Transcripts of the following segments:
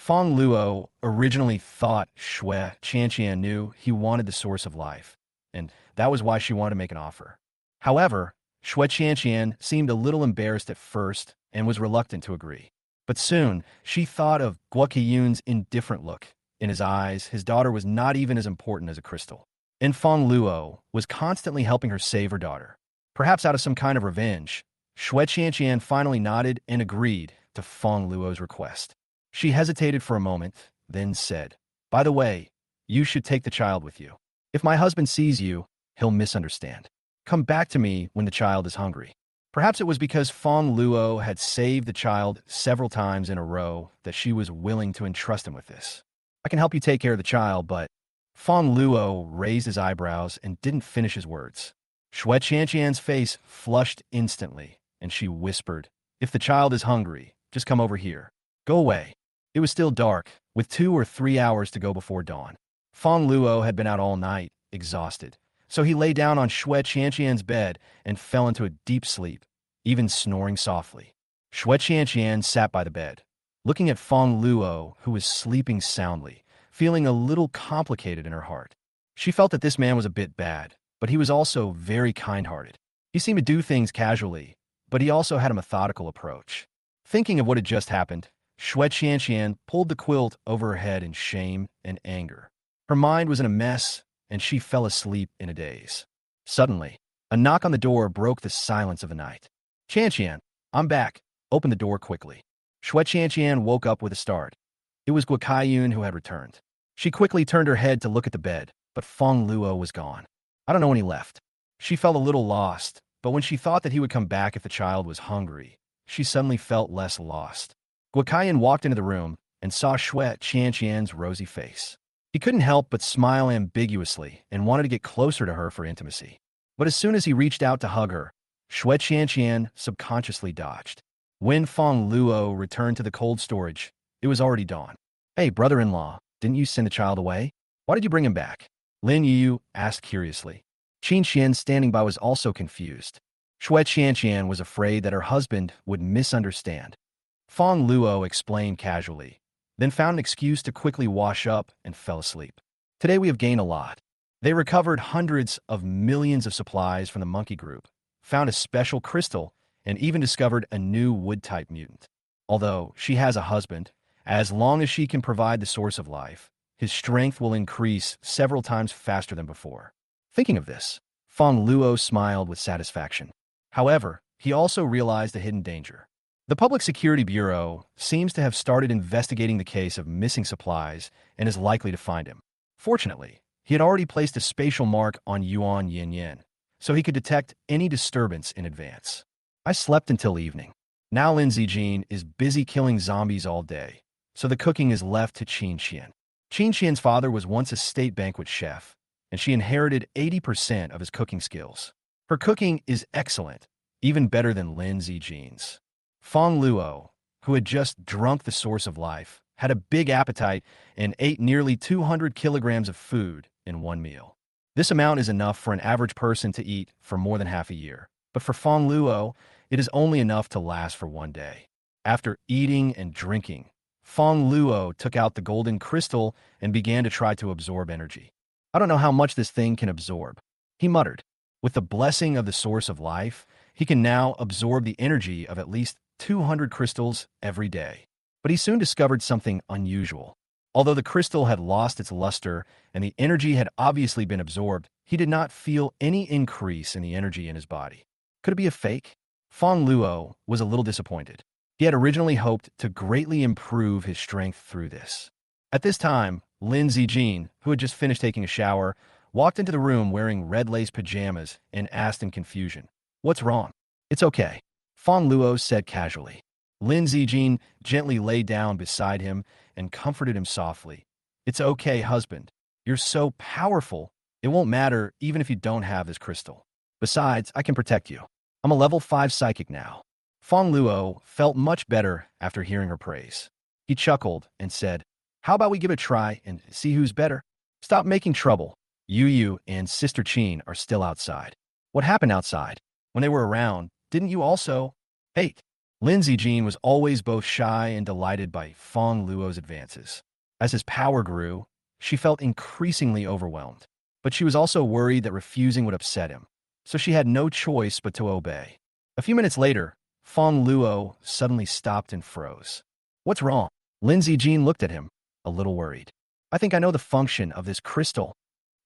Fongluo originally thought Shui Qianqian knew he wanted the source of life, and that was why she wanted to make an offer. However, Shui Qianqian seemed a little embarrassed at first and was reluctant to agree. But soon, she thought of Guo Qiyun's indifferent look. In his eyes, his daughter was not even as important as a crystal. And Fongluo was constantly helping her save her daughter. Perhaps out of some kind of revenge, Shui Qianqian finally nodded and agreed to Fongluo's request. She hesitated for a moment, then said, "By the way, you should take the child with you. If my husband sees you, he'll misunderstand. Come back to me when the child is hungry." Perhaps it was because Fongluo had saved the child several times in a row that she was willing to entrust him with this. "I can help you take care of the child, but..." Fongluo raised his eyebrows and didn't finish his words. Shui Qianqian's face flushed instantly, and she whispered, "If the child is hungry, just come over here. Go away." It was still dark, with 2 or 3 hours to go before dawn. Fongluo had been out all night, exhausted, so he lay down on Shui Qianqian's bed and fell into a deep sleep, even snoring softly. Shui Qianqian sat by the bed, looking at Fongluo, who was sleeping soundly, feeling a little complicated in her heart. She felt that this man was a bit bad, but he was also very kind-hearted. He seemed to do things casually, but he also had a methodical approach. Thinking of what had just happened, Shui Qianqian pulled the quilt over her head in shame and anger. Her mind was in a mess, and she fell asleep in a daze. Suddenly, a knock on the door broke the silence of the night. "Qianqian, I'm back." Open the door quickly. Shui Qianqian woke up with a start. It was Guo Qiyun who had returned. She quickly turned her head to look at the bed, but Fongluo was gone. I don't know when he left. She felt a little lost, but when she thought that he would come back if the child was hungry, she suddenly felt less lost. Guo Qiyun walked into the room and saw Shui Qianqian's rosy face. He couldn't help but smile ambiguously and wanted to get closer to her for intimacy. But as soon as he reached out to hug her, Shui Qianqian subconsciously dodged. When Fongluo returned to the cold storage, it was already dawn. "Hey, brother-in-law, didn't you send the child away? Why did you bring him back?" Lin Yu asked curiously. Qin Xian, standing by, was also confused. Shui Qianqian was afraid that her husband would misunderstand. Fongluo explained casually, then found an excuse to quickly wash up and fell asleep. "Today we have gained a lot." They recovered hundreds of millions of supplies from the monkey group, found a special crystal, and even discovered a new wood-type mutant. Although she has a husband, as long as she can provide the source of life, his strength will increase several times faster than before. Thinking of this, Fongluo smiled with satisfaction. However, he also realized a hidden danger. The Public Security Bureau seems to have started investigating the case of missing supplies and is likely to find him. Fortunately, he had already placed a spatial mark on Yuan Yin, so he could detect any disturbance in advance. I slept until evening. Now Lin Zijin is busy killing zombies all day, so the cooking is left to Qin Xian. Qin Xian's father was once a state banquet chef, and she inherited 80% of his cooking skills. Her cooking is excellent, even better than Lin Zijin's. Fongluo, who had just drunk the source of life, had a big appetite and ate nearly 200 kilograms of food in one meal. This amount is enough for an average person to eat for more than half a year, but for Fongluo, it is only enough to last for one day. After eating and drinking, Fongluo took out the golden crystal and began to try to absorb energy. "I don't know how much this thing can absorb," he muttered. With the blessing of the source of life, he can now absorb the energy of at least 200 crystals every day. But he soon discovered something unusual. Although the crystal had lost its luster and the energy had obviously been absorbed, he did not feel any increase in the energy in his body. Could it be a fake? Fongluo was a little disappointed. He had originally hoped to greatly improve his strength through this. At this time, Lin Zijin, who had just finished taking a shower, walked into the room wearing red lace pajamas and asked in confusion, "What's wrong?" "It's okay," Fongluo said casually. Lin Zijin gently lay down beside him and comforted him softly. "It's okay, husband. You're so powerful. It won't matter even if you don't have this crystal. Besides, I can protect you. I'm a level 5 psychic now." Fongluo felt much better after hearing her praise. He chuckled and said, "How about we give it a try and see who's better? Stop making trouble. Yu and Sister Qin are still outside." "What happened outside? When they were around, didn't you also..." "Hey, Lin Zijin was always both shy and delighted by Fongluo's advances. As his power grew, she felt increasingly overwhelmed. But she was also worried that refusing would upset him, so she had no choice but to obey. A few minutes later, Fongluo suddenly stopped and froze. What's wrong? Lin Zijin looked at him, a little worried. I think I know the function of this crystal.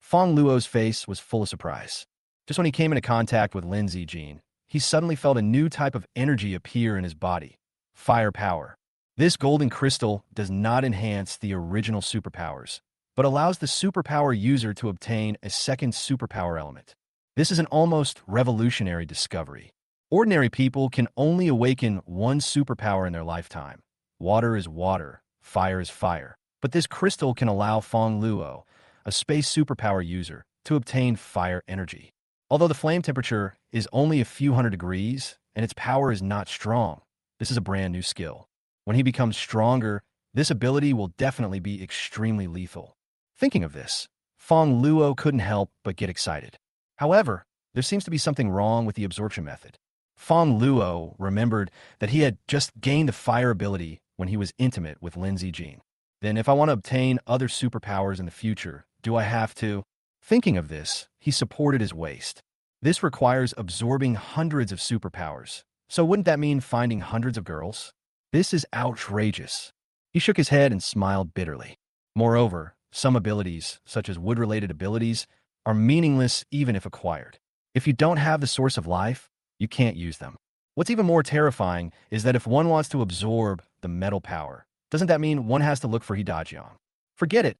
Fongluo's face was full of surprise. Just when he came into contact with Lin Zijin, he suddenly felt a new type of energy appear in his body. Fire power. This golden crystal does not enhance the original superpowers, but allows the superpower user to obtain a second superpower element. This is an almost revolutionary discovery. Ordinary people can only awaken one superpower in their lifetime. Water is water, fire is fire. But this crystal can allow Fongluo, a space superpower user, to obtain fire energy. Although the flame temperature is only a few hundred degrees and its power is not strong, this is a brand new skill. When he becomes stronger, this ability will definitely be extremely lethal. Thinking of this, Fongluo couldn't help but get excited. However, there seems to be something wrong with the absorption method. Fongluo remembered that he had just gained the fire ability when he was intimate with Lin Zijin. Then if I want to obtain other superpowers in the future, do I have to? Thinking of this, he supported his waist. This requires absorbing hundreds of superpowers. So wouldn't that mean finding hundreds of girls? This is outrageous. He shook his head and smiled bitterly. Moreover, some abilities, such as wood-related abilities, are meaningless even if acquired. If you don't have the source of life, you can't use them. What's even more terrifying is that if one wants to absorb the metal power, doesn't that mean one has to look for Hidajiang? Forget it.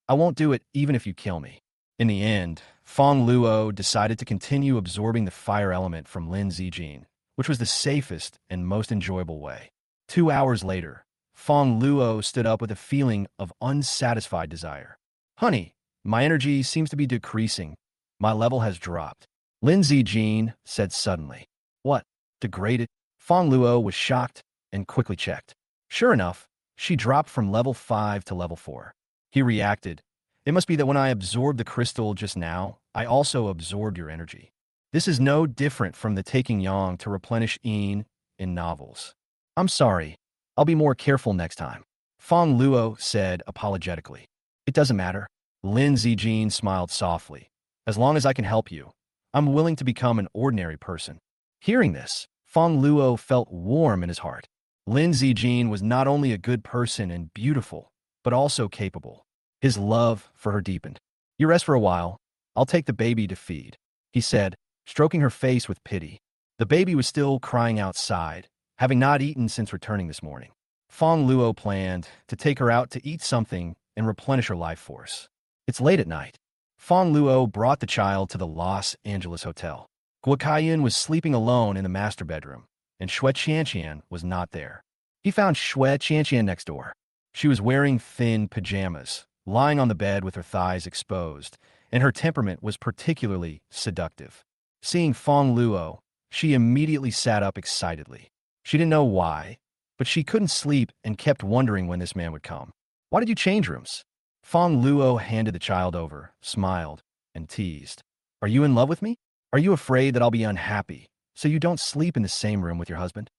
I won't do it even if you kill me. In the end, Fongluo decided to continue absorbing the fire element from Lin Zijin, which was the safest and most enjoyable way. 2 hours later, Fongluo stood up with a feeling of unsatisfied desire. Honey, my energy seems to be decreasing. My level has dropped. Lin Zijin said suddenly. What? Degraded? Fongluo was shocked and quickly checked. Sure enough, she dropped from level 5 to level 4. He reacted. It must be that when I absorbed the crystal just now, I also absorbed your energy. This is no different from the taking yang to replenish yin in novels. I'm sorry. I'll be more careful next time. Fongluo said apologetically. It doesn't matter. Lin Zijin smiled softly. As long as I can help you, I'm willing to become an ordinary person. Hearing this, Fongluo felt warm in his heart. Lin Zijin was not only a good person and beautiful, but also capable. His love for her deepened. You rest for a while. I'll take the baby to feed, he said, stroking her face with pity. The baby was still crying outside, having not eaten since returning this morning. Fongluo planned to take her out to eat something and replenish her life force. It's late at night. Fongluo brought the child to the Los Angeles hotel. Guo Kaiyun was sleeping alone in the master bedroom, and Xue Qianqian was not there. He found Xue Qianqian next door. She was wearing thin pajamas, lying on the bed with her thighs exposed, and her temperament was particularly seductive. Seeing Fongluo, she immediately sat up excitedly. She didn't know why, but she couldn't sleep and kept wondering when this man would come. Why did you change rooms? Fongluo handed the child over, smiled, and teased. Are you in love with me? Are you afraid that I'll be unhappy, so you don't sleep in the same room with your husband?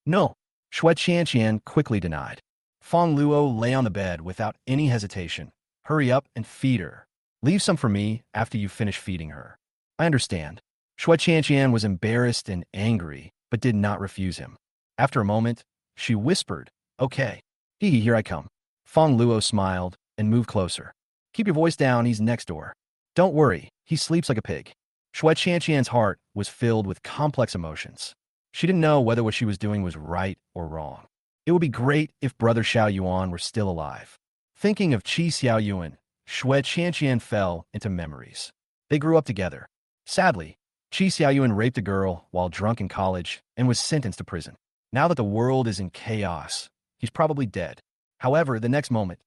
No, Xue Qianqian quickly denied. Fongluo lay on the bed without any hesitation. Hurry up and feed her. Leave some for me after you finish feeding her. I understand. Xue Qianqian was embarrassed and angry, but did not refuse him. After a moment, she whispered, Okay. Here I come. Fongluo smiled and moved closer. Keep your voice down, he's next door. Don't worry, he sleeps like a pig. Xue Qianqian's heart was filled with complex emotions. She didn't know whether what she was doing was right or wrong. It would be great if brother Xiao Yuan were still alive. Thinking of Qi Xiao Yuan, Xue Qianqian fell into memories. They grew up together. Sadly, Qi Xiao Yuan raped a girl while drunk in college and was sentenced to prison. Now that the world is in chaos, he's probably dead. However, the next moment,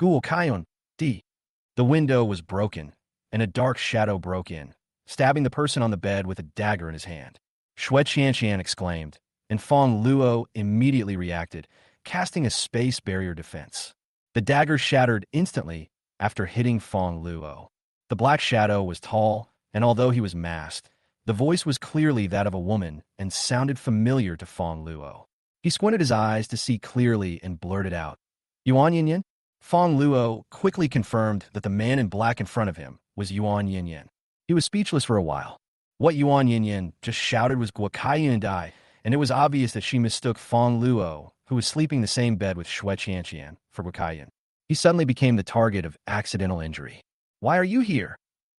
Guo Kaiyun, D. The window was broken, and a dark shadow broke in, stabbing the person on the bed with a dagger in his hand. Xue Qianqian exclaimed, and Fongluo immediately reacted, casting a space barrier defense. The dagger shattered instantly after hitting Fongluo. The black shadow was tall, and although he was masked, the voice was clearly that of a woman and sounded familiar to Fongluo. He squinted his eyes to see clearly and blurted out, Yuan Yin? Fongluo quickly confirmed that the man in black in front of him was Yuan Yin. He was speechless for a while. What Yuan Yin just shouted was Guokai Dai, and it was obvious that she mistook Fongluo, who was sleeping in the same bed with Shui Qianqian, for Guokai. He suddenly became the target of accidental injury. Why are you here?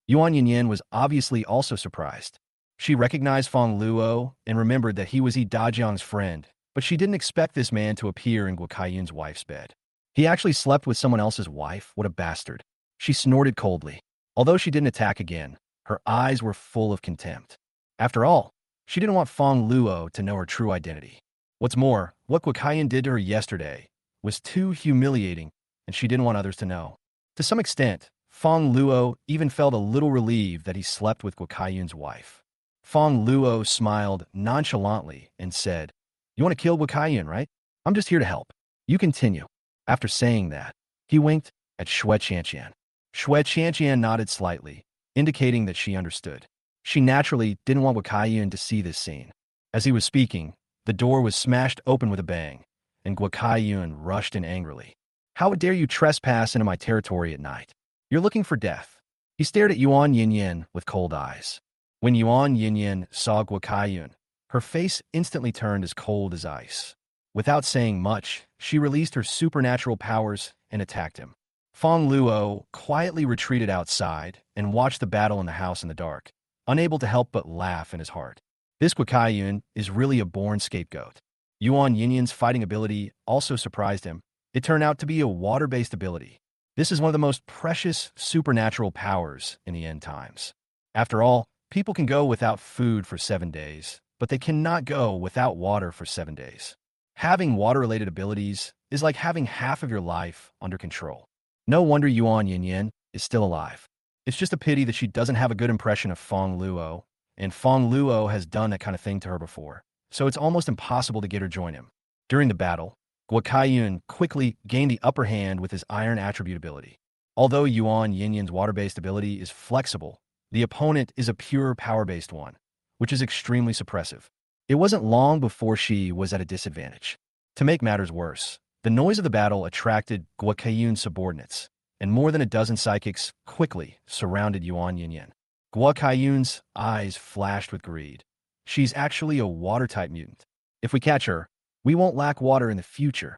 Yuan Yin was obviously also surprised. She recognized Fongluo and remembered that he was Yi Dajiang's friend, but she didn't expect this man to appear in Guokai wife's bed. He actually slept with someone else's wife? What a bastard. She snorted coldly. Although she didn't attack again, her eyes were full of contempt. After all, she didn't want Fongluo to know her true identity. What's more, what Guokai did to her yesterday was too humiliating, and she didn't want others to know. To some extent, Fongluo even felt a little relieved that he slept with Guokai wife. Fongluo smiled nonchalantly and said, You want to kill Guokai, right? I'm just here to help. You continue. After saying that, he winked at Shui Qianqian. Shui Qianqian nodded slightly, indicating that she understood. She naturally didn't want Guokai to see this scene. As he was speaking, the door was smashed open with a bang, and Guokai rushed in angrily. How dare you trespass into my territory at night? You're looking for death. He stared at Yuan Yin with cold eyes. When Yuan Yin saw Guokai, her face instantly turned as cold as ice. Without saying much, she released her supernatural powers and attacked him. Fongluo quietly retreated outside and watched the battle in the house in the dark, unable to help but laugh in his heart. This Guokai is really a born scapegoat. Yuan Yin's fighting ability also surprised him. It turned out to be a water-based ability. This is one of the most precious supernatural powers in the end times. After all, people can go without food for 7 days, but they cannot go without water for 7 days. Having water-related abilities is like having half of your life under control. No wonder Yuan Yin is still alive. It's just a pity that she doesn't have a good impression of Fongluo, and Fongluo has done that kind of thing to her before, so it's almost impossible to get her to join him. During the battle, Guokai quickly gained the upper hand with his iron attribute ability. Although Yuan Yin's water-based ability is flexible, the opponent is a pure power-based one, which is extremely suppressive. It wasn't long before she was at a disadvantage. To make matters worse, the noise of the battle attracted Guokai subordinates, and more than a dozen psychics quickly surrounded Yuan Yin. Guokai eyes flashed with greed. She's actually a water-type mutant. If we catch her, we won't lack water in the future.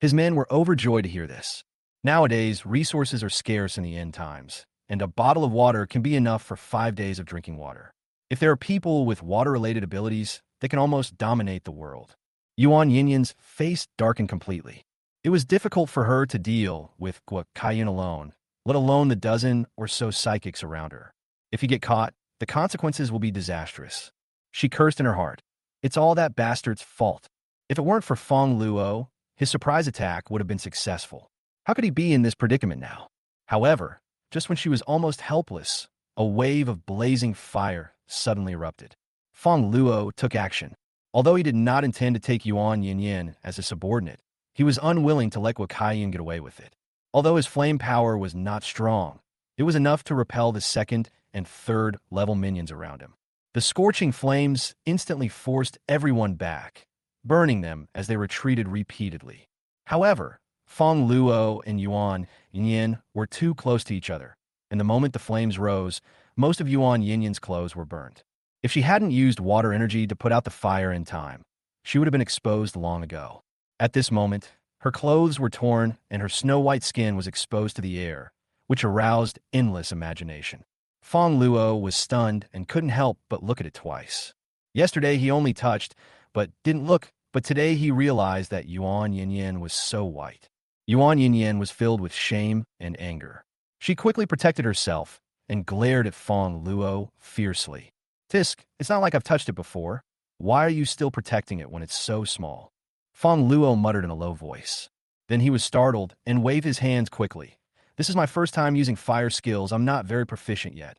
His men were overjoyed to hear this. Nowadays, resources are scarce in the end times, and a bottle of water can be enough for 5 days of drinking water. If there are people with water-related abilities, they can almost dominate the world. Yuan Yin's face darkened completely. It was difficult for her to deal with Guokai alone, let alone the dozen or so psychics around her. If you get caught, the consequences will be disastrous. She cursed in her heart. It's all that bastard's fault. If it weren't for Fongluo, his surprise attack would have been successful. How could he be in this predicament now? However, just when she was almost helpless, a wave of blazing fire suddenly erupted. Fongluo took action. Although he did not intend to take Yuan Yin as a subordinate, he was unwilling to let Guokai get away with it. Although his flame power was not strong, it was enough to repel the second and third level minions around him. The scorching flames instantly forced everyone back, burning them as they retreated repeatedly. However, Fongluo and Yuan Yin were too close to each other, and the moment the flames rose, most of Yuan Yin's clothes were burned. If she hadn't used water energy to put out the fire in time, she would have been exposed long ago. At this moment, her clothes were torn and her snow-white skin was exposed to the air, which aroused endless imagination. Fongluo was stunned and couldn't help but look at it twice. Yesterday he only touched, but didn't look, but today he realized that Yuan Yin was so white. Yuan Yin was filled with shame and anger. She quickly protected herself and glared at Fongluo fiercely. Tisk, it's not like I've touched it before. Why are you still protecting it when it's so small? Fongluo muttered in a low voice. Then he was startled and waved his hands quickly. This is my first time using fire skills. I'm not very proficient yet.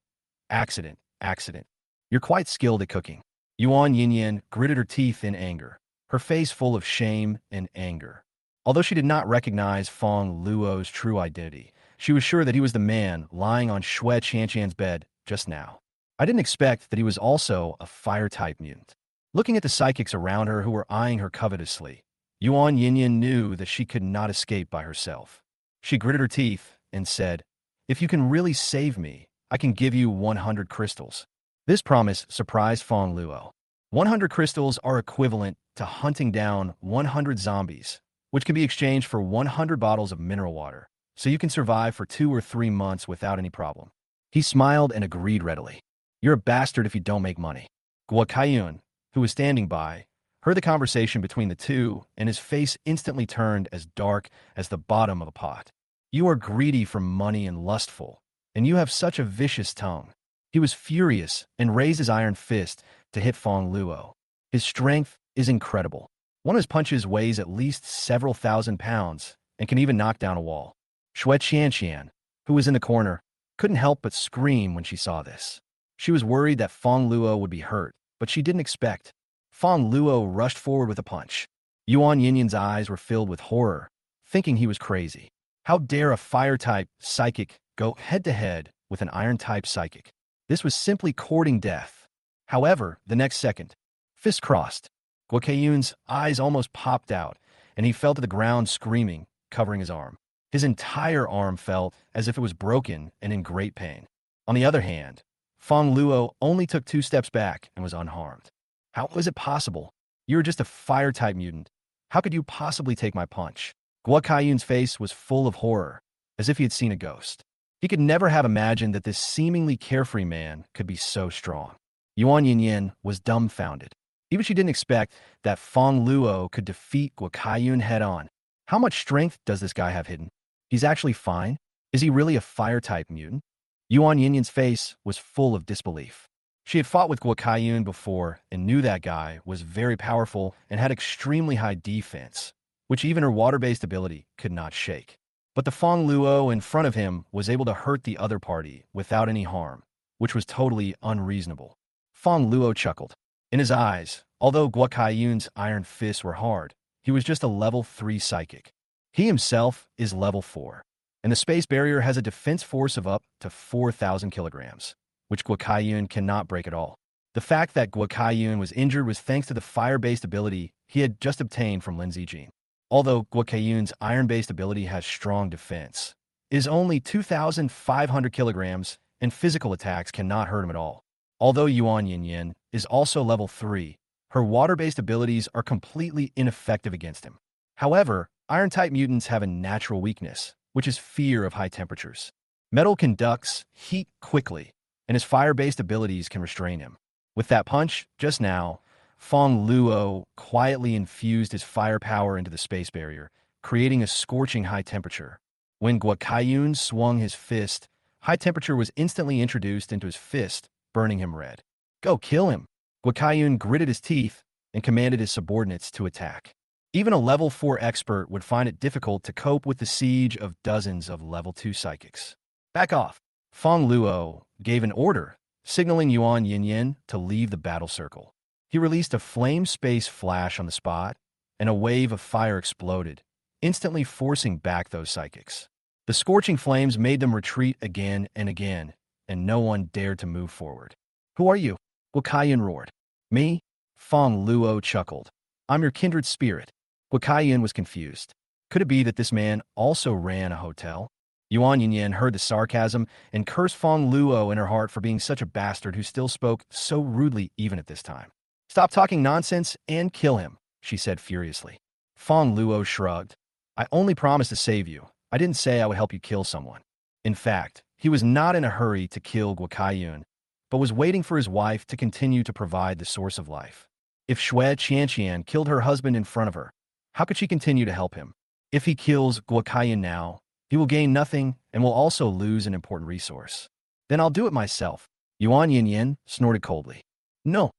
Accident. You're quite skilled at cooking. Yuan Yin gritted her teeth in anger, her face full of shame and anger. Although she did not recognize Fongluo's true identity, she was sure that he was the man lying on Shui Qianqian's bed just now. I didn't expect that he was also a fire-type mutant. Looking at the psychics around her who were eyeing her covetously, Yuan Yinyin knew that she could not escape by herself. She gritted her teeth and said, "If you can really save me, I can give you 100 crystals." This promise surprised Fongluo. 100 crystals are equivalent to hunting down 100 zombies, which can be exchanged for 100 bottles of mineral water, so you can survive for 2 or 3 months without any problem. He smiled and agreed readily. "You're a bastard if you don't make money." Guo Kaiyun, who was standing by, heard the conversation between the two, and his face instantly turned as dark as the bottom of a pot. "You are greedy for money and lustful, and you have such a vicious tongue." He was furious and raised his iron fist to hit Fongluo. His strength is incredible. One of his punches weighs at least several thousand pounds and can even knock down a wall. Shui Qianqian, who was in the corner, couldn't help but scream when she saw this. She was worried that Fongluo would be hurt, but she didn't expect. Fongluo rushed forward with a punch. Yuan Yinyin's eyes were filled with horror, thinking he was crazy. How dare a fire-type psychic go head-to-head with an iron-type psychic? This was simply courting death. However, the next second, fists crossed. Guo Kaiyun's eyes almost popped out, and he fell to the ground screaming, covering his arm. His entire arm felt as if it was broken and in great pain. On the other hand, Fongluo only took 2 steps back and was unharmed. How was it possible? You're just a fire-type mutant. How could you possibly take my punch? Guo Kaiyun's face was full of horror, as if he had seen a ghost. He could never have imagined that this seemingly carefree man could be so strong. Yuan Yinyin was dumbfounded. Even she didn't expect that Fongluo could defeat Guo Kaiyun head-on. How much strength does this guy have hidden? He's actually fine? Is he really a fire-type mutant? Yuan Yinyin's face was full of disbelief. She had fought with Guo Kaiyun before and knew that guy was very powerful and had extremely high defense, which even her water-based ability could not shake. But the Fongluo in front of him was able to hurt the other party without any harm, which was totally unreasonable. Fongluo chuckled. In his eyes, although Guo Kaiyun's iron fists were hard, he was just a level 3 psychic. He himself is level 4, and the space barrier has a defense force of up to 4,000 kilograms, which Guo Kaiyun cannot break at all. The fact that Guo Kaiyun was injured was thanks to the fire-based ability he had just obtained from Lin Zijin. Although Guo Kaiyun's iron-based ability has strong defense, it is only 2,500 kilograms, and physical attacks cannot hurt him at all. Although Yuan Yinyin is also level 3, her water-based abilities are completely ineffective against him. However, iron-type mutants have a natural weakness, which is fear of high temperatures. Metal conducts heat quickly, and his fire-based abilities can restrain him. With that punch, just now, Fongluo quietly infused his firepower into the space barrier, creating a scorching high temperature. When Guo Kaiyun swung his fist, high temperature was instantly introduced into his fist, burning him red. "Go kill him!" Guo Kaiyun gritted his teeth and commanded his subordinates to attack. Even a level 4 expert would find it difficult to cope with the siege of dozens of level 2 psychics. "Back off!" Fongluo gave an order, signaling Yuan Yinyin to leave the battle circle. He released a flame space flash on the spot, and a wave of fire exploded, instantly forcing back those psychics. The scorching flames made them retreat again and again, and no one dared to move forward. "Who are you?" Guo Kaiyun roared. "Me?" Fongluo chuckled. "I'm your kindred spirit." Guo Kaiyun was confused. Could it be that this man also ran a hotel? Yuan Yinyin heard the sarcasm and cursed Fongluo in her heart for being such a bastard who still spoke so rudely even at this time. "Stop talking nonsense and kill him," she said furiously. Fongluo shrugged. "I only promised to save you. I didn't say I would help you kill someone." In fact, he was not in a hurry to kill Guo Kaiyun, but was waiting for his wife to continue to provide the source of life. If Shui Qianqian killed her husband in front of her, how could she continue to help him? If he kills Guo Kaiyun now, he will gain nothing and will also lose an important resource. "Then I'll do it myself." Yuan Yinyin snorted coldly. "No."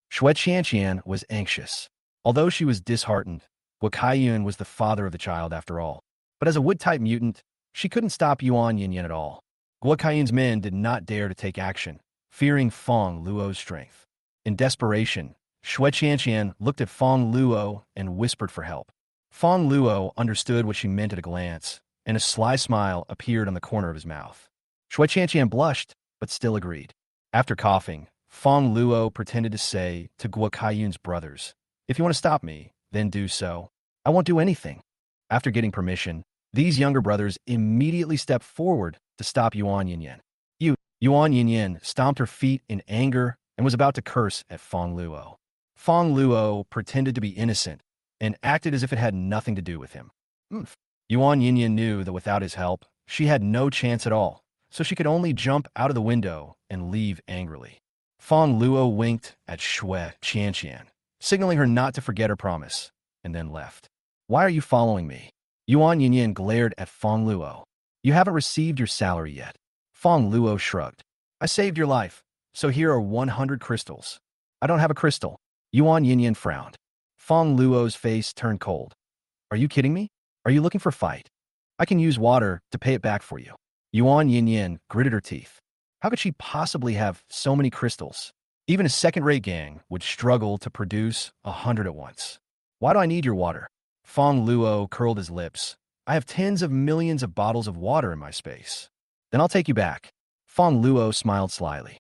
Shui Qianqian was anxious. Although she was disheartened, Guo Kaiyun was the father of the child after all. But as a wood-type mutant, she couldn't stop Yuan Yinyin at all. Guo Kaiyun's men did not dare to take action, fearing Fongluo's strength. In desperation, Shui Qianqian looked at Fongluo and whispered for help. Fongluo understood what she meant at a glance, and a sly smile appeared on the corner of his mouth. Shui Qianqian blushed, but still agreed. After coughing, Fongluo pretended to say to Guo Kaiyun's brothers, "If you want to stop me, then do so. I won't do anything." After getting permission, these younger brothers immediately stepped forward to stop Yuan Yinyan. Yuan Yinyan stomped her feet in anger and was about to curse at Fongluo. Fongluo pretended to be innocent and acted as if it had nothing to do with him. Yuan Yinyan knew that without his help, she had no chance at all, so she could only jump out of the window and leave angrily. Fongluo winked at Shui Qianqian, signaling her not to forget her promise, and then left. "Why are you following me?" Yuan Yinyan glared at Fongluo. "You haven't received your salary yet." Fongluo shrugged. "I saved your life, so here are 100 crystals." "I don't have a crystal." Yuan Yinyan frowned. Fongluo's face turned cold. "Are you kidding me? Are you looking for a fight? I can use water to pay it back for you." Yuan Yinyan gritted her teeth. How could she possibly have so many crystals? Even a second-rate gang would struggle to produce 100 at once. "Why do I need your water?" Fongluo curled his lips. "I have tens of millions of bottles of water in my space." "Then I'll take you back." Fongluo smiled slyly.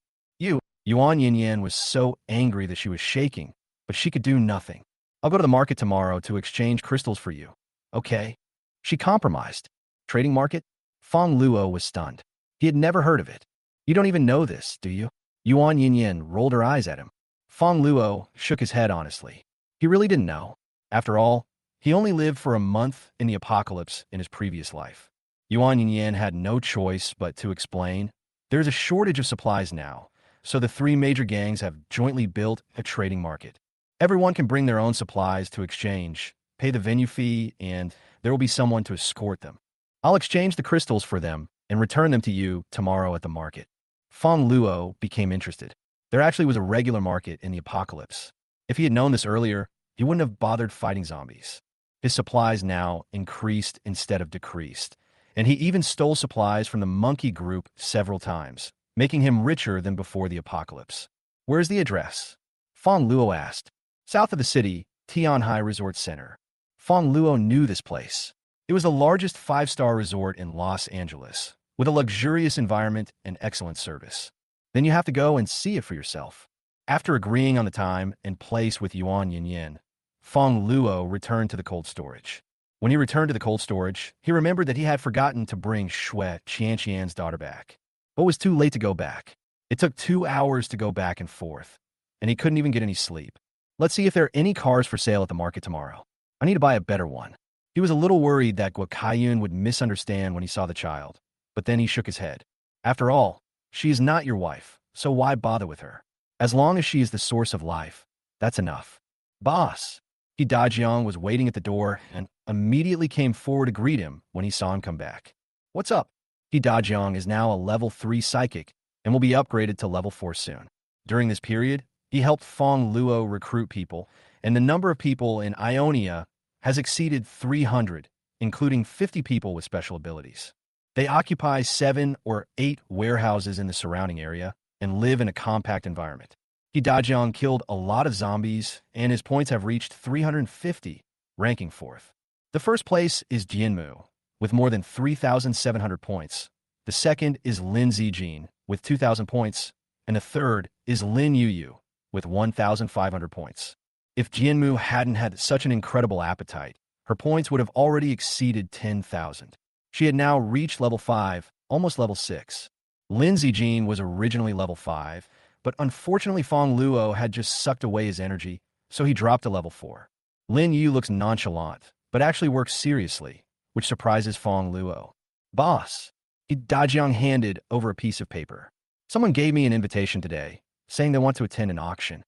Yuan Yinyan was so angry that she was shaking, but she could do nothing. "I'll go to the market tomorrow to exchange crystals for you." "Okay." She compromised. Trading market? Fongluo was stunned. He had never heard of it. "You don't even know this, do you?" Yuan Yinyan rolled her eyes at him. Fongluo shook his head honestly. He really didn't know. After all, he only lived for a month in the apocalypse in his previous life. Yuan Yinyan had no choice but to explain. "There's a shortage of supplies now, so the three major gangs have jointly built a trading market. Everyone can bring their own supplies to exchange, pay the venue fee, and there will be someone to escort them. I'll exchange the crystals for them and return them to you tomorrow at the market." Fongluo became interested. There actually was a regular market in the apocalypse. If he had known this earlier, he wouldn't have bothered fighting zombies. His supplies now increased instead of decreased, and he even stole supplies from the monkey group several times, making him richer than before the apocalypse. "Where's the address?" Fongluo asked. "South of the city, Tianhai Resort Center." Fongluo knew this place. It was the largest five-star resort in Los Angeles, with a luxurious environment and excellent service. "Then you have to go and see it for yourself." After agreeing on the time and place with Yuan Yinyan, Fongluo returned to the cold storage. When he returned to the cold storage, he remembered that he had forgotten to bring Shui Qianqian's daughter back. But it was too late to go back. It took 2 hours to go back and forth, and he couldn't even get any sleep. "Let's see if there are any cars for sale at the market tomorrow. I need to buy a better one." He was a little worried that Guo Kaiyun would misunderstand when he saw the child, but then he shook his head. "After all, she is not your wife, so why bother with her? As long as she is the source of life, that's enough." "Boss!" Dajiang was waiting at the door and immediately came forward to greet him when he saw him come back. "What's up?" Dajiang is now a level 3 psychic and will be upgraded to level 4 soon. During this period, he helped Fongluo recruit people, and the number of people in Ionia has exceeded 300, including 50 people with special abilities. They occupy 7 or 8 warehouses in the surrounding area and live in a compact environment. Dajiang killed a lot of zombies, and his points have reached 350, ranking 4th. The first place is Jianmu, with more than 3,700 points. The second is Lin Zijin, with 2,000 points, and the third is Lin Yuyu, with 1,500 points. If Jianmu hadn't had such an incredible appetite, her points would have already exceeded 10,000. She had now reached level 5, almost level 6. Lin Zijin was originally level 5, but unfortunately Fongluo had just sucked away his energy, so he dropped to level 4. Lin Yu looks nonchalant, but actually works seriously, which surprises Fongluo. "Boss!" Dajiang handed over a piece of paper. "Someone gave me an invitation today, saying they want to attend an auction."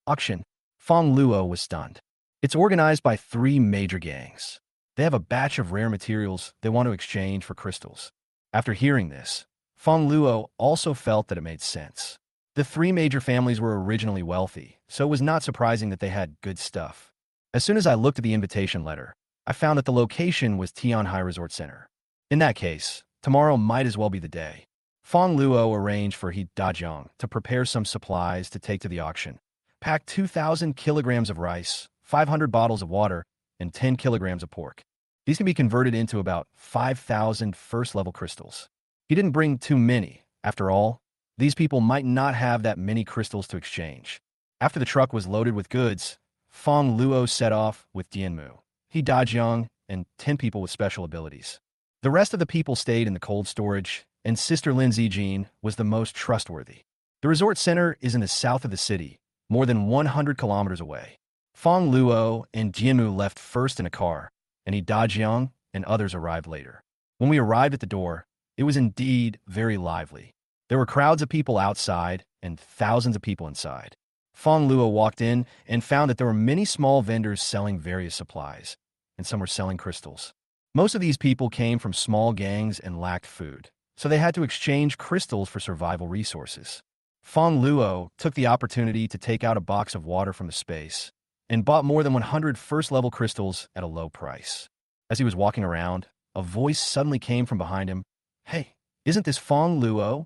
"Auction?" Fongluo was stunned. "It's organized by 3 major gangs. They have a batch of rare materials they want to exchange for crystals." After hearing this, Fongluo also felt that it made sense. The 3 major families were originally wealthy, so it was not surprising that they had good stuff. As soon as I looked at the invitation letter, I found that the location was Tianhai Resort Center. In that case, tomorrow might as well be the day. Fongluo arranged for Dajiang to prepare some supplies to take to the auction. Pack 2,000 kilograms of rice, 500 bottles of water, and 10 kilograms of pork. These can be converted into about 5,000 first-level crystals. He didn't bring too many. After all, These people might not have that many crystals to exchange. After the truck was loaded with goods, Fongluo set off with Dianmu. He dodged Young and 10 people with special abilities. The rest of the people stayed in the cold storage, and Sister Lindsay Jean was the most trustworthy. The resort center is in the south of the city, more than 100 kilometers away. Fongluo and Jianmu left first in a car, and he dodged Young, and others arrived later. When we arrived at the door, it was indeed very lively. There were crowds of people outside and thousands of people inside. Fongluo walked in and found that there were many small vendors selling various supplies, and some were selling crystals. Most of these people came from small gangs and lacked food, so they had to exchange crystals for survival resources. Fongluo took the opportunity to take out a box of water from the space and bought more than 100 first-level crystals at a low price. As he was walking around, a voice suddenly came from behind him. "Hey, isn't this Fongluo?"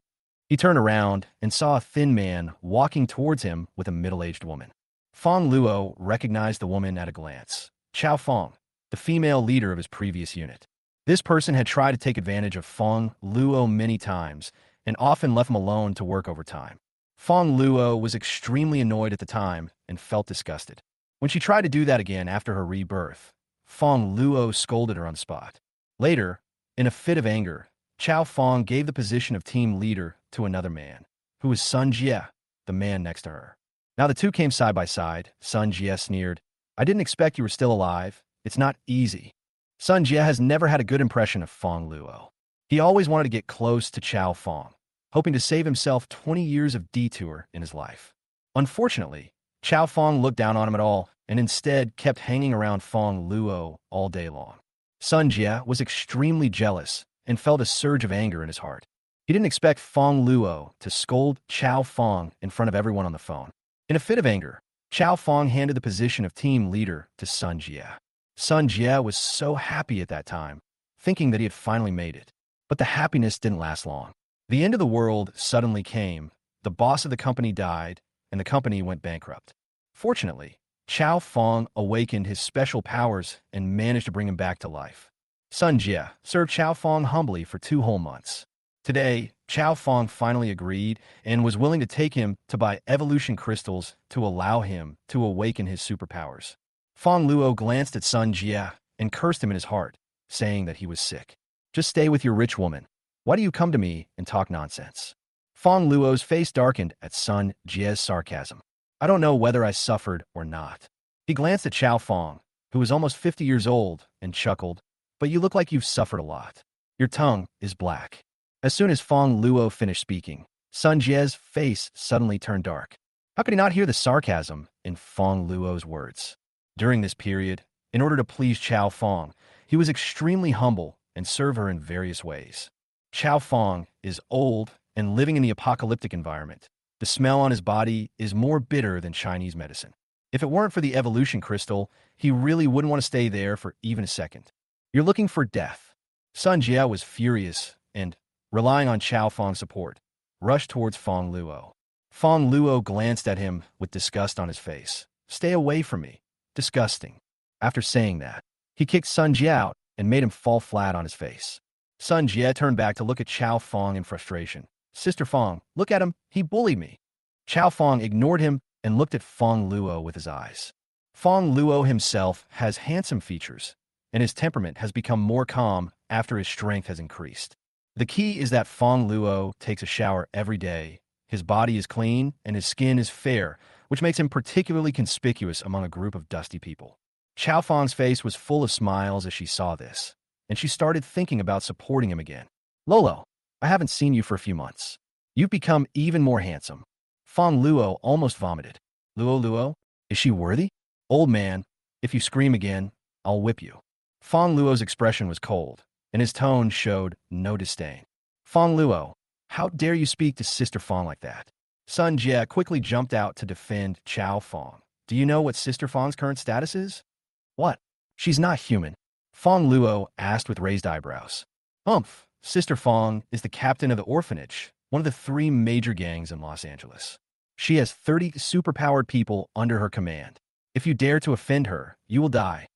He turned around and saw a thin man walking towards him with a middle-aged woman. Fongluo recognized the woman at a glance. Chao Fong, the female leader of his previous unit. This person had tried to take advantage of Fongluo many times and often left him alone to work overtime. Fongluo was extremely annoyed at the time and felt disgusted. When she tried to do that again after her rebirth, Fongluo scolded her on the spot. Later, in a fit of anger, Chao Fong gave the position of team leader to another man, who was Sun Jie, the man next to her. Now the two came side by side. Sun Jie sneered, "I didn't expect you were still alive. It's not easy." Sun Jie has never had a good impression of Fongluo. He always wanted to get close to Chao Fong, hoping to save himself 20 years of detour in his life. Unfortunately, Chao Fong looked down on him at all and instead kept hanging around Fongluo all day long. Sun Jie was extremely jealous and felt a surge of anger in his heart. He didn't expect Fongluo to scold Chao Fong in front of everyone on the phone. In a fit of anger, Chao Fong handed the position of team leader to Sun Jie. Sun Jie was so happy at that time, thinking that he had finally made it. But the happiness didn't last long. The end of the world suddenly came, the boss of the company died, and the company went bankrupt. Fortunately, Chao Fong awakened his special powers and managed to bring him back to life. Sun Jie served Chao Fong humbly for 2 whole months. Today, Chao Fong finally agreed and was willing to take him to buy evolution crystals to allow him to awaken his superpowers. Fongluo glanced at Sun Jie and cursed him in his heart, saying that he was sick. "Just stay with your rich woman. Why do you come to me and talk nonsense?" Fongluo's face darkened at Sun Jie's sarcasm. "I don't know whether I suffered or not." He glanced at Chao Fong, who was almost 50 years old, and chuckled, "But you look like you've suffered a lot. Your tongue is black." As soon as Fongluo finished speaking, Sun Jie's face suddenly turned dark. How could he not hear the sarcasm in Fongluo's words? During this period, in order to please Chao Fong, he was extremely humble and served her in various ways. Chao Fong is old and living in the apocalyptic environment. The smell on his body is more bitter than Chinese medicine. If it weren't for the evolution crystal, he really wouldn't want to stay there for even a second. "You're looking for death." Sun Jie was furious and, relying on Chao Fong's support, rushed towards Fongluo. Fongluo glanced at him with disgust on his face. "Stay away from me. Disgusting." After saying that, he kicked Sun Jie out and made him fall flat on his face. Sun Jie turned back to look at Chao Fong in frustration. "Sister Fong, look at him. He bullied me." Chao Fong ignored him and looked at Fongluo with his eyes. Fongluo himself has handsome features, and his temperament has become more calm after his strength has increased. The key is that Fongluo takes a shower every day. His body is clean and his skin is fair, which makes him particularly conspicuous among a group of dusty people. Chao Fong's face was full of smiles as she saw this, and she started thinking about supporting him again. "Lolo, I haven't seen you for a few months. You've become even more handsome." Fongluo almost vomited. "Luo, is she worthy?" "Old man, if you scream again, I'll whip you." Fongluo's expression was cold, and his tone showed no disdain. "Fongluo, how dare you speak to Sister Fong like that?" Sun Jie quickly jumped out to defend Chao Fong. "Do you know what Sister Fong's current status is?" "What? She's not human." Fongluo asked with raised eyebrows. Sister Fong is the captain of the orphanage, one of the 3 major gangs in Los Angeles. She has 30 superpowered people under her command. If you dare to offend her, you will die."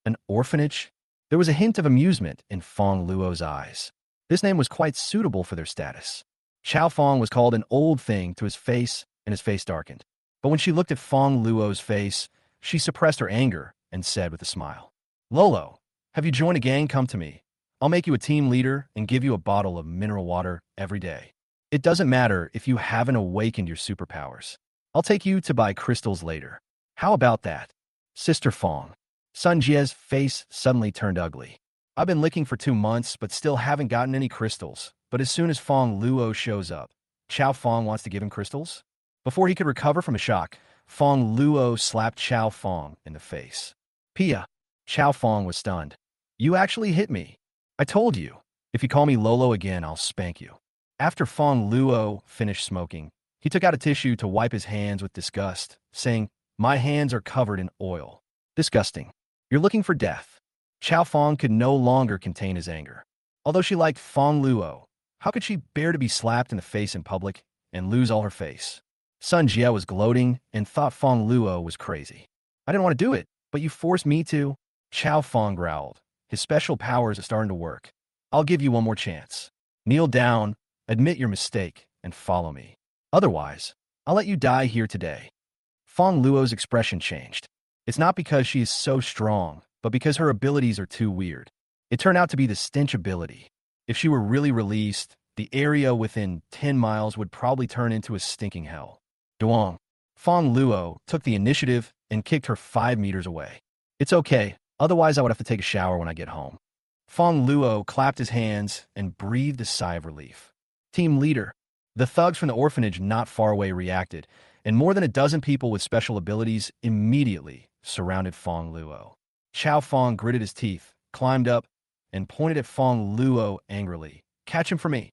"An orphanage?" There was a hint of amusement in Fongluo's eyes. This name was quite suitable for their status. Chao Fong was called an old thing to his face, and his face darkened. But when she looked at Fongluo's face, she suppressed her anger and said with a smile, Lolo, have you joined a gang? Come to me. I'll make you a team leader and give you a bottle of mineral water every day. It doesn't matter if you haven't awakened your superpowers. I'll take you to buy crystals later. How about that? Sister Fong. Sun Jie's face suddenly turned ugly. I've been looking for 2 months, but still haven't gotten any crystals. But as soon as Fong Luo shows up, Chao Fong wants to give him crystals? Before he could recover from a shock, Fong Luo slapped Chao Fong in the face. Pia. Chao Fong was stunned. You actually hit me. I told you. If you call me Lolo again, I'll spank you. After Fong Luo finished smoking, he took out a tissue to wipe his hands with disgust, saying, My hands are covered in oil. Disgusting. You're looking for death. Chao Fong could no longer contain his anger. Although she liked Fong Luo, how could she bear to be slapped in the face in public and lose all her face? Sun Jie was gloating and thought Fong Luo was crazy. I didn't want to do it, but you forced me to. Chao Fong growled. His special powers are starting to work. I'll give you one more chance. Kneel down, admit your mistake, and follow me. Otherwise, I'll let you die here today. Fong Luo's expression changed. It's not because she is so strong, but because her abilities are too weird. It turned out to be the stench ability. If she were really released, the area within 10 miles would probably turn into a stinking hell. Duong. Fong Luo took the initiative and kicked her 5 meters away. It's okay, otherwise I would have to take a shower when I get home. Fong Luo clapped his hands and breathed a sigh of relief. Team leader. The thugs from the orphanage not far away reacted, and more than a dozen people with special abilities immediately surrounded Fong Luo. Chao Fong gritted his teeth, climbed up, and pointed at Fong Luo angrily. Catch him for me.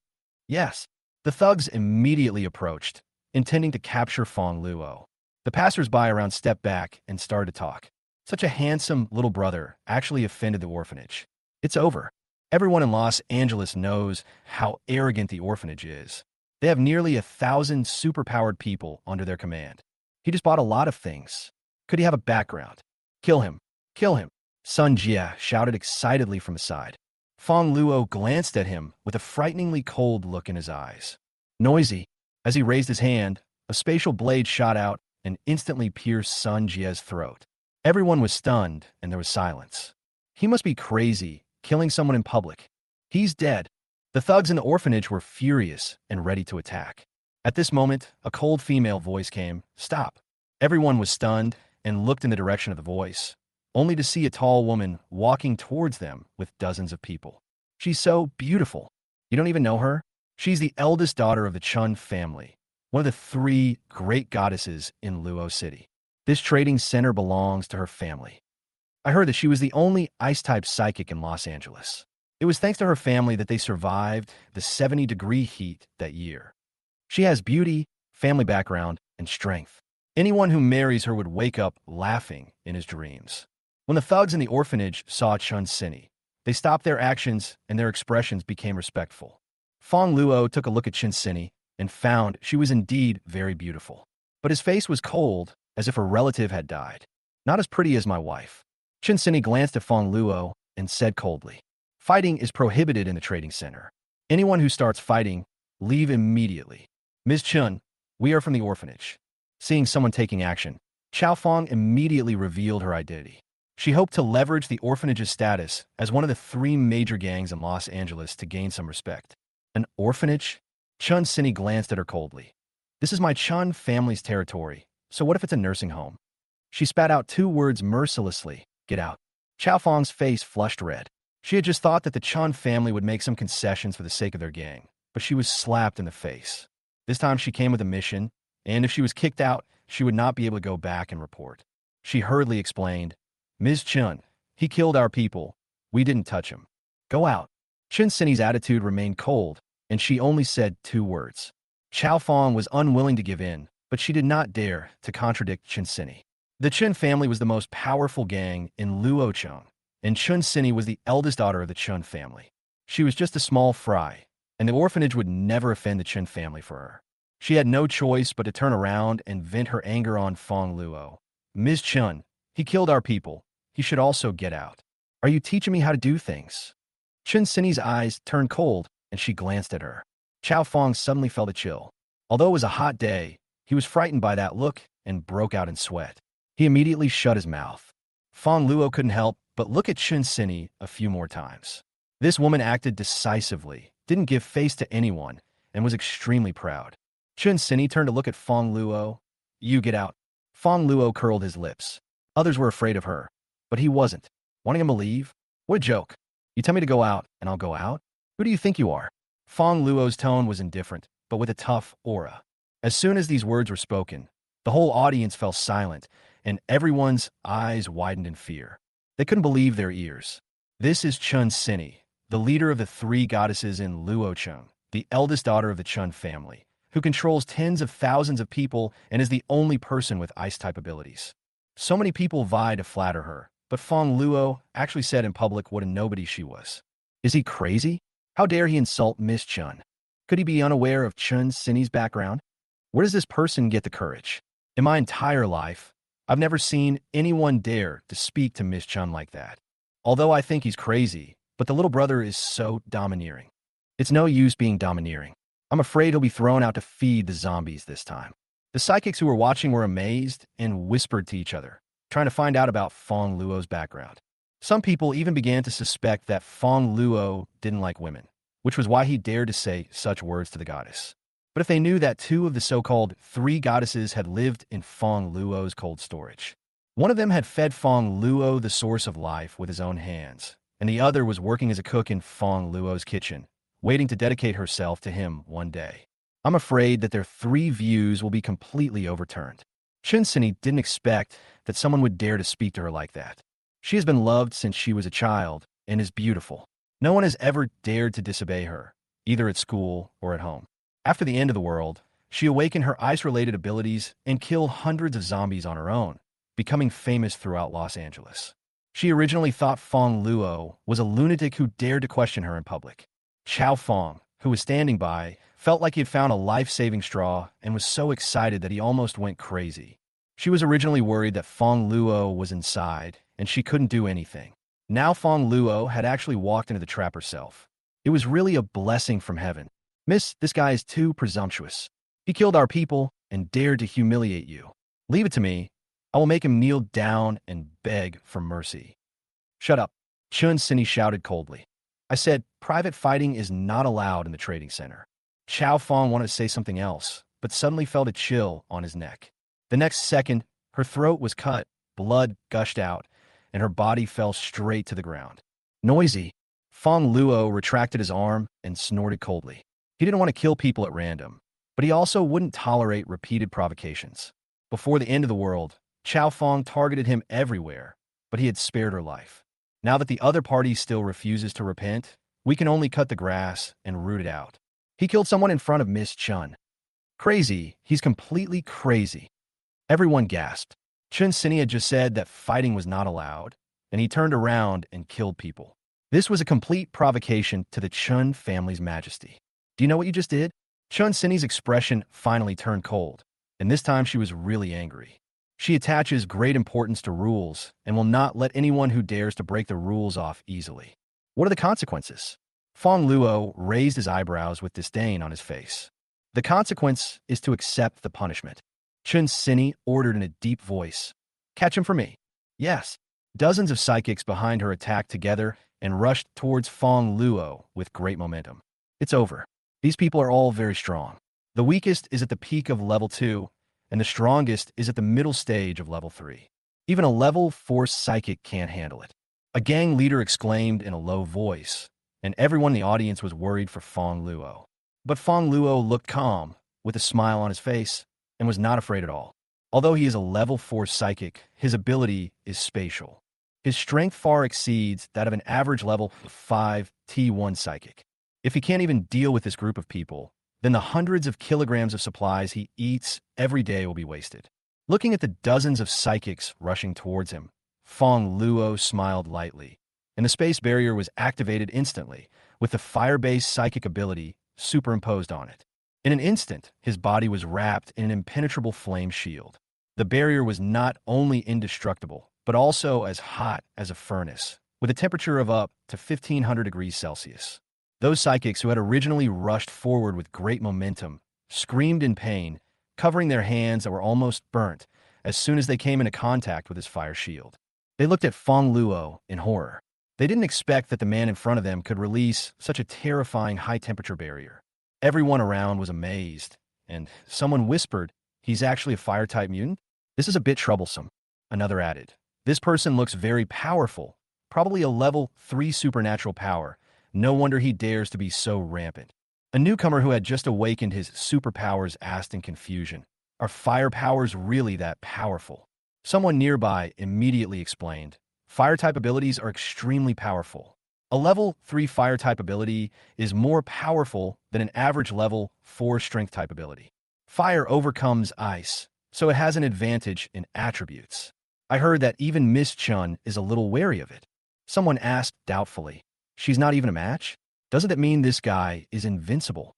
Yes. The thugs immediately approached, intending to capture Fong Luo. The passers-by around stepped back and started to talk. Such a handsome little brother actually offended the orphanage. It's over. Everyone in Los Angeles knows how arrogant the orphanage is. They have nearly 1,000 superpowered people under their command. He just bought a lot of things. Could he have a background? Kill him. Kill him. Sun Jie shouted excitedly from the side. Fong Luo glanced at him with a frighteningly cold look in his eyes. Noisy. As he raised his hand, a spatial blade shot out and instantly pierced Sun Jie's throat. Everyone was stunned, and there was silence. He must be crazy, killing someone in public. He's dead. The thugs in the orphanage were furious and ready to attack. At this moment, a cold female voice came, Stop. Everyone was stunned and looked in the direction of the voice, only to see a tall woman walking towards them with dozens of people. She's so beautiful. You don't even know her? She's the eldest daughter of the Chun family, one of the 3 great goddesses in Luo City. This trading center belongs to her family. I heard that she was the only ice-type psychic in Los Angeles. It was thanks to her family that they survived the 70-degree heat that year. She has beauty, family background, and strength. Anyone who marries her would wake up laughing in his dreams. When the thugs in the orphanage saw Chunini, they stopped their actions and their expressions became respectful. Fong Luo took a look at Chunini and found she was indeed very beautiful. But his face was cold, as if a relative had died. Not as pretty as my wife. Chunini glanced at Fong Luo and said coldly, Fighting is prohibited in the trading center. Anyone who starts fighting, leave immediately. Ms. Chun, we are from the orphanage. Seeing someone taking action, Chao Fong immediately revealed her identity. She hoped to leverage the orphanage's status as one of the 3 major gangs in Los Angeles to gain some respect. An orphanage? Chunini glanced at her coldly. This is my Chun family's territory, so what if it's a nursing home? She spat out 2 words mercilessly, Get out. Chao Fong's face flushed red. She had just thought that the Chun family would make some concessions for the sake of their gang, but she was slapped in the face. This time she came with a mission, and if she was kicked out, she would not be able to go back and report. She hurriedly explained, Ms. Chun, he killed our people. We didn't touch him. Go out. Chunini's attitude remained cold, and she only said 2 words. Chao Fong was unwilling to give in, but she did not dare to contradict Chunini. The Chun family was the most powerful gang in Luocheng, and Chunini was the eldest daughter of the Chun family. She was just a small fry, and the orphanage would never offend the Chun family for her. She had no choice but to turn around and vent her anger on Fong Luo. Ms. Chun, he killed our people. He should also get out. Are you teaching me how to do things? Chunini's eyes turned cold, and she glanced at her. Chao Fong suddenly felt a chill. Although it was a hot day, he was frightened by that look and broke out in sweat. He immediately shut his mouth. Fongluo couldn't help but look at Chunini a few more times. This woman acted decisively, didn't give face to anyone, and was extremely proud. Chunini turned to look at Fongluo. You get out. Fongluo curled his lips. Others were afraid of her, but he wasn't. Wanting him to leave? What a joke. You tell me to go out, and I'll go out? Who do you think you are? Fongluo's tone was indifferent, but with a tough aura. As soon as these words were spoken, the whole audience fell silent, and everyone's eyes widened in fear. They couldn't believe their ears. This is Chunini, the leader of the three goddesses in Luocheng, the eldest daughter of the Chun family, who controls tens of thousands of people and is the only person with ice-type abilities. So many people vied to flatter her, but Fongluo actually said in public what a nobody she was. Is he crazy? How dare he insult Miss Chun? Could he be unaware of Chunini's background? Where does this person get the courage? In my entire life, I've never seen anyone dare to speak to Miss Chun like that. Although I think he's crazy, but the little brother is so domineering. It's no use being domineering. I'm afraid he'll be thrown out to feed the zombies this time. The psychics who were watching were amazed and whispered to each other, trying to find out about Fongluo's background. Some people even began to suspect that Fongluo didn't like women, which was why he dared to say such words to the goddess. But if they knew that two of the so-called three goddesses had lived in Fongluo's cold storage. One of them had fed Fongluo the source of life with his own hands, and the other was working as a cook in Fongluo's kitchen, waiting to dedicate herself to him one day. I'm afraid that their three views will be completely overturned. Chunini didn't expect that someone would dare to speak to her like that. She has been loved since she was a child and is beautiful. No one has ever dared to disobey her, either at school or at home. After the end of the world, she awakened her ice-related abilities and killed hundreds of zombies on her own, becoming famous throughout Los Angeles. She originally thought Fongluo was a lunatic who dared to question her in public. Chao Fong, who was standing by, felt like he had found a life-saving straw and was so excited that he almost went crazy. She was originally worried that Fongluo was inside and she couldn't do anything. Now Fongluo had actually walked into the trap herself. It was really a blessing from heaven. Miss, this guy is too presumptuous. He killed our people and dared to humiliate you. Leave it to me. I will make him kneel down and beg for mercy. Shut up, Chunini shouted coldly. I said private fighting is not allowed in the trading center. Chao Fong wanted to say something else, but suddenly felt a chill on his neck. The next second, her throat was cut, blood gushed out, and her body fell straight to the ground. Noisy. Fongluo retracted his arm and snorted coldly. He didn't want to kill people at random, but he also wouldn't tolerate repeated provocations. Before the end of the world, Chao Fong targeted him everywhere, but he had spared her life. Now that the other party still refuses to repent, we can only cut the grass and root it out. He killed someone in front of Miss Chun. Crazy. He's completely crazy. Everyone gasped. Chunini had just said that fighting was not allowed, and he turned around and killed people. This was a complete provocation to the Chun family's majesty. Do you know what you just did? Chunini's expression finally turned cold, and this time she was really angry. She attaches great importance to rules and will not let anyone who dares to break the rules off easily. What are the consequences? Fongluo raised his eyebrows with disdain on his face. The consequence is to accept the punishment. Chunini ordered in a deep voice. Catch him for me. Yes. Dozens of psychics behind her attacked together and rushed towards Fongluo with great momentum. It's over. These people are all very strong. The weakest is at the peak of level 2, and the strongest is at the middle stage of level 3. Even a level 4 psychic can't handle it. A gang leader exclaimed in a low voice, and everyone in the audience was worried for Fongluo. But Fongluo looked calm, with a smile on his face, and was not afraid at all. Although he is a level 4 psychic, his ability is spatial. His strength far exceeds that of an average level 5 T1 psychic. If he can't even deal with this group of people, then the hundreds of kilograms of supplies he eats every day will be wasted. Looking at the dozens of psychics rushing towards him, Fongluo smiled lightly, and the space barrier was activated instantly, with the fire-based psychic ability superimposed on it. In an instant, his body was wrapped in an impenetrable flame shield. The barrier was not only indestructible, but also as hot as a furnace, with a temperature of up to 1500 degrees Celsius. Those psychics who had originally rushed forward with great momentum screamed in pain, covering their hands that were almost burnt as soon as they came into contact with his fire shield. They looked at Fongluo in horror. They didn't expect that the man in front of them could release such a terrifying high-temperature barrier. Everyone around was amazed, and someone whispered, "He's actually a fire-type mutant? This is a bit troublesome." Another added, "This person looks very powerful, probably a level 3 supernatural power. No wonder he dares to be so rampant." A newcomer who had just awakened his superpowers asked in confusion, "Are fire powers really that powerful?" Someone nearby immediately explained, "Fire-type abilities are extremely powerful. A level 3 fire-type ability is more powerful than an average level 4 strength-type ability. Fire overcomes ice, so it has an advantage in attributes. I heard that even Miss Chun is a little wary of it." Someone asked doubtfully, "She's not even a match? Doesn't that mean this guy is invincible?"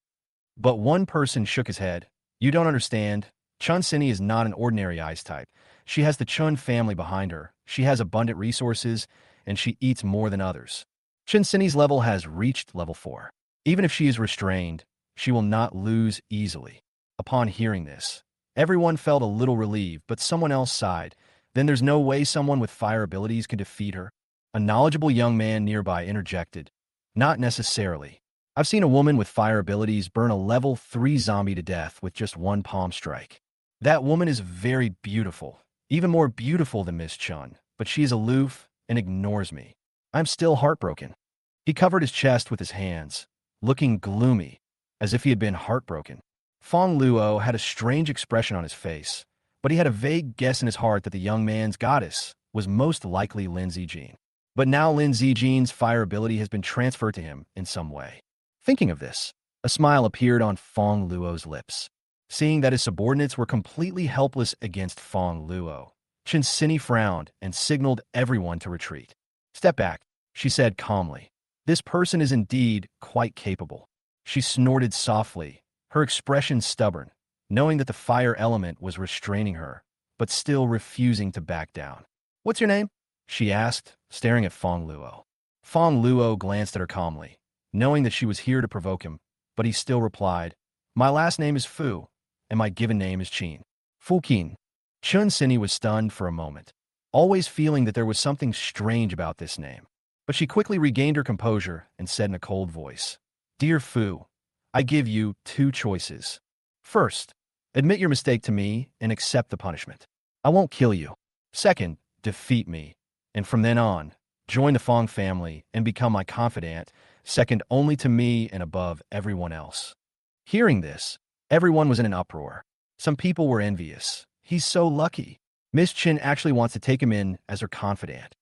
But one person shook his head. "You don't understand. Chunini is not an ordinary ice type. She has the Chun family behind her. She has abundant resources, and she eats more than others. Chunini's level has reached level 4. Even if she is restrained, she will not lose easily." Upon hearing this, everyone felt a little relieved, but someone else sighed. "Then there's no way someone with fire abilities can defeat her?" A knowledgeable young man nearby interjected, "Not necessarily. I've seen a woman with fire abilities burn a level 3 zombie to death with just one palm strike. That woman is very beautiful, even more beautiful than Miss Chun, but she is aloof and ignores me. I'm still heartbroken." He covered his chest with his hands, looking gloomy, as if he had been heartbroken. Fongluo had a strange expression on his face, but he had a vague guess in his heart that the young man's goddess was most likely Lin Zijin. But now Lin Zijin's fire ability has been transferred to him in some way. Thinking of this, a smile appeared on Fongluo's lips. Seeing that his subordinates were completely helpless against Fongluo, Chunini frowned and signaled everyone to retreat. "Step back," she said calmly. "This person is indeed quite capable." She snorted softly, her expression stubborn, knowing that the fire element was restraining her, but still refusing to back down. "What's your name?" she asked, staring at Fongluo. Fongluo glanced at her calmly, knowing that she was here to provoke him, but he still replied, "My last name is Fu, and my given name is Qin." Fuqin. Chunini was stunned for a moment, always feeling that there was something strange about this name. But she quickly regained her composure and said in a cold voice, "Dear Fu, I give you 2 choices. First, admit your mistake to me and accept the punishment. I won't kill you. Second, defeat me, and from then on, join the Fong family and become my confidant, second only to me and above everyone else." Hearing this, everyone was in an uproar. Some people were envious. "He's so lucky. Miss Chin actually wants to take him in as her confidant."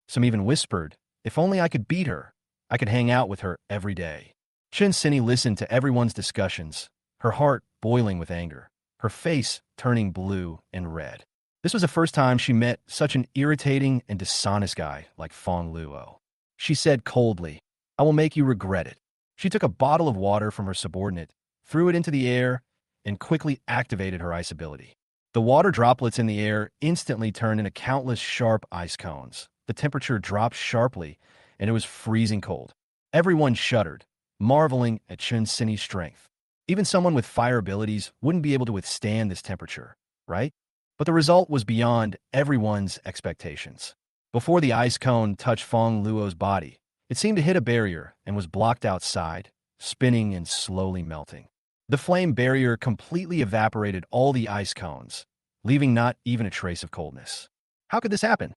Some even whispered, "If only I could beat her, I could hang out with her every day." Chunini listened to everyone's discussions, her heart boiling with anger, her face turning blue and red. This was the first time she met such an irritating and dishonest guy like Fongluo. She said coldly, "I will make you regret it." She took a bottle of water from her subordinate, threw it into the air, and quickly activated her ice ability. The water droplets in the air instantly turned into countless sharp ice cones. The temperature dropped sharply, and it was freezing cold. Everyone shuddered, marveling at Chunini's strength. Even someone with fire abilities wouldn't be able to withstand this temperature, right? But the result was beyond everyone's expectations. Before the ice cone touched Fongluo's body, it seemed to hit a barrier and was blocked outside, spinning and slowly melting. The flame barrier completely evaporated all the ice cones, leaving not even a trace of coldness. How could this happen?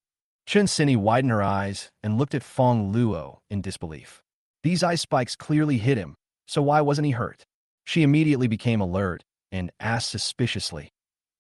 Chunini widened her eyes and looked at Fongluo in disbelief. These ice spikes clearly hit him, so why wasn't he hurt? She immediately became alert and asked suspiciously,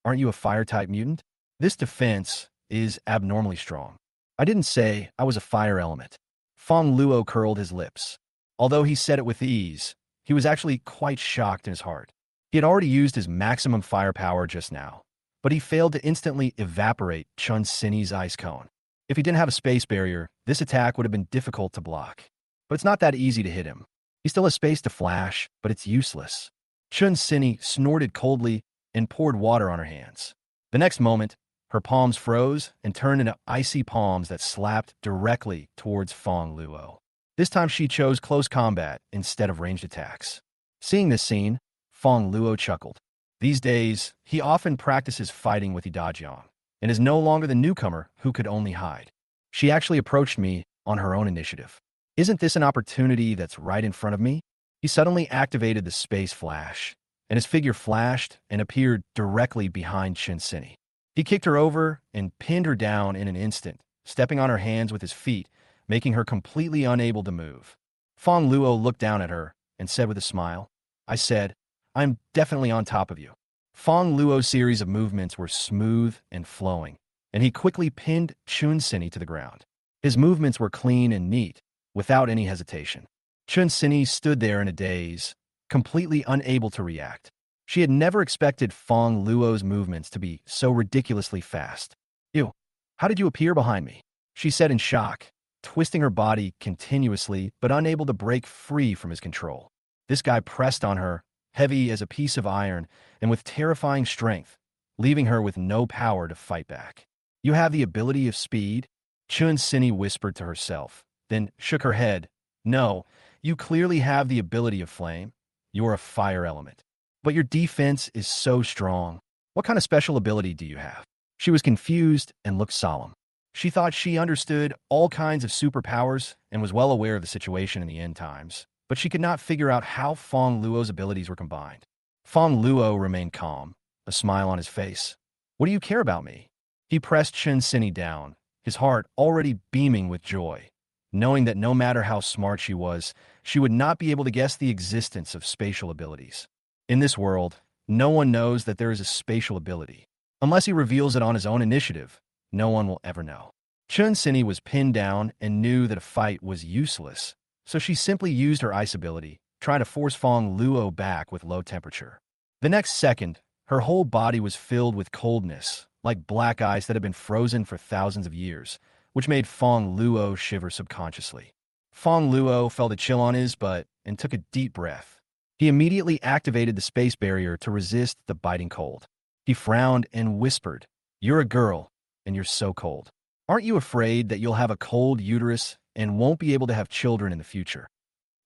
"Aren't you a fire-type mutant? This defense is abnormally strong." "I didn't say I was a fire element." Fongluo curled his lips. Although he said it with ease, he was actually quite shocked in his heart. He had already used his maximum firepower just now, but he failed to instantly evaporate Chunini's ice cone. If he didn't have a space barrier, this attack would have been difficult to block. But it's not that easy to hit him. He still has space to flash, but it's useless. Chunini snorted coldly and poured water on her hands. The next moment, her palms froze and turned into icy palms that slapped directly towards Fongluo. This time she chose close combat instead of ranged attacks. Seeing this scene, Fongluo chuckled. These days, he often practices fighting with Idajiang, and is no longer the newcomer who could only hide. She actually approached me on her own initiative. Isn't this an opportunity that's right in front of me? He suddenly activated the space flash, and his figure flashed and appeared directly behind Chunini. He kicked her over and pinned her down in an instant, stepping on her hands with his feet, making her completely unable to move. Fongluo looked down at her and said with a smile, I said, I'm definitely on top of you. Fongluo's series of movements were smooth and flowing, and he quickly pinned Chunini to the ground. His movements were clean and neat, without any hesitation. Chunini stood there in a daze, completely unable to react. She had never expected Fongluo's movements to be so ridiculously fast. Ew, how did you appear behind me? She said in shock, twisting her body continuously but unable to break free from his control. This guy pressed on her, heavy as a piece of iron and with terrifying strength, leaving her with no power to fight back. You have the ability of speed? Chunini whispered to herself, then shook her head. No, you clearly have the ability of flame. You're a fire element. But your defense is so strong. What kind of special ability do you have? She was confused and looked solemn. She thought she understood all kinds of superpowers and was well aware of the situation in the end times, but she could not figure out how Fongluo's abilities were combined. Fongluo remained calm, a smile on his face. What do you care about me? He pressed Chunini down, his heart already beaming with joy, knowing that no matter how smart she was, she would not be able to guess the existence of spatial abilities. In this world, no one knows that there is a spatial ability. Unless he reveals it on his own initiative, no one will ever know. Chunini was pinned down and knew that a fight was useless, so she simply used her ice ability, trying to force Fongluo back with low temperature. The next second, her whole body was filled with coldness, like black ice that had been frozen for thousands of years, which made Fongluo shiver subconsciously. Fongluo felt a chill on his butt and took a deep breath. He immediately activated the space barrier to resist the biting cold. He frowned and whispered, You're a girl, and you're so cold. Aren't you afraid that you'll have a cold uterus and won't be able to have children in the future?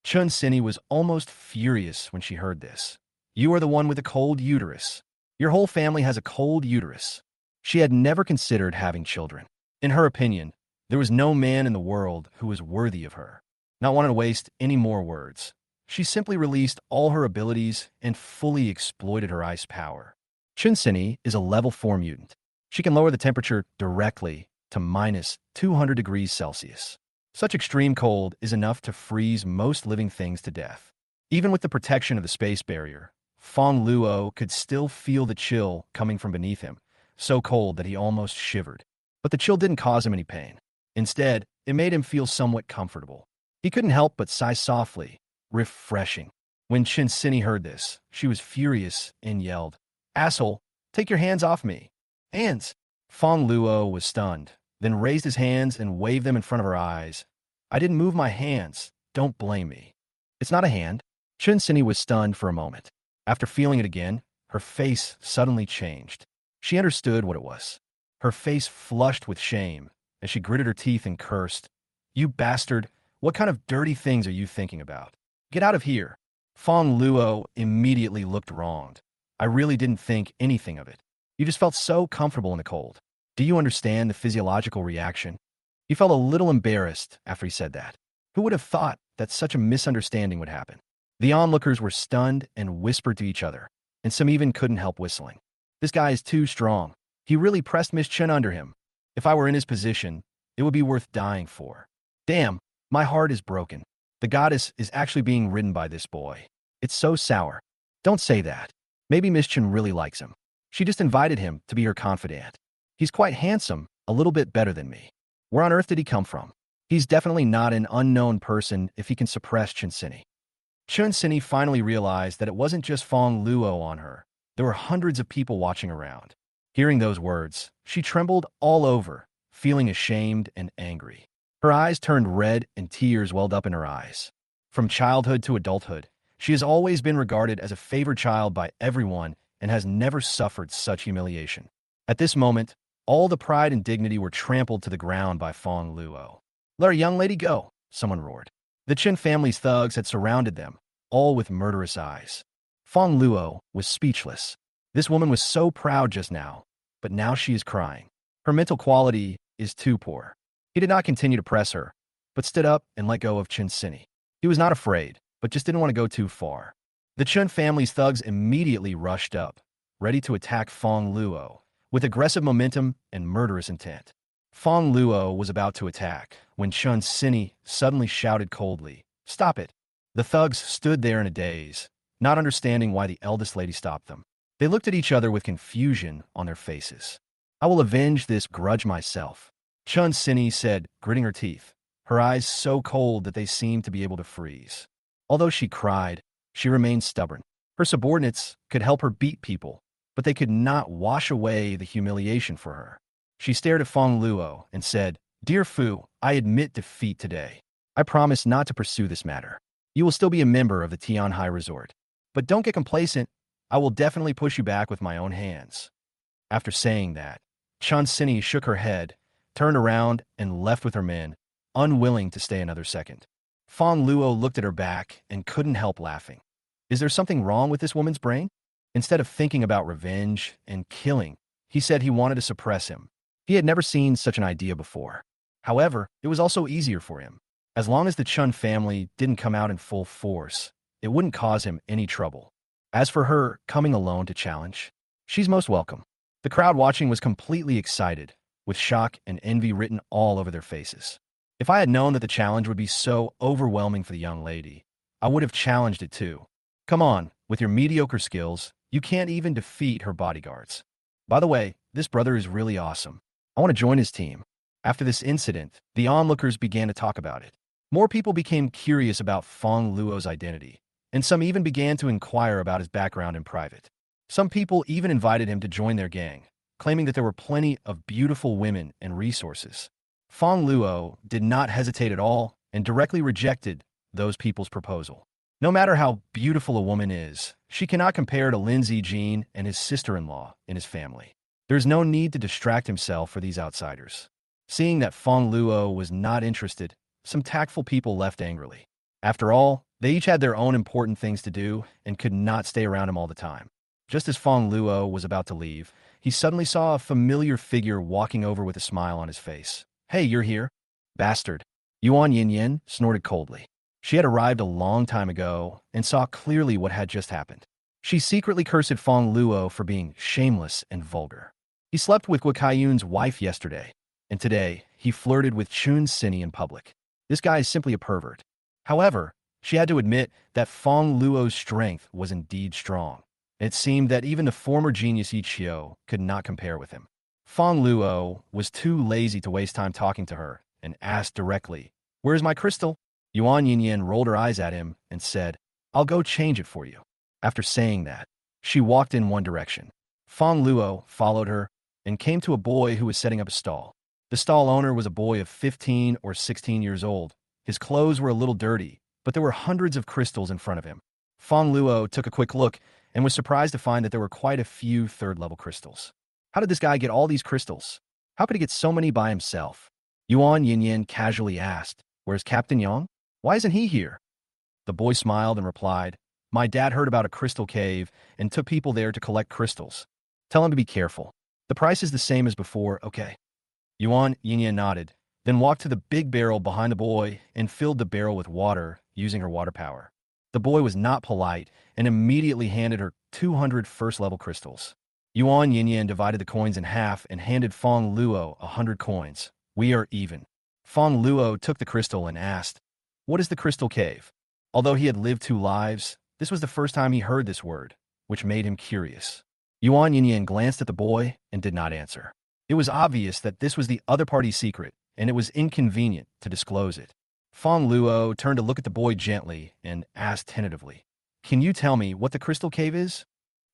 Chunini was almost furious when she heard this. You are the one with a cold uterus. Your whole family has a cold uterus. She had never considered having children. In her opinion, there was no man in the world who was worthy of her. Not wanting to waste any more words, she simply released all her abilities and fully exploited her ice power. Chunini is a level 4 mutant. She can lower the temperature directly to minus 200 degrees Celsius. Such extreme cold is enough to freeze most living things to death. Even with the protection of the space barrier, Fongluo could still feel the chill coming from beneath him, so cold that he almost shivered. But the chill didn't cause him any pain. Instead, it made him feel somewhat comfortable. He couldn't help but sigh softly, refreshing. When Chunini heard this, she was furious and yelled, Asshole, take your hands off me. Hands! Fongluo was stunned, then raised his hands and waved them in front of her eyes. I didn't move my hands. Don't blame me. It's not a hand. Chunini was stunned for a moment. After feeling it again, her face suddenly changed. She understood what it was. Her face flushed with shame as she gritted her teeth and cursed. You bastard, what kind of dirty things are you thinking about? Get out of here. Fongluo immediately looked wronged. I really didn't think anything of it. You just felt so comfortable in the cold. Do you understand the physiological reaction? He felt a little embarrassed after he said that. Who would have thought that such a misunderstanding would happen? The onlookers were stunned and whispered to each other, and some even couldn't help whistling. This guy is too strong. He really pressed Miss Chun under him. If I were in his position, it would be worth dying for. Damn, my heart is broken. The goddess is actually being ridden by this boy. It's so sour. Don't say that. Maybe Miss Chun really likes him. She just invited him to be her confidant. He's quite handsome, a little bit better than me. Where on earth did he come from? He's definitely not an unknown person if he can suppress Chunini. Chunini finally realized that it wasn't just Fongluo on her. There were hundreds of people watching around. Hearing those words, she trembled all over, feeling ashamed and angry. Her eyes turned red and tears welled up in her eyes. From childhood to adulthood, she has always been regarded as a favored child by everyone and has never suffered such humiliation. At this moment, all the pride and dignity were trampled to the ground by Fongluo. Let our young lady go, someone roared. The Chen family's thugs had surrounded them, all with murderous eyes. Fongluo was speechless. This woman was so proud just now, but now she is crying. Her mental quality is too poor. He did not continue to press her, but stood up and let go of Chunini. He was not afraid, but just didn't want to go too far. The Chun family's thugs immediately rushed up, ready to attack Fongluo, with aggressive momentum and murderous intent. Fongluo was about to attack when Chunini suddenly shouted coldly, "Stop it!" The thugs stood there in a daze, not understanding why the eldest lady stopped them. They looked at each other with confusion on their faces. "I will avenge this grudge myself," Chunini said, gritting her teeth, her eyes so cold that they seemed to be able to freeze. Although she cried, she remained stubborn. Her subordinates could help her beat people, but they could not wash away the humiliation for her. She stared at Fongluo and said, "Dear Fu, I admit defeat today. I promise not to pursue this matter. You will still be a member of the Tianhai Resort. But don't get complacent. I will definitely push you back with my own hands." After saying that, Chunini shook her head, turned around, and left with her men, unwilling to stay another second. Fongluo looked at her back and couldn't help laughing. Is there something wrong with this woman's brain? Instead of thinking about revenge and killing, he said he wanted to suppress him. He had never seen such an idea before. However, it was also easier for him. As long as the Chun family didn't come out in full force, it wouldn't cause him any trouble. As for her coming alone to challenge, she's most welcome. The crowd watching was completely excited, with shock and envy written all over their faces. If I had known that the challenge would be so overwhelming for the young lady, I would have challenged it too. Come on, with your mediocre skills, you can't even defeat her bodyguards. By the way, this brother is really awesome. I want to join his team. After this incident, the onlookers began to talk about it. More people became curious about Fongluo's identity, and some even began to inquire about his background in private. Some people even invited him to join their gang, claiming that there were plenty of beautiful women and resources. Fongluo did not hesitate at all and directly rejected those people's proposal. No matter how beautiful a woman is, she cannot compare to Lin Zijin and his sister-in-law in his family. There's no need to distract himself for these outsiders. Seeing that Fongluo was not interested, some tactful people left angrily. After all, they each had their own important things to do and could not stay around him all the time. Just as Fongluo was about to leave, he suddenly saw a familiar figure walking over with a smile on his face. "Hey, you're here?" "Bastard." Yuan snorted coldly. She had arrived a long time ago and saw clearly what had just happened. She secretly cursed Fongluo for being shameless and vulgar. He slept with Guokayun's wife yesterday, and today he flirted with Chunini in public. This guy is simply a pervert. However, she had to admit that Fongluo's strength was indeed strong. It seemed that even the former genius Ichio could not compare with him. Fongluo was too lazy to waste time talking to her and asked directly, "Where's my crystal?" Yuan rolled her eyes at him and said, "I'll go change it for you." After saying that, she walked in one direction. Fongluo followed her and came to a boy who was setting up a stall. The stall owner was a boy of 15 or 16 years old. His clothes were a little dirty, but there were hundreds of crystals in front of him. Fongluo took a quick look and was surprised to find that there were quite a few third-level crystals. How did this guy get all these crystals? How could he get so many by himself? Yuan casually asked, "Where's Captain Yang? Why isn't he here?" The boy smiled and replied, "My dad heard about a crystal cave and took people there to collect crystals. Tell him to be careful. The price is the same as before, okay?" Yuan nodded, then walked to the big barrel behind the boy and filled the barrel with water using her water power. The boy was not polite and immediately handed her 200 first-level crystals. Yuan divided the coins in half and handed Fongluo 100 coins. "We are even." Fongluo took the crystal and asked, "What is the crystal cave?" Although he had lived 2 lives, this was the first time he heard this word, which made him curious. Yuan glanced at the boy and did not answer. It was obvious that this was the other party's secret, and it was inconvenient to disclose it. Fongluo turned to look at the boy gently and asked tentatively, "Can you tell me what the crystal cave is?"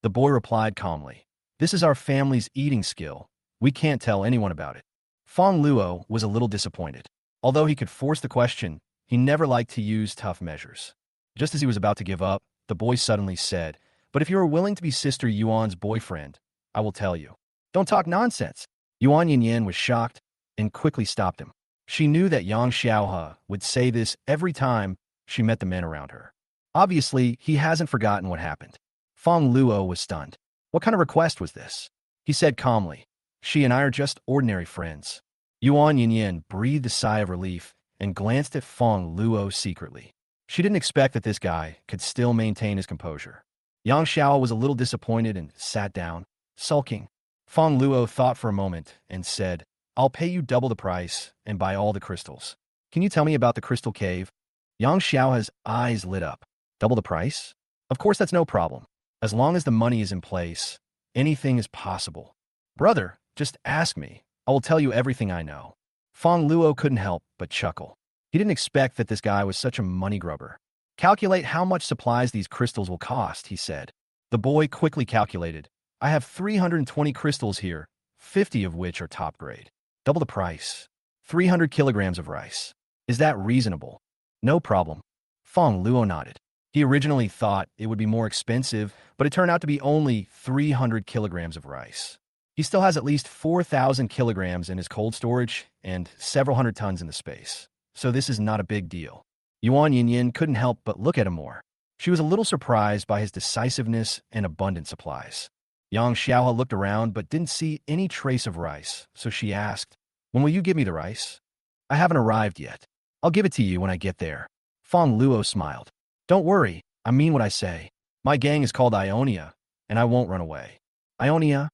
The boy replied calmly, "This is our family's eating skill. We can't tell anyone about it." Fongluo was a little disappointed. Although he could force the question, he never liked to use tough measures. Just as he was about to give up, the boy suddenly said, "But if you are willing to be Sister Yuan's boyfriend, I will tell you." "Don't talk nonsense." Yuan was shocked and quickly stopped him. She knew that Yang Xiaohe would say this every time she met the men around her. Obviously, he hasn't forgotten what happened. Fongluo was stunned. What kind of request was this? He said calmly, "She and I are just ordinary friends." Yuan breathed a sigh of relief and glanced at Fongluo secretly. She didn't expect that this guy could still maintain his composure. Yang Xiao was a little disappointed and sat down, sulking. Fongluo thought for a moment and said, "I'll pay you double the price and buy all the crystals. Can you tell me about the crystal cave?" Yang Xiao's eyes lit up. Double the price? Of course that's no problem. As long as the money is in place, anything is possible. Brother, just ask me. I will tell you everything I know. Fongluo couldn't help but chuckle. He didn't expect that this guy was such a money grubber. Calculate how much supplies these crystals will cost, he said. The boy quickly calculated. I have 320 crystals here, 50 of which are top grade. Double the price. 300 kilograms of rice. Is that reasonable? No problem. Fongluo nodded. He originally thought it would be more expensive, but it turned out to be only 300 kilograms of rice. He still has at least 4,000 kilograms in his cold storage and several hundred tons in the space. So this is not a big deal. Yuan couldn't help but look at him more. She was a little surprised by his decisiveness and abundant supplies. Yang Xiaohe looked around but didn't see any trace of rice, so she asked, "When will you give me the rice?" "I haven't arrived yet. I'll give it to you when I get there." Fongluo smiled. "Don't worry, I mean what I say. My gang is called Ionia, and I won't run away." "Ionia?"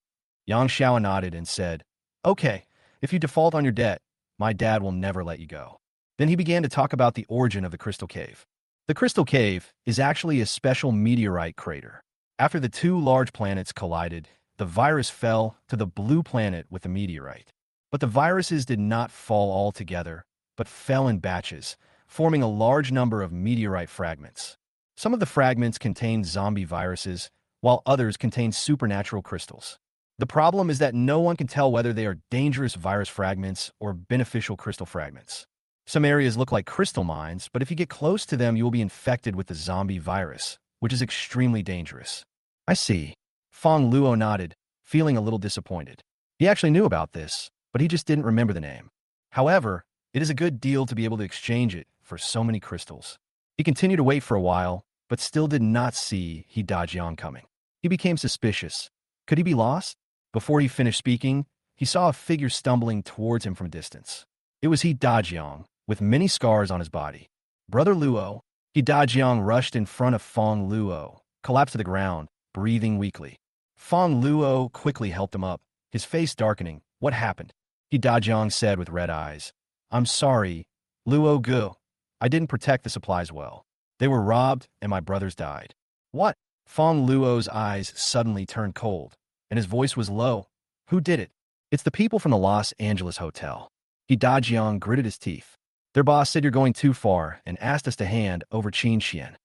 Yang Xiao nodded and said, "Okay, if you default on your debt, my dad will never let you go." Then he began to talk about the origin of the Crystal Cave. The Crystal Cave is actually a special meteorite crater. After the two large planets collided, the virus fell to the blue planet with the meteorite. But the viruses did not fall all together, but fell in batches, forming a large number of meteorite fragments. Some of the fragments contain zombie viruses, while others contain supernatural crystals. The problem is that no one can tell whether they are dangerous virus fragments or beneficial crystal fragments. Some areas look like crystal mines, but if you get close to them, you will be infected with the zombie virus, which is extremely dangerous. I see. Fongluo nodded, feeling a little disappointed. He actually knew about this, but he just didn't remember the name. However, it is a good deal to be able to exchange it for so many crystals. He continued to wait for a while, but still did not see He Dajiang coming. He became suspicious. Could he be lost? Before he finished speaking, he saw a figure stumbling towards him from a distance. It was He Dajiang, with many scars on his body. "Brother Luo." He Dajiang rushed in front of Fongluo, collapsed to the ground, breathing weakly. Fongluo quickly helped him up, his face darkening. "What happened?" He Dajiang said with red eyes. "I'm sorry, Luo Gu. I didn't protect the supplies well. They were robbed, and my brothers died." "What?" Fongluo's eyes suddenly turned cold, and his voice was low. "Who did it?" "It's the people from the Los Angeles hotel." He Dajiang gritted his teeth. "Their boss said you're going too far and asked us to hand over Qin Xian."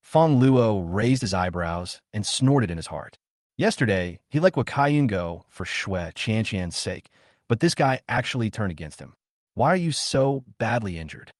Fongluo raised his eyebrows and snorted in his heart. Yesterday, he let Guokayun go for Shui Qianqian's sake, but this guy actually turned against him. "Why are you so badly injured?"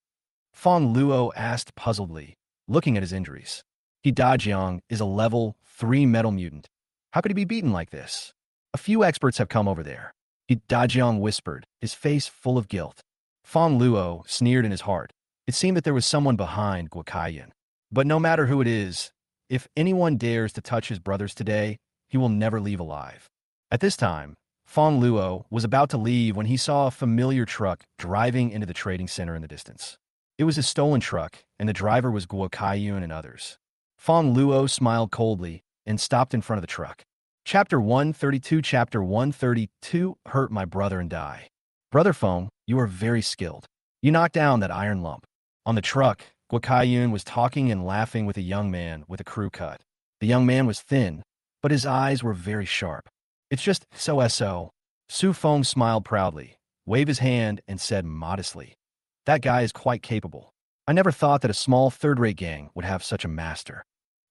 Fongluo asked puzzledly, looking at his injuries. He Dajiang is a level 3 metal mutant. How could he be beaten like this? "A few experts have come over there." He Dajiang whispered, his face full of guilt. Fongluo sneered in his heart. It seemed that there was someone behind Guokayun. But no matter who it is, if anyone dares to touch his brothers today, he will never leave alive. At this time, Fongluo was about to leave when he saw a familiar truck driving into the trading center in the distance. It was a stolen truck, and the driver was Guokayun and others. Fongluo smiled coldly and stopped in front of the truck. Chapter 132 Hurt my brother and die. "Brother Fong, you are very skilled. You knocked down that iron lump." On the truck, Guokayun was talking and laughing with a young man with a crew cut. The young man was thin, but his eyes were very sharp. "It's just so. Su Fong smiled proudly, waved his hand, and said modestly, "That guy is quite capable. I never thought that a small third-rate gang would have such a master.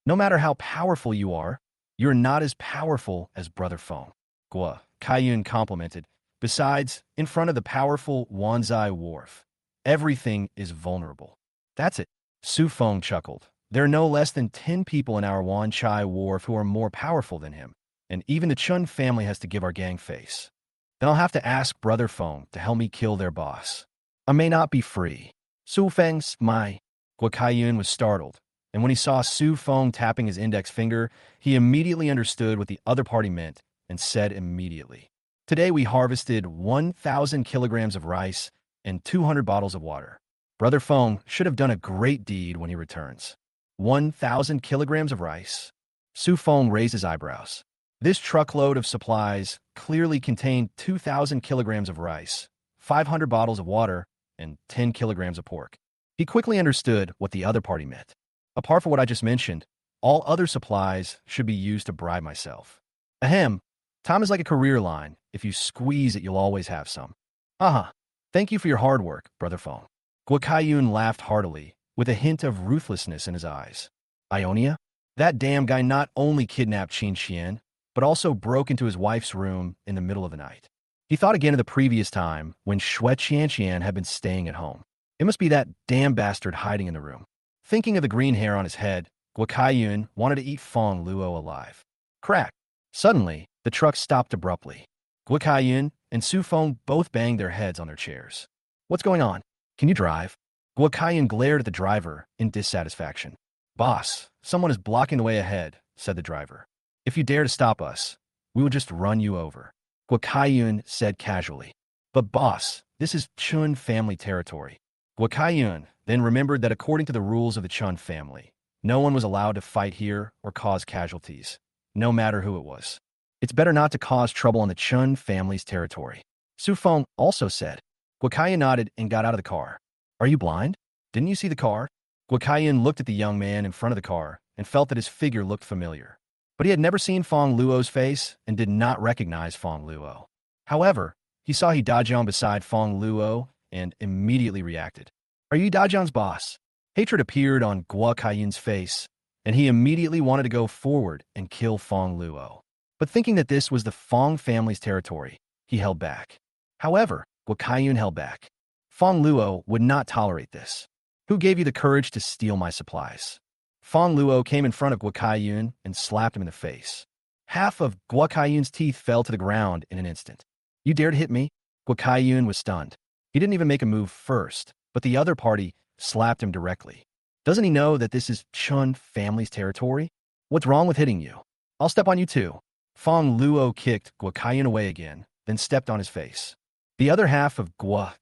No matter how powerful you are, you're not as powerful as Brother Fong." Guokayun complimented. "Besides, in front of the powerful Wanzai Wharf, everything is vulnerable." "That's it." Su Fong chuckled. "There are no less than 10 people in our Wanchai Wharf who are more powerful than him, and even the Chun family has to give our gang face. Then I'll have to ask Brother Fong to help me kill their boss." I may not be free. Su Feng's my. Guo was startled, and when he saw Su Feng tapping his index finger, he immediately understood what the other party meant and said immediately. Today we harvested 1,000 kilograms of rice and 200 bottles of water. Brother Feng should have done a great deed when he returns. 1,000 kilograms of rice? Su Feng raised his eyebrows. This truckload of supplies clearly contained 2,000 kilograms of rice, 500 bottles of water, and 10 kilograms of pork. He quickly understood what the other party meant. Apart from what I just mentioned, all other supplies should be used to bribe myself. Ahem, time is like a career line. If you squeeze it, you'll always have some. Aha, thank you for your hard work, Brother Feng. Guo laughed heartily, with a hint of ruthlessness in his eyes. Ionia? That damn guy not only kidnapped Qin Xian, but also broke into his wife's room in the middle of the night. He thought again of the previous time when Xue Qianqian had been staying at home. It must be that damn bastard hiding in the room. Thinking of the green hair on his head, Guo wanted to eat Fongluo alive. Crack! Suddenly, the truck stopped abruptly. Guo and Su Feng both banged their heads on their chairs. What's going on? Can you drive? Guo glared at the driver in dissatisfaction. Boss, someone is blocking the way ahead, said the driver. If you dare to stop us, we will just run you over. Guo said casually. But boss, this is Chun family territory. Guo then remembered that according to the rules of the Chun family, no one was allowed to fight here or cause casualties, no matter who it was. It's better not to cause trouble on the Chun family's territory. Su Feng also said. Guo nodded and got out of the car. Are you blind? Didn't you see the car? Guo looked at the young man in front of the car and felt that his figure looked familiar. But he had never seen Fongluo's face and did not recognize Fongluo. However, he saw Dajiang beside Fongluo and immediately reacted. Are you Dajiang's boss? Hatred appeared on Guo face, and he immediately wanted to go forward and kill Fongluo. But thinking that this was the Fong family's territory, he held back. However, Guo held back. Fongluo would not tolerate this. Who gave you the courage to steal my supplies? Fongluo came in front of Guo and slapped him in the face. Half of Guo teeth fell to the ground in an instant. You dare to hit me? Guo was stunned. He didn't even make a move first, but the other party slapped him directly. Doesn't he know that this is Chun family's territory? What's wrong with hitting you? I'll step on you too. Fongluo kicked Guo away again, then stepped on his face. The other half of Guo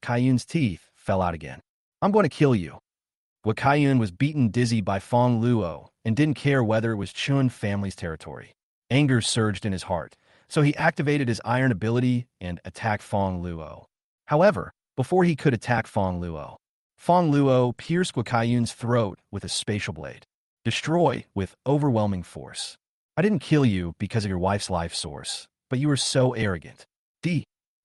teeth fell out again. I'm going to kill you. Guo was beaten dizzy by Fongluo and didn't care whether it was Chun family's territory. Anger surged in his heart, so he activated his iron ability and attacked Fongluo. However, before he could attack Fongluo pierced Guo throat with a spatial blade. Destroy with overwhelming force. I didn't kill you because of your wife's life source, but you were so arrogant.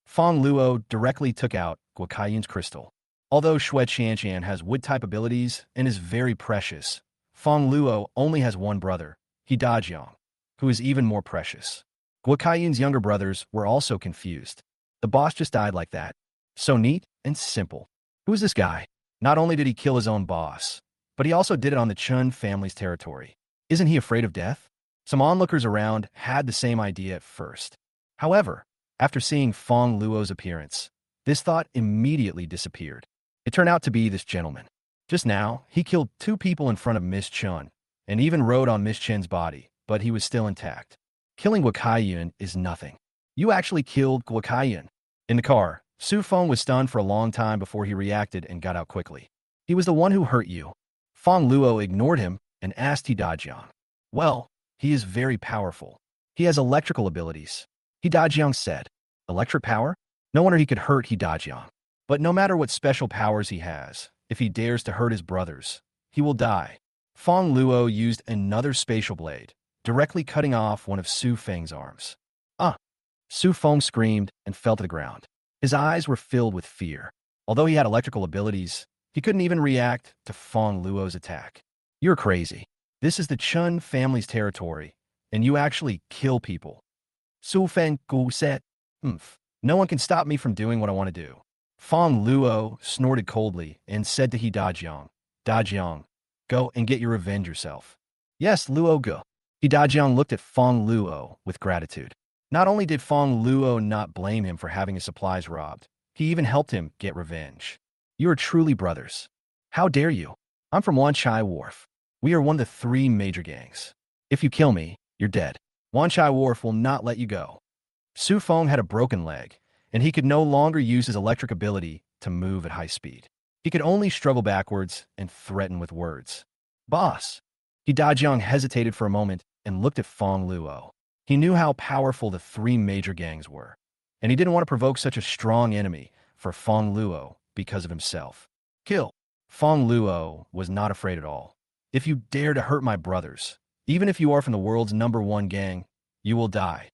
Fongluo directly took out Guo crystal. Although Xue Qianqian has wood-type abilities and is very precious, Fongluo only has one brother, Dajiang, who is even more precious. Guo younger brothers were also confused. The boss just died like that. So neat and simple. Who is this guy? Not only did he kill his own boss, but he also did it on the Chun family's territory. Isn't he afraid of death? Some onlookers around had the same idea at first. However, after seeing Fongluo's appearance, this thought immediately disappeared. It turned out to be this gentleman. Just now, he killed 2 people in front of Miss Chun, and even rode on Miss Chen's body, but he was still intact. Killing Guo is nothing. You actually killed Guo. In the car, Su Feng was stunned for a long time before he reacted and got out quickly. He was the one who hurt you. Fongluo ignored him and asked Dajiang. Well, he is very powerful. He has electrical abilities. Dajiang said. Electric power? No wonder he could hurt Dajiang. But no matter what special powers he has, if he dares to hurt his brothers, he will die. Fongluo used another spatial blade, directly cutting off one of Su Feng's arms. Ah! Su Feng screamed and fell to the ground. His eyes were filled with fear. Although he had electrical abilities, he couldn't even react to Fongluo's attack. You're crazy. This is the Chun family's territory, and you actually kill people. Su Feng said, No one can stop me from doing what I want to do. Fongluo snorted coldly and said to Dajiang, Dajiang, go and get your revenge yourself. Yes, Luo go. Dajiang looked at Fongluo with gratitude. Not only did Fongluo not blame him for having his supplies robbed, he even helped him get revenge. You are truly brothers. How dare you? I'm from Wanchai Wharf. We are one of the three major gangs. If you kill me, you're dead. Wanchai Wharf will not let you go. Su Feng had a broken leg, and he could no longer use his electric ability to move at high speed. He could only struggle backwards and threaten with words. Boss! Dajiang hesitated for a moment and looked at Fongluo. He knew how powerful the three major gangs were, and he didn't want to provoke such a strong enemy for Fongluo because of himself. Kill! Fongluo was not afraid at all. If you dare to hurt my brothers, even if you are from the world's #1 gang, you will die.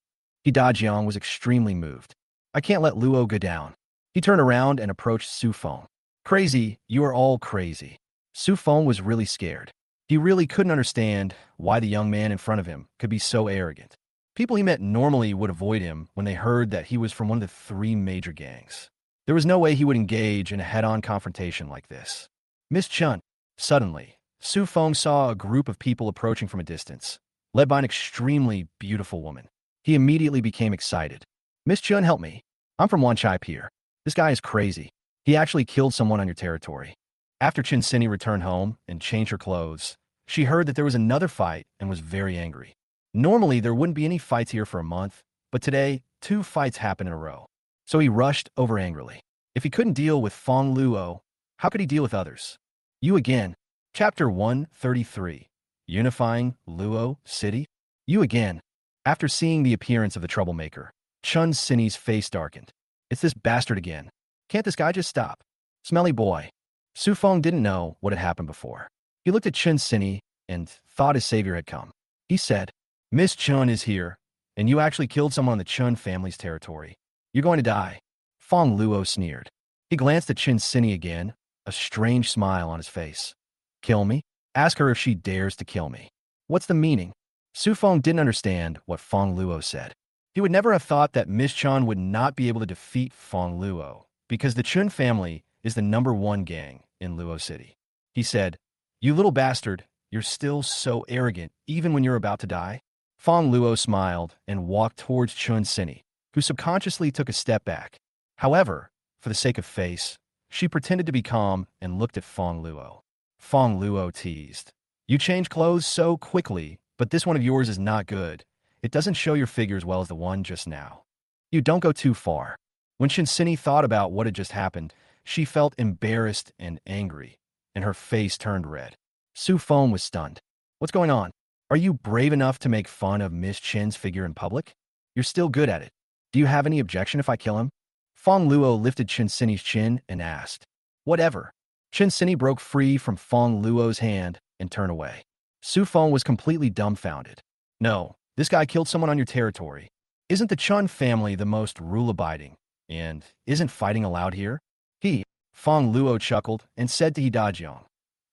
Dajiang was extremely moved. I can't let Luo go down. He turned around and approached Su Feng. Crazy, you are all crazy. Su Feng was really scared. He really couldn't understand why the young man in front of him could be so arrogant. People he met normally would avoid him when they heard that he was from one of the three major gangs. There was no way he would engage in a head-on confrontation like this. Miss Chun. Suddenly, Su Feng saw a group of people approaching from a distance, led by an extremely beautiful woman. He immediately became excited. Miss Chun, help me. I'm from Wanchai Pier. This guy is crazy. He actually killed someone on your territory. After Chunini returned home and changed her clothes, she heard that there was another fight and was very angry. Normally, there wouldn't be any fights here for a month, but today, 2 fights happened in a row. So he rushed over angrily. If he couldn't deal with Fongluo, how could he deal with others? You again. Chapter 133. Unifying Luo City. You again. After seeing the appearance of the troublemaker, Chunini's face darkened. It's this bastard again. Can't this guy just stop? Smelly boy. Su Feng didn't know what had happened before. He looked at Chunini and thought his savior had come. He said, Miss Chun is here, and you actually killed someone on the Chun family's territory. You're going to die. Fongluo sneered. He glanced at Chunini again, a strange smile on his face. Kill me? Ask her if she dares to kill me. What's the meaning? Su Feng didn't understand what Fongluo said. He would never have thought that Miss Chun would not be able to defeat Fongluo, because the Chun family is the #1 gang in Luo City. He said, You little bastard, you're still so arrogant even when you're about to die? Fongluo smiled and walked towards Chunini, who subconsciously took a step back. However, for the sake of face, she pretended to be calm and looked at Fongluo. Fongluo teased. You change clothes so quickly, but this one of yours is not good. It doesn't show your figure as well as the one just now. You don't go too far. When Chunini thought about what had just happened, she felt embarrassed and angry, and her face turned red. Su Feng was stunned. What's going on? Are you brave enough to make fun of Miss Chin's figure in public? You're still good at it. Do you have any objection if I kill him? Fongluo lifted Chunini's chin and asked. Whatever. Chunini broke free from Fongluo's hand and turned away. Su Feng was completely dumbfounded. No, this guy killed someone on your territory. Isn't the Chun family the most rule-abiding? And isn't fighting allowed here? Fongluo chuckled and said to Dajiang,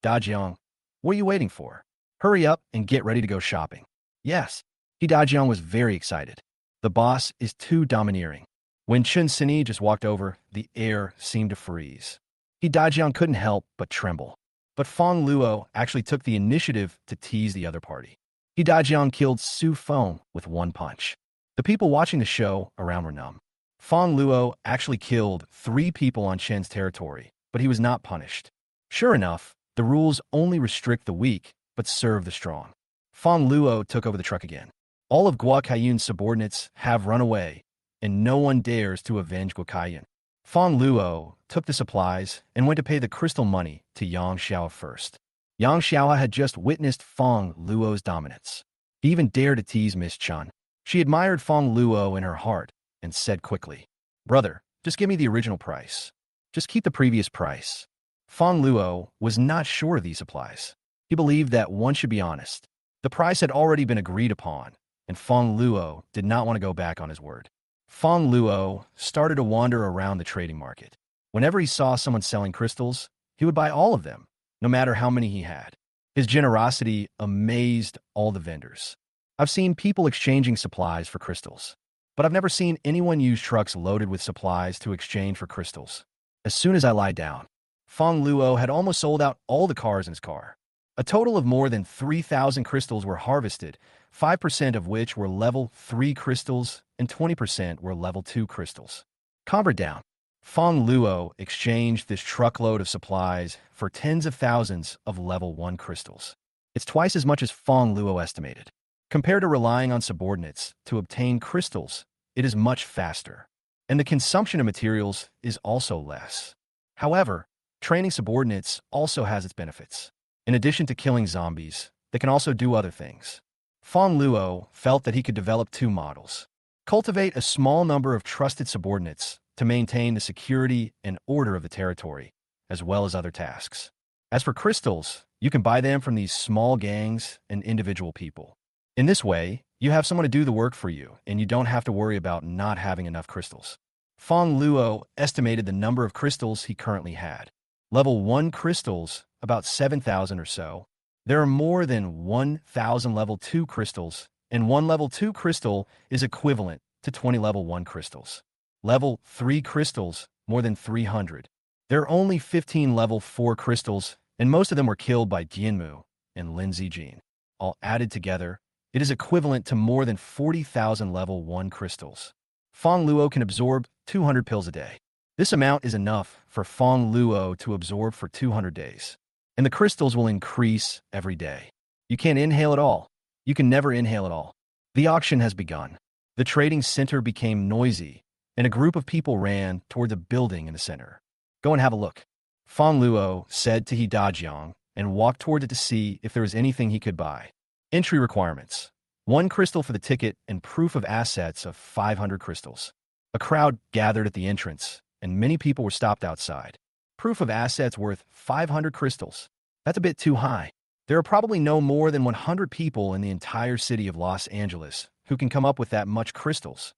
Dajiang, what are you waiting for? Hurry up and get ready to go shopping. Yes. Dajiang was very excited. The boss is too domineering. When Chunini just walked over, the air seemed to freeze. Dajiang couldn't help but tremble. But Fongluo actually took the initiative to tease the other party. Dajiang killed Su Feng with one punch. The people watching the show around were numb. Fongluo actually killed 3 people on Chen's territory, but he was not punished. Sure enough, the rules only restrict the weak, but serve the strong. Fongluo took over the truck again. All of Guokayun's subordinates have run away, and no one dares to avenge Guokayun. Fongluo took the supplies and went to pay the crystal money to Yang Xiao first. Yang Xiao had just witnessed Fongluo's dominance. He even dared to tease Miss Chun. She admired Fongluo in her heart and said quickly, Brother, just give me the original price. Just keep the previous price. Fongluo was not sure of these supplies. He believed that one should be honest. The price had already been agreed upon, and Fongluo did not want to go back on his word. Fongluo started to wander around the trading market. Whenever he saw someone selling crystals, he would buy all of them, no matter how many he had. His generosity amazed all the vendors. I've seen people exchanging supplies for crystals, but I've never seen anyone use trucks loaded with supplies to exchange for crystals. As soon as I lied down, Fongluo had almost sold out all the cars in his car. A total of more than 3,000 crystals were harvested, 5% of which were level 3 crystals and 20% were level 2 crystals. Calm her down. Fongluo exchanged this truckload of supplies for tens of thousands of level 1 crystals. It's twice as much as Fongluo estimated. Compared to relying on subordinates to obtain crystals, it is much faster. And the consumption of materials is also less. However, training subordinates also has its benefits. In addition to killing zombies, they can also do other things. Fongluo felt that he could develop two models. Cultivate a small number of trusted subordinates to maintain the security and order of the territory, as well as other tasks. As for crystals, you can buy them from these small gangs and individual people. In this way, you have someone to do the work for you, and you don't have to worry about not having enough crystals. Fongluo estimated the number of crystals he currently had. Level 1 crystals, about 7,000 or so. There are more than 1,000 level 2 crystals, and one level 2 crystal is equivalent to 20 level 1 crystals. Level 3 crystals, more than 300. There are only 15 level 4 crystals, and most of them were killed by Jianmu and Lin Zijin. All added together, it is equivalent to more than 40,000 level 1 crystals. Fongluo can absorb 200 pills a day. This amount is enough for Fongluo to absorb for 200 days. And the crystals will increase every day. You can't inhale it all. You can never inhale it all. The auction has begun. The trading center became noisy, and a group of people ran toward the building in the center. Go and have a look. Fongluo said to He Dajiang and walked toward it to see if there was anything he could buy. Entry requirements: 1 crystal for the ticket and proof of assets of 500 crystals. A crowd gathered at the entrance, and many people were stopped outside. Proof of assets worth 500 crystals. That's a bit too high. There are probably no more than 100 people in the entire city of Los Angeles who can come up with that much crystals.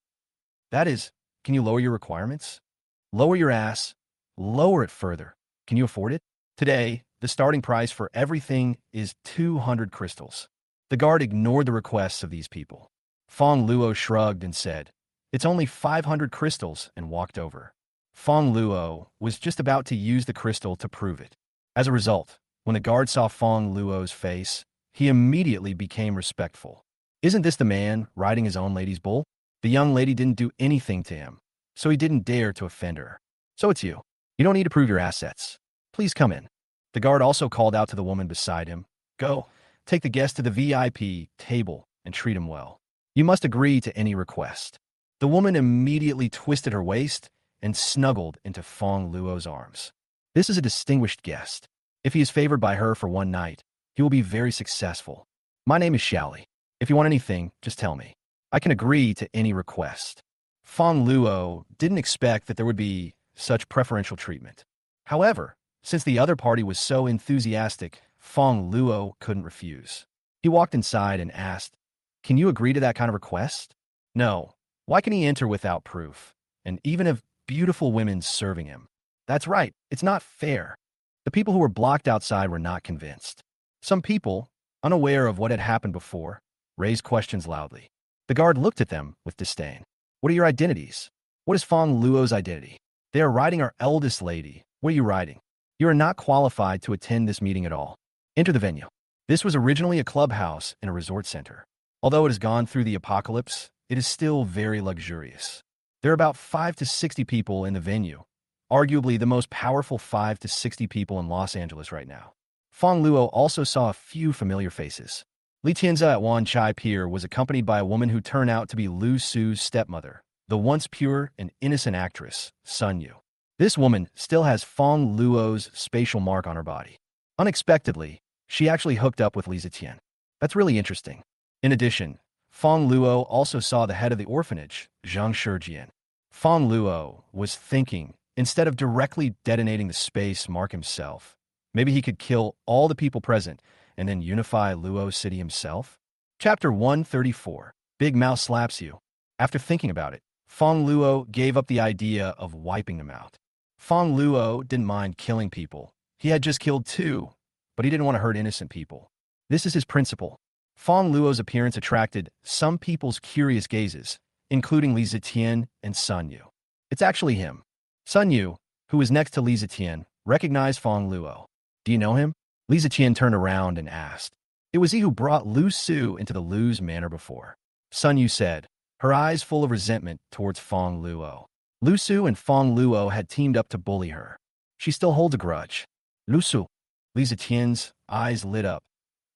That is, can you lower your requirements? Lower your ass. Lower it further. Can you afford it? Today, the starting price for everything is 200 crystals. The guard ignored the requests of these people. Fongluo shrugged and said, "It's only 500 crystals," and walked over. Fongluo was just about to use the crystal to prove it. As a result, when the guard saw Fongluo's face, he immediately became respectful. Isn't this the man riding his own lady's bull? The young lady didn't do anything to him, so he didn't dare to offend her. So it's you. You don't need to prove your assets. Please come in. The guard also called out to the woman beside him, "Go, take the guest to the VIP table and treat him well. You must agree to any request." The woman immediately twisted her waist and snuggled into Fongluo's arms. This is a distinguished guest. If he is favored by her for one night, he will be very successful. My name is Xiaoli. If you want anything, just tell me. I can agree to any request. Fongluo didn't expect that there would be such preferential treatment. However, since the other party was so enthusiastic, Fongluo couldn't refuse. He walked inside and asked, "Can you agree to that kind of request?" No. Why can he enter without proof? And even if beautiful women serving him. That's right, it's not fair. The people who were blocked outside were not convinced. Some people, unaware of what had happened before, raised questions loudly. The guard looked at them with disdain. "What are your identities? What is Fongluo's identity? They are riding our eldest lady. What are you riding? You are not qualified to attend this meeting at all. Enter the venue." This was originally a clubhouse in a resort center. Although it has gone through the apocalypse, it is still very luxurious. There are about 5 to 60 people in the venue, arguably the most powerful 5 to 60 people in Los Angeles right now. Fongluo also saw a few familiar faces. Li Tianza at Wan Chai Pier was accompanied by a woman who turned out to be Lu Su's stepmother, the once pure and innocent actress, Sun Yu. This woman still has Fongluo's spatial mark on her body. Unexpectedly, she actually hooked up with Li Zetian. That's really interesting. In addition, Fongluo also saw the head of the orphanage, Zhang Shijian. Fongluo was thinking, instead of directly detonating the space mark himself, maybe he could kill all the people present and then unify Luo City himself? Chapter 134. Big Mouth Slaps You. After thinking about it, Fongluo gave up the idea of wiping them out. Fongluo didn't mind killing people. He had just killed 2, but he didn't want to hurt innocent people. This is his principle. Fongluo's appearance attracted some people's curious gazes, including Li Zetian and Sun Yu. It's actually him. Sun Yu, who was next to Li Zetian, recognized Fongluo. "Do you know him?" Li Zetian turned around and asked. It was he who brought Lu Su into the Lu's manor before. Sun Yu said, her eyes full of resentment towards Fongluo. Lu Su and Fongluo had teamed up to bully her. She still holds a grudge. Lu Su. Li Zetian's eyes lit up.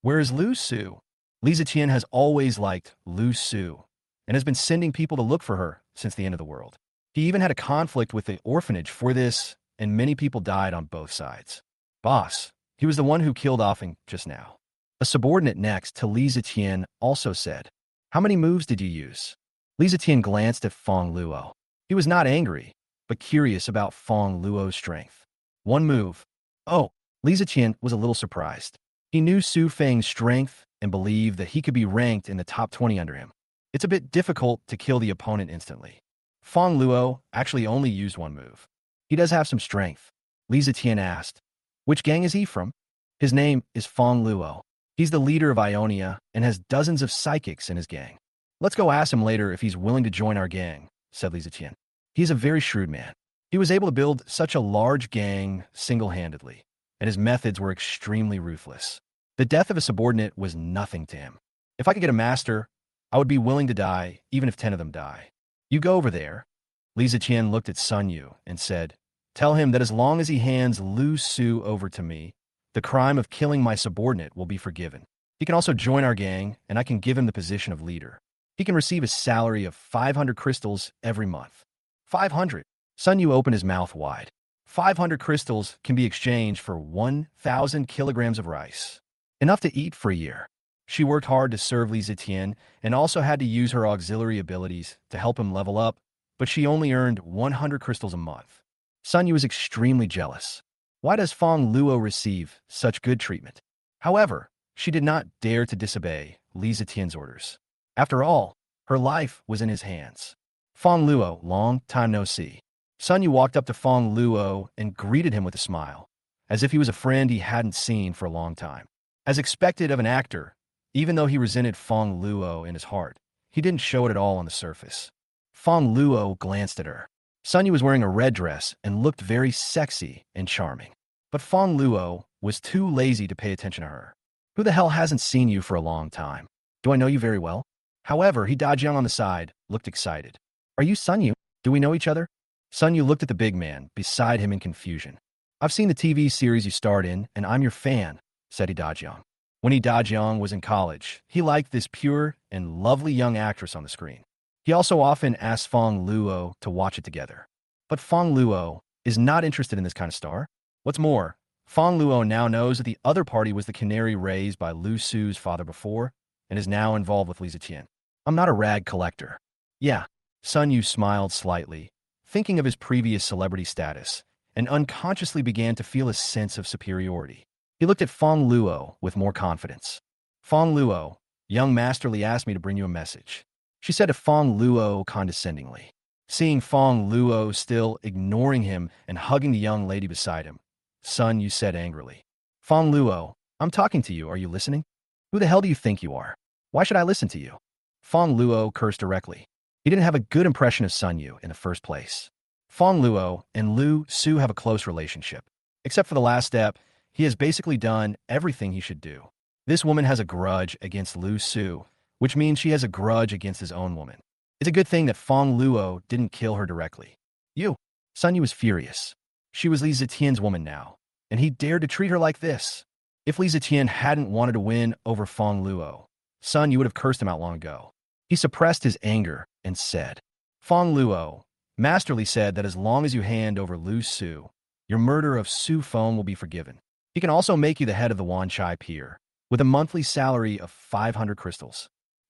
Where is Lu Su? Li Zetian has always liked Lu Su and has been sending people to look for her since the end of the world. He even had a conflict with the orphanage for this, and many people died on both sides. Boss, he was the one who killed Offing just now. A subordinate next to Li Zetian also said, how many moves did you use? Li Zetian glanced at Fongluo. He was not angry, but curious about Fongluo's strength. One move. Oh, Li Zetian was a little surprised. He knew Su Feng's strength and believed that he could be ranked in the top 20 under him. It's a bit difficult to kill the opponent instantly. Fongluo actually only used one move. He does have some strength. Li Zetian asked, which gang is he from? His name is Fongluo. He's the leader of Ionia and has dozens of psychics in his gang. Let's go ask him later if he's willing to join our gang, said Li Zetian. He's a very shrewd man. He was able to build such a large gang single-handedly, and his methods were extremely ruthless. The death of a subordinate was nothing to him. If I could get a master, I would be willing to die, even if 10 of them die. You go over there. Li Zetian looked at Sun Yu and said, tell him that as long as he hands Lu Su over to me, the crime of killing my subordinate will be forgiven. He can also join our gang, and I can give him the position of leader. He can receive a salary of 500 crystals every month. 500. Sun Yu opened his mouth wide. 500 crystals can be exchanged for 1,000 kilograms of rice. Enough to eat for a year. She worked hard to serve Li Zetian and also had to use her auxiliary abilities to help him level up, but she only earned 100 crystals a month. Sun Yu was extremely jealous. Why does Fongluo receive such good treatment? However, she did not dare to disobey Li Zetian's orders. After all, her life was in his hands. Fongluo, long time no see. Sun Yu walked up to Fongluo and greeted him with a smile, as if he was a friend he hadn't seen for a long time. As expected of an actor, even though he resented Fongluo in his heart, he didn't show it at all on the surface. Fongluo glanced at her. Sun Yu was wearing a red dress and looked very sexy and charming. But Fongluo was too lazy to pay attention to her. Who the hell hasn't seen you for a long time? Do I know you very well? However, he dodged young on the side, looked excited. Are you Sun Yu? Do we know each other? Sun Yu looked at the big man beside him in confusion. I've seen the TV series you starred in, and I'm your fan, said He Dajiang. When He Dajiang was in college, he liked this pure and lovely young actress on the screen. He also often asked Fongluo to watch it together. But Fongluo is not interested in this kind of star. What's more, Fongluo now knows that the other party was the canary raised by Lu Su's father before and is now involved with Li Zetian. I'm not a rag collector. Yeah, Sun Yu smiled slightly, thinking of his previous celebrity status, and unconsciously began to feel a sense of superiority. He looked at Fongluo with more confidence. Fongluo, young masterly asked me to bring you a message, she said to Fongluo condescendingly. Seeing Fongluo still ignoring him and hugging the young lady beside him, Sun Yu said angrily, Fongluo, I'm talking to you, are you listening? Who the hell do you think you are? Why should I listen to you? Fongluo cursed directly. He didn't have a good impression of Sun Yu in the first place. Fongluo and Lu Su have a close relationship. Except for the last step, he has basically done everything he should do. This woman has a grudge against Lu Su, which means she has a grudge against his own woman. It's a good thing that Fongluo didn't kill her directly. Sun Yu was furious. She was Li Zetian's woman now, and he dared to treat her like this. If Li Zetian hadn't wanted to win over Fongluo, Sun Yu would have cursed him out long ago. He suppressed his anger and said, Fongluo masterly said that as long as you hand over Lu Su, your murder of Su Feng will be forgiven. He can also make you the head of the Wanchai Pier, with a monthly salary of 500 crystals.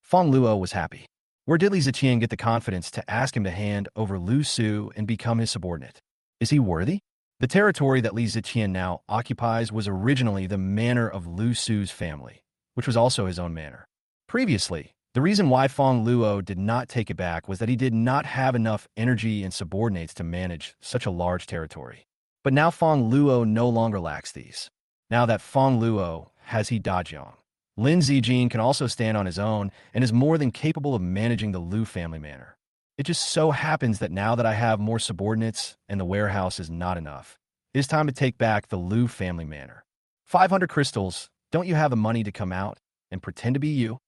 Fongluo was happy. Where did Li Zetian get the confidence to ask him to hand over Lu Su and become his subordinate? Is he worthy? The territory that Li Zetian now occupies was originally the manor of Lu Su's family, which was also his own manor. Previously, the reason why Fongluo did not take it back was that he did not have enough energy and subordinates to manage such a large territory. But now Fongluo no longer lacks these. Now that Fongluo has He Dajiang, Lin Zijin can also stand on his own and is more than capable of managing the Lu family manor. It just so happens that now that I have more subordinates and the warehouse is not enough, it is time to take back the Lu family manor. 500 crystals, don't you have the money to come out and pretend to be you?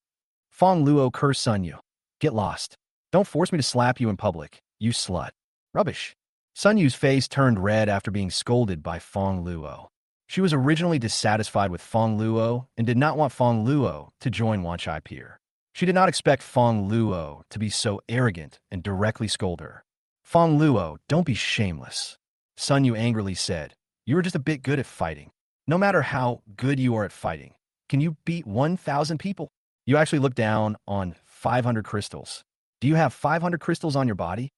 Fongluo cursed Sun Yu. Get lost. Don't force me to slap you in public, you slut. Rubbish. Sun Yu's face turned red after being scolded by Fongluo. She was originally dissatisfied with Fongluo and did not want Fongluo to join Wanchai Pier. She did not expect Fongluo to be so arrogant and directly scold her. Fongluo, don't be shameless. Sun Yu angrily said, you are just a bit good at fighting. No matter how good you are at fighting, can you beat 1,000 people? You actually look down on 500 crystals. Do you have 500 crystals on your body?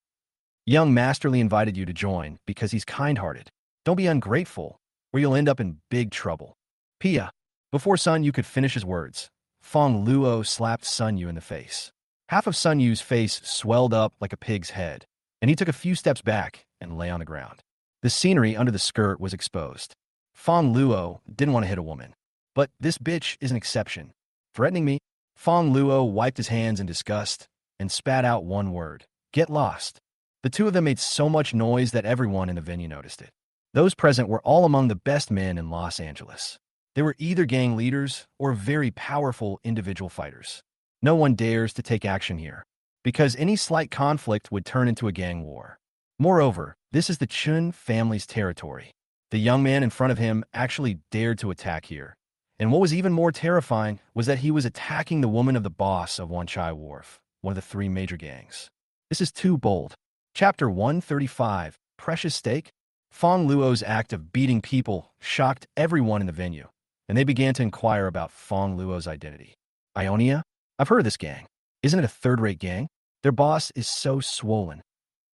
Young Masterly invited you to join because he's kind-hearted. Don't be ungrateful, or you'll end up in big trouble. Pia. Before Sun Yu could finish his words, Fongluo slapped Sun Yu in the face. Half of Sun Yu's face swelled up like a pig's head, and he took a few steps back and lay on the ground. The scenery under the skirt was exposed. Fongluo didn't want to hit a woman, but this bitch is an exception. Threatening me? Fongluo wiped his hands in disgust and spat out one word. Get lost. The two of them made so much noise that everyone in the venue noticed it. Those present were all among the best men in Los Angeles. They were either gang leaders or very powerful individual fighters. No one dares to take action here, because any slight conflict would turn into a gang war. Moreover, this is the Chun family's territory. The young man in front of him actually dared to attack here. And what was even more terrifying was that he was attacking the woman of the boss of Wanchai Wharf, one of the three major gangs. This is too bold. Chapter 135, Precious Stake. Fongluo's act of beating people shocked everyone in the venue, and they began to inquire about Fongluo's identity. Ionia? I've heard of this gang. Isn't it a third-rate gang? Their boss is so swollen.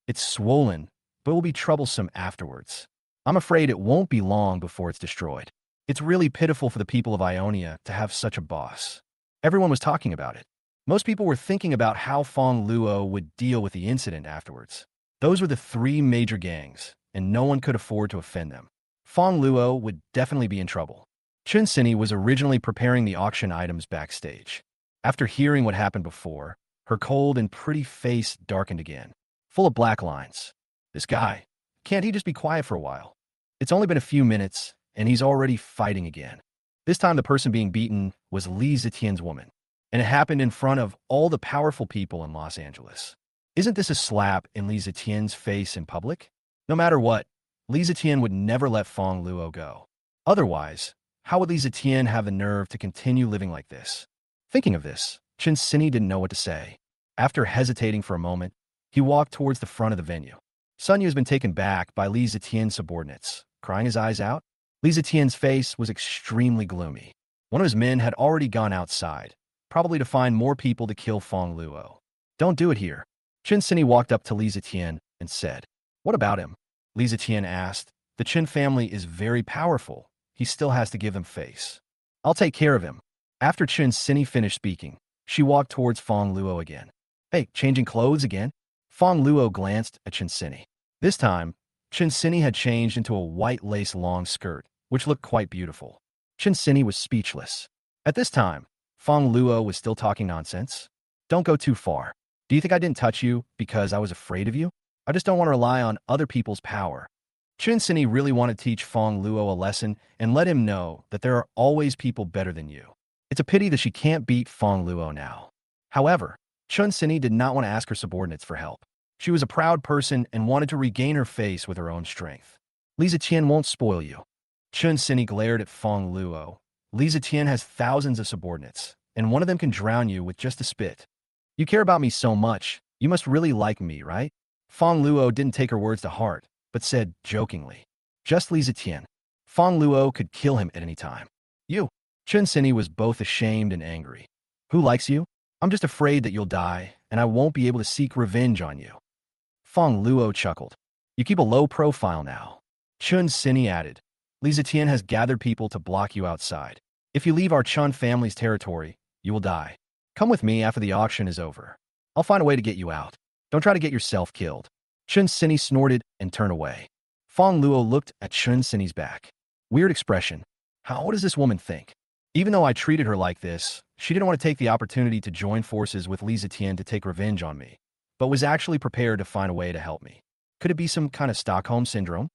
It's swollen, but will be troublesome afterwards. I'm afraid it won't be long before it's destroyed. It's really pitiful for the people of Ionia to have such a boss. Everyone was talking about it. Most people were thinking about how Fongluo would deal with the incident afterwards. Those were the three major gangs, and no one could afford to offend them. Fongluo would definitely be in trouble. Chunini was originally preparing the auction items backstage. After hearing what happened before, her cold and pretty face darkened again, full of black lines. This guy, can't he just be quiet for a while? It's only been a few minutes, and he's already fighting again. This time the person being beaten was Li Zetian's woman, and it happened in front of all the powerful people in Los Angeles. Isn't this a slap in Li Zetian's face in public? No matter what, Li Zetian would never let Fongluo go. Otherwise, how would Li Zetian have the nerve to continue living like this? Thinking of this, Chunini didn't know what to say. After hesitating for a moment, he walked towards the front of the venue. Sun Yu has been taken back by Li Zetian's subordinates, crying his eyes out. Li Zetian's face was extremely gloomy. One of his men had already gone outside, probably to find more people to kill Fongluo. Don't do it here. Chunini walked up to Li Zetian and said, What about him? Li Zetian asked. The Chun family is very powerful. He still has to give them face. I'll take care of him. After Chunini finished speaking, she walked towards Fongluo again. Hey, changing clothes again? Fongluo glanced at Chunini. This time, Chunini had changed into a white lace long skirt, which looked quite beautiful. Chunini was speechless. At this time, Fongluo was still talking nonsense. Don't go too far. Do you think I didn't touch you because I was afraid of you? I just don't want to rely on other people's power. Chunini really wanted to teach Fongluo a lesson and let him know that there are always people better than you. It's a pity that she can't beat Fongluo now. However, Chunini did not want to ask her subordinates for help. She was a proud person and wanted to regain her face with her own strength. Li Zetian won't spoil you. Chunini glared at Fongluo. Li Zetian has thousands of subordinates, and one of them can drown you with just a spit. You care about me so much, you must really like me, right? Fongluo didn't take her words to heart, but said jokingly, just Li Zetian. Fongluo could kill him at any time. You. Chunini was both ashamed and angry. Who likes you? I'm just afraid that you'll die, and I won't be able to seek revenge on you. Fongluo chuckled. You keep a low profile now. Chunini added. Li Zetian has gathered people to block you outside. If you leave our Chun family's territory, you will die. Come with me after the auction is over. I'll find a way to get you out. Don't try to get yourself killed. Chunini snorted and turned away. Fongluo looked at Chunini's back. Weird expression. What does this woman think? Even though I treated her like this, she didn't want to take the opportunity to join forces with Li Zetian to take revenge on me, but was actually prepared to find a way to help me. Could it be some kind of Stockholm Syndrome?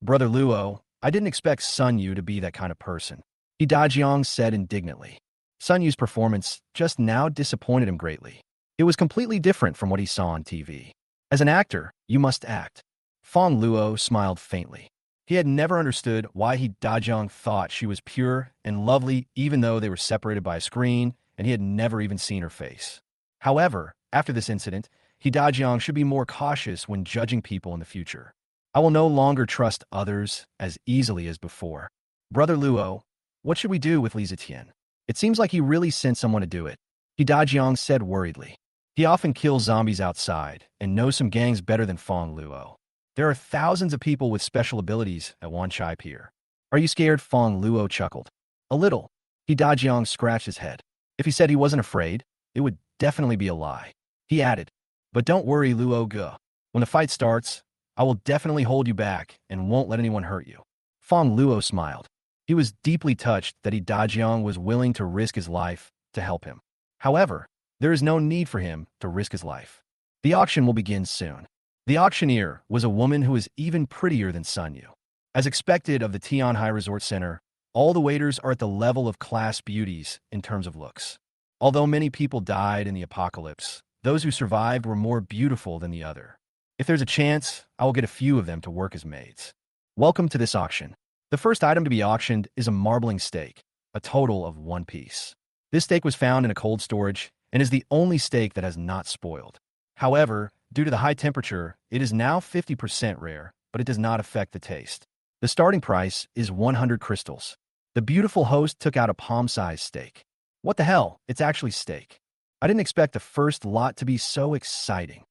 Brother Luo, I didn't expect Sun Yu to be that kind of person. Dajiang said indignantly. Sun Yu's performance just now disappointed him greatly. It was completely different from what he saw on TV. As an actor, you must act. Fongluo smiled faintly. He had never understood why Dajiang thought she was pure and lovely even though they were separated by a screen, and he had never even seen her face. However, after this incident, Dajiang should be more cautious when judging people in the future. I will no longer trust others as easily as before. Brother Luo, what should we do with Li Zetian? It seems like he really sent someone to do it, Dajiang said worriedly. He often kills zombies outside and knows some gangs better than Fongluo. There are thousands of people with special abilities at Wanchai Pier. Are you scared? Fongluo chuckled. A little. Dajiang scratched his head. If he said he wasn't afraid, it would definitely be a lie. He added, but don't worry, Luo Ge. When the fight starts, I will definitely hold you back and won't let anyone hurt you. Fongluo smiled. He was deeply touched that Dajiang was willing to risk his life to help him. However, there is no need for him to risk his life. The auction will begin soon. The auctioneer was a woman who was even prettier than Sun Yu. As expected of the Tianhai Resort Center, all the waiters are at the level of class beauties in terms of looks. Although many people died in the apocalypse, those who survived were more beautiful than the other. If there's a chance, I will get a few of them to work as maids. Welcome to this auction. The first item to be auctioned is a marbling steak, a total of 1 piece. This steak was found in a cold storage and is the only steak that has not spoiled. However, due to the high temperature, it is now 50% rare, but it does not affect the taste. The starting price is 100 crystals. The beautiful host took out a palm-sized steak. What the hell? It's actually steak. I didn't expect the first lot to be so exciting.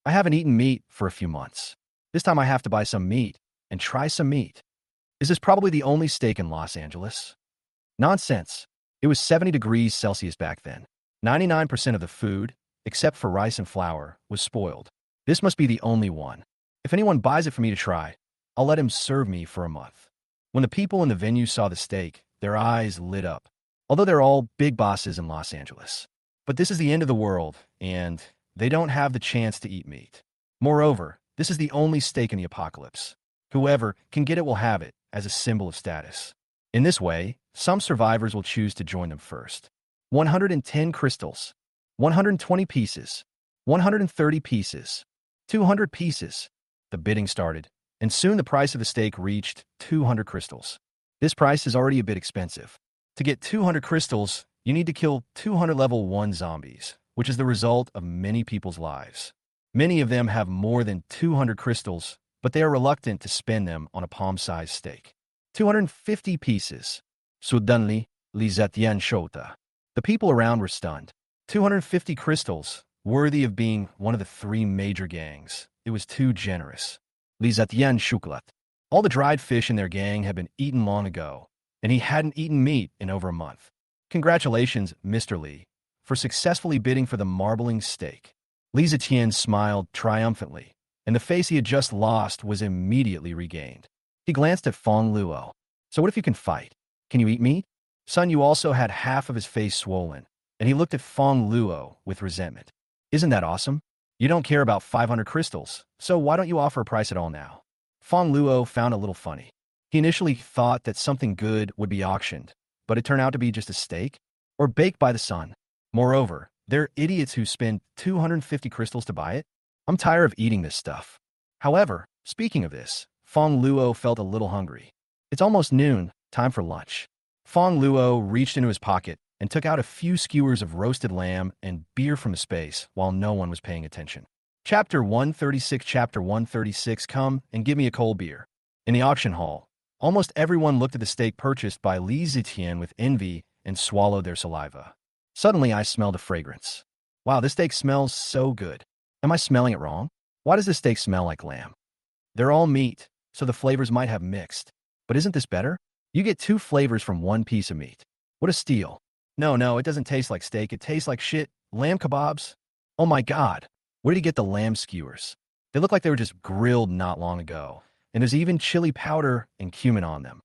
I haven't eaten meat for a few months. This time I have to buy some meat and try some meat. Is this probably the only steak in Los Angeles? Nonsense. It was 70 degrees Celsius back then. 99% of the food, except for rice and flour, was spoiled. This must be the only one. If anyone buys it for me to try, I'll let him serve me for a month. When the people in the venue saw the steak, their eyes lit up. Although they're all big bosses in Los Angeles. But this is the end of the world, and they don't have the chance to eat meat. Moreover, this is the only steak in the apocalypse. Whoever can get it will have it as a symbol of status. In this way, some survivors will choose to join them first. 110 crystals. 120 pieces, 130 pieces, 200 pieces. The bidding started, and soon the price of the steak reached 200 crystals. This price is already a bit expensive. To get 200 crystals, you need to kill 200 level 1 zombies, which is the result of many people's lives. Many of them have more than 200 crystals, but they are reluctant to spend them on a palm-sized steak. 250 pieces. Suddenly, Li Zetian shouta. The people around were stunned. 250 crystals, worthy of being one of the 3 major gangs. It was too generous. Li Zetian shuklat. All the dried fish in their gang had been eaten long ago, and he hadn't eaten meat in over a month. Congratulations, Mr. Li, for successfully bidding for the marbling steak. Li Zetian smiled triumphantly, and the face he had just lost was immediately regained. He glanced at Fongluo. So what if you can fight? Can you eat meat? Sun Yu also had half of his face swollen, and he looked at Fongluo with resentment. Isn't that awesome? You don't care about 500 crystals, so why don't you offer a price at all now? Fongluo found a little funny. He initially thought that something good would be auctioned, but it turned out to be just a steak or baked by the sun. Moreover, there are idiots who spend 250 crystals to buy it. I'm tired of eating this stuff. However, speaking of this, Fongluo felt a little hungry. It's almost noon, time for lunch. Fongluo reached into his pocket and took out a few skewers of roasted lamb and beer from the space while no one was paying attention. Chapter 136. Chapter 136. Come and give me a cold beer. In the auction hall, almost everyone looked at the steak purchased by Li Zetian with envy and swallowed their saliva. Suddenly, I smelled a fragrance. Wow, this steak smells so good. Am I smelling it wrong? Why does this steak smell like lamb? They're all meat, so the flavors might have mixed. But isn't this better? You get 2 flavors from 1 piece of meat. What a steal. No, it doesn't taste like steak. It tastes like shit. Lamb kebabs? Oh my god. Where did he get the lamb skewers? They look like they were just grilled not long ago. And there's even chili powder and cumin on them.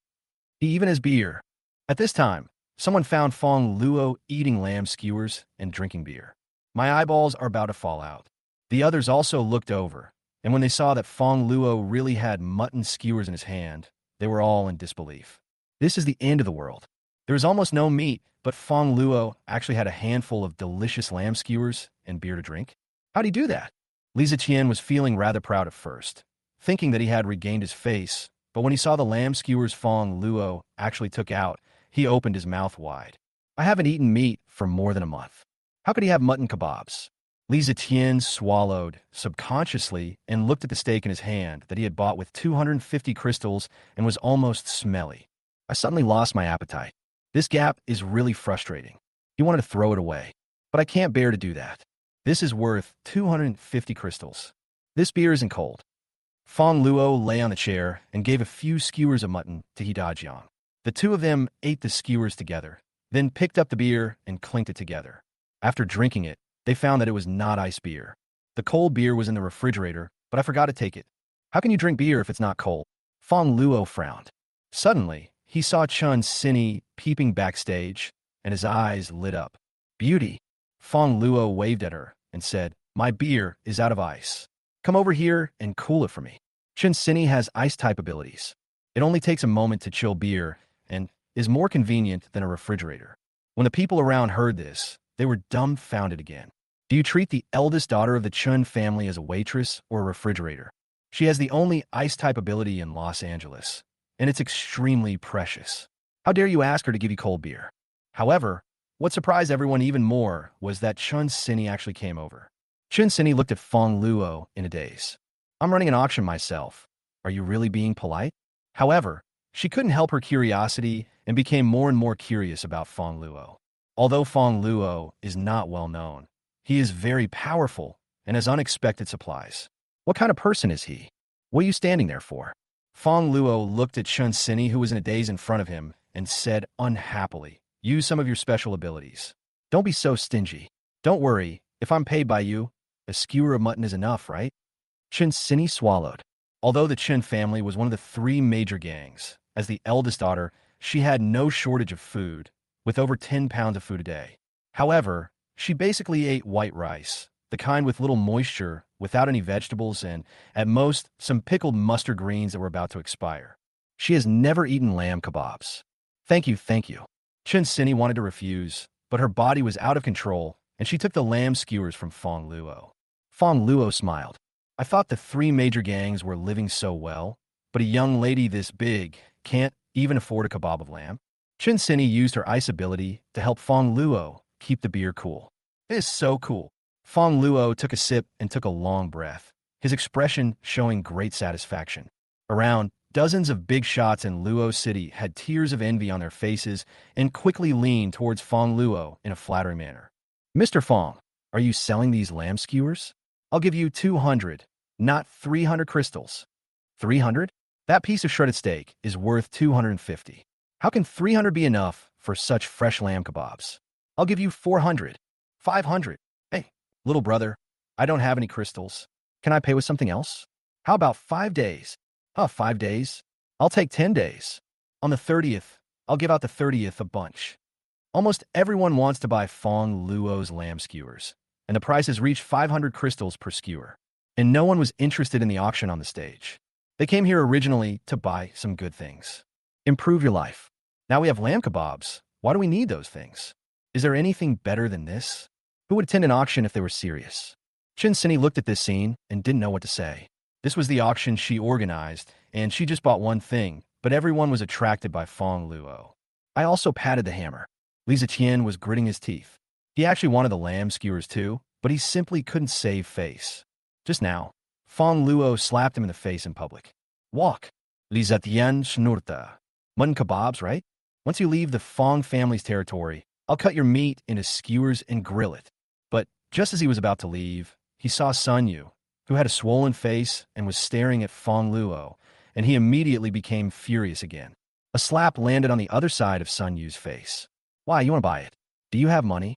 He even has beer. At this time, someone found Fongluo eating lamb skewers and drinking beer. My eyeballs are about to fall out. The others also looked over, and when they saw that Fongluo really had mutton skewers in his hand, they were all in disbelief. This is the end of the world. There is almost no meat, but Fongluo actually had a handful of delicious lamb skewers and beer to drink. How'd he do that? Li Ziqian was feeling rather proud at first, thinking that he had regained his face, but when he saw the lamb skewers Fongluo actually took out, he opened his mouth wide. I haven't eaten meat for more than a month. How could he have mutton kebabs? Li Ziqian swallowed subconsciously and looked at the steak in his hand that he had bought with 250 crystals and was almost smelly. I suddenly lost my appetite. This gap is really frustrating. He wanted to throw it away, but I can't bear to do that. This is worth 250 crystals. This beer isn't cold. Fongluo lay on the chair and gave a few skewers of mutton to Hidajiang. The two of them ate the skewers together, then picked up the beer and clinked it together. After drinking it, they found that it was not ice beer. The cold beer was in the refrigerator, but I forgot to take it. How can you drink beer if it's not cold? Fongluo frowned. Suddenly, he saw Chunini peeping backstage, and his eyes lit up. Beauty! Fongluo waved at her and said, My beer is out of ice. Come over here and cool it for me. Chunini has ice-type abilities. It only takes a moment to chill beer and is more convenient than a refrigerator. When the people around heard this, they were dumbfounded again. Do you treat the eldest daughter of the Chun family as a waitress or a refrigerator? She has the only ice-type ability in Los Angeles, and it's extremely precious. How dare you ask her to give you cold beer? However, what surprised everyone even more was that Chunini actually came over. Chunini looked at Fongluo in a daze. I'm running an auction myself. Are you really being polite? However, she couldn't help her curiosity and became more and more curious about Fongluo. Although Fongluo is not well known, he is very powerful and has unexpected supplies. What kind of person is he? What are you standing there for? Fongluo looked at Chunini, who was in a daze in front of him, and said unhappily, Use some of your special abilities. Don't be so stingy. Don't worry, if I'm paid by you, a skewer of mutton is enough, right? Chunini swallowed. Although the Chun family was one of the three major gangs, as the eldest daughter, she had no shortage of food, with over 10 pounds of food a day. However, she basically ate white rice, the kind with little moisture, without any vegetables, and, at most, some pickled mustard greens that were about to expire. She has never eaten lamb kebabs. Thank you, thank you. Chunini wanted to refuse, but her body was out of control, and she took the lamb skewers from Fongluo. Fongluo smiled. I thought the three major gangs were living so well, but a young lady this big can't even afford a kebab of lamb. Chunini used her ice ability to help Fongluo keep the beer cool. It is so cool. Fongluo took a sip and took a long breath, his expression showing great satisfaction. Around, dozens of big shots in Luo City had tears of envy on their faces and quickly leaned towards Fongluo in a flattering manner. Mr. Fong, are you selling these lamb skewers? I'll give you 200, not 300 crystals. 300? That piece of shredded steak is worth 250. How can 300 be enough for such fresh lamb kebabs? I'll give you 400. 500. Hey, little brother, I don't have any crystals. Can I pay with something else? How about 5 days? 5 days? I'll take 10 days. On the 30th, I'll give out the 30th a bunch. Almost everyone wants to buy Fongluo's lamb skewers, and the price has reached 500 crystals per skewer. And no one was interested in the auction on the stage. They came here originally to buy some good things. Improve your life. Now we have lamb kebabs. Why do we need those things? Is there anything better than this? Who would attend an auction if they were serious? Chunini looked at this scene and didn't know what to say. This was the auction she organized, and she just bought one thing, but everyone was attracted by Fongluo. I also patted the hammer. Li Ziqian was gritting his teeth. He actually wanted the lamb skewers too, but he simply couldn't save face. Just now, Fongluo slapped him in the face in public. Walk. Li Ziqian schnurrte. Mutton kebabs, right? Once you leave the Fong family's territory, I'll cut your meat into skewers and grill it. But just as he was about to leave, he saw Sun Yu, who had a swollen face and was staring at Fongluo, and he immediately became furious again. A slap landed on the other side of Sun Yu's face. Why, you want to buy it? Do you have money?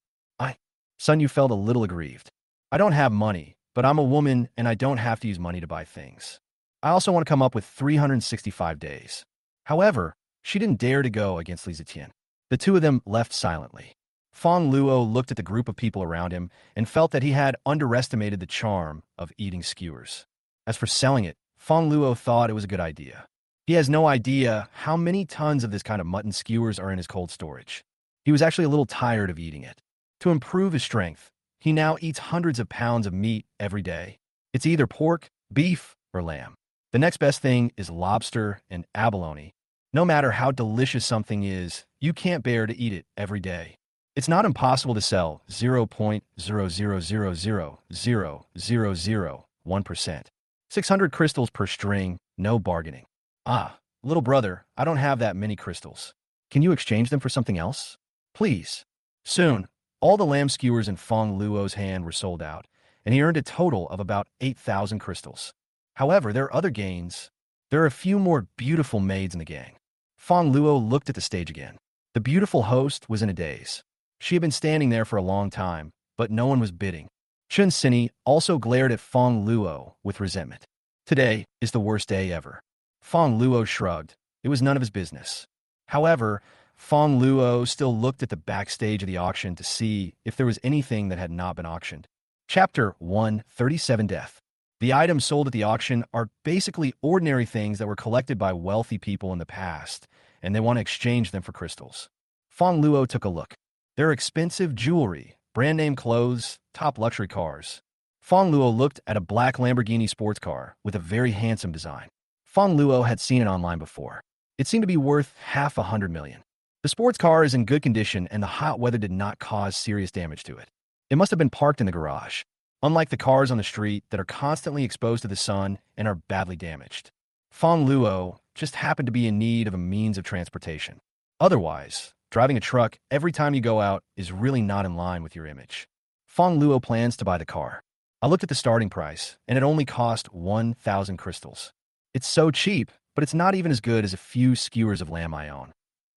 Sun Yu felt a little aggrieved. I don't have money, but I'm a woman and I don't have to use money to buy things. I also want to come up with 365 days. However, she didn't dare to go against Li Ziqian. The two of them left silently. Fongluo looked at the group of people around him and felt that he had underestimated the charm of eating skewers. As for selling it, Fongluo thought it was a good idea. He has no idea how many tons of this kind of mutton skewers are in his cold storage. He was actually a little tired of eating it. To improve his strength, he now eats hundreds of pounds of meat every day. It's either pork, beef, or lamb. The next best thing is lobster and abalone. No matter how delicious something is, you can't bear to eat it every day. It's not impossible to sell 0.000000001%. 600 crystals per string, no bargaining. Ah, little brother, I don't have that many crystals. Can you exchange them for something else? Please. Soon, all the lamb skewers in Fongluo's hand were sold out, and he earned a total of about 8,000 crystals. However, there are other gains. There are a few more beautiful maids in the gang. Fongluo looked at the stage again. The beautiful host was in a daze. She had been standing there for a long time, but no one was bidding. Chunini also glared at Fongluo with resentment. Today is the worst day ever. Fongluo shrugged. It was none of his business. However, Fongluo still looked at the backstage of the auction to see if there was anything that had not been auctioned. Chapter 137 Death. The items sold at the auction are basically ordinary things that were collected by wealthy people in the past, and they want to exchange them for crystals. Fongluo took a look. They're expensive jewelry, brand-name clothes, top luxury cars. Fongluo looked at a black Lamborghini sports car with a very handsome design. Fongluo had seen it online before. It seemed to be worth $500 million. The sports car is in good condition and the hot weather did not cause serious damage to it. It must have been parked in the garage, unlike the cars on the street that are constantly exposed to the sun and are badly damaged. Fongluo just happened to be in need of a means of transportation. Otherwise, driving a truck every time you go out is really not in line with your image. Fongluo plans to buy the car. I looked at the starting price, and it only cost 1,000 crystals. It's so cheap, but it's not even as good as a few skewers of lamb I own.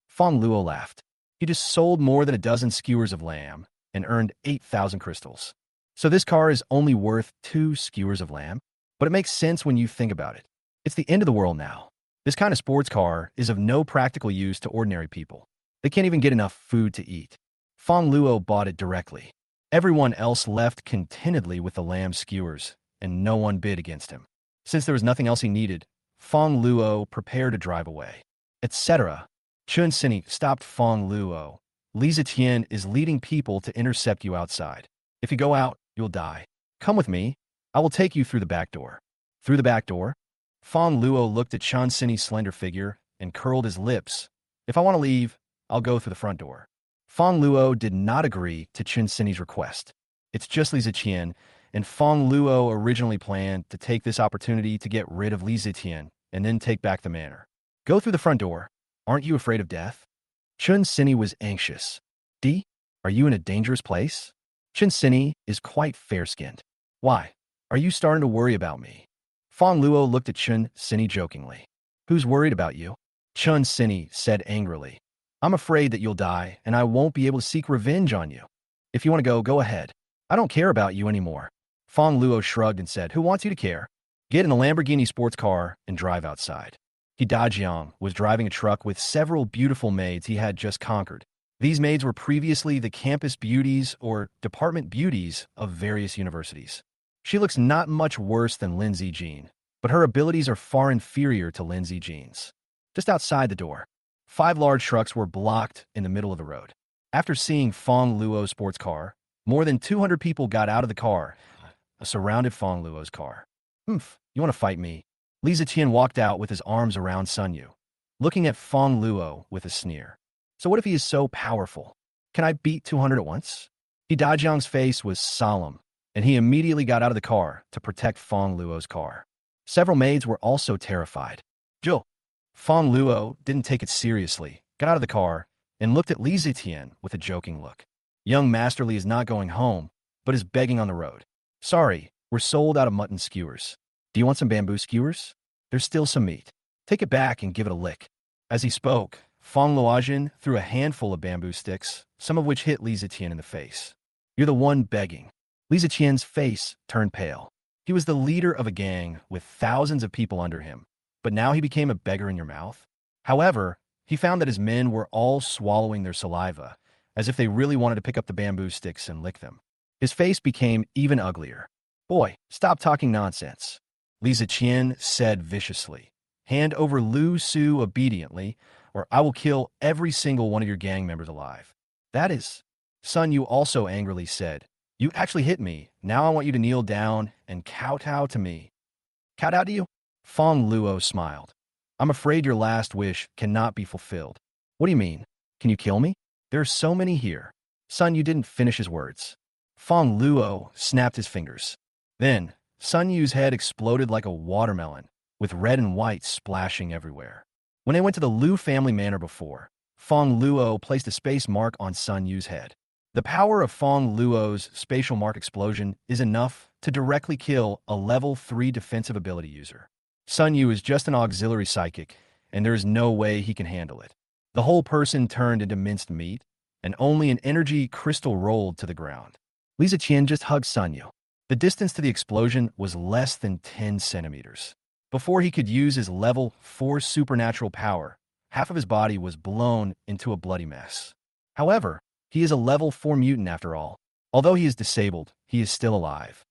Fongluo laughed. He just sold more than a dozen skewers of lamb and earned 8,000 crystals. So this car is only worth 2 skewers of lamb? But it makes sense when you think about it. It's the end of the world now. This kind of sports car is of no practical use to ordinary people. They can't even get enough food to eat. Fongluo bought it directly. Everyone else left contentedly with the lamb skewers, and no one bid against him. Since there was nothing else he needed, Fongluo prepared to drive away. Etc. Chunini stopped Fongluo. Li Zetian is leading people to intercept you outside. If you go out, you'll die. Come with me. I will take you through the back door. Through the back door? Fongluo looked at Chunini's slender figure and curled his lips. If I want to leave, I'll go through the front door. Fongluo did not agree to Chunini's request. It's just Li Zetian, and Fongluo originally planned to take this opportunity to get rid of Li Zetian and then take back the manor. Go through the front door. Aren't you afraid of death? Chunini was anxious. D, are you in a dangerous place? Chunini is quite fair-skinned. Why? Are you starting to worry about me? Fongluo looked at Chunini jokingly. Who's worried about you? Chunini said angrily. I'm afraid that you'll die, and I won't be able to seek revenge on you. If you want to go, go ahead. I don't care about you anymore. Fongluo shrugged and said, Who wants you to care? Get in a Lamborghini sports car and drive outside. Dajiang was driving a truck with several beautiful maids he had just conquered. These maids were previously the campus beauties or department beauties of various universities. She looks not much worse than Lin Zijin, but her abilities are far inferior to Lin Zijin's. Just outside the door, 5 large trucks were blocked in the middle of the road. After seeing Fongluo's sports car, more than 200 people got out of the car, surrounded Fongluo's car. You want to fight me? Li Zetian walked out with his arms around Sun Yu, looking at Fongluo with a sneer. So what if he is so powerful? Can I beat 200 at once? Dajiang's face was solemn, and he immediately got out of the car to protect Fongluo's car. Several maids were also terrified. Jill. Fongluo didn't take it seriously, got out of the car, and looked at Li Zetian with a joking look. Young Master Li is not going home, but is begging on the road. Sorry, we're sold out of mutton skewers. Do you want some bamboo skewers? There's still some meat. Take it back and give it a lick. As he spoke, Fongluo threw a handful of bamboo sticks, some of which hit Li Zetian in the face. You're the one begging. Li Zetian's face turned pale. He was the leader of a gang with thousands of people under him, but now he became a beggar in your mouth? However, he found that his men were all swallowing their saliva, as if they really wanted to pick up the bamboo sticks and lick them. His face became even uglier. Boy, stop talking nonsense. Li Zetian said viciously. Hand over Lu Su obediently, or I will kill every single one of your gang members alive. That is. Sun Yu also angrily said. You actually hit me. Now I want you to kneel down and kowtow to me. Kowtow to you? Fongluo smiled. I'm afraid your last wish cannot be fulfilled. What do you mean? Can you kill me? There are so many here. Sun Yu didn't finish his words. Fongluo snapped his fingers. Then, Sun Yu's head exploded like a watermelon, with red and white splashing everywhere. When they went to the Liu family manor before, Fongluo placed a space mark on Sun Yu's head. The power of Fongluo's spatial mark explosion is enough to directly kill a level 3 defensive ability user. Sun Yu is just an auxiliary psychic, and there is no way he can handle it. The whole person turned into minced meat, and only an energy crystal rolled to the ground. Li Ziqian just hugged Sun Yu. The distance to the explosion was less than 10 centimeters. Before he could use his level 4 supernatural power, half of his body was blown into a bloody mess. However, he is a level 4 mutant after all. Although he is disabled, he is still alive.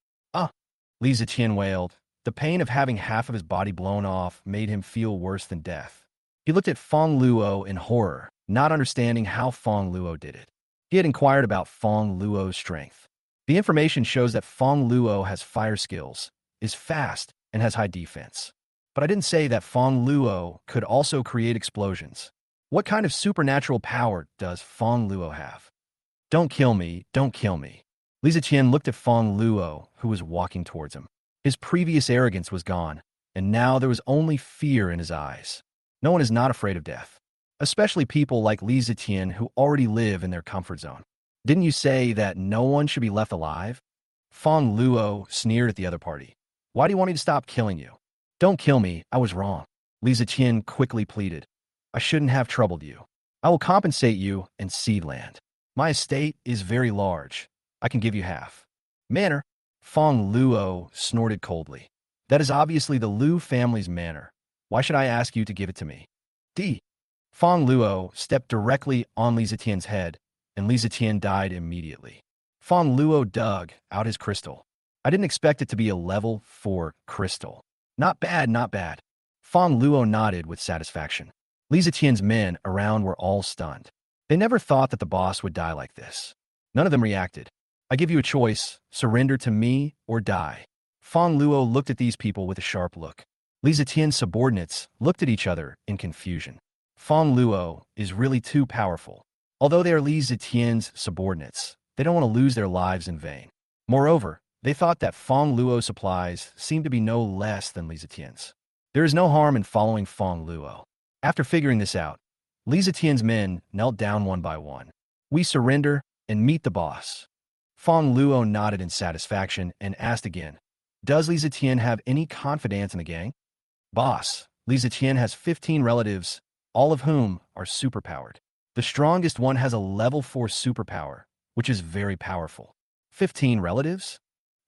Li Ziqian wailed. The pain of having half of his body blown off made him feel worse than death. He looked at Fongluo in horror, not understanding how Fongluo did it. He had inquired about Fongluo's strength. The information shows that Fongluo has fire skills, is fast, and has high defense. But I didn't say that Fongluo could also create explosions. What kind of supernatural power does Fongluo have? Don't kill me, don't kill me. Li Ziqian looked at Fongluo, who was walking towards him. His previous arrogance was gone, and now there was only fear in his eyes. No one is not afraid of death, especially people like Li Ziqian who already live in their comfort zone. Didn't you say that no one should be left alive? Fongluo sneered at the other party. Why do you want me to stop killing you? Don't kill me, I was wrong. Li Ziqian quickly pleaded. I shouldn't have troubled you. I will compensate you in seed land. My estate is very large. I can give you half. Manor? Fongluo snorted coldly. That is obviously the Liu family's manor. Why should I ask you to give it to me? Fongluo stepped directly on Li Ziqian's head, and Li Ziqian died immediately. Fongluo dug out his crystal. I didn't expect it to be a level 4 crystal. Not bad, not bad. Fongluo nodded with satisfaction. Li Ziqian's men around were all stunned. They never thought that the boss would die like this. None of them reacted. I give you a choice, surrender to me or die. Fongluo looked at these people with a sharp look. Li Ziqian's subordinates looked at each other in confusion. Fongluo is really too powerful. Although they are Li Ziqian's subordinates, they don't want to lose their lives in vain. Moreover, they thought that Fongluo's supplies seemed to be no less than Li Ziqian's. There is no harm in following Fongluo. After figuring this out, Li Ziqian's men knelt down one by one. We surrender and meet the boss. Fongluo nodded in satisfaction and asked again, does Li Ziqian have any confidence in the gang? Boss, Li Ziqian has 15 relatives, all of whom are superpowered. The strongest one has a level 4 superpower, which is very powerful. 15 relatives?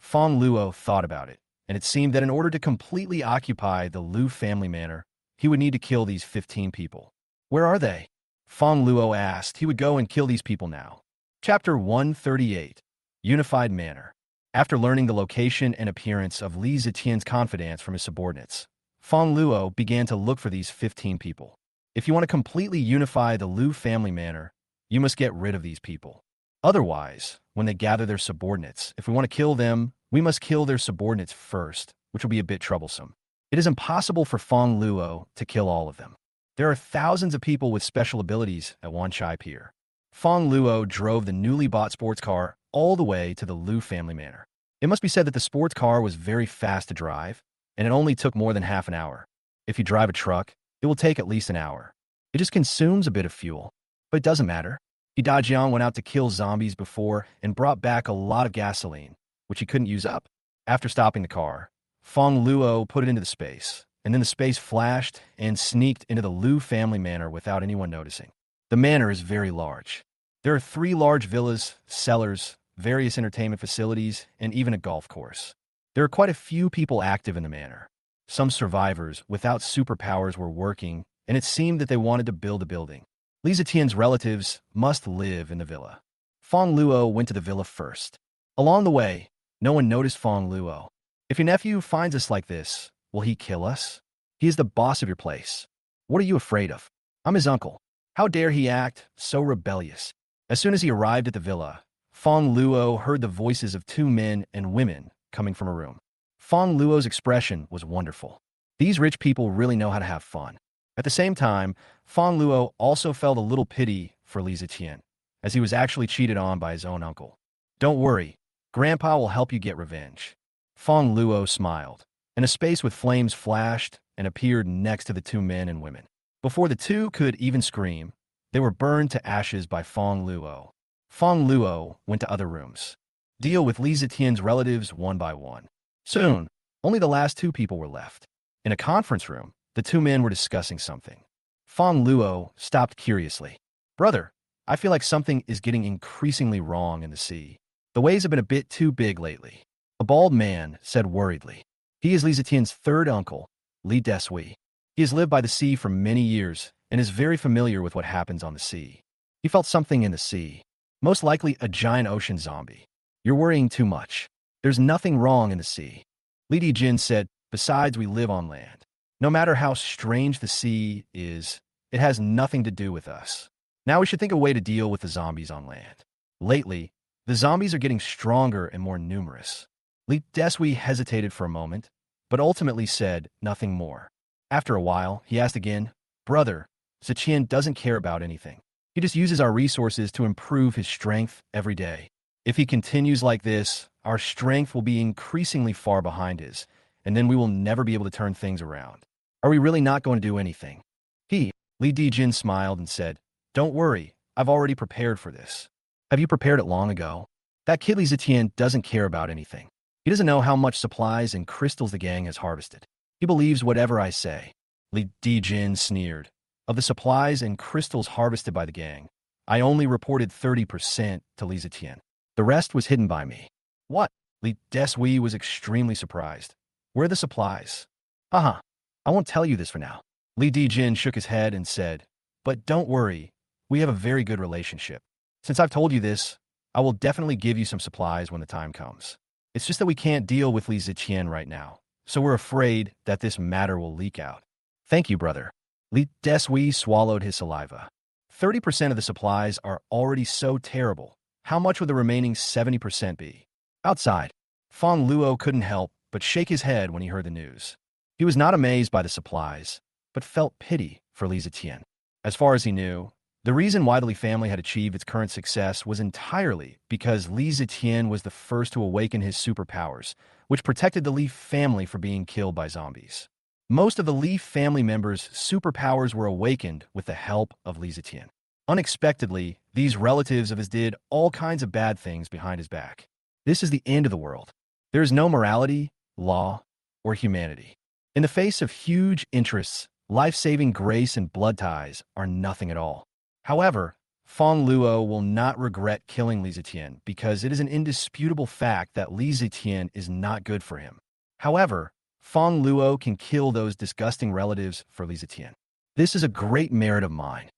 Fongluo thought about it, and it seemed that in order to completely occupy the Liu family manor, he would need to kill these 15 people. Where are they? Fongluo asked. He would go and kill these people now. Chapter 138. Unified Manor. After learning the location and appearance of Li Ziqian's confidants from his subordinates, Fongluo began to look for these 15 people. If you want to completely unify the Liu family manor, you must get rid of these people. Otherwise, when they gather their subordinates, if we want to kill them, we must kill their subordinates first, which will be a bit troublesome. It is impossible for Fongluo to kill all of them. There are thousands of people with special abilities at Wanchai Pier. Fongluo drove the newly bought sports car all the way to the Liu family manor. It must be said that the sports car was very fast to drive, and it only took more than half an hour. If you drive a truck, it will take at least an hour. It just consumes a bit of fuel, but it doesn't matter. Dajiang went out to kill zombies before and brought back a lot of gasoline, which he couldn't use up. After stopping the car, Fongluo put it into the space, and then the space flashed and sneaked into the Liu family manor without anyone noticing. The manor is very large. There are 3 large villas, cellars, various entertainment facilities, and even a golf course. There are quite a few people active in the manor. Some survivors without superpowers were working, and it seemed that they wanted to build a building. Li Ziqian's relatives must live in the villa. Fongluo went to the villa first. Along the way, no one noticed Fongluo. If your nephew finds us like this, will he kill us? He is the boss of your place. What are you afraid of? I'm his uncle. How dare he act so rebellious? As soon as he arrived at the villa, Fongluo heard the voices of two men and women coming from a room. Fongluo's expression was wonderful. These rich people really know how to have fun. At the same time, Fongluo also felt a little pity for Li Zetian, as he was actually cheated on by his own uncle. Don't worry, Grandpa will help you get revenge. Fongluo smiled, and a space with flames flashed and appeared next to the two men and women. Before the two could even scream, they were burned to ashes by Fongluo. Fongluo went to other rooms. Deal with Li Zetian's relatives one by one. Soon, only the last two people were left. In a conference room, the two men were discussing something. Fongluo stopped curiously. Brother, I feel like something is getting increasingly wrong in the sea. The waves have been a bit too big lately. A bald man said worriedly. He is Li Zetian's third uncle, Li Desui. He has lived by the sea for many years and is very familiar with what happens on the sea. He felt something in the sea, most likely a giant ocean zombie. You're worrying too much. There's nothing wrong in the sea. Li Dijin said, besides we live on land. No matter how strange the sea is, it has nothing to do with us. Now we should think of a way to deal with the zombies on land. Lately, the zombies are getting stronger and more numerous. Li Desui hesitated for a moment, but ultimately said nothing more. After a while, he asked again, Brother, Zetian doesn't care about anything. He just uses our resources to improve his strength every day. If he continues like this, our strength will be increasingly far behind his, and then we will never be able to turn things around. Are we really not going to do anything? Li Dijin smiled and said, Don't worry, I've already prepared for this. Have you prepared it long ago? That kid Li Zetian doesn't care about anything. He doesn't know how much supplies and crystals the gang has harvested. He believes whatever I say. Li Dijin sneered. Of the supplies and crystals harvested by the gang, I only reported 30% to Li Zetian. The rest was hidden by me. What? Li Desui was extremely surprised. Where are the supplies? Haha, I won't tell you this for now. Li Dijin shook his head and said, But don't worry, we have a very good relationship. Since I've told you this, I will definitely give you some supplies when the time comes. It's just that we can't deal with Li Zetian right now, so we're afraid that this matter will leak out. Thank you, brother. Li Desui swallowed his saliva. 30% of the supplies are already so terrible. How much would the remaining 70% be? Outside, Fongluo couldn't help but shake his head when he heard the news. He was not amazed by the supplies, but felt pity for Li Zetian. As far as he knew, the reason why the Li family had achieved its current success was entirely because Li Zetian was the first to awaken his superpowers, which protected the Li family from being killed by zombies. Most of the Li family members' superpowers were awakened with the help of Li Zetian. Unexpectedly, these relatives of his did all kinds of bad things behind his back. This is the end of the world. There is no morality, law, or humanity. In the face of huge interests, life-saving grace and blood ties are nothing at all. However, Fongluo will not regret killing Li Zetian because it is an indisputable fact that Li Zetian is not good for him. However, Fongluo can kill those disgusting relatives for Li Zetian. This is a great merit of mine.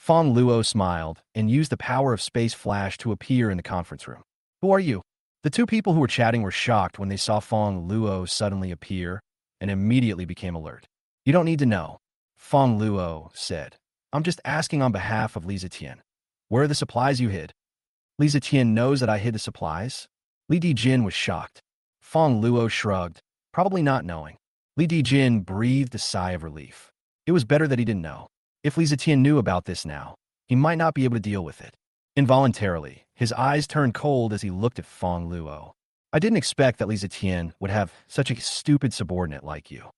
Fongluo smiled and used the power of space flash to appear in the conference room. Who are you? The two people who were chatting were shocked when they saw Fongluo suddenly appear and immediately became alert. You don't need to know, Fongluo said. I'm just asking on behalf of Li Zetian. Where are the supplies you hid? Li Zetian knows that I hid the supplies? Li Dijin was shocked. Fongluo shrugged, probably not knowing. Li Dijin breathed a sigh of relief. It was better that he didn't know. If Li Zetian knew about this now, he might not be able to deal with it. Involuntarily, his eyes turned cold as he looked at Fongluo. I didn't expect that Li Zetian would have such a stupid subordinate like you.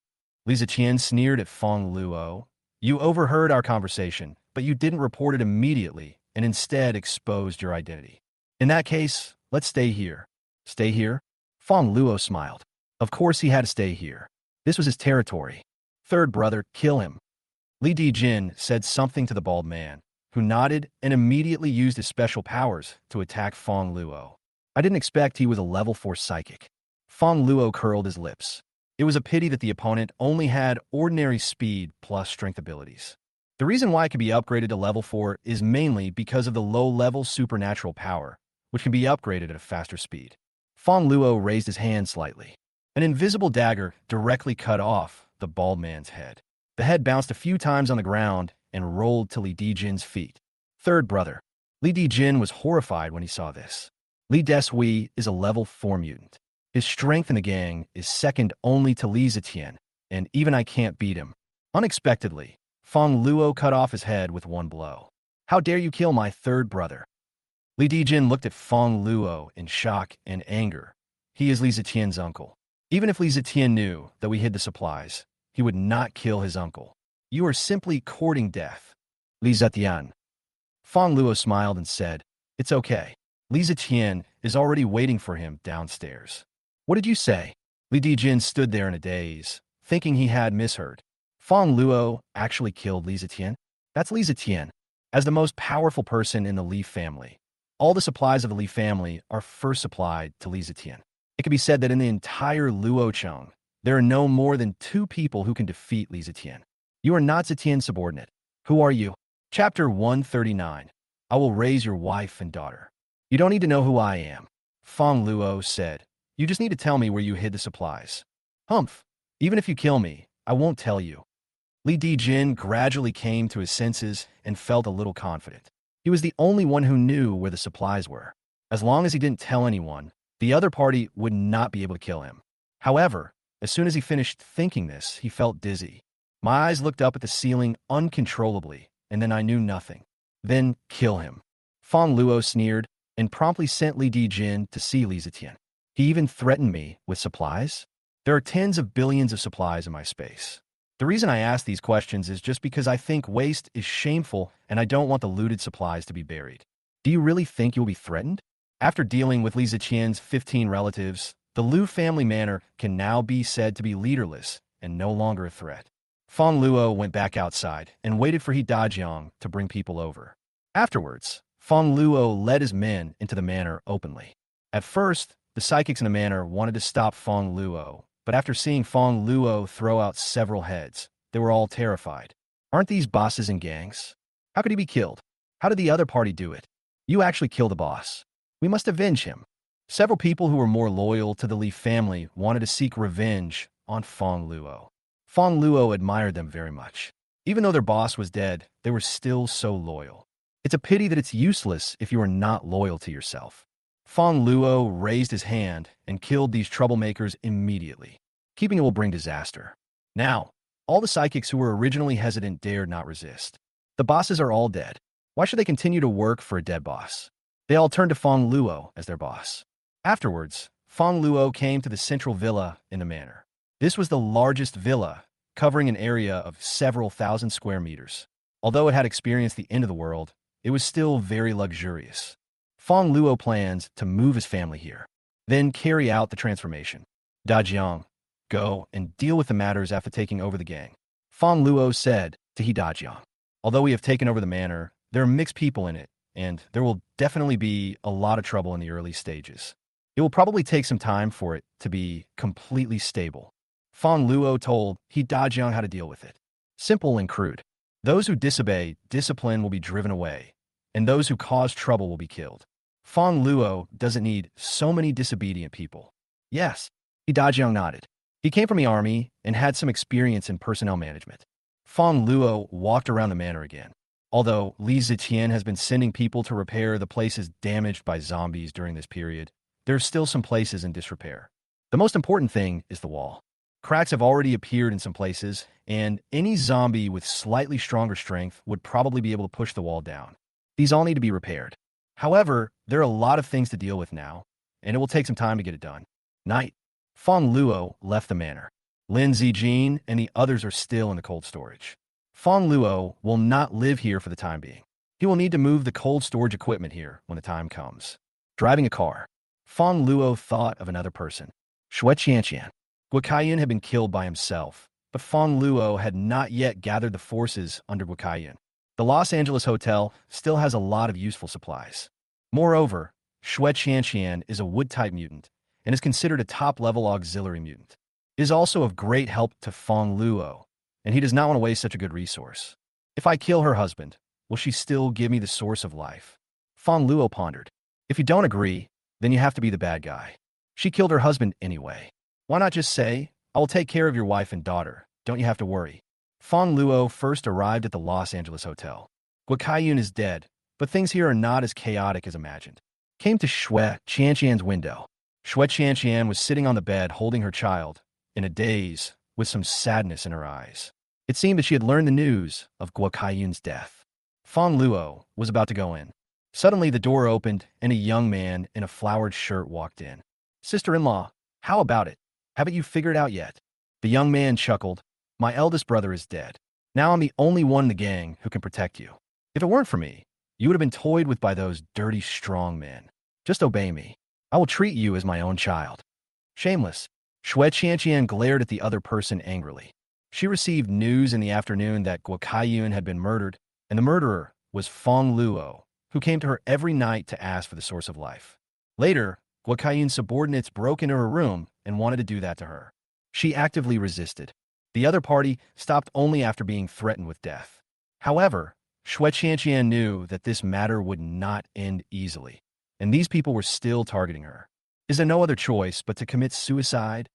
Li Zetian sneered at Fongluo. You overheard our conversation, but you didn't report it immediately and instead exposed your identity. In that case, let's stay here. Stay here? Fongluo smiled. Of course he had to stay here. This was his territory. Third brother, kill him. Li Dijin said something to the bald man, who nodded and immediately used his special powers to attack Fongluo. I didn't expect he was a level 4 psychic. Fongluo curled his lips. It was a pity that the opponent only had ordinary speed plus strength abilities. The reason why it can be upgraded to level 4 is mainly because of the low-level supernatural power, which can be upgraded at a faster speed. Fongluo raised his hand slightly. An invisible dagger directly cut off the bald man's head. The head bounced a few times on the ground and rolled to Li Dijin's feet. Third brother. Li Dijin was horrified when he saw this. Li Deshui is a level 4 mutant. His strength in the gang is second only to Li Zetian, and even I can't beat him. Unexpectedly, Fongluo cut off his head with one blow. How dare you kill my third brother? Li Dijin looked at Fongluo in shock and anger. He is Li Zetian's uncle. Even if Li Zetian knew that we hid the supplies, he would not kill his uncle. You are simply courting death. Li Zetian. Fongluo smiled and said, It's okay. Li Zetian is already waiting for him downstairs. What did you say? Li Dijin stood there in a daze, thinking he had misheard. Fongluo actually killed Li Zetian? That's Li Zetian. As the most powerful person in the Li family, all the supplies of the Li family are first supplied to Li Zetian. It can be said that in the entire Luocheng, there are no more than 2 people who can defeat Li Zetian. You are not Zetian's subordinate. Who are you? Chapter 139. I will raise your wife and daughter. You don't need to know who I am. Fongluo said. You just need to tell me where you hid the supplies. Humph. Even if you kill me, I won't tell you. Li Dijin gradually came to his senses and felt a little confident. He was the only one who knew where the supplies were. As long as he didn't tell anyone, the other party would not be able to kill him. However, as soon as he finished thinking this, he felt dizzy. My eyes looked up at the ceiling uncontrollably, and then I knew nothing. Then kill him. Fongluo sneered and promptly sent Li Dijin to see Li Zetian. He even threatened me with supplies? There are tens of billions of supplies in my space. The reason I ask these questions is just because I think waste is shameful and I don't want the looted supplies to be buried. Do you really think you'll be threatened? After dealing with Li Zetian's 15 relatives, the Lu family manor can now be said to be leaderless and no longer a threat. Fongluo went back outside and waited for He Dajiang to bring people over. Afterwards, Fongluo led his men into the manor openly. At first, the psychics in the manor wanted to stop Fongluo, but after seeing Fongluo throw out several heads, they were all terrified. Aren't these bosses in gangs? How could he be killed? How did the other party do it? You actually killed the boss. We must avenge him. Several people who were more loyal to the Li family wanted to seek revenge on Fongluo. Fongluo admired them very much. Even though their boss was dead, they were still so loyal. It's a pity that it's useless if you are not loyal to yourself. Fongluo raised his hand and killed these troublemakers immediately. Keeping it will bring disaster. Now, all the psychics who were originally hesitant dared not resist. The bosses are all dead. Why should they continue to work for a dead boss? They all turned to Fongluo as their boss. Afterwards, Fongluo came to the central villa in the manor. This was the largest villa, covering an area of several thousand square meters. Although it had experienced the end of the world, it was still very luxurious. Fongluo plans to move his family here, then carry out the transformation. Dajiang, go and deal with the matters after taking over the gang. Fongluo said to He Dajiang. Although we have taken over the manor, there are mixed people in it, and there will definitely be a lot of trouble in the early stages. It will probably take some time for it to be completely stable. Fongluo told He Dajiang how to deal with it. Simple and crude. Those who disobey, discipline will be driven away, and those who cause trouble will be killed. Fongluo doesn't need so many disobedient people. Yes, He Dajiang nodded. He came from the army and had some experience in personnel management. Fongluo walked around the manor again. Although Li Zetian has been sending people to repair the places damaged by zombies during this period, there are still some places in disrepair. The most important thing is the wall. Cracks have already appeared in some places, and any zombie with slightly stronger strength would probably be able to push the wall down. These all need to be repaired. However, there are a lot of things to deal with now, and it will take some time to get it done. Night. Fongluo left the manor. Lin Zijin and the others are still in the cold storage. Fongluo will not live here for the time being. He will need to move the cold storage equipment here when the time comes. Driving a car. Fongluo thought of another person. Xue Qianqian. Guokaiyan had been killed by himself, but Fongluo had not yet gathered the forces under Guokaiyan. The Los Angeles hotel still has a lot of useful supplies. Moreover, Xue Qianqian is a wood-type mutant and is considered a top-level auxiliary mutant. It is also of great help to Fongluo, and he does not want to waste such a good resource. If I kill her husband, will she still give me the source of life? Fongluo pondered. If you don't agree, then you have to be the bad guy. She killed her husband anyway. Why not just say, I will take care of your wife and daughter, don't you have to worry. Fongluo first arrived at the Los Angeles hotel. Guokaiyan is dead, but things here are not as chaotic as imagined. came to Xue Qianqian's window. Xue Qianqian was sitting on the bed holding her child, in a daze, with some sadness in her eyes. It seemed that she had learned the news of Guo Kaiyun's death. Fongluo was about to go in. Suddenly the door opened and a young man in a flowered shirt walked in. "Sister-in-law, how about it? Haven't you figured out yet?" The young man chuckled. "My eldest brother is dead. Now I'm the only one in the gang who can protect you. If it weren't for me, you would have been toyed with by those dirty strong men. Just obey me. I will treat you as my own child." Shameless. Xue Qianqian glared at the other person angrily. She received news in the afternoon that Guo Kaiyun had been murdered, and the murderer was Fongluo, who came to her every night to ask for the source of life. Later, Guo Kaiyun's subordinates broke into her room and wanted to do that to her. She actively resisted. The other party stopped only after being threatened with death. However, Xue Qianqian knew that this matter would not end easily, and these people were still targeting her. Is there no other choice but to commit suicide?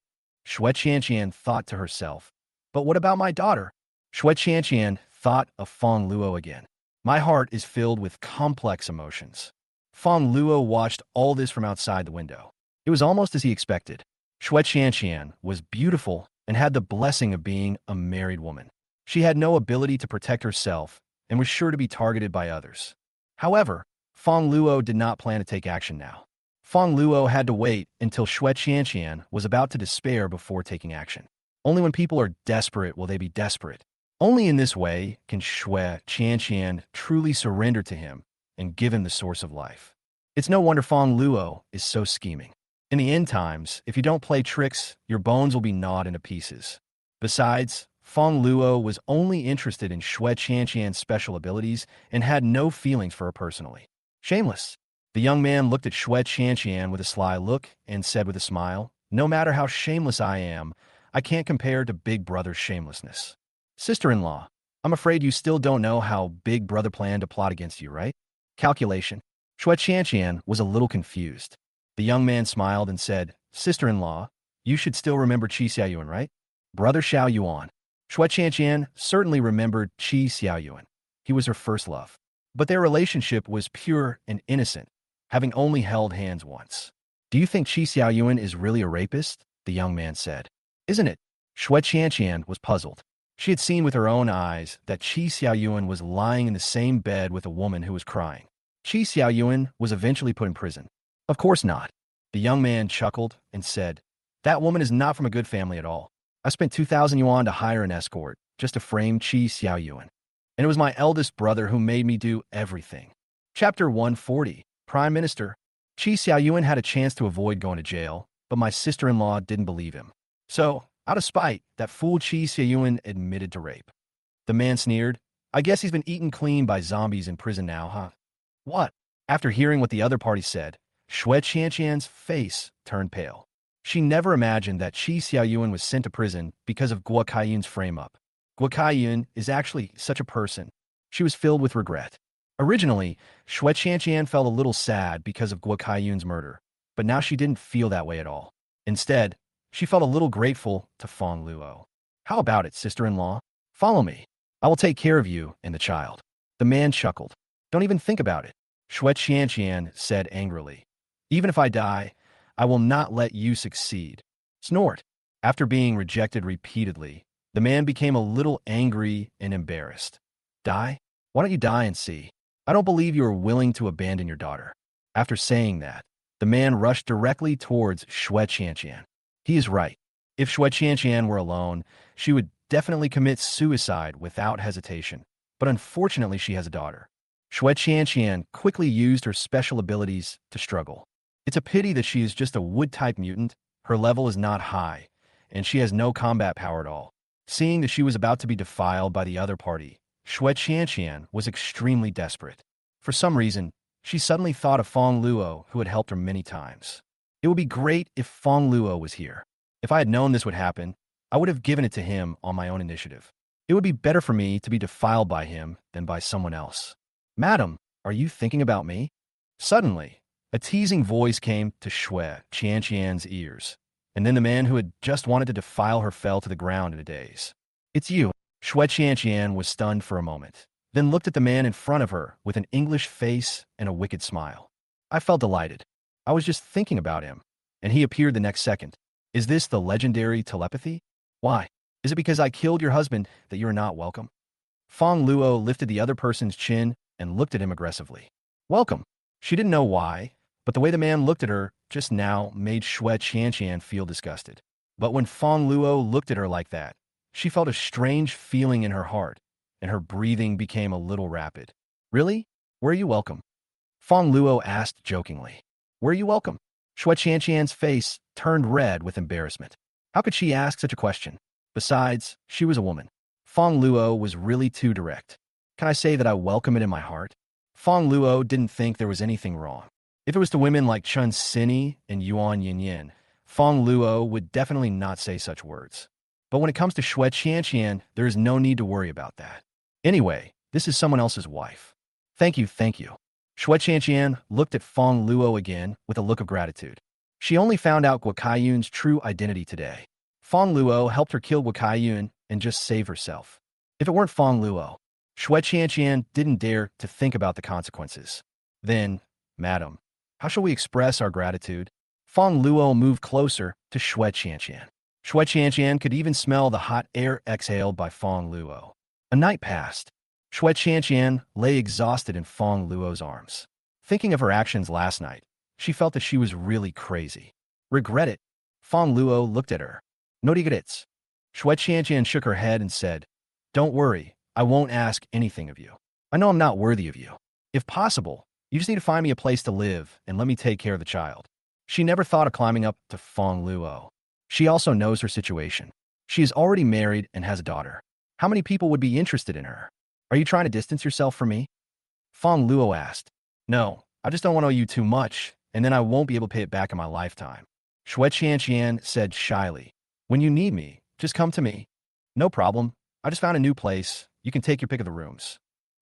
Xue Qianqian thought to herself. But what about my daughter? Xue Qianqian thought of Fongluo again. My heart is filled with complex emotions. Fongluo watched all this from outside the window. It was almost as he expected. Xue Qianqian was beautiful and had the blessing of being a married woman. She had no ability to protect herself and was sure to be targeted by others. However, Fongluo did not plan to take action now. Fongluo had to wait until Xue Qianqian was about to despair before taking action. Only when people are desperate will they be desperate. Only in this way can Xue Qianqian truly surrender to him and give him the source of life. It's no wonder Fongluo is so scheming. In the end times, if you don't play tricks, your bones will be gnawed into pieces. Besides, Fongluo was only interested in Xue Qianqian's special abilities and had no feelings for her personally. Shameless. The young man looked at Xue Qianqian with a sly look and said with a smile, "No matter how shameless I am, I can't compare to Big Brother's shamelessness." "Sister-in-law, I'm afraid you still don't know how Big Brother planned to plot against you, right?" Calculation. Xue Qianqian was a little confused. The young man smiled and said, "Sister-in-law, you should still remember Qi Xiaoyuan, right? Brother Xiao Yuan." Xue Qianqian certainly remembered Qi Xiaoyuan. He was her first love. But their relationship was pure and innocent, having only held hands once. "Do you think Qi Xiaoyuan is really a rapist?" the young man said. "Isn't it?" Xue Qianqian was puzzled. She had seen with her own eyes that Qi Xiaoyuan was lying in the same bed with a woman who was crying. Qi Xiaoyuan was eventually put in prison. "Of course not." The young man chuckled and said, "That woman is not from a good family at all. I spent 2,000 yuan to hire an escort just to frame Qi Xiaoyuan. And it was my eldest brother who made me do everything." Chapter 140, Prime Minister. Qi Xiaoyuan had a chance to avoid going to jail, but my sister-in-law didn't believe him. So, out of spite, that fool Qi Xiaoyuan admitted to rape. The man sneered. "I guess he's been eaten clean by zombies in prison now, huh?" "What?" After hearing what the other party said, Xue Qianqian's face turned pale. She never imagined that Qi Xiaoyuan was sent to prison because of Guo Kaiyun's frame-up. Guo Kaiyun is actually such a person. She was filled with regret. Originally, Xue Qianqian felt a little sad because of Guo Kaiyun's murder, but now she didn't feel that way at all. Instead, she felt a little grateful to Fongluo. "How about it, sister-in-law? Follow me. I will take care of you and the child." The man chuckled. "Don't even think about it," Xue Qianqian said angrily. "Even if I die, I will not let you succeed." Snort. After being rejected repeatedly, the man became a little angry and embarrassed. "Die? Why don't you die and see? I don't believe you are willing to abandon your daughter." After saying that, the man rushed directly towards Xue Qianqian. He is right. If Xue Qianqian were alone, she would definitely commit suicide without hesitation. But unfortunately, she has a daughter. Xue Qianqian quickly used her special abilities to struggle. It's a pity that she is just a wood-type mutant, her level is not high, and she has no combat power at all. Seeing that she was about to be defiled by the other party, Xue Qianqian was extremely desperate. For some reason, she suddenly thought of Fongluo, who had helped her many times. It would be great if Fongluo was here. If I had known this would happen, I would have given it to him on my own initiative. It would be better for me to be defiled by him than by someone else. "Madam, are you thinking about me?" Suddenly, a teasing voice came to Xue Qianqian's ears, and then the man who had just wanted to defile her fell to the ground in a daze. "It's you." Xue Qianqian was stunned for a moment, then looked at the man in front of her with an English face and a wicked smile. I felt delighted. I was just thinking about him, and he appeared the next second. Is this the legendary telepathy? Why? Is it because I killed your husband that you are not welcome? Fongluo lifted the other person's chin and looked at him aggressively. Welcome. She didn't know why, but the way the man looked at her just now made Xue Qianqian feel disgusted. But when Fongluo looked at her like that, she felt a strange feeling in her heart, and her breathing became a little rapid. Really? Where are you welcome? Fongluo asked jokingly. Where are you welcome? Xue Qianqian's face turned red with embarrassment. How could she ask such a question? Besides, she was a woman. Fongluo was really too direct. Can I say that I welcome it in my heart? Fongluo didn't think there was anything wrong. If it was to women like Chunini and Yuan Yin, Fongluo would definitely not say such words. But when it comes to Xue Qianqian, there is no need to worry about that. Anyway, this is someone else's wife. Thank you, thank you. Xue Qianqian looked at Fongluo again with a look of gratitude. She only found out Guo Kaiyun's true identity today. Fongluo helped her kill Guo Kaiyun and just save herself. If it weren't Fongluo, Xue Qianqian didn't dare to think about the consequences. Then, Madam, how shall we express our gratitude? Fongluo moved closer to Xue Qianqian. Xue Qianqian could even smell the hot air exhaled by Fongluo. A night passed. Xue Qianqian lay exhausted in Fongluo's arms. Thinking of her actions last night, she felt that she was really crazy. Regret it? Fongluo looked at her. No regrets. Xue Qianqian shook her head and said, Don't worry, I won't ask anything of you. I know I'm not worthy of you. If possible, you just need to find me a place to live and let me take care of the child. She never thought of climbing up to Fongluo. She also knows her situation. She is already married and has a daughter. How many people would be interested in her? Are you trying to distance yourself from me? Fongluo asked. No, I just don't want to owe you too much, and then I won't be able to pay it back in my lifetime. Xue Qianqian said shyly. When you need me, just come to me. No problem. I just found a new place. You can take your pick of the rooms.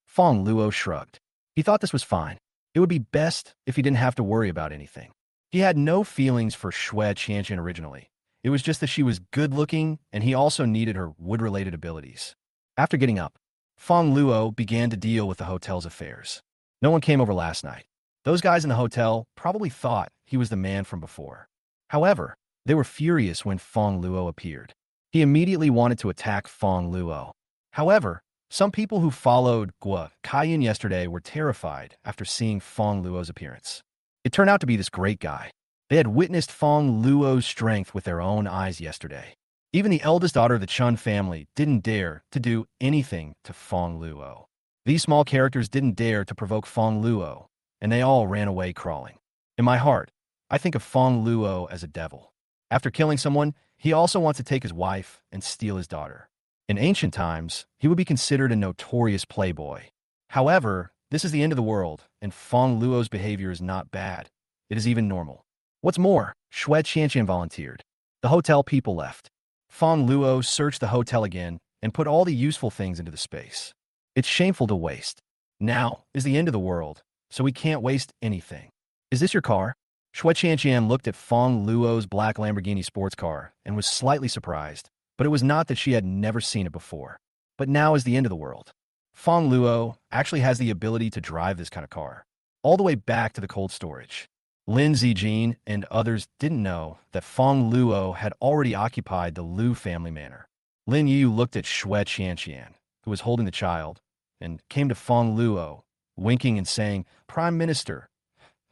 Fongluo shrugged. He thought this was fine. It would be best if he didn't have to worry about anything. He had no feelings for Xue Qianqian originally. It was just that she was good-looking, and he also needed her wood-related abilities. After getting up, Fongluo began to deal with the hotel's affairs. No one came over last night. Those guys in the hotel probably thought he was the man from before. However, they were furious when Fongluo appeared. He immediately wanted to attack Fongluo. However, some people who followed Guo Kaiyun yesterday were terrified after seeing Fongluo's appearance. It turned out to be this great guy. They had witnessed Fongluo's strength with their own eyes yesterday. Even the eldest daughter of the Chun family didn't dare to do anything to Fongluo. These small characters didn't dare to provoke Fongluo, and they all ran away crawling. In my heart, I think of Fongluo as a devil. After killing someone, he also wants to take his wife and steal his daughter. In ancient times, he would be considered a notorious playboy. However, this is the end of the world, and Fongluo's behavior is not bad. It is even normal. What's more, Xue Qianqian volunteered. The hotel people left. Fongluo searched the hotel again and put all the useful things into the space. It's shameful to waste. Now is the end of the world, so we can't waste anything. Is this your car? Xue Qianqian looked at Fongluo's black Lamborghini sports car and was slightly surprised, but it was not that she had never seen it before. But now is the end of the world. Fongluo actually has the ability to drive this kind of car, all the way back to the cold storage. Lin Zijin and others didn't know that Fongluo had already occupied the Liu family manor. Lin Yu looked at Xue Qianqian, who was holding the child, and came to Fongluo, winking and saying, Prime Minister,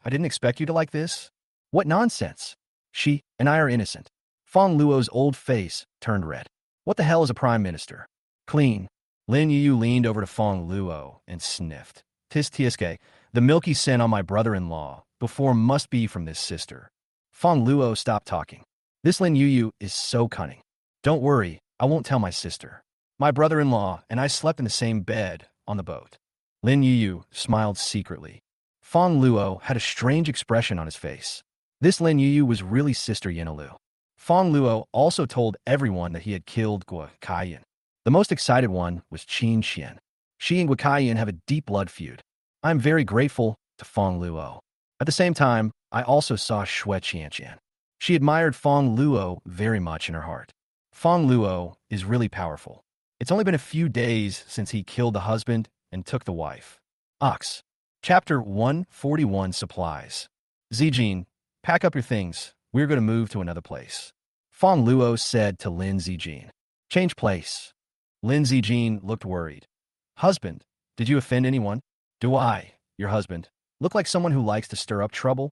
I didn't expect you to like this. What nonsense. She and I are innocent. Fongluo's old face turned red. What the hell is a prime minister? Clean. Lin Yu leaned over to Fongluo and sniffed. Tis tieske, the milky scent on my brother-in-law before must be from this sister. Fongluo stopped talking. This Lin Yu is so cunning. Don't worry, I won't tell my sister. My brother-in-law and I slept in the same bed on the boat. Lin Yu smiled secretly. Fongluo had a strange expression on his face. This Lin Yu was really Sister Yinalu. Fongluo also told everyone that he had killed Guo Kaiyun. The most excited one was Qin Xian. She and Guo Kaiyun have a deep blood feud. I am very grateful to Fongluo. At the same time, I also saw Xue Qianqian. She admired Fongluo very much in her heart. Fongluo is really powerful. It's only been a few days since he killed the husband and took the wife. Ox. Chapter 141 Supplies. Zijin, pack up your things. We're going to move to another place. Fongluo said to Lin Zijin. Change place. Lin Zijin looked worried. Husband, did you offend anyone? Do I, your husband, look like someone who likes to stir up trouble?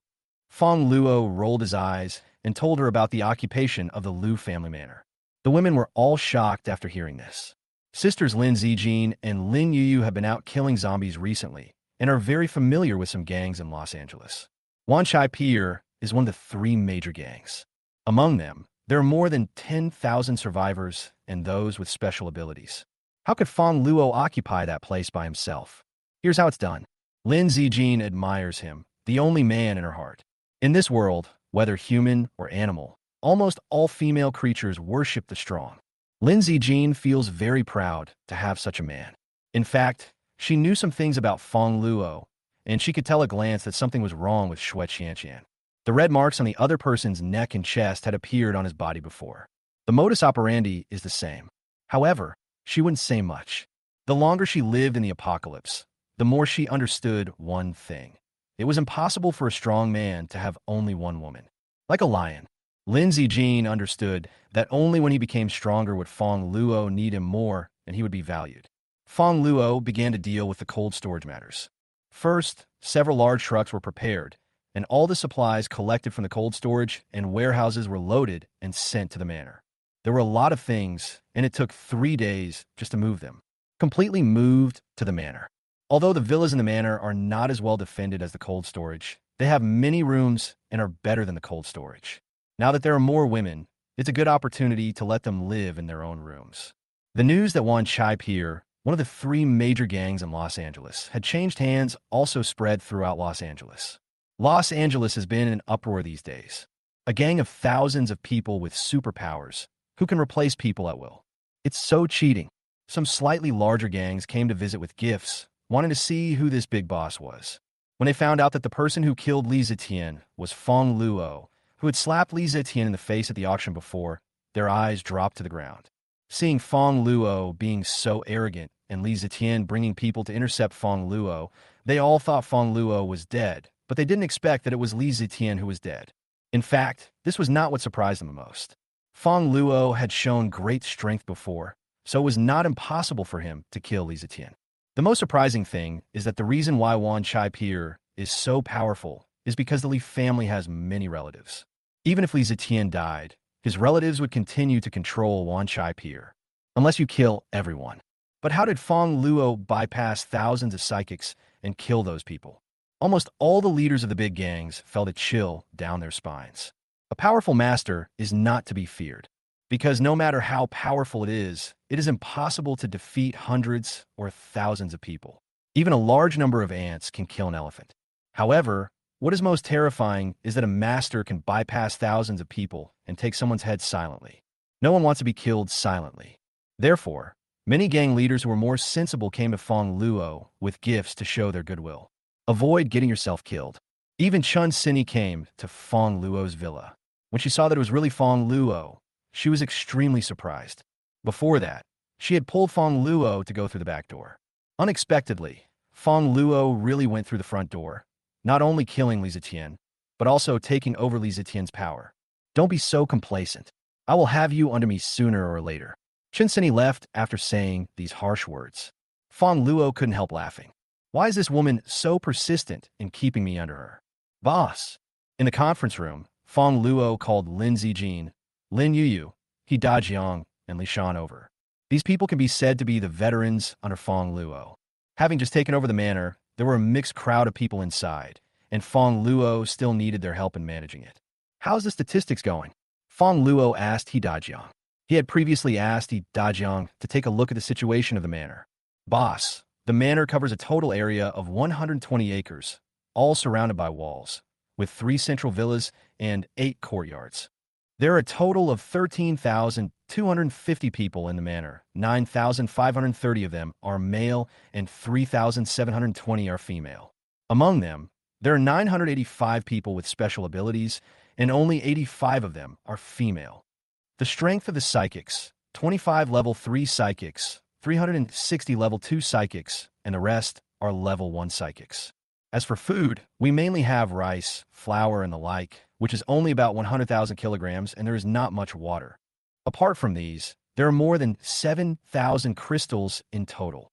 Fongluo rolled his eyes and told her about the occupation of the Liu family manor. The women were all shocked after hearing this. Sisters Lin Zijin and Lin Yuyu have been out killing zombies recently and are very familiar with some gangs in Los Angeles. Wanchai Pier is one of the three major gangs. Among them, there are more than 10,000 survivors and those with special abilities. How could Fongluo occupy that place by himself? Here's how it's done. Lin Zijin admires him, the only man in her heart. In this world, whether human or animal, almost all female creatures worship the strong. Lin Zijin feels very proud to have such a man. In fact, she knew some things about Fongluo, and she could tell at a glance that something was wrong with Xue Qianqian. The red marks on the other person's neck and chest had appeared on his body before. The modus operandi is the same. However, she wouldn't say much. The longer she lived in the apocalypse, the more she understood one thing. It was impossible for a strong man to have only one woman. Like a lion, Lin Zijin understood that only when he became stronger would Fongluo need him more and he would be valued. Fongluo began to deal with the cold storage matters. First, several large trucks were prepared, and all the supplies collected from the cold storage and warehouses were loaded and sent to the manor. There were a lot of things, and it took 3 days just to move them. Completely moved to the manor. Although the villas in the manor are not as well defended as the cold storage, they have many rooms and are better than the cold storage. Now that there are more women, it's a good opportunity to let them live in their own rooms. The news that Wanchai Pier, one of the three major gangs in Los Angeles, had changed hands also spread throughout Los Angeles. Los Angeles has been in an uproar these days. A gang of thousands of people with superpowers who can replace people at will. It's so cheating. Some slightly larger gangs came to visit with gifts, wanting to see who this big boss was. When they found out that the person who killed Li Zetian was Fongluo, who had slapped Li Zetian in the face at the auction before, their eyes dropped to the ground. Seeing Fongluo being so arrogant and Li Zetian bringing people to intercept Fongluo, they all thought Fongluo was dead, but they didn't expect that it was Li Zetian who was dead. In fact, this was not what surprised them the most. Fongluo had shown great strength before, so it was not impossible for him to kill Li Zetian. The most surprising thing is that the reason why Wanchai Pier is so powerful is because the Li family has many relatives. Even if Li Zetian died, his relatives would continue to control Wanchai Pier, unless you kill everyone. But how did Fongluo bypass thousands of psychics and kill those people? Almost all the leaders of the big gangs felt a chill down their spines. A powerful master is not to be feared, because no matter how powerful it is impossible to defeat hundreds or thousands of people. Even a large number of ants can kill an elephant. However, what is most terrifying is that a master can bypass thousands of people and take someone's head silently. No one wants to be killed silently. Therefore, many gang leaders who were more sensible came to Fongluo with gifts to show their goodwill. Avoid getting yourself killed. Even Chunini came to Fongluo's villa. When she saw that it was really Fongluo, she was extremely surprised. Before that, she had pulled Fongluo to go through the back door. Unexpectedly, Fongluo really went through the front door, not only killing Li Zetian, but also taking over Li Zetian's power. Don't be so complacent. I will have you under me sooner or later. Chunini left after saying these harsh words. Fongluo couldn't help laughing. Why is this woman so persistent in keeping me under her? Boss. In the conference room, Fongluo called Lin Zijin, Lin Yuyu, He Dajiang, and Li Shan over. These people can be said to be the veterans under Fongluo. Having just taken over the manor, there were a mixed crowd of people inside, and Fongluo still needed their help in managing it. How's the statistics going? Fongluo asked He Dajiang. He had previously asked He Dajiang to take a look at the situation of the manor. Boss, the manor covers a total area of 120 acres, all surrounded by walls, with 3 central villas and 8 courtyards. There are a total of 13,250 people in the manor. 9,530 of them are male and 3,720 are female. Among them, there are 985 people with special abilities, and only 85 of them are female. The strength of the psychics, 25 level 3 psychics, 360 level 2 psychics, and the rest are level 1 psychics. As for food, we mainly have rice, flour, and the like, which is only about 100,000 kilograms, and there is not much water. Apart from these, there are more than 7,000 crystals in total.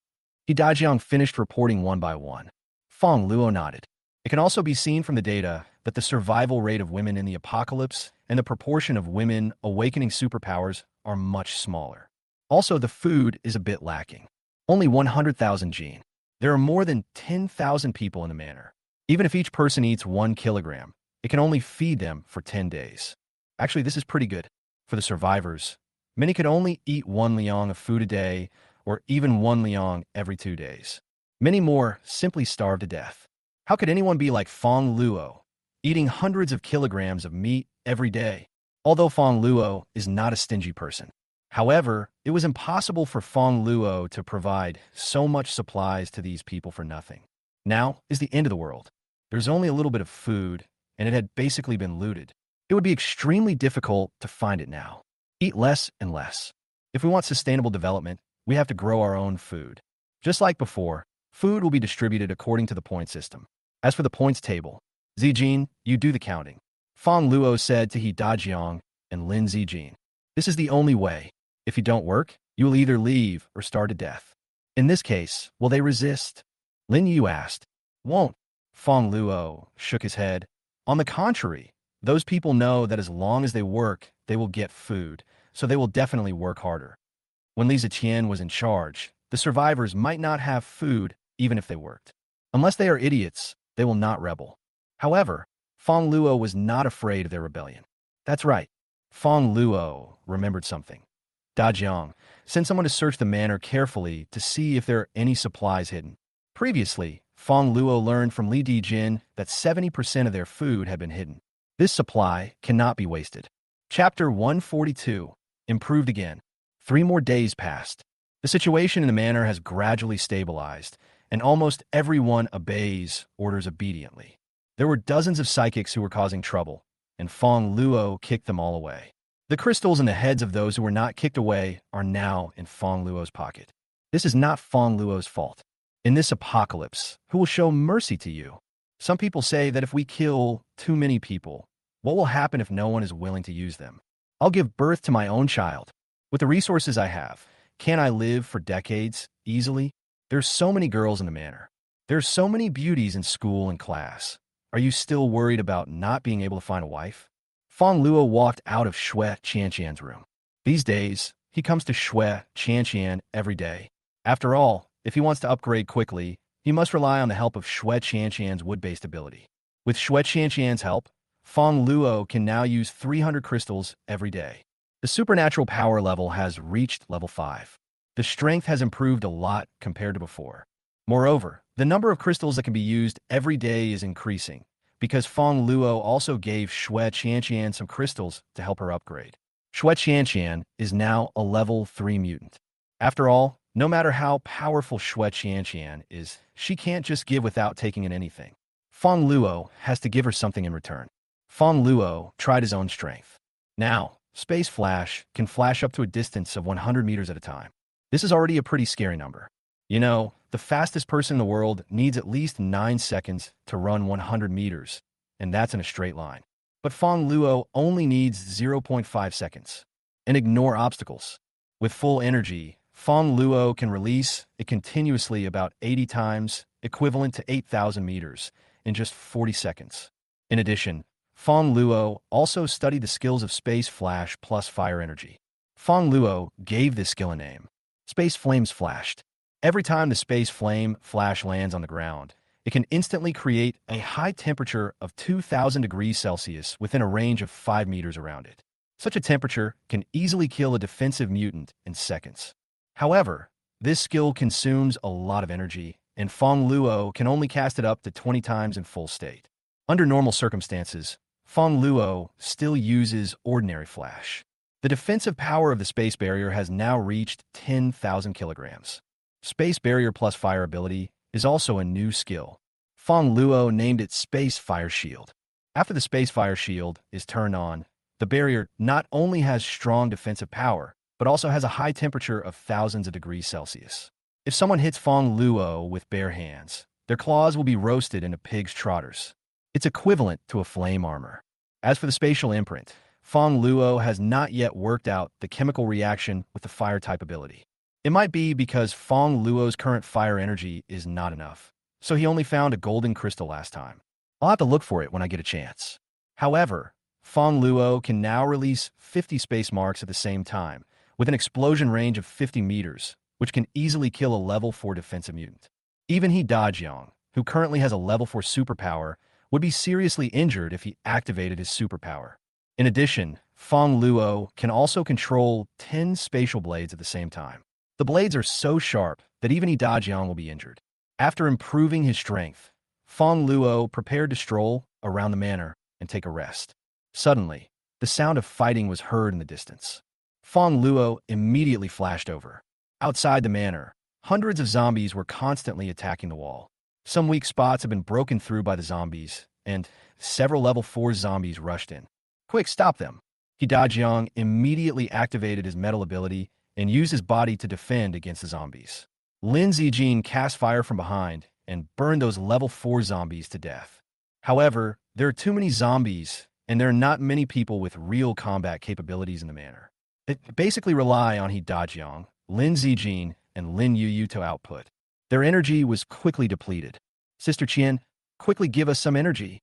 Dajiang finished reporting one by one. Fongluo nodded. It can also be seen from the data that the survival rate of women in the apocalypse and the proportion of women awakening superpowers are much smaller. Also, the food is a bit lacking. Only 100,000 gene. There are more than 10,000 people in the manor. Even if each person eats 1 kilogram, it can only feed them for 10 days. Actually, this is pretty good. For the survivors, many could only eat 1 liang of food a day, or even 1 liang every 2 days. Many more simply starve to death. How could anyone be like Fongluo, eating hundreds of kilograms of meat every day? Although Fongluo is not a stingy person. However, it was impossible for Fongluo to provide so much supplies to these people for nothing. Now is the end of the world. There's only a little bit of food, and it had basically been looted. It would be extremely difficult to find it now. Eat less and less. If we want sustainable development, we have to grow our own food. Just like before, food will be distributed according to the point system. As for the points table, Zijin, you do the counting. Fongluo said to He Dajiang and Lin Zijin. This is the only way. If you don't work, you will either leave or starve to death. In this case, will they resist? Lin Yu asked. Won't. Fongluo shook his head. On the contrary, those people know that as long as they work, they will get food, so they will definitely work harder. When Li Ziqian was in charge, the survivors might not have food even if they worked. Unless they are idiots, they will not rebel. However, Fongluo was not afraid of their rebellion. That's right. Fongluo remembered something. Dajiang, send someone to search the manor carefully to see if there are any supplies hidden. Previously, Fongluo learned from Li Dijin that 70% of their food had been hidden. This supply cannot be wasted. Chapter 142. Improved again. 3 more days passed. The situation in the manor has gradually stabilized, and almost everyone obeys orders obediently. There were dozens of psychics who were causing trouble, and Fongluo kicked them all away. The crystals in the heads of those who were not kicked away are now in Fongluo's pocket. This is not Fongluo's fault. In this apocalypse, who will show mercy to you? Some people say that if we kill too many people, what will happen if no one is willing to use them? I'll give birth to my own child. With the resources I have, can I live for decades easily? There's so many girls in the manor. There's so many beauties in school and class. Are you still worried about not being able to find a wife? Fongluo walked out of Shui Qianqian's room. These days, he comes to Shui Qianqian every day. After all, if he wants to upgrade quickly, he must rely on the help of Shui Qianqian's wood-based ability. With Shui Qianqian's help, Fongluo can now use 300 crystals every day. The supernatural power level has reached level 5. The strength has improved a lot compared to before. Moreover, the number of crystals that can be used every day is increasing, because Fongluo also gave Shui Qianqian some crystals to help her upgrade. Shui Qianqian is now a level 3 mutant. After all, no matter how powerful Shui Qianqian is, she can't just give without taking in anything. Fongluo has to give her something in return. Fongluo tried his own strength. Now, Space Flash can flash up to a distance of 100 meters at a time. This is already a pretty scary number. You know, the fastest person in the world needs at least 9 seconds to run 100 meters, and that's in a straight line. But Fongluo only needs 0.5 seconds. And ignore obstacles. With full energy, Fongluo can release it continuously about 80 times, equivalent to 8,000 meters, in just 40 seconds. In addition, Fongluo also studied the skills of Space Flash plus Fire Energy. Fongluo gave this skill a name. Space Flames Flashed. Every time the Space Flame Flash lands on the ground, it can instantly create a high temperature of 2,000 degrees Celsius within a range of 5 meters around it. Such a temperature can easily kill a defensive mutant in seconds. However, this skill consumes a lot of energy, and Fongluo can only cast it up to 20 times in full state. Under normal circumstances, Fongluo still uses ordinary flash. The defensive power of the space barrier has now reached 10,000 kilograms. Space Barrier plus Fire ability is also a new skill. Fongluo named it Space Fire Shield. After the Space Fire Shield is turned on, the barrier not only has strong defensive power, but also has a high temperature of thousands of degrees Celsius. If someone hits Fongluo with bare hands, Their claws will be roasted into pig's trotters. It's equivalent to a flame armor. As for the spatial imprint, Fongluo has not yet worked out the chemical reaction with the fire type ability. It might be because Fongluo's current fire energy is not enough, so he only found a golden crystal last time. I'll have to look for it when I get a chance. However, Fongluo can now release 50 space marks at the same time, with an explosion range of 50 meters, which can easily kill a level 4 defensive mutant. Even He Dajiang, who currently has a level 4 superpower, would be seriously injured if he activated his superpower. In addition, Fongluo can also control 10 spatial blades at the same time. The blades are so sharp that even He Dajiang will be injured. After improving his strength, Fongluo prepared to stroll around the manor and take a rest. Suddenly, the sound of fighting was heard in the distance. Fongluo immediately flashed over. Outside the manor, hundreds of zombies were constantly attacking the wall. Some weak spots have been broken through by the zombies, and several level 4 zombies rushed in. Quick, stop them! He Dajiang immediately activated his metal ability and used his body to defend against the zombies. Lin Zijin cast fire from behind and burned those level 4 zombies to death. However, there are too many zombies, and there are not many people with real combat capabilities in the manor. They basically rely on He Dajiang, Lin Zijin, and Lin Yuyu to output. Their energy was quickly depleted. Sister Qian, quickly give us some energy.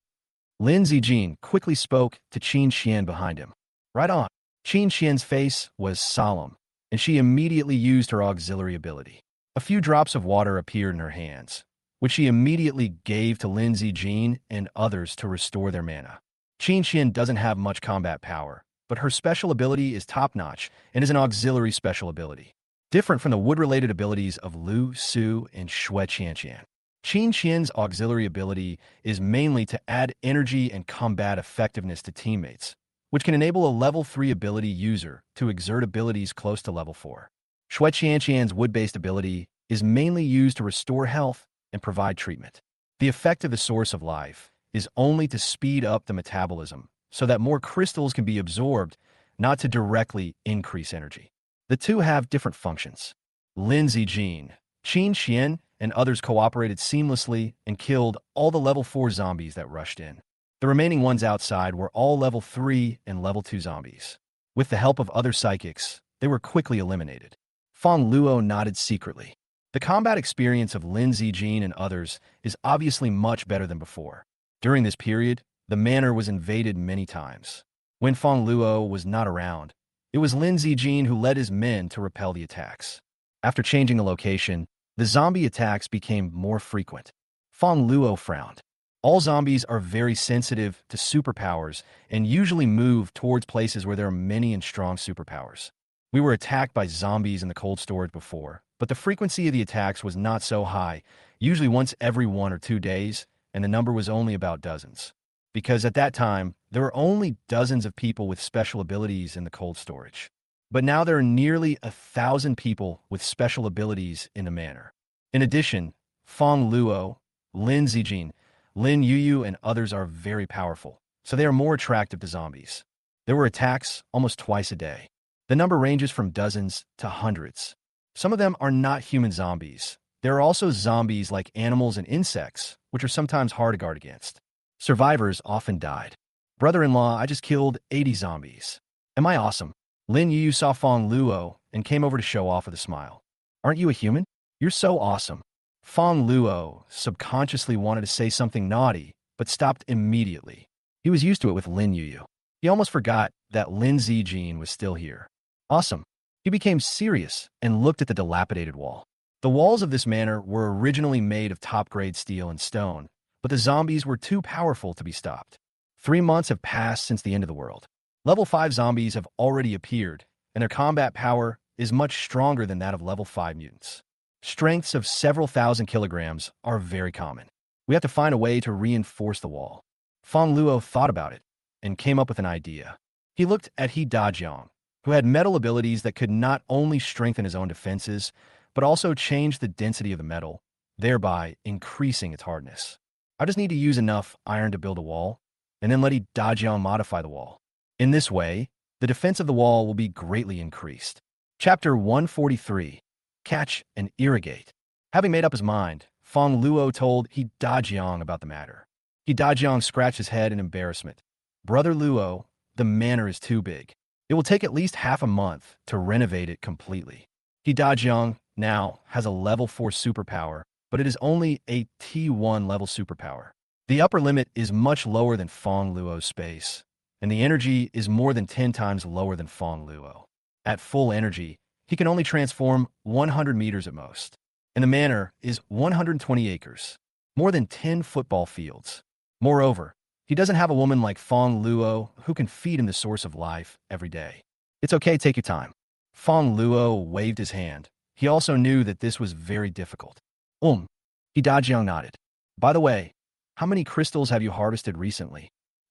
Lin Zijin quickly spoke to Qin Qian behind him. Right on. Qin Qian's face was solemn, and she immediately used her auxiliary ability. A few drops of water appeared in her hands, which she immediately gave to Lin Zijin and others to restore their mana. Qin Qian doesn't have much combat power, but her special ability is top-notch and is an auxiliary special ability, different from the wood-related abilities of Lu Su and Shui Qianqian. Qin Qian's auxiliary ability is mainly to add energy and combat effectiveness to teammates, which can enable a level 3 ability user to exert abilities close to level 4. Shui Qianqian's wood-based ability is mainly used to restore health and provide treatment. The effect of the source of life is only to speed up the metabolism so that more crystals can be absorbed, not to directly increase energy. The two have different functions. Lin Zijin, Qin Qian, and others cooperated seamlessly and killed all the level 4 zombies that rushed in. The remaining ones outside were all level 3 and level 2 zombies. With the help of other psychics, they were quickly eliminated. Fongluo nodded secretly. The combat experience of Lin Zijin and others is obviously much better than before. During this period, the manor was invaded many times. When Fongluo was not around, it was Lin Zijin who led his men to repel the attacks. After changing the location, the zombie attacks became more frequent. Fongluo frowned. All zombies are very sensitive to superpowers and usually move towards places where there are many and strong superpowers. We were attacked by zombies in the cold storage before, but the frequency of the attacks was not so high, usually once every 1 or 2 days, and the number was only about dozens. Because at that time, there were only dozens of people with special abilities in the cold storage. But now there are nearly 1,000 people with special abilities in the manor. In addition, Fongluo, Lin Zijin, Lin Yuyu, and others are very powerful, so they are more attractive to zombies. There were attacks almost twice a day. The number ranges from dozens to hundreds. Some of them are not human zombies. There are also zombies like animals and insects, which are sometimes hard to guard against. Survivors often died. Brother-in-law, I just killed 80 zombies. Am I awesome? Lin Yu saw Fongluo and came over to show off with a smile. Aren't you a human? You're so awesome. Fongluo subconsciously wanted to say something naughty, but stopped immediately. He was used to it with Lin Yu. He almost forgot that Lin Zijin was still here. Awesome. He became serious and looked at the dilapidated wall. The walls of this manor were originally made of top-grade steel and stone, but the zombies were too powerful to be stopped. 3 months have passed since the end of the world. Level 5 zombies have already appeared, and their combat power is much stronger than that of level 5 mutants. Strengths of several thousand kilograms are very common. We have to find a way to reinforce the wall. Fongluo thought about it and came up with an idea. He looked at He Dajiang, who had metal abilities that could not only strengthen his own defenses, but also change the density of the metal, thereby increasing its hardness. I just need to use enough iron to build a wall, and then let He Dajiang modify the wall. In this way, the defense of the wall will be greatly increased. Chapter 143. Catch and Irrigate. Having made up his mind, Fongluo told He Dajiang about the matter. He Dajiang scratched his head in embarrassment. Brother Luo, the manor is too big. It will take at least half a month to renovate it completely. He Dajiang now has a level 4 superpower, but it is only a T1 level superpower. The upper limit is much lower than Fongluo's space, and the energy is more than 10 times lower than Fongluo. At full energy, he can only transform 100 meters at most, and the manor is 120 acres, more than 10 football fields. Moreover, he doesn't have a woman like Fongluo who can feed him the source of life every day. It's okay, take your time. Fongluo waved his hand. He also knew that this was very difficult. He Dajiang nodded. By the way, how many crystals have you harvested recently?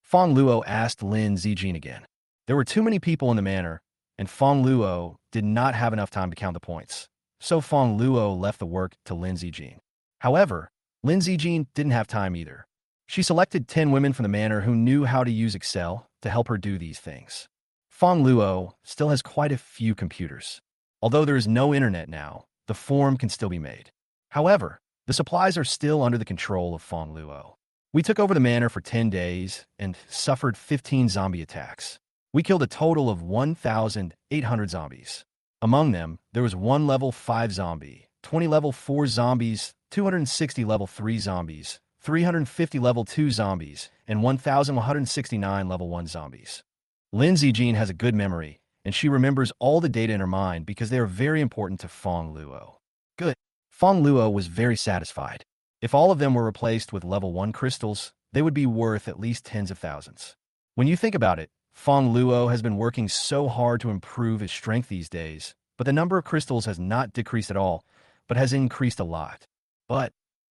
Fongluo asked Lin Zijin again. There were too many people in the manor, and Fongluo did not have enough time to count the points, so Fongluo left the work to Lin Zijin. However, Lin Zijin didn't have time either. She selected 10 women from the manor who knew how to use Excel to help her do these things. Fongluo still has quite a few computers. Although there is no internet now, the form can still be made. However, the supplies are still under the control of Fongluo. We took over the manor for 10 days and suffered 15 zombie attacks. We killed a total of 1,800 zombies. Among them, there was 1 level 5 zombie, 20 level 4 zombies, 260 level 3 zombies, 350 level 2 zombies, and 1,169 level 1 zombies. Lin Zijin has a good memory, and she remembers all the data in her mind because they are very important to Fongluo. Good. Fongluo was very satisfied. If all of them were replaced with level 1 crystals, they would be worth at least tens of thousands. When you think about it, Fongluo has been working so hard to improve his strength these days, but the number of crystals has not decreased at all, but has increased a lot. But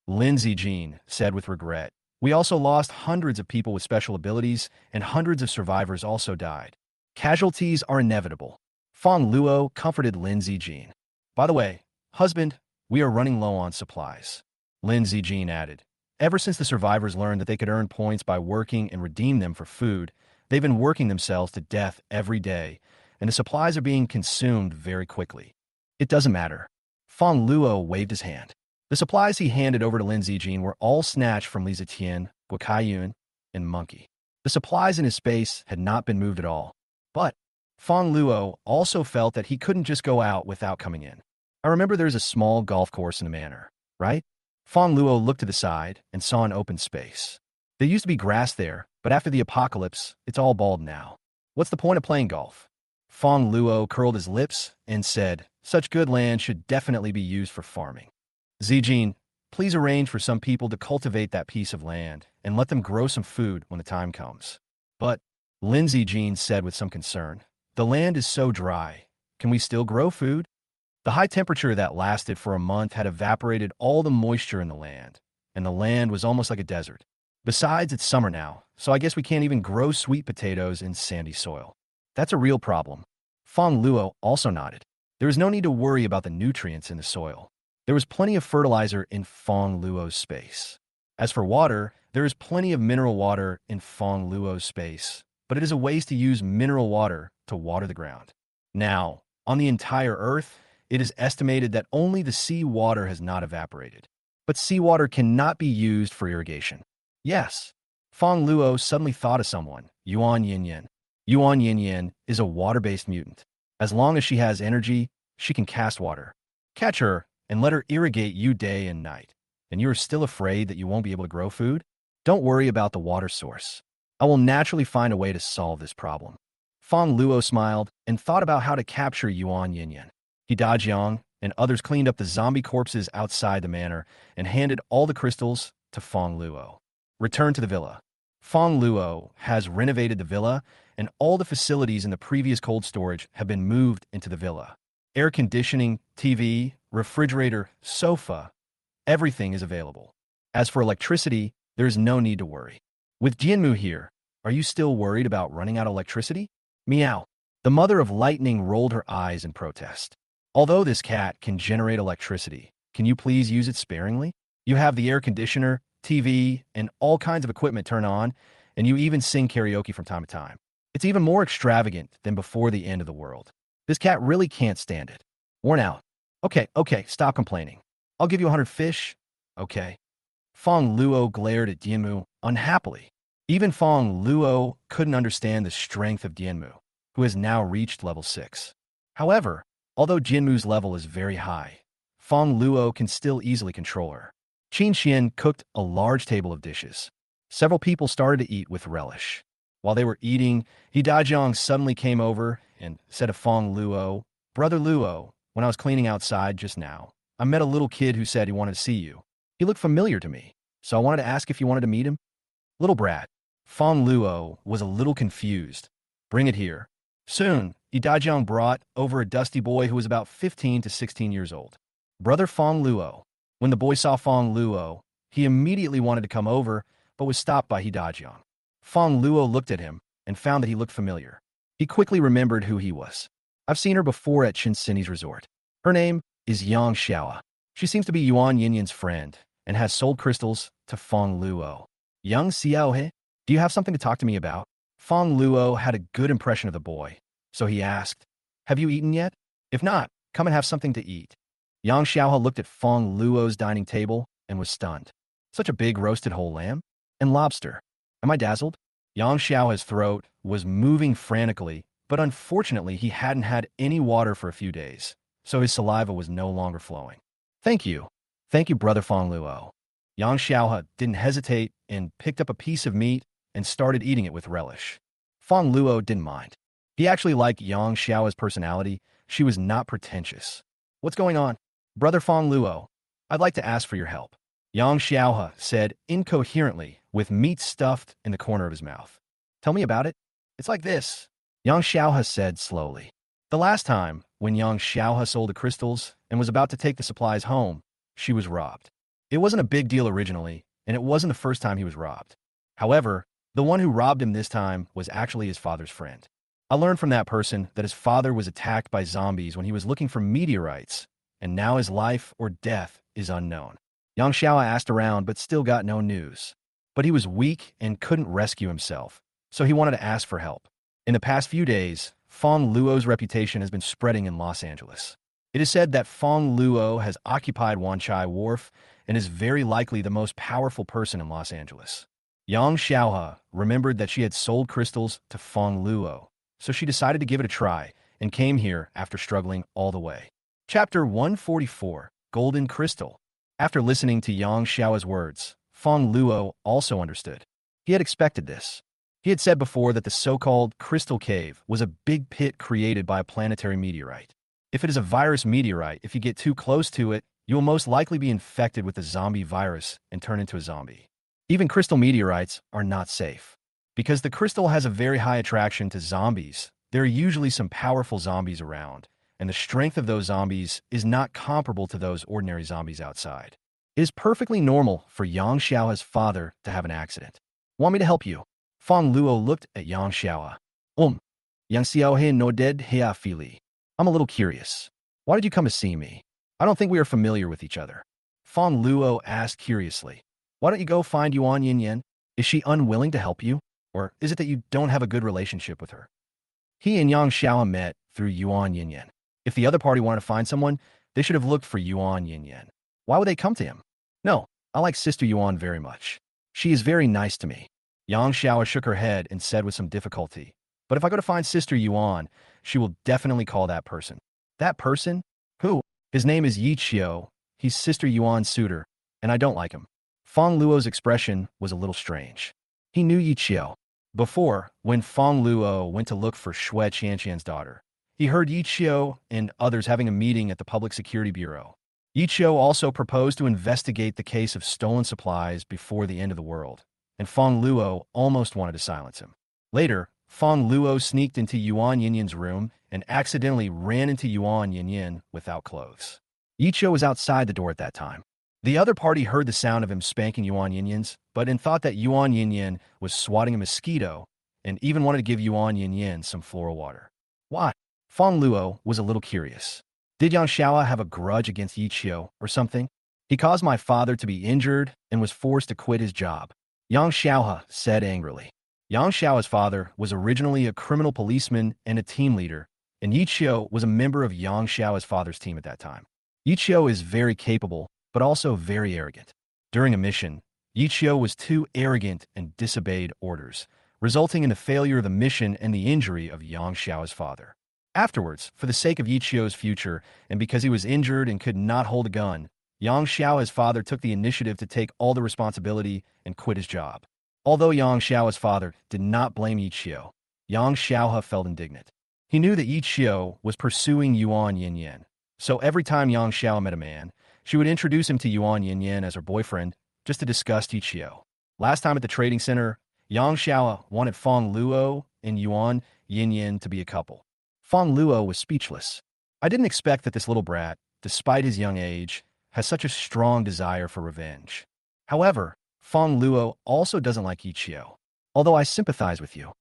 Lin Zijin said with regret, we also lost hundreds of people with special abilities, and hundreds of survivors also died. Casualties are inevitable. Fongluo comforted Lin Zijin. By the way, husband, we are running low on supplies. Lin Zijin added, ever since the survivors learned that they could earn points by working and redeem them for food, they've been working themselves to death every day, and the supplies are being consumed very quickly. It doesn't matter. Fongluo waved his hand. The supplies he handed over to Lin Zijin were all snatched from Li Zetian, Yuan, and Monkey. The supplies in his space had not been moved at all. But Fongluo also felt that he couldn't just go out without coming in. I remember there's a small golf course in the manor, right? Fongluo looked to the side and saw an open space. There used to be grass there, but after the apocalypse, it's all bald now. What's the point of playing golf? Fongluo curled his lips and said, such good land should definitely be used for farming. Zijin, please arrange for some people to cultivate that piece of land and let them grow some food when the time comes. But, Lin Zijin said with some concern, the land is so dry. Can we still grow food? The high temperature that lasted for a month had evaporated all the moisture in the land, and the land was almost like a desert. Besides, it's summer now, so I guess we can't even grow sweet potatoes in sandy soil. That's a real problem. Fongluo also nodded. There is no need to worry about the nutrients in the soil. There was plenty of fertilizer in Fongluo's space. As for water, there is plenty of mineral water in Fongluo's space, but it is a waste to use mineral water to water the ground. Now, on the entire Earth, it is estimated that only the sea water has not evaporated. But seawater cannot be used for irrigation. Yes. Fongluo suddenly thought of someone, Yuan Yin. Yuan Yin is a water-based mutant. As long as she has energy, she can cast water. Catch her and let her irrigate you day and night. And you are still afraid that you won't be able to grow food? Don't worry about the water source. I will naturally find a way to solve this problem. Fongluo smiled and thought about how to capture Yuan Yin. He Dajiang and others cleaned up the zombie corpses outside the manor and handed all the crystals to Fongluo. Return to the villa. Fongluo has renovated the villa, and all the facilities in the previous cold storage have been moved into the villa. Air conditioning, TV, refrigerator, sofa, everything is available. As for electricity, there is no need to worry. With Jianmu here, are you still worried about running out of electricity? Meow. The mother of lightning rolled her eyes in protest. Although this cat can generate electricity, can you please use it sparingly? You have the air conditioner, TV, and all kinds of equipment turned on, and you even sing karaoke from time to time. It's even more extravagant than before the end of the world. This cat really can't stand it. Worn out. Okay, stop complaining. I'll give you 100 fish. okay? Fongluo glared at Dianmu unhappily. Even Fongluo couldn't understand the strength of Dianmu, who has now reached level 6. However, although Jinmu's level is very high, Fongluo can still easily control her. Qin Xian cooked a large table of dishes. Several people started to eat with relish. While they were eating, Hidajiang suddenly came over and said to Fongluo, "Brother Luo, when I was cleaning outside just now, I met a little kid who said he wanted to see you. He looked familiar to me, so I wanted to ask if you wanted to meet him." Little brat. Fongluo was a little confused. "Bring it here." Soon, Idajiang brought over a dusty boy who was about 15 to 16 years old. Brother Fongluo. When the boy saw Fongluo, he immediately wanted to come over, but was stopped by Hidajiang. Fongluo looked at him and found that he looked familiar. He quickly remembered who he was. "I've seen her before at Chinsini's resort. Her name is Yang Xiaoa. She seems to be Yuan Yinyan's friend and has sold crystals to Fongluo." "Yang Xiaohe, do you have something to talk to me about?" Fongluo had a good impression of the boy, so he asked, "Have you eaten yet? If not, come and have something to eat." Yang Xiaohe looked at Fongluo's dining table and was stunned. "Such a big roasted whole lamb? And lobster. Am I dazzled?" Yang Xiaohe's throat was moving frantically, but unfortunately he hadn't had any water for a few days, so his saliva was no longer flowing. "Thank you. Thank you, Brother Fongluo." Yang Xiaohe didn't hesitate and picked up a piece of meat and started eating it with relish. Fongluo didn't mind. He actually liked Yang Xiaohe's personality. She was not pretentious. "What's going on?" "Brother Fongluo, I'd like to ask for your help," Yang Xiaohe said incoherently, with meat stuffed in the corner of his mouth. "Tell me about it." "It's like this," Yang Xiaohe said slowly. "The last time, when Yang Xiaohe sold the crystals and was about to take the supplies home, she was robbed. It wasn't a big deal originally, and it wasn't the first time he was robbed. However, the one who robbed him this time was actually his father's friend. I learned from that person that his father was attacked by zombies when he was looking for meteorites, and now his life or death is unknown." Yang Xiaohe asked around but still got no news. But he was weak and couldn't rescue himself, so he wanted to ask for help. In the past few days, Fongluo's reputation has been spreading in Los Angeles. It is said that Fongluo has occupied Wanchai Wharf and is very likely the most powerful person in Los Angeles. Yang Xiaohe remembered that she had sold crystals to Fongluo, so she decided to give it a try and came here after struggling all the way. Chapter 144, Golden Crystal. After listening to Yang Xiaohe's words, Fongluo also understood. He had expected this. He had said before that the so-called Crystal Cave was a big pit created by a planetary meteorite. If it is a virus meteorite, if you get too close to it, you will most likely be infected with the zombie virus and turn into a zombie. Even crystal meteorites are not safe. Because the crystal has a very high attraction to zombies, there are usually some powerful zombies around, and the strength of those zombies is not comparable to those ordinary zombies outside. It is perfectly normal for Yang Xiaohe's father to have an accident. "Want me to help you?" Fongluo looked at Yang Xiaohe. Yang Xiaohe no dead hea fili. "I'm a little curious. Why did you come to see me? I don't think we are familiar with each other." Fongluo asked curiously. "Why don't you go find Yuan Yinyan? Is she unwilling to help you? Or is it that you don't have a good relationship with her?" He and Yang Xiaohe met through Yuan Yinyan. If the other party wanted to find someone, they should have looked for Yuan Yinyan. Why would they come to him? "No, I like Sister Yuan very much. She is very nice to me." Yang Xiaohe shook her head and said with some difficulty, "But if I go to find Sister Yuan, she will definitely call that person." "That person? Who?" "His name is Yi Qiu. He's Sister Yuan's suitor, and I don't like him." Fongluo's expression was a little strange. He knew Yi Qiu. Before, when Fongluo went to look for Shui Qianqian's daughter, he heard Yi Qiu and others having a meeting at the Public Security Bureau. Yi Qiu also proposed to investigate the case of stolen supplies before the end of the world, and Fongluo almost wanted to silence him. Later, Fongluo sneaked into Yuan Yinyan's room and accidentally ran into Yuan Yinyan without clothes. Yi Qiu was outside the door at that time. The other party heard the sound of him spanking Yuan Yinyan's, but thought that Yuan Yinyan was swatting a mosquito and even wanted to give Yuan Yinyan some floral water. Why? Fongluo was a little curious. Did Yang Xiaohe have a grudge against Yi Qiu or something? "He caused my father to be injured and was forced to quit his job," Yang Xiaohe said angrily. Yang Xiaohe's father was originally a criminal policeman and a team leader, and Yi Qiu was a member of Yang Xiaohe's father's team at that time. Yi Qiu is very capable, but also very arrogant. During a mission, Yichio was too arrogant and disobeyed orders, resulting in the failure of the mission and the injury of Yang Xiao's father. Afterwards, for the sake of Yichio's future, and because he was injured and could not hold a gun, Yang Xiao's father took the initiative to take all the responsibility and quit his job. Although Yang Xiao's father did not blame Yichio, Yang Xiaohe felt indignant. He knew that Yichio was pursuing Yuan Yinyan, so every time Yang Xiao met a man, she would introduce him to Yuan Yinyan as her boyfriend, just to disgust Yichio. Last time at the trading center, Yang Xiao wanted Fongluo and Yuan Yinyan to be a couple. Fongluo was speechless. I didn't expect that this little brat, despite his young age, has such a strong desire for revenge. However, Fongluo also doesn't like Yichio, although I sympathize with you.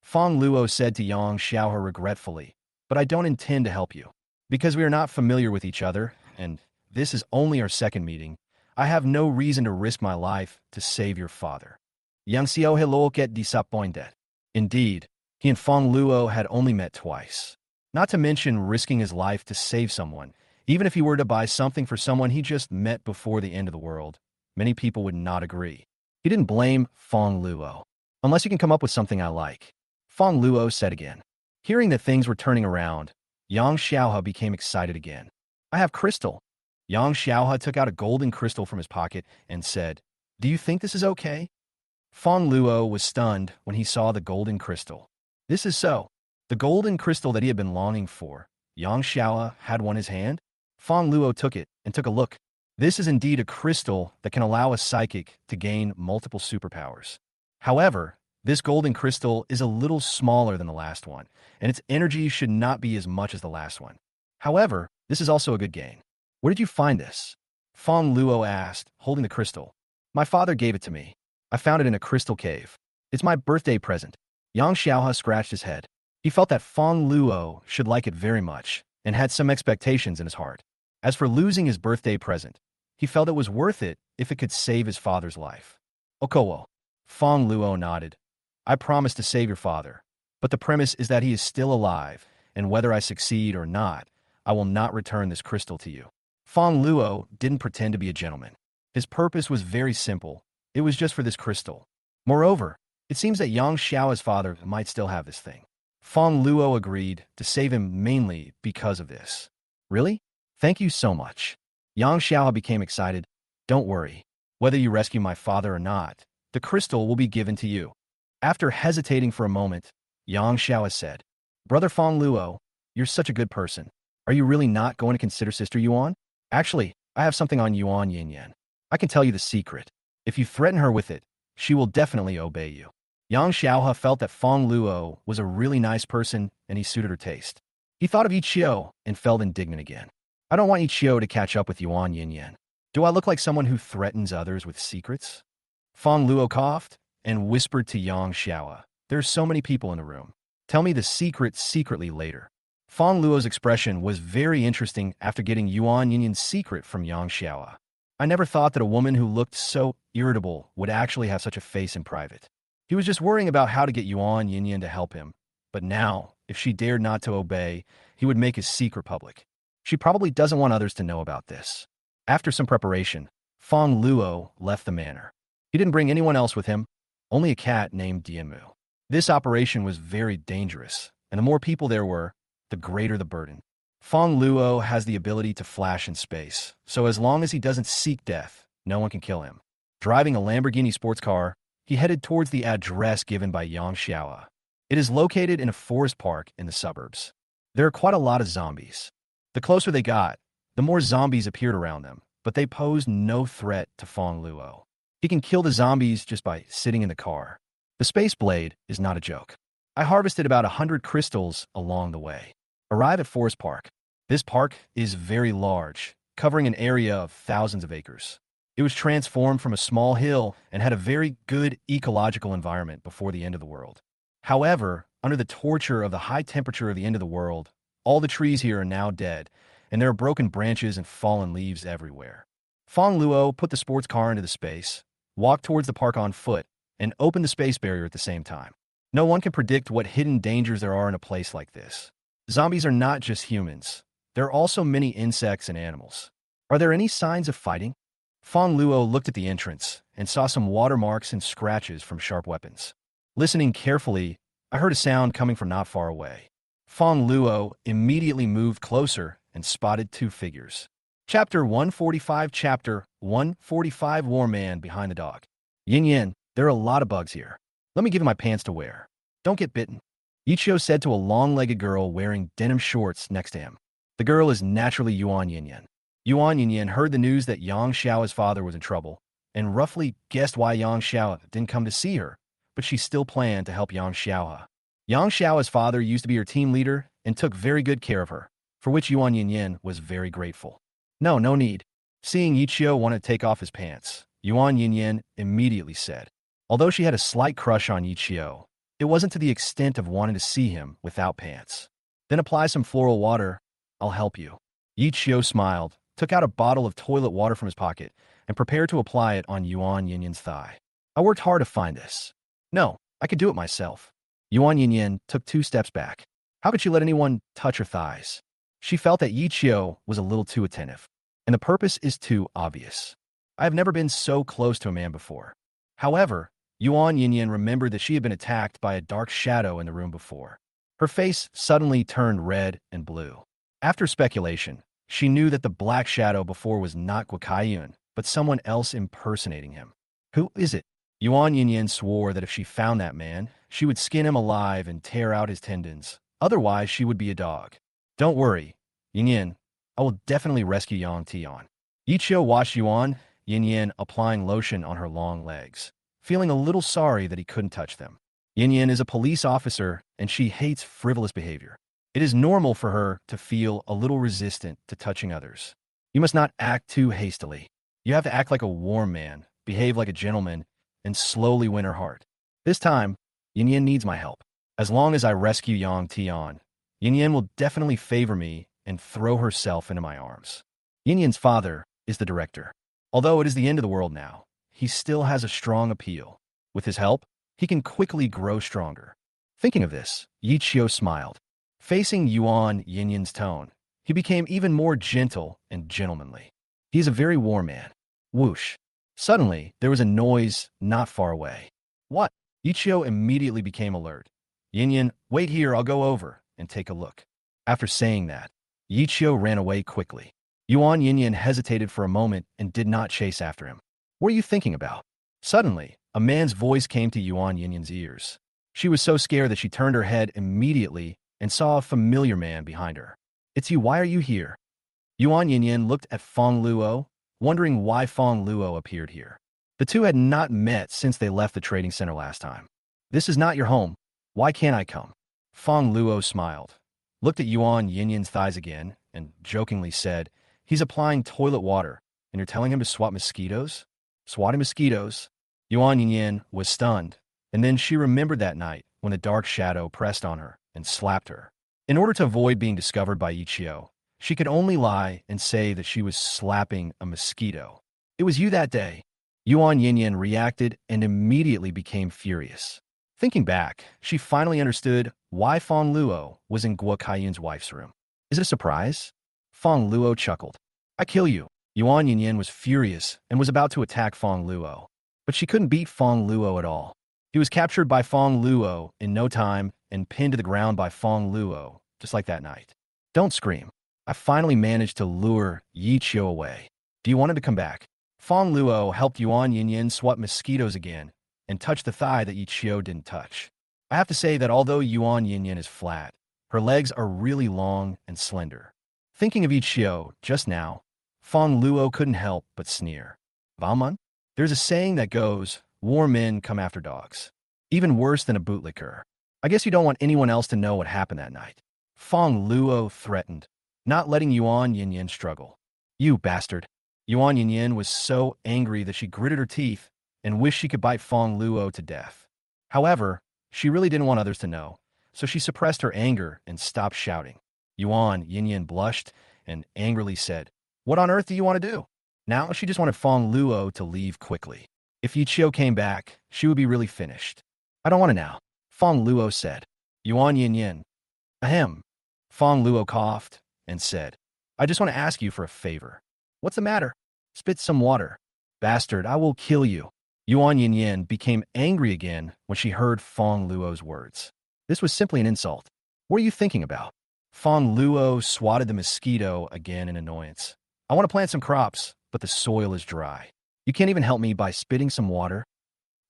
Fongluo said to Yang Xiaohe regretfully, but I don't intend to help you. Because we are not familiar with each other, and this is only our second meeting, I have no reason to risk my life to save your father. Yang Xiaohe looked get disappointed. Indeed, he and Fongluo had only met twice. Not to mention risking his life to save someone, even if he were to buy something for someone he just met before the end of the world. Many people would not agree. He didn't blame Fongluo. Unless you can come up with something I like. Fongluo said again. Hearing that things were turning around, Yang Xiaohe became excited again. I have crystal. Yang Xiaohe took out a golden crystal from his pocket and said, Do you think this is okay? Fongluo was stunned when he saw the golden crystal. This is so. The golden crystal that he had been longing for. Yang Xiaohe had one in his hand. Fongluo took it and took a look. This is indeed a crystal that can allow a psychic to gain multiple superpowers. However, this golden crystal is a little smaller than the last one, and its energy should not be as much as the last one. However, this is also a good gain. Where did you find this? Fongluo asked, holding the crystal. My father gave it to me. I found it in a crystal cave. It's my birthday present. Yang Xiaohe scratched his head. He felt that Fongluo should like it very much, and had some expectations in his heart. As for losing his birthday present, he felt it was worth it if it could save his father's life. Okowo. Fongluo nodded. I promise to save your father, but the premise is that he is still alive, and whether I succeed or not, I will not return this crystal to you. Fongluo didn't pretend to be a gentleman. His purpose was very simple. It was just for this crystal. Moreover, it seems that Yang Xiao's father might still have this thing. Fongluo agreed to save him mainly because of this. Really? Thank you so much. Yang Xiao became excited. Don't worry. Whether you rescue my father or not, the crystal will be given to you. After hesitating for a moment, Yang Xiao said, Brother Fongluo, you're such a good person. Are you really not going to consider Sister Yuan? Actually, I have something on Yuan Yinyan. I can tell you the secret. If you threaten her with it, she will definitely obey you. Yang Xiaohe felt that Fongluo was a really nice person and he suited her taste. He thought of Yichio and felt indignant again. I don't want Yichio to catch up with Yuan Yinyan. Do I look like someone who threatens others with secrets? Fongluo coughed and whispered to Yang Xiaohe. There are so many people in the room. Tell me the secret secretly later. Fongluo's expression was very interesting after getting Yuan Yinyan's secret from Yang Xiaohe. I never thought that a woman who looked so irritable would actually have such a face in private. He was just worrying about how to get Yuan Yinyan to help him. But now, if she dared not to obey, he would make his secret public. She probably doesn't want others to know about this. After some preparation, Fongluo left the manor. He didn't bring anyone else with him, only a cat named Diemu. This operation was very dangerous, and the more people there were, the greater the burden. Fongluo has the ability to flash in space, so as long as he doesn't seek death, no one can kill him. Driving a Lamborghini sports car, he headed towards the address given by Yang Xiaohe. It is located in a forest park in the suburbs. There are quite a lot of zombies. The closer they got, the more zombies appeared around them, but they posed no threat to Fongluo. He can kill the zombies just by sitting in the car. The space blade is not a joke. I harvested about 100 crystals along the way. Arrive at Forest Park. This park is very large, covering an area of thousands of acres. It was transformed from a small hill and had a very good ecological environment before the end of the world. However, under the torture of the high temperature of the end of the world, all the trees here are now dead, and there are broken branches and fallen leaves everywhere. Fongluo put the sports car into the space, walked towards the park on foot, and opened the space barrier at the same time. No one can predict what hidden dangers there are in a place like this. Zombies are not just humans. There are also many insects and animals. Are there any signs of fighting? Fongluo looked at the entrance and saw some watermarks and scratches from sharp weapons. Listening carefully, I heard a sound coming from not far away. Fongluo immediately moved closer and spotted two figures. Chapter 145 Chapter 145 War Man Behind the Dog. Yin Yin, there are a lot of bugs here. Let me give you my pants to wear. Don't get bitten, Ichio said to a long-legged girl wearing denim shorts next to him. The girl is naturally Yuan Yin Yin. Yuan Yin Yin heard the news that Yang Xiao's father was in trouble and roughly guessed why Yang Xiao didn't come to see her, but she still planned to help Yang Xiao. Yang Xiao's father used to be her team leader and took very good care of her, for which Yuan Yin Yin was very grateful. No need. Seeing Ichio want to take off his pants, Yuan Yin Yin immediately said. Although she had a slight crush on Ichio, it wasn't to the extent of wanting to see him without pants. Then apply some floral water. I'll help you. Ichio smiled, took out a bottle of toilet water from his pocket, and prepared to apply it on Yuan Yin Yin's thigh. I worked hard to find this. No, I could do it myself. Yuan Yin Yin took 2 steps back. How could she let anyone touch her thighs? She felt that Ichio was a little too attentive, and the purpose is too obvious. I have never been so close to a man before. However, Yuan Yin Yin remembered that she had been attacked by a dark shadow in the room before. Her face suddenly turned red and blue. After speculation, she knew that the black shadow before was not Guokaiyan, but someone else impersonating him. Who is it? Yuan Yin Yin swore that if she found that man, she would skin him alive and tear out his tendons. Otherwise, she would be a dog. Don't worry, Yin Yin. I will definitely rescue Yang Tian. Ichio watched Yuan Yin Yin applying lotion on her long legs, feeling a little sorry that he couldn't touch them. Yin Yin is a police officer, and she hates frivolous behavior. It is normal for her to feel a little resistant to touching others. You must not act too hastily. You have to act like a warm man, behave like a gentleman, and slowly win her heart. This time, Yin Yin needs my help. As long as I rescue Yang Tian, Yin Yin will definitely favor me and throw herself into my arms. Yin Yin's father is the director. Although it is the end of the world now, he still has a strong appeal. With his help, he can quickly grow stronger. Thinking of this, Ichio smiled. Facing Yuan Yin Yin's tone, he became even more gentle and gentlemanly. He is a very warm man. Whoosh. Suddenly, there was a noise not far away. What? Ichio immediately became alert. Yin Yin, wait here, I'll go over and take a look. After saying that, Ichio ran away quickly. Yuan Yin Yin hesitated for a moment and did not chase after him. What are you thinking about? Suddenly, a man's voice came to Yuan Yin Yin's ears. She was so scared that she turned her head immediately and saw a familiar man behind her. It's you, why are you here? Yuan Yin Yin looked at Fongluo, wondering why Fongluo appeared here. The two had not met since they left the trading center last time. This is not your home. Why can't I come? Fongluo smiled, looked at Yuan Yin Yin's thighs again, and jokingly said, he's applying toilet water, and you're telling him to swat mosquitoes? Swatting mosquitoes? Yuan Yin Yin was stunned, and then she remembered that night when the dark shadow pressed on her and slapped her. In order to avoid being discovered by Ichio, she could only lie and say that she was slapping a mosquito. It was you that day. Yuan Yin Yin reacted and immediately became furious. Thinking back, she finally understood why Fongluo was in Guo Kaiyun's wife's room. Is it a surprise? Fongluo chuckled. I kill you. Yuan Yin Yin was furious and was about to attack Fongluo, but she couldn't beat Fongluo at all. He was captured by Fongluo in no time and pinned to the ground by Fongluo, just like that night. Don't scream. I finally managed to lure Ichio away. Do you want him to come back? Fongluo helped Yuan Yin Yin swat mosquitoes again and touch the thigh that Ichio didn't touch. I have to say that although Yuan Yin Yin is flat, her legs are really long and slender. Thinking of Ichio just now, Fongluo couldn't help but sneer. Valmon? There's a saying that goes, warm men come after dogs. Even worse than a bootlicker. I guess you don't want anyone else to know what happened that night. Fongluo threatened, not letting Yuan Yin Yin struggle. You bastard. Yuan Yin Yin was so angry that she gritted her teeth and wished she could bite Fongluo to death. However, she really didn't want others to know, so she suppressed her anger and stopped shouting. Yuan Yin Yin blushed and angrily said, what on earth do you want to do? Now she just wanted Fongluo to leave quickly. If Ichio came back, she would be really finished. I don't want to now, Fongluo said. Yuan Yin Yin. Ahem. Fongluo coughed and said, I just want to ask you for a favor. What's the matter? Spit some water. Bastard, I will kill you. Yuan Yinyin became angry again when she heard Fongluo's words. This was simply an insult. What are you thinking about? Fongluo swatted the mosquito again in annoyance. I want to plant some crops, but the soil is dry. You can't even help me by spitting some water?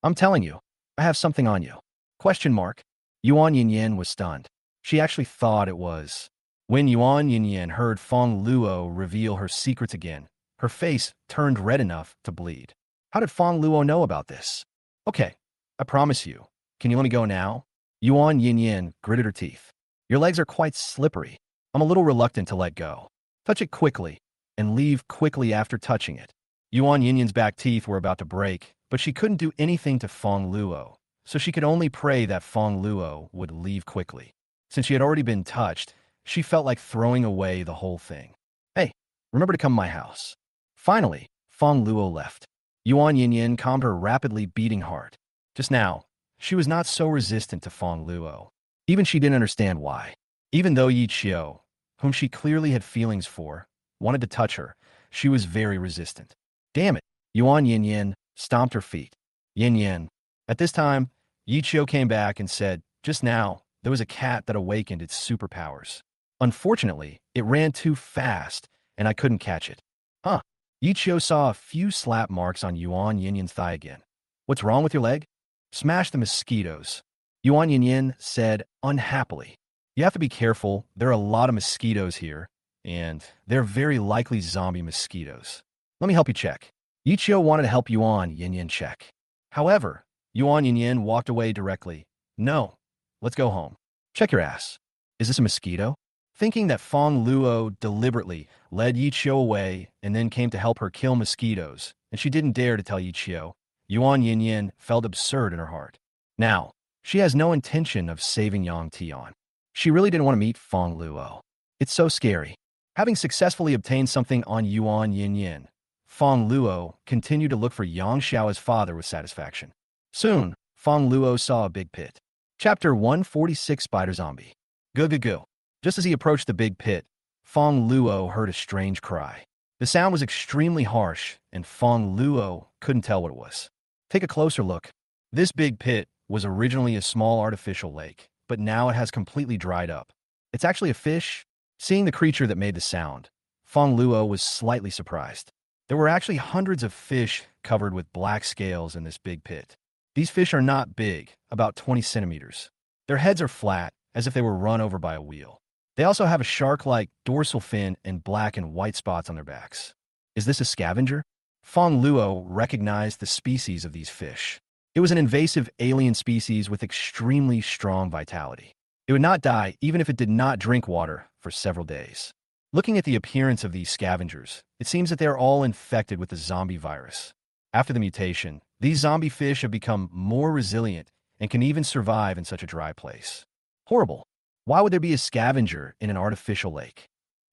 I'm telling you, I have something on you. Question mark. Yuan Yinyin was stunned. She actually thought it was. When Yuan Yinyin heard Fongluo reveal her secrets again, her face turned red enough to bleed. How did Fongluo know about this? Okay, I promise you. Can you let me go now? Yuan Yinyin gritted her teeth. Your legs are quite slippery. I'm a little reluctant to let go. Touch it quickly, and leave quickly after touching it. Yuan Yinyin's back teeth were about to break, but she couldn't do anything to Fongluo, so she could only pray that Fongluo would leave quickly. Since she had already been touched, she felt like throwing away the whole thing. Hey, remember to come to my house. Finally, Fongluo left. Yuan Yinyin calmed her rapidly beating heart. Just now, she was not so resistant to Fongluo. Even she didn't understand why. Even though Yi Qiu, whom she clearly had feelings for, wanted to touch her, she was very resistant. Damn it, Yuan Yinyin stomped her feet. Yinyin. At this time, Yi Qiu came back and said, just now, there was a cat that awakened its superpowers. Unfortunately, it ran too fast, and I couldn't catch it. Huh. Yi Qiu saw a few slap marks on Yuan Yinyin's thigh again. What's wrong with your leg? Smash the mosquitoes. Yuan Yinyin said unhappily. You have to be careful, there are a lot of mosquitoes here, and they're very likely zombie mosquitoes. Let me help you check. Yi Qiu wanted to help Yuan Yinyin check. However, Yuan Yinyin walked away directly. No, let's go home. Check your ass. Is this a mosquito? Thinking that Fongluo deliberately led Yi Qiu away and then came to help her kill mosquitoes, and she didn't dare to tell Yi Qiu, Yuan Yinyin felt absurd in her heart. Now, she has no intention of saving Yang Tian. She really didn't want to meet Fongluo. It's so scary. Having successfully obtained something on Yuan Yinyin, Fongluo continued to look for Yang Xiao's father with satisfaction. Soon, Fongluo saw a big pit. Chapter 146 Spider Zombie. Go. Just as he approached the big pit, Fongluo heard a strange cry. The sound was extremely harsh, and Fongluo couldn't tell what it was. Take a closer look. This big pit was originally a small artificial lake, but now it has completely dried up. It's actually a fish. Seeing the creature that made the sound, Fongluo was slightly surprised. There were actually hundreds of fish covered with black scales in this big pit. These fish are not big, about 20 centimeters. Their heads are flat, as if they were run over by a wheel. They also have a shark-like dorsal fin and black and white spots on their backs. Is this a scavenger? Fongluo recognized the species of these fish. It was an invasive alien species with extremely strong vitality. It would not die even if it did not drink water for several days. Looking at the appearance of these scavengers, it seems that they are all infected with the zombie virus. After the mutation, these zombie fish have become more resilient and can even survive in such a dry place. Horrible. Why would there be a scavenger in an artificial lake?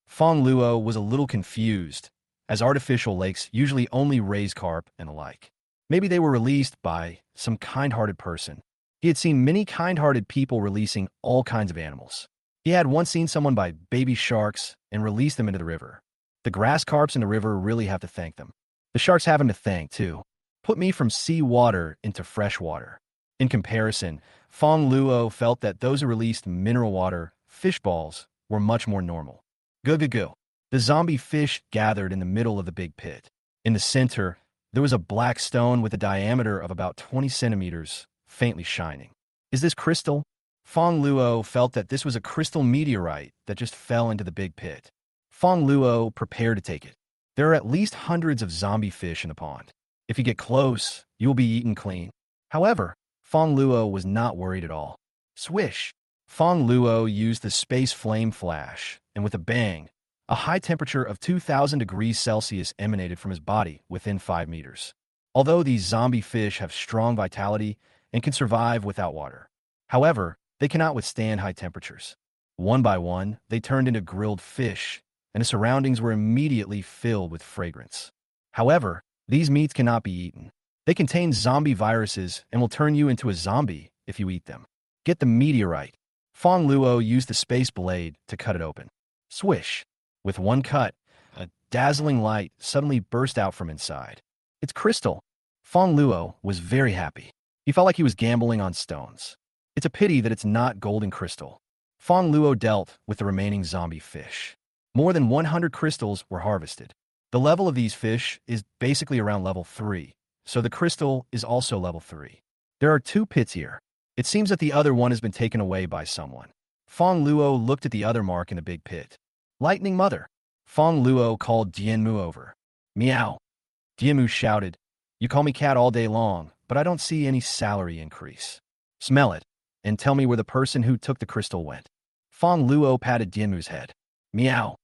Fongluo was a little confused, as artificial lakes usually only raise carp and the like. Maybe they were released by some kind-hearted person. He had seen many kind-hearted people releasing all kinds of animals. He had once seen someone buy baby sharks and release them into the river. The grass carps in the river really have to thank them. The sharks have him to thank, too. Put me from sea water into fresh water. In comparison, Fongluo felt that those who released mineral water, fish balls, were much more normal. Go. The zombie fish gathered in the middle of the big pit. In the center, there was a black stone with a diameter of about 20 centimeters, faintly shining. Is this crystal? Fongluo felt that this was a crystal meteorite that just fell into the big pit. Fongluo prepared to take it. There are at least hundreds of zombie fish in the pond. If you get close, you will be eaten clean. However, Fongluo was not worried at all. Swish! Fongluo used the space flame flash, and with a bang, a high temperature of 2,000 degrees Celsius emanated from his body within 5 meters. Although these zombie fish have strong vitality and can survive without water. However, they cannot withstand high temperatures. One by one, they turned into grilled fish, and the surroundings were immediately filled with fragrance. However, these meats cannot be eaten. They contain zombie viruses and will turn you into a zombie if you eat them. Get the meteorite. Fongluo used the space blade to cut it open. Swish! With one cut, a dazzling light suddenly burst out from inside. It's crystal. Fongluo was very happy. He felt like he was gambling on stones. It's a pity that it's not golden crystal. Fongluo dealt with the remaining zombie fish. More than 100 crystals were harvested. The level of these fish is basically around level 3, so the crystal is also level 3. There are 2 pits here. It seems that the other one has been taken away by someone. Fongluo looked at the other mark in the big pit. Lightning Mother. Fongluo called Dianmu over. Meow. Dianmu shouted, "You call me cat all day long, but I don't see any salary increase. Smell it, and tell me where the person who took the crystal went." Fongluo patted Dianmu's head. Meow.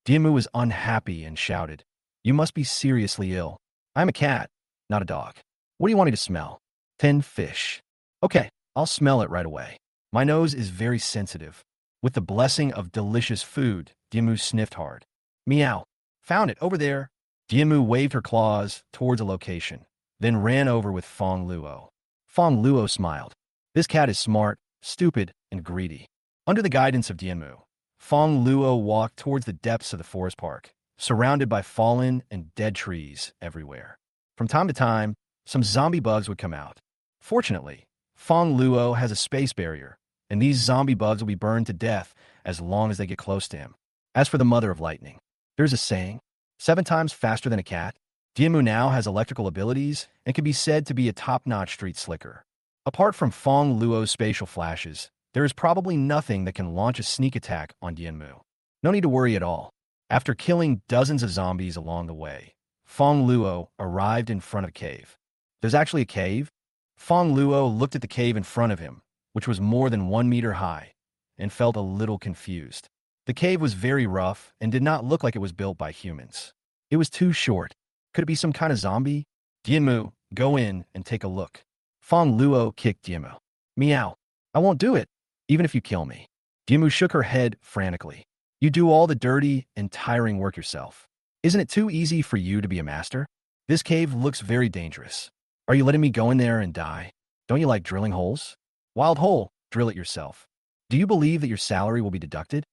Dianmu was unhappy and shouted, "You must be seriously ill. I'm a cat, not a dog. What do you want me to smell? 10 fish. Okay, I'll smell it right away. My nose is very sensitive." With the blessing of delicious food, Dianmu sniffed hard. Meow. Found it, over there. Dianmu waved her claws towards a location, then ran over with Fongluo. Fongluo smiled. This cat is smart, stupid, and greedy. Under the guidance of Dianmu, Fongluo walked towards the depths of the forest park, surrounded by fallen and dead trees everywhere. From time to time, some zombie bugs would come out. Fortunately, Fongluo has a space barrier, and these zombie bugs will be burned to death as long as they get close to him. As for the Mother of Lightning, there's a saying, 7 times faster than a cat. Dianmu now has electrical abilities and can be said to be a top-notch street slicker. Apart from Fongluo's spatial flashes, there is probably nothing that can launch a sneak attack on Dianmu. No need to worry at all. After killing dozens of zombies along the way, Fongluo arrived in front of a cave. There's actually a cave? Fongluo looked at the cave in front of him, which was more than 1 meter high, and felt a little confused. The cave was very rough and did not look like it was built by humans. It was too short. Could it be some kind of zombie? Dianmu, go in and take a look. Fongluo kicked Dianmu. Meow. I won't do it, even if you kill me. Dianmu shook her head frantically. You do all the dirty and tiring work yourself. Isn't it too easy for you to be a master? This cave looks very dangerous. Are you letting me go in there and die? Don't you like drilling holes? Wild hole, drill it yourself. Do you believe that your salary will be deducted?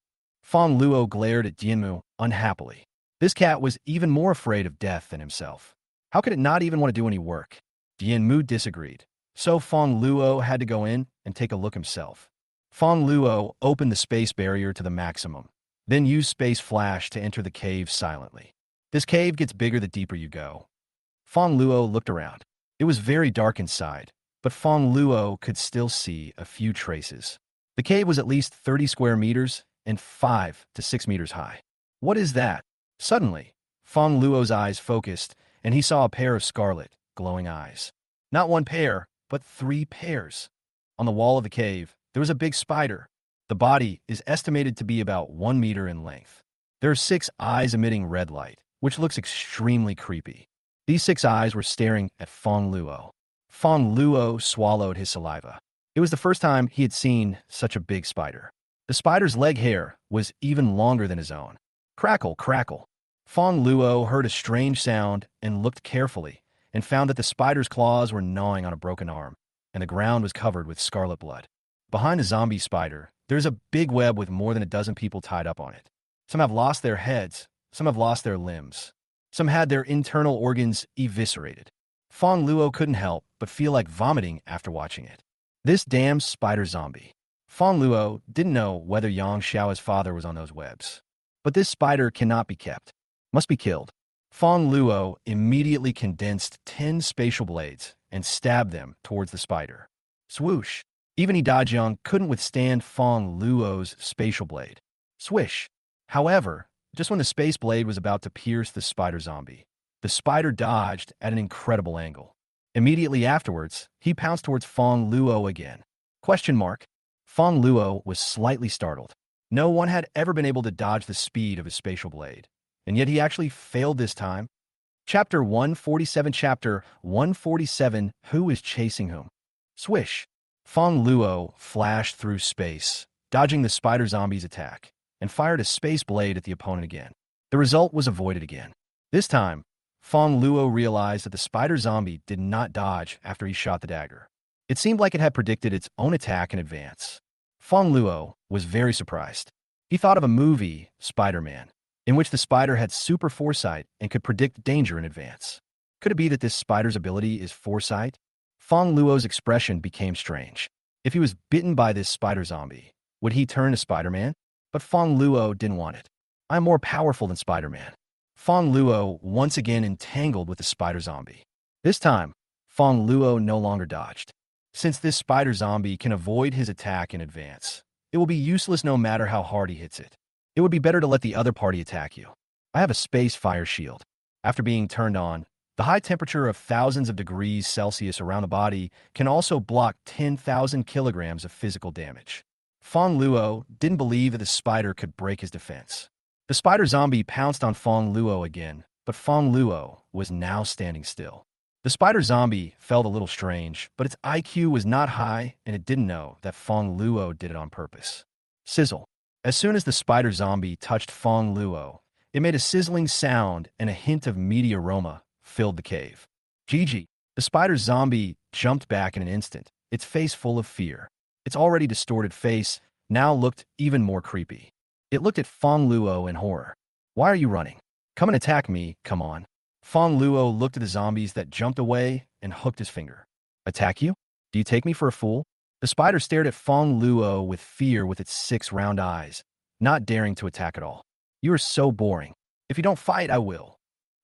Fongluo glared at Dianmu unhappily. This cat was even more afraid of death than himself. How could it not even want to do any work? Dianmu disagreed, so Fongluo had to go in and take a look himself. Fongluo opened the space barrier to the maximum, then used space flash to enter the cave silently. This cave gets bigger the deeper you go. Fongluo looked around. It was very dark inside, but Fongluo could still see a few traces. The cave was at least 30 square meters and 5 to 6 meters high. What is that? Suddenly, Fongluo's eyes focused, and he saw a pair of scarlet, glowing eyes. Not 1 pair, but 3 pairs. On the wall of the cave, there was a big spider. The body is estimated to be about 1 meter in length. There are 6 eyes emitting red light, which looks extremely creepy. These 6 eyes were staring at Fongluo. Fongluo swallowed his saliva. It was the first time he had seen such a big spider. The spider's leg hair was even longer than his own. Crackle, crackle. Fongluo heard a strange sound and looked carefully, and found that the spider's claws were gnawing on a broken arm, and the ground was covered with scarlet blood. Behind the zombie spider, there's a big web with more than a dozen people tied up on it. Some have lost their heads, some have lost their limbs. Some had their internal organs eviscerated. Fongluo couldn't help but feel like vomiting after watching it. This damn spider zombie. Fongluo didn't know whether Yang Xiao's father was on those webs. But this spider cannot be kept. Must be killed. Fongluo immediately condensed 10 spatial blades and stabbed them towards the spider. Swoosh. Even Yidajiang couldn't withstand Fongluo's spatial blade. Swish. However, just when the space blade was about to pierce the spider zombie, the spider dodged at an incredible angle. Immediately afterwards, he pounced towards Fongluo again. Question mark. Fongluo was slightly startled. No one had ever been able to dodge the speed of his spatial blade, and yet he actually failed this time. Chapter 147. Chapter 147. Who is chasing whom? Swish. Fongluo flashed through space, dodging the spider zombie's attack, and fired a space blade at the opponent again. The result was avoided again. This time, Fongluo realized that the spider zombie did not dodge after he shot the dagger. It seemed like it had predicted its own attack in advance. Fongluo was very surprised. He thought of a movie, Spider-Man, in which the spider had super foresight and could predict danger in advance. Could it be that this spider's ability is foresight? Fongluo's expression became strange. If he was bitten by this spider zombie, would he turn to Spider-Man? But Fongluo didn't want it. I'm more powerful than Spider-Man. Fongluo once again entangled with the spider zombie. This time, Fongluo no longer dodged. Since this spider zombie can avoid his attack in advance, it will be useless no matter how hard he hits it. It would be better to let the other party attack you. I have a space fire shield. After being turned on, the high temperature of thousands of degrees Celsius around the body can also block 10,000 kilograms of physical damage. Fongluo didn't believe that the spider could break his defense. The spider zombie pounced on Fongluo again, but Fongluo was now standing still. The spider zombie felt a little strange, but its IQ was not high and it didn't know that Fongluo did it on purpose. Sizzle. As soon as the spider zombie touched Fongluo, it made a sizzling sound and a hint of meaty aroma filled the cave. GG. The spider zombie jumped back in an instant, its face full of fear. Its already distorted face now looked even more creepy. It looked at Fongluo in horror. Why are you running? Come and attack me, come on. Fongluo looked at the zombies that jumped away and hooked his finger. Attack you? Do you take me for a fool? The spider stared at Fongluo with fear with its 6 round eyes, not daring to attack at all. You are so boring. If you don't fight, I will.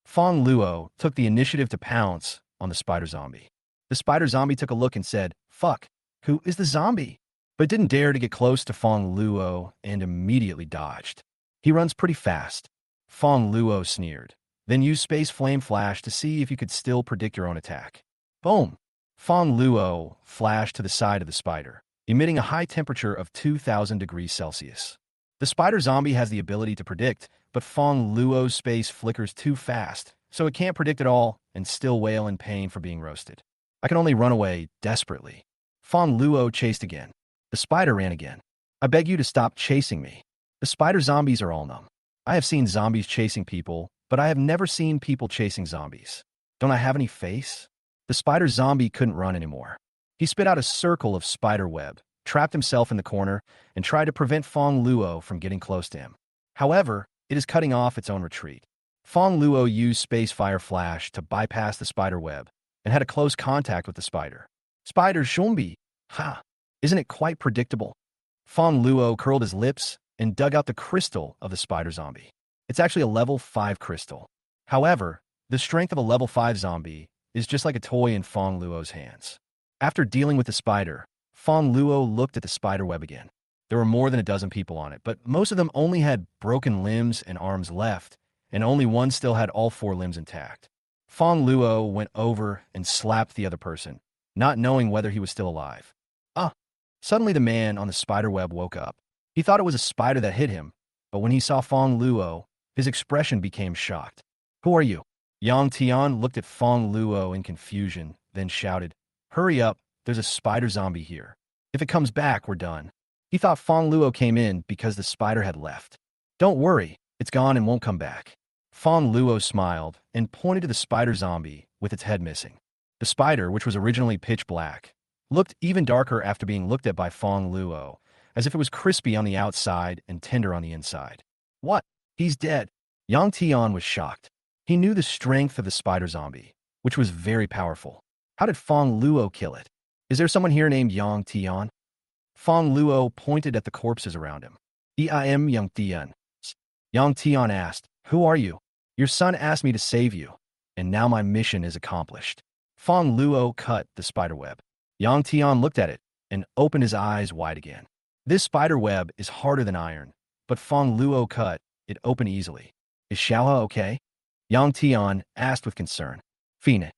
Fongluo took the initiative to pounce on the spider zombie. The spider zombie took a look and said, "Fuck, who is the zombie?" But didn't dare to get close to Fongluo and immediately dodged. He runs pretty fast. Fongluo sneered. Then use Space Flame Flash to see if you could still predict your own attack. Boom! Fongluo flashed to the side of the spider, emitting a high temperature of 2,000 degrees Celsius. The spider zombie has the ability to predict, but Fongluo's space flickers too fast, so it can't predict at all and still wail in pain for being roasted. I can only run away desperately. Fongluo chased again. The spider ran again. I beg you to stop chasing me. The spider zombies are all numb. I have seen zombies chasing people, but I have never seen people chasing zombies. Don't I have any face? The spider zombie couldn't run anymore. He spit out a circle of spider web, trapped himself in the corner, and tried to prevent Fongluo from getting close to him. However, it is cutting off its own retreat. Fongluo used Space Fire Flash to bypass the spider web and had a close contact with the spider. Spider zombie! Ha! Isn't it quite predictable? Fongluo curled his lips and dug out the crystal of the spider zombie. It's actually a level 5 crystal. However, the strength of a level 5 zombie is just like a toy in Fongluo's hands. After dealing with the spider, Fongluo looked at the spider web again. There were more than a dozen people on it, but most of them only had broken limbs and arms left, and only one still had all 4 limbs intact. Fongluo went over and slapped the other person, not knowing whether he was still alive. Suddenly the man on the spider web woke up. He thought it was a spider that hit him, but when he saw Fongluo, his expression became shocked. Who are you? Yang Tian looked at Fongluo in confusion, then shouted, Hurry up, there's a spider zombie here. If it comes back, we're done. He thought Fongluo came in because the spider had left. Don't worry, it's gone and won't come back. Fongluo smiled and pointed to the spider zombie with its head missing. The spider, which was originally pitch black, looked even darker after being looked at by Fongluo, as if it was crispy on the outside and tender on the inside. What? He's dead. Yang Tian was shocked. He knew the strength of the spider zombie, which was very powerful. How did Fongluo kill it? Is there someone here named Yang Tian? Fongluo pointed at the corpses around him. I'm Yang Tian. Yang Tian asked, Who are you? Your son asked me to save you, and now my mission is accomplished. Fongluo cut the spider web. Yang Tian looked at it and opened his eyes wide again. This spider web is harder than iron, but Fongluo cut it open easily. Is Xiaohe okay? Yang Tian asked with concern. Fine.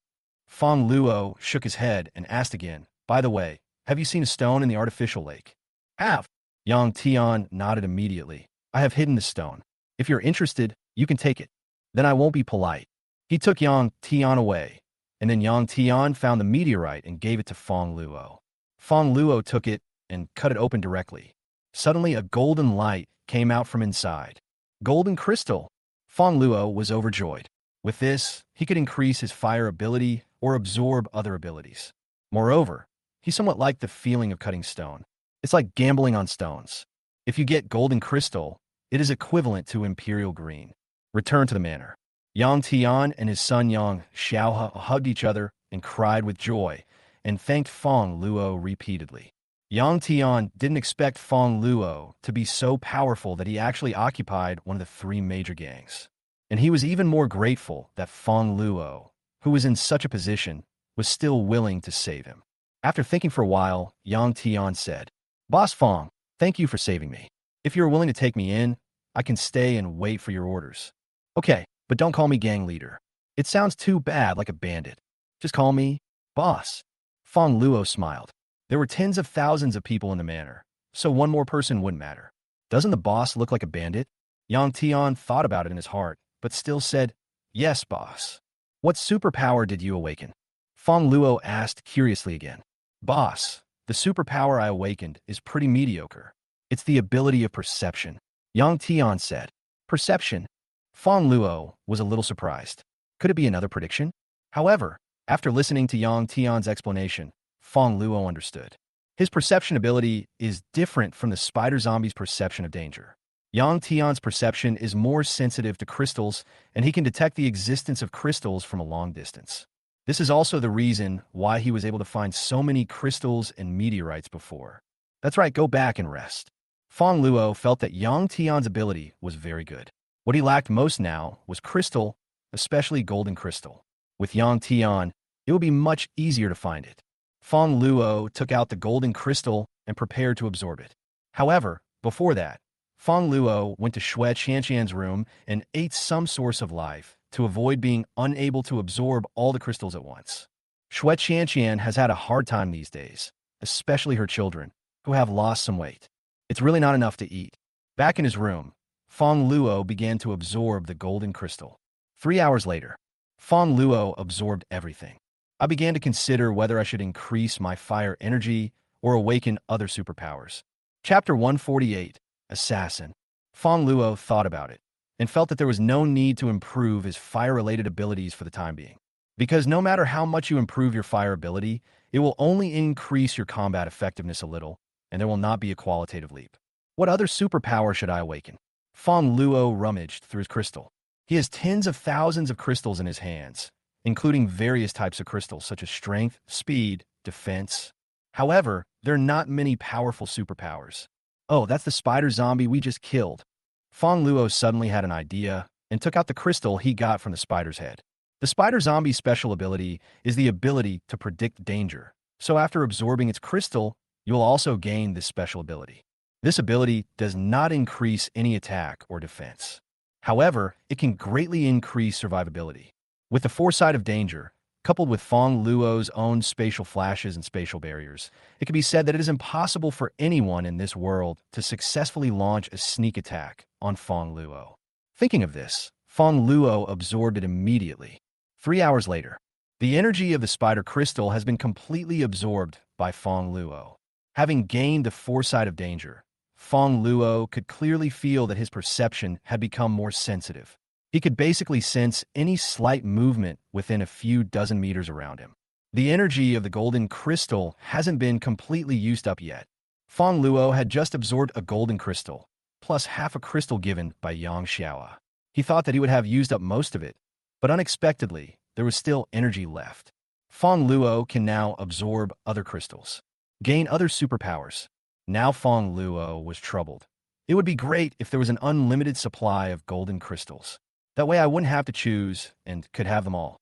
Fongluo shook his head and asked again, By the way, have you seen a stone in the artificial lake? Have. Yang Tian nodded immediately. I have hidden the stone. If you're interested, you can take it. Then I won't be polite. He took Yang Tian away, and then Yang Tian found the meteorite and gave it to Fongluo. Fongluo took it and cut it open directly. Suddenly, a golden light came out from inside. Golden crystal! Fongluo was overjoyed. With this, he could increase his fire ability or absorb other abilities. Moreover, he somewhat liked the feeling of cutting stone. It's like gambling on stones. If you get golden crystal, it is equivalent to imperial green. Return to the manor. Yang Tian and his son Yang Xiao hugged each other and cried with joy, and thanked Fongluo repeatedly. Yang Tian didn't expect Fongluo to be so powerful that he actually occupied one of the three major gangs. And he was even more grateful that Fongluo, who was in such a position, was still willing to save him. After thinking for a while, Yang Tian said, "Boss Fong, thank you for saving me. If you're willing to take me in, I can stay and wait for your orders." "Okay, but don't call me gang leader. It sounds too bad like a bandit. Just call me boss." Fongluo smiled. There were tens of thousands of people in the manor, so one more person wouldn't matter. "Doesn't the boss look like a bandit?" Yang Tian thought about it in his heart, but still said, "Yes, boss." "What superpower did you awaken?" Fongluo asked curiously again. "Boss, the superpower I awakened is pretty mediocre. It's the ability of perception," Yang Tian said. "Perception?" Fongluo was a little surprised. Could it be another prediction? However, after listening to Yang Tian's explanation, Fongluo understood. His perception ability is different from the spider zombie's perception of danger. Yang Tian's perception is more sensitive to crystals, and he can detect the existence of crystals from a long distance. This is also the reason why he was able to find so many crystals and meteorites before. That's right, go back and rest. Fongluo felt that Yang Tian's ability was very good. What he lacked most now was crystal, especially golden crystal. With Yang Tian, it would be much easier to find it. Fongluo took out the golden crystal and prepared to absorb it. However, before that, Fongluo went to Xue Qianqian's room and ate some source of life to avoid being unable to absorb all the crystals at once. Xue Qianqian has had a hard time these days, especially her children, who have lost some weight. It's really not enough to eat. Back in his room, Fongluo began to absorb the golden crystal. 3 hours later, Fongluo absorbed everything. I began to consider whether I should increase my fire energy or awaken other superpowers. Chapter 148, Assassin. Fongluo thought about it and felt that there was no need to improve his fire-related abilities for the time being. Because no matter how much you improve your fire ability, it will only increase your combat effectiveness a little, and there will not be a qualitative leap. What other superpower should I awaken? Fongluo rummaged through his crystal. He has tens of thousands of crystals in his hands, including various types of crystals such as strength, speed, defense. However, there are not many powerful superpowers. "Oh, that's the spider zombie we just killed." Fongluo suddenly had an idea and took out the crystal he got from the spider's head. The spider zombie's special ability is the ability to predict danger, so after absorbing its crystal, you will also gain this special ability. This ability does not increase any attack or defense. However, it can greatly increase survivability. With the foresight of danger, coupled with Fongluo's own spatial flashes and spatial barriers, it can be said that it is impossible for anyone in this world to successfully launch a sneak attack on Fongluo. Thinking of this, Fongluo absorbed it immediately. 3 hours later, the energy of the spider crystal has been completely absorbed by Fongluo. Having gained the foresight of danger, Fongluo could clearly feel that his perception had become more sensitive. He could basically sense any slight movement within a few dozen meters around him. The energy of the golden crystal hasn't been completely used up yet. Fongluo had just absorbed a golden crystal, plus half a crystal given by Yang Xiao. He thought that he would have used up most of it, but unexpectedly, there was still energy left. Fongluo can now absorb other crystals, gain other superpowers. Now Fongluo was troubled. It would be great if there was an unlimited supply of golden crystals. That way I wouldn't have to choose and could have them all.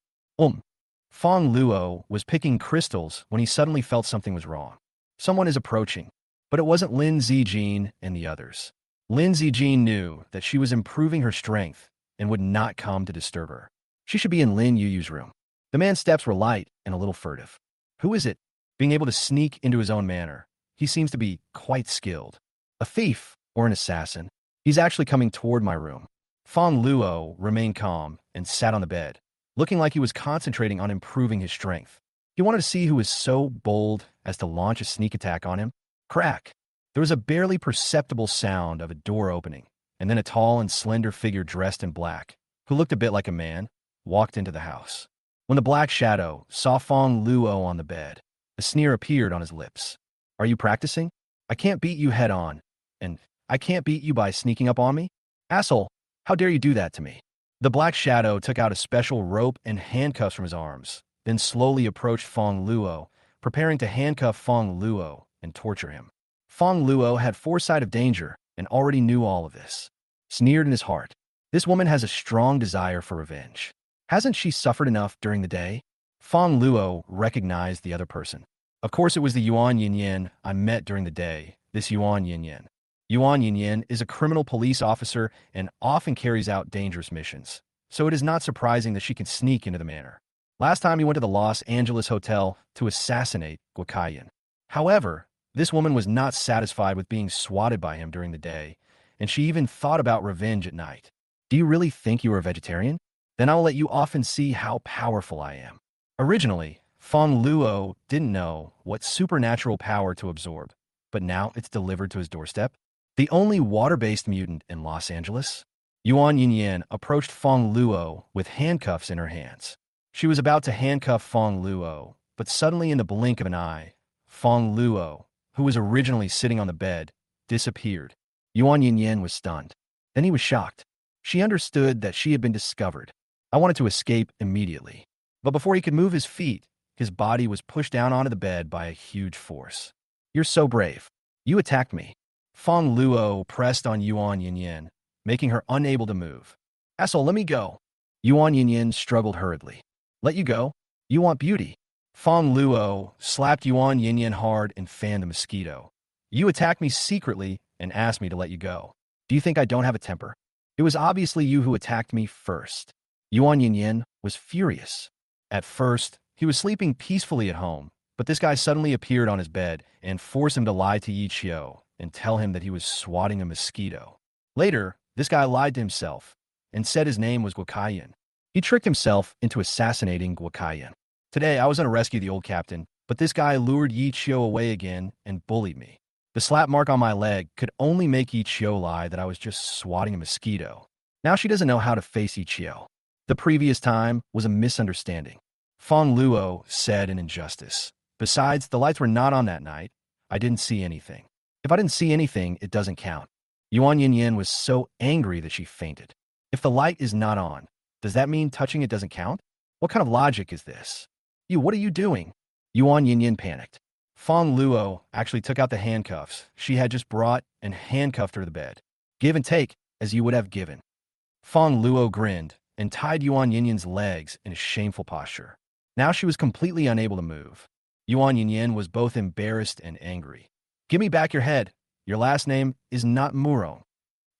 Fongluo was picking crystals when he suddenly felt something was wrong. Someone is approaching, but it wasn't Lin Zijin and the others. Lin Zijin knew that she was improving her strength and would not come to disturb her. She should be in Lin Yuyu's room. The man's steps were light and a little furtive. Who is it? Being able to sneak into his own manor, he seems to be quite skilled. A thief or an assassin? He's actually coming toward my room. Fongluo remained calm and sat on the bed, looking like he was concentrating on improving his strength. He wanted to see who was so bold as to launch a sneak attack on him. Crack! There was a barely perceptible sound of a door opening, and then a tall and slender figure dressed in black, who looked a bit like a man, walked into the house. When the black shadow saw Fongluo on the bed, a sneer appeared on his lips. "Are you practicing? I can't beat you head on, and I can't beat you by sneaking up on me? Asshole, how dare you do that to me?" The Black Shadow took out a special rope and handcuffs from his arms, then slowly approached Fongluo, preparing to handcuff Fongluo and torture him. Fongluo had foresight of danger and already knew all of this. Sneered in his heart, "This woman has a strong desire for revenge. Hasn't she suffered enough during the day?" Fongluo recognized the other person. Of course, it was the Yuan Yinyan I met during the day, this Yuan Yinyan. Yuan Yinyan is a criminal police officer and often carries out dangerous missions, so it is not surprising that she can sneak into the manor. Last time he went to the Los Angeles hotel to assassinate Guokayan. However, this woman was not satisfied with being swatted by him during the day, and she even thought about revenge at night. "Do you really think you are a vegetarian? Then I will let you off and see how powerful I am." Originally, Fongluo didn't know what supernatural power to absorb, but now it's delivered to his doorstep. The only water-based mutant in Los Angeles? Yuan Yinyan approached Fongluo with handcuffs in her hands. She was about to handcuff Fongluo, but suddenly in the blink of an eye, Fongluo, who was originally sitting on the bed, disappeared. Yuan Yinyan was stunned. Then he was shocked. She understood that she had been discovered. I wanted to escape immediately. But before he could move his feet, his body was pushed down onto the bed by a huge force. "You're so brave. You attacked me." Fongluo pressed on Yuan Yinyan, making her unable to move. "Asshole, let me go." Yuan Yinyan struggled hurriedly. "Let you go? You want beauty." Fongluo slapped Yuan Yinyan hard and fanned the mosquito. "You attacked me secretly and asked me to let you go. Do you think I don't have a temper? It was obviously you who attacked me first." Yuan Yinyan was furious. At first, he was sleeping peacefully at home, but this guy suddenly appeared on his bed and forced him to lie to Yi Qiu and tell him that he was swatting a mosquito. Later, this guy lied to himself and said his name was Guokayan. He tricked himself into assassinating Guokayan. Today, I was going to rescue the old captain, but this guy lured Yi Qiu away again and bullied me. The slap mark on my leg could only make Yi Qiu lie that I was just swatting a mosquito. Now she doesn't know how to face Yi Qiu. The previous time was a misunderstanding. Fongluo said an injustice. Besides, the lights were not on that night. I didn't see anything. If I didn't see anything, it doesn't count. Yuan Yinyan was so angry that she fainted. If the light is not on, does that mean touching it doesn't count? What kind of logic is this? What are you doing? Yuan Yinyan panicked. Fongluo actually took out the handcuffs she had just brought and handcuffed her to the bed. "Give and take, as you would have given." Fongluo grinned and tied Yuan Yinyan's legs in a shameful posture. Now she was completely unable to move. Yuan Yinyan was both embarrassed and angry. "Give me back your head. Your last name is not Murong."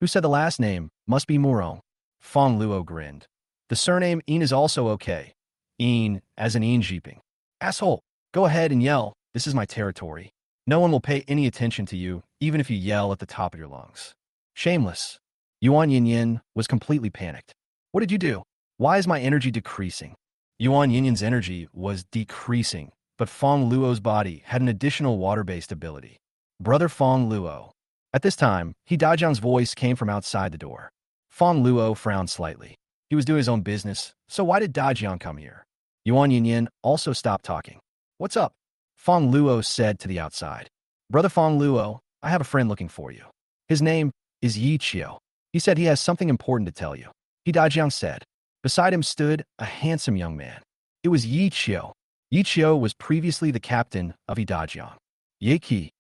"Who said the last name must be Murong?" Fongluo grinned. "The surname Een is also okay. Een, as in Een Jeeping." "Asshole, go ahead and yell. This is my territory. No one will pay any attention to you, even if you yell at the top of your lungs." "Shameless." Yuan Yinyan was completely panicked. "What did you do? Why is my energy decreasing?" Yuan Yinyan's energy was decreasing, but Fongluo's body had an additional water-based ability. "Brother Fongluo." At this time, Dajiang's voice came from outside the door. Fongluo frowned slightly. He was doing his own business, so why did Dajiang come here? Yuan Yinyan also stopped talking. "What's up?" Fongluo said to the outside. "Brother Fongluo, I have a friend looking for you. His name is Yi Qiu. He said he has something important to tell you." Dajiang said. Beside him stood a handsome young man. It was Yi Qiu. Yi Qiu was previously the captain of Dajiang. Ye Qi.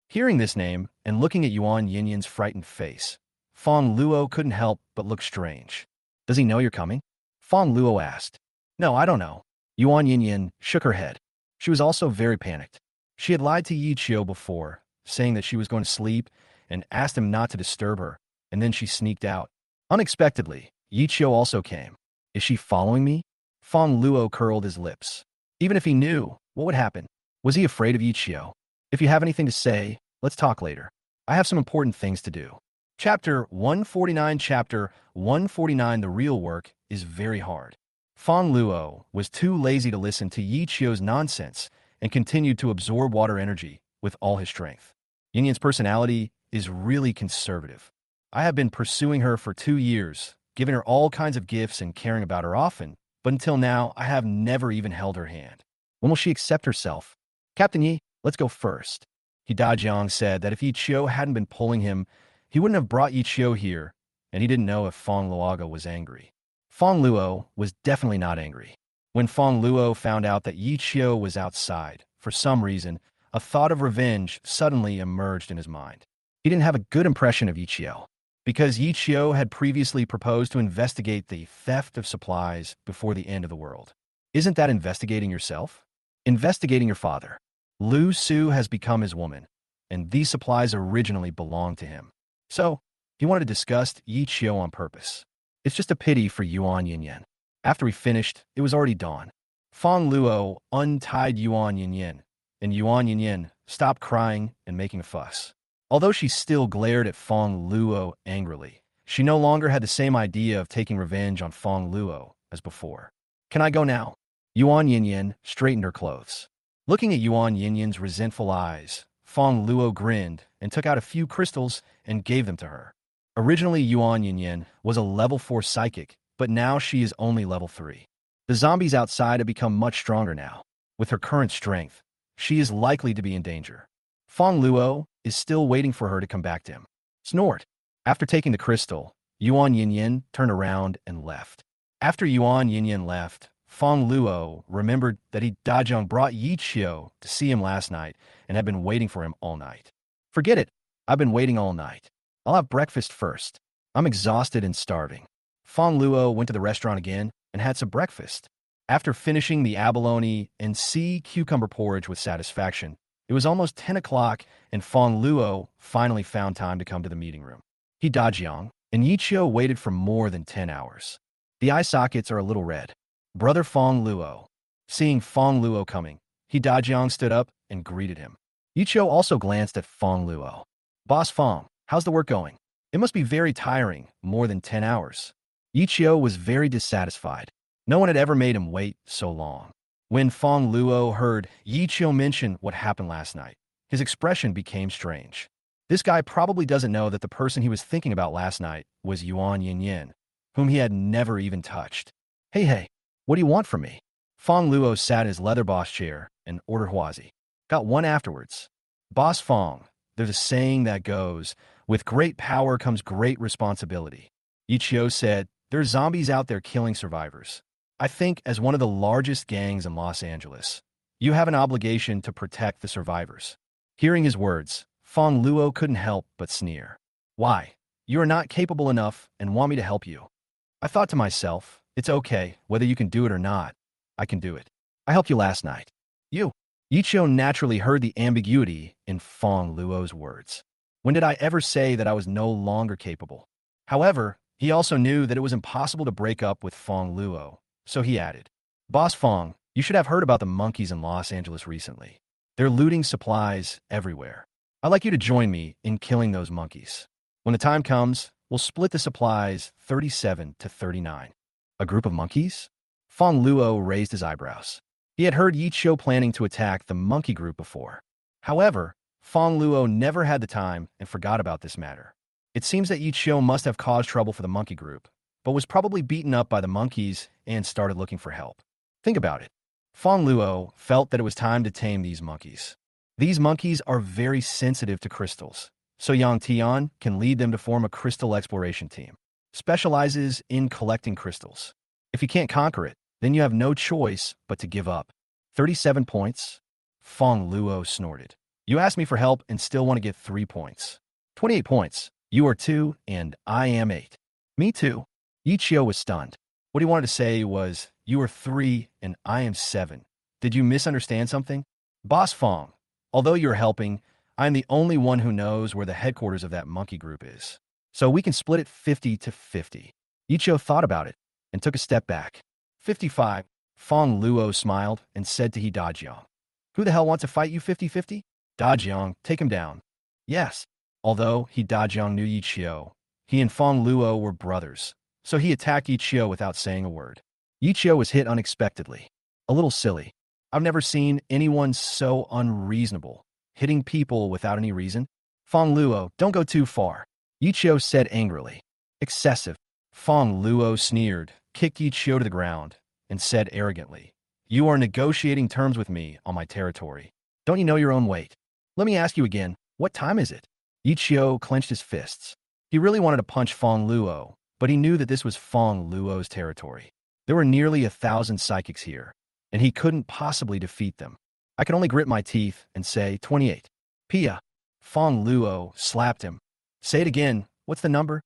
Hearing this name and looking at Yuan Yinyan's frightened face, Fongluo couldn't help but look strange. "Does he know you're coming?" Fongluo asked. "No, I don't know." Yuan Yinyan shook her head. She was also very panicked. She had lied to Yi Qiu before, saying that she was going to sleep and asked him not to disturb her, and then she sneaked out. Unexpectedly, Yi Qiu also came. "Is she following me?" Fongluo curled his lips. Even if he knew, what would happen? Was he afraid of Yi Qiu? "If you have anything to say, let's talk later. I have some important things to do." Chapter 149. Chapter 149. The real work is very hard. Fongluo was too lazy to listen to Yi Qiu's nonsense and continued to absorb water energy with all his strength. Yinyan's personality is really conservative. I have been pursuing her for 2 years, giving her all kinds of gifts and caring about her often, but until now, I have never even held her hand. When will she accept herself? "Captain Yi, let's go first." Dajiang said that if Yi Qiu hadn't been pulling him, he wouldn't have brought Yi Qiu here, and he didn't know if Fongluo was angry. Fongluo was definitely not angry. When Fongluo found out that Yi Qiu was outside, for some reason, a thought of revenge suddenly emerged in his mind. He didn't have a good impression of Yi Qiu, because Yi Qiu had previously proposed to investigate the theft of supplies before the end of the world. Isn't that investigating yourself? Investigating your father. Lu Su has become his woman, and these supplies originally belonged to him. So, he wanted to discuss Yi Qiu on purpose. It's just a pity for Yuan Yinyan. After he finished, it was already dawn. Fongluo untied Yuan Yinyan, and Yuan Yinyan stopped crying and making a fuss. Although she still glared at Fongluo angrily, she no longer had the same idea of taking revenge on Fongluo as before. Can I go now? Yuan Yinyan straightened her clothes. Looking at Yuan Yinyan's resentful eyes, Fongluo grinned and took out a few crystals and gave them to her. Originally, Yuan Yinyan was a level 4 psychic, but now she is only level 3. The zombies outside have become much stronger now. With her current strength, she is likely to be in danger. Fongluo is still waiting for her to come back to him. Snort. After taking the crystal, Yuan Yinyan turned around and left. After Yuan Yinyan left, Fongluo remembered that Dajong brought Yi Qiu to see him last night and had been waiting for him all night. Forget it. I've been waiting all night. I'll have breakfast first. I'm exhausted and starving. Fongluo went to the restaurant again and had some breakfast. After finishing the abalone and sea cucumber porridge with satisfaction, it was almost 10 o'clock and Fongluo finally found time to come to the meeting room. Dajiang and Yi Qiu waited for more than 10 hours. The eye sockets are a little red. Brother Fongluo. Seeing Fongluo coming, Dajiang stood up and greeted him. Yi Qiu also glanced at Fongluo. Boss Fong, how's the work going? It must be very tiring, more than 10 hours. Yi Qiu was very dissatisfied. No one had ever made him wait so long. When Fongluo heard Yi Qiu mention what happened last night, his expression became strange. This guy probably doesn't know that the person he was thinking about last night was Yuan Yinyan, whom he had never even touched. Hey, what do you want from me? Fongluo sat in his leather boss chair and ordered huazi. Got one afterwards. Boss Fong, there's a saying that goes, with great power comes great responsibility. Yi Qiu said, there's zombies out there killing survivors. I think as one of the largest gangs in Los Angeles, you have an obligation to protect the survivors. Hearing his words, Fongluo couldn't help but sneer. Why? You are not capable enough and want me to help you. I thought to myself, it's okay, whether you can do it or not. I can do it. I helped you last night. You. Yi Qiu naturally heard the ambiguity in Fongluo's words. When did I ever say that I was no longer capable? However, he also knew that it was impossible to break up with Fongluo, so he added, Boss Fong, you should have heard about the monkeys in Los Angeles recently. They're looting supplies everywhere. I'd like you to join me in killing those monkeys. When the time comes, we'll split the supplies 37 to 39. A group of monkeys? Fongluo raised his eyebrows. He had heard Yi Qiu planning to attack the monkey group before. However, Fongluo never had the time and forgot about this matter. It seems that Yi Qiu must have caused trouble for the monkey group, but was probably beaten up by the monkeys and started looking for help. Think about it. Fongluo felt that it was time to tame these monkeys. These monkeys are very sensitive to crystals, so Yang Tian can lead them to form a crystal exploration team. Specializes in collecting crystals. If you can't conquer it, then you have no choice but to give up. 37 points? Fongluo snorted. You asked me for help and still want to get 3 points. 28 points. You are 2 and I am 8. Me too. Yi Qiu was stunned. What he wanted to say was, you are 3 and I am 7. Did you misunderstand something? Boss Fong, although you're helping, I am the only one who knows where the headquarters of that monkey group is. So we can split it 50 to 50. Yi Qiu thought about it and took a step back. 55. Fongluo smiled and said to Dajiang, who the hell wants to fight you 50-50? Dajiang, take him down. Yes. Although Dajiang knew Yi Qiu, he and Fongluo were brothers, so he attacked Yi Qiu without saying a word. Yi Qiu was hit unexpectedly. A little silly. I've never seen anyone so unreasonable, hitting people without any reason. Fongluo, don't go too far. Yi Qiu said angrily. Excessive. Fongluo sneered, kicked Yi Qiu to the ground, and said arrogantly, you are negotiating terms with me on my territory. Don't you know your own weight? Let me ask you again, what time is it? Yi Qiu clenched his fists. He really wanted to punch Fongluo, but he knew that this was Fongluo's territory. There were nearly 1,000 psychics here, and he couldn't possibly defeat them. I could only grit my teeth and say, 28. Pia. Fongluo slapped him. Say it again. What's the number?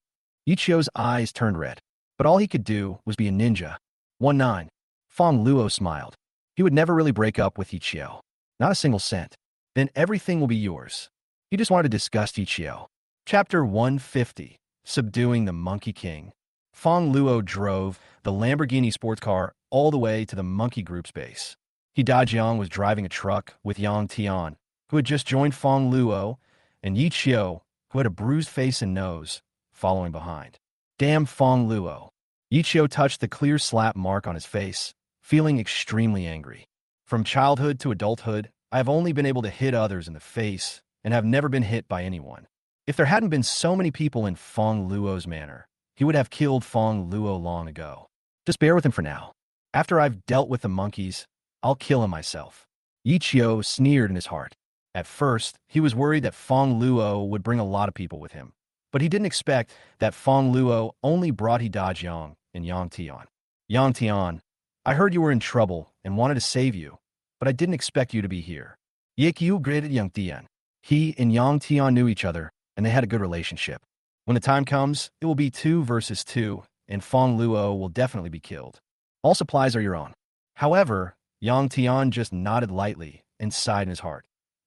Ichio's eyes turned red, but all he could do was be a ninja. 19. Fongluo smiled. He would never really break up with Ichio. Not a single cent. Then everything will be yours. He just wanted to disgust Ichio. Chapter 150. Subduing the Monkey King. Fongluo drove the Lamborghini sports car all the way to the Monkey Group's base. Yang was driving a truck with Yang Tian, who had just joined Fongluo, and Yichio, who had a bruised face and nose, following behind. Damn Fongluo. Yichio touched the clear slap mark on his face, feeling extremely angry. From childhood to adulthood, I have only been able to hit others in the face and have never been hit by anyone. If there hadn't been so many people in Fongluo's manor, he would have killed Fongluo long ago. Just bear with him for now. After I've dealt with the monkeys, I'll kill him myself. Yichio sneered in his heart. At first, he was worried that Fongluo would bring a lot of people with him, but he didn't expect that Fongluo only brought Yang and Yang Tian. Yang Tian, I heard you were in trouble and wanted to save you, but I didn't expect you to be here. Yichio greeted Yang Tian. He and Yang Tian knew each other, and they had a good relationship. When the time comes, it will be 2 versus 2, and Fongluo will definitely be killed. All supplies are your own. However, Yang Tian just nodded lightly and sighed in his heart.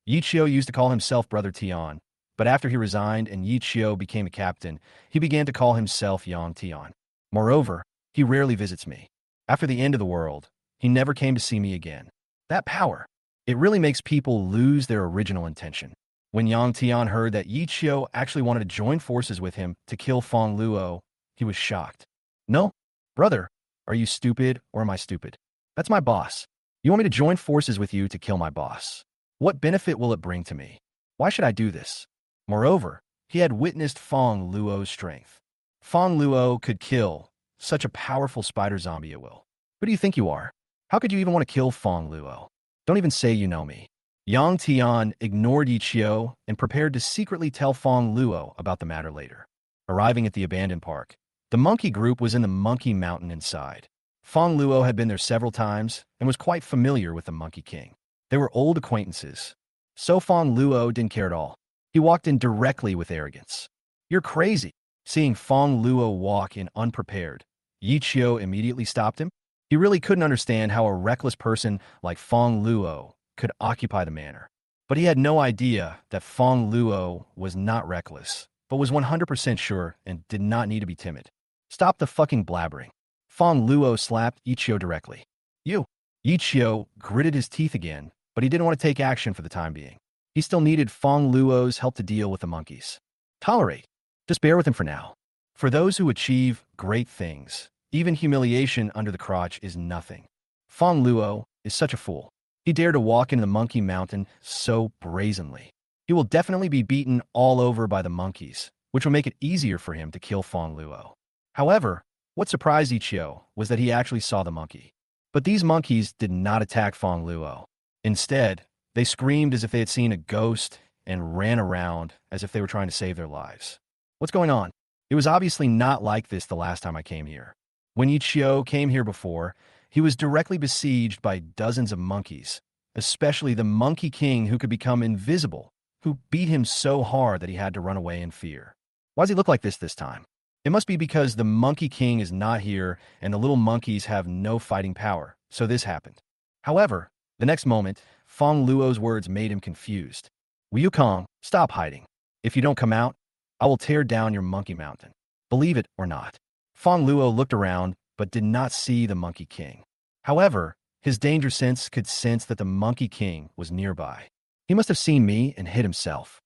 Yichio used to call himself Brother Tian, but after he resigned and Yichio became a captain, he began to call himself Yang Tian. Moreover, he rarely visits me. After the end of the world, he never came to see me again. That power, it really makes people lose their original intention. When Yang Tian heard that Yichio actually wanted to join forces with him to kill Fongluo, he was shocked. No, brother, are you stupid or am I stupid? That's my boss. You want me to join forces with you to kill my boss? What benefit will it bring to me? Why should I do this? Moreover, he had witnessed Fongluo's strength. Fongluo could kill such a powerful spider zombie at will. Who do you think you are? How could you even want to kill Fongluo? Don't even say you know me. Yang Tian ignored Yichio and prepared to secretly tell Fongluo about the matter later. Arriving at the abandoned park, the monkey group was in the monkey mountain inside. Fongluo had been there several times and was quite familiar with the Monkey King. They were old acquaintances. So Fongluo didn't care at all. He walked in directly with arrogance. You're crazy. Seeing Fongluo walk in unprepared, Yichio immediately stopped him. He really couldn't understand how a reckless person like Fongluo could occupy the manor. But he had no idea that Fongluo was not reckless, but was 100% sure and did not need to be timid. Stop the fucking blabbering. Fongluo slapped Ichio directly. You. Ichio gritted his teeth again, but he didn't want to take action for the time being. He still needed Fongluo's help to deal with the monkeys. Tolerate. Just bear with him for now. For those who achieve great things, even humiliation under the crotch is nothing. Fongluo is such a fool. He dared to walk into the monkey mountain so brazenly. He will definitely be beaten all over by the monkeys, which will make it easier for him to kill Fongluo. However, what surprised Ichio was that he actually saw the monkey. But these monkeys did not attack Fongluo. Instead, they screamed as if they had seen a ghost and ran around as if they were trying to save their lives. What's going on? It was obviously not like this the last time I came here. When Ichio came here before, he was directly besieged by dozens of monkeys, especially the Monkey King who could become invisible, who beat him so hard that he had to run away in fear. Why does he look like this time? It must be because the Monkey King is not here and the little monkeys have no fighting power, so this happened. However, the next moment, Fongluo's words made him confused. Wukong, stop hiding. If you don't come out, I will tear down your monkey mountain. Believe it or not. Fongluo looked around, but did not see the Monkey King. However, his danger sense could sense that the Monkey King was nearby. He must have seen me and hid himself.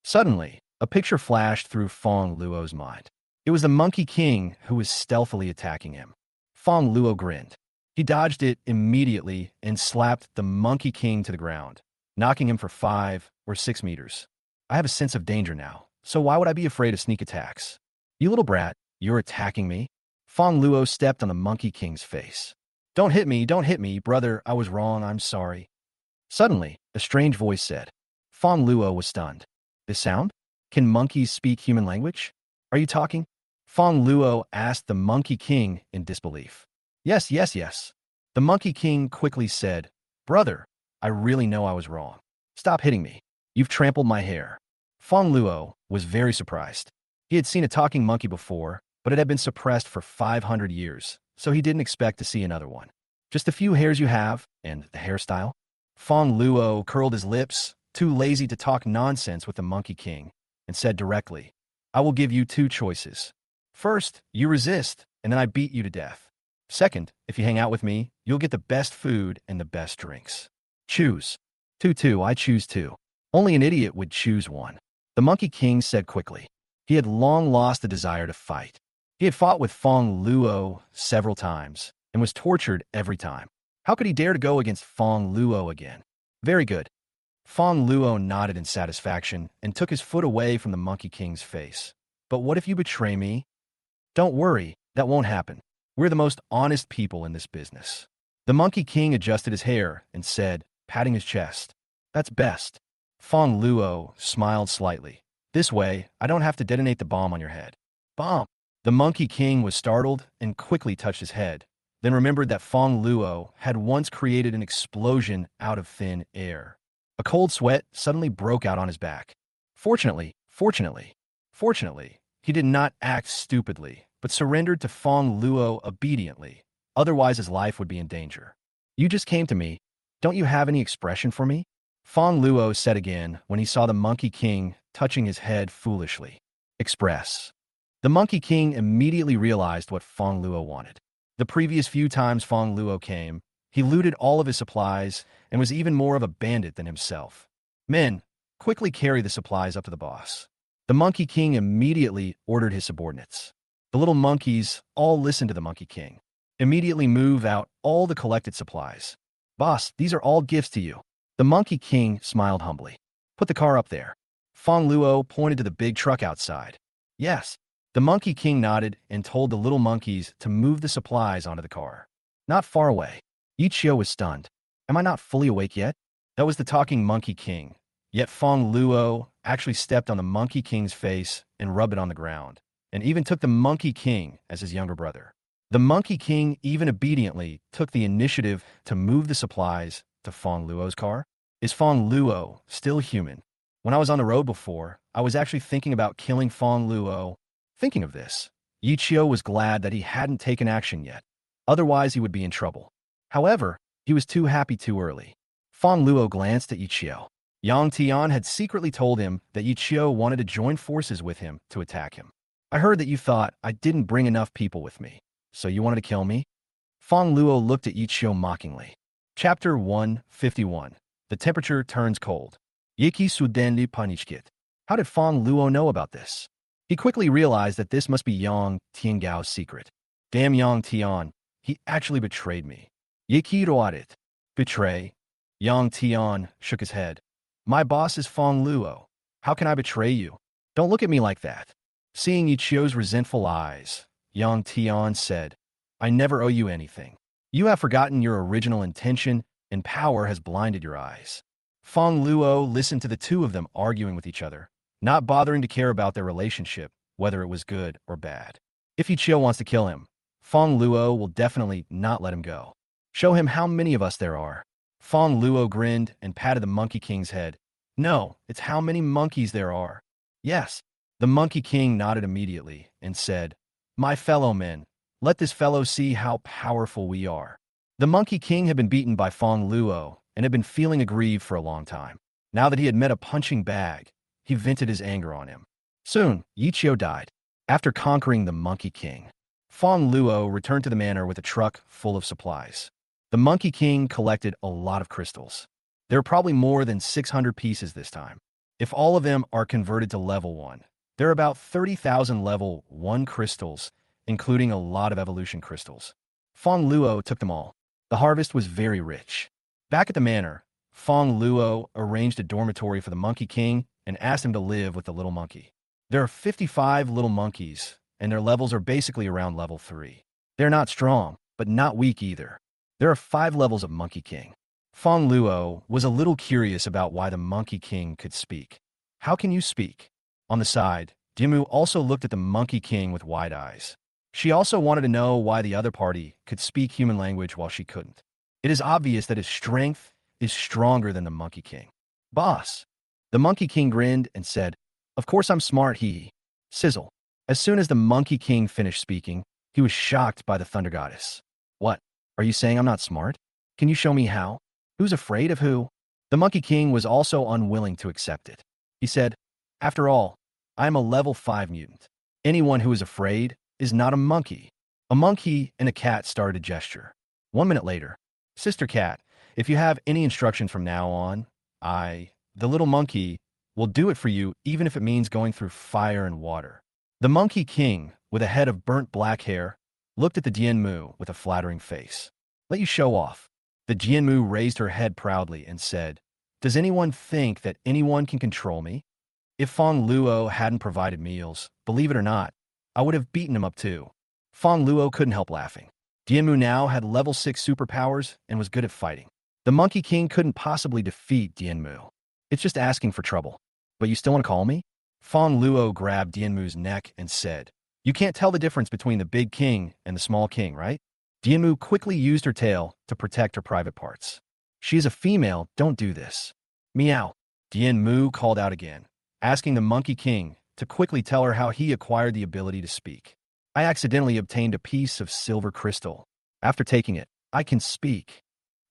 Suddenly, a picture flashed through Fongluo's mind. It was the Monkey King who was stealthily attacking him. Fongluo grinned. He dodged it immediately and slapped the Monkey King to the ground, knocking him for 5 or 6 meters. I have a sense of danger now, so why would I be afraid of sneak attacks? You little brat, you're attacking me? Fongluo stepped on the Monkey King's face. Don't hit me, brother, I was wrong, I'm sorry. Suddenly, a strange voice said. Fongluo was stunned. This sound? Can monkeys speak human language? Are you talking? Fongluo asked the Monkey King in disbelief. Yes, yes, yes. The Monkey King quickly said, Brother, I really know I was wrong. Stop hitting me. You've trampled my hair. Fongluo was very surprised. He had seen a talking monkey before, but it had been suppressed for 500 years, so he didn't expect to see another one. Just a few hairs you have, and the hairstyle? Fongluo curled his lips, too lazy to talk nonsense with the Monkey King, and said directly, I will give you two choices. First, you resist, and then I beat you to death. Second, if you hang out with me, you'll get the best food and the best drinks. Choose. Two, I choose two. Only an idiot would choose one. The Monkey King said quickly. He had long lost the desire to fight. He had fought with Fongluo several times, and was tortured every time. How could he dare to go against Fongluo again? Very good. Fongluo nodded in satisfaction and took his foot away from the Monkey King's face. But what if you betray me? Don't worry, that won't happen. We're the most honest people in this business. The Monkey King adjusted his hair and said, patting his chest, That's best. Fongluo smiled slightly. This way, I don't have to detonate the bomb on your head. Bomb! The Monkey King was startled and quickly touched his head, then remembered that Fongluo had once created an explosion out of thin air. A cold sweat suddenly broke out on his back. Fortunately, he did not act stupidly, but surrendered to Fongluo obediently. Otherwise, his life would be in danger. You just came to me. Don't you have any expression for me? Fongluo said again when he saw the Monkey King touching his head foolishly. Express. The Monkey King immediately realized what Fongluo wanted. The previous few times Fongluo came, he looted all of his supplies and was even more of a bandit than himself. Men, quickly carry the supplies up to the boss. The Monkey King immediately ordered his subordinates. The little monkeys all listened to the Monkey King. Immediately move out all the collected supplies. Boss, these are all gifts to you. The Monkey King smiled humbly. Put the car up there. Fongluo pointed to the big truck outside. Yes. The Monkey King nodded and told the little monkeys to move the supplies onto the car. Not far away. Ichio was stunned. Am I not fully awake yet? That was the talking Monkey King. Yet Fongluo actually stepped on the Monkey King's face and rubbed it on the ground, and even took the Monkey King as his younger brother. The Monkey King even obediently took the initiative to move the supplies to Fongluo's car. Is Fongluo still human? When I was on the road before, I was actually thinking about killing Fongluo. Thinking of this, Ichio was glad that he hadn't taken action yet. Otherwise, he would be in trouble. However, he was too happy too early. Fongluo glanced at Ichio. Yang Tian had secretly told him that Ichio wanted to join forces with him to attack him. I heard that you thought I didn't bring enough people with me, so you wanted to kill me? Fongluo looked at Ichio mockingly. Chapter 151. The temperature turns cold. Yiki Sudenli Panichkit. How did Fongluo know about this? He quickly realized that this must be Yang Tiangao's secret. Damn Yang Tian, he actually betrayed me. Yiki Roarit. Betray? Yang Tian shook his head. My boss is Fongluo. How can I betray you? Don't look at me like that. Seeing Ichio's resentful eyes, Yang Tian said, I never owe you anything. You have forgotten your original intention, and power has blinded your eyes. Fongluo listened to the two of them arguing with each other, not bothering to care about their relationship, whether it was good or bad. If Ichio wants to kill him, Fongluo will definitely not let him go. Show him how many of us there are. Fongluo grinned and patted the Monkey King's head. No, it's how many monkeys there are. Yes. The Monkey King nodded immediately and said, My fellow men, let this fellow see how powerful we are. The Monkey King had been beaten by Fongluo and had been feeling aggrieved for a long time. Now that he had met a punching bag, he vented his anger on him. Soon, Ichio died. After conquering the Monkey King, Fongluo returned to the manor with a truck full of supplies. The Monkey King collected a lot of crystals. There are probably more than 600 pieces this time. If all of them are converted to level 1, there are about 30,000 level 1 crystals, including a lot of evolution crystals. Fongluo took them all. The harvest was very rich. Back at the manor, Fongluo arranged a dormitory for the Monkey King and asked him to live with the little monkey. There are 55 little monkeys, and their levels are basically around level 3. They're not strong, but not weak either. There are 5 levels of Monkey King. Fongluo was a little curious about why the Monkey King could speak. How can you speak? On the side, Diemu also looked at the Monkey King with wide eyes. She also wanted to know why the other party could speak human language while she couldn't. It is obvious that his strength is stronger than the Monkey King. Boss. The Monkey King grinned and said, "Of course I'm smart, he." Sizzle. As soon as the Monkey King finished speaking, he was shocked by the Thunder Goddess. What? Are you saying I'm not smart? Can you show me how? Who's afraid of who? The Monkey King was also unwilling to accept it. He said, "After all, I am a level 5 mutant. Anyone who is afraid is not a monkey." A monkey and a cat started a gesture. 1 minute later, "Sister Cat, if you have any instructions from now on, the little monkey, will do it for you even if it means going through fire and water." The Monkey King, with a head of burnt black hair, looked at the Dianmu with a flattering face. "Let you show off." The Dianmu raised her head proudly and said, "Does anyone think that anyone can control me? If Fongluo hadn't provided meals, believe it or not, I would have beaten him up too." Fongluo couldn't help laughing. Dianmu now had level 6 superpowers and was good at fighting. The Monkey King couldn't possibly defeat Dianmu. It's just asking for trouble. But you still want to call me? Fongluo grabbed Dianmu's neck and said, "You can't tell the difference between the big king and the small king, right?" Dianmu quickly used her tail to protect her private parts. "She is a female, don't do this." Meow. Dianmu called out again, asking the Monkey King to quickly tell her how he acquired the ability to speak. "I accidentally obtained a piece of silver crystal. After taking it, I can speak,"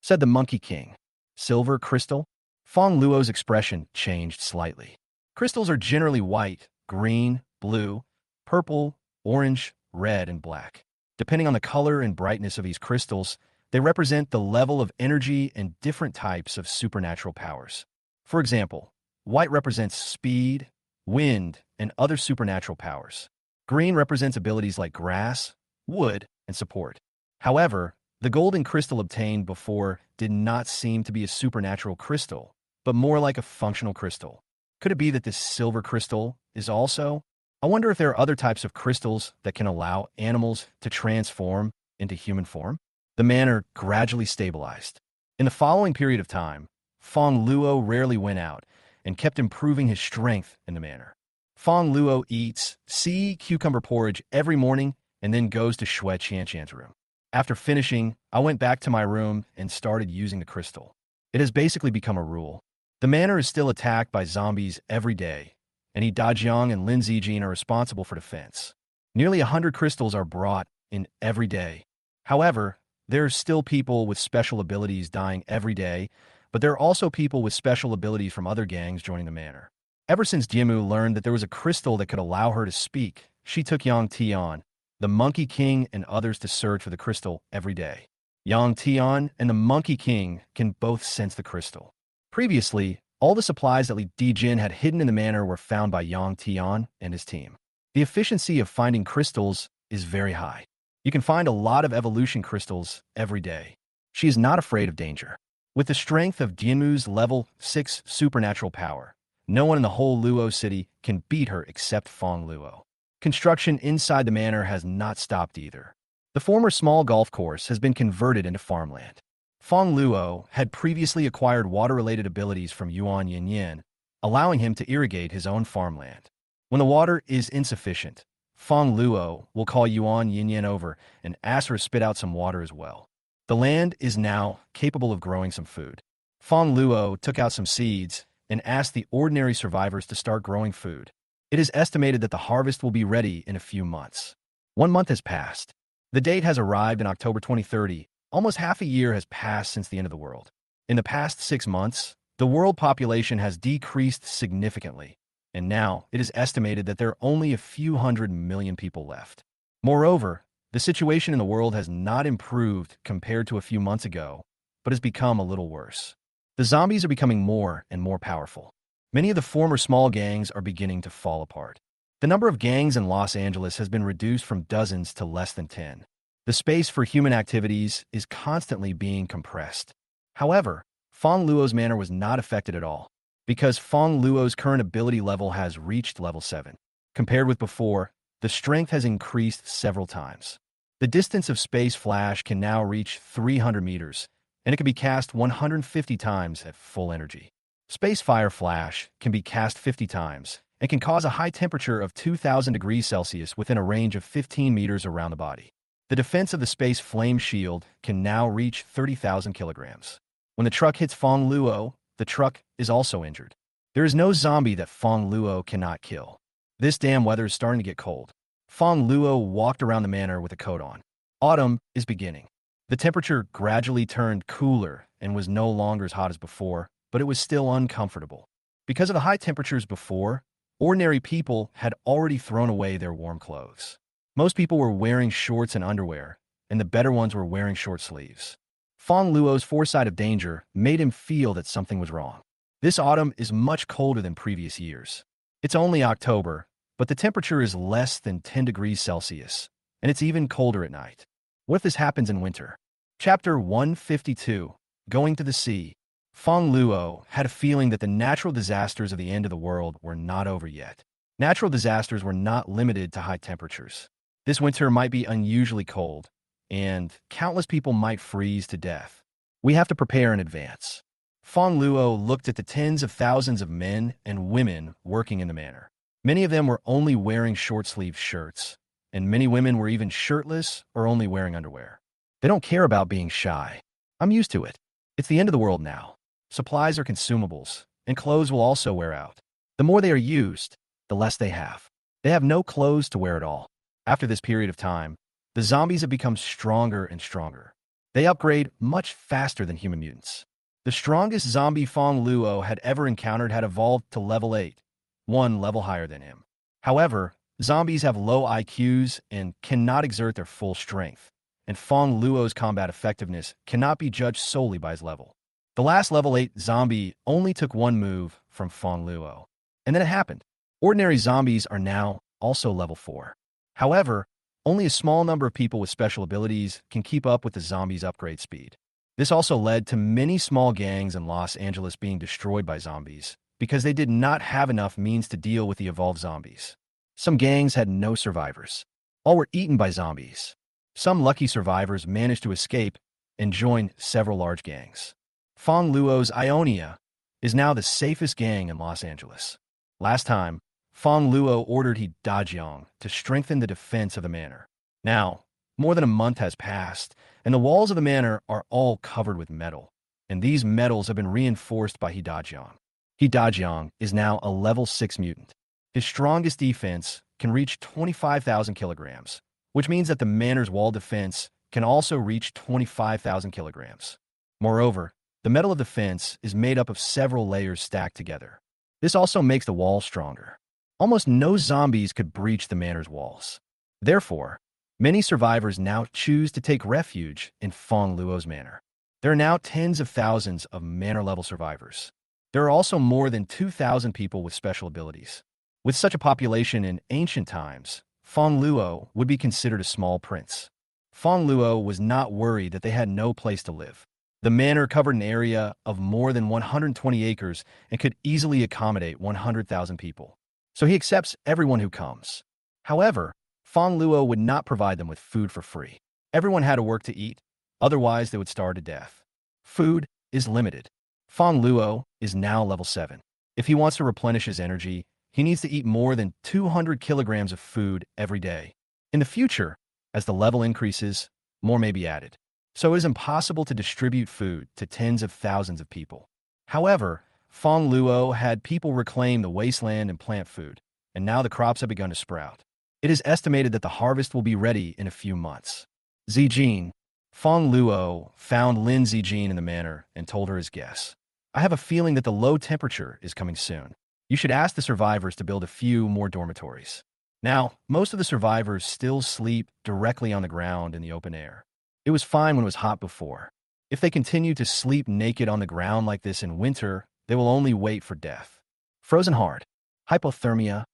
said the Monkey King. "Silver crystal?" Fongluo's expression changed slightly. Crystals are generally white, green, blue, purple, orange, red, and black. Depending on the color and brightness of these crystals, they represent the level of energy and different types of supernatural powers. For example, white represents speed, wind, and other supernatural powers. Green represents abilities like grass, wood, and support. However, the golden crystal obtained before did not seem to be a supernatural crystal, but more like a functional crystal. Could it be that this silver crystal is also? I wonder if there are other types of crystals that can allow animals to transform into human form? The manor gradually stabilized. In the following period of time, Fongluo rarely went out and kept improving his strength in the manor. Fongluo eats sea cucumber porridge every morning and then goes to Shui Qianqian's room. After finishing, I went back to my room and started using the crystal. It has basically become a rule. The manor is still attacked by zombies every day, and Dajiang and Lin Zijin are responsible for defense. Nearly 100 crystals are brought in every day. However, there are still people with special abilities dying every day, but there are also people with special abilities from other gangs joining the manor. Ever since Diemu learned that there was a crystal that could allow her to speak, she took Yang Tian, the Monkey King, and others to search for the crystal every day. Yang Tian and the Monkey King can both sense the crystal. Previously, all the supplies that Li Dijin had hidden in the manor were found by Yang Tian and his team. The efficiency of finding crystals is very high. You can find a lot of evolution crystals every day. She is not afraid of danger. With the strength of Dianmu's level 6 supernatural power, no one in the whole Luo city can beat her except Fongluo. Construction inside the manor has not stopped either. The former small golf course has been converted into farmland. Fongluo had previously acquired water-related abilities from Yuan Yin, allowing him to irrigate his own farmland. When the water is insufficient, Fongluo will call Yuan Yin over and ask her to spit out some water as well. The land is now capable of growing some food. Fongluo took out some seeds and asked the ordinary survivors to start growing food. It is estimated that the harvest will be ready in a few months. 1 month has passed. The date has arrived in October 2030. Almost half a year has passed since the end of the world. In the past 6 months, the world population has decreased significantly, and now it is estimated that there are only a few 100 million people left. Moreover, the situation in the world has not improved compared to a few months ago, but has become a little worse. The zombies are becoming more and more powerful. Many of the former small gangs are beginning to fall apart. The number of gangs in Los Angeles has been reduced from dozens to less than 10. The space for human activities is constantly being compressed. However, Fongluo's manor was not affected at all, because Fongluo's current ability level has reached level 7. Compared with before, the strength has increased several times. The distance of Space Flash can now reach 300 meters, and it can be cast 150 times at full energy. Space Fire Flash can be cast 50 times, and can cause a high temperature of 2,000 degrees Celsius within a range of 15 meters around the body. The defense of the space flame shield can now reach 30,000 kilograms. When the truck hits Fongluo, the truck is also injured. There is no zombie that Fongluo cannot kill. This damn weather is starting to get cold. Fongluo walked around the manor with a coat on. Autumn is beginning. The temperature gradually turned cooler and was no longer as hot as before, but it was still uncomfortable. Because of the high temperatures before, ordinary people had already thrown away their warm clothes. Most people were wearing shorts and underwear, and the better ones were wearing short sleeves. Fongluo's foresight of danger made him feel that something was wrong. This autumn is much colder than previous years. It's only October, but the temperature is less than 10 degrees Celsius, and it's even colder at night. What if this happens in winter? Chapter 152, Going to the Sea. Fongluo had a feeling that the natural disasters of the end of the world were not over yet. Natural disasters were not limited to high temperatures. This winter might be unusually cold, and countless people might freeze to death. We have to prepare in advance. Fongluo looked at the tens of thousands of men and women working in the manor. Many of them were only wearing short-sleeved shirts, and many women were even shirtless or only wearing underwear. They don't care about being shy. I'm used to it. It's the end of the world now. Supplies are consumables, and clothes will also wear out. The more they are used, the less they have. They have no clothes to wear at all. After this period of time, the zombies have become stronger and stronger. They upgrade much faster than human mutants. The strongest zombie Fongluo had ever encountered had evolved to level 8, one level higher than him. However, zombies have low IQs and cannot exert their full strength, and Fongluo's combat effectiveness cannot be judged solely by his level. The last level 8 zombie only took one move from Fongluo, and then it happened. Ordinary zombies are now also level 4. However, only a small number of people with special abilities can keep up with the zombies' upgrade speed. This also led to many small gangs in Los Angeles being destroyed by zombies because they did not have enough means to deal with the evolved zombies. Some gangs had no survivors. All were eaten by zombies. Some lucky survivors managed to escape and join several large gangs. Fongluo's Ionia is now the safest gang in Los Angeles. Last time, Fongluo ordered Dajiang to strengthen the defense of the manor. Now, more than a month has passed, and the walls of the manor are all covered with metal, and these metals have been reinforced by Dajiang. Dajiang is now a level 6 mutant. His strongest defense can reach 25,000 kilograms, which means that the manor's wall defense can also reach 25,000 kilograms. Moreover, the metal of the fence is made up of several layers stacked together. This also makes the wall stronger. Almost no zombies could breach the manor's walls. Therefore, many survivors now choose to take refuge in Fongluo's manor. There are now tens of thousands of manor-level survivors. There are also more than 2,000 people with special abilities. With such a population in ancient times, Fongluo would be considered a small prince. Fongluo was not worried that they had no place to live. The manor covered an area of more than 120 acres and could easily accommodate 100,000 people. So he accepts everyone who comes. However, Fongluo would not provide them with food for free. Everyone had to work to eat, otherwise they would starve to death. Food is limited. Fongluo is now level 7. If he wants to replenish his energy, he needs to eat more than 200 kilograms of food every day. In the future, as the level increases, more may be added. So it is impossible to distribute food to tens of thousands of people. However, Fongluo had people reclaim the wasteland and plant food, and now the crops have begun to sprout. It is estimated that the harvest will be ready in a few months. Zijin. Fongluo found Lin Zijin in the manor and told her his guess. I have a feeling that the low temperature is coming soon. You should ask the survivors to build a few more dormitories. Now, most of the survivors still sleep directly on the ground in the open air. It was fine when it was hot before. If they continue to sleep naked on the ground like this in winter, they will only wait for death. Frozen hard. Hypothermia.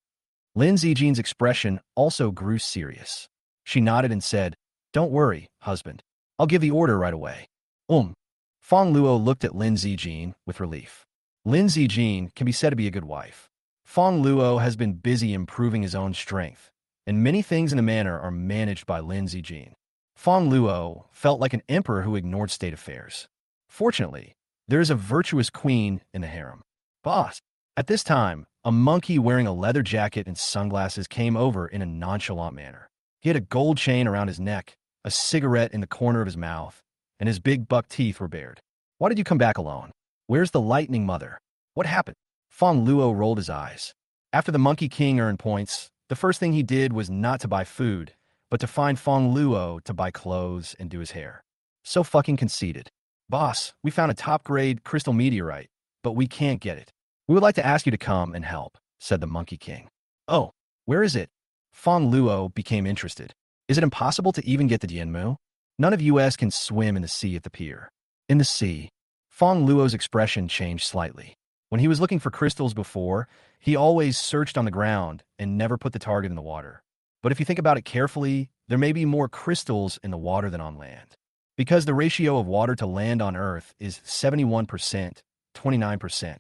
Lin Zijin's expression also grew serious. She nodded and said, "Don't worry, husband. I'll give the order right away." Fongluo looked at Lin Zijin with relief. Lin Zijin can be said to be a good wife. Fongluo has been busy improving his own strength, and many things in the manor are managed by Lin Zijin. Fongluo felt like an emperor who ignored state affairs. Fortunately, there is a virtuous queen in the harem. Boss. At this time, A monkey wearing a leather jacket and sunglasses came over in a nonchalant manner. He had a gold chain around his neck, a cigarette in the corner of his mouth, and his big buck teeth were bared. Why did you come back alone? Where's the lightning mother? What happened? Fongluo rolled his eyes. After the Monkey King earned points, the first thing he did was not to buy food, but to find Fongluo to buy clothes and do his hair. So fucking conceited. Boss, we found a top-grade crystal meteorite, but we can't get it. We would like to ask you to come and help, said the Monkey King. Oh, where is it? Fongluo became interested. Is it impossible to even get the Dianmu? None of us can swim in the sea at the pier. In the sea. Fongluo's expression changed slightly. When he was looking for crystals before, he always searched on the ground and never put the target in the water. But if you think about it carefully, there may be more crystals in the water than on land. Because the ratio of water to land on Earth is 71%, 29%.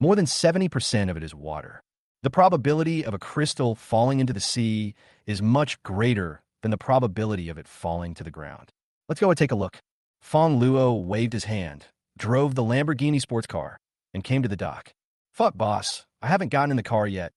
More than 70% of it is water. The probability of a crystal falling into the sea is much greater than the probability of it falling to the ground. Let's go and take a look. Fongluo waved his hand, drove the Lamborghini sports car, and came to the dock. Fuck, boss. I haven't gotten in the car yet.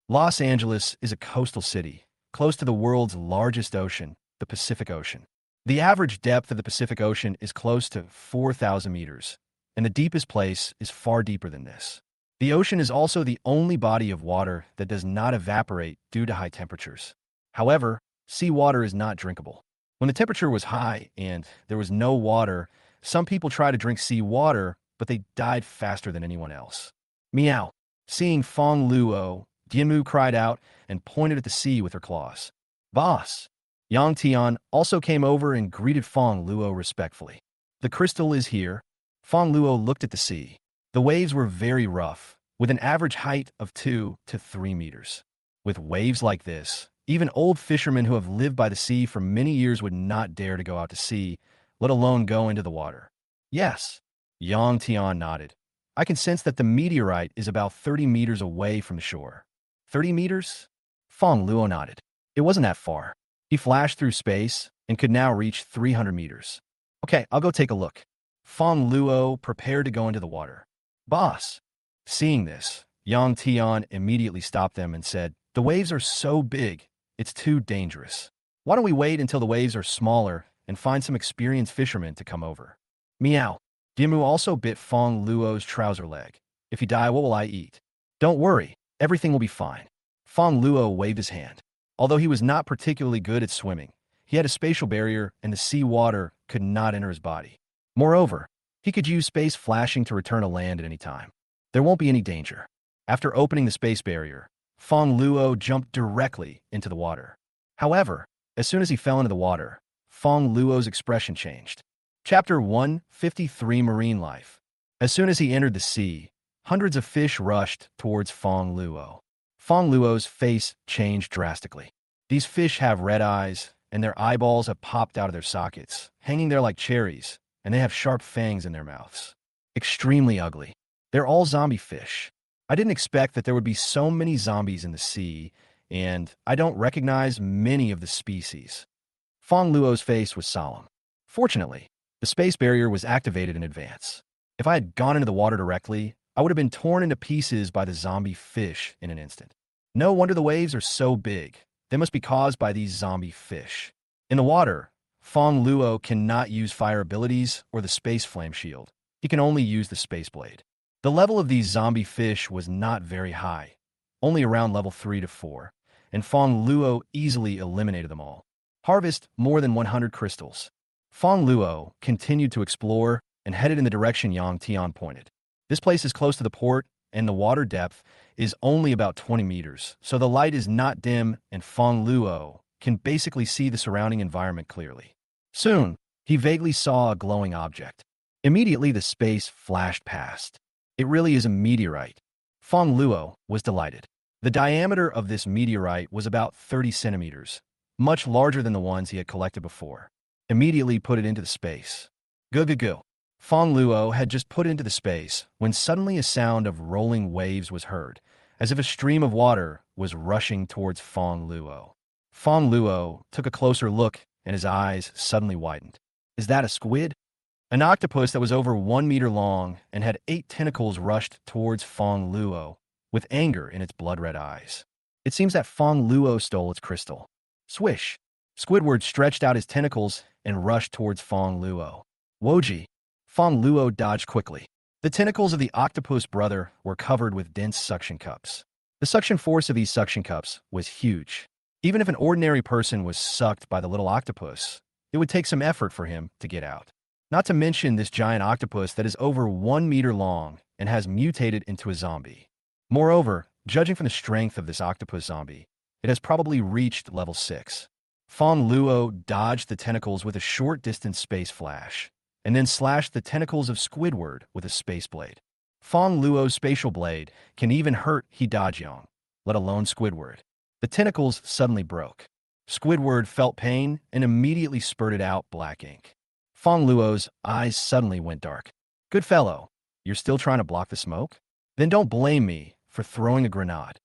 Los Angeles is a coastal city, close to the world's largest ocean, the Pacific Ocean. The average depth of the Pacific Ocean is close to 4,000 meters, and the deepest place is far deeper than this. The ocean is also the only body of water that does not evaporate due to high temperatures. However, seawater is not drinkable. When the temperature was high and there was no water, some people tried to drink seawater, but they died faster than anyone else. Meow. Seeing Fongluo, Dianmu cried out and pointed at the sea with her claws. Boss. Yang Tian also came over and greeted Fongluo respectfully. The crystal is here. Fongluo looked at the sea. The waves were very rough, with an average height of 2 to 3 meters. With waves like this, even old fishermen who have lived by the sea for many years would not dare to go out to sea, let alone go into the water. Yes. Yang Tian nodded. I can sense that the meteorite is about 30 meters away from the shore. 30 meters? Fongluo nodded. It wasn't that far. He flashed through space and could now reach 300 meters. Okay, I'll go take a look. Fongluo prepared to go into the water. Boss. Seeing this, Yang Tian immediately stopped them and said, the waves are so big, it's too dangerous. Why don't we wait until the waves are smaller and find some experienced fishermen to come over? Meow. Dianmu also bit Fongluo's trouser leg. If you die, what will I eat? Don't worry, everything will be fine. Fongluo waved his hand. Although he was not particularly good at swimming, he had a spatial barrier and the sea water could not enter his body. Moreover, he could use space flashing to return to land at any time. There won't be any danger. After opening the space barrier, Fongluo jumped directly into the water. However, as soon as he fell into the water, Fongluo's expression changed. Chapter 153 Marine Life. As soon as he entered the sea, hundreds of fish rushed towards Fongluo. Fongluo's face changed drastically. These fish have red eyes, and their eyeballs have popped out of their sockets, hanging there like cherries, and they have sharp fangs in their mouths. Extremely ugly. They're all zombie fish. I didn't expect that there would be so many zombies in the sea, and I don't recognize many of the species. Fongluo's face was solemn. Fortunately, the space barrier was activated in advance. If I had gone into the water directly, I would have been torn into pieces by the zombie fish in an instant. No wonder the waves are so big. They must be caused by these zombie fish. In the water, Fongluo cannot use fire abilities or the space flame shield. He can only use the space blade. The level of these zombie fish was not very high, only around level 3 to 4, and Fongluo easily eliminated them all. Harvest more than 100 crystals. Fongluo continued to explore and headed in the direction Yang Tian pointed. This place is close to the port, and the water depth is only about 20 meters, so the light is not dim, and Fongluo can basically see the surrounding environment clearly. Soon, he vaguely saw a glowing object. Immediately, the space flashed past. It really is a meteorite. Fongluo was delighted. The diameter of this meteorite was about 30 centimeters, much larger than the ones he had collected before. Immediately put it into the space. Go. Fongluo had just put it into the space when suddenly a sound of rolling waves was heard, as if a stream of water was rushing towards Fongluo. Fongluo took a closer look and his eyes suddenly widened. Is that a squid? An octopus that was over 1 meter long and had 8 tentacles rushed towards Fongluo, with anger in its blood-red eyes. It seems that Fongluo stole its crystal. Swish! Squidward stretched out his tentacles and rushed towards Fongluo. Woji! Fongluo dodged quickly. The tentacles of the octopus brother were covered with dense suction cups. The suction force of these suction cups was huge. Even if an ordinary person was sucked by the little octopus, it would take some effort for him to get out. Not to mention this giant octopus that is over 1 meter long and has mutated into a zombie. Moreover, judging from the strength of this octopus zombie, it has probably reached level 6. Fongluo dodged the tentacles with a short-distance space flash, and then slashed the tentacles of Squidward with a space blade. Fongluo's spatial blade can even hurt Hidajong, let alone Squidward. The tentacles suddenly broke. Squidward felt pain and immediately spurted out black ink. Fongluo's eyes suddenly went dark. Good fellow, you're still trying to block the smoke? Then don't blame me for throwing a grenade.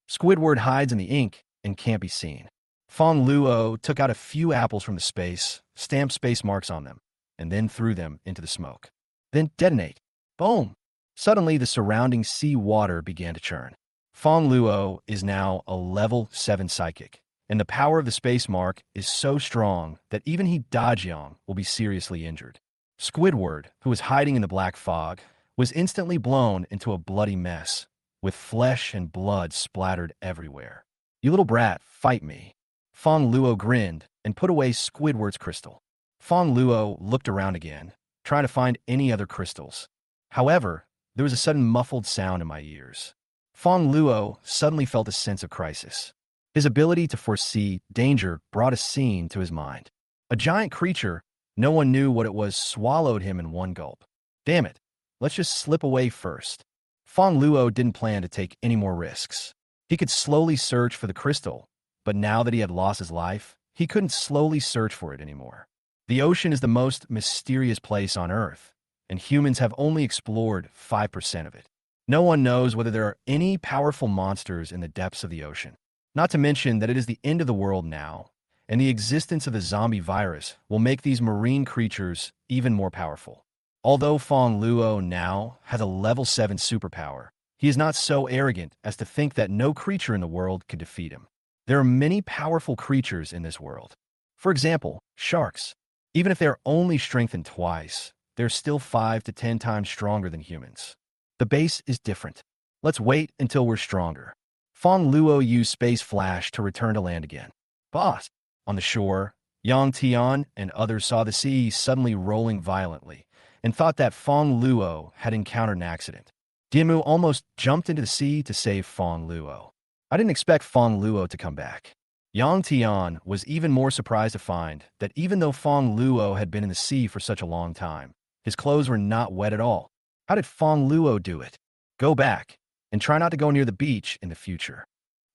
Squidward hides in the ink and can't be seen. Fongluo took out a few apples from the space, stamped space marks on them, and then threw them into the smoke. Then detonate. Boom! Suddenly, the surrounding sea water began to churn. Fongluo is now a level 7 psychic, and the power of the space mark is so strong that even Hidajong will be seriously injured. Squidward, who was hiding in the black fog, was instantly blown into a bloody mess, with flesh and blood splattered everywhere. You little brat, fight me. Fongluo grinned and put away Squidward's crystal. Fongluo looked around again, trying to find any other crystals. However, there was a sudden muffled sound in my ears. Fongluo suddenly felt a sense of crisis. His ability to foresee danger brought a scene to his mind. A giant creature, no one knew what it was, swallowed him in one gulp. Damn it, let's just slip away first. Fongluo didn't plan to take any more risks. He could slowly search for the crystal, but now that he had lost his life, he couldn't slowly search for it anymore. The ocean is the most mysterious place on Earth, and humans have only explored 5% of it. No one knows whether there are any powerful monsters in the depths of the ocean. Not to mention that it is the end of the world now, and the existence of the zombie virus will make these marine creatures even more powerful. Although Fongluo now has a level 7 superpower, he is not so arrogant as to think that no creature in the world could defeat him. There are many powerful creatures in this world. For example, sharks. Even if they are only strengthened twice, they're still 5 to 10 times stronger than humans. The base is different. Let's wait until we're stronger. Fongluo used Space Flash to return to land again. Boss! On the shore, Yang Tian and others saw the sea suddenly rolling violently and thought that Fongluo had encountered an accident. Diemu almost jumped into the sea to save Fongluo. I didn't expect Fongluo to come back. Yang Tian was even more surprised to find that even though Fongluo had been in the sea for such a long time, his clothes were not wet at all. How did Fongluo do it? Go back, and try not to go near the beach in the future.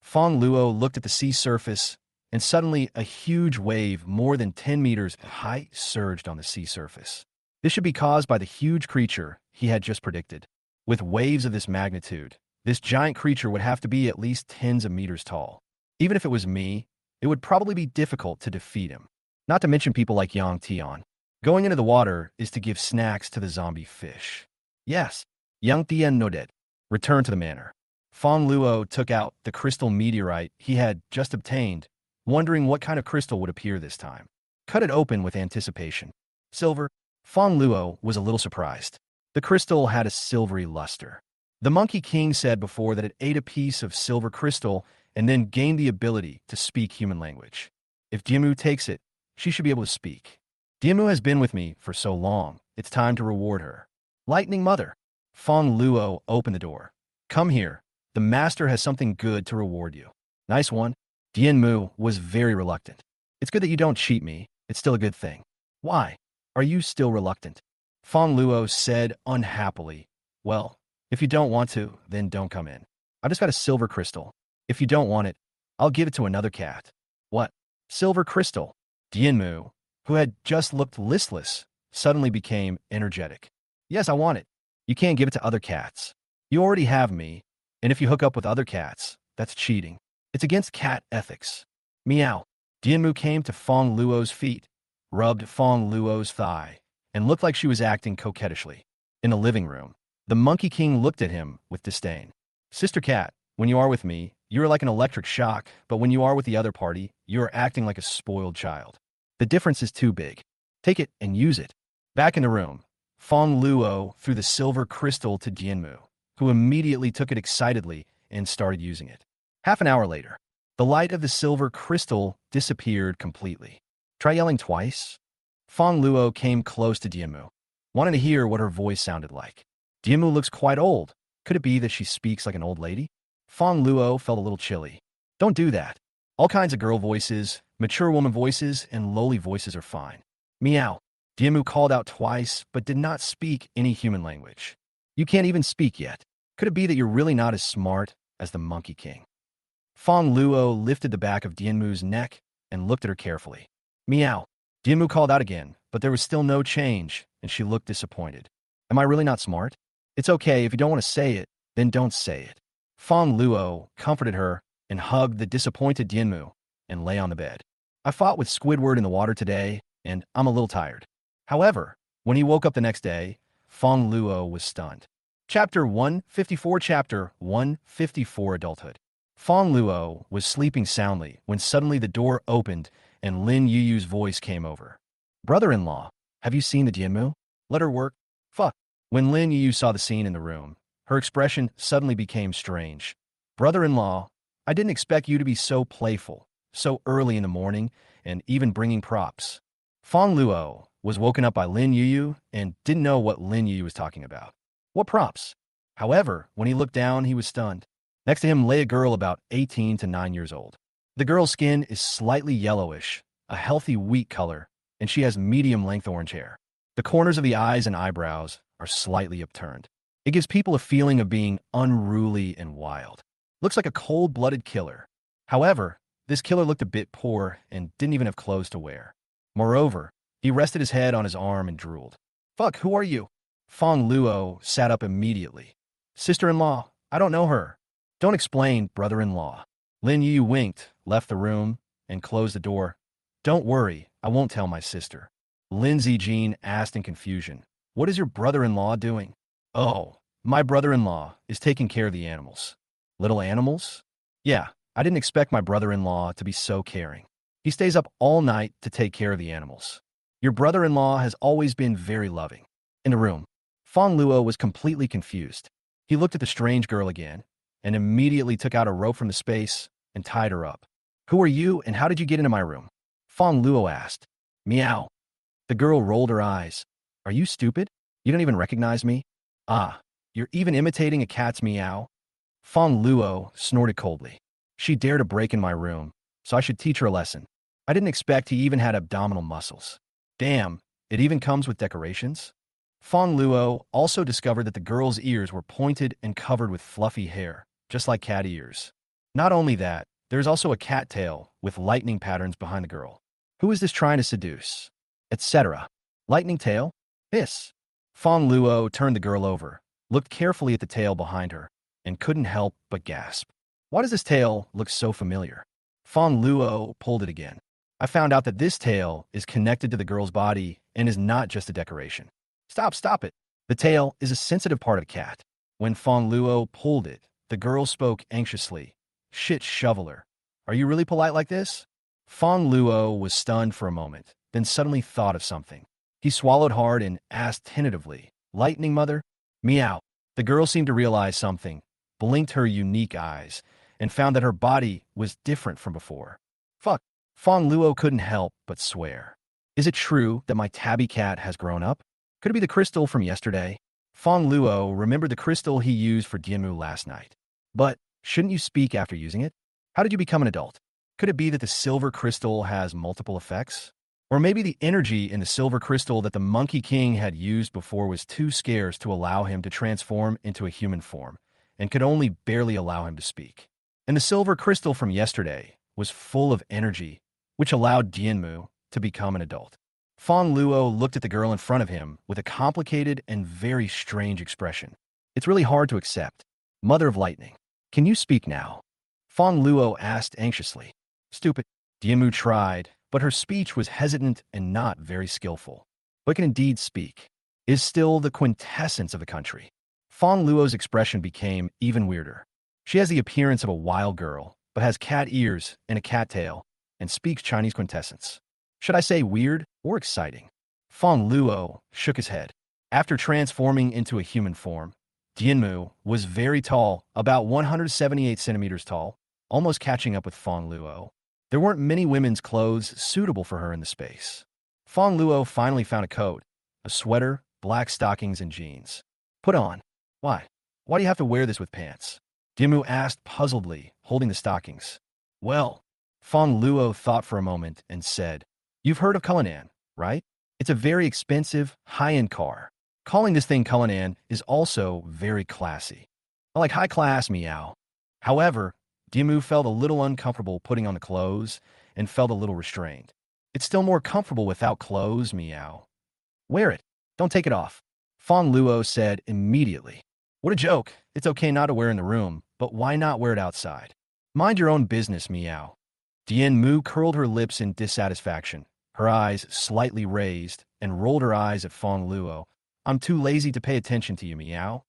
Fongluo looked at the sea surface, and suddenly a huge wave more than 10 meters high surged on the sea surface. This should be caused by the huge creature he had just predicted. With waves of this magnitude, this giant creature would have to be at least tens of meters tall. Even if it was me, it would probably be difficult to defeat him. Not to mention people like Yang Tian. Going into the water is to give snacks to the zombie fish. Yes, Yang Tian nodded. Return to the manor. Fongluo took out the crystal meteorite he had just obtained, wondering what kind of crystal would appear this time. Cut it open with anticipation. Silver. Fongluo was a little surprised. The crystal had a silvery luster. The Monkey King said before that it ate a piece of silver crystal and then gained the ability to speak human language. If Diemu takes it, she should be able to speak. Diemu has been with me for so long, it's time to reward her. Lightning Mother. Fongluo opened the door. Come here. The master has something good to reward you. Nice one. Diemu was very reluctant. It's good that you don't cheat me. It's still a good thing. Why? Are you still reluctant? Fongluo said unhappily. Well, if you don't want to, then don't come in. I just got a silver crystal. If you don't want it, I'll give it to another cat. What? Silver crystal? Diemu, who had just looked listless, suddenly became energetic. Yes, I want it. You can't give it to other cats. You already have me, and if you hook up with other cats, that's cheating. It's against cat ethics. Meow. Diemu came to Fongluo's feet, rubbed Fongluo's thigh, and looked like she was acting coquettishly. In the living room, the Monkey King looked at him with disdain. Sister Cat, when you are with me, you are like an electric shock, but when you are with the other party, you are acting like a spoiled child. The difference is too big. Take it and use it. Back in the room, Fongluo threw the silver crystal to Dianmu, who immediately took it excitedly and started using it. Half an hour later, the light of the silver crystal disappeared completely. Try yelling twice. Fongluo came close to Dianmu, wanting to hear what her voice sounded like. Dianmu looks quite old. Could it be that she speaks like an old lady? Fongluo felt a little chilly. Don't do that. All kinds of girl voices, mature woman voices, and lowly voices are fine. Meow. Dianmu called out twice, but did not speak any human language. You can't even speak yet. Could it be that you're really not as smart as the Monkey King? Fongluo lifted the back of Dianmu's neck and looked at her carefully. Meow. Dianmu called out again, but there was still no change, and she looked disappointed. Am I really not smart? It's okay, if you don't want to say it, then don't say it. Fongluo comforted her and hugged the disappointed Dianmu and lay on the bed. I fought with Squidward in the water today, and I'm a little tired. However, when he woke up the next day, Fongluo was stunned. Chapter 154 Adulthood. Fongluo was sleeping soundly when suddenly the door opened and Lin Yuyu's voice came over. Brother-in-law, have you seen the Dianmu? Let her work. Fuck. When Lin Yuyu saw the scene in the room, her expression suddenly became strange. Brother-in-law, I didn't expect you to be so playful, so early in the morning, and even bringing props. Fongluo was woken up by Lin Yuyu and didn't know what Lin Yuyu was talking about. What props? However, when he looked down, he was stunned. Next to him lay a girl about 18 to 9 years old. The girl's skin is slightly yellowish, a healthy wheat color, and she has medium-length orange hair. The corners of the eyes and eyebrows are slightly upturned. It gives people a feeling of being unruly and wild. Looks like a cold-blooded killer. However, this killer looked a bit poor and didn't even have clothes to wear. Moreover, he rested his head on his arm and drooled. Fuck, who are you? Fongluo sat up immediately. Sister-in-law, I don't know her. Don't explain, brother-in-law. Lin Yu winked, left the room, and closed the door. Don't worry, I won't tell my sister. Lin Zijin asked in confusion. What is your brother-in-law doing? Oh, my brother-in-law is taking care of the animals. Little animals? Yeah, I didn't expect my brother-in-law to be so caring. He stays up all night to take care of the animals. Your brother-in-law has always been very loving. In the room, Fongluo was completely confused. He looked at the strange girl again, and immediately took out a rope from the space and tied her up. Who are you, and how did you get into my room? Fongluo asked. Meow. The girl rolled her eyes. Are you stupid? You don't even recognize me? Ah, you're even imitating a cat's meow? Fongluo snorted coldly. She dared to break in my room, so I should teach her a lesson. I didn't expect he even had abdominal muscles. Damn, it even comes with decorations? Fongluo also discovered that the girl's ears were pointed and covered with fluffy hair, just like cat ears. Not only that, there's also a cat tail with lightning patterns behind the girl. Who is this trying to seduce? Etc. Lightning tail? Hiss. Fongluo turned the girl over, looked carefully at the tail behind her, and couldn't help but gasp. Why does this tail look so familiar? Fongluo pulled it again. I found out that this tail is connected to the girl's body and is not just a decoration. Stop it. The tail is a sensitive part of a cat. When Fongluo pulled it, the girl spoke anxiously. Shit, shoveler. Are you really polite like this? Fongluo was stunned for a moment, then suddenly thought of something. He swallowed hard and asked tentatively, Lightning Mother? Meow. The girl seemed to realize something, blinked her unique eyes, and found that her body was different from before. Fuck. Fongluo couldn't help but swear. Is it true that my tabby cat has grown up? Could it be the crystal from yesterday? Fongluo remembered the crystal he used for Dianmu last night. But shouldn't you speak after using it? How did you become an adult? Could it be that the silver crystal has multiple effects? Or maybe the energy in the silver crystal that the Monkey King had used before was too scarce to allow him to transform into a human form, and could only barely allow him to speak. And the silver crystal from yesterday was full of energy, which allowed Dianmu to become an adult. Fongluo looked at the girl in front of him with a complicated and very strange expression. It's really hard to accept. Mother of Lightning, can you speak now? Fongluo asked anxiously. Stupid. Dianmu tried, but her speech was hesitant and not very skillful. but can indeed speak, is still the quintessence of the country. Fongluo's expression became even weirder. She has the appearance of a wild girl, but has cat ears and a cat tail, and speaks Chinese quintessence. Should I say weird or exciting? Fongluo shook his head. After transforming into a human form, Dianmu was very tall, about 178 centimeters tall, almost catching up with Fongluo. There weren't many women's clothes suitable for her in the space. Fongluo finally found a coat, a sweater, black stockings, and jeans. Put on. Why? Why do you have to wear this with pants? Dianmu asked puzzledly, holding the stockings. Well, Fongluo thought for a moment and said, You've heard of Cullinan, right? It's a very expensive, high-end car. Calling this thing Cullinan is also very classy. I like high class, meow. However, Dianmu felt a little uncomfortable putting on the clothes and felt a little restrained. It's still more comfortable without clothes, meow. Wear it. Don't take it off. Fongluo said immediately. What a joke. It's okay not to wear in the room, but why not wear it outside? Mind your own business, meow. Dianmu curled her lips in dissatisfaction, her eyes slightly raised, and rolled her eyes at Fongluo. I'm too lazy to pay attention to you, meow.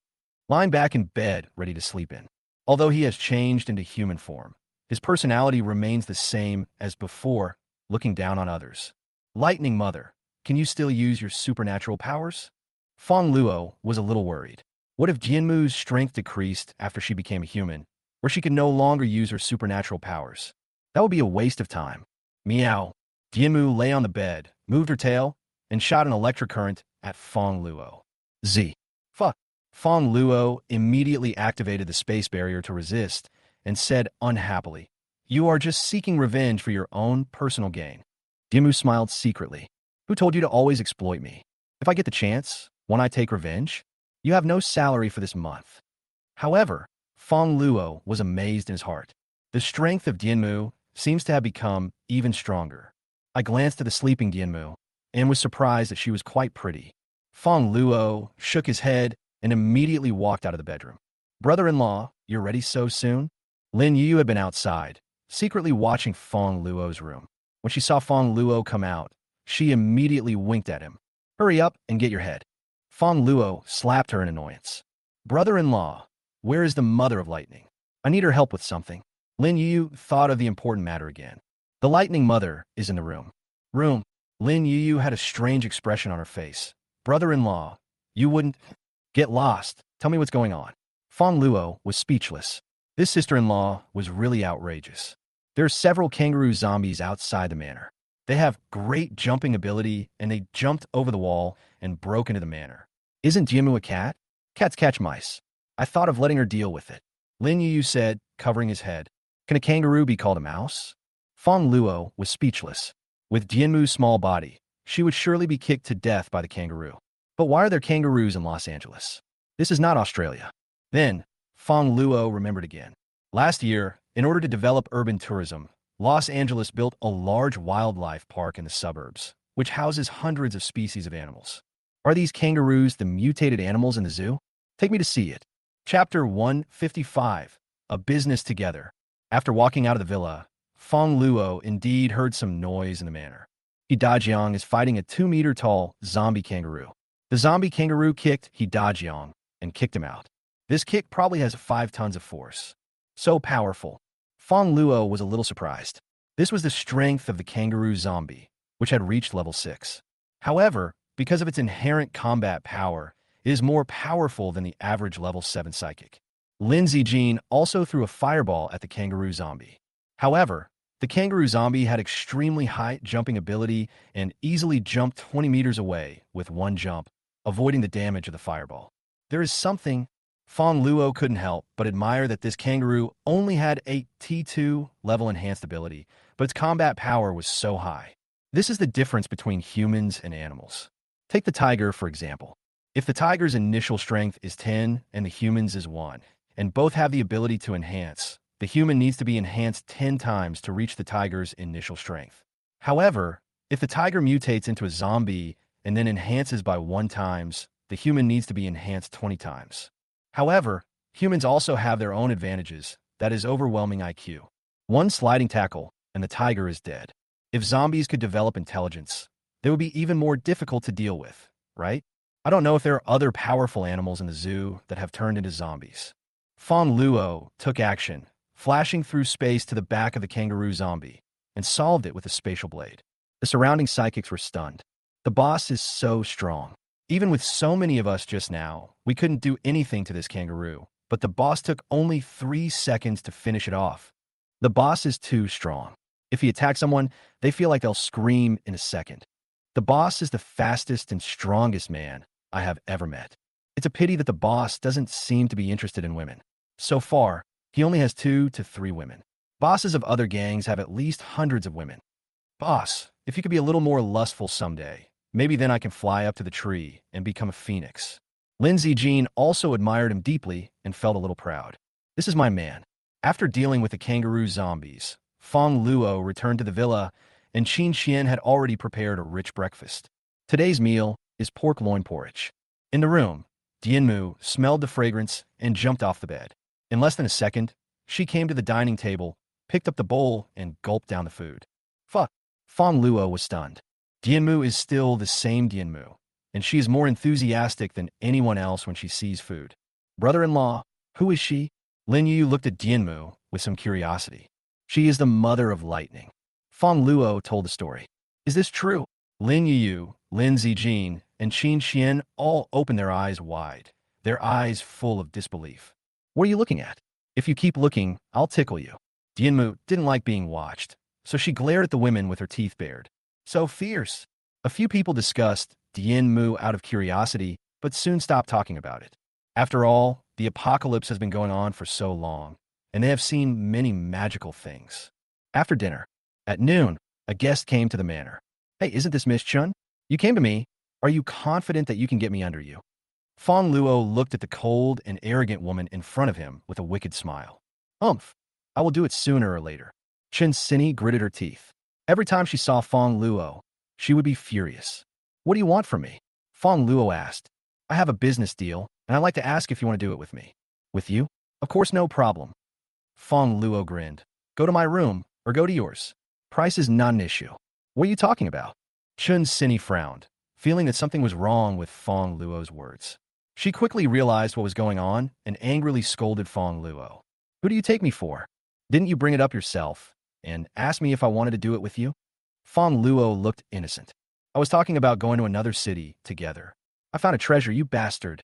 Lying back in bed, ready to sleep in. Although he has changed into human form, his personality remains the same as before, looking down on others. Lightning Mother, can you still use your supernatural powers? Fongluo was a little worried. What if Jianmu's strength decreased after she became a human, where she could no longer use her supernatural powers? That would be a waste of time. Meow. Jianmu lay on the bed, moved her tail, and shot an electric current at Fongluo. Z. Fuck. Fongluo immediately activated the space barrier to resist and said unhappily, You are just seeking revenge for your own personal gain. Jianmu smiled secretly. Who told you to always exploit me? If I get the chance, won't I take revenge? You have no salary for this month. However, Fongluo was amazed in his heart. The strength of Dianmu seems to have become even stronger. I glanced at the sleeping Dianmu and was surprised that she was quite pretty. Fongluo shook his head and immediately walked out of the bedroom. Brother-in-law, you're ready so soon? Lin Yu had been outside, secretly watching Fongluo's room. When she saw Fongluo come out, she immediately winked at him. Hurry up and get your head. Fongluo slapped her in annoyance. Brother-in-law, where is the mother of lightning? I need her help with something. Lin Yu thought of the important matter again. The lightning mother is in the room. Lin Yu had a strange expression on her face. Brother-in-law, you wouldn't... Get lost. Tell me what's going on. Fongluo was speechless. This sister-in-law was really outrageous. There are several kangaroo zombies outside the manor. They have great jumping ability, and they jumped over the wall and broke into the manor. Isn't Jianmu a cat? Cats catch mice. I thought of letting her deal with it. Lin Yu said, covering his head. Can a kangaroo be called a mouse? Fongluo was speechless. With Jianmu's small body, she would surely be kicked to death by the kangaroo. But why are there kangaroos in Los Angeles? This is not Australia. Then, Fongluo remembered again. Last year, in order to develop urban tourism, Los Angeles built a large wildlife park in the suburbs, which houses hundreds of species of animals. Are these kangaroos the mutated animals in the zoo? Take me to see it. Chapter 155, A Business Together. After walking out of the villa, Fongluo indeed heard some noise in the manor. Hidajiang is fighting a 2-meter-tall zombie kangaroo. The zombie kangaroo kicked Hidajiang and kicked him out. This kick probably has 5 tons of force. So powerful. Fongluo was a little surprised. This was the strength of the kangaroo zombie, which had reached level 6. However, because of its inherent combat power, it is more powerful than the average level 7 psychic. Lin Zijin also threw a fireball at the kangaroo zombie. However, the kangaroo zombie had extremely high jumping ability and easily jumped 20 meters away with one jump, avoiding the damage of the fireball. There is something Fongluo couldn't help but admire that this kangaroo only had a T2 level enhanced ability, but its combat power was so high. This is the difference between humans and animals. Take the tiger, for example. If the tiger's initial strength is 10 and the human's is 1, and both have the ability to enhance, the human needs to be enhanced 10 times to reach the tiger's initial strength. However, if the tiger mutates into a zombie and then enhances by 1 times, the human needs to be enhanced 20 times. However, humans also have their own advantages, that is overwhelming IQ. One sliding tackle, and the tiger is dead. If zombies could develop intelligence, they would be even more difficult to deal with, right? I don't know if there are other powerful animals in the zoo that have turned into zombies. Fongluo took action, flashing through space to the back of the kangaroo zombie, and solved it with a spatial blade. The surrounding psychics were stunned. The boss is so strong. Even with so many of us just now, we couldn't do anything to this kangaroo, but the boss took only 3 seconds to finish it off. The boss is too strong. If he attacks someone, they feel like they'll scream in a second. The boss is the fastest and strongest man I have ever met. It's a pity that the boss doesn't seem to be interested in women. So far, he only has 2 to 3 women. Bosses of other gangs have at least hundreds of women. Boss, if you could be a little more lustful someday, maybe then I can fly up to the tree and become a phoenix. Lindsay Jean also admired him deeply and felt a little proud. This is my man. After dealing with the kangaroo zombies, Fong Luo returned to the villa, and Qin Xian had already prepared a rich breakfast. Today's meal is pork loin porridge. In the room, Dianmu smelled the fragrance and jumped off the bed. In less than a second, she came to the dining table, picked up the bowl, and gulped down the food. Fuck. Fong Luo was stunned. Dianmu is still the same Dianmu, and she is more enthusiastic than anyone else when she sees food. Brother-in-law, who is she? Lin Yu looked at Dianmu with some curiosity. She is the mother of lightning. Fong Luo told the story. Is this true? Lin Yu, Lin Zijin, and Qin Xian all opened their eyes wide, their eyes full of disbelief. What are you looking at? If you keep looking, I'll tickle you. Dianmu didn't like being watched, so she glared at the women with her teeth bared. So fierce. A few people discussed Dianmu out of curiosity, but soon stopped talking about it. After all, the apocalypse has been going on for so long, and they have seen many magical things. After dinner, at noon, a guest came to the manor. Hey, isn't this Miss Chun? You came to me. Are you confident that you can get me under you? Fong Luo looked at the cold and arrogant woman in front of him with a wicked smile. I will do it sooner or later. Chunini gritted her teeth. Every time she saw Fong Luo, she would be furious. What do you want from me? Fong Luo asked. I have a business deal, and I'd like to ask if you want to do it with me. With you? Of course, no problem. Fong Luo grinned. Go to my room, or go to yours. Price is not an issue. What are you talking about? Chunini frowned, feeling that something was wrong with Fong Luo's words. She quickly realized what was going on and angrily scolded Fong Luo. Who do you take me for? Didn't you bring it up yourself and ask me if I wanted to do it with you? Fong Luo looked innocent. I was talking about going to another city together. I found a treasure, you bastard.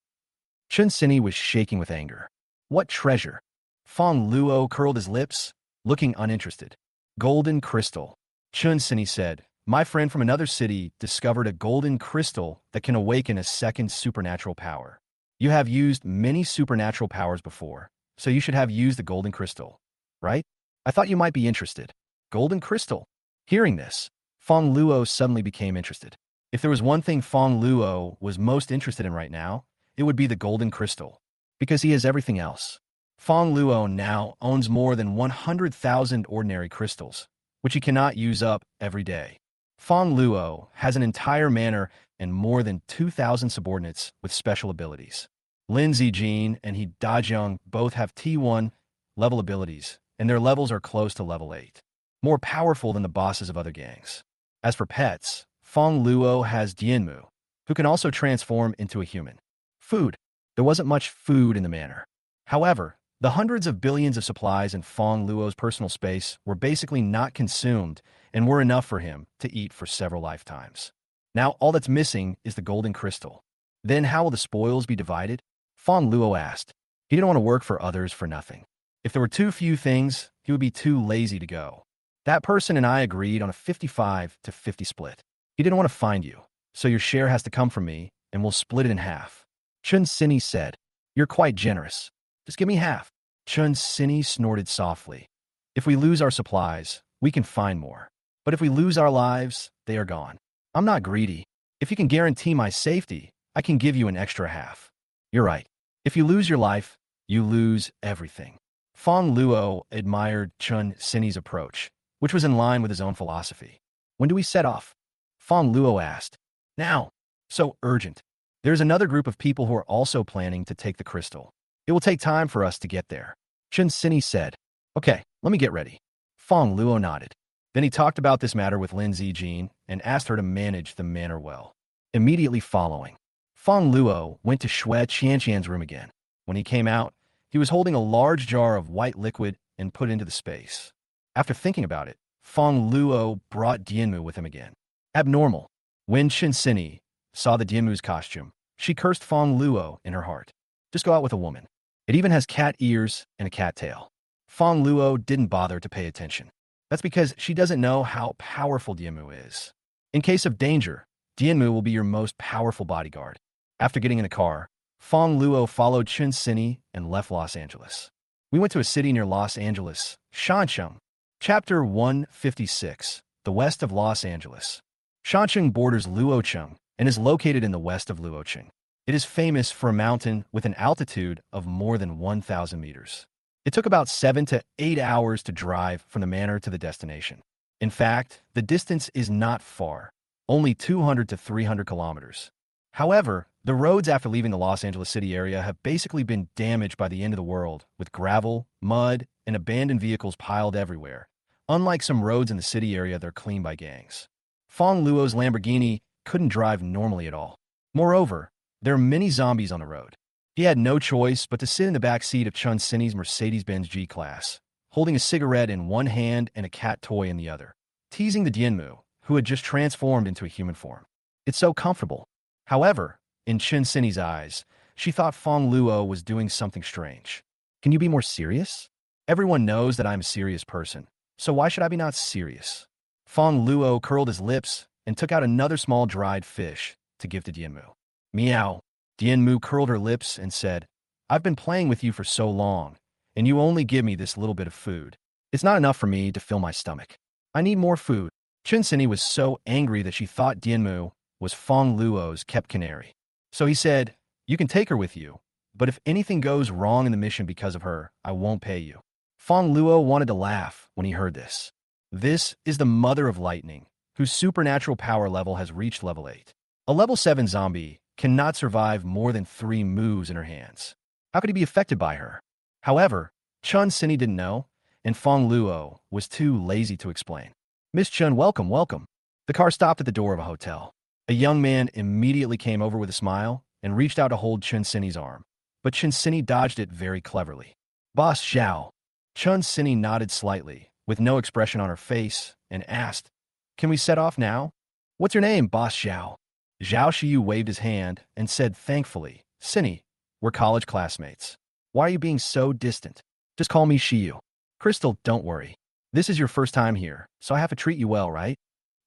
Chunini was shaking with anger. What treasure? Fong Luo curled his lips, looking uninterested. Golden crystal. Chunini said, my friend from another city discovered a golden crystal that can awaken a second supernatural power. You have used many supernatural powers before, so you should have used the golden crystal, right? I thought you might be interested. Golden crystal. Hearing this, Fong Luo suddenly became interested. If there was one thing Fong Luo was most interested in right now, it would be the golden crystal, because he has everything else. Fong Luo now owns more than 100,000 ordinary crystals, which he cannot use up every day. Fong Luo has an entire manor and more than 2,000 subordinates with special abilities. Lin Zijin and he Dajiang both have T1 level abilities, and their levels are close to level 8, more powerful than the bosses of other gangs. As for pets, Fong Luo has Dianmu, who can also transform into a human. Food. There wasn't much food in the manor. However, the hundreds of billions of supplies in Fong Luo's personal space were basically not consumed and were enough for him to eat for several lifetimes. Now all that's missing is the golden crystal. Then how will the spoils be divided? Fong Luo asked. He didn't want to work for others for nothing. If there were too few things, he would be too lazy to go. That person and I agreed on a 55-50 split. He didn't want to find you, so your share has to come from me, and we'll split it in half. Chunini said, you're quite generous. Just give me half. Chunini snorted softly. If we lose our supplies, we can find more. But if we lose our lives, they are gone. I'm not greedy. If you can guarantee my safety, I can give you an extra half. You're right. If you lose your life, you lose everything. Fong Luo admired Chunini's approach, which was in line with his own philosophy. When do we set off? Fong Luo asked. Now. So urgent. There's another group of people who are also planning to take the crystal. It will take time for us to get there. Chunini said. Okay, let me get ready. Fong Luo nodded. Then he talked about this matter with Lin Zijin and asked her to manage the manor well. Immediately following, Fongluo went to Xue Qianqian's room again. When he came out, he was holding a large jar of white liquid and put it into the space. After thinking about it, Fongluo brought Dianmu with him again. Abnormal. When Chunini saw the Dianmu's costume, she cursed Fongluo in her heart. Just go out with a woman. It even has cat ears and a cat tail. Fongluo didn't bother to pay attention. That's because she doesn't know how powerful Dianmu is. In case of danger, Dianmu will be your most powerful bodyguard. After getting in a car, Fongluo followed Chunini and left Los Angeles. We went to a city near Los Angeles, Shancheng. Chapter 156, the west of Los Angeles. Shancheng borders Luocheng and is located in the west of Luocheng. It is famous for a mountain with an altitude of more than 1,000 meters. It took about 7 to 8 hours to drive from the manor to the destination. In fact, the distance is not far, only 200 to 300 kilometers. However, the roads after leaving the Los Angeles city area have basically been damaged by the end of the world, with gravel, mud, and abandoned vehicles piled everywhere. Unlike some roads in the city area, they're cleaned by gangs. Fongluo's Lamborghini couldn't drive normally at all. Moreover, there are many zombies on the road. He had no choice but to sit in the back seat of Chunini's Mercedes-Benz G-Class, holding a cigarette in one hand and a cat toy in the other, teasing the Dianmu, who had just transformed into a human form. It's so comfortable. However, in Chunini's eyes, she thought Fongluo was doing something strange. Can you be more serious? Everyone knows that I'm a serious person, so why should I be not serious? Fongluo curled his lips and took out another small dried fish to give to Dianmu. Meow. Dianmu curled her lips and said, I've been playing with you for so long, and you only give me this little bit of food. It's not enough for me to fill my stomach. I need more food. Chunini was so angry that she thought Dianmu was Fongluo's kept canary. So he said, you can take her with you, but if anything goes wrong in the mission because of her, I won't pay you. Fongluo wanted to laugh when he heard this. This is the Mother of Lightning, whose supernatural power level has reached level 8. A level 7 zombie cannot survive more than 3 moves in her hands. How could he be affected by her? However, Chunini didn't know, and Fongluo was too lazy to explain. Miss Chun, welcome, welcome. The car stopped at the door of a hotel. A young man immediately came over with a smile and reached out to hold Chunini's arm, but Chunini dodged it very cleverly. Boss Zhao. Chunini nodded slightly, with no expression on her face, and asked, can we set off now? What's your name, Boss Zhao? Zhao Shiyu waved his hand and said thankfully, Cini, we're college classmates. Why are you being so distant? Just call me Shiyu. Crystal, don't worry. This is your first time here, so I have to treat you well, right?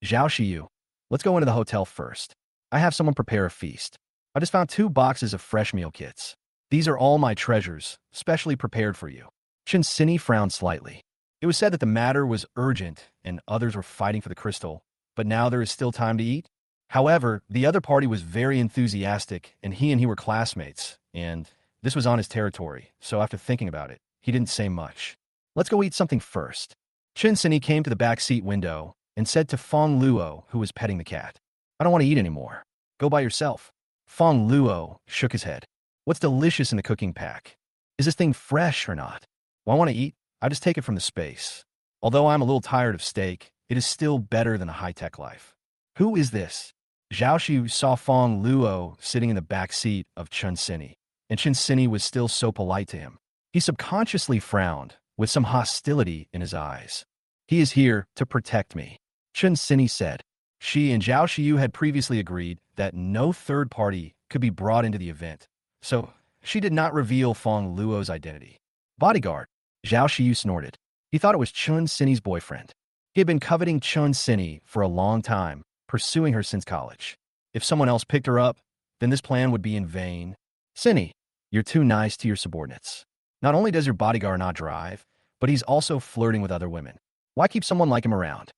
Zhao Shiyu, let's go into the hotel first. I have someone prepare a feast. I just found 2 boxes of fresh meal kits. These are all my treasures, specially prepared for you. Chunini frowned slightly. It was said that the matter was urgent and others were fighting for the crystal, but now there is still time to eat? However, the other party was very enthusiastic, and he were classmates, and this was on his territory, so after thinking about it, he didn't say much. Let's go eat something first. Chunini came to the back seat window and said to Fongluo, who was petting the cat, I don't want to eat anymore. Go by yourself. Fongluo shook his head. What's delicious in the cooking pack? Is this thing fresh or not? Well, I want to eat. I just take it from the space. Although I'm a little tired of steak, it is still better than a high-tech life. Who is this? Zhao Xiu saw Fongluo sitting in the back seat of Chunini, and Chunini was still so polite to him. He subconsciously frowned, with some hostility in his eyes. He is here to protect me, Chunini said. She and Zhao Xiu had previously agreed that no third party could be brought into the event, so she did not reveal Fongluo's identity. Bodyguard, Zhao Xiu snorted. He thought it was Chunini's boyfriend. He had been coveting Chunini for a long time, pursuing her since college. If someone else picked her up, then this plan would be in vain. Cini, you're too nice to your subordinates. Not only does your bodyguard not drive, but he's also flirting with other women. Why keep someone like him around?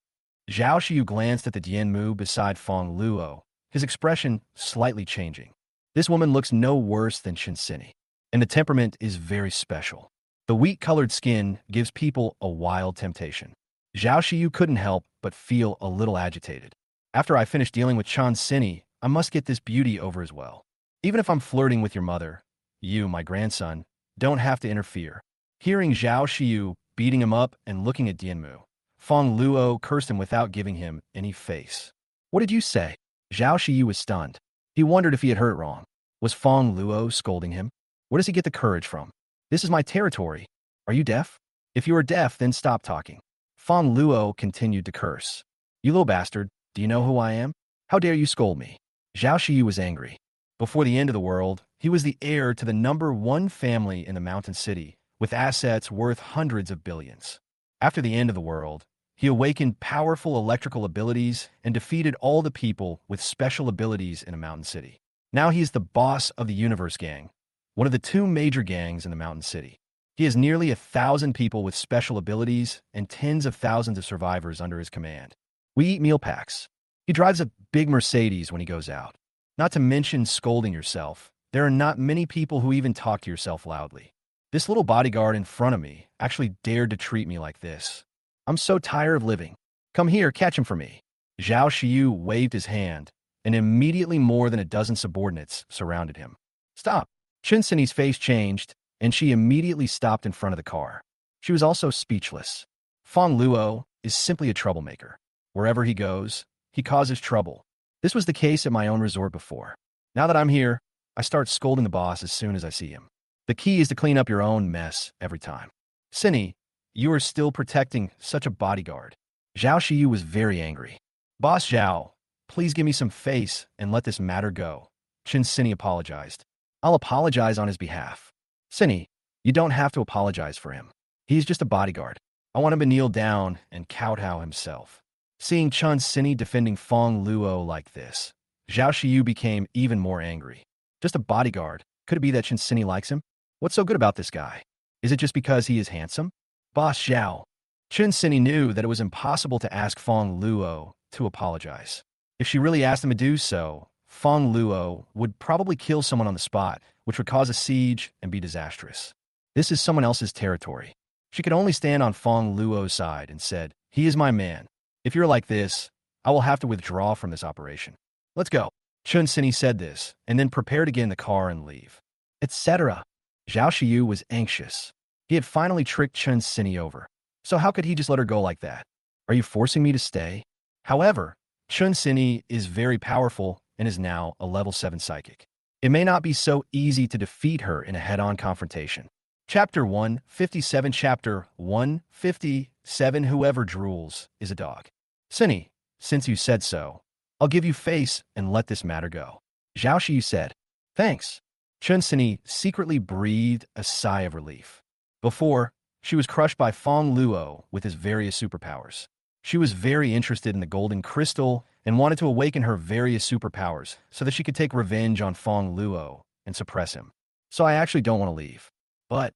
Zhao Xiu glanced at the Dianmu beside Fongluo, his expression slightly changing. This woman looks no worse than Chunini, and the temperament is very special. The wheat-colored skin gives people a wild temptation. Zhao Xiu couldn't help but feel a little agitated. After I finish dealing with Chunini, I must get this beauty over as well. Even if I'm flirting with your mother, you, my grandson, don't have to interfere. Hearing Zhao Xiu beating him up and looking at Dianmu, Fongluo cursed him without giving him any face. What did you say? Zhao Shiyu was stunned. He wondered if he had heard it wrong. Was Fongluo scolding him? Where does he get the courage from? This is my territory. Are you deaf? If you are deaf, then stop talking. Fongluo continued to curse. You little bastard, do you know who I am? How dare you scold me? Zhao Shiyu was angry. Before the end of the world, he was the heir to the #1 family in the mountain city, with assets worth hundreds of billions. After the end of the world, he awakened powerful electrical abilities and defeated all the people with special abilities in a mountain city. Now he is the boss of the Universe Gang, one of the 2 major gangs in the mountain city. He has nearly 1,000 people with special abilities and tens of thousands of survivors under his command. We eat meal packs. He drives a big Mercedes when he goes out. Not to mention scolding yourself. There are not many people who even talk to yourself loudly. This little bodyguard in front of me actually dared to treat me like this. I'm so tired of living. Come here, catch him for me. Zhao Shiyu waved his hand, and immediately more than a dozen subordinates surrounded him. Stop. Chunini's face changed, and she immediately stopped in front of the car. She was also speechless. Fongluo is simply a troublemaker. Wherever he goes, he causes trouble. This was the case at my own resort before. Now that I'm here, I start scolding the boss as soon as I see him. The key is to clean up your own mess every time. Cini, you are still protecting such a bodyguard. Zhao Shiyu was very angry. Boss Zhao, please give me some face and let this matter go. Cini apologized. I'll apologize on his behalf. Cini, you don't have to apologize for him. He's just a bodyguard. I want him to kneel down and kowtow himself. Seeing Cini defending Fongluo like this, Zhao Shiyu became even more angry. Just a bodyguard. Could it be that Cini likes him? What's so good about this guy? Is it just because he is handsome? Boss Zhao. Cini knew that it was impossible to ask Fongluo to apologize. If she really asked him to do so, Fongluo would probably kill someone on the spot, which would cause a siege and be disastrous. This is someone else's territory. She could only stand on Fongluo's side and said, he is my man. If you're like this, I will have to withdraw from this operation. Let's go. Cini said this, and then prepared to get in the car and leave. Etc. Zhao Shiyu was anxious. He had finally tricked Cini over. So how could he just let her go like that? Are you forcing me to stay? However, Cini is very powerful and is now a level 7 psychic. It may not be so easy to defeat her in a head-on confrontation. Chapter 157. Chapter 157. Whoever drools is a dog. Cini, since you said so, I'll give you face and let this matter go. Zhao Shiyu said. Thanks. Cini secretly breathed a sigh of relief. Before, she was crushed by Fongluo with his various superpowers. She was very interested in the golden crystal and wanted to awaken her various superpowers so that she could take revenge on Fongluo and suppress him. So I actually don't want to leave. But,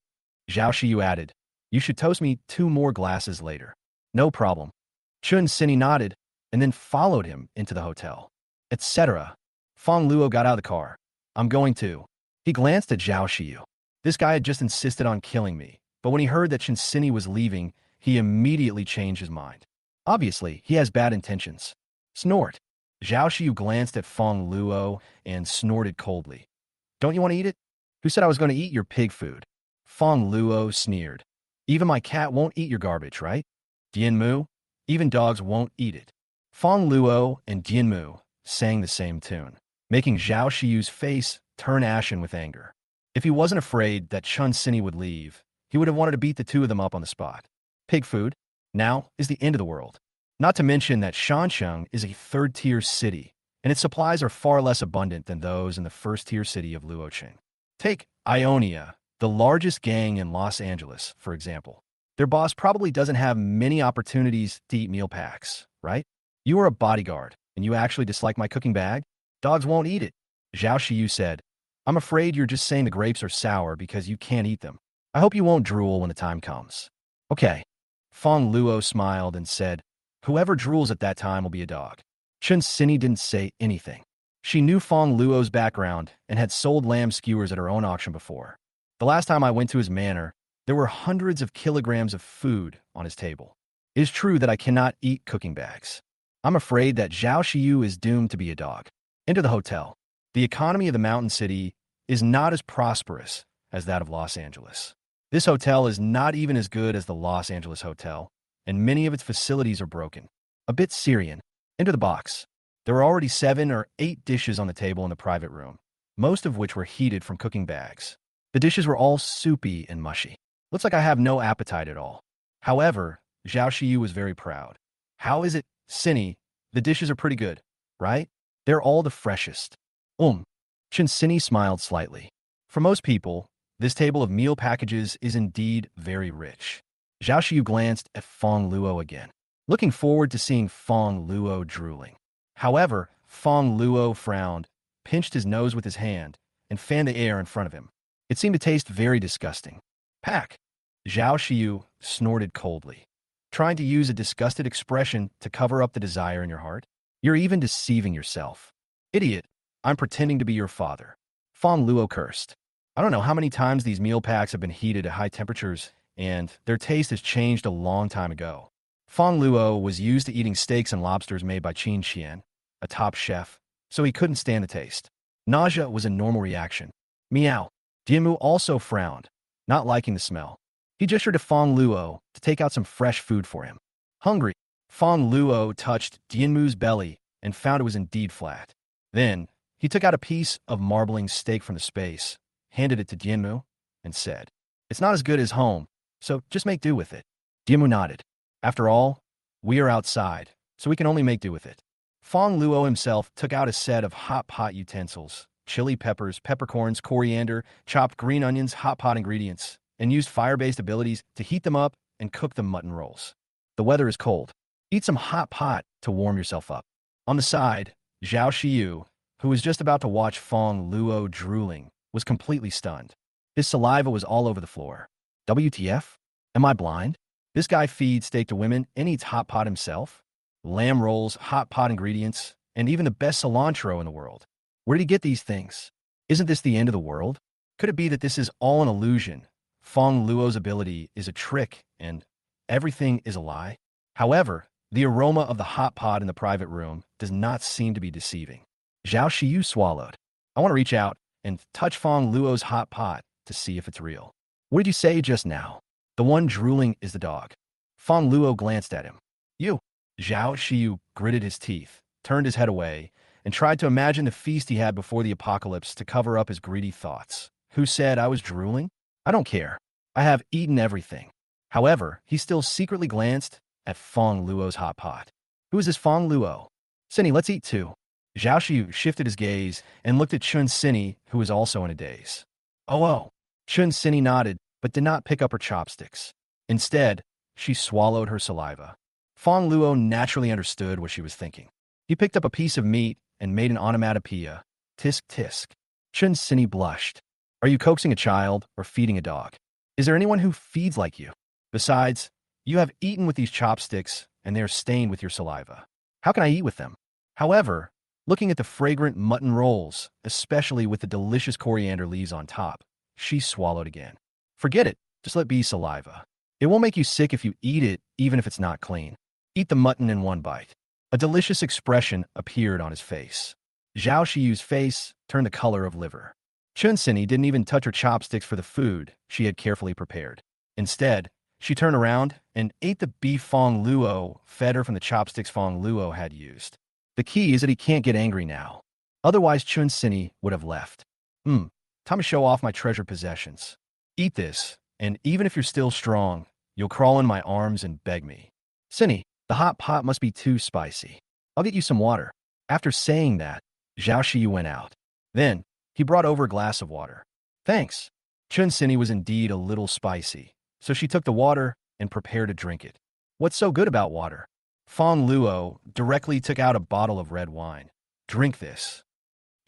Zhao Shiyu added, you should toast me 2 more glasses later. No problem. Cini nodded and then followed him into the hotel. Etc. Fongluo got out of the car. I'm going to. He glanced at Zhao Shiyu. This guy had just insisted on killing me, but when he heard that Cini was leaving, he immediately changed his mind. Obviously, he has bad intentions. Snort. Zhao Shiyu glanced at Fongluo and snorted coldly. Don't you want to eat it? Who said I was going to eat your pig food? Fongluo sneered. Even my cat won't eat your garbage, right? Dianmu? Even dogs won't eat it. Fongluo and Dianmu sang the same tune, making Zhao Shiyu's face turn ashen with anger. If he wasn't afraid that Cini would leave, he would have wanted to beat the 2 of them up on the spot. Pig food, now, is the end of the world. Not to mention that Shansheng is a 3rd-tier city, and its supplies are far less abundant than those in the 1st-tier city of Luocheng. Take Ionia, the largest gang in Los Angeles, for example. Their boss probably doesn't have many opportunities to eat meal packs, right? You are a bodyguard, and you actually dislike my cooking bag? Dogs won't eat it. Zhao Shiyu said, I'm afraid you're just saying the grapes are sour because you can't eat them. I hope you won't drool when the time comes. Okay. Fongluo smiled and said, whoever drools at that time will be a dog. Cini didn't say anything. She knew Fongluo's background and had sold lamb skewers at her own auction before. The last time I went to his manor, there were hundreds of kilograms of food on his table. It is true that I cannot eat cooking bags. I'm afraid that Zhao Shiyu is doomed to be a dog. Enter the hotel. The economy of the mountain city is not as prosperous as that of Los Angeles. This hotel is not even as good as the Los Angeles Hotel, and many of its facilities are broken. A bit Syrian. Enter the box. There were already 7 or 8 dishes on the table in the private room, most of which were heated from cooking bags. The dishes were all soupy and mushy. Looks like I have no appetite at all. However, Zhao Shiyu was very proud. How is it, Cinny? The dishes are pretty good, right? They're all the freshest. Cinny smiled slightly. For most people, this table of meal packages is indeed very rich. Zhao Shiyu glanced at Fongluo again, looking forward to seeing Fongluo drooling. However, Fongluo frowned, pinched his nose with his hand, and fanned the air in front of him. It seemed to taste very disgusting. Pack! Zhao Shiyu snorted coldly, trying to use a disgusted expression to cover up the desire in your heart. You're even deceiving yourself. Idiot, I'm pretending to be your father. Fongluo cursed. I don't know how many times these meal packs have been heated at high temperatures, and their taste has changed a long time ago. Fongluo was used to eating steaks and lobsters made by Qin Qian, a top chef, so he couldn't stand the taste. Nausea was a normal reaction. Meow. Dianmu also frowned, not liking the smell. He gestured to Fongluo to take out some fresh food for him. Hungry, Fongluo touched Dianmu's belly and found it was indeed flat. Then, he took out a piece of marbling steak from the space, handed it to Dianmu, and said, "It's not as good as home, so just make do with it." Dianmu nodded. After all, we are outside, so we can only make do with it. Fongluo himself took out a set of hot pot utensils, chili peppers, peppercorns, coriander, chopped green onions, hot pot ingredients, and used fire-based abilities to heat them up and cook the mutton rolls. The weather is cold. Eat some hot pot to warm yourself up. On the side, Zhao Shiyu, who was just about to watch Fongluo drooling, was completely stunned. His saliva was all over the floor. WTF? Am I blind? This guy feeds steak to women and eats hot pot himself? Lamb rolls, hot pot ingredients, and even the best cilantro in the world. Where did he get these things? Isn't this the end of the world? Could it be that this is all an illusion? Fongluo's ability is a trick, and everything is a lie? However, the aroma of the hot pot in the private room does not seem to be deceiving. Zhao Shiyu swallowed. I want to reach out and touch Fongluo's hot pot to see if it's real. What did you say just now? The one drooling is the dog. Fongluo glanced at him. You. Zhao Shiyu gritted his teeth, turned his head away, and tried to imagine the feast he had before the apocalypse to cover up his greedy thoughts. Who said I was drooling? I don't care. I have eaten everything. However, he still secretly glanced at Fongluo's hot pot. Who is this Fongluo? Cinny, let's eat too. Zhao Shiyu shifted his gaze and looked at Cinny, who was also in a daze. Oh. Cinny nodded, but did not pick up her chopsticks. Instead, she swallowed her saliva. Fongluo naturally understood what she was thinking. He picked up a piece of meat and made an onomatopoeia. Tisk tisk. Cinny blushed. Are you coaxing a child or feeding a dog? Is there anyone who feeds like you? Besides, you have eaten with these chopsticks and they are stained with your saliva. How can I eat with them? However, looking at the fragrant mutton rolls, especially with the delicious coriander leaves on top, she swallowed again. Forget it. Just let be saliva. It won't make you sick if you eat it, even if it's not clean. Eat the mutton in one bite. A delicious expression appeared on his face. Zhao Shiyu's face turned the color of liver. Cinny didn't even touch her chopsticks for the food she had carefully prepared. Instead, she turned around and ate the beef Fongluo fed her from the chopsticks Fongluo had used. The key is that he can't get angry now. Otherwise, Cinny would have left. Time to show off my treasured possessions. Eat this, and even if you're still strong, you'll crawl in my arms and beg me. Cinny, the hot pot must be too spicy. I'll get you some water. After saying that, Zhao Shiyu went out. Then, he brought over a glass of water. Thanks. Cinny was indeed a little spicy, so she took the water and prepared to drink it. What's so good about water? Fongluo directly took out a bottle of red wine. Drink this.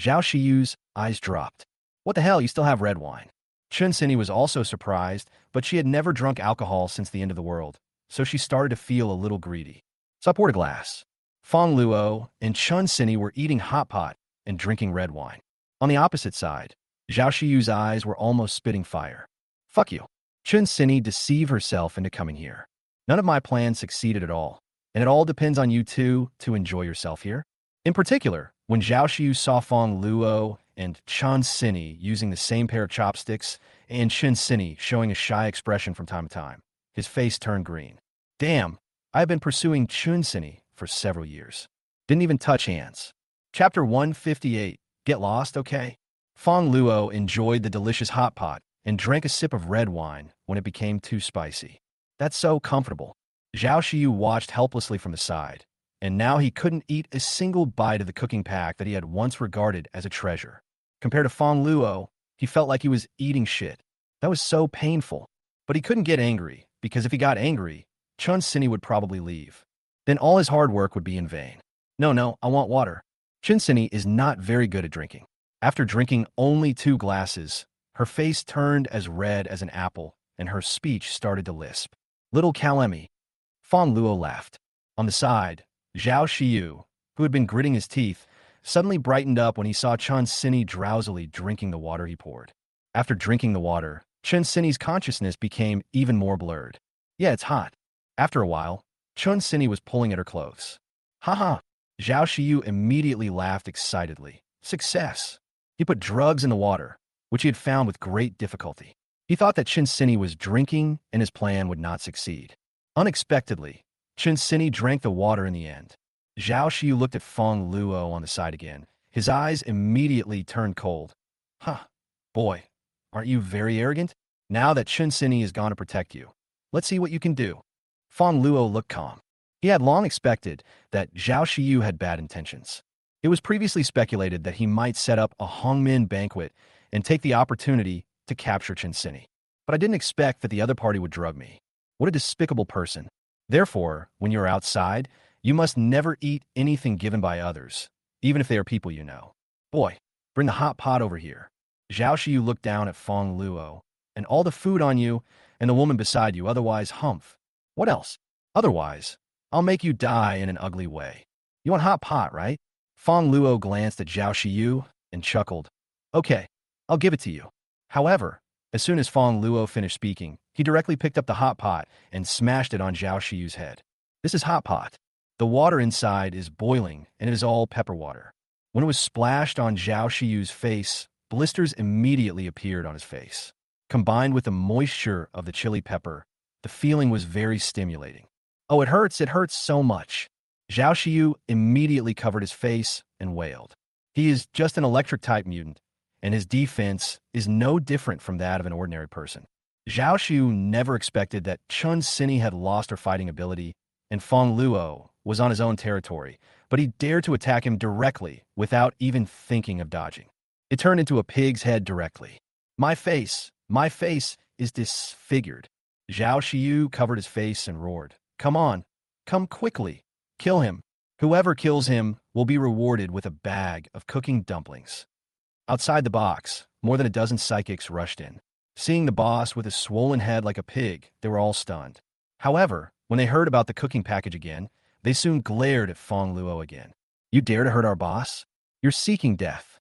Zhao Shiyu's eyes dropped. What the hell, you still have red wine? Cinny was also surprised, but she had never drunk alcohol since the end of the world, so she started to feel a little greedy. So I poured a glass. Fongluo and Cinny were eating hot pot and drinking red wine. On the opposite side, Zhao Shiyu's eyes were almost spitting fire. Fuck you. Cinny deceived herself into coming here. None of my plans succeeded at all, and it all depends on you two to enjoy yourself here. In particular, when Zhao Shiyu saw Fongluo and Cinny using the same pair of chopsticks and Cinny showing a shy expression from time to time, his face turned green. Damn, I have been pursuing Chunini for several years. Didn't even touch hands. Chapter 158. Get lost, okay? Fongluo enjoyed the delicious hot pot and drank a sip of red wine when it became too spicy. That's so comfortable. Zhao Xiyu watched helplessly from the side, and now he couldn't eat a single bite of the cooking pack that he had once regarded as a treasure. Compared to Fongluo, he felt like he was eating shit. That was so painful. But he couldn't get angry, because if he got angry, Chunini would probably leave. Then all his hard work would be in vain. No, I want water. Chunini is not very good at drinking. After drinking only 2 glasses, her face turned as red as an apple, and her speech started to lisp. Little Kalemi. Fongluo laughed. On the side, Zhao Xiyu, who had been gritting his teeth, suddenly brightened up when he saw Chunini drowsily drinking the water he poured. After drinking the water, Chunini's consciousness became even more blurred. Yeah, it's hot. After a while, Chunini was pulling at her clothes. Haha. Zhao Xiyu immediately laughed excitedly. Success. He put drugs in the water, which he had found with great difficulty. He thought that Chunini was drinking and his plan would not succeed. Unexpectedly, Chunini drank the water in the end. Zhao Xiyu looked at Fongluo on the side again. His eyes immediately turned cold. Huh. Boy, aren't you very arrogant? Now that Chunini is gone to protect you, let's see what you can do. Fongluo looked calm. He had long expected that Zhao Xiyu had bad intentions. It was previously speculated that he might set up a Hongmin banquet and take the opportunity to capture Chunini. But I didn't expect that the other party would drug me. What a despicable person. Therefore, when you're outside, you must never eat anything given by others, even if they are people you know. Boy, bring the hot pot over here. Zhao Xiyu looked down at Fongluo. And all the food on you and the woman beside you, otherwise humph. What else? Otherwise, I'll make you die in an ugly way. You want hot pot, right? Fongluo glanced at Zhao Xiyu and chuckled. Okay, I'll give it to you. However, as soon as Fongluo finished speaking, he directly picked up the hot pot and smashed it on Zhao Xiyu's head. This is hot pot. The water inside is boiling, and it is all pepper water. When it was splashed on Zhao Xiyu's face, blisters immediately appeared on his face. Combined with the moisture of the chili pepper, the feeling was very stimulating. Oh, it hurts so much. Zhao Xiyu immediately covered his face and wailed. He is just an electric-type mutant, and his defense is no different from that of an ordinary person. Zhao Xiyu never expected that Chunini had lost her fighting ability, and Fongluo was on his own territory, but he dared to attack him directly without even thinking of dodging. It turned into a pig's head directly. My face is disfigured. Zhao Xiyu covered his face and roared. Come on, come quickly, kill him. Whoever kills him will be rewarded with a bag of cooking dumplings. Outside the box, more than a dozen psychics rushed in. Seeing the boss with a swollen head like a pig, they were all stunned. However, when they heard about the cooking package again, they soon glared at Fongluo again. You dare to hurt our boss? You're seeking death.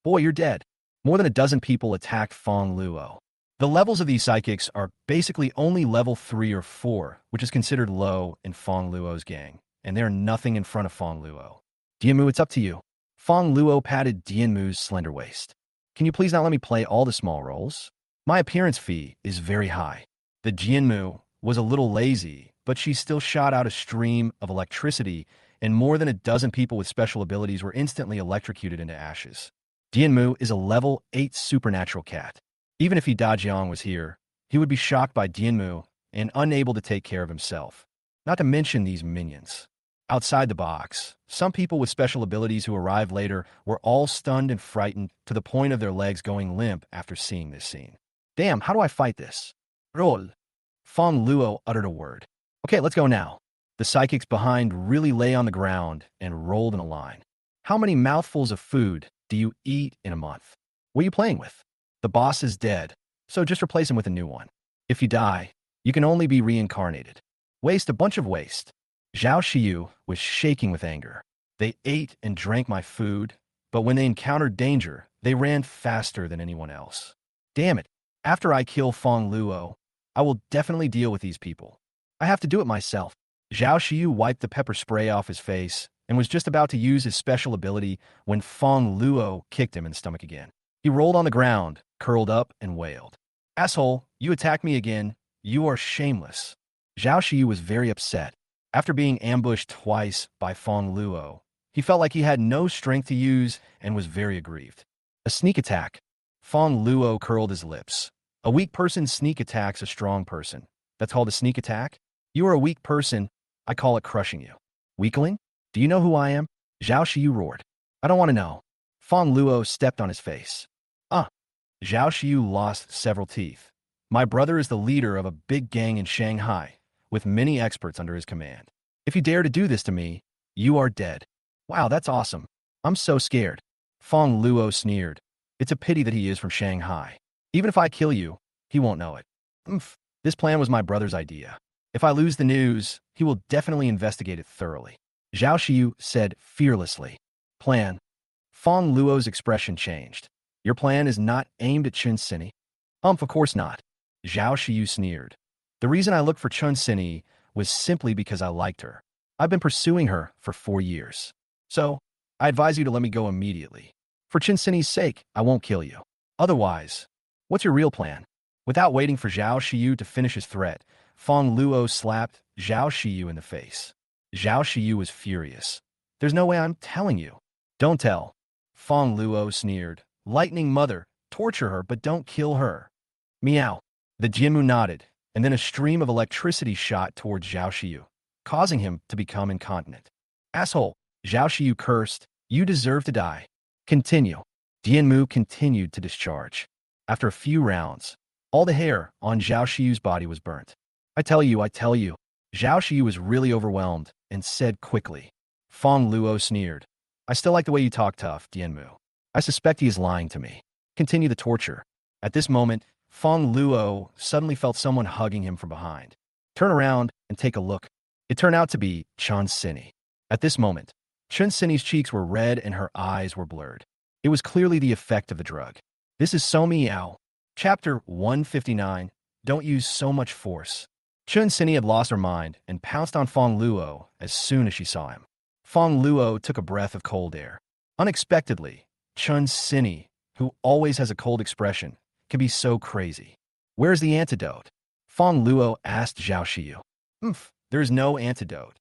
Boy, you're dead. More than a dozen people attacked Fongluo. The levels of these psychics are basically only level 3 or 4, which is considered low in Fongluo's gang, and they're nothing in front of Fongluo. Dianmu, it's up to you. Fongluo patted Dianmu's slender waist. Can you please not let me play all the small roles? My appearance fee is very high. The Dianmu was a little lazy, but she still shot out a stream of electricity, and more than a dozen people with special abilities were instantly electrocuted into ashes. Dianmu is a level 8 supernatural cat. Even if Dajiang was here, he would be shocked by Dianmu and unable to take care of himself. Not to mention these minions. Outside the box, some people with special abilities who arrived later were all stunned and frightened to the point of their legs going limp after seeing this scene. Damn, how do I fight this? Roll. Fongluo uttered a word. Okay, let's go now. The psychics behind really lay on the ground and rolled in a line. How many mouthfuls of food do you eat in a month? What are you playing with? The boss is dead, so just replace him with a new one. If you die, you can only be reincarnated. Waste, a bunch of waste. Zhao Xiyu was shaking with anger. They ate and drank my food, but when they encountered danger, they ran faster than anyone else. Damn it, after I kill Fongluo, I will definitely deal with these people. I have to do it myself. Zhao Xiyu wiped the pepper spray off his face and was just about to use his special ability when Fongluo kicked him in the stomach again. He rolled on the ground, curled up, and wailed. Asshole, you attacked me again. You are shameless. Zhao Xiyu was very upset. After being ambushed twice by Fongluo, he felt like he had no strength to use and was very aggrieved. A sneak attack. Fongluo curled his lips. A weak person sneak attacks a strong person. That's called a sneak attack? You are a weak person. I call it crushing you. Weakling? Do you know who I am? Zhao Shiyu roared. I don't want to know. Fongluo stepped on his face. Zhao Shiyu lost several teeth. My brother is the leader of a big gang in Shanghai, with many experts under his command. If you dare to do this to me, you are dead. Wow, that's awesome. I'm so scared. Fongluo sneered. It's a pity that he is from Shanghai. Even if I kill you, he won't know it. This plan was my brother's idea. If I lose the news, he will definitely investigate it thoroughly. Zhao Shiyu said fearlessly. Plan. Fongluo's expression changed. Your plan is not aimed at Chunini? Of course not. Zhao Shiyu sneered. The reason I looked for Chunini was simply because I liked her. I've been pursuing her for 4 years. So, I advise you to let me go immediately. For Chunini's sake, I won't kill you. Otherwise, what's your real plan? Without waiting for Zhao Shiyu to finish his threat, Fongluo slapped Zhao Shiyu in the face. Zhao Shiyu was furious. There's no way I'm telling you. Don't tell. Fongluo sneered. Lightning mother, torture her, but don't kill her. Meow. The Jinmu nodded, and then a stream of electricity shot towards Zhao Shiyu, causing him to become incontinent. Asshole, Zhao Shiyu cursed. You deserve to die. Continue. Jinmu continued to discharge. After a few rounds, all the hair on Zhao Shiyu's body was burnt. I tell you. Zhao Shiyu was really overwhelmed and said quickly. Fongluo sneered. I still like the way you talk tough, Jinmu. I suspect he is lying to me. Continue the torture. At this moment, Fongluo suddenly felt someone hugging him from behind. Turn around and take a look. It turned out to be Chunini. At this moment, Chunini's cheeks were red and her eyes were blurred. It was clearly the effect of the drug. This is so meow. Chapter 159. Don't use so much force. Chunini had lost her mind and pounced on Fongluo as soon as she saw him. Fongluo took a breath of cold air. Unexpectedly, Chunini, who always has a cold expression, can be so crazy. Where's the antidote? Fongluo asked Zhao Shiyu. There's no antidote.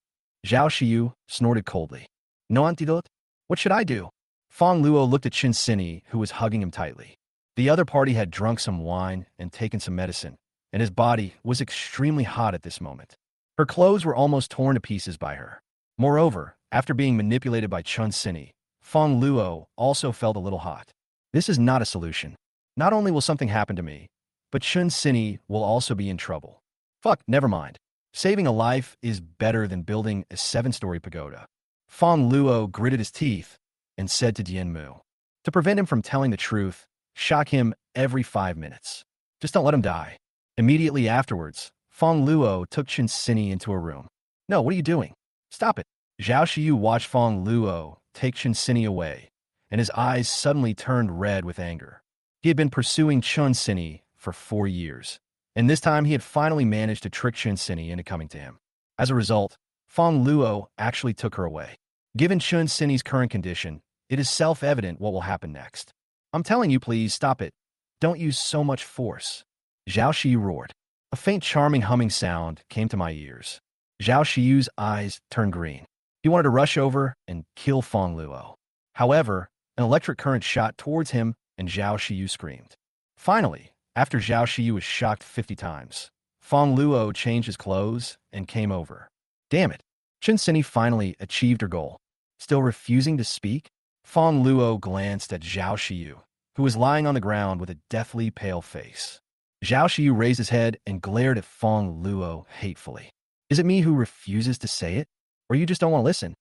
Zhao Shiyu snorted coldly. No antidote? What should I do? Fongluo looked at Chunini, who was hugging him tightly. The other party had drunk some wine and taken some medicine, and his body was extremely hot at this moment. Her clothes were almost torn to pieces by her. Moreover, after being manipulated by Chunini, Fongluo also felt a little hot. This is not a solution. Not only will something happen to me, but Chunini will also be in trouble. Fuck, never mind. Saving a life is better than building a 7-story pagoda. Fongluo gritted his teeth and said to Jinmu, to prevent him from telling the truth, shock him every 5 minutes. Just don't let him die. Immediately afterwards, Fongluo took Chunini into a room. No, what are you doing? Stop it. Zhao Shiyu watched Fongluo take Chunini away, and his eyes suddenly turned red with anger. He had been pursuing Chunini for 4 years, and this time he had finally managed to trick Chunini into coming to him. As a result, Fongluo actually took her away. Given Chunini's current condition, it is self-evident what will happen next. I'm telling you, please stop it. Don't use so much force. Zhao Shiyu roared. A faint charming humming sound came to my ears. Zhao Shiyu's eyes turned green. He wanted to rush over and kill Fongluo. However, an electric current shot towards him and Zhao Shiyu screamed. Finally, after Zhao Shiyu was shocked 50 times, Fongluo changed his clothes and came over. Damn it. Chunini finally achieved her goal. Still refusing to speak? Fongluo glanced at Zhao Shiyu, who was lying on the ground with a deathly pale face. Zhao Shiyu raised his head and glared at Fongluo hatefully. Is it me who refuses to say it? Or you just don't want to listen?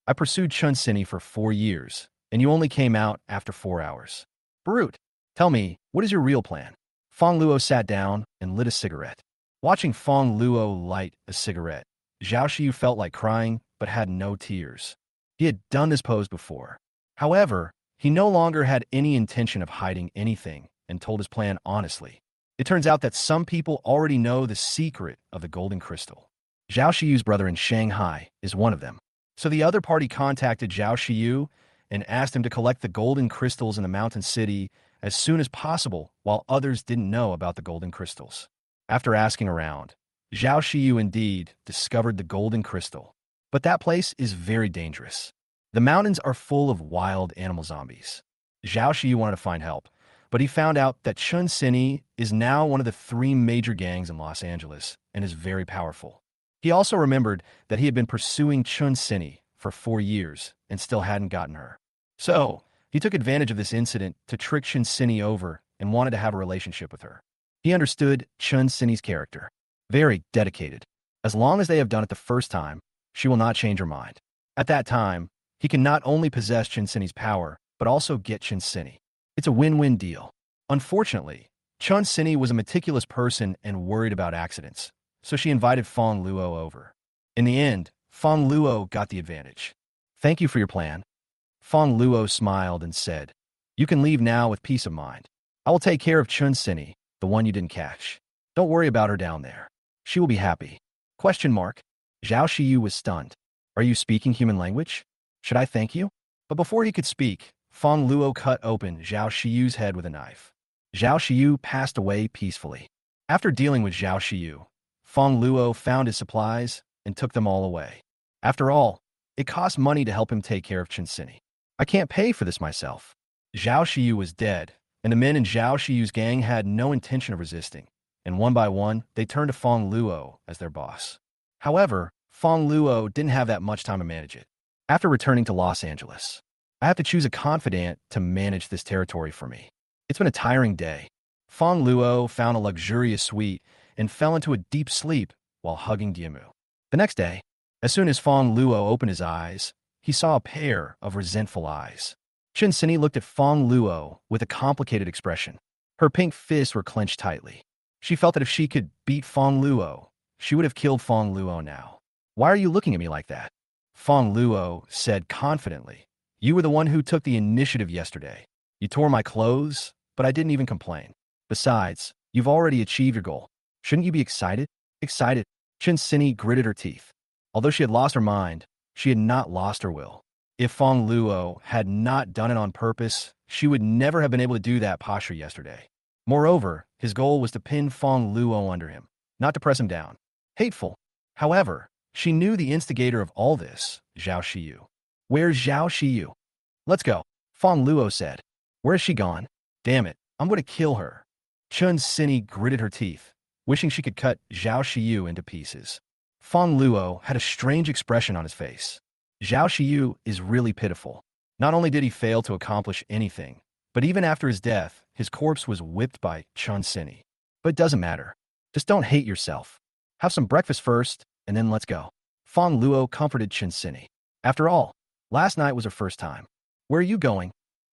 I pursued Chunini for 4 years, and you only came out after 4 hours. Brute. Tell me, what is your real plan? Fongluo sat down and lit a cigarette. Watching Fongluo light a cigarette, Zhao Shiyu felt like crying, but had no tears. He had done this pose before. However, he no longer had any intention of hiding anything and told his plan honestly. It turns out that some people already know the secret of the golden crystal. Zhao Shiyu's brother in Shanghai is one of them. So the other party contacted Zhao Shiyu and asked him to collect the golden crystals in the mountain city as soon as possible, while others didn't know about the golden crystals. After asking around, Zhao Shiyu indeed discovered the golden crystal. But that place is very dangerous. The mountains are full of wild animal zombies. Zhao Shiyu wanted to find help, but he found out that Chunini is now one of the 3 major gangs in Los Angeles and is very powerful. He also remembered that he had been pursuing Chunini for 4 years and still hadn't gotten her. So, he took advantage of this incident to trick Chunini over and wanted to have a relationship with her. He understood Chunini's character. Very dedicated. As long as they have done it the first time, she will not change her mind. At that time, he can not only possess Chunini's power, but also get Chunini. It's a win-win deal. Unfortunately, Chunini was a meticulous person and worried about accidents, so she invited Fongluo over. In the end, Fongluo got the advantage. Thank you for your plan. Fongluo smiled and said, you can leave now with peace of mind. I will take care of Chunini, the one you didn't catch. Don't worry about her down there. She will be happy. Question mark. Zhao Shiyu was stunned. Are you speaking human language? Should I thank you? But before he could speak, Fongluo cut open Zhao Shiyu's head with a knife. Zhao Shiyu passed away peacefully. After dealing with Zhao Shiyu, Fongluo found his supplies and took them all away. After all, it cost money to help him take care of Chunini. I can't pay for this myself. Zhao Shiyu was dead, and the men in Zhao Shiyu's gang had no intention of resisting, and one by one, they turned to Fongluo as their boss. However, Fongluo didn't have that much time to manage it. After returning to Los Angeles, I have to choose a confidant to manage this territory for me. It's been a tiring day. Fongluo found a luxurious suite and fell into a deep sleep while hugging Diemu. The next day, as soon as Fongluo opened his eyes, he saw a pair of resentful eyes. Chunini looked at Fongluo with a complicated expression. Her pink fists were clenched tightly. She felt that if she could beat Fongluo, she would have killed Fongluo now. Why are you looking at me like that? Fongluo said confidently. You were the one who took the initiative yesterday. You tore my clothes, but I didn't even complain. Besides, you've already achieved your goal. Shouldn't you be excited? Excited. Chunini gritted her teeth. Although she had lost her mind, she had not lost her will. If Fongluo had not done it on purpose, she would never have been able to do that posture yesterday. Moreover, his goal was to pin Fongluo under him, not to press him down. Hateful. However, she knew the instigator of all this, Zhao Shiyu. Where's Zhao Shiyu? Let's go, Fongluo said. Where's she gone? Damn it, I'm going to kill her. Chunini gritted her teeth, wishing she could cut Zhao Shiyu into pieces. Fongluo had a strange expression on his face. Zhao Shiyu is really pitiful. Not only did he fail to accomplish anything, but even after his death, his corpse was whipped by Chunini. But it doesn't matter. Just don't hate yourself. Have some breakfast first, and then let's go. Fongluo comforted Chunini. After all, last night was her first time. Where are you going?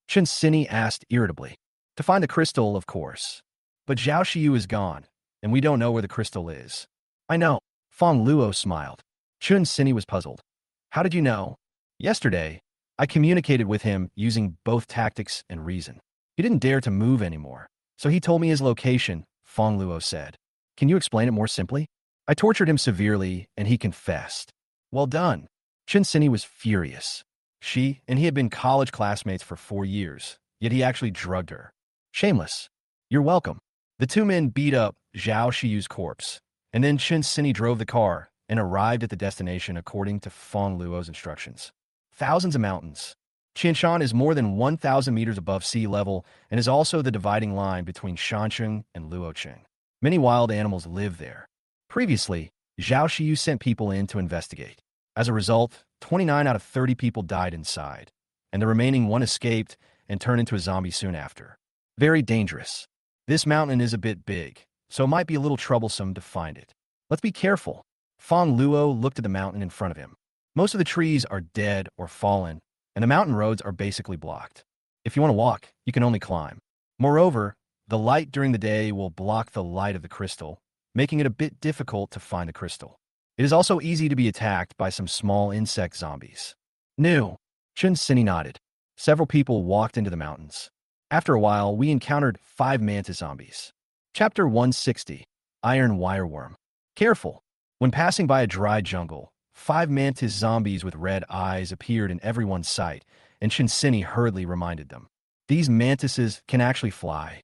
Chunini asked irritably. To find the crystal, of course. But Zhao Shiyu is gone, and we don't know where the crystal is. I know. Fongluo smiled. Chunini was puzzled. How did you know? Yesterday, I communicated with him using both tactics and reason. He didn't dare to move anymore, so he told me his location, Fongluo said. Can you explain it more simply? I tortured him severely, and he confessed. Well done. Chunini was furious. She and he had been college classmates for 4 years, yet he actually drugged her. Shameless. You're welcome. The 2 men beat up Zhao Shiyu's corpse, and then Chunini drove the car and arrived at the destination according to Fongluo's instructions. Thousands of mountains. Qianshan is more than 1,000 meters above sea level and is also the dividing line between Shancheng and Luocheng. Many wild animals live there. Previously, Zhao Shiyu sent people in to investigate. As a result, 29 out of 30 people died inside, and the remaining 1 escaped and turned into a zombie soon after. Very dangerous. This mountain is a bit big, so it might be a little troublesome to find it. Let's be careful. Fongluo looked at the mountain in front of him. Most of the trees are dead or fallen, and the mountain roads are basically blocked. If you want to walk, you can only climb. Moreover, the light during the day will block the light of the crystal, making it a bit difficult to find the crystal. It is also easy to be attacked by some small insect zombies. New. Chunini nodded. Several people walked into the mountains. After a while, we encountered 5 mantis zombies. Chapter 160. Iron Wireworm. Careful. When passing by a dry jungle, 5 mantis zombies with red eyes appeared in everyone's sight, and Chunini hurriedly reminded them. These mantises can actually fly.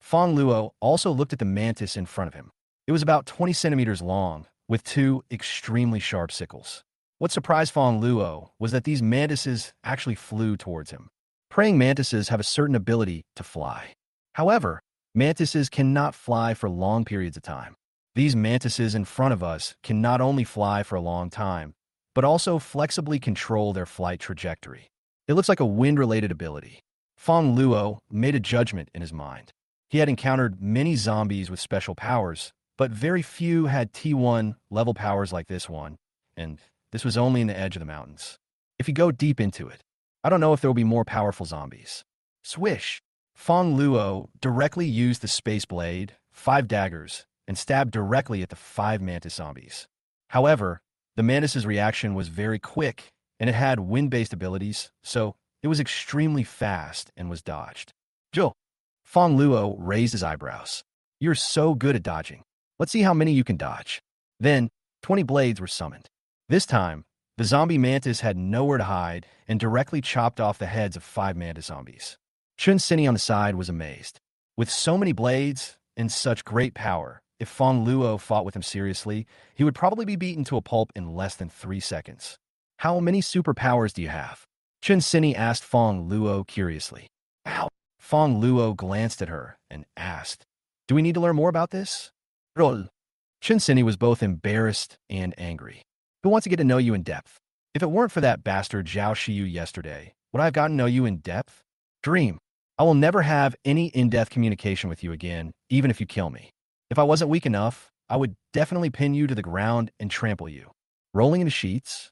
Fongluo also looked at the mantis in front of him. It was about 20 centimeters long, with two extremely sharp sickles. What surprised Fongluo was that these mantises actually flew towards him. Praying mantises have a certain ability to fly. However, mantises cannot fly for long periods of time. These mantises in front of us can not only fly for a long time, but also flexibly control their flight trajectory. It looks like a wind-related ability. Fongluo made a judgment in his mind. He had encountered many zombies with special powers, but very few had T1 level powers like this one, and this was only in the edge of the mountains. If you go deep into it, I don't know if there will be more powerful zombies. Swish! Fongluo directly used the space blade, 5 daggers, and stabbed directly at the 5 mantis zombies. However, the mantis's reaction was very quick, and it had wind-based abilities, so it was extremely fast and was dodged. Joe! Fongluo raised his eyebrows. You're so good at dodging. Let's see how many you can dodge. Then, 20 blades were summoned. This time, the zombie mantis had nowhere to hide and directly chopped off the heads of 5 mantis zombies. Chunini on the side was amazed. With so many blades and such great power, if Fongluo fought with him seriously, he would probably be beaten to a pulp in less than 3 seconds. How many superpowers do you have? Chunini asked Fongluo curiously. Ow! Fongluo glanced at her and asked, Do we need to learn more about this? Roll. Chunini was both embarrassed and angry. Who wants to get to know you in depth? If it weren't for that bastard Zhao Shiyu yesterday, would I have gotten to know you in depth? Dream. I will never have any in-depth communication with you again, even if you kill me. If I wasn't weak enough, I would definitely pin you to the ground and trample you. Rolling into sheets?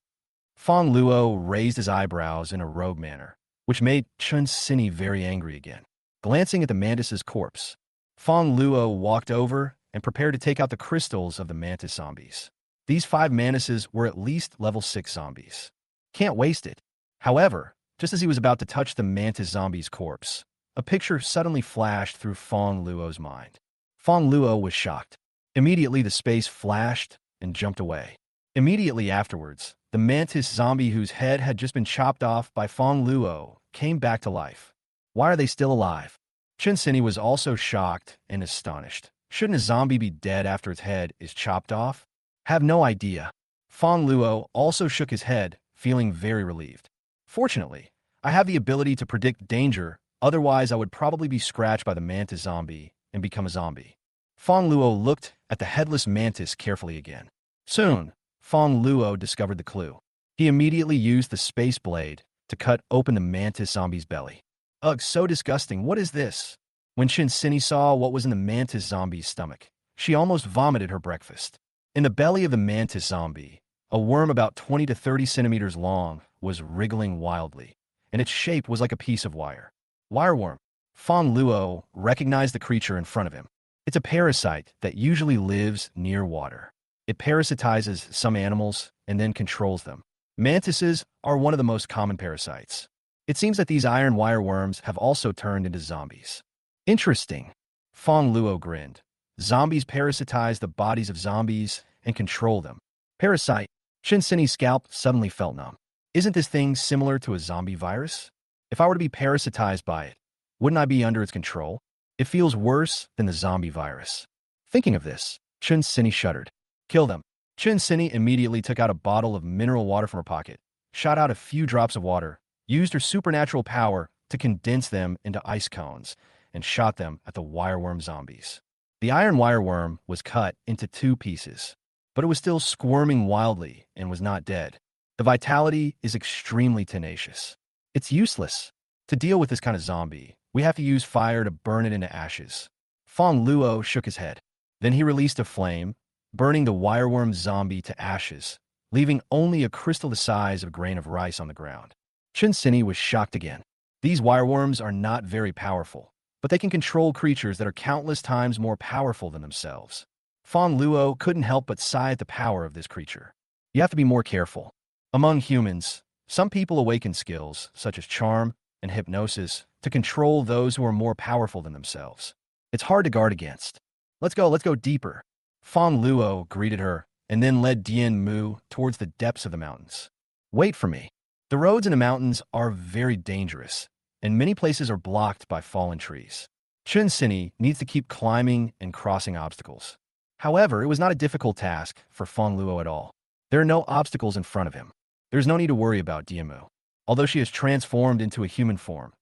Fongluo raised his eyebrows in a rogue manner, which made Chunini very angry again. Glancing at the mantis's corpse, Fongluo walked over and prepared to take out the crystals of the mantis zombies. These 5 mantises were at least level 6 zombies. Can't waste it. However, just as he was about to touch the mantis zombie's corpse, a picture suddenly flashed through Fongluo's mind. Fongluo was shocked. Immediately, the space flashed and jumped away. Immediately afterwards, the mantis zombie whose head had just been chopped off by Fongluo came back to life. Why are they still alive? Chunini was also shocked and astonished. Shouldn't a zombie be dead after its head is chopped off? Have no idea. Fongluo also shook his head, feeling very relieved. Fortunately, I have the ability to predict danger, otherwise I would probably be scratched by the mantis zombie and become a zombie. Fongluo looked at the headless mantis carefully again. Soon, Fongluo discovered the clue. He immediately used the space blade to cut open the mantis zombie's belly. Ugh, so disgusting. What is this? When Chunini saw what was in the mantis zombie's stomach, she almost vomited her breakfast. In the belly of the mantis zombie, a worm about 20 to 30 centimeters long was wriggling wildly, and its shape was like a piece of wire. Wireworm. Fongluo recognized the creature in front of him. It's a parasite that usually lives near water. It parasitizes some animals and then controls them. Mantises are one of the most common parasites. It seems that these iron wireworms have also turned into zombies. Interesting. Fongluo grinned. Zombies parasitize the bodies of zombies and control them. Parasite. Chunini's scalp suddenly felt numb. Isn't this thing similar to a zombie virus? If I were to be parasitized by it, wouldn't I be under its control? It feels worse than the zombie virus. Thinking of this, Chunini shuddered. Kill them. Chunini immediately took out a bottle of mineral water from her pocket, shot out a few drops of water, used her supernatural power to condense them into ice cones, and shot them at the wireworm zombies. The iron wireworm was cut into 2 pieces, but it was still squirming wildly and was not dead. The vitality is extremely tenacious. It's useless. To deal with this kind of zombie, we have to use fire to burn it into ashes. Fongluo shook his head. Then he released a flame, burning the wireworm zombie to ashes, leaving only a crystal the size of a grain of rice on the ground. Chunini was shocked again. These wireworms are not very powerful, but they can control creatures that are countless times more powerful than themselves. Fongluo couldn't help but sigh at the power of this creature. You have to be more careful. Among humans, some people awaken skills, such as charm and hypnosis, to control those who are more powerful than themselves. It's hard to guard against. Let's go deeper. Fongluo greeted her, and then led Dian Mu towards the depths of the mountains. Wait for me. The roads in the mountains are very dangerous, and many places are blocked by fallen trees. Chunini needs to keep climbing and crossing obstacles. However, it was not a difficult task for Fongluo at all. There are no obstacles in front of him. There's no need to worry about Dianmu. Although she has transformed into a human form,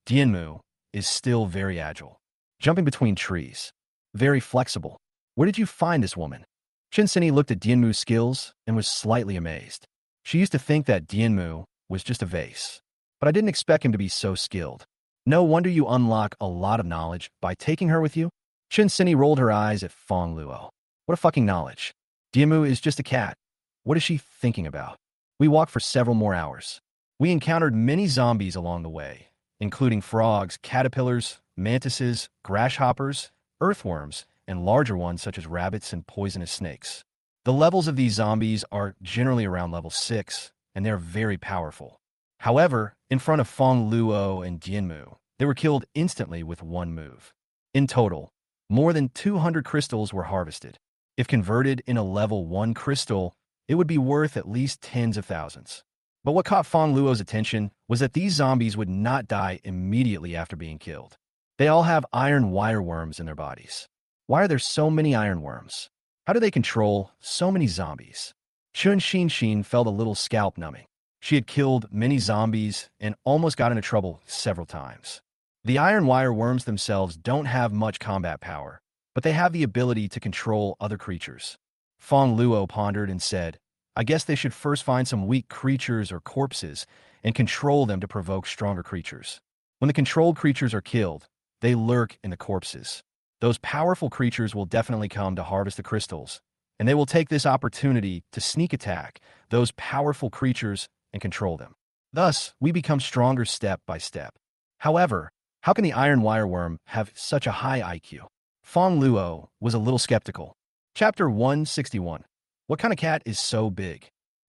Dianmu is still very agile, jumping between trees, very flexible. Where did you find this woman? Chunini looked at Dianmu's skills and was slightly amazed. She used to think that Dianmu was just a vase, but I didn't expect him to be so skilled. No wonder you unlock a lot of knowledge by taking her with you. Chunini rolled her eyes at Fongluo. What a fucking knowledge. Dianmu is just a cat. What is she thinking about? We walked for several more hours. We encountered many zombies along the way, including frogs, caterpillars, mantises, grasshoppers, earthworms, and larger ones such as rabbits and poisonous snakes. The levels of these zombies are generally around level 6, and they're very powerful. However, in front of Fongluo and Dianmu, they were killed instantly with one move. In total, more than 200 crystals were harvested. If converted in a level 1 crystal, it would be worth at least tens of thousands. But what caught Fongluo's attention was that these zombies would not die immediately after being killed. They all have iron wire worms in their bodies. Why are there so many iron worms? How do they control so many zombies? Chunini felt a little scalp numbing. She had killed many zombies and almost got into trouble several times. The iron wire worms themselves don't have much combat power, but they have the ability to control other creatures. Fongluo pondered and said, I guess they should first find some weak creatures or corpses and control them to provoke stronger creatures. When the controlled creatures are killed, they lurk in the corpses. Those powerful creatures will definitely come to harvest the crystals, and they will take this opportunity to sneak attack those powerful creatures and control them. Thus, we become stronger step by step. However, how can the iron wire worm have such a high IQ? Fongluo was a little skeptical. Chapter 161. What kind of cat is so big?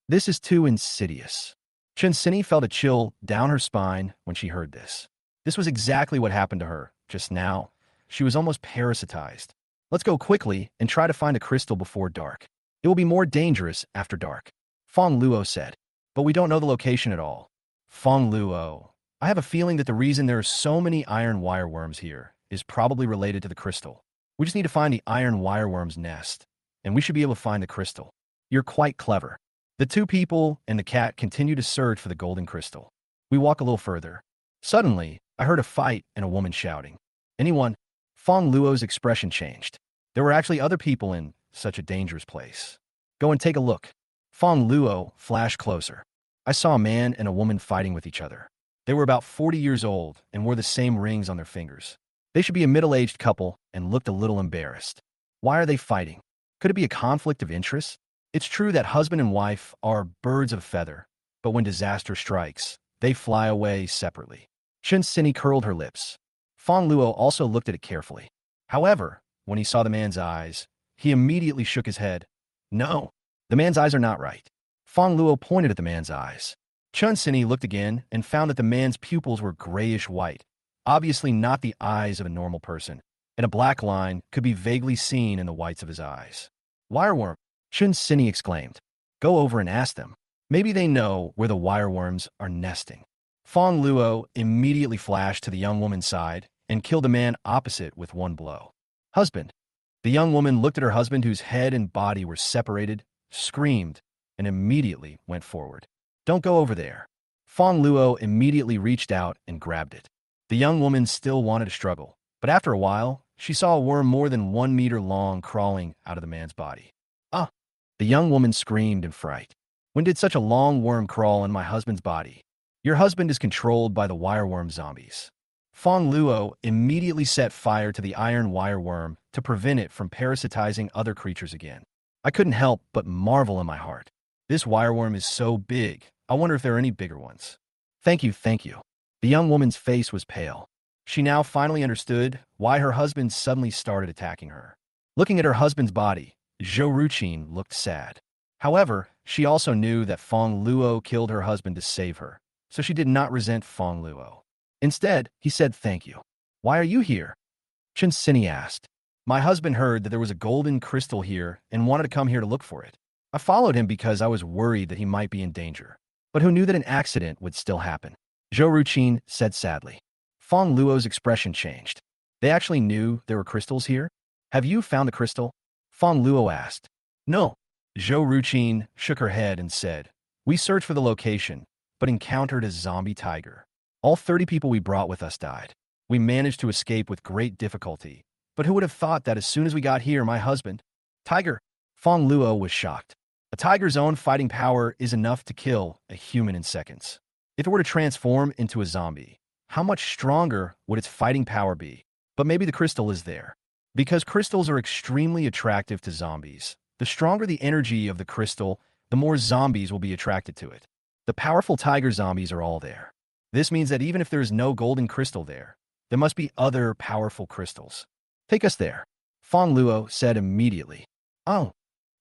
This is too insidious. Chunini felt a chill down her spine when she heard this. This was exactly what happened to her just now. She was almost parasitized. Let's go quickly and try to find a crystal before dark. It will be more dangerous after dark. Fongluo said, but we don't know the location at all. Fongluo, I have a feeling that the reason there are so many iron wire worms here is probably related to the crystal. We just need to find the iron wire worm's nest, and we should be able to find the crystal. You're quite clever. The two people and the cat continue to search for the golden crystal. We walk a little further. Suddenly, I heard a fight and a woman shouting. Anyone? Fongluo's expression changed. There were actually other people in such a dangerous place. Go and take a look. Fongluo flashed closer. I saw a man and a woman fighting with each other. They were about 40 years old and wore the same rings on their fingers. They should be a middle-aged couple and looked a little embarrassed. Why are they fighting? Could it be a conflict of interest? It's true that husband and wife are birds of a feather, but when disaster strikes, they fly away separately. Chunini curled her lips. Fongluo also looked at it carefully. However, when he saw the man's eyes, he immediately shook his head. No, the man's eyes are not right. Fongluo pointed at the man's eyes. Chunini looked again and found that the man's pupils were grayish-white, obviously not the eyes of a normal person, and a black line could be vaguely seen in the whites of his eyes. Wireworm, Chunini exclaimed. Go over and ask them. Maybe they know where the wireworms are nesting. Fongluo immediately flashed to the young woman's side and killed the man opposite with one blow. Husband. The young woman looked at her husband whose head and body were separated, screamed, and immediately went forward. Don't go over there. Fongluo immediately reached out and grabbed it. The young woman still wanted to struggle, but after a while, she saw a worm more than 1 meter long crawling out of the man's body. Ah! The young woman screamed in fright. When did such a long worm crawl in my husband's body? Your husband is controlled by the wireworm zombies. Fongluo immediately set fire to the iron wire worm to prevent it from parasitizing other creatures again. I couldn't help but marvel in my heart. This wireworm is so big, I wonder if there are any bigger ones. Thank you, thank you. The young woman's face was pale. She now finally understood why her husband suddenly started attacking her. Looking at her husband's body, Zhou looked sad. However, she also knew that Fongluo killed her husband to save her, so she did not resent Fongluo. Instead, he said thank you. Why are you here? Chunini asked. My husband heard that there was a golden crystal here and wanted to come here to look for it. I followed him because I was worried that he might be in danger, but who knew that an accident would still happen? Zhou said sadly. Fongluo's expression changed. They actually knew there were crystals here? Have you found the crystal? Fongluo asked. No. Zhou Ruqin shook her head and said, we searched for the location, but encountered a zombie tiger. All 30 people we brought with us died. We managed to escape with great difficulty. But who would have thought that as soon as we got here, my husband... Tiger! Fongluo was shocked. A tiger's own fighting power is enough to kill a human in seconds. If it were to transform into a zombie, how much stronger would its fighting power be? But maybe the crystal is there. Because crystals are extremely attractive to zombies, the stronger the energy of the crystal, the more zombies will be attracted to it. The powerful tiger zombies are all there. This means that even if there is no golden crystal there must be other powerful crystals. Take us there, Fongluo said immediately. Oh.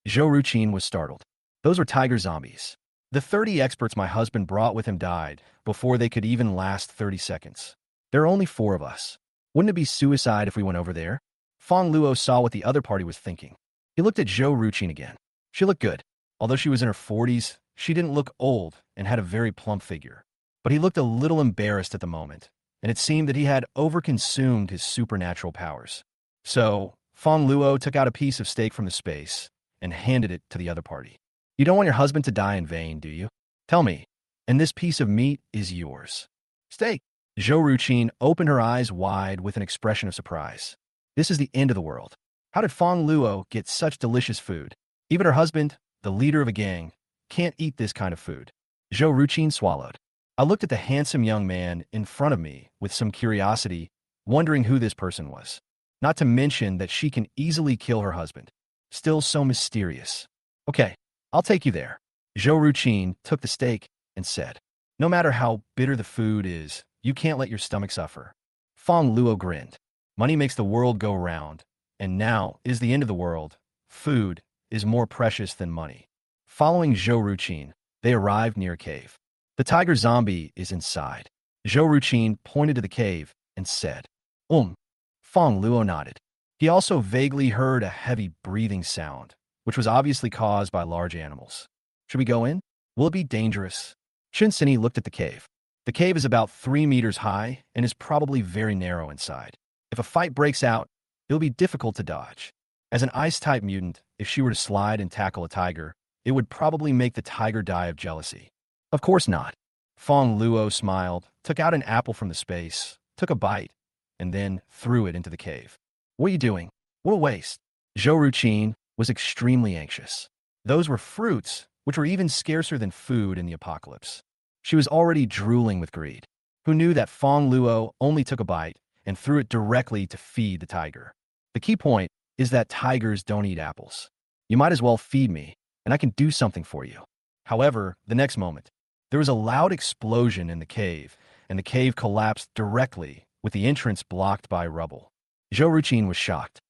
Zhou Ruqin was startled. Those were tiger zombies. The 30 experts my husband brought with him died before they could even last 30 seconds. There are only 4 of us. Wouldn't it be suicide if we went over there? Fongluo saw what the other party was thinking. He looked at Zhou Ruqin again. She looked good. Although she was in her 40s, she didn't look old and had a very plump figure. But he looked a little embarrassed at the moment, and it seemed that he had overconsumed his supernatural powers. So, Fongluo took out a piece of steak from the space and handed it to the other party. You don't want your husband to die in vain, do you? Tell me, and this piece of meat is yours. Steak! Zhou Ruqin opened her eyes wide with an expression of surprise. This is the end of the world. How did Fongluo get such delicious food? Even her husband, the leader of a gang, can't eat this kind of food. Zhou Ruqin swallowed. I looked at the handsome young man in front of me with some curiosity, wondering who this person was. Not to mention that she can easily kill her husband. Still so mysterious. Okay, I'll take you there. Zhou Ruqin took the steak and said, no matter how bitter the food is, you can't let your stomach suffer. Fongluo grinned. Money makes the world go round, and now is the end of the world. Food is more precious than money. Following Zhou Ruqin, they arrived near a cave. The tiger zombie is inside. Zhou Ruqin pointed to the cave and said, Fongluo nodded. He also vaguely heard a heavy breathing sound, which was obviously caused by large animals. Should we go in? Will it be dangerous? Chunini looked at the cave. The cave is about 3 meters high and is probably very narrow inside. If a fight breaks out, it'll be difficult to dodge. As an ice-type mutant, if she were to slide and tackle a tiger, it would probably make the tiger die of jealousy. Of course not. Fongluo smiled, took out an apple from the space, took a bite, and then threw it into the cave. What are you doing? What a waste. Zhou Ruqin was extremely anxious. Those were fruits, which were even scarcer than food in the apocalypse. She was already drooling with greed. Who knew that Fongluo only took a bite and threw it directly to feed the tiger? The key point is that tigers don't eat apples. You might as well feed me, and I can do something for you. However, the next moment, there was a loud explosion in the cave, and the cave collapsed directly with the entrance blocked by rubble. Zhou Ruqin was shocked.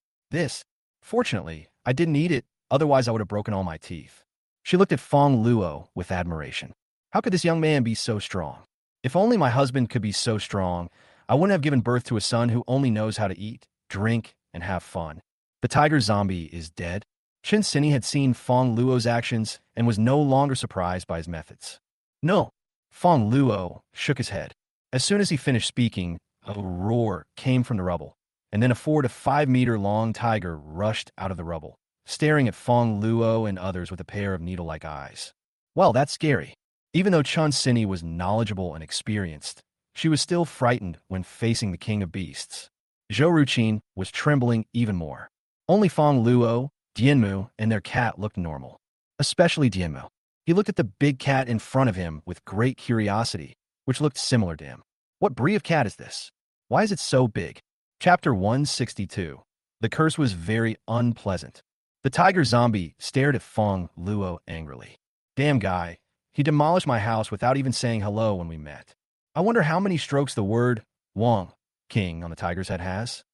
Fortunately, I didn't eat it, otherwise I would have broken all my teeth. She looked at Fongluo with admiration. How could this young man be so strong? If only my husband could be so strong, I wouldn't have given birth to a son who only knows how to eat, drink, and have fun. The tiger zombie is dead. Chunini had seen Fongluo's actions and was no longer surprised by his methods. No. Fongluo shook his head. As soon as he finished speaking, a roar came from the rubble, and then a 4 to 5 meter long tiger rushed out of the rubble, staring at Fongluo and others with a pair of needle-like eyes. Well, that's scary. Even though Chunini was knowledgeable and experienced, she was still frightened when facing the king of beasts. Zhou Ruqin was trembling even more. Only Fongluo, Dianmu, and their cat looked normal. Especially Dianmu. He looked at the big cat in front of him with great curiosity, which looked similar to him. What breed of cat is this? Why is it so big? Chapter 162. The curse was very unpleasant. The tiger zombie stared at Fongluo angrily. Damn guy, he demolished my house without even saying hello when we met. I wonder how many strokes the word Wang, king on the tiger's head has.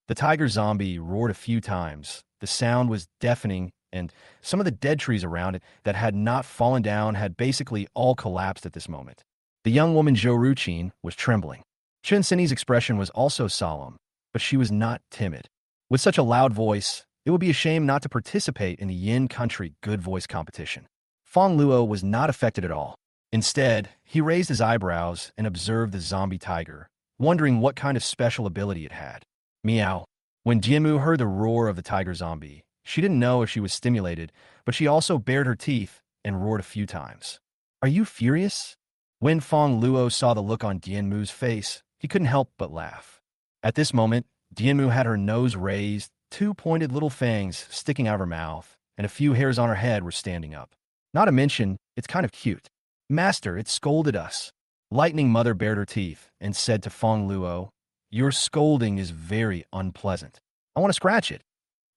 The tiger zombie roared a few times. The sound was deafening, and some of the dead trees around it that had not fallen down had basically all collapsed at this moment. The young woman Zhou Ruqin was trembling. Chunini's expression was also solemn, but she was not timid. With such a loud voice, it would be a shame not to participate in the Yin country good voice competition. Fongluo was not affected at all. Instead, he raised his eyebrows and observed the zombie tiger, wondering what kind of special ability it had. Meow. When Dianmu heard the roar of the tiger zombie, She didn't know if she was stimulated, but she also bared her teeth and roared a few times. Are you furious? When Fongluo saw the look on Dianmu's face, he couldn't help but laugh. At this moment, Dianmu had her nose raised, two pointed little fangs sticking out of her mouth, and a few hairs on her head were standing up. Not to mention, it's kind of cute. Master, it scolded us. Lightning Mother bared her teeth and said to Fongluo, your scolding is very unpleasant. I want to scratch it.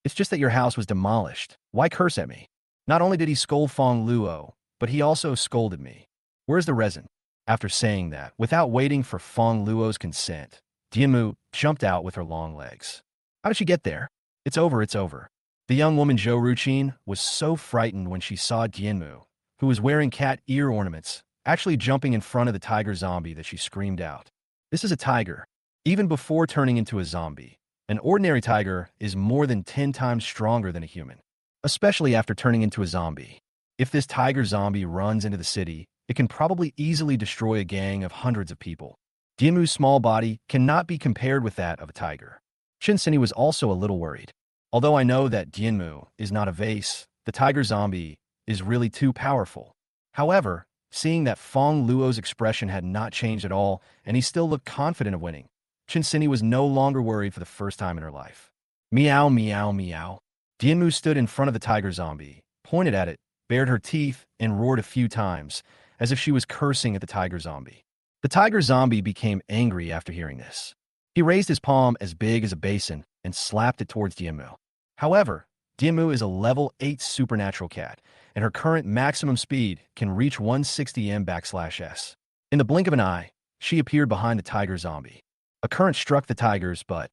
It's just that your house was demolished. Why curse at me? Not only did he scold Fongluo, but he also scolded me. Where's the resin? After saying that, without waiting for Fongluo's consent, Dianmu jumped out with her long legs. How did she get there? It's over, it's over. The young woman Zhou Ruqin was so frightened when she saw Dianmu, who was wearing cat ear ornaments, actually jumping in front of the tiger zombie that she screamed out. This is a tiger. Even before turning into a zombie, an ordinary tiger is more than 10 times stronger than a human, especially after turning into a zombie. If this tiger zombie runs into the city, it can probably easily destroy a gang of hundreds of people. Dianmu's small body cannot be compared with that of a tiger. Chunini was also a little worried. Although I know that Dianmu is not a vase, the tiger zombie is really too powerful. However, seeing that Fongluo's expression had not changed at all, and he still looked confident of winning, Chunini was no longer worried for the first time in her life. Meow, meow, meow. Dianmu stood in front of the tiger zombie, pointed at it, bared her teeth, and roared a few times, as if she was cursing at the tiger zombie. The tiger zombie became angry after hearing this. He raised his palm as big as a basin and slapped it towards Dianmu. However, Dianmu is a level 8 supernatural cat, and her current maximum speed can reach 160 m/s. In the blink of an eye, she appeared behind the tiger zombie. A current struck the tiger's butt.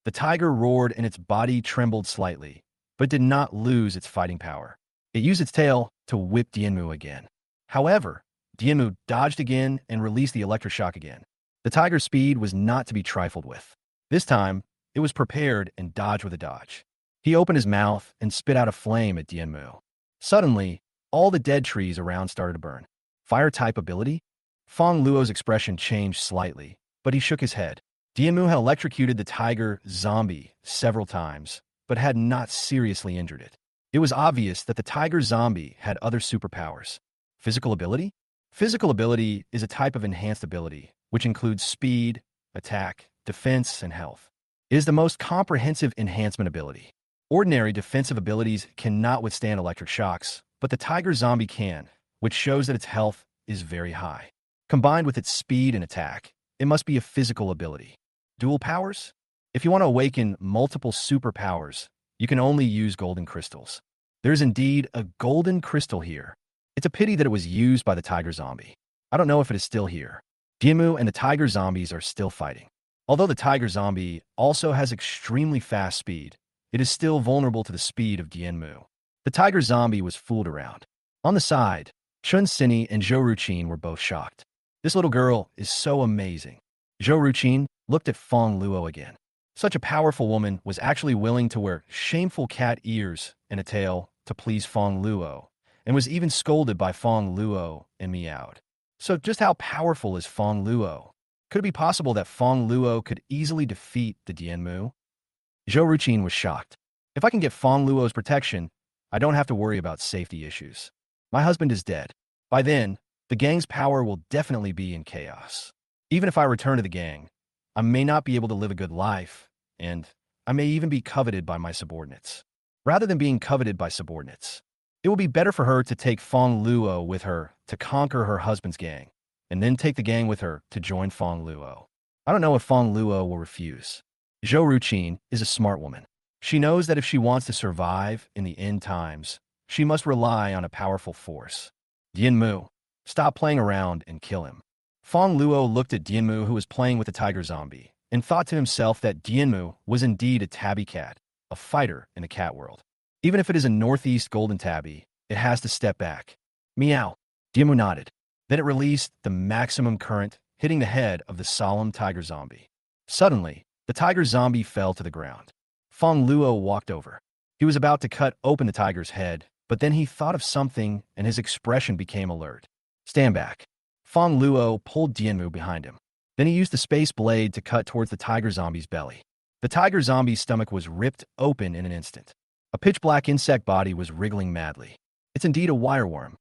The tiger roared and its body trembled slightly, but did not lose its fighting power. It used its tail to whip Dianmu again. However, Dianmu dodged again and released the electroshock again. The tiger's speed was not to be trifled with. This time, it was prepared and dodged with a dodge. He opened his mouth and spit out a flame at Dianmu. Suddenly, all the dead trees around started to burn. Fire-type ability? Fongluo's expression changed slightly, but he shook his head. Dianmu had electrocuted the tiger zombie several times, but had not seriously injured it. It was obvious that the tiger zombie had other superpowers. Physical ability? Physical ability is a type of enhanced ability, which includes speed, attack, defense, and health. It is the most comprehensive enhancement ability. Ordinary defensive abilities cannot withstand electric shocks, but the tiger zombie can, which shows that its health is very high. Combined with its speed and attack, it must be a physical ability. Dual powers? If you want to awaken multiple superpowers, you can only use golden crystals. There's indeed a golden crystal here. It's a pity that it was used by the tiger zombie. I don't know if it is still here. Dianmu and the tiger zombies are still fighting. Although the tiger zombie also has extremely fast speed, it is still vulnerable to the speed of Dianmu. The tiger zombie was fooled around. On the side, Chunini and Zhou Ruqin were both shocked. This little girl is so amazing. Zhou Ruqin looked at Fongluo again. Such a powerful woman was actually willing to wear shameful cat ears and a tail to please Fongluo, and was even scolded by Fongluo and meowed. So just how powerful is Fongluo? Could it be possible that Fongluo could easily defeat the Dianmu? Zhou Ruqin was shocked. If I can get Fongluo's protection, I don't have to worry about safety issues. My husband is dead. By then, the gang's power will definitely be in chaos. Even if I return to the gang, I may not be able to live a good life, and I may even be coveted by my subordinates. Rather than being coveted by subordinates, it will be better for her to take Fongluo with her to conquer her husband's gang, and then take the gang with her to join Fongluo. I don't know if Fongluo will refuse. Zhou Ruqin is a smart woman. She knows that if she wants to survive in the end times, she must rely on a powerful force. Dianmu, stop playing around and kill him. Fongluo looked at Dianmu, who was playing with the tiger zombie, and thought to himself that Dianmu was indeed a tabby cat, a fighter in the cat world. Even if it is a northeast golden tabby, it has to step back. Meow. Dianmu nodded. Then it released the maximum current, hitting the head of the solemn tiger zombie. Suddenly, the tiger zombie fell to the ground. Fongluo walked over. He was about to cut open the tiger's head, but then he thought of something and his expression became alert. Stand back. Fongluo pulled Dianmu behind him. Then he used the space blade to cut towards the tiger zombie's belly. The tiger zombie's stomach was ripped open in an instant. A pitch-black insect body was wriggling madly. It's indeed a wireworm,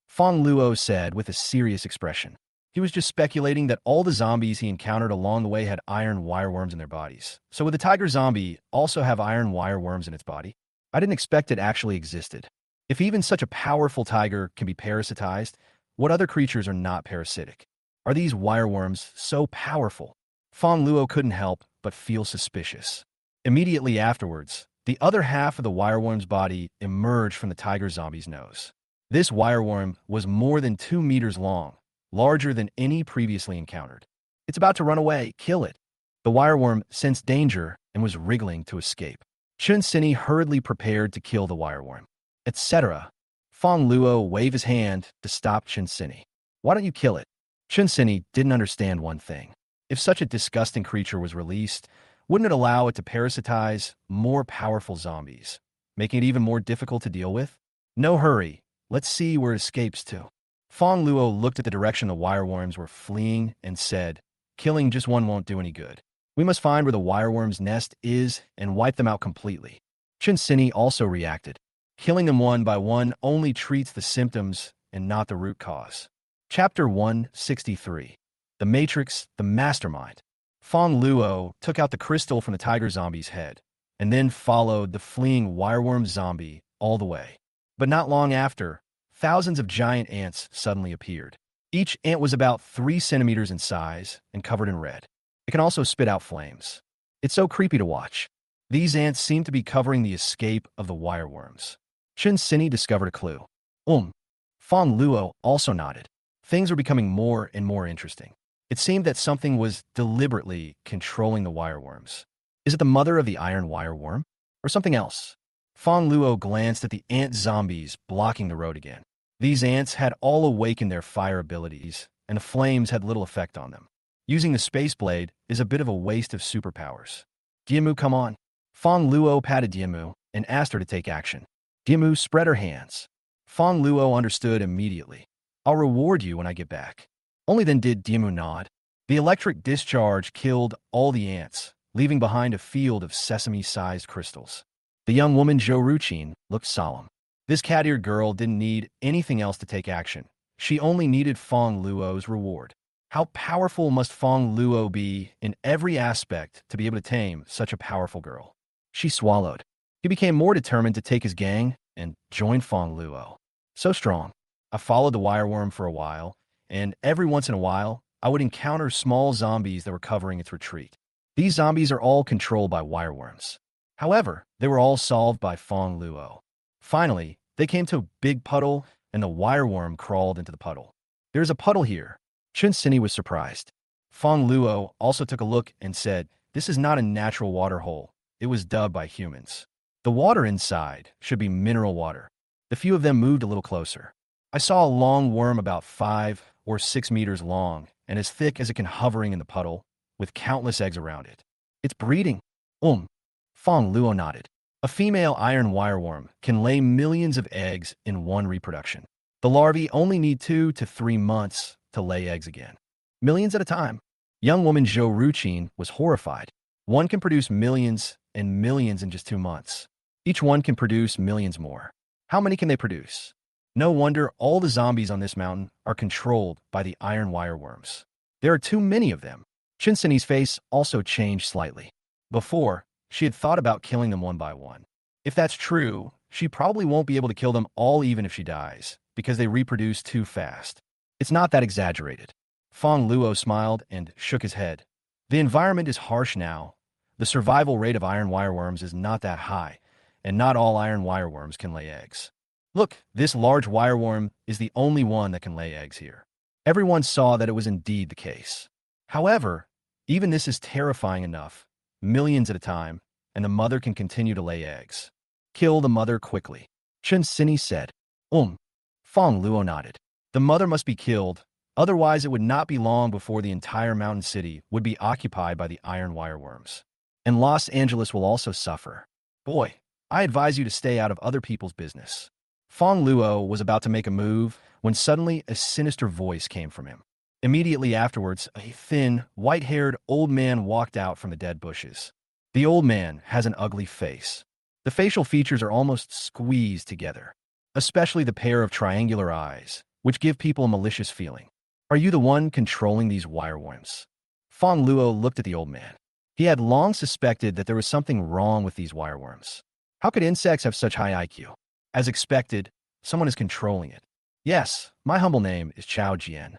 Fongluo said with a serious expression. He was just speculating that all the zombies he encountered along the way had iron wireworms in their bodies. So would the tiger zombie also have iron wireworms in its body? I didn't expect it actually existed. If even such a powerful tiger can be parasitized, what other creatures are not parasitic? Are these wireworms so powerful? Fongluo couldn't help but feel suspicious. Immediately afterwards, the other half of the wireworm's body emerged from the tiger zombie's nose. This wireworm was more than 2 meters long, larger than any previously encountered. It's about to run away. Kill it. The wireworm sensed danger and was wriggling to escape. Chunini hurriedly prepared to kill the wireworm. Etc. Fongluo waved his hand to stop Chunini. Why don't you kill it? Chunini didn't understand one thing. If such a disgusting creature was released, wouldn't it allow it to parasitize more powerful zombies, making it even more difficult to deal with? No hurry. Let's see where it escapes to. Fongluo looked at the direction the wireworms were fleeing and said, killing just one won't do any good. We must find where the wireworm's nest is and wipe them out completely. Chunini also reacted. Killing them one by one only treats the symptoms and not the root cause. Chapter 163. The Matrix, the Mastermind. Fongluo took out the crystal from the tiger zombie's head, and then followed the fleeing wireworm zombie all the way. But not long after, thousands of giant ants suddenly appeared. Each ant was about 3 centimeters in size and covered in red. It can also spit out flames. It's so creepy to watch. These ants seem to be covering the escape of the wireworms. Chunini discovered a clue. Fongluo also nodded. Things were becoming more and more interesting. It seemed that something was deliberately controlling the wireworms. Is it the mother of the iron wireworm? Or something else? Fongluo glanced at the ant zombies blocking the road again. These ants had all awakened their fire abilities, and the flames had little effect on them. Using the space blade is a bit of a waste of superpowers. Diemu, come on. Fongluo patted Diemu and asked her to take action. Diemu spread her hands. Fongluo understood immediately. I'll reward you when I get back. Only then did Diemu nod. The electric discharge killed all the ants, leaving behind a field of sesame-sized crystals. The young woman Zhou looked solemn. This cat-eared girl didn't need anything else to take action. She only needed Fongluo's reward. How powerful must Fongluo be in every aspect to be able to tame such a powerful girl? She swallowed. He became more determined to take his gang and join Fongluo. So strong. I followed the wireworm for a while, and every once in a while, I would encounter small zombies that were covering its retreat. These zombies are all controlled by wireworms. However, they were all solved by Fongluo. Finally, they came to a big puddle, and the wireworm crawled into the puddle. There's a puddle here. Chunini was surprised. Fongluo also took a look and said, this is not a natural water hole. It was dug by humans. The water inside should be mineral water. The few of them moved a little closer. I saw a long worm about 5 or 6 meters long and as thick as it can hovering in the puddle, with countless eggs around it. It's breeding. Fongluo nodded. A female iron wireworm can lay millions of eggs in one reproduction. The larvae only need 2 to 3 months to lay eggs again. Millions at a time. Young woman Zhou was horrified. One can produce millions and millions in just 2 months. Each one can produce millions more. How many can they produce? No wonder all the zombies on this mountain are controlled by the iron wireworms. There are too many of them. Chunini's face also changed slightly. Before, she had thought about killing them one by one. If that's true, she probably won't be able to kill them all even if she dies, because they reproduce too fast. It's not that exaggerated. Fongluo smiled and shook his head. The environment is harsh now. The survival rate of iron wireworms is not that high, and not all iron wireworms can lay eggs. Look, this large wireworm is the only one that can lay eggs here. Everyone saw that it was indeed the case. However, even this is terrifying enough, millions at a time, and the mother can continue to lay eggs. Kill the mother quickly. Chunini said. Fongluo nodded. The mother must be killed, otherwise it would not be long before the entire mountain city would be occupied by the iron wireworms. And Los Angeles will also suffer. Boy, I advise you to stay out of other people's business. Fongluo was about to make a move when suddenly a sinister voice came from him. Immediately afterwards, a thin, white-haired old man walked out from the dead bushes. The old man has an ugly face. The facial features are almost squeezed together, especially the pair of triangular eyes, which give people a malicious feeling. Are you the one controlling these wireworms? Fongluo looked at the old man. He had long suspected that there was something wrong with these wireworms. How could insects have such high IQ? As expected, someone is controlling it. Yes, my humble name is Chao Jian.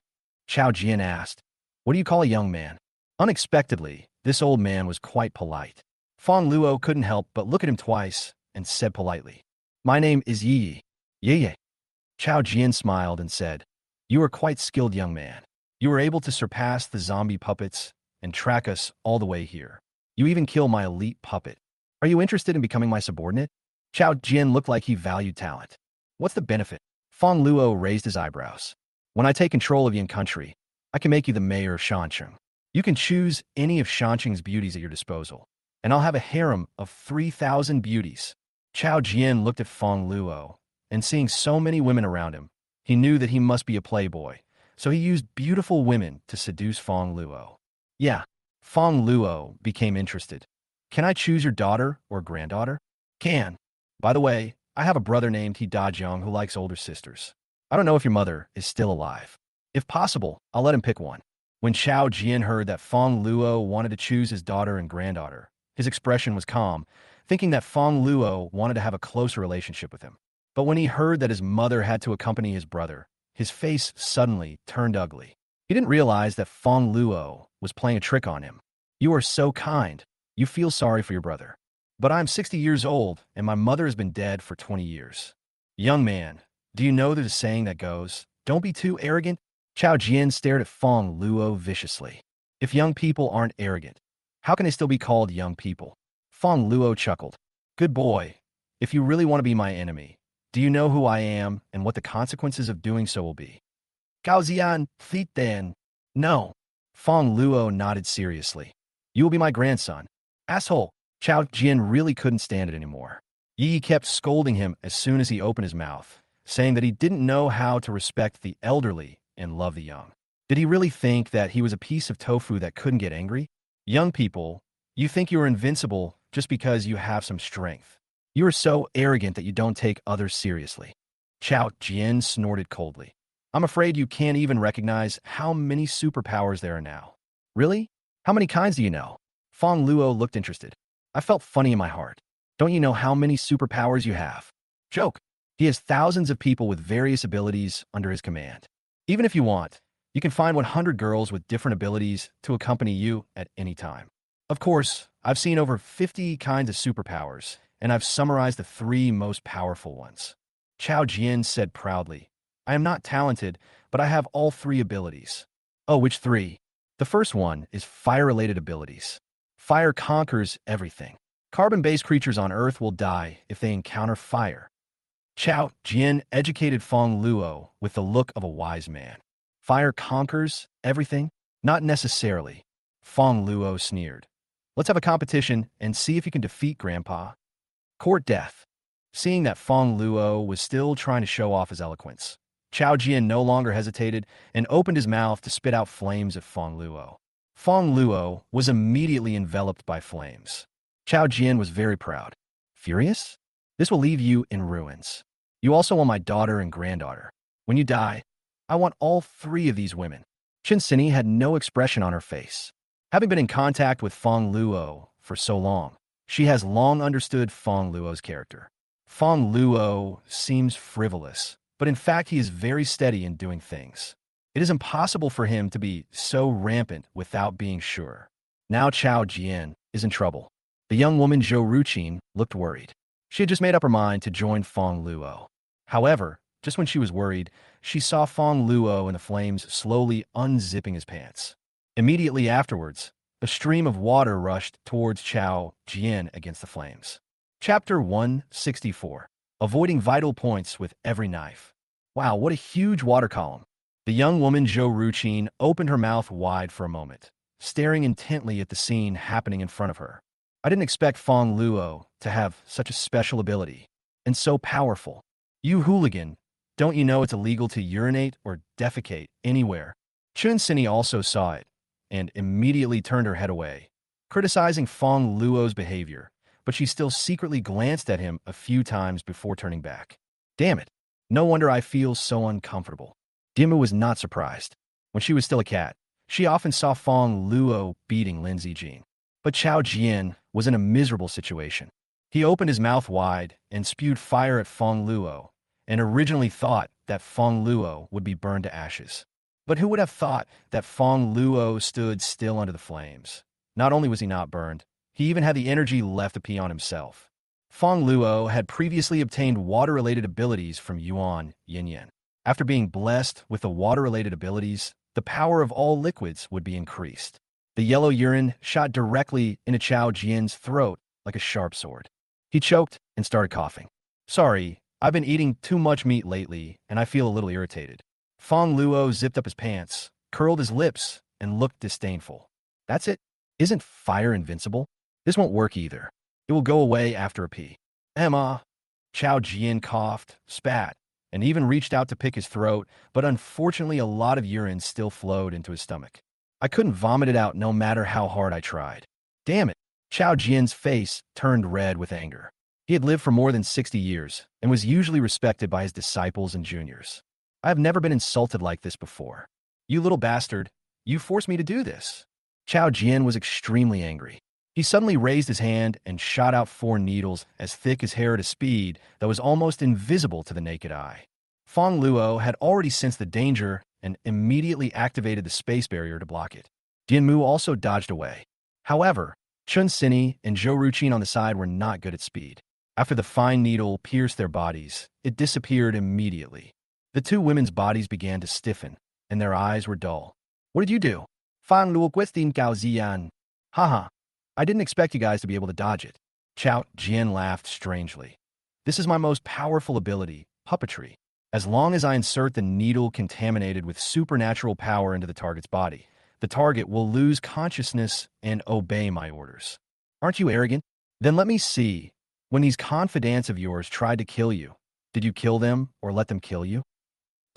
Chao Jian asked, what do you call a young man? Unexpectedly, this old man was quite polite. Fongluo couldn't help but look at him twice and said politely, my name is Yi. Yi. Chao Jian smiled and said, you are quite skilled, young man. You were able to surpass the zombie puppets and track us all the way here. You even kill my elite puppet. Are you interested in becoming my subordinate? Chao Jian looked like he valued talent. What's the benefit? Fongluo raised his eyebrows. When I take control of Yin country, I can make you the mayor of Shancheng. You can choose any of Shancheng's beauties at your disposal, and I'll have a harem of 3,000 beauties. Chao Jian looked at Fongluo, and seeing so many women around him, he knew that he must be a playboy, so he used beautiful women to seduce Fongluo. Yeah, Fongluo became interested. Can I choose your daughter or granddaughter? Can. By the way, I have a brother named He Dajiang who likes older sisters. I don't know if your mother is still alive. If possible, I'll let him pick one. When Chao Jian heard that Fongluo wanted to choose his daughter and granddaughter, his expression was calm, thinking that Fongluo wanted to have a closer relationship with him. But when he heard that his mother had to accompany his brother, his face suddenly turned ugly. He didn't realize that Fongluo was playing a trick on him. You are so kind. You feel sorry for your brother. But I'm 60 years old, and my mother has been dead for 20 years. Young man, do you know there's a saying that goes, don't be too arrogant? Chao Jian stared at Fongluo viciously. If young people aren't arrogant, how can they still be called young people? Fongluo chuckled. Good boy. If you really want to be my enemy, do you know who I am and what the consequences of doing so will be? Gaozian, Thiet then. No. Fongluo nodded seriously. You will be my grandson. Asshole. Chao Jian really couldn't stand it anymore. Yi kept scolding him as soon as he opened his mouth, saying that he didn't know how to respect the elderly and love the young. Did he really think that he was a piece of tofu that couldn't get angry? Young people, you think you are invincible just because you have some strength. You are so arrogant that you don't take others seriously. Chao Jian snorted coldly. I'm afraid you can't even recognize how many superpowers there are now. Really? How many kinds do you know? Fongluo looked interested. I felt funny in my heart. Don't you know how many superpowers you have? Joke. He has thousands of people with various abilities under his command. Even if you want, you can find 100 girls with different abilities to accompany you at any time. Of course, I've seen over 50 kinds of superpowers, and I've summarized the 3 most powerful ones. Chao Jian said proudly, I am not talented, but I have all 3 abilities. Oh, which 3? The first one is fire-related abilities. Fire conquers everything. Carbon-based creatures on Earth will die if they encounter fire. Chao Jian educated Fongluo with the look of a wise man. Fire conquers everything? Not necessarily. Fongluo sneered. Let's have a competition and see if you can defeat Grandpa. Court death. Seeing that Fongluo was still trying to show off his eloquence, Chao Jian no longer hesitated and opened his mouth to spit out flames at Fongluo. Fongluo was immediately enveloped by flames. Chao Jian was very proud. Furious? This will leave you in ruins. You also want my daughter and granddaughter. When you die, I want all 3 of these women. Chunini had no expression on her face. Having been in contact with Fongluo for so long, she has long understood Fongluo's character. Fongluo seems frivolous, but in fact he is very steady in doing things. It is impossible for him to be so rampant without being sure. Now Chao Jian is in trouble. The young woman Zhou Ruqin looked worried. She had just made up her mind to join Fongluo. However, just when she was worried, she saw Fongluo in the flames slowly unzipping his pants. Immediately afterwards, a stream of water rushed towards Chao Jian against the flames. Chapter 164. Avoiding vital points with every knife. Wow, what a huge water column. The young woman Zhou Ruqin opened her mouth wide for a moment, staring intently at the scene happening in front of her. I didn't expect Fongluo to have such a special ability, and so powerful. You hooligan, don't you know it's illegal to urinate or defecate anywhere? Chunini also saw it, and immediately turned her head away, criticizing Fongluo's behavior, but she still secretly glanced at him a few times before turning back. Damn it. No wonder I feel so uncomfortable. Dimu was not surprised. When she was still a cat, she often saw Fongluo beating Lindsay Jean. But Chao Jian was in a miserable situation. He opened his mouth wide and spewed fire at Fongluo, and originally thought that Fongluo would be burned to ashes. But who would have thought that Fongluo stood still under the flames? Not only was he not burned, he even had the energy left to pee on himself. Fongluo had previously obtained water-related abilities from Yuan, Yin. After being blessed with the water-related abilities, the power of all liquids would be increased. The yellow urine shot directly into Chao Jian's throat like a sharp sword. He choked and started coughing. Sorry, I've been eating too much meat lately, and I feel a little irritated. Fongluo zipped up his pants, curled his lips, and looked disdainful. That's it? Isn't fire invincible? This won't work either. It will go away after a pee. Emma. Chao Jian coughed, spat, and even reached out to pick his throat, but unfortunately a lot of urine still flowed into his stomach. I couldn't vomit it out no matter how hard I tried. Damn it. Chao Jian's face turned red with anger. He had lived for more than 60 years and was usually respected by his disciples and juniors. I have never been insulted like this before. You little bastard, you forced me to do this. Chao Jian was extremely angry. He suddenly raised his hand and shot out 4 needles as thick as hair at a speed that was almost invisible to the naked eye. Fongluo had already sensed the danger and immediately activated the space barrier to block it. Jinmu also dodged away. However, Chunini and Zhou Ruqin on the side were not good at speed. After the fine needle pierced their bodies, it disappeared immediately. The 2 women's bodies began to stiffen, and their eyes were dull. What did you do? Fongluo Guestin Gao Ziyan. Haha. I didn't expect you guys to be able to dodge it. Chao Jian laughed strangely. This is my most powerful ability, puppetry. As long as I insert the needle contaminated with supernatural power into the target's body, the target will lose consciousness and obey my orders. Aren't you arrogant? Then let me see. When these confidants of yours tried to kill you, did you kill them or let them kill you?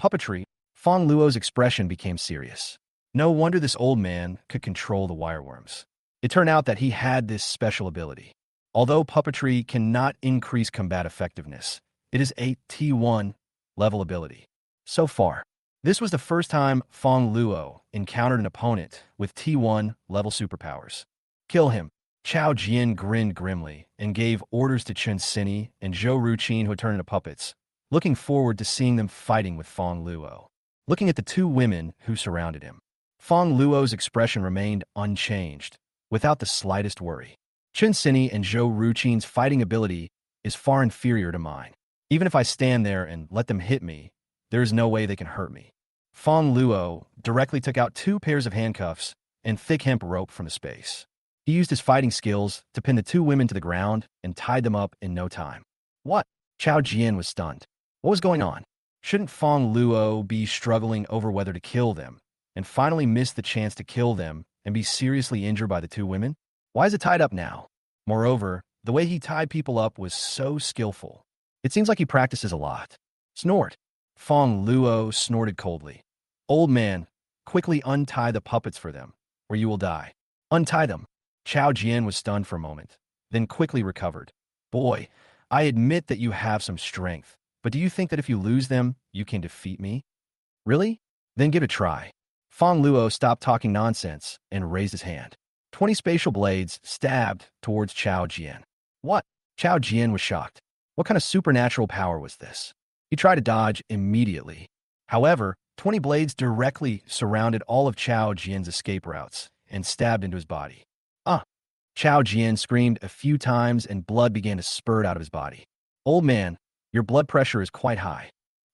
Puppetry. Fongluo's expression became serious. No wonder this old man could control the wireworms. It turned out that he had this special ability. Although puppetry cannot increase combat effectiveness, it is a T1 level ability. So far, this was the first time Fongluo encountered an opponent with T1 level superpowers. Kill him. Chao Jian grinned grimly and gave orders to Chunini and Zhou Ruqin, who had turned into puppets, looking forward to seeing them fighting with Fongluo. Looking at the 2 women who surrounded him, Fongluo's expression remained unchanged, without the slightest worry. Chunini and Zhou Ruqin's fighting ability is far inferior to mine. Even if I stand there and let them hit me, there is no way they can hurt me. Fongluo directly took out 2 pairs of handcuffs and thick hemp rope from the space. He used his fighting skills to pin the 2 women to the ground and tied them up in no time. What? Chao Jian was stunned. What was going on? Shouldn't Fongluo be struggling over whether to kill them, and finally miss the chance to kill them and be seriously injured by the 2 women? Why is it tied up now? Moreover, the way he tied people up was so skillful. It seems like he practices a lot. Snort. Fongluo snorted coldly. Old man, quickly untie the puppets for them, or you will die. Untie them. Chao Jian was stunned for a moment, then quickly recovered. Boy, I admit that you have some strength, but do you think that if you lose them, you can defeat me? Really? Then give it a try. Fongluo stopped talking nonsense and raised his hand. 20 spatial blades stabbed towards Chao Jian. What? Chao Jian was shocked. What kind of supernatural power was this? He tried to dodge immediately. However, 20 blades directly surrounded all of Chao Jian's escape routes and stabbed into his body. Chao Jian screamed a few times and blood began to spurt out of his body. Old man, your blood pressure is quite high.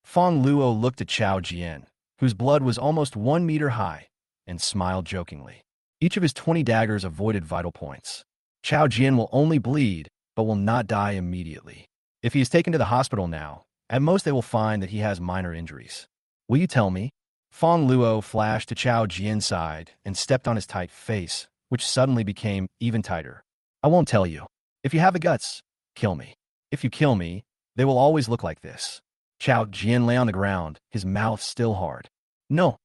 Fongluo looked at Chao Jian, whose blood was almost 1 meter high, and smiled jokingly. Each of his 20 daggers avoided vital points. Chao Jian will only bleed, but will not die immediately. If he is taken to the hospital now, at most they will find that he has minor injuries. Will you tell me? Fongluo flashed to Chao Jian's side and stepped on his tight face, which suddenly became even tighter. I won't tell you. If you have the guts, kill me. If you kill me, they will always look like this. Chao Jian lay on the ground, his mouth still hard. No.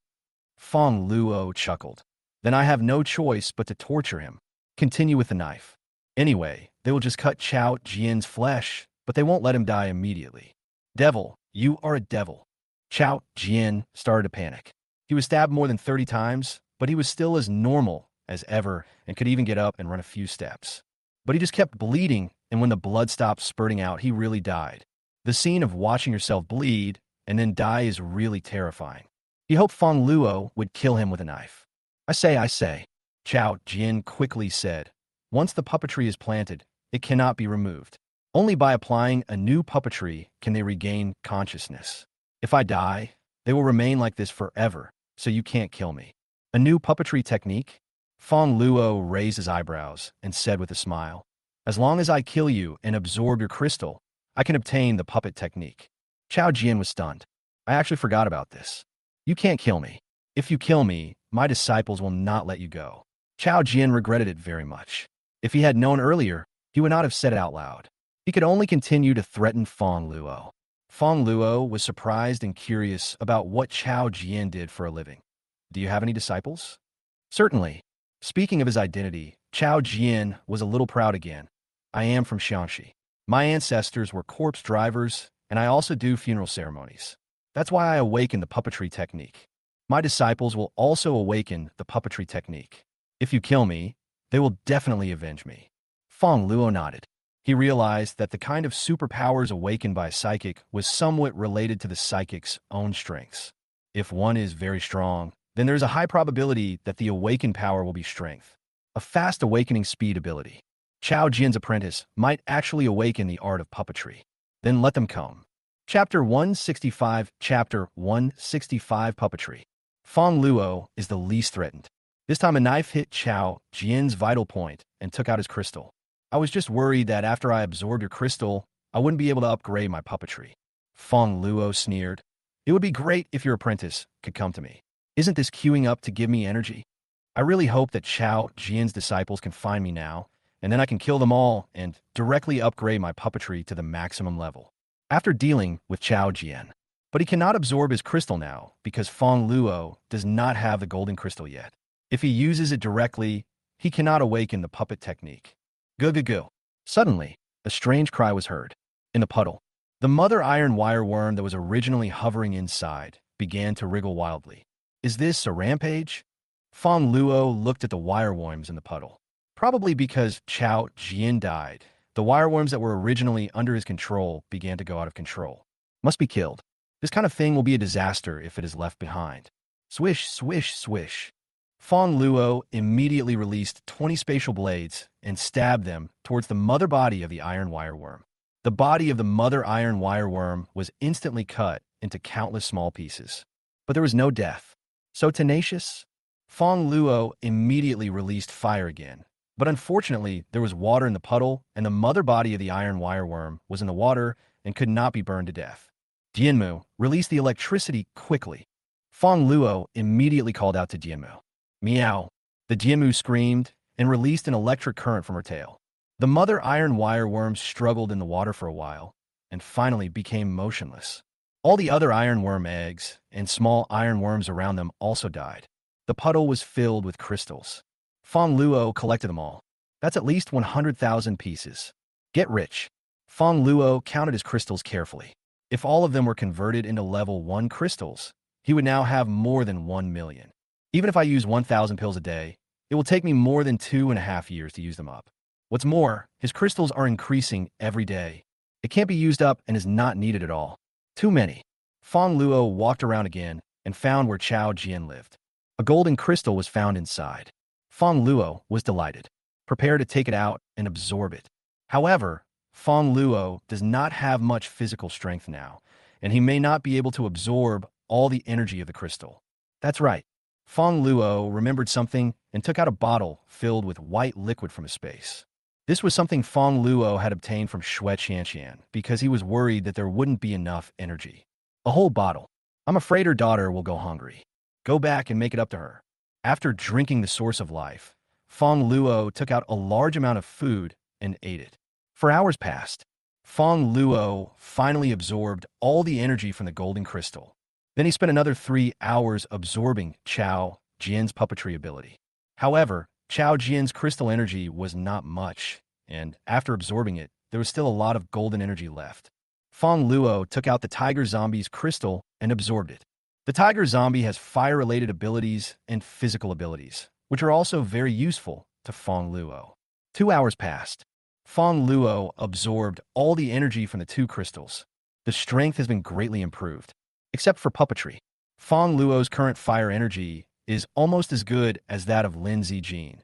Fongluo chuckled. Then I have no choice but to torture him. Continue with the knife. Anyway, they will just cut Chao Jian's flesh, but they won't let him die immediately. Devil, you are a devil. Chao Jian started to panic. He was stabbed more than 30 times, but he was still as normal as ever and could even get up and run a few steps. But he just kept bleeding, and when the blood stopped spurting out, he really died. The scene of watching yourself bleed and then die is really terrifying. He hoped Fongluo would kill him with a knife. I say, Chao Jian quickly said. Once the puppetry is planted, it cannot be removed. Only by applying a new puppetry can they regain consciousness. If I die, they will remain like this forever, so you can't kill me. A new puppetry technique? Fongluo raised his eyebrows and said with a smile, as long as I kill you and absorb your crystal, I can obtain the puppet technique. Chao Jian was stunned. I actually forgot about this. You can't kill me. If you kill me, my disciples will not let you go. Chao Jian regretted it very much. If he had known earlier, he would not have said it out loud. He could only continue to threaten Fongluo. Fongluo was surprised and curious about what Chao Jian did for a living. Do you have any disciples? Certainly. Speaking of his identity, Chao Jian was a little proud again. I am from Shanxi. My ancestors were corpse drivers, and I also do funeral ceremonies. That's why I awakened the puppetry technique. My disciples will also awaken the puppetry technique. If you kill me, they will definitely avenge me. Fongluo nodded. He realized that the kind of superpowers awakened by a psychic was somewhat related to the psychic's own strengths. If one is very strong, then there is a high probability that the awakened power will be strength. A fast awakening speed ability. Chao Jian's apprentice might actually awaken the art of puppetry. Then let them come. Chapter 165 Puppetry. Fongluo is the least threatened. This time a knife hit Chao Jian's vital point and took out his crystal. I was just worried that after I absorbed your crystal, I wouldn't be able to upgrade my puppetry. Fongluo sneered. It would be great if your apprentice could come to me. Isn't this queuing up to give me energy? I really hope that Chao Jian's disciples can find me now, and then I can kill them all and directly upgrade my puppetry to the maximum level. After dealing with Chao Jian. But he cannot absorb his crystal now because Fongluo does not have the golden crystal yet. If he uses it directly, he cannot awaken the puppet technique. Go. Suddenly, a strange cry was heard. In the puddle, the mother iron wire worm that was originally hovering inside began to wriggle wildly. Is this a rampage? Fongluo looked at the wireworms in the puddle. Probably because Chao Jian died, the wireworms that were originally under his control began to go out of control. Must be killed. This kind of thing will be a disaster if it is left behind. Swish, swish, swish. Fongluo immediately released 20 spatial blades and stabbed them towards the mother body of the iron wireworm. The body of the mother iron wireworm was instantly cut into countless small pieces. But there was no death. So tenacious? Fongluo immediately released fire again. But unfortunately, there was water in the puddle, and the mother body of the iron wireworm was in the water and could not be burned to death. Dianmu, release the electricity quickly. Fongluo immediately called out to Dianmu. Meow. The Dianmu screamed and released an electric current from her tail. The mother iron wireworm struggled in the water for a while and finally became motionless. All the other ironworm eggs and small ironworms around them also died. The puddle was filled with crystals. Fongluo collected them all. That's at least 100,000 pieces. Get rich. Fongluo counted his crystals carefully. If all of them were converted into level 1 crystals, he would now have more than 1 million. Even if I use 1,000 pills a day, it will take me more than 2.5 years to use them up. What's more, his crystals are increasing every day. It can't be used up and is not needed at all. Too many. Fongluo walked around again and found where Chao Jian lived. A golden crystal was found inside. Fongluo was delighted, prepared to take it out and absorb it. However, Fongluo does not have much physical strength now, and he may not be able to absorb all the energy of the crystal. That's right. Fongluo remembered something and took out a bottle filled with white liquid from his space. This was something Fongluo had obtained from Shui Qianqian because he was worried that there wouldn't be enough energy. A whole bottle. I'm afraid her daughter will go hungry. Go back and make it up to her. After drinking the source of life, Fongluo took out a large amount of food and ate it. For hours passed. Fongluo finally absorbed all the energy from the golden crystal. Then he spent another 3 hours absorbing Chao Jian's puppetry ability. However, Chao Jian's crystal energy was not much, and after absorbing it, there was still a lot of golden energy left. Fongluo took out the tiger zombie's crystal and absorbed it. The tiger zombie has fire-related abilities and physical abilities, which are also very useful to Fongluo. 2 hours passed. Fongluo absorbed all the energy from the two crystals. The strength has been greatly improved, except for puppetry. Fongluo's current fire energy is almost as good as that of Lin Zijin,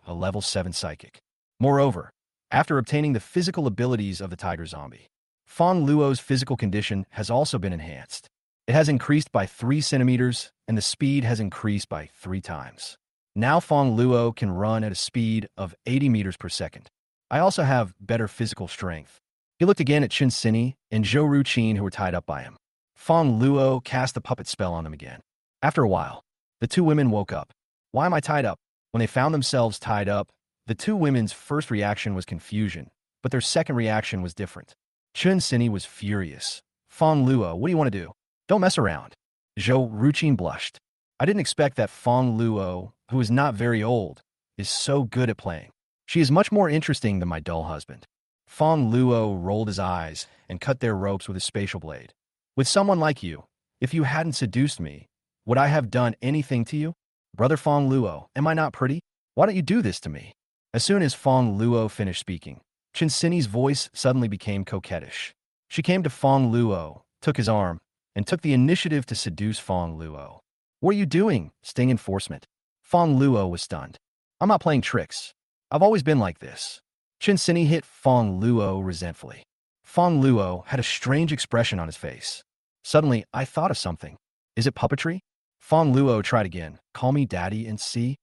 a level 7 psychic. Moreover, after obtaining the physical abilities of the tiger zombie, Fongluo's physical condition has also been enhanced. It has increased by 3 centimeters, and the speed has increased by 3 times. Now Fongluo can run at a speed of 80 meters per second. I also have better physical strength. He looked again at Chunini and Zhou Ruqin, who were tied up by him. Fongluo cast the puppet spell on them again. After a while, the two women woke up. Why am I tied up? When they found themselves tied up, the two women's first reaction was confusion, but their second reaction was different. Chunini was furious. Fongluo, what do you want to do? Don't mess around. Zhou Ruqin blushed. I didn't expect that Fongluo, who is not very old, is so good at playing. She is much more interesting than my dull husband. Fongluo rolled his eyes and cut their ropes with his spatial blade. With someone like you, if you hadn't seduced me, would I have done anything to you? Brother Fongluo, am I not pretty? Why don't you do this to me? As soon as Fongluo finished speaking, Chunini's voice suddenly became coquettish. She came to Fongluo, took his arm, and took the initiative to seduce Fongluo. What are you doing? Sting enforcement. Fongluo was stunned. I'm not playing tricks. I've always been like this. Chunini hit Fongluo resentfully. Fongluo had a strange expression on his face. Suddenly, I thought of something. Is it puppetry? Fongluo tried again. Call me daddy and see?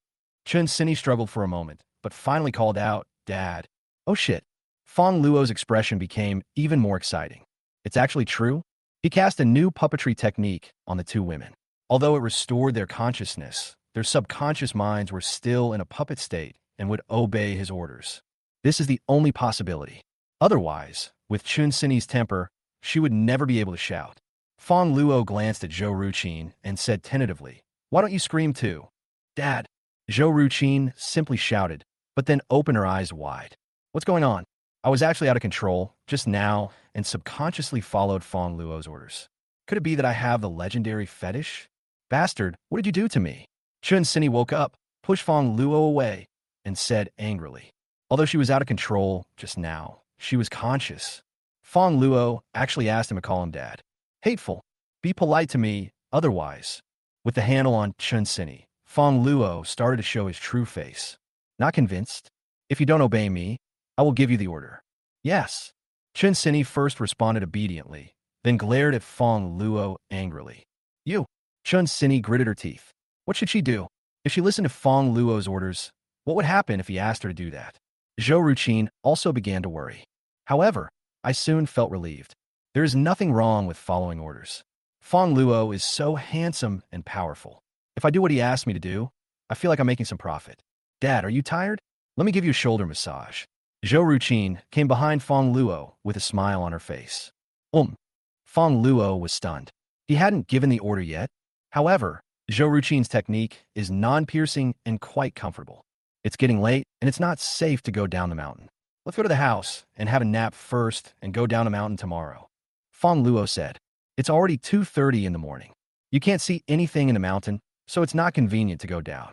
Chunini struggled for a moment, but finally called out, Dad. Oh shit. Fongluo's expression became even more exciting. It's actually true? He cast a new puppetry technique on the two women. Although it restored their consciousness, their subconscious minds were still in a puppet state and would obey his orders. This is the only possibility. Otherwise, with Chunini's temper, she would never be able to shout. Fongluo glanced at Zhou Ruqin and said tentatively, Why don't you scream too? Dad. Zhou Ruqin simply shouted, but then opened her eyes wide. What's going on? I was actually out of control just now and subconsciously followed Fongluo's orders. Could it be that I have the legendary fetish? Bastard, what did you do to me? Chunini woke up, pushed Fongluo away, and said angrily. Although she was out of control just now, she was conscious. Fongluo actually asked him to call him Dad. Hateful. Be polite to me, otherwise. With the handle on Chunini, Fongluo started to show his true face. Not convinced? If you don't obey me, I will give you the order. Yes. Chunini first responded obediently, then glared at Fongluo angrily. You. Chunini gritted her teeth. What should she do? If she listened to Fongluo's orders, what would happen if he asked her to do that? Zhou Ruqin also began to worry. However, I soon felt relieved. There is nothing wrong with following orders. Fongluo is so handsome and powerful. If I do what he asked me to do, I feel like I'm making some profit. Dad, are you tired? Let me give you a shoulder massage. Zhou Ruqin came behind Fongluo with a smile on her face. Fongluo was stunned. He hadn't given the order yet. However, Zhou Ruqin's technique is non-piercing and quite comfortable. It's getting late, and it's not safe to go down the mountain. Let's go to the house and have a nap first and go down the mountain tomorrow. Fongluo said, It's already 2:30 in the morning. You can't see anything in the mountain, so it's not convenient to go down.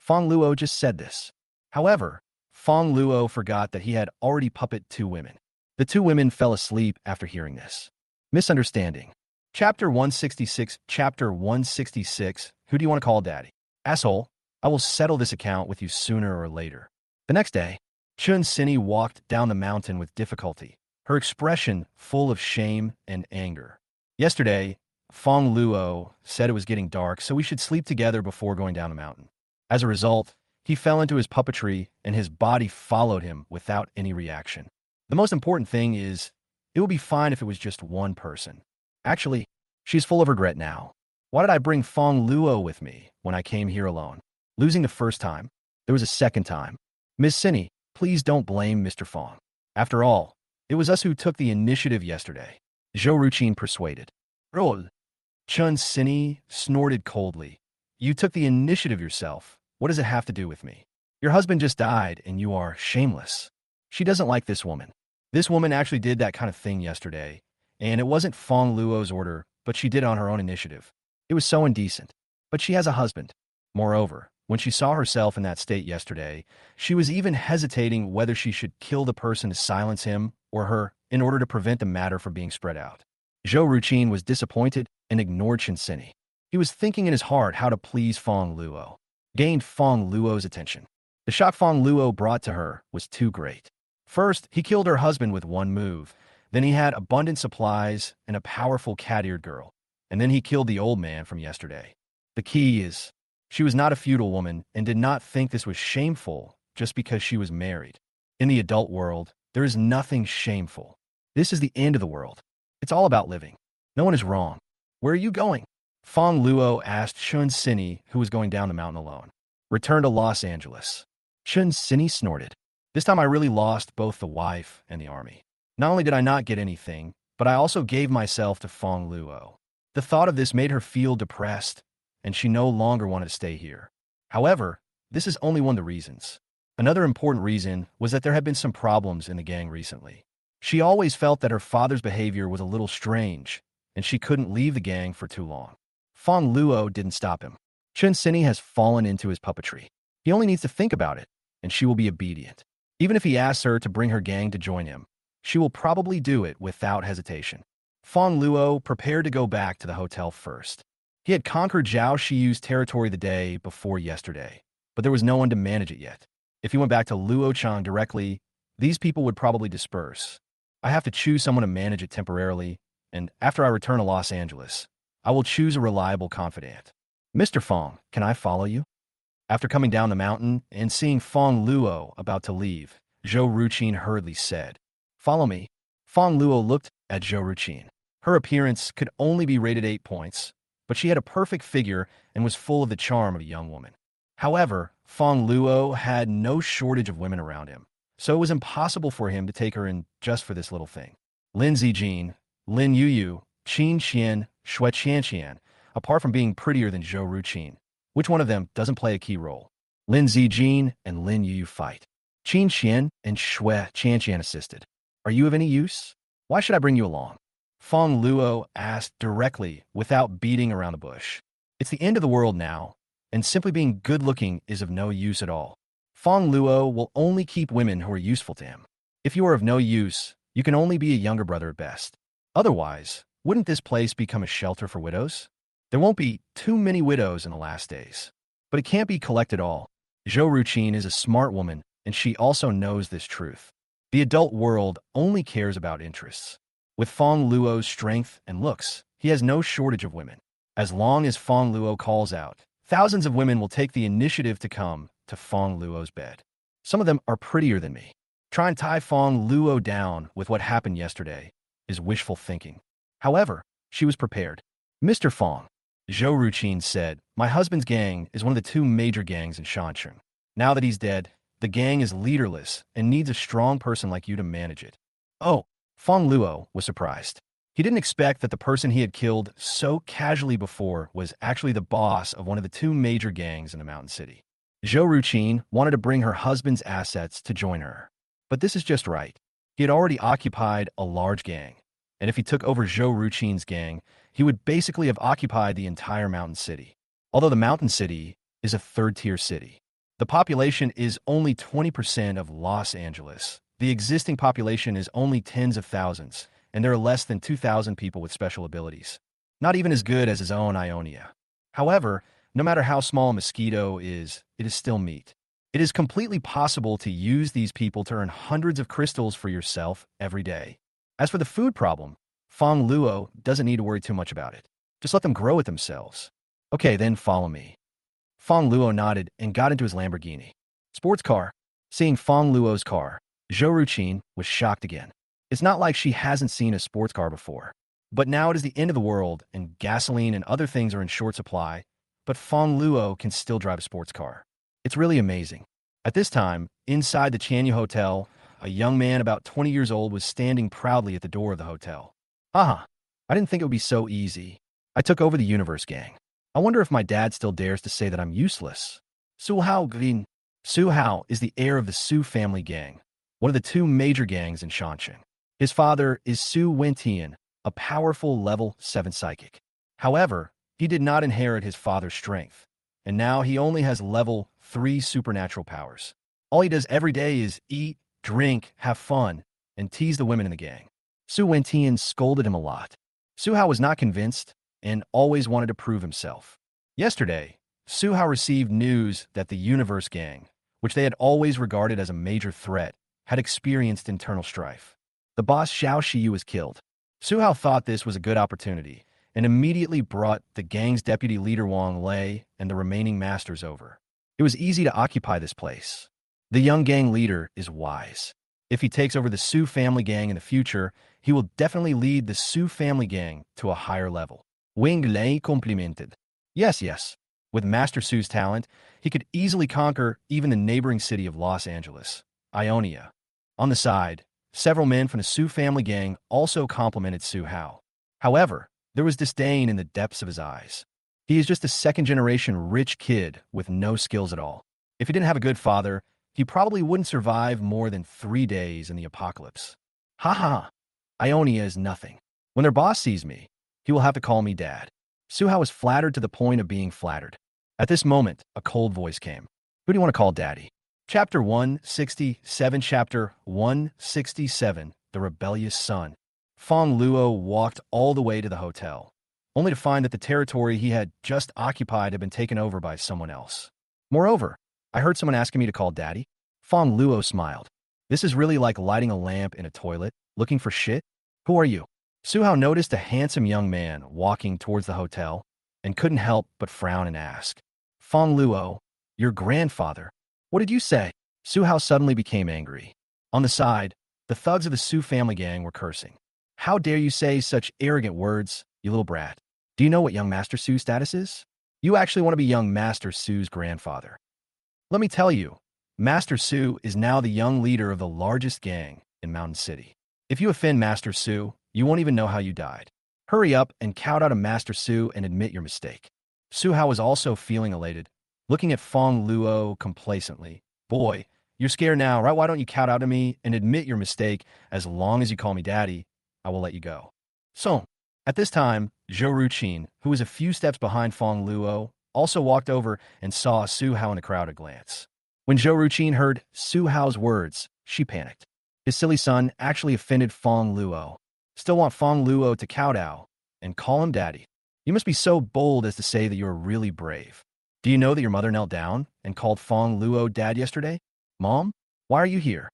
Fongluo just said this. However, Fongluo forgot that he had already puppeted two women. The two women fell asleep after hearing this. Misunderstanding. Chapter 166. Chapter 166. Who do you want to call daddy? Asshole. I will settle this account with you sooner or later. The next day, Chunini walked down the mountain with difficulty, her expression full of shame and anger. Yesterday, Fongluo said it was getting dark, so we should sleep together before going down the mountain. As a result, he fell into his puppetry and his body followed him without any reaction. The most important thing is, it would be fine if it was just one person. Actually, she's full of regret now. Why did I bring Fongluo with me when I came here alone? Losing the first time, there was a second time. Miss Cini, please don't blame Mr. Fong. After all, it was us who took the initiative yesterday. Zhou Ruqin persuaded. Roll. Chunini snorted coldly. You took the initiative yourself. What does it have to do with me? Your husband just died and you are shameless. She doesn't like this woman. This woman actually did that kind of thing yesterday, and it wasn't Fongluo's order, but she did it on her own initiative. It was so indecent. But she has a husband. Moreover, when she saw herself in that state yesterday, she was even hesitating whether she should kill the person to silence him or her in order to prevent the matter from being spread out. Zhou Ruqin was disappointed and ignored Chunini. He was thinking in his heart how to please Fongluo. Gained Fongluo's attention. The shock Fongluo brought to her was too great. First, he killed her husband with one move. Then he had abundant supplies and a powerful cat-eared girl. And then he killed the old man from yesterday. The key is, she was not a feudal woman and did not think this was shameful just because she was married. In the adult world, there is nothing shameful. This is the end of the world. It's all about living. No one is wrong. Where are you going? Fongluo asked Chunini, who was going down the mountain alone. Return to Los Angeles. Chunini snorted. This time I really lost both the wife and the army. Not only did I not get anything, but I also gave myself to Fongluo. The thought of this made her feel depressed, and she no longer wanted to stay here. However, this is only one of the reasons. Another important reason was that there had been some problems in the gang recently. She always felt that her father's behavior was a little strange, and she couldn't leave the gang for too long. Fongluo didn't stop him. Chunini has fallen into his puppetry. He only needs to think about it, and she will be obedient. Even if he asks her to bring her gang to join him, she will probably do it without hesitation. Fongluo prepared to go back to the hotel first. He had conquered Zhao Shiyu's territory the day before yesterday, but there was no one to manage it yet. If he went back to Luochang directly, these people would probably disperse. I have to choose someone to manage it temporarily, and after I return to Los Angeles, I will choose a reliable confidant. Mr. Fong, can I follow you? After coming down the mountain and seeing Fongluo about to leave, Zhou Ruqin hurriedly said, "Follow me." Fongluo looked at Zhou Ruqin. Her appearance could only be rated 8 points, but she had a perfect figure and was full of the charm of a young woman. However, Fongluo had no shortage of women around him, so it was impossible for him to take her in just for this little thing. Lin Zijin, Lin Yuyu, Qin Qian, Xue Qianqian, apart from being prettier than Zhou Ruqin, which one of them doesn't play a key role? Lin Zijin and Lin Yuyu fight. Qin Qian and Xue Qianqian assisted. Are you of any use? Why should I bring you along? Fongluo asked directly without beating around the bush. It's the end of the world now, and simply being good-looking is of no use at all. Fongluo will only keep women who are useful to him. If you are of no use, you can only be a younger brother at best. Otherwise, wouldn't this place become a shelter for widows? There won't be too many widows in the last days. But it can't be collected all. Zhou Ruqin is a smart woman, and she also knows this truth. The adult world only cares about interests. With Fongluo's strength and looks, he has no shortage of women. As long as Fongluo calls out, thousands of women will take the initiative to come to Fongluo's bed. Some of them are prettier than me. Try and tie Fongluo down with what happened yesterday is wishful thinking. However, she was prepared. Mr. Fong, Zhou Ruqin said, my husband's gang is one of the 2 major gangs in Shancheng. Now that he's dead, the gang is leaderless and needs a strong person like you to manage it. Oh, Fongluo was surprised. He didn't expect that the person he had killed so casually before was actually the boss of one of the 2 major gangs in the mountain city. Zhou Ruqin wanted to bring her husband's assets to join her. But this is just right. He had already occupied a large gang, and if he took over Zhou Ruqin's gang, he would basically have occupied the entire mountain city. Although the mountain city is a 3rd-tier city. The population is only 20% of Los Angeles. The existing population is only tens of thousands, and there are less than 2,000 people with special abilities. Not even as good as his own Ionia. However, no matter how small a mosquito is, it is still meat. It is completely possible to use these people to earn hundreds of crystals for yourself every day. As for the food problem, Fongluo doesn't need to worry too much about it. Just let them grow it themselves. Okay, then follow me. Fongluo nodded and got into his Lamborghini. Sports car. Seeing Fongluo's car, Zhou Ruqin was shocked again. It's not like she hasn't seen a sports car before. But now it is the end of the world, and gasoline and other things are in short supply, but Fongluo can still drive a sports car. It's really amazing. At this time, inside the Chanyu Hotel, a young man about 20 years old was standing proudly at the door of the hotel. Haha, I didn't think it would be so easy. I took over the Universe gang. I wonder if my dad still dares to say that I'm useless. Su Hao Gvin. Su Hao is the heir of the Su family gang. one of the two major gangs in Shanxing. His father is Su Wentian, a powerful level 7 psychic. However, he did not inherit his father's strength, and now he only has level 3 supernatural powers. All he does every day is eat, drink, have fun, and tease the women in the gang. Su Wentian scolded him a lot. Su Hao was not convinced and always wanted to prove himself. Yesterday, Su Hao received news that the Universe Gang, which they had always regarded as a major threat, had experienced internal strife. The boss Xiao Shiyu was killed. Su Hao thought this was a good opportunity and immediately brought the gang's deputy leader Wang Lei and the remaining masters over. It was easy to occupy this place. The young gang leader is wise. If he takes over the Su family gang in the future, he will definitely lead the Su family gang to a higher level. Wang Lei complimented. Yes. With Master Su's talent, he could easily conquer even the neighboring city of Los Angeles, Ionia. On the side, several men from the Su family gang also complimented Su Hao. However, there was disdain in the depths of his eyes. He is just a second-generation rich kid with no skills at all. If he didn't have a good father, he probably wouldn't survive more than 3 days in the apocalypse. Ha. Ionia is nothing. When their boss sees me, he will have to call me dad. Su Hao was flattered to the point of being flattered. At this moment, a cold voice came. Who do you want to call daddy? Chapter 167. Chapter 167, The Rebellious Son. Fongluo walked all the way to the hotel, only to find that the territory he had just occupied had been taken over by someone else. Moreover, I heard someone asking me to call daddy. Fongluo smiled. This is really like lighting a lamp in a toilet, looking for shit? Who are you? Su Hao noticed a handsome young man walking towards the hotel and couldn't help but frown and ask. Fongluo, your grandfather. What did you say? Su Hao suddenly became angry. On the side, the thugs of the Su family gang were cursing. How dare you say such arrogant words, you little brat? Do you know what young Master Su's status is? You actually want to be young Master Su's grandfather. Let me tell you, Master Su is now the young leader of the largest gang in Mountain City. If you offend Master Su, you won't even know how you died. Hurry up and kowtow to Master Su and admit your mistake. Su Hao was also feeling elated, looking at Fongluo complacently. Boy, you're scared now, right? Why don't you kowtow to me and admit your mistake? As long as you call me daddy, I will let you go. So, at this time, Zhou Ruqin, who was a few steps behind Fongluo, also walked over and saw Su Hao in the crowd at a glance. When Zhou Ruqin heard Su Hao's words, she panicked. His silly son actually offended Fongluo. Still want Fongluo to kowtow and call him daddy. You must be so bold as to say that you are really brave. Do you know that your mother knelt down and called Fongluo dad yesterday? Mom, why are you here?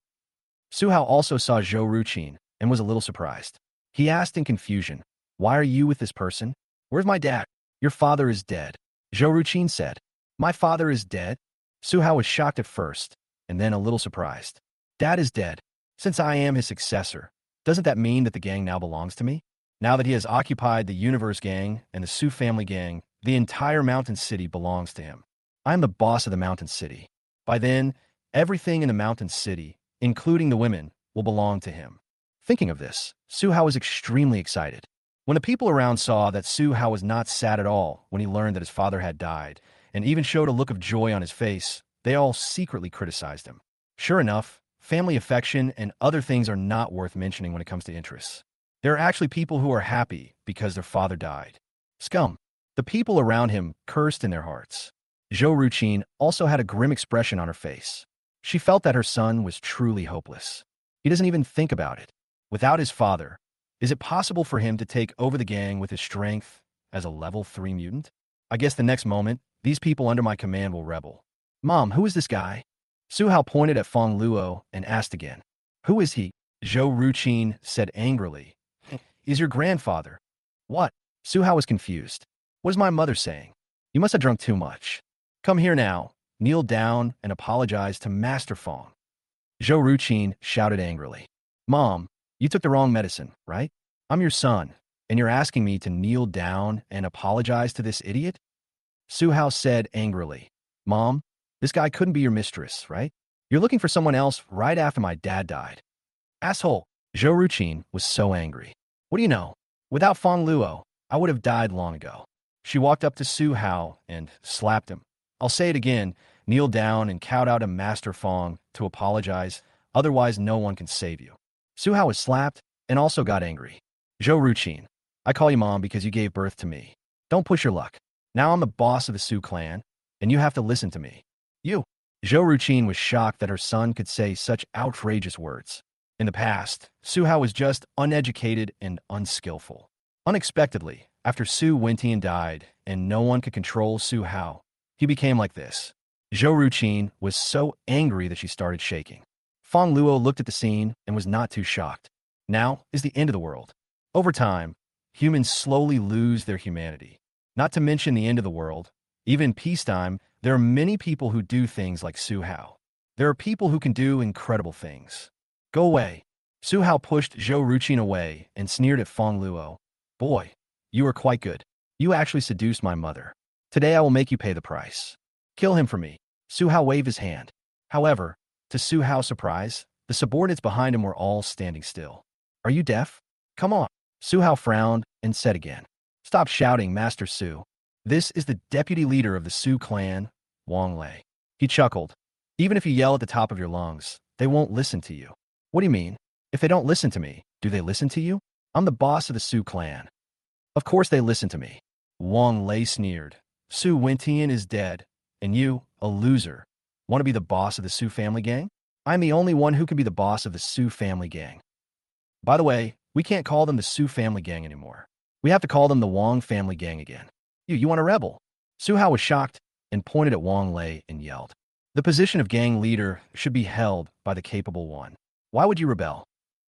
Su Hao also saw Zhou Ruqin and was a little surprised. He asked in confusion, why are you with this person? Where's my dad? Your father is dead. Zhou Ruqin said, my father is dead? Su Hao was shocked at first, and then a little surprised. Dad is dead. Since I am his successor, doesn't that mean that the gang now belongs to me? Now that he has occupied the Universe Gang and the Su family gang, the entire Mountain City belongs to him. I am the boss of the Mountain City. By then, everything in the Mountain City, including the women, will belong to him. Thinking of this, Su Hao was extremely excited. When the people around saw that Su Hao was not sad at all when he learned that his father had died, and even showed a look of joy on his face, they all secretly criticized him. Sure enough, family affection and other things are not worth mentioning when it comes to interests. There are actually people who are happy because their father died. Scum. The people around him cursed in their hearts. Zhou Ruqin also had a grim expression on her face. She felt that her son was truly hopeless. He doesn't even think about it. Without his father, is it possible for him to take over the gang with his strength as a level 3 mutant? I guess the next moment, these people under my command will rebel. Mom, who is this guy? Su Hao pointed at Fongluo and asked again. Who is he? Zhou Ruqin said angrily. He's your grandfather. What? Su Hao was confused. What is my mother saying? You must have drunk too much. Come here now, kneel down and apologize to Master Fong. Zhou Ruqin shouted angrily. Mom, you took the wrong medicine, right? I'm your son, and you're asking me to kneel down and apologize to this idiot? Su Hao said angrily. Mom, this guy couldn't be your mistress, right? You're looking for someone else right after my dad died. Asshole. Zhou Ruqin was so angry. What do you know? Without Fongluo, I would have died long ago. She walked up to Su Hao and slapped him. I'll say it again, kneel down and kowtow to Master Fong to apologize, Otherwise, no one can save you. Su Hao was slapped and also got angry. Zhou Ruqin, I call you mom because you gave birth to me. Don't push your luck. Now I'm the boss of the Su clan, and you have to listen to me. You. Zhou Ruqin was shocked that her son could say such outrageous words. In the past, Su Hao was just uneducated and unskillful. Unexpectedly, after Su Wentian died and no one could control Su Hao, he became like this. Zhou Ruqin was so angry that she started shaking. Fongluo looked at the scene and was not too shocked. Now is the end of the world. Over time, humans slowly lose their humanity. Not to mention the end of the world. Even in peacetime, there are many people who do things like Su Hao. There are people who can do incredible things. Go away. Su Hao pushed Zhou Ruqin away and sneered at Fongluo. Boy, you are quite good. You actually seduced my mother. Today I will make you pay the price. Kill him for me. Su Hao waved his hand. However, to Su Hao's surprise, the subordinates behind him were all standing still. Are you deaf? Come on. Su Hao frowned and said again. Stop shouting, Master Su. This is the deputy leader of the Su clan, Wang Lei. He chuckled. Even if you yell at the top of your lungs, they won't listen to you. What do you mean? If they don't listen to me, do they listen to you? I'm the boss of the Su clan. Of course they listen to me. Wang Lei sneered. Su Wentian is dead, and you, a loser, want to be the boss of the Su family gang? I'm the only one who can be the boss of the Su family gang. By the way, we can't call them the Su family gang anymore. We have to call them the Wang family gang again. You want a rebel? Su Hao was shocked and pointed at Wang Lei and yelled. The position of gang leader should be held by the capable one. Why would you rebel?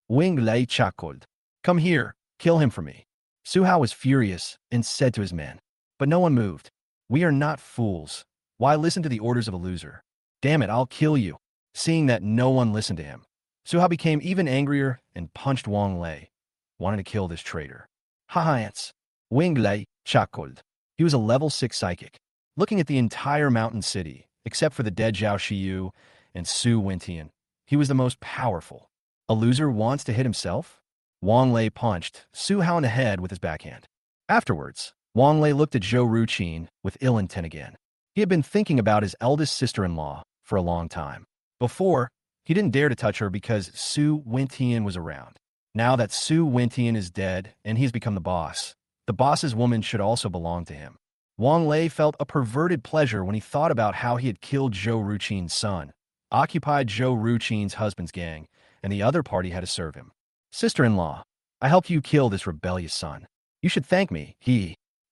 Wang Lei chuckled. Come here, kill him for me. Su Hao was furious and said to his men. But no one moved. We are not fools. Why listen to the orders of a loser? Damn it, I'll kill you. Seeing that no one listened to him, Su Hao became even angrier and punched Wang Lei, wanting to kill this traitor. Ha ants. Wang Lei chuckled. He was a level 6 psychic, looking at the entire mountain city, except for the dead Zhao Shiyu and Su Wentian. He was the most powerful. A loser wants to hit himself? Wang Lei punched Su Hao in the head with his backhand. Afterwards, Wang Lei looked at Zhou Ruqin with ill intent again. He had been thinking about his eldest sister-in-law for a long time. Before, he didn't dare to touch her because Su Wentian was around. Now that Su Wentian is dead and he has become the boss's woman should also belong to him. Wang Lei felt a perverted pleasure when he thought about how he had killed Zhou Ruqin's son, occupied Zhou Ruqin's husband's gang, and the other party had to serve him. Sister-in-law, I helped you kill this rebellious son. You should thank me,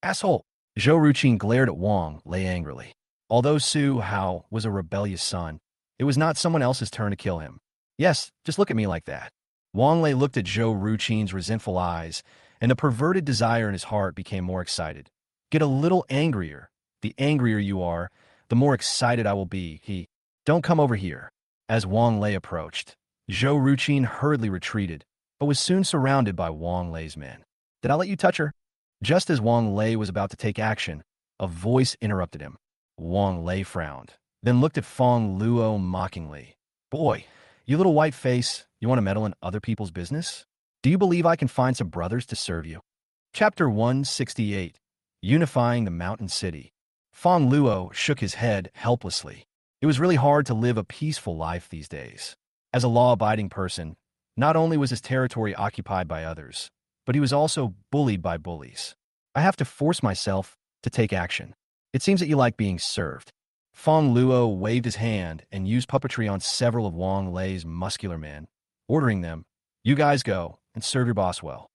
asshole. Zhou Ruqin glared at Wang Lei angrily. Although Su Hao was a rebellious son, it was not someone else's turn to kill him. Yes, just look at me like that. Wang Lei looked at Zhou Ruqin's resentful eyes, and the perverted desire in his heart became more excited. Get a little angrier. The angrier you are, the more excited I will be. Don't come over here. As Wang Lei approached, Zhou Ruqin hurriedly retreated, but was soon surrounded by Wang Lei's men. Did I let you touch her? Just as Wang Lei was about to take action, a voice interrupted him. Wang Lei frowned, then looked at Fongluo mockingly. Boy, you little white face, you want to meddle in other people's business? Do you believe I can find some brothers to serve you? Chapter 168, Unifying the Mountain City. Fongluo shook his head helplessly. It was really hard to live a peaceful life these days. As a law-abiding person, not only was his territory occupied by others, but he was also bullied by bullies. I have to force myself to take action. It seems that you like being served. Fongluo waved his hand and used puppetry on several of Wang Lei's muscular men, ordering them, you guys go and serve your boss well.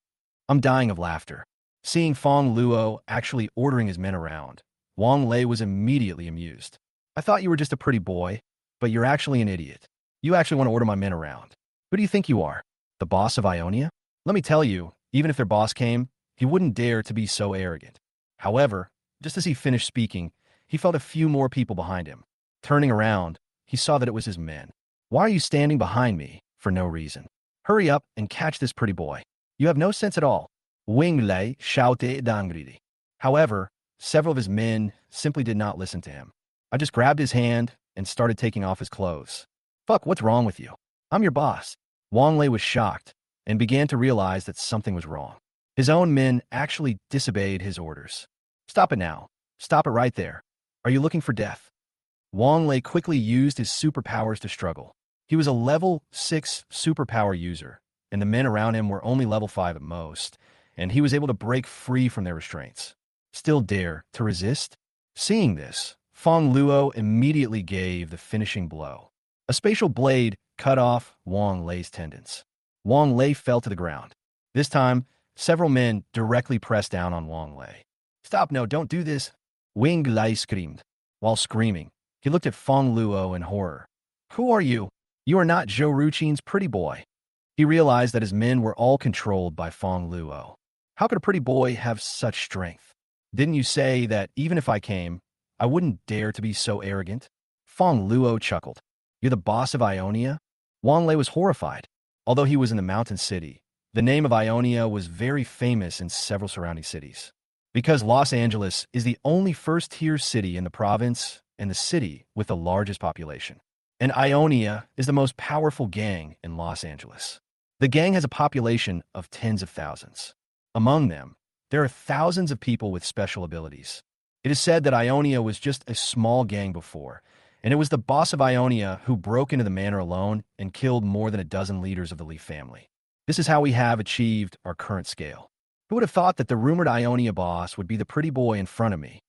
I'm dying of laughter. Seeing Fongluo actually ordering his men around, Wang Lei was immediately amused. I thought you were just a pretty boy, but you're actually an idiot. You actually want to order my men around. Who do you think you are? The boss of Ionia? Let me tell you, even if their boss came, he wouldn't dare to be so arrogant. However, just as he finished speaking, he felt a few more people behind him. Turning around, he saw that it was his men. Why are you standing behind me for no reason? Hurry up and catch this pretty boy. You have no sense at all. Wang Lei shouted angrily. However, several of his men simply did not listen to him. I just grabbed his hand and started taking off his clothes. Fuck, what's wrong with you? I'm your boss. Wang Lei was shocked and began to realize that something was wrong. His own men actually disobeyed his orders. Stop it now. Stop it right there. Are you looking for death? Wang Lei quickly used his superpowers to struggle. He was a level 6 superpower user, and the men around him were only level 5 at most, and he was able to break free from their restraints. Still dare to resist? Seeing this, Fongluo immediately gave the finishing blow. A spatial blade cut off Wang Lei's tendons. Wang Lei fell to the ground. This time, several men directly pressed down on Wang Lei. "Stop, no, don't do this!" Wang Lei screamed. While screaming, he looked at Fongluo in horror. "Who are you? You are not Zhou Ruqin's pretty boy." He realized that his men were all controlled by Fongluo. How could a pretty boy have such strength? Didn't you say that even if I came, I wouldn't dare to be so arrogant? Fongluo chuckled. "You're the boss of Ionia?" Wang Lei was horrified. Although he was in the mountain city, the name of Ionia was very famous in several surrounding cities. Because Los Angeles is the only first-tier city in the province and the city with the largest population. And Ionia is the most powerful gang in Los Angeles. The gang has a population of tens of thousands. Among them, there are thousands of people with special abilities. It is said that Ionia was just a small gang before, and it was the boss of Ionia who broke into the manor alone and killed more than a dozen leaders of the Leaf family. This is how we have achieved our current scale. Who would have thought that the rumored Ionia boss would be the pretty boy in front of me?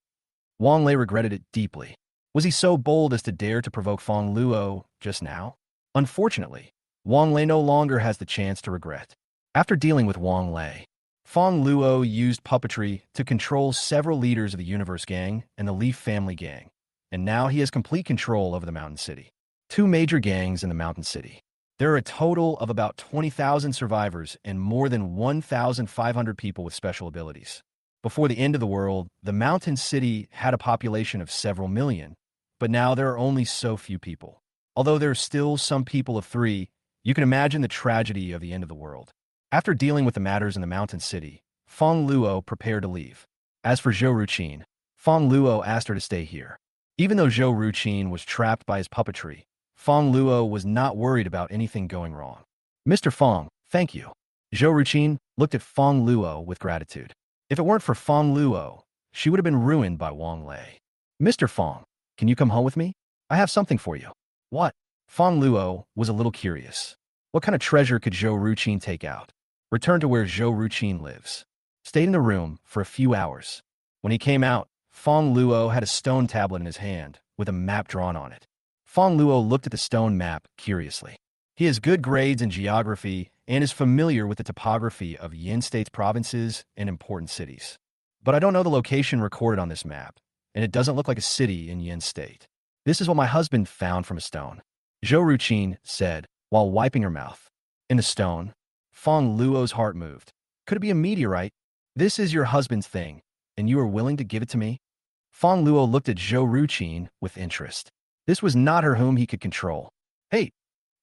Wang Lei regretted it deeply. Was he so bold as to dare to provoke Fongluo just now? Unfortunately, Wang Lei no longer has the chance to regret. After dealing with Wang Lei, Fongluo used puppetry to control several leaders of the Universe Gang and the Leaf Family Gang, and now he has complete control over the Mountain City. Two major gangs in the Mountain City. There are a total of about 20,000 survivors and more than 1,500 people with special abilities. Before the end of the world, the Mountain City had a population of several million, but now there are only so few people. Although there are still some people of 3, you can imagine the tragedy of the end of the world. After dealing with the matters in the Mountain City, Fongluo prepared to leave. As for Zhou Ruqin, Fongluo asked her to stay here. Even though Zhou Ruqin was trapped by his puppetry, Fongluo was not worried about anything going wrong. "Mr. Fong, thank you." Zhou Ruqin looked at Fongluo with gratitude. If it weren't for Fongluo, she would have been ruined by Wang Lei. "Mr. Fong, can you come home with me? I have something for you." "What?" Fongluo was a little curious. What kind of treasure could Zhou Ruqin take out? Return to where Zhou Ruqin lives. Stayed in the room for a few hours. When he came out, Fongluo had a stone tablet in his hand with a map drawn on it. Fongluo looked at the stone map curiously. He has good grades in geography and is familiar with the topography of Yin State's provinces and important cities. "But I don't know the location recorded on this map, and it doesn't look like a city in Yin State. This is what my husband found from a stone," Zhou Ruqin said while wiping her mouth. "In the stone?" Fongluo's heart moved. "Could it be a meteorite? This is your husband's thing, and you are willing to give it to me?" Fongluo looked at Zhou Ruqin with interest. This was not her whom he could control. "Hey,"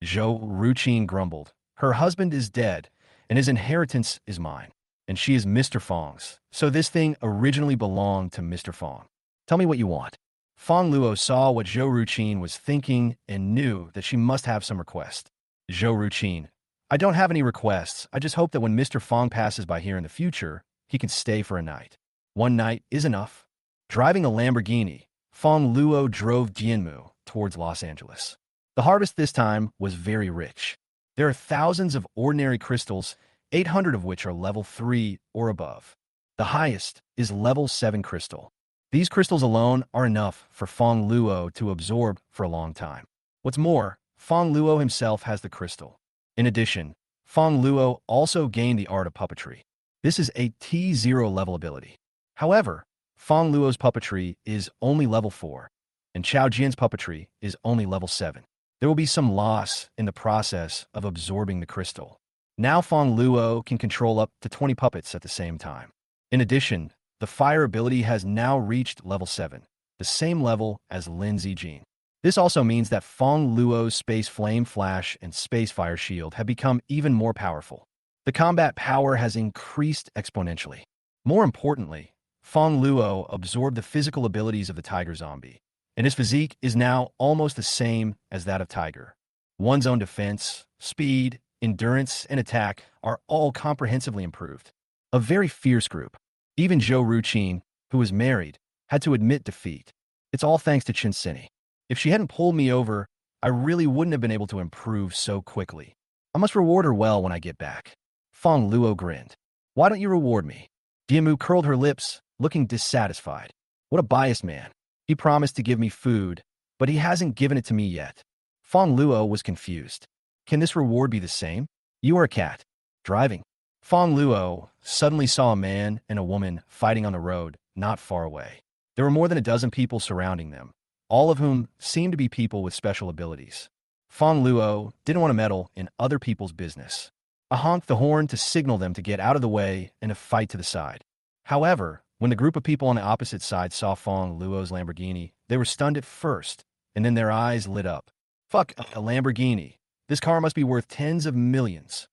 Zhou Ruqin grumbled. "Her husband is dead, and his inheritance is mine, and she is Mr. Fong's, so this thing originally belonged to Mr. Fong. Tell me what you want." Fongluo saw what Zhou Ruqin was thinking and knew that she must have some request. Zhou Ruqin, "I don't have any requests. I just hope that when Mr. Fong passes by here in the future, he can stay for a night. One night is enough." Driving a Lamborghini, Fongluo drove Jianmu towards Los Angeles. The harvest this time was very rich. There are thousands of ordinary crystals, 800 of which are level 3 or above. The highest is level 7 crystal. These crystals alone are enough for Fongluo to absorb for a long time. What's more, Fongluo himself has the crystal. In addition, Fongluo also gained the art of puppetry. This is a T0 level ability. However, Fongluo's puppetry is only level 4, and Chao Jian's puppetry is only level 7. There will be some loss in the process of absorbing the crystal. Now Fongluo can control up to 20 puppets at the same time. In addition, the fire ability has now reached level 7, the same level as Lin Zijin. This also means that Fongluo's Space Flame Flash and Space Fire Shield have become even more powerful. The combat power has increased exponentially. More importantly, Fongluo absorbed the physical abilities of the Tiger Zombie, and his physique is now almost the same as that of Tiger. One's own defense, speed, endurance, and attack are all comprehensively improved. A very fierce group. Even Zhou Ruqin, who is married, had to admit defeat. It's all thanks to Chunini. If she hadn't pulled me over, I really wouldn't have been able to improve so quickly. I must reward her well when I get back. Fongluo grinned. Why don't you reward me? Diamu curled her lips, looking dissatisfied. What a biased man. He promised to give me food, but he hasn't given it to me yet. Fongluo was confused. Can this reward be the same? You are a cat. Driving. Fongluo suddenly saw a man and a woman fighting on the road, not far away. There were more than a dozen people surrounding them, all of whom seemed to be people with special abilities. Fongluo didn't want to meddle in other people's business. I honked the horn to signal them to get out of the way and to fight to the side. However, when the group of people on the opposite side saw Fongluo's Lamborghini, they were stunned at first, and then their eyes lit up. Fuck, a Lamborghini. This car must be worth tens of millions.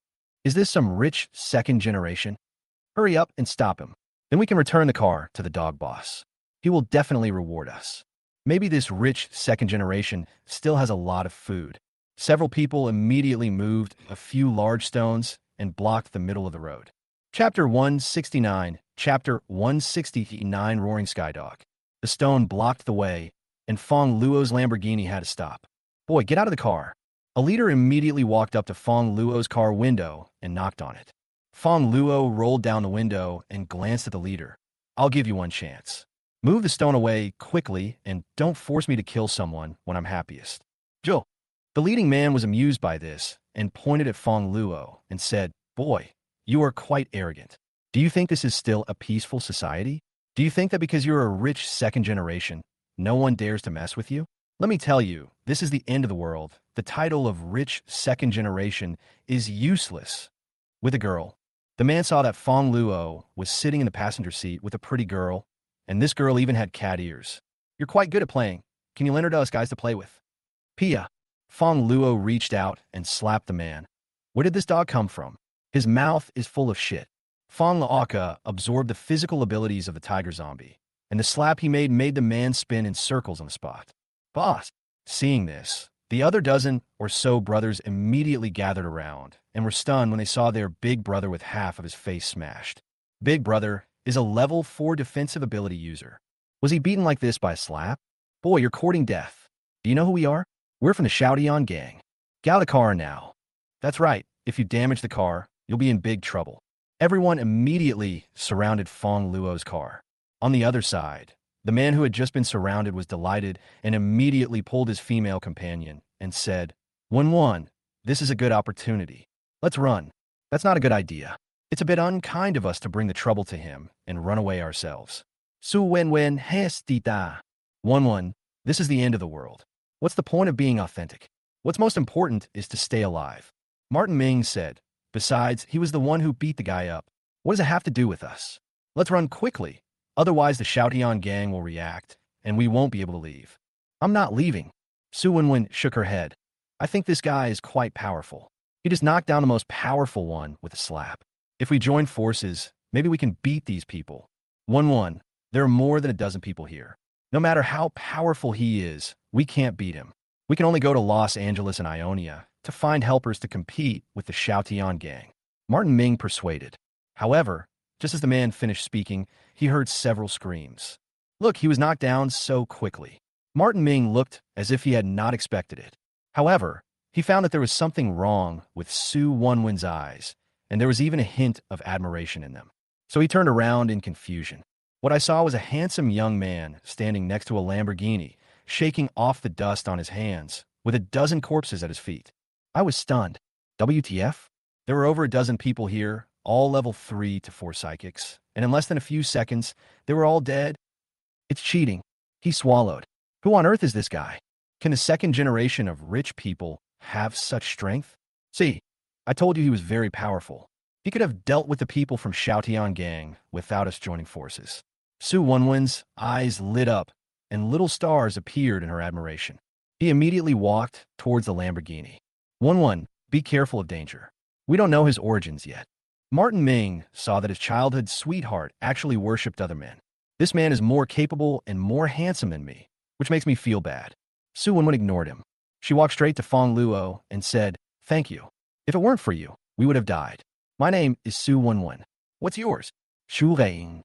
Is this some rich second generation? Hurry up and stop him. Then we can return the car to the dog boss. He will definitely reward us. Maybe this rich second generation still has a lot of food. Several people immediately moved a few large stones and blocked the middle of the road. Chapter 169, Chapter 169, Roaring Skydog. The stone blocked the way, and Fongluo's Lamborghini had to stop. Boy, get out of the car. A leader immediately walked up to Fongluo's car window and knocked on it. Fongluo rolled down the window and glanced at the leader. I'll give you one chance. Move the stone away quickly and don't force me to kill someone when I'm happiest. Joe. The leading man was amused by this and pointed at Fongluo and said, Boy, you are quite arrogant. Do you think this is still a peaceful society? Do you think that because you're a rich second generation, no one dares to mess with you? Let me tell you, this is the end of the world. The title of rich second generation is useless. With a girl. The man saw that Fongluo was sitting in the passenger seat with a pretty girl, and this girl even had cat ears. You're quite good at playing. Can you lend her to us guys to play with? Pia. Fongluo reached out and slapped the man. Where did this dog come from? His mouth is full of shit. Fongluo absorbed the physical abilities of the tiger zombie, and the slap he made the man spin in circles on the spot. Boss. Seeing this, the other dozen or so brothers immediately gathered around and were stunned when they saw their big brother with half of his face smashed. Big brother is a level 4 defensive ability user. Was he beaten like this by a slap? Boy, you're courting death. Do you know who we are? We're from the Showdown gang. Get out of the car now. That's right. If you damage the car, you'll be in big trouble. Everyone immediately surrounded Fongluo's car. On the other side, the man who had just been surrounded was delighted and immediately pulled his female companion and said, Wen, this is a good opportunity. Let's run. That's not a good idea. It's a bit unkind of us to bring the trouble to him and run away ourselves. Su Wen has tita. Wen, this is the end of the world. What's the point of being authentic? What's most important is to stay alive. Martin Ming said. Besides, he was the one who beat the guy up. What does it have to do with us? Let's run quickly. Otherwise, the Showdown gang will react, and we won't be able to leave. I'm not leaving. Su Wen shook her head. I think this guy is quite powerful. He just knocked down the most powerful one with a slap. If we join forces, maybe we can beat these people. Wen, there are more than a dozen people here. No matter how powerful he is, we can't beat him. We can only go to Los Angeles and Ionia to find helpers to compete with the Showdown gang. Martin Ming persuaded. However, just as the man finished speaking, he heard several screams. Look, he was knocked down so quickly. Martin Ming looked as if he had not expected it. However, he found that there was something wrong with Su Wen's eyes, and there was even a hint of admiration in them. So he turned around in confusion. What I saw was a handsome young man standing next to a Lamborghini, shaking off the dust on his hands, with a dozen corpses at his feet. I was stunned. WTF? There were over a dozen people here, all level 3 to 4 psychics, and in less than a few seconds, they were all dead. It's cheating. He swallowed. Who on earth is this guy? Can the second generation of rich people have such strength? See, I told you he was very powerful. He could have dealt with the people from Showdown gang without us joining forces. Su Wen's eyes lit up, and little stars appeared in her admiration. He immediately walked towards the Lamborghini. Wen, be careful of danger. We don't know his origins yet. Martin Ming saw that his childhood sweetheart actually worshipped other men. This man is more capable and more handsome than me, which makes me feel bad. Su Wen ignored him. She walked straight to Fongluo and said, Thank you. If it weren't for you, we would have died. My name is Su Wen. What's yours? Shu Reing.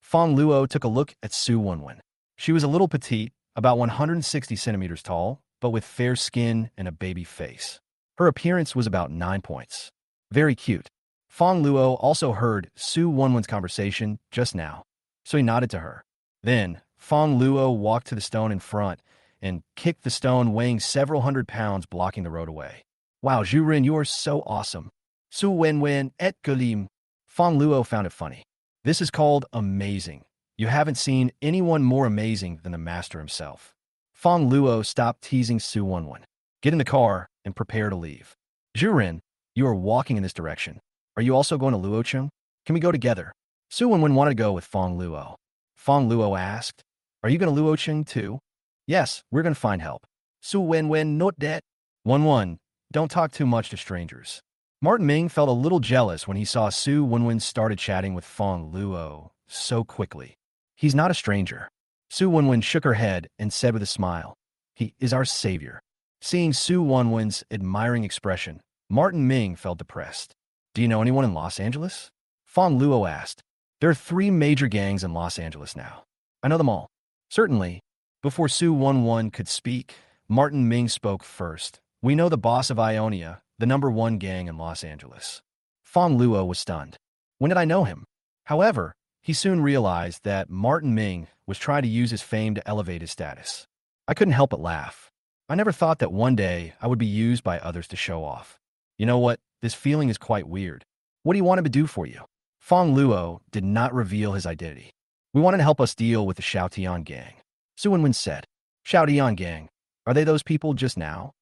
Fongluo took a look at Su Wen. She was a little petite, about 160 centimeters tall, but with fair skin and a baby face. Her appearance was about 9 points. Very cute. Fongluo also heard Su Wenwen's conversation just now, so he nodded to her. Then, Fongluo walked to the stone in front and kicked the stone weighing several hundred pounds, blocking the road away. Wow, Zhurin, you are so awesome. Su Wenwen et Gulim. Fongluo found it funny. This is called amazing. You haven't seen anyone more amazing than the master himself. Fongluo stopped teasing Su Wenwen. Get in the car and prepare to leave. Zhurin, you are walking in this direction. Are you also going to Luocheng? Can we go together? Su Wenwen wanted to go with Fongluo. Fongluo asked, are you going to Luocheng too? Yes, we're going to find help. Su Wenwen not that. 1-1. Don't talk too much to strangers. Martin Ming felt a little jealous when he saw Su Wenwen started chatting with Fongluo so quickly. He's not a stranger. Su Wenwen shook her head and said with a smile, he is our savior. Seeing Su Wenwen's admiring expression, Martin Ming felt depressed. Do you know anyone in Los Angeles? Fongluo asked. There are 3 major gangs in Los Angeles now. I know them all. Certainly. Before Su Wenwen could speak, Martin Ming spoke first. We know the boss of Ionia, the #1 gang in Los Angeles. Fongluo was stunned. When did I know him? However, he soon realized that Martin Ming was trying to use his fame to elevate his status. I couldn't help but laugh. I never thought that one day I would be used by others to show off. You know what? This feeling is quite weird. What do you want him to do for you? Fongluo did not reveal his identity. We wanted to help us deal with the Xiaotian gang. Su Wenwen said. Xiaotian gang. Are they those people just now?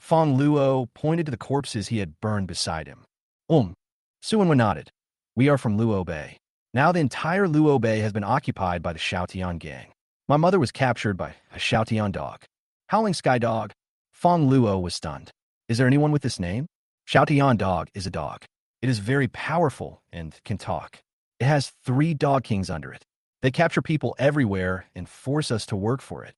Fongluo pointed to the corpses he had burned beside him. Su Wenwen nodded. We are from Luo Bay. Now the entire Luo Bay has been occupied by the Xiaotian gang. My mother was captured by a Xiaotian dog. Howling Sky Dog. Fongluo was stunned. Is there anyone with this name? Xiaotian dog is a dog. It is very powerful and can talk. It has 3 dog kings under it. They capture people everywhere and force us to work for it.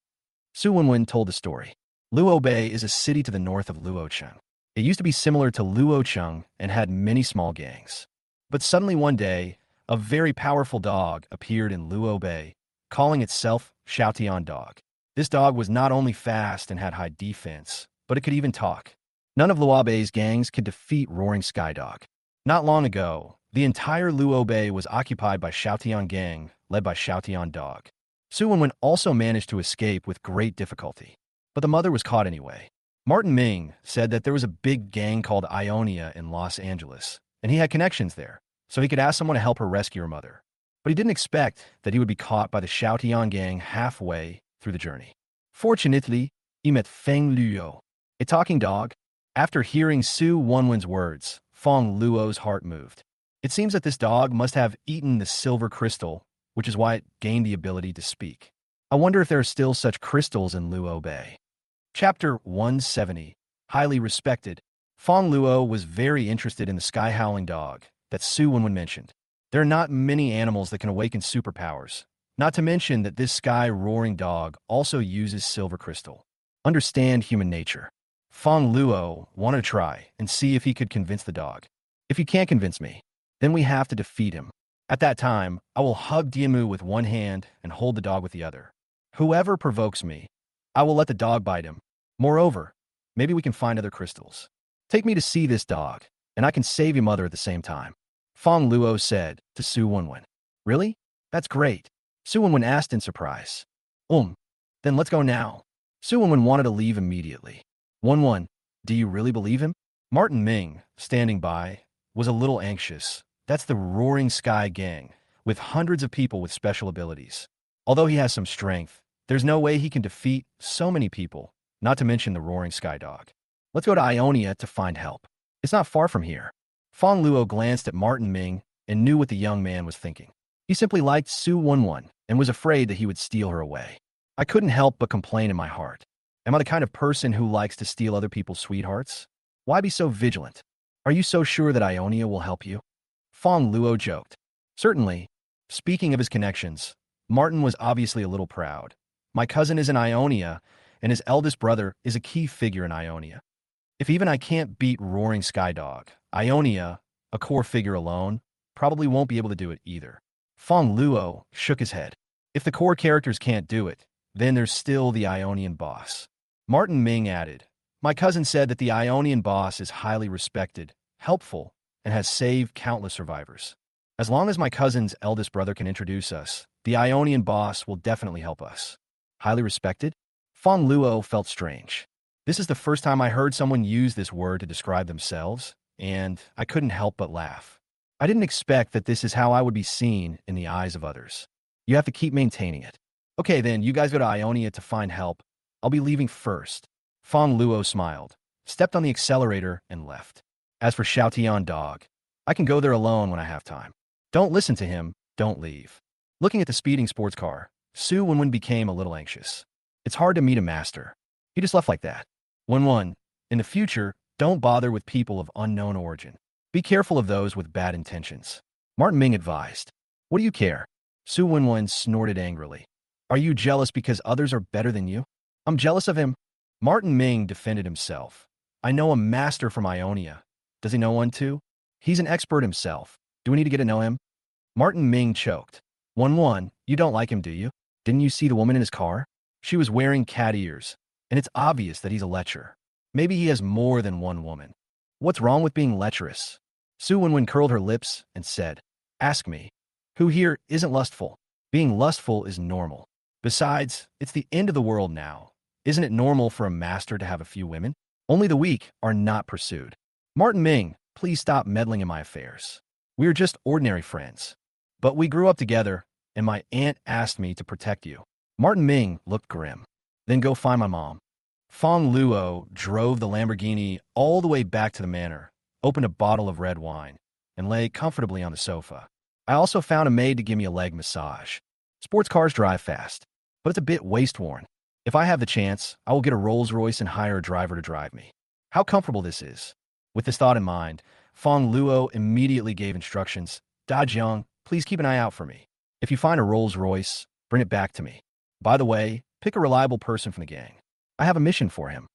Su Wenwen told the story. Luo Bay is a city to the north of Luocheng. It used to be similar to Luocheng and had many small gangs. But suddenly one day, a very powerful dog appeared in Luo Bay, calling itself Xiaotian Dog. This dog was not only fast and had high defense, but it could even talk. None of Luo Bay's gangs could defeat Roaring Sky Dog. Not long ago, the entire Luo Bay was occupied by Xiaotian gang, led by Xiaotian Dog. Su Wenwen also managed to escape with great difficulty, but the mother was caught anyway. Martin Ming said that there was a big gang called Ionia in Los Angeles, and he had connections there, so he could ask someone to help her rescue her mother. But he didn't expect that he would be caught by the Xiaotian gang halfway through the journey. Fortunately, he met Fongluo, a talking dog. After hearing Su Wenwen's words, Fongluo's heart moved. It seems that this dog must have eaten the silver crystal, which is why it gained the ability to speak. I wonder if there are still such crystals in Luo Bay. Chapter 170. Highly respected. Fongluo was very interested in the sky-howling dog that Su Wenwen mentioned. There are not many animals that can awaken superpowers, not to mention that this sky-roaring dog also uses silver crystal. Understand human nature. Fongluo wanted to try and see if he could convince the dog. If he can't convince me, then we have to defeat him. At that time, I will hug Diemu with one hand and hold the dog with the other. Whoever provokes me, I will let the dog bite him. Moreover, maybe we can find other crystals. Take me to see this dog, and I can save your mother at the same time. Fongluo said to Su Wenwen. Really? That's great. Su Wenwen asked in surprise. Then let's go now. Su Wenwen wanted to leave immediately. 1-1. Do you really believe him? Martin Ming, standing by, was a little anxious. That's the Roaring Sky Gang, with hundreds of people with special abilities. Although he has some strength, there's no way he can defeat so many people, not to mention the Roaring Sky Dog. Let's go to Ionia to find help. It's not far from here. Fongluo glanced at Martin Ming and knew what the young man was thinking. He simply liked Su Wenwen and was afraid that he would steal her away. I couldn't help but complain in my heart. Am I the kind of person who likes to steal other people's sweethearts? Why be so vigilant? Are you so sure that Ionia will help you? Fongluo joked. Certainly. Speaking of his connections, Martin was obviously a little proud. My cousin is in Ionia, and his eldest brother is a key figure in Ionia. If even I can't beat Roaring Sky Dog, Ionia, a core figure alone, probably won't be able to do it either. Fongluo shook his head. If the core characters can't do it, then there's still the Ionian boss. Martin Ming added, "My cousin said that the Ionian boss is highly respected, helpful, and has saved countless survivors. As long as my cousin's eldest brother can introduce us, the Ionian boss will definitely help us." Highly respected? Fongluo felt strange. This is the first time I heard someone use this word to describe themselves, and I couldn't help but laugh. I didn't expect that this is how I would be seen in the eyes of others. You have to keep maintaining it. Okay, then, you guys go to Ionia to find help. I'll be leaving first. Fongluo smiled, stepped on the accelerator, and left. As for Xiaotian Dog, I can go there alone when I have time. Don't listen to him, don't leave. Looking at the speeding sports car, Su Wenwen became a little anxious. It's hard to meet a master. He just left like that. Wenwen, in the future, don't bother with people of unknown origin. Be careful of those with bad intentions. Martin Ming advised. What do you care? Su Wenwen snorted angrily. Are you jealous because others are better than you? I'm jealous of him. Martin Ming defended himself. I know a master from Ionia. Does he know one too? He's an expert himself. Do we need to get to know him? Martin Ming choked. Wenwen, you don't like him, do you? Didn't you see the woman in his car? She was wearing cat ears, and it's obvious that he's a lecher. Maybe he has more than one woman. What's wrong with being lecherous? Su Wenwen curled her lips and said, Ask me. Who here isn't lustful? Being lustful is normal. Besides, it's the end of the world now. Isn't it normal for a master to have a few women? Only the weak are not pursued. Martin Ming, please stop meddling in my affairs. We are just ordinary friends. But we grew up together, and my aunt asked me to protect you. Martin Ming looked grim. Then go find my mom. Fongluo drove the Lamborghini all the way back to the manor, opened a bottle of red wine, and lay comfortably on the sofa. I also found a maid to give me a leg massage. Sports cars drive fast, but it's a bit waste-worn. If I have the chance, I will get a Rolls-Royce and hire a driver to drive me. How comfortable this is. With this thought in mind, Fongluo immediately gave instructions. Da Jiang, please keep an eye out for me. If you find a Rolls-Royce, bring it back to me. By the way, pick a reliable person from the gang. I have a mission for him.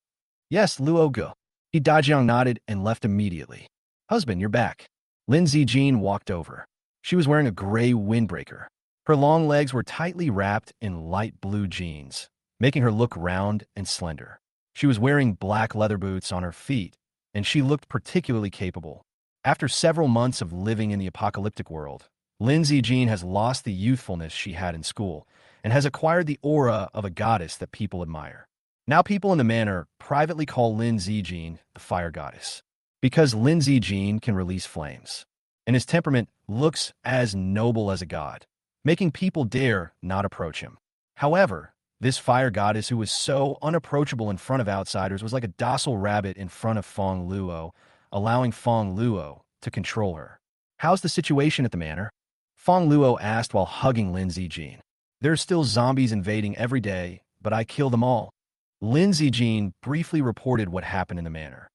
Yes, Luo Ge. Da Jiang nodded and left immediately. Husband, you're back. Lin Zijin walked over. She was wearing a gray windbreaker. Her long legs were tightly wrapped in light blue jeans, making her look round and slender. She was wearing black leather boots on her feet, and she looked particularly capable. After several months of living in the apocalyptic world, Lin Zijin has lost the youthfulness she had in school and has acquired the aura of a goddess that people admire. Now people in the manor privately call Lin Zijin the fire goddess, because Lin Zijin can release flames, and his temperament looks as noble as a god, making people dare not approach him. However, this fire goddess who was so unapproachable in front of outsiders was like a docile rabbit in front of Fongluo, allowing Fongluo to control her. How's the situation at the manor? Fongluo asked while hugging Lin Zijin. There are still zombies invading every day, but I kill them all. Lin Zijin briefly reported what happened in the manor.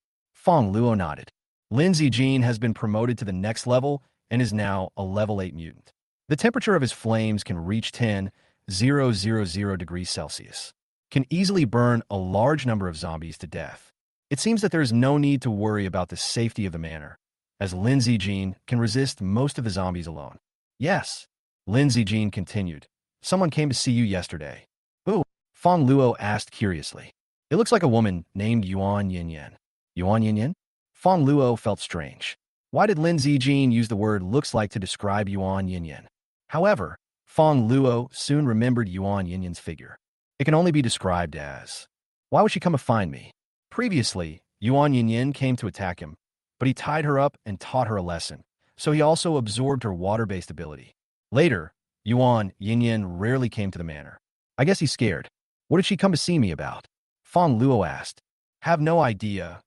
Fongluo nodded. Lin Zijin has been promoted to the next level and is now a level 8 mutant. The temperature of his flames can reach 10,000 degrees Celsius, can easily burn a large number of zombies to death. It seems that there is no need to worry about the safety of the manor, as Lin Zijin can resist most of the zombies alone. Yes, Lin Zijin continued. Someone came to see you yesterday. Who? Fongluo asked curiously. It looks like a woman named Yuan Yinyan. Yuan Yinyan? Fongluo felt strange. Why did Lin Zijin use the word looks like to describe Yuan Yinyan? However, Fongluo soon remembered Yuan Yinyan's figure. It can only be described as, why would she come to find me? Previously, Yuan Yinyan came to attack him, but he tied her up and taught her a lesson, so he also absorbed her water-based ability. Later, Yuan Yinyan rarely came to the manor. I guess he's scared. What did she come to see me about? Fongluo asked. Have no idea.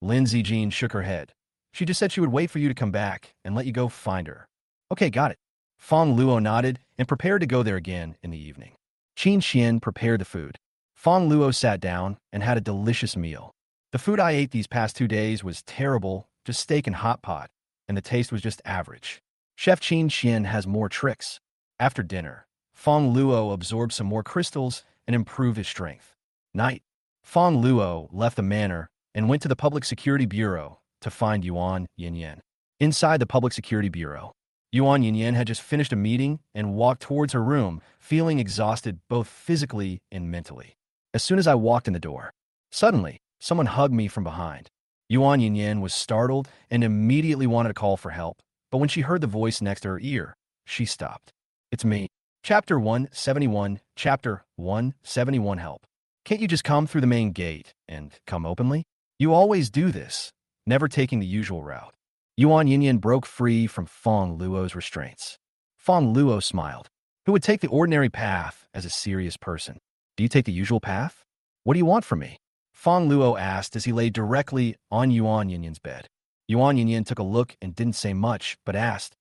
Lin Zijin shook her head. She just said she would wait for you to come back and let you go find her. Okay, got it. Fongluo nodded and prepared to go there again in the evening. Qin Xian prepared the food. Fongluo sat down and had a delicious meal. The food I ate these past 2 days was terrible, just steak and hot pot, and the taste was just average. Chef Qin Xian has more tricks. After dinner, Fongluo absorbed some more crystals and improved his strength. Night. Fongluo left the manor and went to the Public Security Bureau to find Yuan Yinyan. Inside the Public Security Bureau, Yuan Yinyan had just finished a meeting and walked towards her room, feeling exhausted both physically and mentally. As soon as I walked in the door, Suddenly, someone hugged me from behind. Yuan Yinyan was startled and immediately wanted to call for help, but when she heard the voice next to her ear, she stopped. It's me. Chapter 171, Chapter 171 Help. Can't you just come through the main gate and come openly? You always do this, never taking the usual route. Yuan Yinyan broke free from Fongluo's restraints. Fongluo smiled. Who would take the ordinary path as a serious person? Do you take the usual path? What do you want from me? Fongluo asked as he lay directly on Yuan Yinyan's bed. Yuan Yinyan took a look and didn't say much, but asked,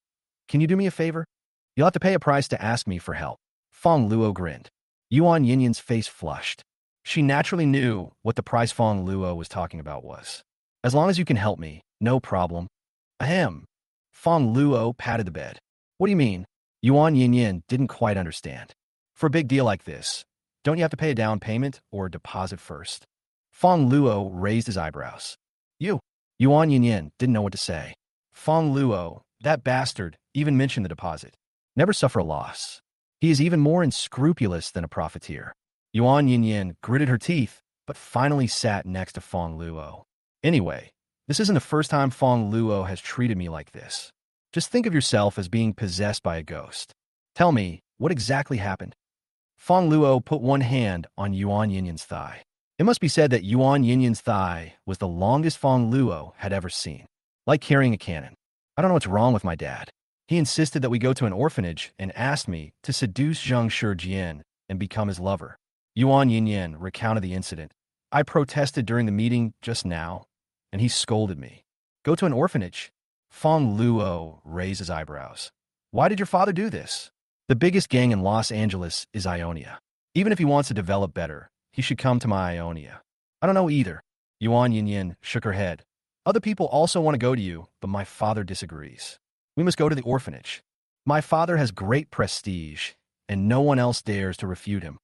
"Can you do me a favor? You'll have to pay a price to ask me for help." Fongluo grinned. Yuan Yinyan's face flushed. She naturally knew what the price Fongluo was talking about was. "As long as you can help me, no problem." Ahem. Fongluo patted the bed. "What do you mean?" Yuan Yinyan didn't quite understand. "For a big deal like this, don't you have to pay a down payment or a deposit first?" Fongluo raised his eyebrows. Yuan Yinyan didn't know what to say. Fongluo, that bastard, even mentioned the deposit. Never suffer a loss. He is even more unscrupulous than a profiteer. Yuan Yinyan gritted her teeth, but finally sat next to Fongluo. "Anyway, this isn't the first time Fongluo has treated me like this. Just think of yourself as being possessed by a ghost. Tell me, what exactly happened?" Fongluo put one hand on Yuan Yinyan's thigh. It must be said that Yuan Yinyan's thigh was the longest Fongluo had ever seen. Like carrying a cannon. "I don't know what's wrong with my dad. He insisted that we go to an orphanage and asked me to seduce Zhang Shijian and become his lover." Yuan Yinyan recounted the incident. "I protested during the meeting just now, and he scolded me. Go to an orphanage?" Fongluo raised his eyebrows. "Why did your father do this? The biggest gang in Los Angeles is Ionia. Even if he wants to develop better, he should come to my Ionia." "I don't know either." Yuan Yinyan shook her head. "Other people also want to go to you, but my father disagrees. We must go to the orphanage. My father has great prestige, and no one else dares to refute him."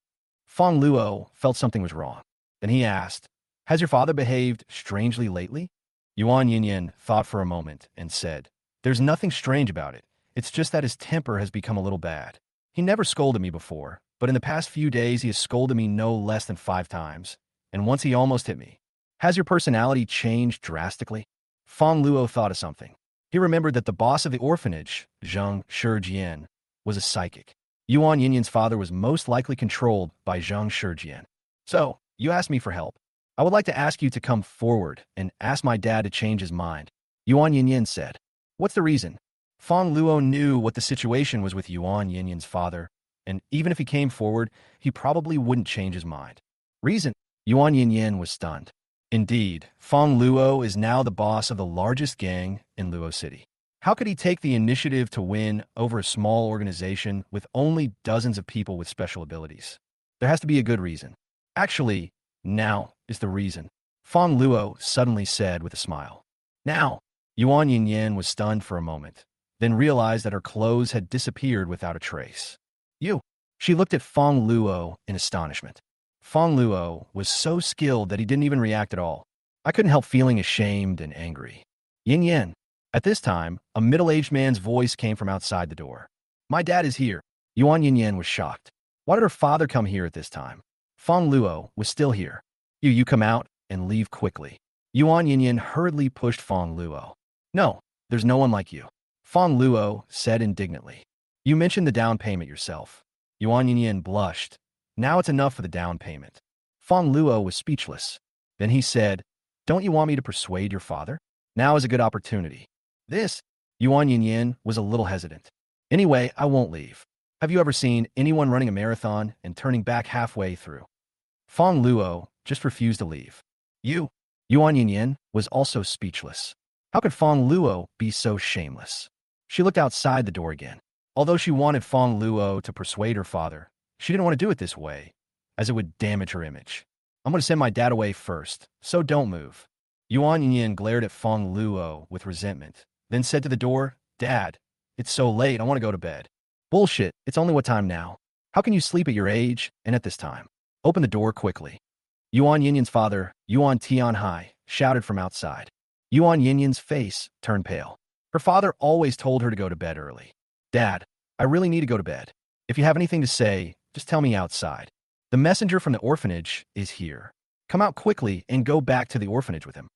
Fongluo felt something was wrong. Then he asked, "Has your father behaved strangely lately?" Yuan Yinyan thought for a moment and said, "There's nothing strange about it. It's just that his temper has become a little bad. He never scolded me before, but in the past few days he has scolded me no less than 5 times, and once he almost hit me. Has your personality changed drastically?" Fongluo thought of something. He remembered that the boss of the orphanage, Zhang Shijian, was a psychic. Yuan Yinyan's father was most likely controlled by Zhang Shijian. "So, you asked me for help. I would like to ask you to come forward and ask my dad to change his mind," Yuan Yinyan said. "What's the reason?" Fongluo knew what the situation was with Yuan Yinyan's father, and even if he came forward, he probably wouldn't change his mind. "Reason?" Yuan Yinyan was stunned. Indeed, Fongluo is now the boss of the largest gang in Luo City. How could he take the initiative to win over a small organization with only dozens of people with special abilities? There has to be a good reason. "Actually, now is the reason," Fongluo suddenly said with a smile. "Now?" Yuan Yinyan was stunned for a moment, then realized that her clothes had disappeared without a trace. "You?" She looked at Fongluo in astonishment. Fongluo was so skilled that he didn't even react at all. "I couldn't help feeling ashamed and angry." "Yin Yan." At this time, a middle-aged man's voice came from outside the door. "My dad is here." Yuan Yinyan was shocked. Why did her father come here at this time? Fongluo was still here. You come out and leave quickly." Yuan Yinyan hurriedly pushed Fongluo. "No, there's no one like you," Fongluo said indignantly. "You mentioned the down payment yourself." Yuan Yinyan blushed. "Now it's enough for the down payment." Fongluo was speechless. Then he said, "Don't you want me to persuade your father? Now is a good opportunity." Yuan Yinyan was a little hesitant. "Anyway, I won't leave. Have you ever seen anyone running a marathon and turning back halfway through?" Fongluo just refused to leave. Yuan Yinyan was also speechless. How could Fongluo be so shameless? She looked outside the door again. Although she wanted Fongluo to persuade her father, she didn't want to do it this way, as it would damage her image. "I'm going to send my dad away first, so don't move." Yuan Yinyan glared at Fongluo with resentment, then said to the door, "Dad, it's so late, I want to go to bed." "Bullshit, it's only what time now? How can you sleep at your age and at this time? Open the door quickly." Yuan Yinyan's father, Yuan Tianhai, shouted from outside. Yuan Yinyan's face turned pale. Her father always told her to go to bed early. "Dad, I really need to go to bed. If you have anything to say, just tell me outside. The messenger from the orphanage is here." Come out quickly and go back to the orphanage with him.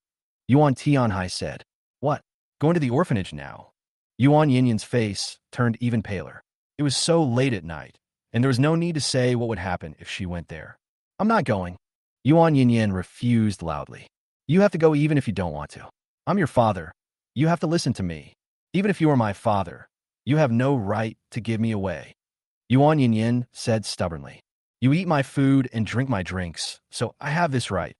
Yuan Tianhai said. What? Going to the orphanage now? Yuan Yinyan's face turned even paler. It was so late at night, and there was no need to say what would happen if she went there. I'm not going. Yuan Yinyan refused loudly. You have to go even if you don't want to. I'm your father. You have to listen to me. Even if you are my father, you have no right to give me away. Yuan Yinyan said stubbornly. You eat my food and drink my drinks, so I have this right,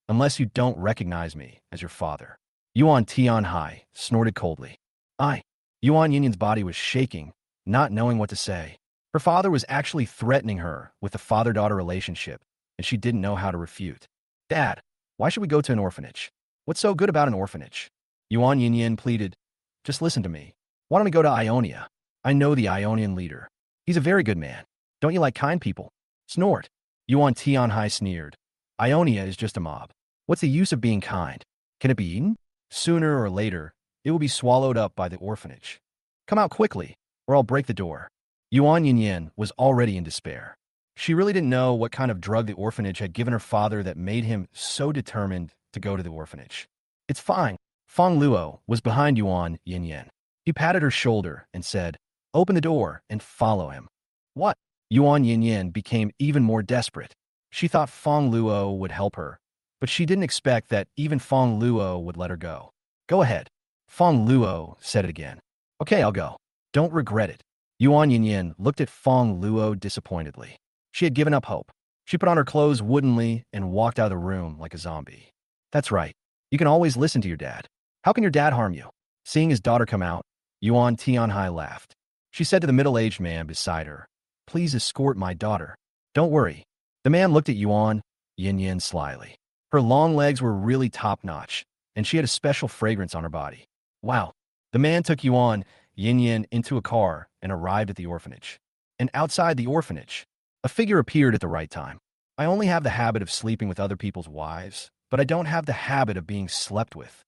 unless you don't recognize me as your father. Yuan Tianhai snorted coldly. Yuan Yinyan's body was shaking, not knowing what to say. Her father was actually threatening her with the father-daughter relationship, and she didn't know how to refute. Dad, why should we go to an orphanage? What's so good about an orphanage? Yuan Yinyan pleaded. Just listen to me. Why don't we go to Ionia? I know the Ionian leader. He's a very good man. Don't you like kind people? Snort. Yuan Tianhai sneered. Ionia is just a mob. What's the use of being kind? Can it be eaten? Sooner or later, it will be swallowed up by the orphanage. Come out quickly, or I'll break the door. Yuan Yinyan was already in despair. She really didn't know what kind of drug the orphanage had given her father that made him so determined to go to the orphanage. It's fine. Fongluo was behind Yuan Yinyan. He patted her shoulder and said, Open the door and follow him. What? Yuan Yinyan became even more desperate. She thought Fongluo would help her, but she didn't expect that even Fongluo would let her go. Go ahead. Fongluo said it again. Okay, I'll go. Don't regret it. Yuan Yinyan looked at Fongluo disappointedly. She had given up hope. She put on her clothes woodenly and walked out of the room like a zombie. That's right. You can always listen to your dad. How can your dad harm you? Seeing his daughter come out, Yuan Tianhai laughed. She said to the middle-aged man beside her, Please escort my daughter. Don't worry. The man looked at Yuan Yinyan slyly. Her long legs were really top-notch, and she had a special fragrance on her body. Wow. The man took Yuan Yinyan into a car and arrived at the orphanage. And outside the orphanage, a figure appeared at the right time. I only have the habit of sleeping with other people's wives, but I don't have the habit of being slept with.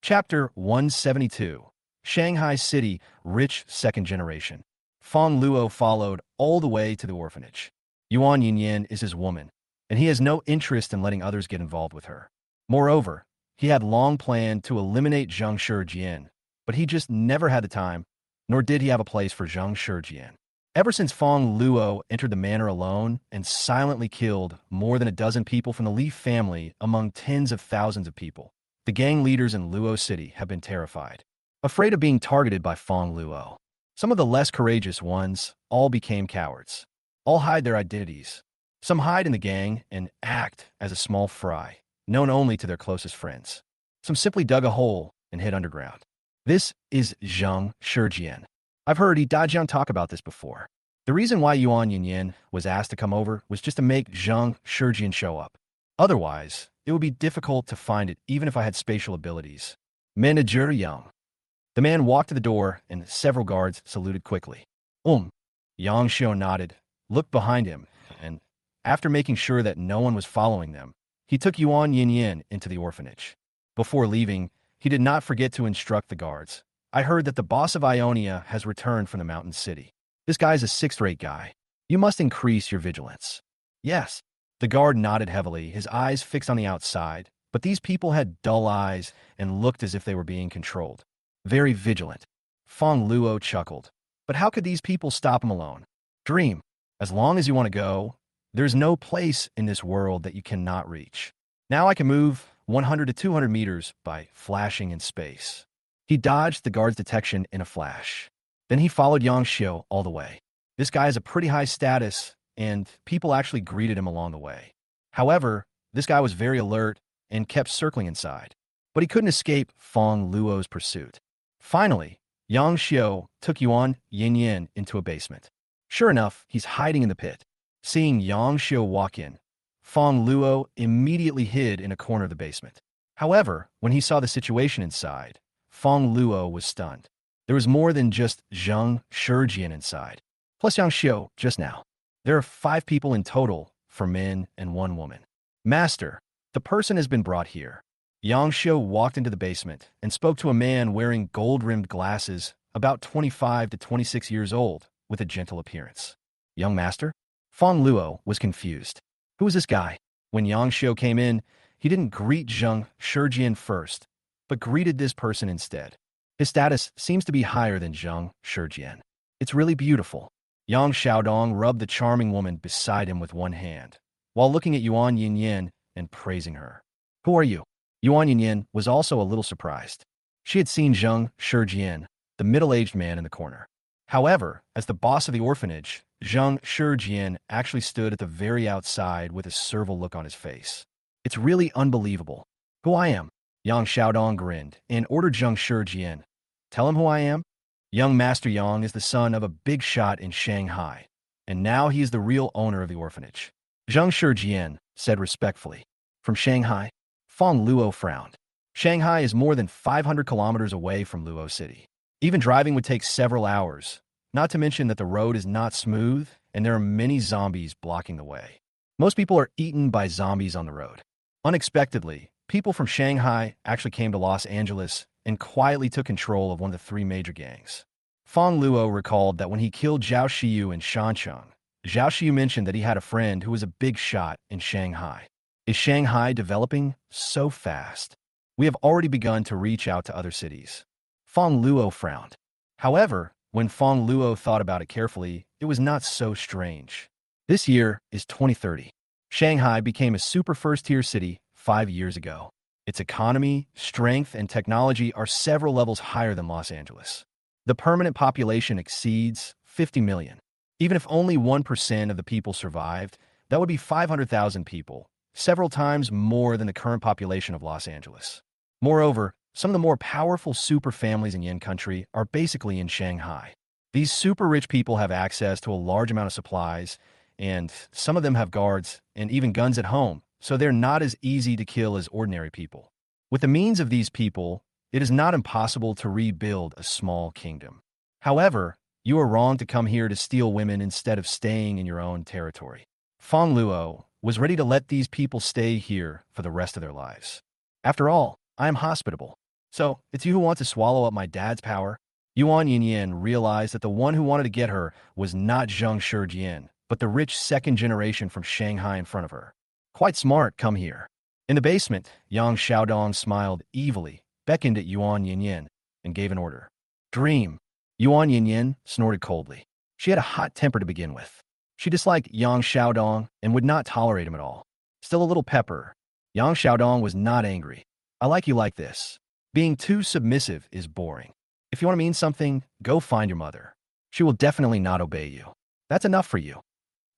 Chapter 172. Shanghai City, Rich Second Generation. Fongluo followed all the way to the orphanage. Yuan Yinyan is his woman, and he has no interest in letting others get involved with her. Moreover, he had long planned to eliminate Zheng Shijian, but he just never had the time, nor did he have a place for Zheng Shijian. Ever since Fongluo entered the manor alone and silently killed more than a dozen people from the Li family among tens of thousands of people, the gang leaders in Luo City have been terrified, afraid of being targeted by Fongluo. Some of the less courageous ones all became cowards. All hide their identities. Some hide in the gang and act as a small fry, known only to their closest friends. Some simply dug a hole and hid underground. This is Zheng Shijian. I've heard Dajian talk about this before. The reason why Yuan Yinyan was asked to come over was just to make Zheng Shijian show up. Otherwise, it would be difficult to find it even if I had spatial abilities. Manager Yang. The man walked to the door and several guards saluted quickly. Yang Xiao nodded, looked behind him, and after making sure that no one was following them, he took Yuan Yinyan into the orphanage. Before leaving, he did not forget to instruct the guards. I heard that the boss of Ionia has returned from the mountain city. This guy's a sixth-rate guy. You must increase your vigilance. Yes. The guard nodded heavily, his eyes fixed on the outside, but these people had dull eyes and looked as if they were being controlled. Very vigilant. Fongluo chuckled. But how could these people stop him alone? Dream. As long as you want to go, there's no place in this world that you cannot reach. Now I can move 100 to 200 meters by flashing in space. He dodged the guard's detection in a flash. Then he followed Yang Xiu all the way. This guy has a pretty high status, and people actually greeted him along the way. However, this guy was very alert and kept circling inside. But he couldn't escape Fongluo's pursuit. Finally, Yang Xiu took Yuan Yinyan into a basement. Sure enough, he's hiding in the pit. Seeing Yang Xiu walk in, Fongluo immediately hid in a corner of the basement. However, when he saw the situation inside, Fongluo was stunned. There was more than just Zheng Shijian inside, plus Yang Xiu just now. There are 5 people in total, 4 men and 1 woman. Master, the person has been brought here. Yang Xiu walked into the basement and spoke to a man wearing gold-rimmed glasses, about 25 to 26 years old, with a gentle appearance. Young master? Fongluo was confused. Who was this guy? When Yang Xiu came in, He didn't greet Zheng Shijian first, but greeted this person instead. His status seems to be higher than Zheng Shijian. It's really beautiful. Yang Xiaodong rubbed the charming woman beside him with one hand, while looking at Yuan Yinyin and praising her. Who are you? Yuan Yinyin was also a little surprised. She had seen Zheng Shijian, the middle-aged man in the corner. However, as the boss of the orphanage, Zheng Shijian actually stood at the very outside with a servile look on his face. It's really unbelievable. Who I am? Yang Xiaodong grinned and ordered Zheng Shijian. Tell him who I am? Young Master Yang is the son of a big shot in Shanghai, and now he is the real owner of the orphanage. Zheng Shijian said respectfully. From Shanghai? Fongluo frowned. Shanghai is more than 500 kilometers away from Luo City. Even driving would take several hours, not to mention that the road is not smooth and there are many zombies blocking the way. Most people are eaten by zombies on the road. Unexpectedly, people from Shanghai actually came to Los Angeles and quietly took control of one of the three major gangs. Fong Luo recalled that when he killed Zhao Xiyu in Shancheng, Zhao Xiyu mentioned that he had a friend who was a big shot in Shanghai. Is Shanghai developing so fast? We have already begun to reach out to other cities. Fong Luo frowned. However, when Fong Luo thought about it carefully, it was not so strange. This year is 2030. Shanghai became a super first-tier city 5 years ago. Its economy, strength, and technology are several levels higher than Los Angeles. The permanent population exceeds 50 million. Even if only 1% of the people survived, that would be 500,000 people, several times more than the current population of Los Angeles. Moreover, some of the more powerful super families in Yin country are basically in Shanghai. These super rich people have access to a large amount of supplies, and some of them have guards and even guns at home, so they're not as easy to kill as ordinary people. With the means of these people, it is not impossible to rebuild a small kingdom. However, you are wrong to come here to steal women instead of staying in your own territory. Fong Luo was ready to let these people stay here for the rest of their lives. After all, I am hospitable. So, it's you who want to swallow up my dad's power? Yuan Yinyin realized that the one who wanted to get her was not Zheng Shijian, but the rich second generation from Shanghai in front of her. Quite smart, come here. In the basement, Yang Xiaodong smiled evilly, beckoned at Yuan Yinyin, and gave an order. Dream. Yuan Yinyin snorted coldly. She had a hot temper to begin with. She disliked Yang Xiaodong and would not tolerate him at all. Still a little pepper. Yang Xiaodong was not angry. I like you like this. Being too submissive is boring. If you want to mean something, go find your mother. She will definitely not obey you. That's enough for you.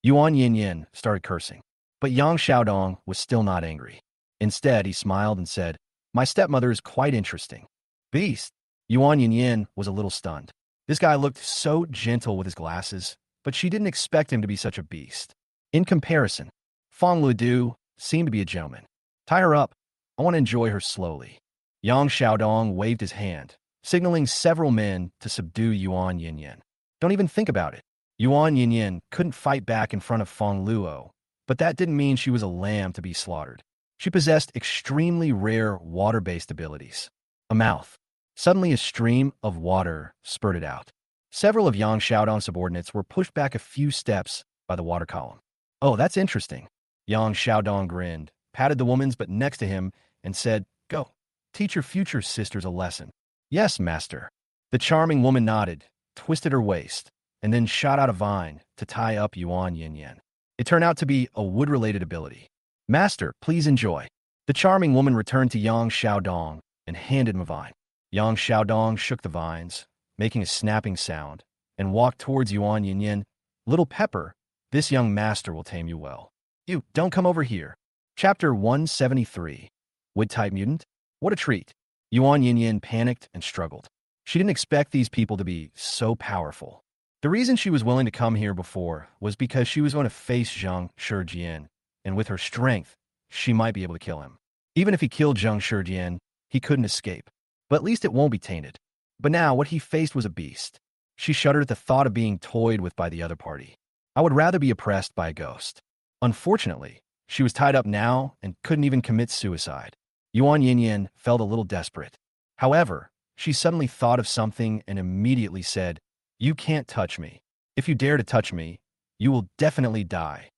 Yuan Yinyin started cursing. But Yang Xiaodong was still not angry. Instead, he smiled and said, My stepmother is quite interesting. Beast. Yuan Yinyin was a little stunned. This guy looked so gentle with his glasses, but she didn't expect him to be such a beast. In comparison, Fong Luo seemed to be a gentleman. Tie her up. I want to enjoy her slowly. Yang Xiaodong waved his hand, signaling several men to subdue Yuan Yinyin. Don't even think about it. Yuan Yinyin couldn't fight back in front of Fong Luo, but that didn't mean she was a lamb to be slaughtered. She possessed extremely rare water-based abilities. A mouth. Suddenly a stream of water spurted out. Several of Yang Xiaodong's subordinates were pushed back a few steps by the water column. Oh, that's interesting. Yang Xiaodong grinned, patted the woman's butt next to him, and said, Go, teach your future sisters a lesson. Yes, master. The charming woman nodded, twisted her waist, and then shot out a vine to tie up Yuan Yinyin. It turned out to be a wood-related ability. Master, please enjoy. The charming woman returned to Yang Xiaodong and handed him a vine. Yang Xiaodong shook the vines, making a snapping sound, and walked towards Yuan Yinyin. Little Pepper, this young master will tame you well. You, don't come over here. Chapter 173. Wood-type mutant? What a treat. Yuan Yinyin panicked and struggled. She didn't expect these people to be so powerful. The reason she was willing to come here before was because she was going to face Zheng Shijian, and with her strength, she might be able to kill him. Even if he killed Zheng Shijian, he couldn't escape. But at least it won't be tainted. But now what he faced was a beast. She shuddered at the thought of being toyed with by the other party. I would rather be oppressed by a ghost. Unfortunately, she was tied up now and couldn't even commit suicide. Yuan Yinyin felt a little desperate. However, she suddenly thought of something and immediately said, You can't touch me. If you dare to touch me, you will definitely die.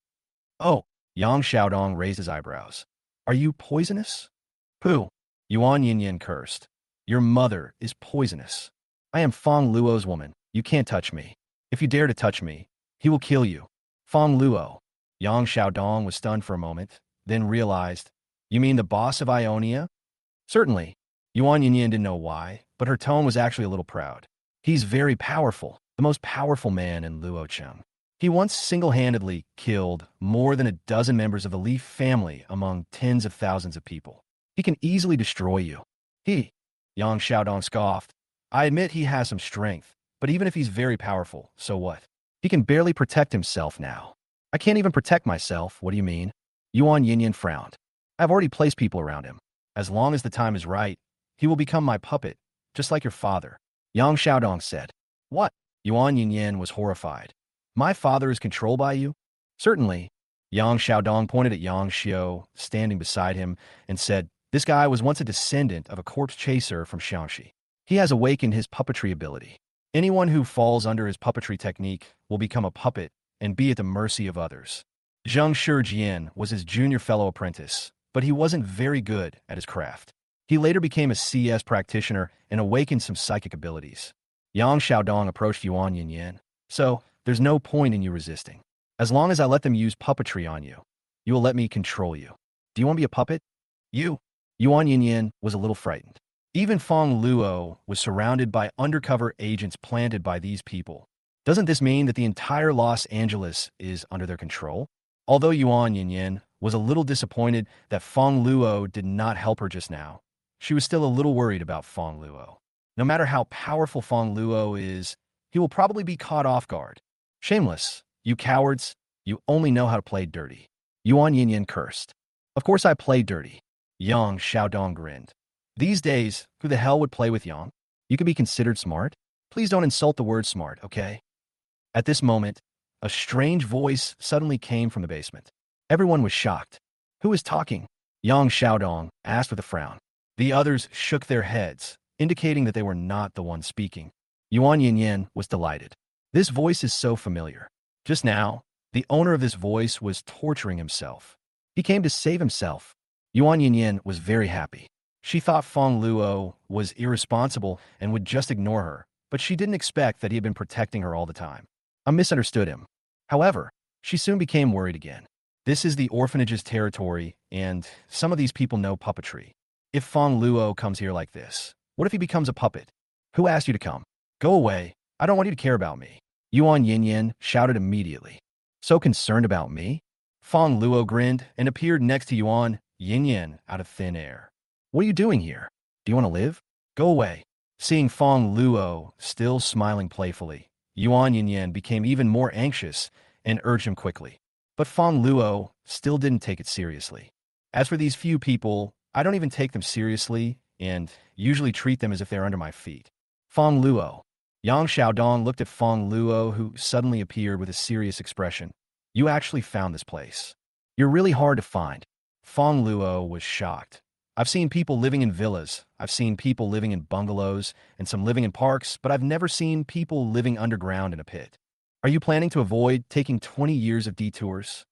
Oh, Yang Xiaodong raised his eyebrows. Are you poisonous? Pooh. Yuan Yinyin cursed. Your mother is poisonous. I am Fongluo's woman. You can't touch me. If you dare to touch me, he will kill you. Fongluo. Yang Xiaodong was stunned for a moment, then realized, you mean the boss of Ionia? Certainly. Yuan Yinyin didn't know why, but her tone was actually a little proud. He's very powerful, the most powerful man in Luocheng. He once single-handedly killed more than a dozen members of the Li family among tens of thousands of people. He can easily destroy you. Yang Xiaodong scoffed. I admit he has some strength, but even if he's very powerful, so what? He can barely protect himself now. I can't even protect myself, what do you mean? Yuan Yinyin frowned. I've already placed people around him. As long as the time is right, he will become my puppet, just like your father. Yang Xiaodong said. What? Yuan Yinyin was horrified. My father is controlled by you? Certainly. Yang Xiaodong pointed at Yang Xiao, standing beside him, and said, this guy was once a descendant of a corpse chaser from Shaanxi. He has awakened his puppetry ability. Anyone who falls under his puppetry technique will become a puppet and be at the mercy of others. Zheng Shijian was his junior fellow apprentice, but he wasn't very good at his craft. He later became a CS practitioner and awakened some psychic abilities. Yang Xiaodong approached Yuan Yinyin. So, there's no point in you resisting. As long as I let them use puppetry on you, you will let me control you. Do you want to be a puppet? You. Yuan Yinyin was a little frightened. Even Fongluo was surrounded by undercover agents planted by these people. Doesn't this mean that the entire Los Angeles is under their control? Although Yuan Yinyin was a little disappointed that Fongluo did not help her just now, she was still a little worried about Fongluo. No matter how powerful Fongluo is, he will probably be caught off guard. Shameless, you cowards, you only know how to play dirty. Yuan Yinyin cursed. Of course I play dirty. Yang Xiaodong grinned. These days, who the hell would play with Yang? You could be considered smart? Please don't insult the word smart, okay? At this moment, a strange voice suddenly came from the basement. Everyone was shocked. Who is talking? Yang Xiaodong asked with a frown. The others shook their heads, indicating that they were not the ones speaking. Yuan Yinyin was delighted. This voice is so familiar. Just now, the owner of this voice was torturing himself. He came to save himself. Yuan Yinyin was very happy. She thought Fongluo was irresponsible and would just ignore her, but she didn't expect that he had been protecting her all the time. I misunderstood him. However, she soon became worried again. This is the orphanage's territory, and some of these people know puppetry. If Fongluo comes here like this, what if he becomes a puppet? Who asked you to come? Go away. I don't want you to care about me. Yuan Yinyin shouted immediately. So concerned about me? Fongluo grinned and appeared next to Yuan Yinyin out of thin air. What are you doing here? Do you want to live? Go away. Seeing Fongluo still smiling playfully, Yuan Yinyin became even more anxious and urged him quickly. But Fongluo still didn't take it seriously. As for these few people, I don't even take them seriously and usually treat them as if they're under my feet. Fongluo. Yang Xiaodong looked at Fongluo, who suddenly appeared with a serious expression. You actually found this place. You're really hard to find. Fongluo was shocked. I've seen people living in villas, I've seen people living in bungalows, and some living in parks, but I've never seen people living underground in a pit. Are you planning to avoid taking 20 years of detours?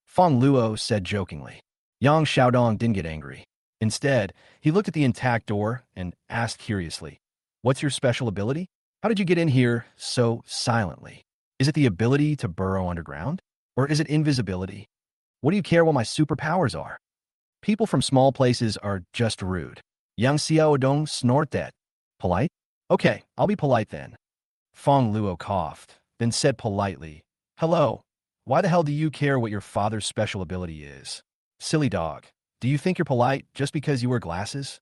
Fongluo said jokingly. Yang Xiaodong didn't get angry. Instead, he looked at the intact door and asked curiously, what's your special ability? How did you get in here so silently? Is it the ability to burrow underground? Or is it invisibility? What do you care what my superpowers are? People from small places are just rude. Yang Xiaodong snorted. Polite? Okay, I'll be polite then. Fongluo coughed, then said politely, hello. Why the hell do you care what your father's special ability is? Silly dog. Do you think you're polite just because you wear glasses?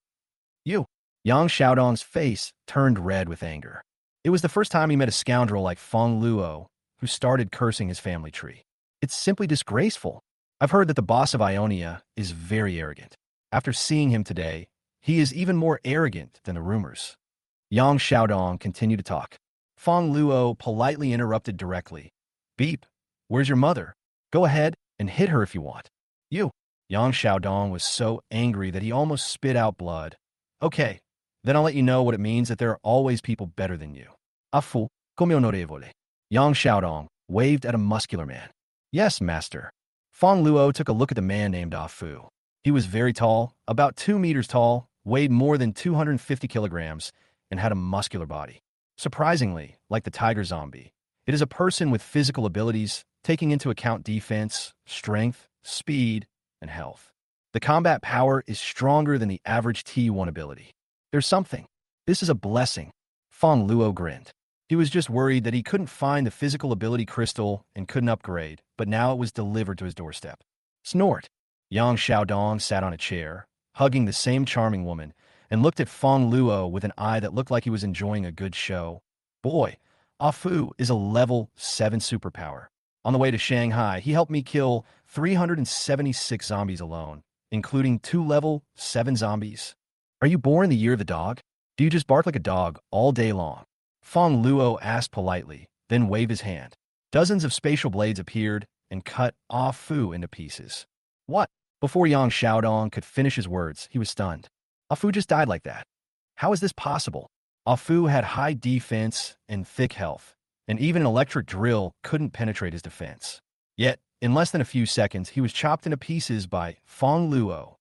You. Yang Xiaodong's face turned red with anger. It was the first time he met a scoundrel like Fongluo, who started cursing his family tree. It's simply disgraceful. I've heard that the boss of Ionia is very arrogant. After seeing him today, he is even more arrogant than the rumors. Yang Xiaodong continued to talk. Fongluo politely interrupted directly. Beep. Where's your mother? Go ahead and hit her if you want. You. Yang Xiaodong was so angry that he almost spit out blood. Okay, then I'll let you know what it means that there are always people better than you. Afu, come onorevole. Yang Xiaodong waved at a muscular man. Yes, master. Fongluo took a look at the man named Afu. He He was very tall, about 2 meters tall, weighed more than 250 kilograms, and had a muscular body. Surprisingly, like the tiger zombie, it is a person with physical abilities, taking into account defense, strength, speed, and health. The combat power is stronger than the average T1 ability. There's something. This is a blessing. Fongluo grinned. He was just worried that he couldn't find the physical ability crystal and couldn't upgrade, but now it was delivered to his doorstep. Snort. Yang Xiaodong sat on a chair, hugging the same charming woman, and looked at Fongluo with an eye that looked like he was enjoying a good show. Boy, Afu is a level 7 superpower. On the way to Shanghai, he helped me kill 376 zombies alone, including 2 level 7 zombies. Are you born in the year of the dog? Do you just bark like a dog all day long? Fongluo asked politely, then waved his hand. Dozens of spatial blades appeared and cut Afu into pieces. What? Before Yang Xiaodong could finish his words, he was stunned. Afu just died like that. How is this possible? Afu had high defense and thick health, and even an electric drill couldn't penetrate his defense. Yet, in less than a few seconds, he was chopped into pieces by Fongluo.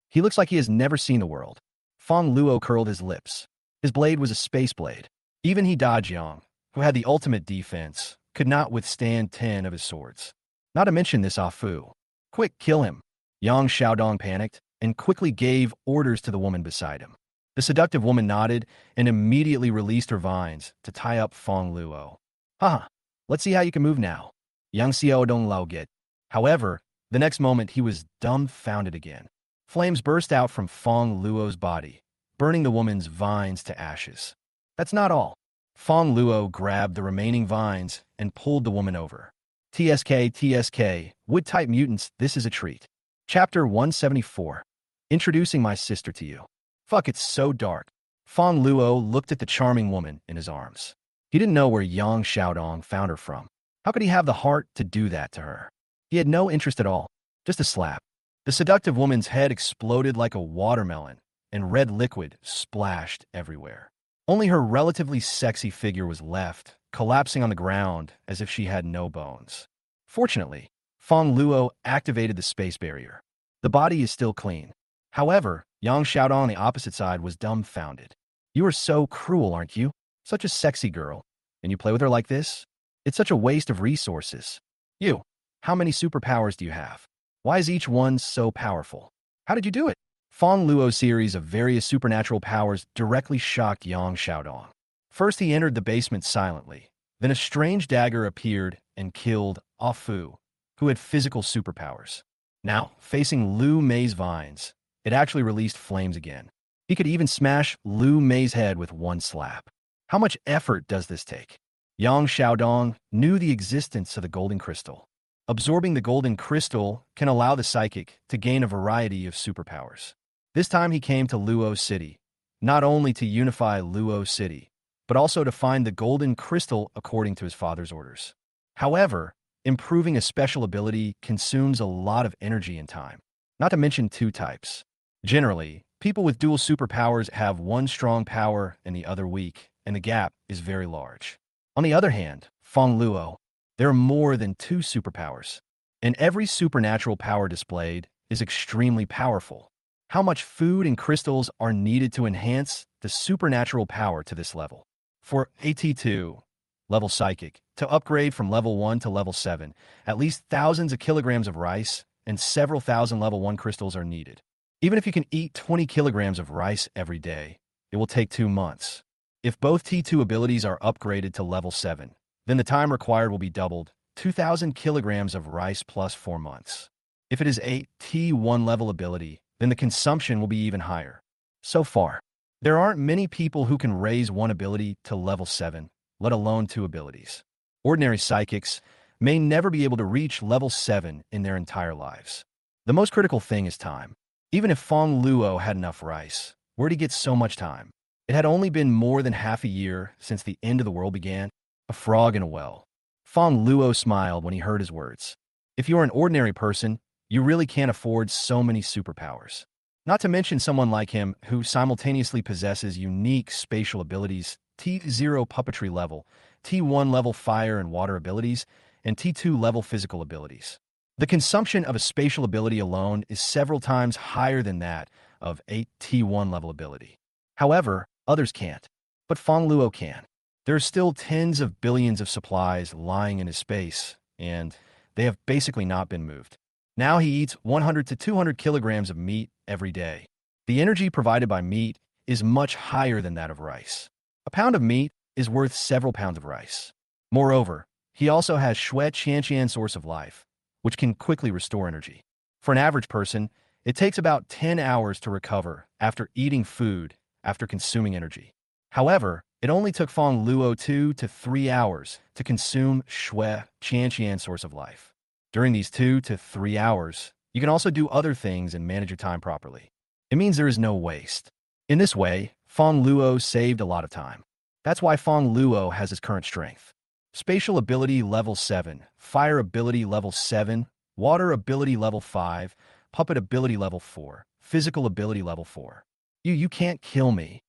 He looks like he has never seen the world. Fongluo curled his lips. His blade was a space blade. Even he dodged Yang, who had the ultimate defense, could not withstand 10 of his swords. Not to mention this Afu. Quick, kill him. Yang Xiaodong panicked and quickly gave orders to the woman beside him. The seductive woman nodded and immediately released her vines to tie up Fongluo. Haha, let's see how you can move now. Yang Xiaodong Laoget. However, the next moment he was dumbfounded again. Flames burst out from Fongluo's body, burning the woman's vines to ashes. That's not all. Fongluo grabbed the remaining vines and pulled the woman over. TSK, wood-type mutants, this is a treat. Chapter 174. Introducing my sister to you. Fuck, it's so dark. Fongluo looked at the charming woman in his arms. He didn't know where Yang Xiaodong found her from. How could he have the heart to do that to her? He had no interest at all, just a slap. The seductive woman's head exploded like a watermelon, and red liquid splashed everywhere. Only her relatively sexy figure was left, collapsing on the ground as if she had no bones. Fortunately, Fongluo activated the space barrier. The body is still clean. However, Yang Xiaodong on the opposite side was dumbfounded. You are so cruel, aren't you? Such a sexy girl. And you play with her like this? It's such a waste of resources. You, how many superpowers do you have? Why is each one so powerful? How did you do it? Fongluo's series of various supernatural powers directly shocked Yang Xiaodong. First, he entered the basement silently. Then a strange dagger appeared and killed Afu, who had physical superpowers. Now, facing Lu Mei's vines, it actually released flames again. He could even smash Lu Mei's head with one slap. How much effort does this take? Yang Xiaodong knew the existence of the golden crystal. Absorbing the golden crystal can allow the psychic to gain a variety of superpowers. This time he came to Luo City, not only to unify Luo City, but also to find the golden crystal according to his father's orders. However, improving a special ability consumes a lot of energy and time, not to mention 2 types. Generally, people with dual superpowers have one strong power and the other weak, and the gap is very large. On the other hand, Fongluo, there are more than 2 superpowers, and every supernatural power displayed is extremely powerful. How much food and crystals are needed to enhance the supernatural power to this level? For AT2, level Psychic, to upgrade from level 1 to level 7, at least thousands of kilograms of rice and several thousand level 1 crystals are needed. Even if you can eat 20 kilograms of rice every day, it will take 2 months. If both T2 abilities are upgraded to level 7, then the time required will be doubled, 2,000 kilograms of rice plus 4 months. If it is a T1 level ability, then the consumption will be even higher. So far, there aren't many people who can raise one ability to level 7, let alone 2 abilities. Ordinary psychics may never be able to reach level 7 in their entire lives. The most critical thing is time. Even if Fongluo had enough rice, where'd he get so much time? It had only been more than half a year since the end of the world began. A frog in a well. Fongluo smiled when he heard his words. If you're an ordinary person, you really can't afford so many superpowers. Not to mention someone like him who simultaneously possesses unique spatial abilities, T0 puppetry level, T1 level fire and water abilities, and T2 level physical abilities. The consumption of a spatial ability alone is several times higher than that of a T1 level ability. However, others can't. But Fongluo can. There are still tens of billions of supplies lying in his space, and they have basically not been moved. Now he eats 100 to 200 kilograms of meat every day. The energy provided by meat is much higher than that of rice. A pound of meat is worth several pounds of rice. Moreover, he also has Shui Qianqian source of life, which can quickly restore energy. For an average person, it takes about 10 hours to recover after eating food after consuming energy. However, it only took Fongluo 2 to 3 hours to consume Shui Qianqian source of life. During these 2 to 3 hours, you can also do other things and manage your time properly. It means there is no waste. In this way, Fongluo saved a lot of time. That's why Fongluo has his current strength. Spatial ability level 7, fire ability level 7, water ability level 5, puppet ability level 4, physical ability level 4. You can't kill me.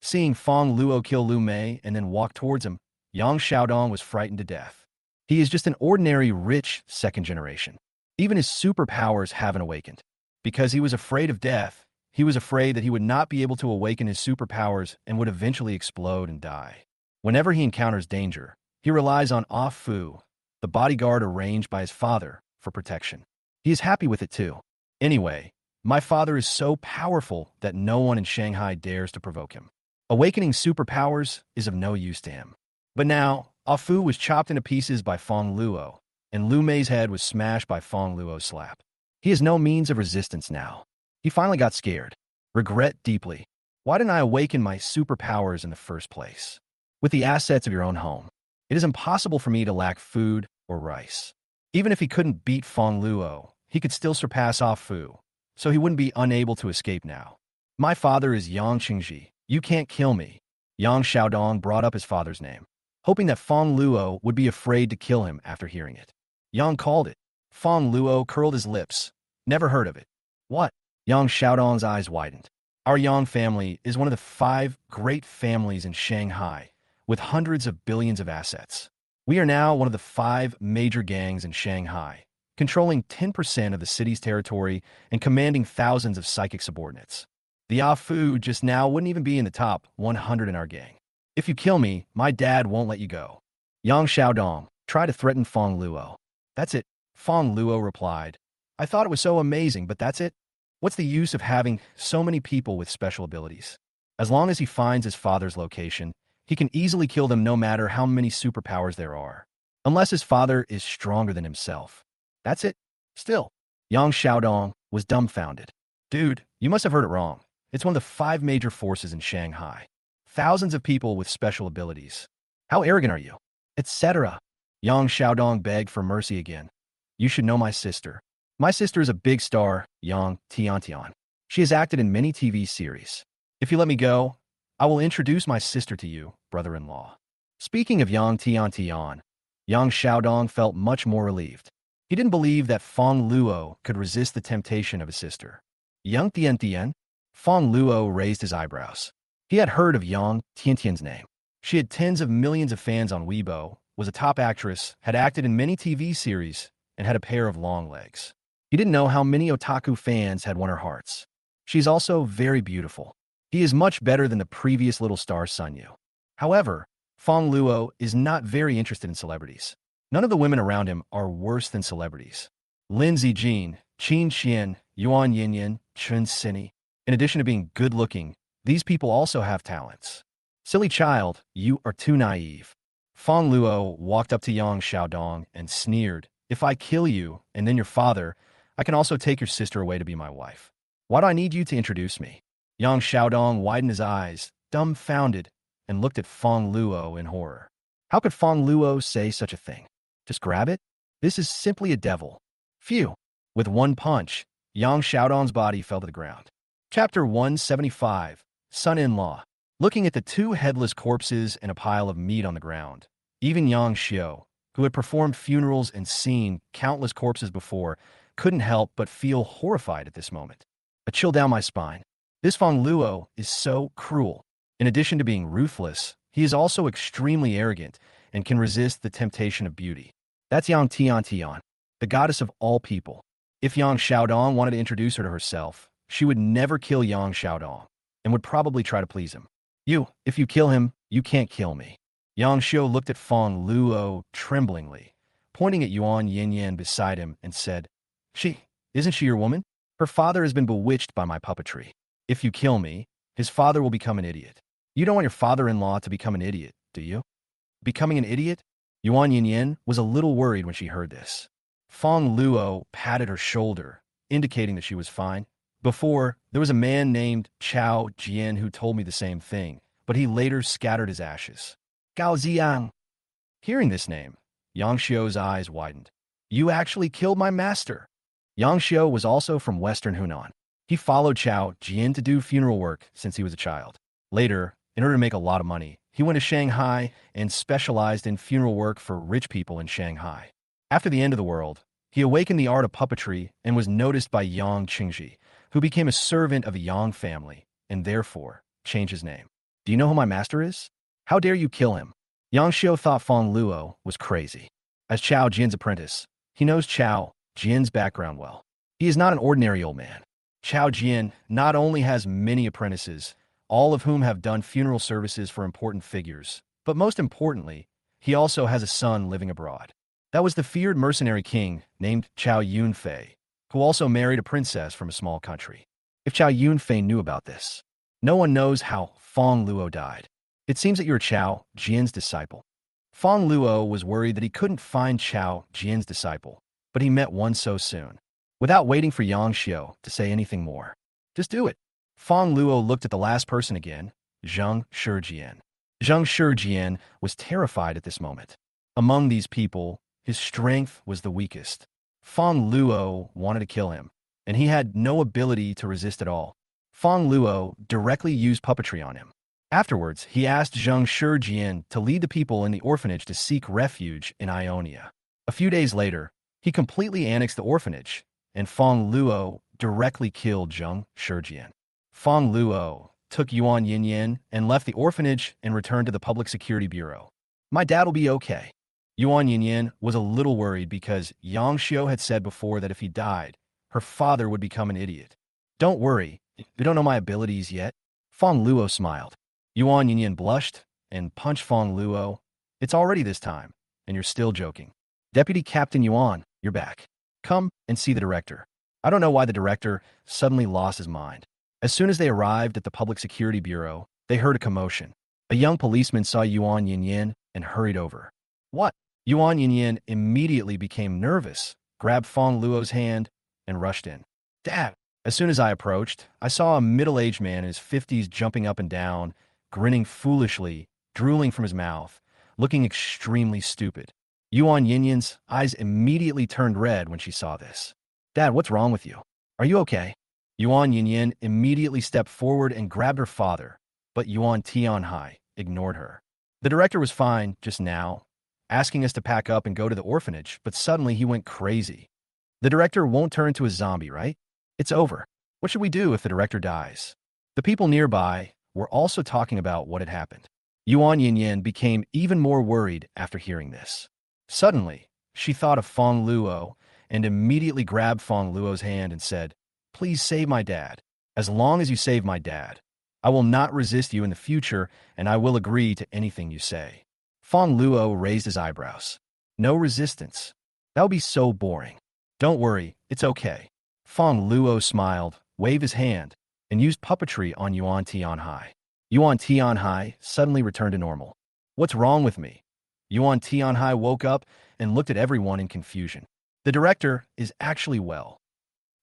Seeing Fongluo kill Lu Mei and then walk towards him, Yang Xiaodong was frightened to death. He is just an ordinary rich second generation. Even his superpowers haven't awakened. Because he was afraid of death, he was afraid that he would not be able to awaken his superpowers and would eventually explode and die. Whenever he encounters danger, he relies on Ah Fu, the bodyguard arranged by his father, for protection. He is happy with it too. Anyway, my father is so powerful that no one in Shanghai dares to provoke him. Awakening superpowers is of no use to him. But now, Ah Fu was chopped into pieces by Fongluo, and Lu Mei's head was smashed by Fongluo's slap. He has no means of resistance now. He finally got scared. Regret deeply. Why didn't I awaken my superpowers in the first place? With the assets of your own home, it is impossible for me to lack food or rice. Even if he couldn't beat Fongluo, he could still surpass Ah Fu, so he wouldn't be unable to escape now. My father is Yang Qingji. You can't kill me. Yang Xiaodong brought up his father's name, hoping that Fongluo would be afraid to kill him after hearing it. Yang called it. Fongluo curled his lips. Never heard of it. What? Yang Xiaodong's eyes widened. Our Yang family is one of the 5 great families in Shanghai, with hundreds of billions of assets. We are now one of the 5 major gangs in Shanghai, controlling 10% of the city's territory and commanding thousands of psychic subordinates. The Ah Fu just now wouldn't even be in the top 100 in our gang. If you kill me, my dad won't let you go. Yang Xiaodong tried to threaten Fongluo. That's it, Fongluo replied. I thought it was so amazing, but that's it? What's the use of having so many people with special abilities? As long as he finds his father's location, he can easily kill them no matter how many superpowers there are. Unless his father is stronger than himself. That's it? Still, Yang Xiaodong was dumbfounded. Dude, you must have heard it wrong. It's one of the 5 major forces in Shanghai. Thousands of people with special abilities. How arrogant are you? Etc. Yang Xiaodong begged for mercy again. You should know my sister. My sister is a big star, Yang Tiantian. She has acted in many TV series. If you let me go, I will introduce my sister to you, brother-in-law. Speaking of Yang Tiantian, Yang Xiaodong felt much more relieved. He didn't believe that Fongluo could resist the temptation of his sister. Yang Tiantian? Fongluo raised his eyebrows. He had heard of Yang Tiantian's name. She had tens of millions of fans on Weibo, was a top actress, had acted in many TV series, and had a pair of long legs. He didn't know how many otaku fans had won her hearts. She's also very beautiful. He is much better than the previous little star Sunyu. However, Fongluo is not very interested in celebrities. None of the women around him are worse than celebrities. Lin Zijin, Qin Xian, Yuan Yinyan, Chunini. In addition to being good-looking, these people also have talents. Silly child, you are too naive. Fongluo walked up to Yang Xiaodong and sneered, If I kill you, and then your father, I can also take your sister away to be my wife. Why do I need you to introduce me? Yang Xiaodong widened his eyes, dumbfounded, and looked at Fongluo in horror. How could Fongluo say such a thing? Just grab it? This is simply a devil. Phew. With one punch, Yang Xiaodong's body fell to the ground. Chapter 175, Son-in-Law. Looking at the 2 headless corpses and a pile of meat on the ground, even Yang Xiao, who had performed funerals and seen countless corpses before, couldn't help but feel horrified at this moment. A chill down my spine. This Fongluo is so cruel. In addition to being ruthless, he is also extremely arrogant and can resist the temptation of beauty. That's Yang Tiantian. the goddess of all people. If Yang Xiaodong wanted to introduce her to herself, she would never kill Yang Xiaodong and would probably try to please him. If you kill him, you can't kill me. Yang Xiu looked at Fongluo tremblingly, pointing at Yuan Yinyan beside him and said, Isn't she your woman? Her father has been bewitched by my puppetry. If you kill me, his father will become an idiot. You don't want your father-in-law to become an idiot, do you? Becoming an idiot? Yuan Yinyan was a little worried when she heard this. Fongluo patted her shoulder, indicating that she was fine. Before, there was a man named Chao Jian who told me the same thing, but he later scattered his ashes. Gao Ziang. Hearing this name, Yang Xiu's eyes widened. You actually killed my master. Yang Xiu was also from western Hunan. He followed Chao Jian to do funeral work since he was a child. Later, in order to make a lot of money, he went to Shanghai and specialized in funeral work for rich people in Shanghai. After the end of the world, he awakened the art of puppetry and was noticed by Yang Qingji, who became a servant of the Yang family and therefore changed his name. Do you know who my master is? How dare you kill him? Yang Xiu thought Fongluo was crazy. As Chao Jian's apprentice, he knows Chao Jian's background well. He is not an ordinary old man. Chao Jian not only has many apprentices, all of whom have done funeral services for important figures, but most importantly, he also has a son living abroad. That was the feared mercenary king named Chao Yunfei, who also married a princess from a small country. If Chao Yunfei knew about this, no one knows how Fongluo died. It seems that you're Chao Jian's disciple. Fongluo was worried that he couldn't find Chao Jian's disciple, but he met one so soon. Without waiting for Yang Xiu to say anything more, just do it. Fongluo looked at the last person again, Zheng Shijian. Zheng Shijian was terrified at this moment. Among these people, his strength was the weakest. Fongluo wanted to kill him, and he had no ability to resist at all. Fongluo directly used puppetry on him. Afterwards, he asked Zheng Shijian to lead the people in the orphanage to seek refuge in Ionia. A few days later, he completely annexed the orphanage, and Fongluo directly killed Zheng Shijian. Fongluo took Yuan Yinyan and left the orphanage and returned to the Public Security Bureau. My dad'll be okay. Yuan Yinyan was a little worried because Yang Xiu had said before that if he died, her father would become an idiot. Don't worry, you don't know my abilities yet. Fongluo smiled. Yuan Yinyan blushed and punched Fongluo. It's already this time, and you're still joking. Deputy Captain Yuan, you're back. Come and see the director. I don't know why the director suddenly lost his mind. As soon as they arrived at the Public Security Bureau, they heard a commotion. A young policeman saw Yuan Yinyan and hurried over. What? Yuan Yinyan immediately became nervous, grabbed Fongluo's hand, and rushed in. Dad! As soon as I approached, I saw a middle-aged man in his 50s jumping up and down, grinning foolishly, drooling from his mouth, looking extremely stupid. Yuan Yinyan's eyes immediately turned red when she saw this. Dad, what's wrong with you? Are you okay? Yuan Yinyan immediately stepped forward and grabbed her father, but Yuan Tianhai ignored her. The director was fine just now, asking us to pack up and go to the orphanage, but suddenly he went crazy. The director won't turn into a zombie, right? It's over. What should we do if the director dies? The people nearby were also talking about what had happened. Yuan Yinyan became even more worried after hearing this. Suddenly, she thought of Fongluo and immediately grabbed Fongluo's hand and said, Please save my dad. As long as you save my dad, I will not resist you in the future and I will agree to anything you say. Fongluo raised his eyebrows. No resistance. That would be so boring. Don't worry, it's okay. Fongluo smiled, waved his hand, and used puppetry on Yuan Tianhai. Yuan Tianhai suddenly returned to normal. What's wrong with me? Yuan Tianhai woke up and looked at everyone in confusion. The director is actually well.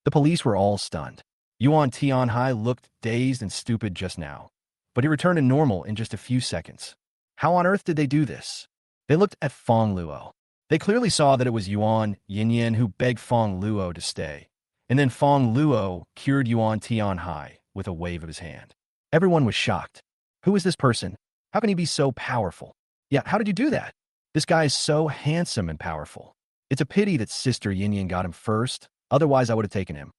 The police were all stunned. Yuan Tianhai looked dazed and stupid just now, but he returned to normal in just a few seconds. How on earth did they do this? They looked at Fongluo. They clearly saw that it was Yuan Yinyan who begged Fongluo to stay, and then Fongluo cured Yuan Tianhai with a wave of his hand. Everyone was shocked. Who is this person? How can he be so powerful? Yeah, how did you do that? This guy is so handsome and powerful. It's a pity that Sister Yinyan got him first, otherwise I would have taken him.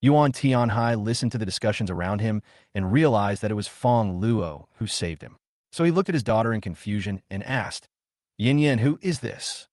Yuan Tianhai listened to the discussions around him and realized that it was Fongluo who saved him. So he looked at his daughter in confusion and asked, Yinyan, who is this?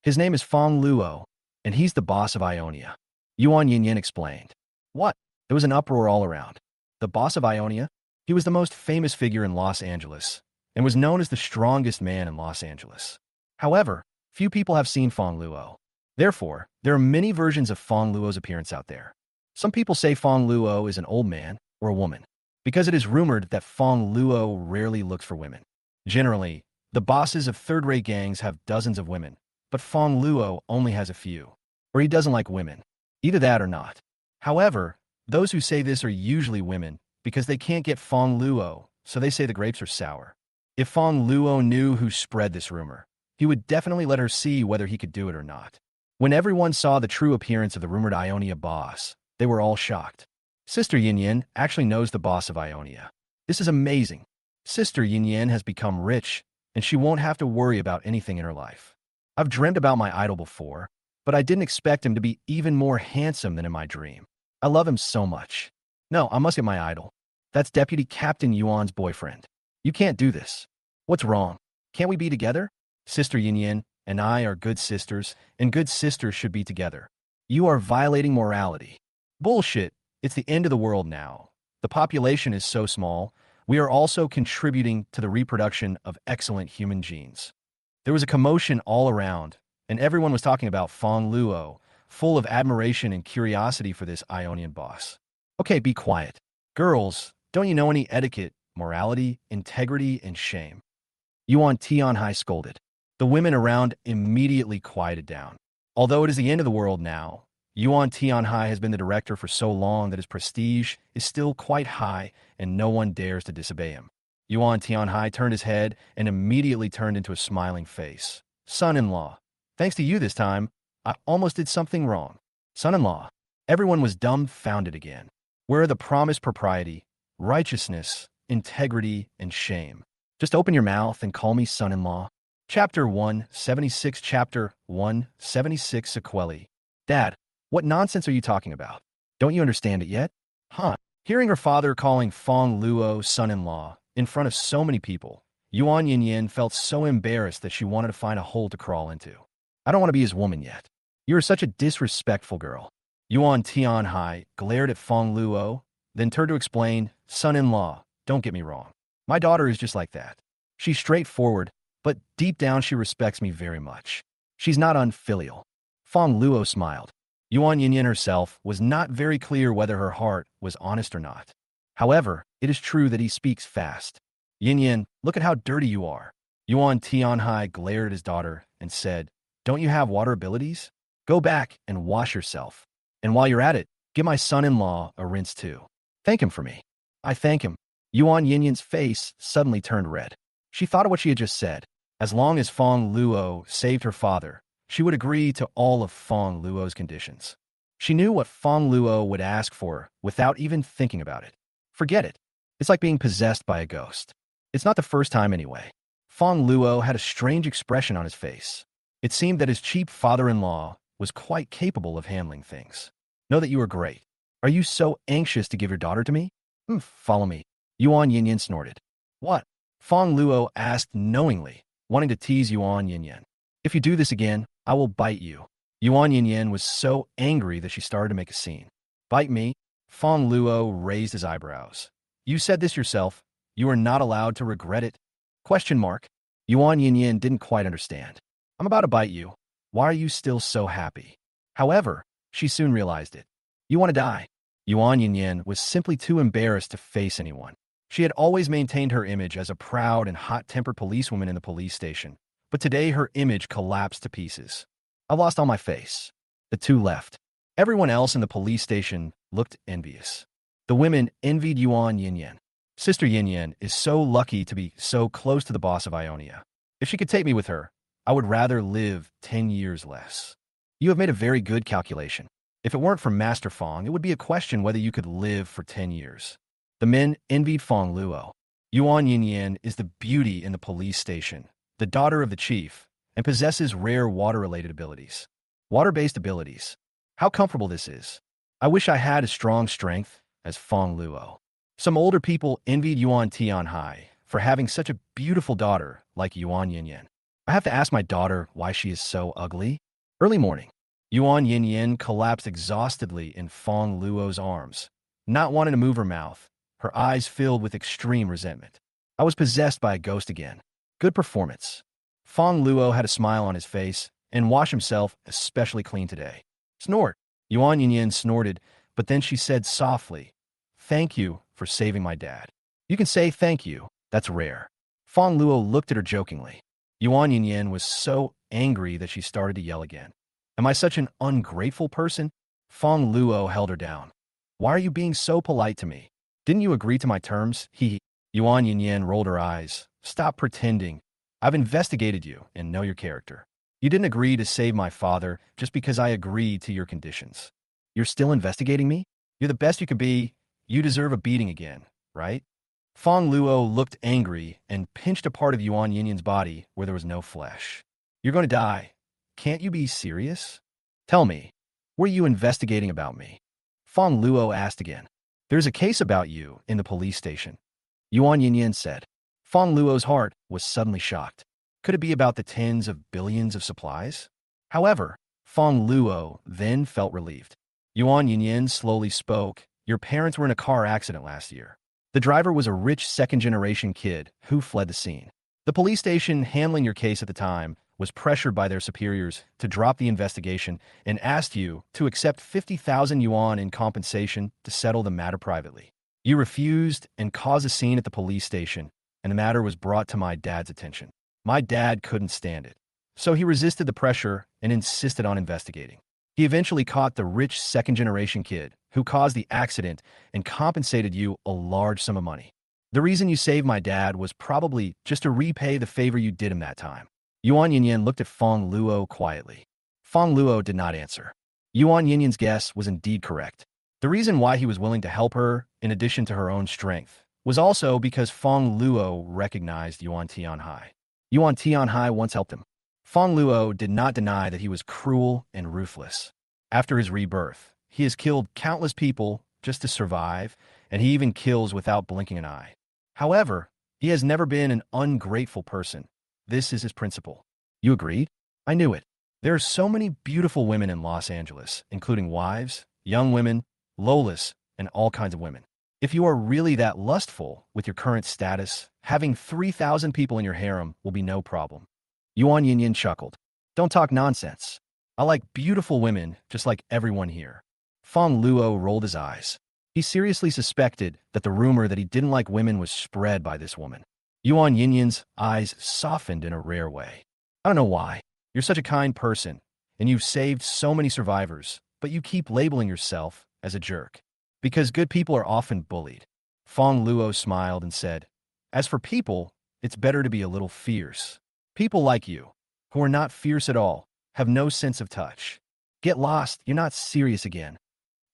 His name is Fongluo. and he's the boss of Ionia. Yuan Yinyin explained. What? There was an uproar all around. The boss of Ionia? He was the most famous figure in Los Angeles, and was known as the strongest man in Los Angeles. However, few people have seen Fongluo. Therefore, there are many versions of Fongluo's appearance out there. Some people say Fongluo is an old man or a woman, because it is rumored that Fongluo rarely looks for women. Generally, the bosses of third-rate gangs have dozens of women, but Fongluo only has a few, or he doesn't like women. Either that or not. However, those who say this are usually women because they can't get Fongluo, so they say the grapes are sour. If Fongluo knew who spread this rumor, he would definitely let her see whether he could do it or not. When everyone saw the true appearance of the rumored Ionia boss, they were all shocked. Sister Yinyin actually knows the boss of Ionia. This is amazing. Sister Yinyin has become rich, and she won't have to worry about anything in her life. I've dreamt about my idol before, but I didn't expect him to be even more handsome than in my dream. I love him so much. No, I must get my idol. That's Deputy Captain Yuan's boyfriend. You can't do this. What's wrong? Can't we be together? Sister Yinyin and I are good sisters, and good sisters should be together. You are violating morality. Bullshit. It's the end of the world now. The population is so small. We are also contributing to the reproduction of excellent human genes. There was a commotion all around, and everyone was talking about Fongluo, full of admiration and curiosity for this Ionian boss. Okay, be quiet. Girls, don't you know any etiquette, morality, integrity, and shame? Yuan Tianhai scolded. The women around immediately quieted down. Although it is the end of the world now, Yuan Tianhai has been the director for so long that his prestige is still quite high and no one dares to disobey him. Yuan Tianhai turned his head and immediately turned into a smiling face. Son-in-law. Thanks to you this time, I almost did something wrong. Son-in-law. Everyone was dumbfounded again. Where are the promised propriety, righteousness, integrity, and shame? Just open your mouth and call me son-in-law. Chapter 176 Chapter 176 Sequelae. Dad, what nonsense are you talking about? Don't you understand it yet? Huh? Hearing her father calling Fongluo son-in-law in front of so many people, Yuan Yinyin felt so embarrassed that she wanted to find a hole to crawl into. I don't want to be his woman yet. You are such a disrespectful girl. Yuan Tianhai glared at Fongluo, then turned to explain, son-in-law, don't get me wrong. My daughter is just like that. She's straightforward, but deep down she respects me very much. She's not unfilial. Fongluo smiled. Yuan Yinyin herself was not very clear whether her heart was honest or not. However, it is true that he speaks fast. Yinyin, look at how dirty you are. Yuan Tianhai glared at his daughter and said, don't you have water abilities? Go back and wash yourself. And while you're at it, give my son-in-law a rinse too. Thank him for me. I thank him. Yuan Yinyin's face suddenly turned red. She thought of what she had just said. As long as Fongluo saved her father, she would agree to all of Fongluo's conditions. She knew what Fongluo would ask for without even thinking about it. Forget it. It's like being possessed by a ghost. It's not the first time anyway. Fongluo had a strange expression on his face. It seemed that his cheap father-in-law was quite capable of handling things. Know that you are great. Are you so anxious to give your daughter to me? Follow me. Yuan Yinyin snorted. What? Fongluo asked knowingly, wanting to tease Yuan Yinyin. If you do this again, I will bite you. Yuan Yinyin was so angry that she started to make a scene. Bite me? Fongluo raised his eyebrows. You said this yourself. You are not allowed to regret it. Question mark. Yuan Yinyin didn't quite understand. I'm about to bite you. Why are you still so happy? However, she soon realized it. You want to die. Yuan Yinyin was simply too embarrassed to face anyone. She had always maintained her image as a proud and hot-tempered policewoman in the police station, but today her image collapsed to pieces. I lost all my face. The two left. Everyone else in the police station looked envious. The women envied Yuan Yinyin. Sister Yinyin is so lucky to be so close to the boss of Ionia. If she could take me with her, I would rather live 10 years less. You have made a very good calculation. If it weren't for Master Fong, it would be a question whether you could live for 10 years. The men envied Fongluo. Yuan Yinyin is the beauty in the police station, the daughter of the chief, and possesses rare water-related abilities. Water-based abilities. How comfortable this is. I wish I had as strong strength as Fongluo. Some older people envied Yuan Tianhai for having such a beautiful daughter like Yuan Yinyin. I have to ask my daughter why she is so ugly. Early morning. Yuan Yin collapsed exhaustedly in Fongluo's arms, not wanting to move her mouth, her eyes filled with extreme resentment. I was possessed by a ghost again. Good performance. Fongluo had a smile on his face and washed himself especially clean today. Snort. Yuan Yin snorted, but then she said softly, "Thank you for saving my dad." You can say thank you. That's rare. Fongluo looked at her jokingly. Yuan Yin was so angry that she started to yell again. Am I such an ungrateful person? Fongluo held her down. Why are you being so polite to me? Didn't you agree to my terms? Yuan Yin rolled her eyes. Stop pretending. I've investigated you and know your character. You didn't agree to save my father just because I agreed to your conditions. You're still investigating me? You're the best you could be. You deserve a beating again, right? Fongluo looked angry and pinched a part of Yuan Yin's body where there was no flesh. You're going to die. Can't you be serious? Tell me, were you investigating about me? Fongluo asked again. There's a case about you in the police station. Yuan Yin said. Fongluo's heart was suddenly shocked. Could it be about the tens of billions of supplies? However, Fongluo then felt relieved. Yuan Yin slowly spoke. Your parents were in a car accident last year. The driver was a rich second-generation kid who fled the scene. The police station handling your case at the time was pressured by their superiors to drop the investigation and asked you to accept 50,000 yuan in compensation to settle the matter privately. You refused and caused a scene at the police station, and the matter was brought to my dad's attention. My dad couldn't stand it, so he resisted the pressure and insisted on investigating. He eventually caught the rich second-generation kid who caused the accident and compensated you a large sum of money. The reason you saved my dad was probably just to repay the favor you did him that time. Yuan Yin looked at Fongluo quietly. Fongluo did not answer. Yuan Yin's guess was indeed correct. The reason why he was willing to help her, in addition to her own strength, was also because Fongluo recognized Yuan Tianhai. Yuan Tianhai once helped him. Fongluo did not deny that he was cruel and ruthless. After his rebirth, he has killed countless people just to survive, and he even kills without blinking an eye. However, he has never been an ungrateful person. This is his principle. You agreed? I knew it. There are so many beautiful women in Los Angeles, including wives, young women, lawless, and all kinds of women. If you are really that lustful with your current status, having 3,000 people in your harem will be no problem. Yuan Yin chuckled. Don't talk nonsense. I like beautiful women just like everyone here. Fongluo rolled his eyes. He seriously suspected that the rumor that he didn't like women was spread by this woman. Yuan Yin's eyes softened in a rare way. I don't know why. You're such a kind person, and you've saved so many survivors, but you keep labeling yourself as a jerk. Because good people are often bullied. Fongluo smiled and said, as for people, it's better to be a little fierce. People like you, who are not fierce at all, have no sense of touch. Get lost, you're not serious again.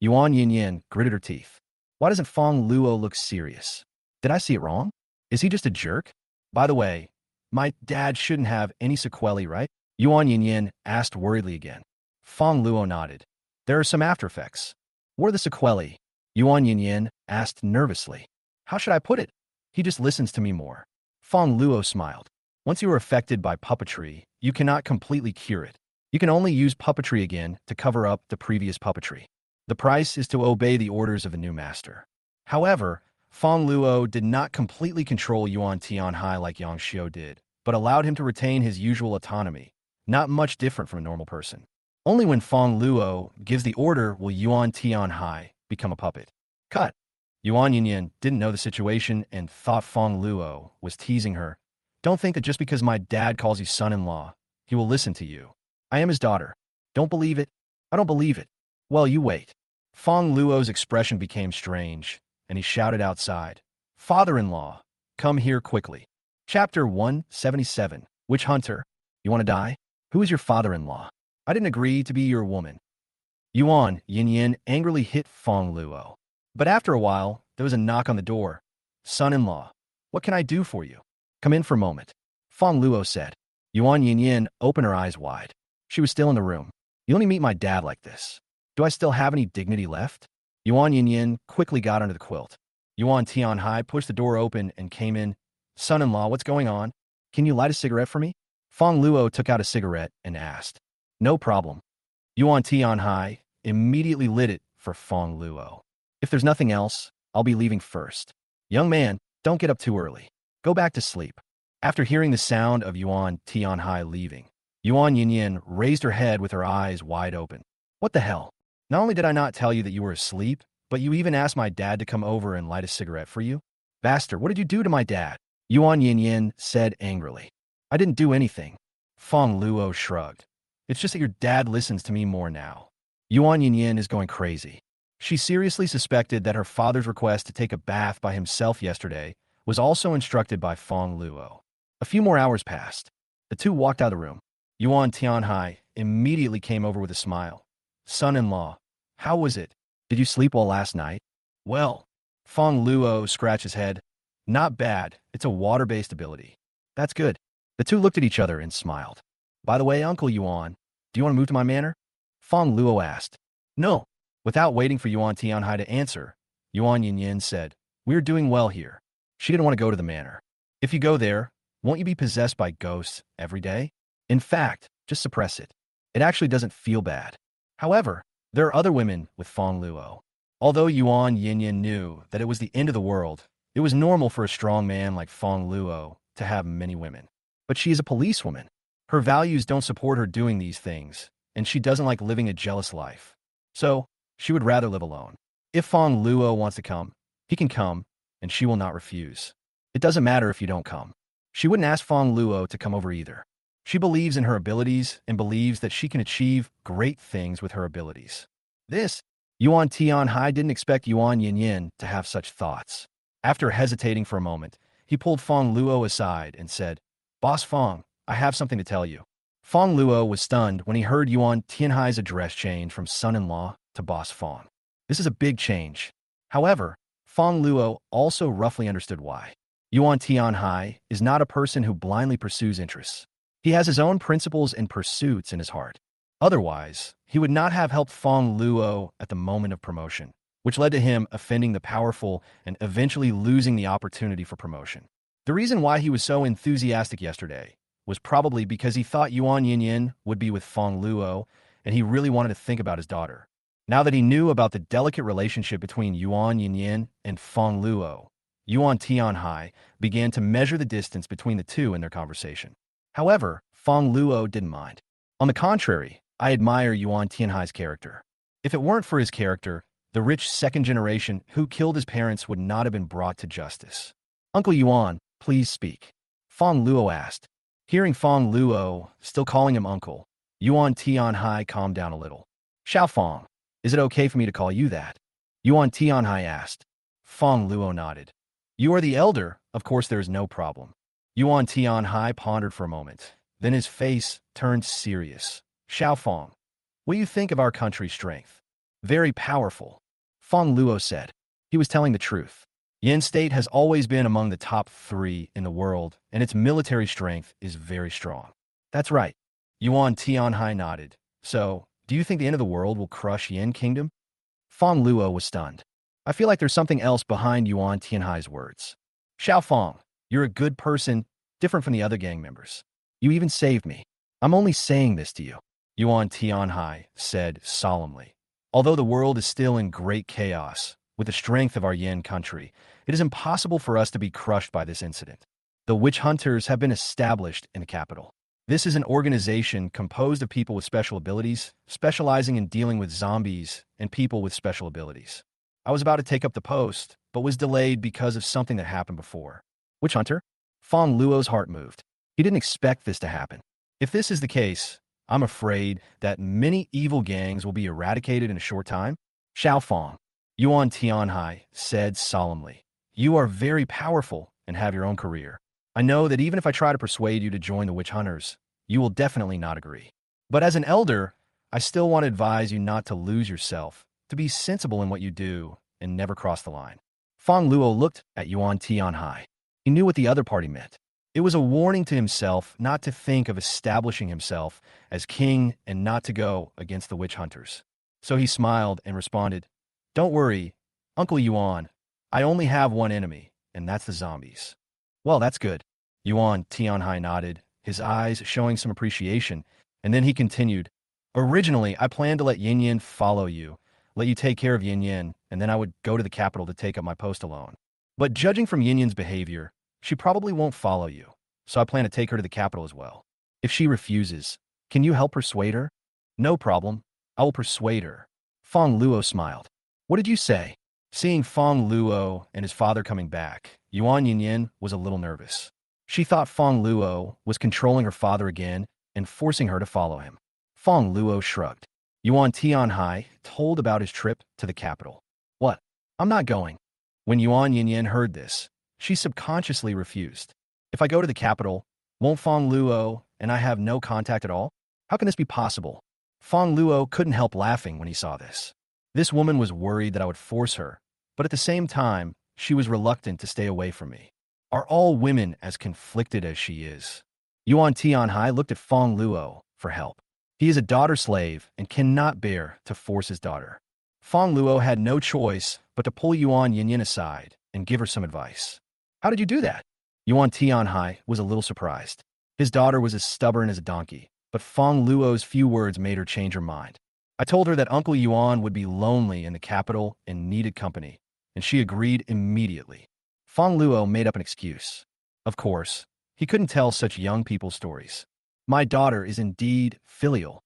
Yuan Yin gritted her teeth. Why doesn't Fongluo look serious? Did I see it wrong? Is he just a jerk? By the way, my dad shouldn't have any sequelae, right? Yuan Yin asked worriedly again. Fongluo nodded. There are some after effects. What are the sequelae? Yuan Yin asked nervously. How should I put it? He just listens to me more. Fongluo smiled. Once you are affected by puppetry, you cannot completely cure it. You can only use puppetry again to cover up the previous puppetry. The price is to obey the orders of the new master. However, Fongluo did not completely control Yuan Tianhai like Yang Xiu did, but allowed him to retain his usual autonomy, not much different from a normal person. Only when Fongluo gives the order will Yuan Tianhai become a puppet. Cut. Yuan Yin didn't know the situation and thought Fongluo was teasing her. Don't think that just because my dad calls you son-in-law, he will listen to you. I am his daughter. Don't believe it? I don't believe it. Well, you wait. Fongluo's expression became strange, and he shouted outside, Father-in-law, come here quickly. Chapter 177, Witch Hunter. You want to die? Who is your father-in-law? I didn't agree to be your woman. Yuan Yin angrily hit Fongluo. But after a while, there was a knock on the door. Son-in-law, what can I do for you? Come in for a moment. Fongluo said. Yuan Yin opened her eyes wide. She was still in the room. You only meet my dad like this. Do I still have any dignity left? Yuan Yin quickly got under the quilt. Yuan Tianhai pushed the door open and came in. Son-in-law, what's going on? Can you light a cigarette for me? Fongluo took out a cigarette and asked. No problem. Yuan Tianhai immediately lit it for Fongluo. If there's nothing else, I'll be leaving first. Young man, don't get up too early. Go back to sleep. After hearing the sound of Yuan Tianhai leaving, Yuan Yinyin raised her head with her eyes wide open. What the hell? Not only did I not tell you that you were asleep, but you even asked my dad to come over and light a cigarette for you? Bastard, what did you do to my dad? Yuan Yinyin said angrily. I didn't do anything. Fongluo shrugged. It's just that your dad listens to me more now. Yuan Yinyin is going crazy. She seriously suspected that her father's request to take a bath by himself yesterday was also instructed by Fongluo. A few more hours passed. The two walked out of the room. Yuan Tianhai immediately came over with a smile. Son-in-law, how was it? Did you sleep well last night? Well, Fongluo scratched his head. Not bad. It's a water-based ability. That's good. The two looked at each other and smiled. By the way, Uncle Yuan, do you want to move to my manor? Fongluo asked. No. Without waiting for Yuan Tianhai to answer, Yuan Yinyin said, We're doing well here. She didn't want to go to the manor. If you go there, won't you be possessed by ghosts every day? In fact, just suppress it. It actually doesn't feel bad. However, there are other women with Fongluo. Although Yuan Yinyin knew that it was the end of the world, it was normal for a strong man like Fongluo to have many women. But she is a policewoman. Her values don't support her doing these things, and she doesn't like living a jealous life. So, she would rather live alone. If Fongluo wants to come, he can come, and she will not refuse. It doesn't matter if you don't come. She wouldn't ask Fongluo to come over either. She believes in her abilities and believes that she can achieve great things with her abilities. Yuan Tianhai didn't expect Yuan Yinyin to have such thoughts. After hesitating for a moment, he pulled Fongluo aside and said, Boss Fong, I have something to tell you. Fongluo was stunned when he heard Yuan Tianhai's address change from son-in-law to Boss Fong. This is a big change. However, Fongluo also roughly understood why. Yuan Tianhai is not a person who blindly pursues interests. He has his own principles and pursuits in his heart. Otherwise, he would not have helped Fongluo at the moment of promotion, which led to him offending the powerful and eventually losing the opportunity for promotion. The reason why he was so enthusiastic yesterday was probably because he thought Yuan Yinyin would be with Fongluo, and he really wanted to think about his daughter. Now that he knew about the delicate relationship between Yuan Yinyin and Fongluo, Yuan Tianhai began to measure the distance between the two in their conversation. However, Fongluo didn't mind. On the contrary, I admire Yuan Tianhai's character. If it weren't for his character, the rich second generation who killed his parents would not have been brought to justice. Uncle Yuan, please speak. Fongluo asked. Hearing Fongluo still calling him uncle, Yuan Tianhai calmed down a little. Xiaofong, is it okay for me to call you that? Yuan Tianhai asked. Fongluo nodded. You are the elder, of course there is no problem. Yuan Tianhai pondered for a moment. Then his face turned serious. Xiaofong, what do you think of our country's strength? Very powerful. Fongluo said. He was telling the truth. Yin State has always been among the top 3 in the world, and its military strength is very strong. That's right. Yuan Tianhai nodded. So, do you think the end of the world will crush Yin Kingdom? Fongluo was stunned. I feel like there's something else behind Yuan Tianhai's words. Xiaofong, you're a good person, different from the other gang members. You even saved me. I'm only saying this to you, Yuan Tianhai said solemnly. Although the world is still in great chaos, with the strength of our Yin country, it is impossible for us to be crushed by this incident. The witch hunters have been established in the capital. This is an organization composed of people with special abilities, specializing in dealing with zombies and people with special abilities. I was about to take up the post, but was delayed because of something that happened before. Witch hunter? Fongluo's heart moved. He didn't expect this to happen. If this is the case, I'm afraid that many evil gangs will be eradicated in a short time. Xiaofong, Yuan Tianhai said solemnly. You are very powerful and have your own career. I know that even if I try to persuade you to join the witch hunters, you will definitely not agree. But as an elder, I still want to advise you not to lose yourself, to be sensible in what you do, and never cross the line. Fongluo looked at Yuan Tianhai. He knew what the other party meant. It was a warning to himself not to think of establishing himself as king and not to go against the witch hunters. So he smiled and responded, Don't worry, Uncle Yuan. I only have one enemy, and that's the zombies. Well, that's good. Yuan Tianhai nodded, his eyes showing some appreciation, and then he continued, Originally, I planned to let Yin Yin follow you, let you take care of Yin Yin, and then I would go to the capital to take up my post alone. But judging from Yin Yin's behavior, she probably won't follow you, so I plan to take her to the capital as well. If she refuses, can you help persuade her? No problem. I will persuade her. Fongluo smiled. What did you say? Seeing Fongluo and his father coming back, Yuan Yin was a little nervous. She thought Fongluo was controlling her father again and forcing her to follow him. Fongluo shrugged. Yuan Tianhai told about his trip to the capital. What? I'm not going. When Yuan Yin heard this, she subconsciously refused. If I go to the capital, won't Fongluo and I have no contact at all? How can this be possible? Fongluo couldn't help laughing when he saw this. This woman was worried that I would force her, but at the same time, she was reluctant to stay away from me. Are all women as conflicted as she is? Yuan Tianhai looked at Fongluo for help. He is a daughter slave and cannot bear to force his daughter. Fongluo had no choice but to pull Yuan Yin aside and give her some advice. How did you do that? Yuan Tianhai was a little surprised. His daughter was as stubborn as a donkey, but Fongluo's few words made her change her mind. I told her that Uncle Yuan would be lonely in the capital and needed company, and she agreed immediately. Fongluo made up an excuse. Of course, he couldn't tell such young people's stories. My daughter is indeed filial.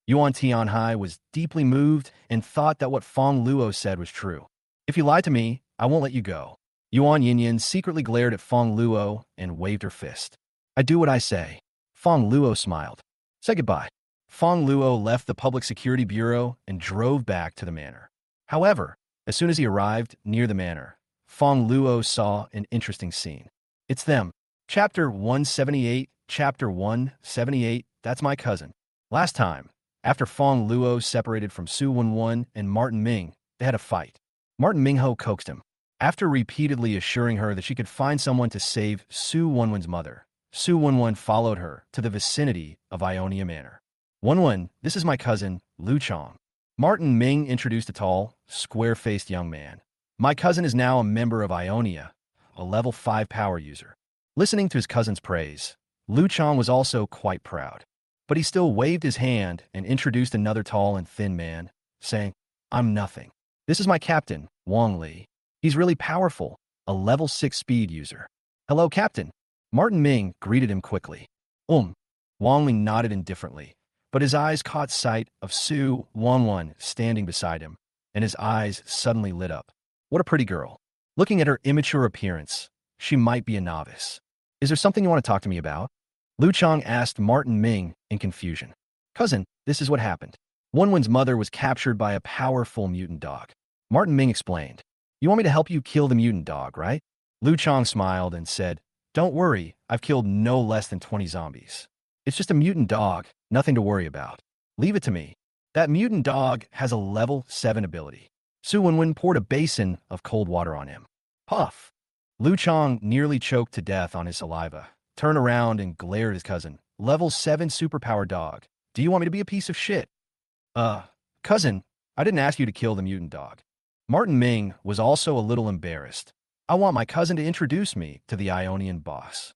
Yuan Tianhai was deeply moved and thought that what Fongluo said was true. If you lie to me, I won't let you go. Yuan Yin secretly glared at Fongluo and waved her fist. I do what I say. Fongluo smiled. Say goodbye. Fongluo left the Public Security Bureau and drove back to the manor. However, as soon as he arrived near the manor, Fongluo saw an interesting scene. It's them. Chapter 178, Chapter 178, that's my cousin. Last time, after Fongluo separated from Su Wenwen and Martin Ming, they had a fight. Martin Mingho coaxed him. After repeatedly assuring her that she could find someone to save Su Wenwen's mother, Su Wenwen followed her to the vicinity of Ionia Manor. Wenwen, this is my cousin, Lu Chong. Martin Ming introduced a tall, square-faced young man. My cousin is now a member of Ionia, a level 5 power user. Listening to his cousin's praise, Lu Chong was also quite proud. But he still waved his hand and introduced another tall and thin man, saying, I'm nothing. This is my captain, Wang Li. He's really powerful, a level 6 speed user. Hello, Captain. Martin Ming greeted him quickly. Wang Li nodded indifferently, but his eyes caught sight of Su Wenwen standing beside him, and his eyes suddenly lit up. What a pretty girl. Looking at her immature appearance, she might be a novice. Is there something you want to talk to me about? Lu Chong asked Martin Ming in confusion. Cousin, this is what happened. Wenwen's mother was captured by a powerful mutant dog. Martin Ming explained. You want me to help you kill the mutant dog, right? Lu Chong smiled and said, Don't worry, I've killed no less than 20 zombies. It's just a mutant dog, nothing to worry about. Leave it to me. That mutant dog has a level 7 ability. Su Wenwen poured a basin of cold water on him. Puff! Lu Chong nearly choked to death on his saliva, turned around and glared at his cousin. Level 7 superpower dog. Do you want me to be a piece of shit? Cousin, I didn't ask you to kill the mutant dog. Martin Ming was also a little embarrassed. I want my cousin to introduce me to the Ionian boss.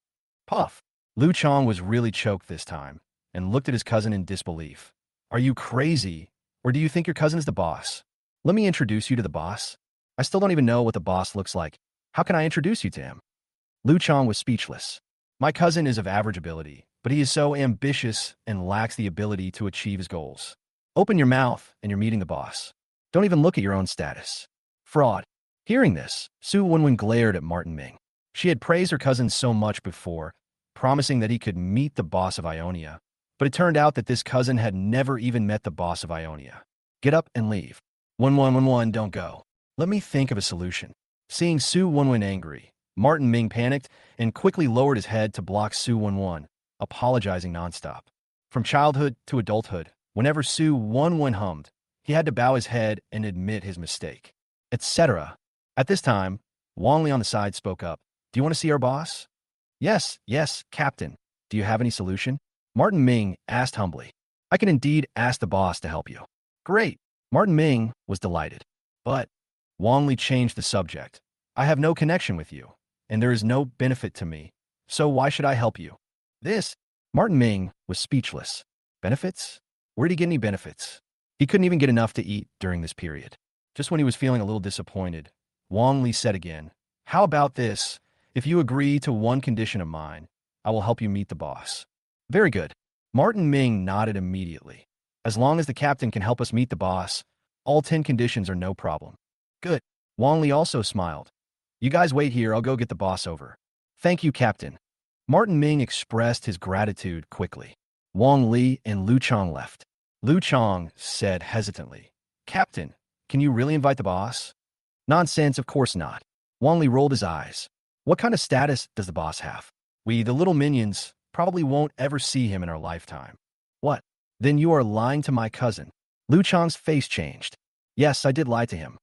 Puff! Lu Chong was really choked this time and looked at his cousin in disbelief. Are you crazy, or do you think your cousin is the boss? Let me introduce you to the boss. I still don't even know what the boss looks like. How can I introduce you to him? Lu Chong was speechless. My cousin is of average ability, but he is so ambitious and lacks the ability to achieve his goals. Open your mouth and you're meeting the boss. Don't even look at your own status. Fraud. Hearing this, Su Wenwen glared at Martin Ming. She had praised her cousin so much before, promising that he could meet the boss of Ionia, but it turned out that this cousin had never even met the boss of Ionia. Get up and leave. Wenwen, don't go. Let me think of a solution. Seeing Su Wenwen angry, Martin Ming panicked and quickly lowered his head to block Su Wenwen, apologizing nonstop. From childhood to adulthood, whenever Su Wenwen hummed, he had to bow his head and admit his mistake, etc. At this time, Wang Li on the side spoke up. Do you want to see our boss? Yes, Captain. Do you have any solution? Martin Ming asked humbly. I can indeed ask the boss to help you. Great. Martin Ming was delighted. But Wang Li changed the subject. I have no connection with you, and there is no benefit to me, so why should I help you? Martin Ming was speechless. Benefits? Where did he get any benefits? He couldn't even get enough to eat during this period. Just when he was feeling a little disappointed, Wang Li said again, "How about this? If you agree to one condition of mine, I will help you meet the boss." Very good. Martin Ming nodded immediately. As long as the captain can help us meet the boss, all 10 conditions are no problem. Good. Wang Li also smiled. You guys wait here, I'll go get the boss over. Thank you, Captain. Martin Ming expressed his gratitude quickly. Wang Li and Lu Chong left. Lu Chong said hesitantly, Captain, can you really invite the boss? Nonsense, of course not. Wang Li rolled his eyes. What kind of status does the boss have? We, the little minions, probably won't ever see him in our lifetime. What? Then you are lying to my cousin. Lu Chong's face changed. Yes, I did lie to him.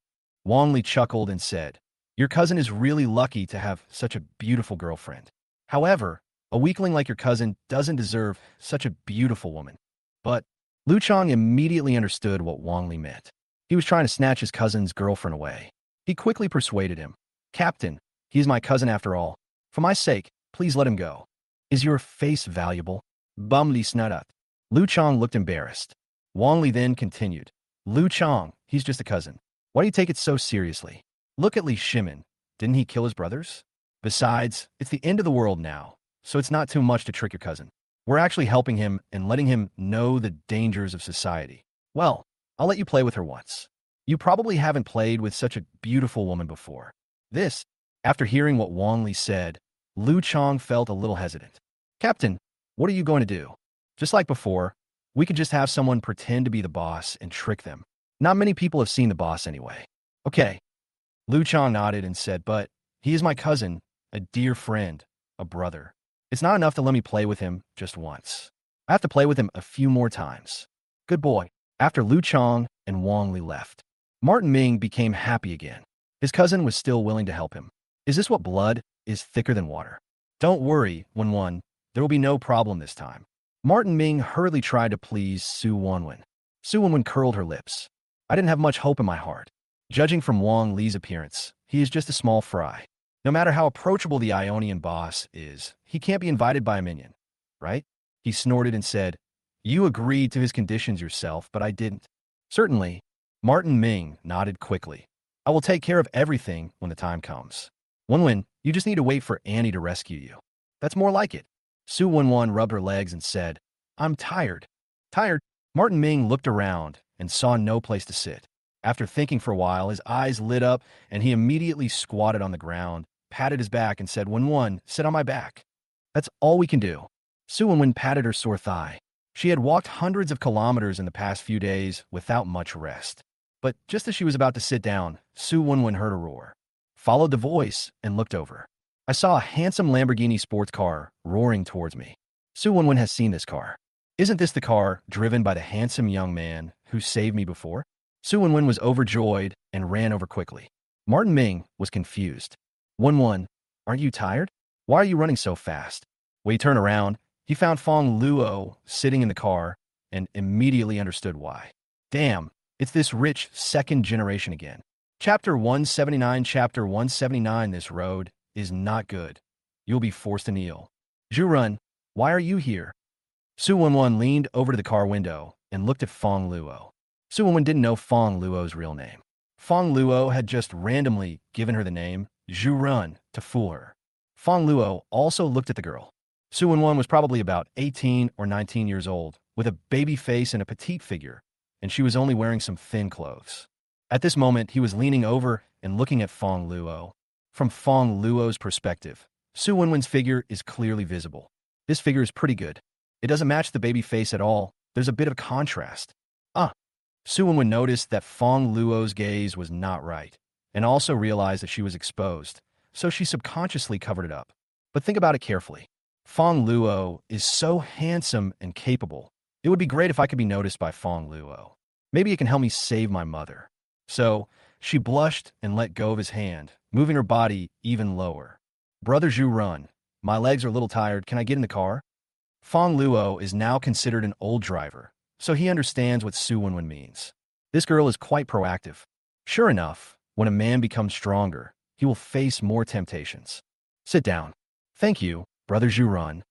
Wang Li chuckled and said, Your cousin is really lucky to have such a beautiful girlfriend. However, a weakling like your cousin doesn't deserve such a beautiful woman. But Lu Chong immediately understood what Wang Li meant. He was trying to snatch his cousin's girlfriend away. He quickly persuaded him. Captain, he is my cousin after all. For my sake, please let him go. Is your face valuable? Bum Li snudat. Lu Chong looked embarrassed. Wang Li then continued. Lu Chong, he's just a cousin. Why do you take it so seriously? Look at Li Shimin. Didn't he kill his brothers? Besides, it's the end of the world now, so it's not too much to trick your cousin. We're actually helping him and letting him know the dangers of society. Well, I'll let you play with her once. You probably haven't played with such a beautiful woman before. This, after hearing what Wang Li said, Lu Chong felt a little hesitant. Captain, what are you going to do? Just like before, we could just have someone pretend to be the boss and trick them. Not many people have seen the boss anyway. Okay. Lu Chong nodded and said, but he is my cousin, a dear friend, a brother. It's not enough to let me play with him just once. I have to play with him a few more times. Good boy. After Lu Chong and Wang Li left, Martin Ming became happy again. His cousin was still willing to help him. Is this what blood is thicker than water? Don't worry, Wen. There will be no problem this time. Martin Ming hurriedly tried to please Su Wenwen. Su Wenwen curled her lips. I didn't have much hope in my heart. Judging from Wang Li's appearance, he is just a small fry. No matter how approachable the Ionian boss is, he can't be invited by a minion, right? He snorted and said, You agreed to his conditions yourself, but I didn't. Certainly. Martin Ming nodded quickly. I will take care of everything when the time comes. Wenwen, you just need to wait for Annie to rescue you. That's more like it. Su Wenwen rubbed her legs and said, I'm tired. Tired? Martin Ming looked around and saw no place to sit. After thinking for a while, his eyes lit up and he immediately squatted on the ground, patted his back and said, Wenwen, sit on my back. That's all we can do. Su Wenwen patted her sore thigh. She had walked hundreds of kilometers in the past few days without much rest. But just as she was about to sit down, Su Wenwen heard a roar, followed the voice, and looked over. I saw a handsome Lamborghini sports car roaring towards me. Su Wenwen has seen this car. Isn't this the car driven by the handsome young man who saved me before? Su Wenwen was overjoyed and ran over quickly. Martin Ming was confused. Wenwen, aren't you tired? Why are you running so fast? When he turned around, he found Fongluo sitting in the car and immediately understood why. Damn, it's this rich second generation again. Chapter 179. Chapter 179. This road is not good. You'll be forced to kneel. Zhurun, why are you here? Su Wenwen leaned over to the car window and looked at Fongluo. Su Wenwen didn't know Fongluo's real name. Fongluo had just randomly given her the name Zhurun to fool her. Fongluo also looked at the girl. Su Wenwen was probably about 18 or 19 years old, with a baby face and a petite figure, and she was only wearing some thin clothes. At this moment, he was leaning over and looking at Fongluo. From Fongluo's perspective, Su Wenwen's figure is clearly visible. This figure is pretty good. It doesn't match the baby face at all. There's a bit of contrast. Su Wenwen noticed that Fongluo's gaze was not right, and also realized that she was exposed, so she subconsciously covered it up. But think about it carefully. Fongluo is so handsome and capable. It would be great if I could be noticed by Fongluo. Maybe it can help me save my mother. So she blushed and let go of his hand, moving her body even lower. Brother Zhurun, my legs are a little tired. Can I get in the car? Fongluo is now considered an old driver, so he understands what Su Wenwen means. This girl is quite proactive. Sure enough, when a man becomes stronger, he will face more temptations. Sit down. Thank you, Brother Zhurun.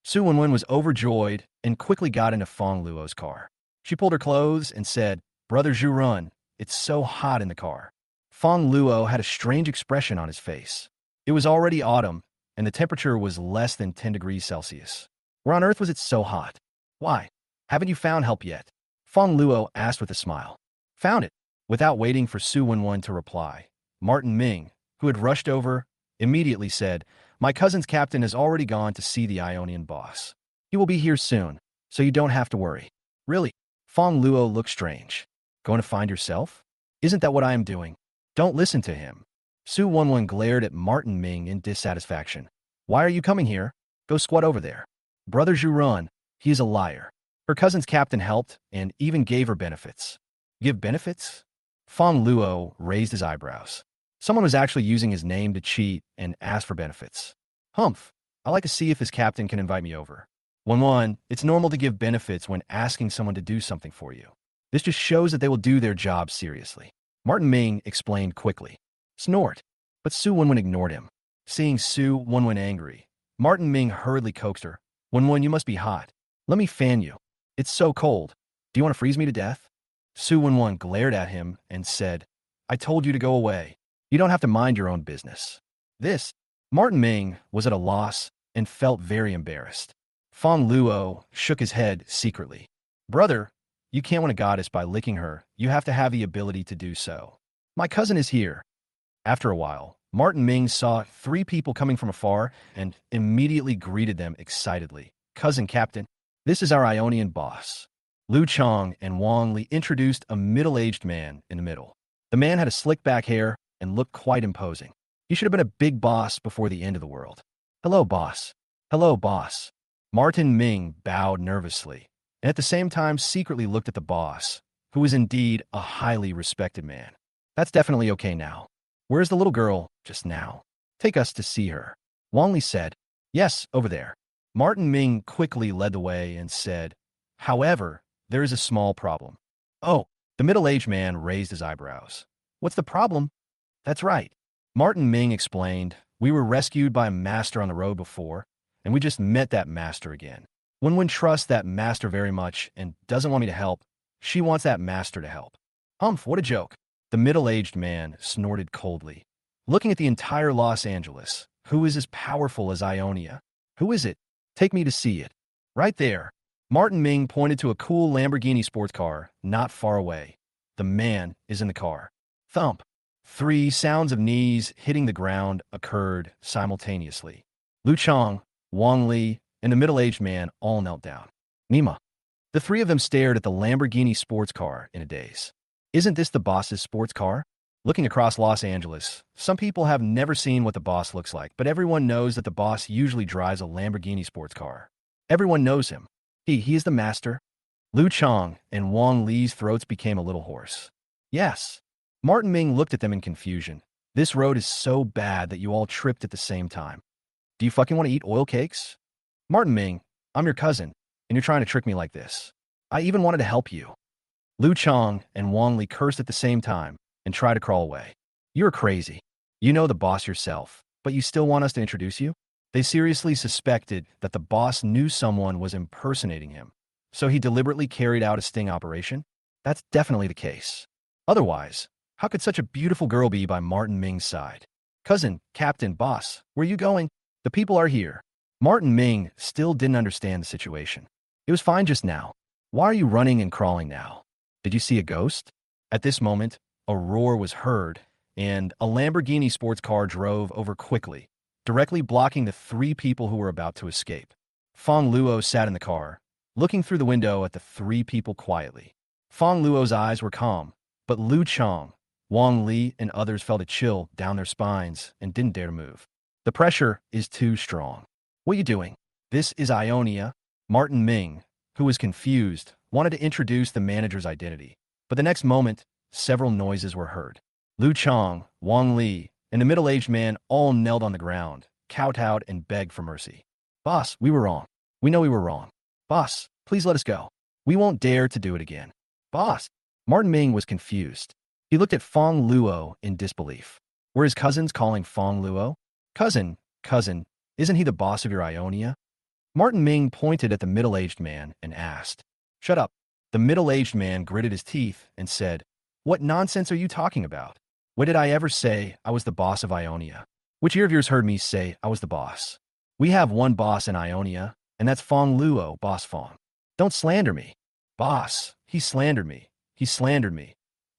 Su Wenwen was overjoyed and quickly got into Fongluo's car. She pulled her clothes and said, "Brother Zhu, it's so hot in the car." Fongluo had a strange expression on his face. It was already autumn, and the temperature was less than 10 degrees Celsius. Where on earth was it so hot? Why? Haven't you found help yet? Fongluo asked with a smile. Found it. Without waiting for Su Wenwen to reply, Martin Ming, who had rushed over, immediately said, "My cousin's captain has already gone to see the Ionian boss. He will be here soon, so you don't have to worry." Really? Fongluo looked strange. Going to find yourself? Isn't that what I am doing? Don't listen to him. Su Wenwen glared at Martin Ming in dissatisfaction. Why are you coming here? Go squat over there. Brother Zhu, he is a liar. Her cousin's captain helped and even gave her benefits. Give benefits? Fongluo raised his eyebrows. Someone was actually using his name to cheat and ask for benefits. Humph. I like to see if his captain can invite me over. Wenwen, it's normal to give benefits when asking someone to do something for you. This just shows that they will do their job seriously. Martin Ming explained quickly. Snort. But Su Wenwen ignored him. Seeing Su Wenwen angry, Martin Ming hurriedly coaxed her. Wenwen, you must be hot. Let me fan you. It's so cold. Do you want to freeze me to death? Su Wenwen glared at him and said, I told you to go away. You don't have to mind your own business. Martin Ming was at a loss and felt very embarrassed. Fongluo shook his head secretly. Brother, you can't win a goddess by licking her. You have to have the ability to do so. My cousin is here. After a while, Martin Ming saw 3 people coming from afar and immediately greeted them excitedly. Cousin Captain, this is our Ionian boss. Lu Chong and Wang Li introduced a middle-aged man in the middle. The man had a slick back hair and looked quite imposing. He should have been a big boss before the end of the world. Hello, boss. Hello, boss. Martin Ming bowed nervously, and at the same time secretly looked at the boss, who was indeed a highly respected man. That's definitely okay now. Where's the little girl just now? Take us to see her. Wang Li said, Yes, over there. Martin Ming quickly led the way and said, However, there is a small problem. Oh, the middle-aged man raised his eyebrows. What's the problem? That's right. Martin Ming explained, we were rescued by a master on the road before, and we just met that master again. Wenwen trusts that master very much and doesn't want me to help. She wants that master to help. Humph, what a joke. The middle-aged man snorted coldly. Looking at the entire Los Angeles, who is as powerful as Ionia? Who is it? Take me to see it. Right there. Martin Ming pointed to a cool Lamborghini sports car not far away. The man is in the car. Thump. 3 sounds of knees hitting the ground occurred simultaneously. Lu Chong, Wang Li, and the middle-aged man all knelt down. Nima. The 3 of them stared at the Lamborghini sports car in a daze. Isn't this the boss's sports car? Looking across Los Angeles, some people have never seen what the boss looks like, but everyone knows that the boss usually drives a Lamborghini sports car. Everyone knows him. He is the master. Lu Chong and Wang Li's throats became a little hoarse. Yes. Martin Ming looked at them in confusion. This road is so bad that you all tripped at the same time. Do you fucking want to eat oil cakes? Martin Ming, I'm your cousin, and you're trying to trick me like this. I even wanted to help you. Lu Chong and Wang Li cursed at the same time and tried to crawl away. You're crazy. You know the boss yourself, but you still want us to introduce you? They seriously suspected that the boss knew someone was impersonating him, so he deliberately carried out a sting operation? That's definitely the case. Otherwise, how could such a beautiful girl be by Martin Ming's side? Cousin, captain, boss, where are you going? The people are here. Martin Ming still didn't understand the situation. It was fine just now. Why are you running and crawling now? Did you see a ghost? At this moment, a roar was heard, and a Lamborghini sports car drove over quickly, directly blocking the 3 people who were about to escape. Fongluo sat in the car, looking through the window at the 3 people quietly. Fongluo's eyes were calm, but Lu Chong, Wang Li, and others felt a chill down their spines and didn't dare to move. The pressure is too strong. What are you doing? This is Ionia. Martin Ming, who was confused, wanted to introduce the manager's identity. But the next moment, several noises were heard. Lu Chong, Wang Li, and the middle-aged man all knelt on the ground, kowtowed, and begged for mercy. Boss, we were wrong. We know we were wrong. Boss, please let us go. We won't dare to do it again. Boss. Martin Ming was confused. He looked at Fongluo in disbelief. Were his cousins calling Fongluo? Cousin, isn't he the boss of your Ionia? Martin Ming pointed at the middle-aged man and asked. Shut up. The middle-aged man gritted his teeth and said, "What nonsense are you talking about? When did I ever say I was the boss of Ionia? Which ear of yours heard me say I was the boss? We have one boss in Ionia, and that's Fongluo, Boss Fong. Don't slander me. Boss, he slandered me. He slandered me.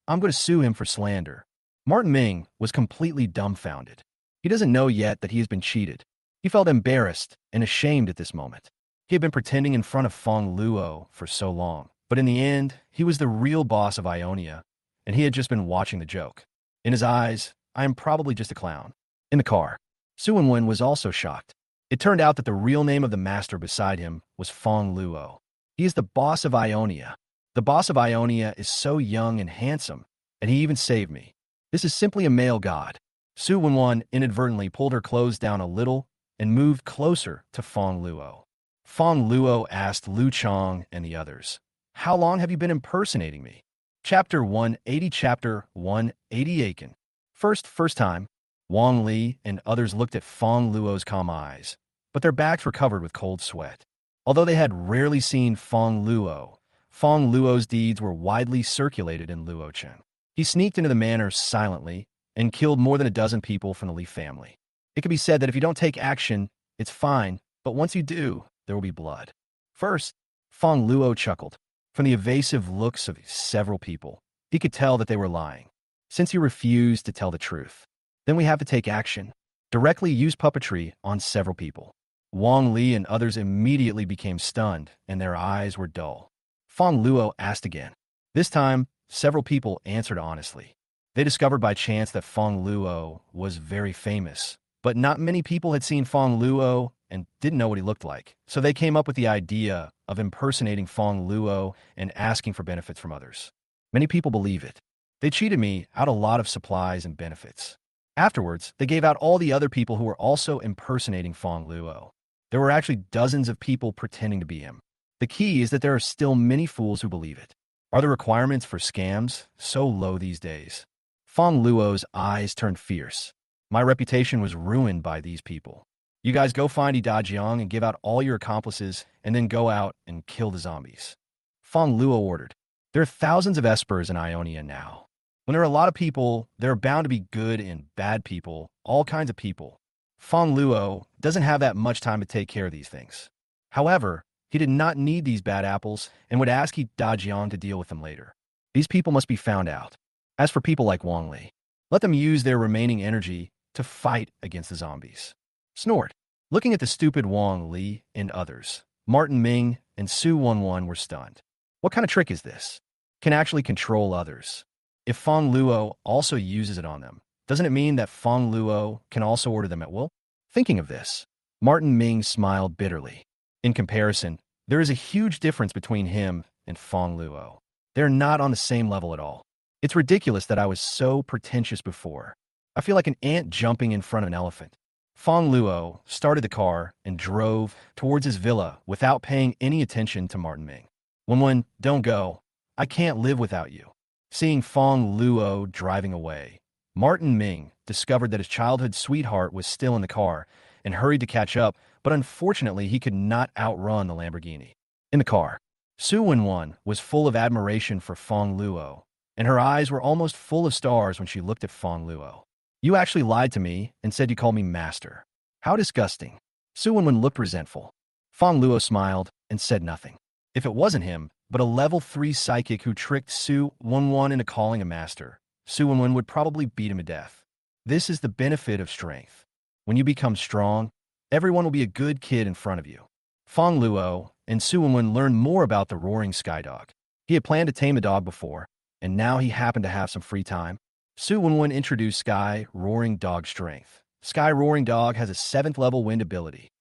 I'm going to sue him for slander." Martin Ming was completely dumbfounded. He doesn't know yet that he has been cheated. He felt embarrassed and ashamed at this moment. He had been pretending in front of Fongluo for so long, but in the end, he was the real boss of Ionia, and he had just been watching the joke. In his eyes, I am probably just a clown. In the car, Su Wenwen was also shocked. It turned out that the real name of the master beside him was Fongluo. He is the boss of Ionia. The boss of Ionia is so young and handsome, and he even saved me. This is simply a male god. Su Wenwen inadvertently pulled her clothes down a little and moved closer to Fongluo. Fongluo asked Lu Chong and the others, "How long have you been impersonating me?" Chapter 180. Chapter 180. Aiken. First time. Wang Li and others looked at Fongluo's calm eyes, but their backs were covered with cold sweat. Although they had rarely seen Fongluo's deeds were widely circulated in Luochen. He sneaked into the manor silently and killed more than a dozen people from the Li family. It could be said that if you don't take action, it's fine, but once you do, there will be blood. First, Fongluo chuckled. From the evasive looks of several people, he could tell that they were lying, since he refused to tell the truth. Then we have to take action. Directly use puppetry on several people. Wang Li and others immediately became stunned, and their eyes were dull. Fongluo asked again. This time, several people answered honestly. They discovered by chance that Fongluo was very famous, but not many people had seen Fongluo and didn't know what he looked like. So they came up with the idea of impersonating Fongluo and asking for benefits from others. Many people believe it. They cheated me out a lot of supplies and benefits. Afterwards, they gave out all the other people who were also impersonating Fongluo. There were actually dozens of people pretending to be him. The key is that there are still many fools who believe it. Are the requirements for scams so low these days? Fongluo's eyes turned fierce. My reputation was ruined by these people. You guys go find Idajiang and give out all your accomplices, and then go out and kill the zombies. Fongluo ordered. There are thousands of espers in Ionia now. When there are a lot of people, there are bound to be good and bad people, all kinds of people. Fongluo doesn't have that much time to take care of these things. However, he did not need these bad apples and would ask Dajiang to deal with them later. These people must be found out. As for people like Wang Li, let them use their remaining energy to fight against the zombies. Snort. Looking at the stupid Wang Li and others, Martin Ming and Su Wenwen were stunned. What kind of trick is this? Can actually control others. If Fongluo also uses it on them, doesn't it mean that Fongluo can also order them at will? Thinking of this, Martin Ming smiled bitterly. In comparison, there is a huge difference between him and Fongluo. They're not on the same level at all. It's ridiculous that I was so pretentious before. I feel like an ant jumping in front of an elephant. Fongluo started the car and drove towards his villa without paying any attention to Martin Ming. Wenwen, don't go. I can't live without you. Seeing Fongluo driving away, Martin Ming discovered that his childhood sweetheart was still in the car and hurried to catch up, but unfortunately he could not outrun the Lamborghini. In the car, Su Wenwen was full of admiration for Fongluo, and her eyes were almost full of stars when she looked at Fongluo. You actually lied to me and said you called me master. How disgusting. Su Wenwen looked resentful. Fongluo smiled and said nothing. If it wasn't him, but a level 3 psychic who tricked Su Wenwen into calling a master, Su Wenwen would probably beat him to death. This is the benefit of strength. When you become strong, everyone will be a good kid in front of you. Fongluo and Su Wenwen learned more about the roaring skydog. He had planned to tame the dog before, and now he happened to have some free time. Su Wenwen introduced Sky Roaring Dog strength. Sky Roaring Dog has a 7th level wind ability.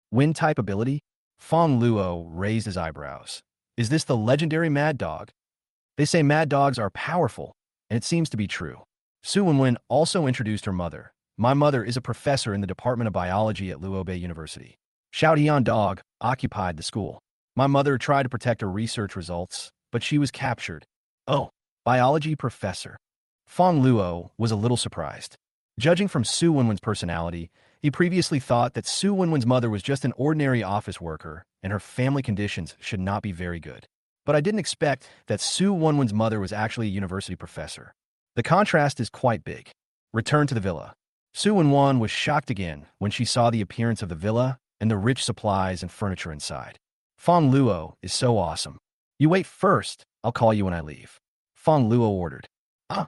Wind type ability? Fongluo raised his eyebrows. Is this the legendary Mad Dog? They say Mad Dogs are powerful, and it seems to be true. Su Wenwen also introduced her mother. My mother is a professor in the Department of Biology at Luobai University. Xiaodian Dog occupied the school. My mother tried to protect her research results, but she was captured. Oh, biology professor. Fongluo was a little surprised. Judging from Su Wenwen's personality, he previously thought that Su Wenwen's mother was just an ordinary office worker, and her family conditions should not be very good. but I didn't expect that Su Wonwon's mother was actually a university professor. The contrast is quite big. Return to the villa. Su Wonwon was shocked again when she saw the appearance of the villa and the rich supplies and furniture inside. Fongluo is so awesome. You wait first, I'll call you when I leave. Fongluo ordered. Ah.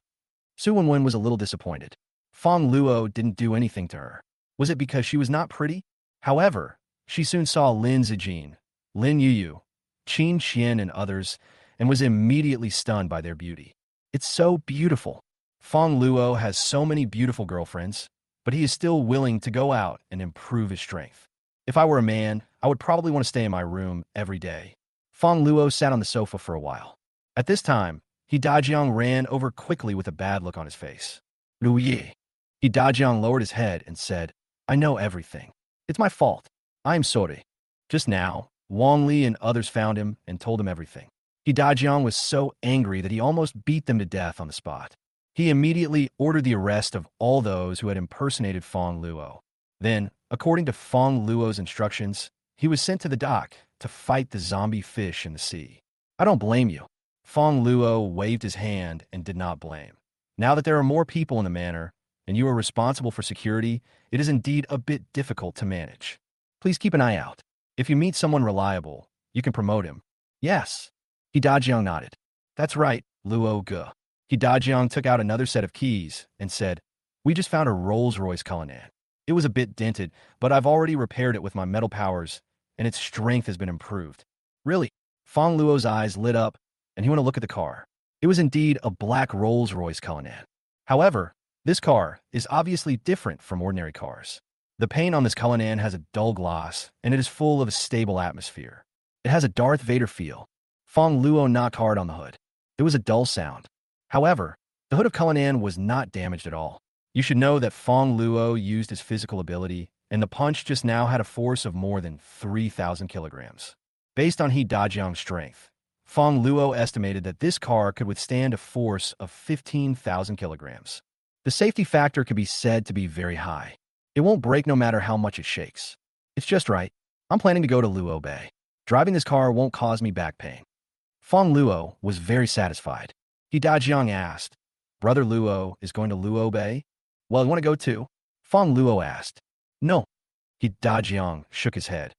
Su Wonwon was a little disappointed. Fongluo didn't do anything to her. Was it because she was not pretty? However, she soon saw Lin Zijin, Lin Yuyu, Qin Qian and others, and was immediately stunned by their beauty. It's so beautiful. Fongluo has so many beautiful girlfriends, but he is still willing to go out and improve his strength. If I were a man, I would probably want to stay in my room every day. Fongluo sat on the sofa for a while. At this time, He Dajiang ran over quickly with a bad look on his face. Lu Yi. He Dajiang lowered his head and said, I know everything. It's my fault. I am sorry. Just now, Wang Li and others found him and told him everything. He Dajiang was so angry that he almost beat them to death on the spot. He immediately ordered the arrest of all those who had impersonated Fongluo. Then, according to Fongluo's instructions, he was sent to the dock to fight the zombie fish in the sea. I don't blame you. Fongluo waved his hand and did not blame. Now that there are more people in the manor, and you are responsible for security, it is indeed a bit difficult to manage. Please keep an eye out. If you meet someone reliable, you can promote him. Yes. He Dajiang nodded. That's right, Luo Ge. He Dajiang took out another set of keys and said, We just found a Rolls-Royce Cullinan. It was a bit dented, but I've already repaired it with my metal powers, and its strength has been improved. Really? Fongluo's eyes lit up, and he went to look at the car. It was indeed a black Rolls-Royce Cullinan. However, this car is obviously different from ordinary cars. The paint on this Cullinan has a dull gloss, and it is full of a stable atmosphere. It has a Darth Vader feel. Fongluo knocked hard on the hood. It was a dull sound. However, the hood of Cullinan was not damaged at all. You should know that Fongluo used his physical ability, and the punch just now had a force of more than 3,000 kilograms. Based on He Dajiang's strength, Fongluo estimated that this car could withstand a force of 15,000 kilograms. The safety factor could be said to be very high. It won't break no matter how much it shakes. It's just right. I'm planning to go to Luo Bay. Driving this car won't cause me back pain. Fongluo was very satisfied. He Dajiang asked, Brother Luo is going to Luo Bay? Well, I want to go too. Fongluo asked. No. He Dajiang shook his head.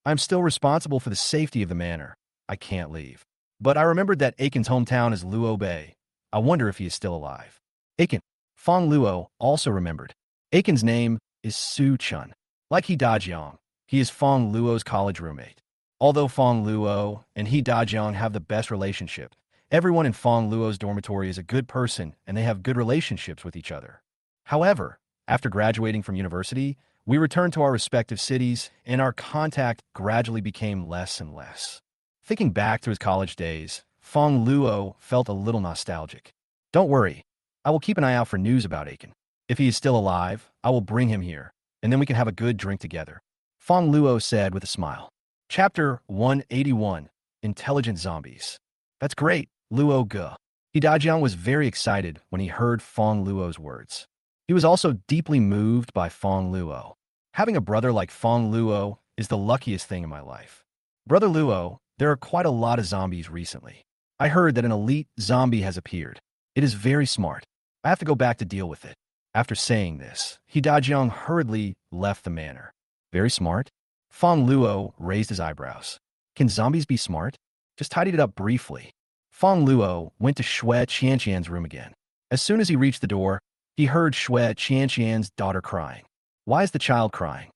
I'm still responsible for the safety of the manor. I can't leave. But I remembered that Aiken's hometown is Luo Bay. I wonder if he is still alive. Aiken. Fongluo also remembered. Aiken's name is Su Chun. Like He Dajiang, he is Fongluo's college roommate. Although Fongluo and He Dajiang have the best relationship, everyone in Fongluo's dormitory is a good person and they have good relationships with each other. However, after graduating from university, we returned to our respective cities and our contact gradually became less and less. Thinking back to his college days, Fongluo felt a little nostalgic. Don't worry, I will keep an eye out for news about Aiken. If he is still alive, I will bring him here, and then we can have a good drink together. Fongluo said with a smile. Chapter 181, Intelligent Zombies. That's great, Luo Ge. He Dajiang was very excited when he heard Fongluo's words. He was also deeply moved by Fongluo. Having a brother like Fongluo is the luckiest thing in my life. Brother Luo, there are quite a lot of zombies recently. I heard that an elite zombie has appeared. It is very smart. I have to go back to deal with it. After saying this, He Dajiang hurriedly left the manor. Very smart? Fongluo raised his eyebrows. Can zombies be smart? Just tidied it up briefly. Fongluo went to Xue Qianqian's room again. As soon as he reached the door, he heard Xue Qianqian's daughter crying. Why is the child crying?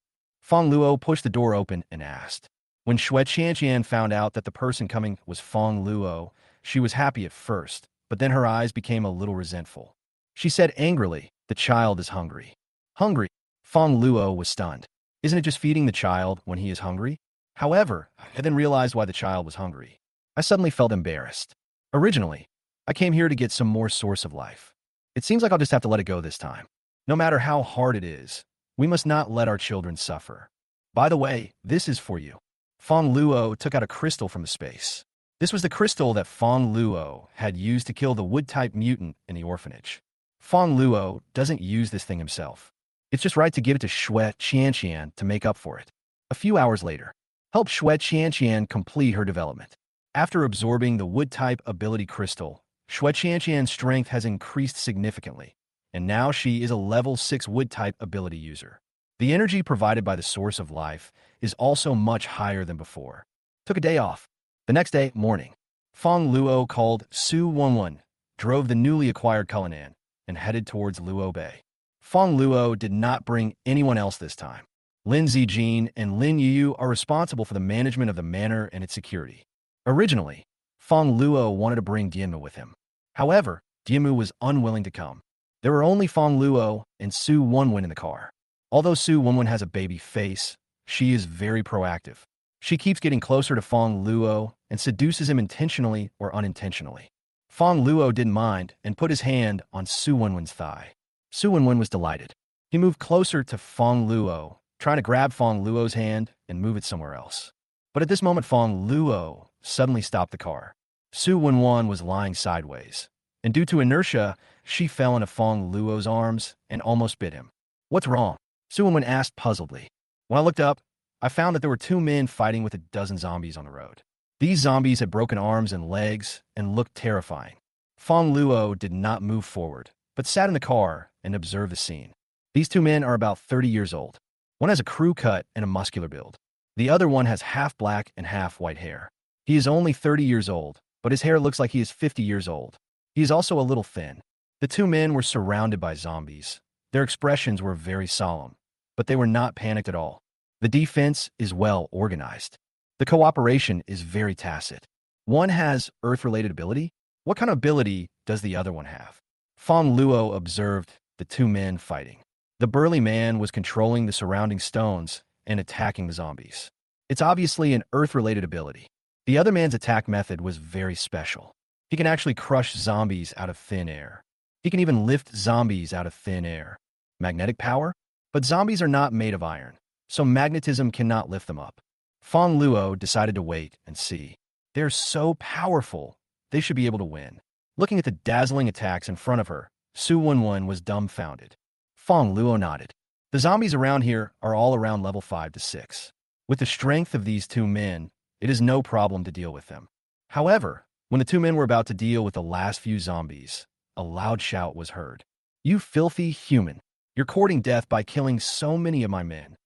Fongluo pushed the door open and asked. When Xue Qianqian found out that the person coming was Fongluo, she was happy at first, but then her eyes became a little resentful. She said angrily, The child is hungry. Hungry? Fongluo was stunned. Isn't it just feeding the child when he is hungry? However, I then realized why the child was hungry. I suddenly felt embarrassed. Originally, I came here to get some more source of life. It seems like I'll just have to let it go this time. No matter how hard it is, we must not let our children suffer. By the way, this is for you. Fongluo took out a crystal from the space. This was the crystal that Fongluo had used to kill the wood-type mutant in the orphanage. Fongluo doesn't use this thing himself. It's just right to give it to Xue Qianqian to make up for it. A few hours later, help Xue Qianqian complete her development. After absorbing the wood-type ability crystal, Shui Qianqian's strength has increased significantly, and now she is a level 6 wood-type ability user. The energy provided by the source of life is also much higher than before. Took a day off. The next day, morning, Fongluo called Su Wenwen, drove the newly acquired Cullinan, and headed towards Luo Bay. Fongluo did not bring anyone else this time. Lin Zijin and Lin Yu are responsible for the management of the manor and its security. Originally, Fongluo wanted to bring Dianmu with him. However, Dianmu was unwilling to come. There were only Fongluo and Su Wenwen in the car. Although Su Wenwen has a baby face, she is very proactive. She keeps getting closer to Fongluo and seduces him intentionally or unintentionally. Fongluo didn't mind and put his hand on Su Wenwen's thigh. Su Wenwen was delighted. He moved closer to Fongluo, trying to grab Fongluo's hand and move it somewhere else. But at this moment, Fongluo suddenly stopped the car. Su Wenwen was lying sideways, and due to inertia, she fell into Fongluo's arms and almost bit him. "What's wrong?" Su Wenwen asked puzzledly. When I looked up, I found that there were 2 men fighting with a dozen zombies on the road. These zombies had broken arms and legs and looked terrifying. Fongluo did not move forward, but sat in the car and observed the scene. These 2 men are about 30 years old. One has a crew cut and a muscular build. The other one has half black and half white hair. He is only 30 years old, but his hair looks like he is 50 years old. He is also a little thin. The 2 men were surrounded by zombies. Their expressions were very solemn, but they were not panicked at all. The defense is well organized. The cooperation is very tacit. One has earth-related ability. What kind of ability does the other one have? Fongluo observed the 2 men fighting. The burly man was controlling the surrounding stones and attacking the zombies. It's obviously an earth-related ability. The other man's attack method was very special. He can actually crush zombies out of thin air. He can even lift zombies out of thin air. Magnetic power? But zombies are not made of iron, so magnetism cannot lift them up. Fongluo decided to wait and see. They're so powerful, they should be able to win. Looking at the dazzling attacks in front of her, Su Wenwen was dumbfounded. Fongluo nodded. The zombies around here are all around level 5 to 6. With the strength of these 2 men, it is no problem to deal with them. However, when the 2 men were about to deal with the last few zombies, a loud shout was heard. "You filthy human! You're courting death by killing so many of my men."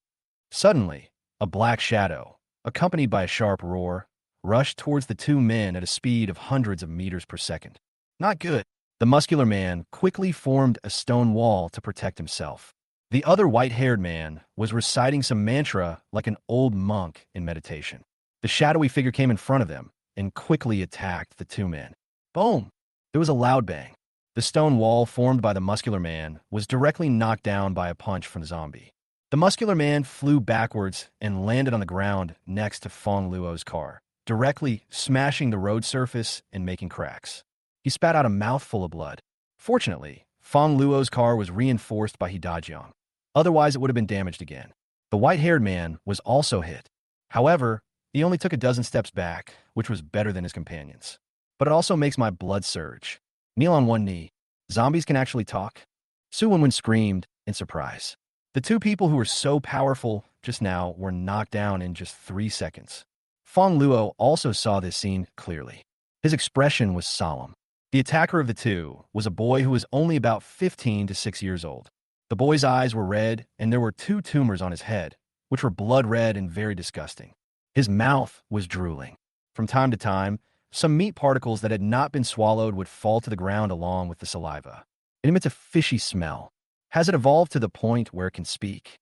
Suddenly, a black shadow, accompanied by a sharp roar, rushed towards the 2 men at a speed of hundreds of meters per second. Not good. The muscular man quickly formed a stone wall to protect himself. The other white-haired man was reciting some mantra like an old monk in meditation. The shadowy figure came in front of them and quickly attacked the 2 men. Boom! There was a loud bang. The stone wall formed by the muscular man was directly knocked down by a punch from the zombie. The muscular man flew backwards and landed on the ground next to Fongluo's car, directly smashing the road surface and making cracks. He spat out a mouthful of blood. Fortunately, Fongluo's car was reinforced by Hidajiang. Otherwise, it would have been damaged again. The white-haired man was also hit. However, he only took a dozen steps back, which was better than his companions. But it also makes my blood surge. Kneel on one knee. Zombies can actually talk? Su Wenwen screamed in surprise. The 2 people who were so powerful just now were knocked down in just 3 seconds. Fongluo also saw this scene clearly. His expression was solemn. The attacker of the 2 was a boy who was only about 15 to 6 years old. The boy's eyes were red, and there were 2 tumors on his head, which were blood red and very disgusting. His mouth was drooling. From time to time, some meat particles that had not been swallowed would fall to the ground along with the saliva. It emits a fishy smell. Has it evolved to the point where it can speak?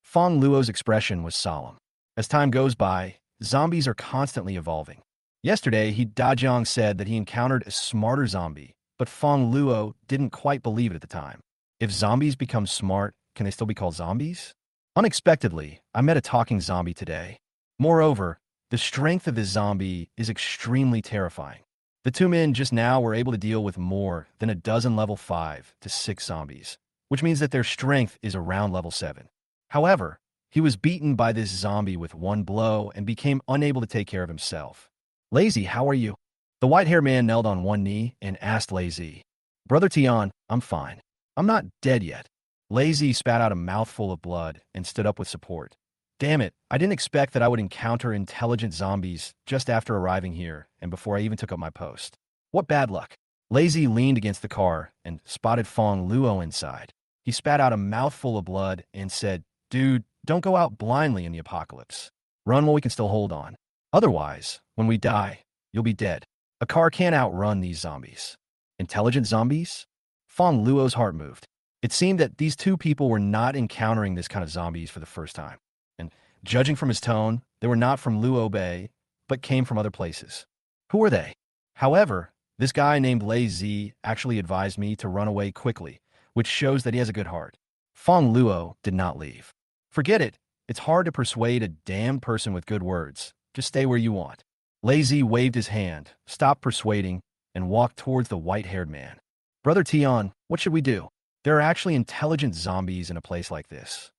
Fongluo's expression was solemn. As time goes by, zombies are constantly evolving. Yesterday, Dajiang said that he encountered a smarter zombie, but Fongluo didn't quite believe it at the time. If zombies become smart, can they still be called zombies? Unexpectedly, I met a talking zombie today. Moreover, the strength of this zombie is extremely terrifying. The 2 men just now were able to deal with more than a dozen level 5 to 6 zombies, which means that their strength is around level 7. However, he was beaten by this zombie with 1 blow and became unable to take care of himself. "Lazy, how are you?" The white-haired man knelt on one knee and asked Lazy. "Brother Tian, I'm fine. I'm not dead yet." Lazy spat out a mouthful of blood and stood up with support. Damn it, I didn't expect that I would encounter intelligent zombies just after arriving here and before I even took up my post. What bad luck. Lazy leaned against the car and spotted Fongluo inside. He spat out a mouthful of blood and said, "Dude, don't go out blindly in the apocalypse. Run while we can still hold on. Otherwise, when we die, you'll be dead. A car can't outrun these zombies." Intelligent zombies? Fong Luo's heart moved. It seemed that these two people were not encountering this kind of zombies for the first time. And judging from his tone, they were not from Luo Bay, but came from other places. Who were they? However, this guy named Lei Zi actually advised me to run away quickly, which shows that he has a good heart. Fong Luo did not leave. Forget it. It's hard to persuade a damn person with good words. Just stay where you want. Lei Zi waved his hand, stopped persuading, and walked towards the white-haired man. Brother Tian, what should we do? There are actually intelligent zombies in a place like this.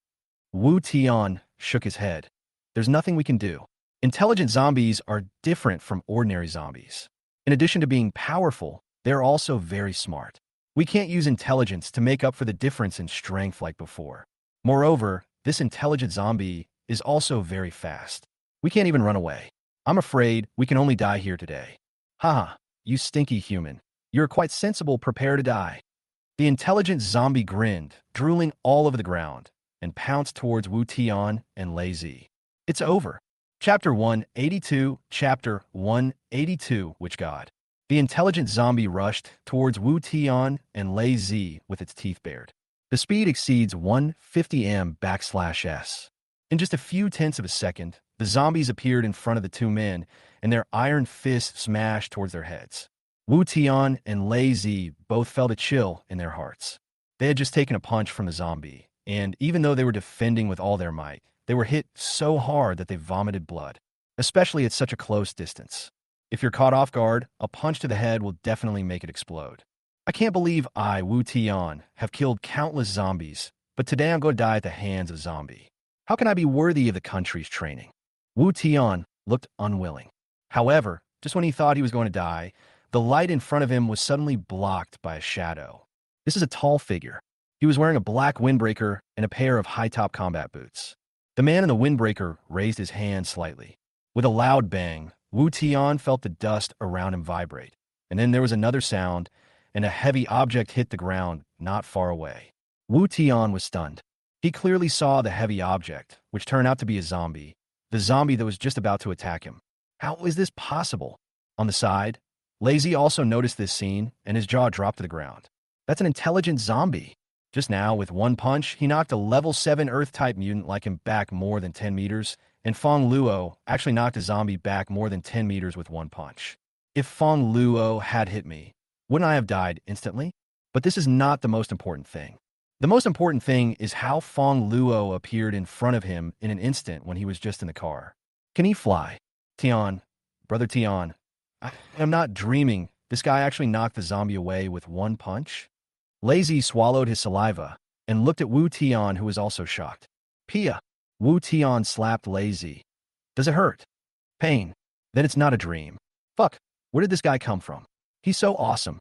Wu Tian shook his head. There's nothing we can do. Intelligent zombies are different from ordinary zombies. In addition to being powerful, they're also very smart. We can't use intelligence to make up for the difference in strength like before. Moreover, this intelligent zombie is also very fast. We can't even run away. I'm afraid we can only die here today. Haha, you stinky human. You're quite sensible, prepare to die. The intelligent zombie grinned, drooling all over the ground, and pounced towards Wu Tian and Lei Zi. It's over. Chapter 182, Chapter 182, Witch God. The intelligent zombie rushed towards Wu Tian and Lei Zi with its teeth bared. The speed exceeds 150 m/s. In just a few tenths of a second, the zombies appeared in front of the two men, and their iron fists smashed towards their heads. Wu Tian and Lei Zi both felt a chill in their hearts. They had just taken a punch from the zombie, and even though they were defending with all their might, they were hit so hard that they vomited blood, especially at such a close distance. If you're caught off guard, a punch to the head will definitely make it explode. I can't believe I, Wu Tian, have killed countless zombies, but today I'm going to die at the hands of a zombie. How can I be worthy of the country's training? Wu Tian looked unwilling. However, just when he thought he was going to die, the light in front of him was suddenly blocked by a shadow. This is a tall figure. He was wearing a black windbreaker and a pair of high-top combat boots. The man in the windbreaker raised his hand slightly. With a loud bang, Wu Tian felt the dust around him vibrate, and then there was another sound, and a heavy object hit the ground not far away. Wu Tian was stunned. He clearly saw the heavy object, which turned out to be a zombie, the zombie that was just about to attack him. How is this possible? On the side, Lei Zi also noticed this scene, and his jaw dropped to the ground. That's an intelligent zombie. Just now, with one punch, he knocked a level 7 Earth-type mutant like him back more than 10 meters, and Fong Luo actually knocked a zombie back more than 10 meters with one punch. If Fong Luo had hit me, wouldn't I have died instantly? But this is not the most important thing. The most important thing is how Fong Luo appeared in front of him in an instant when he was just in the car. Can he fly? Tian, Brother Tian, I'm not dreaming. This guy actually knocked the zombie away with one punch? Lei Zi swallowed his saliva and looked at Wu Tian, who was also shocked. Pia. Wu Tian slapped Lei Zi. Does it hurt? Pain. Then it's not a dream. Fuck. Where did this guy come from? He's so awesome.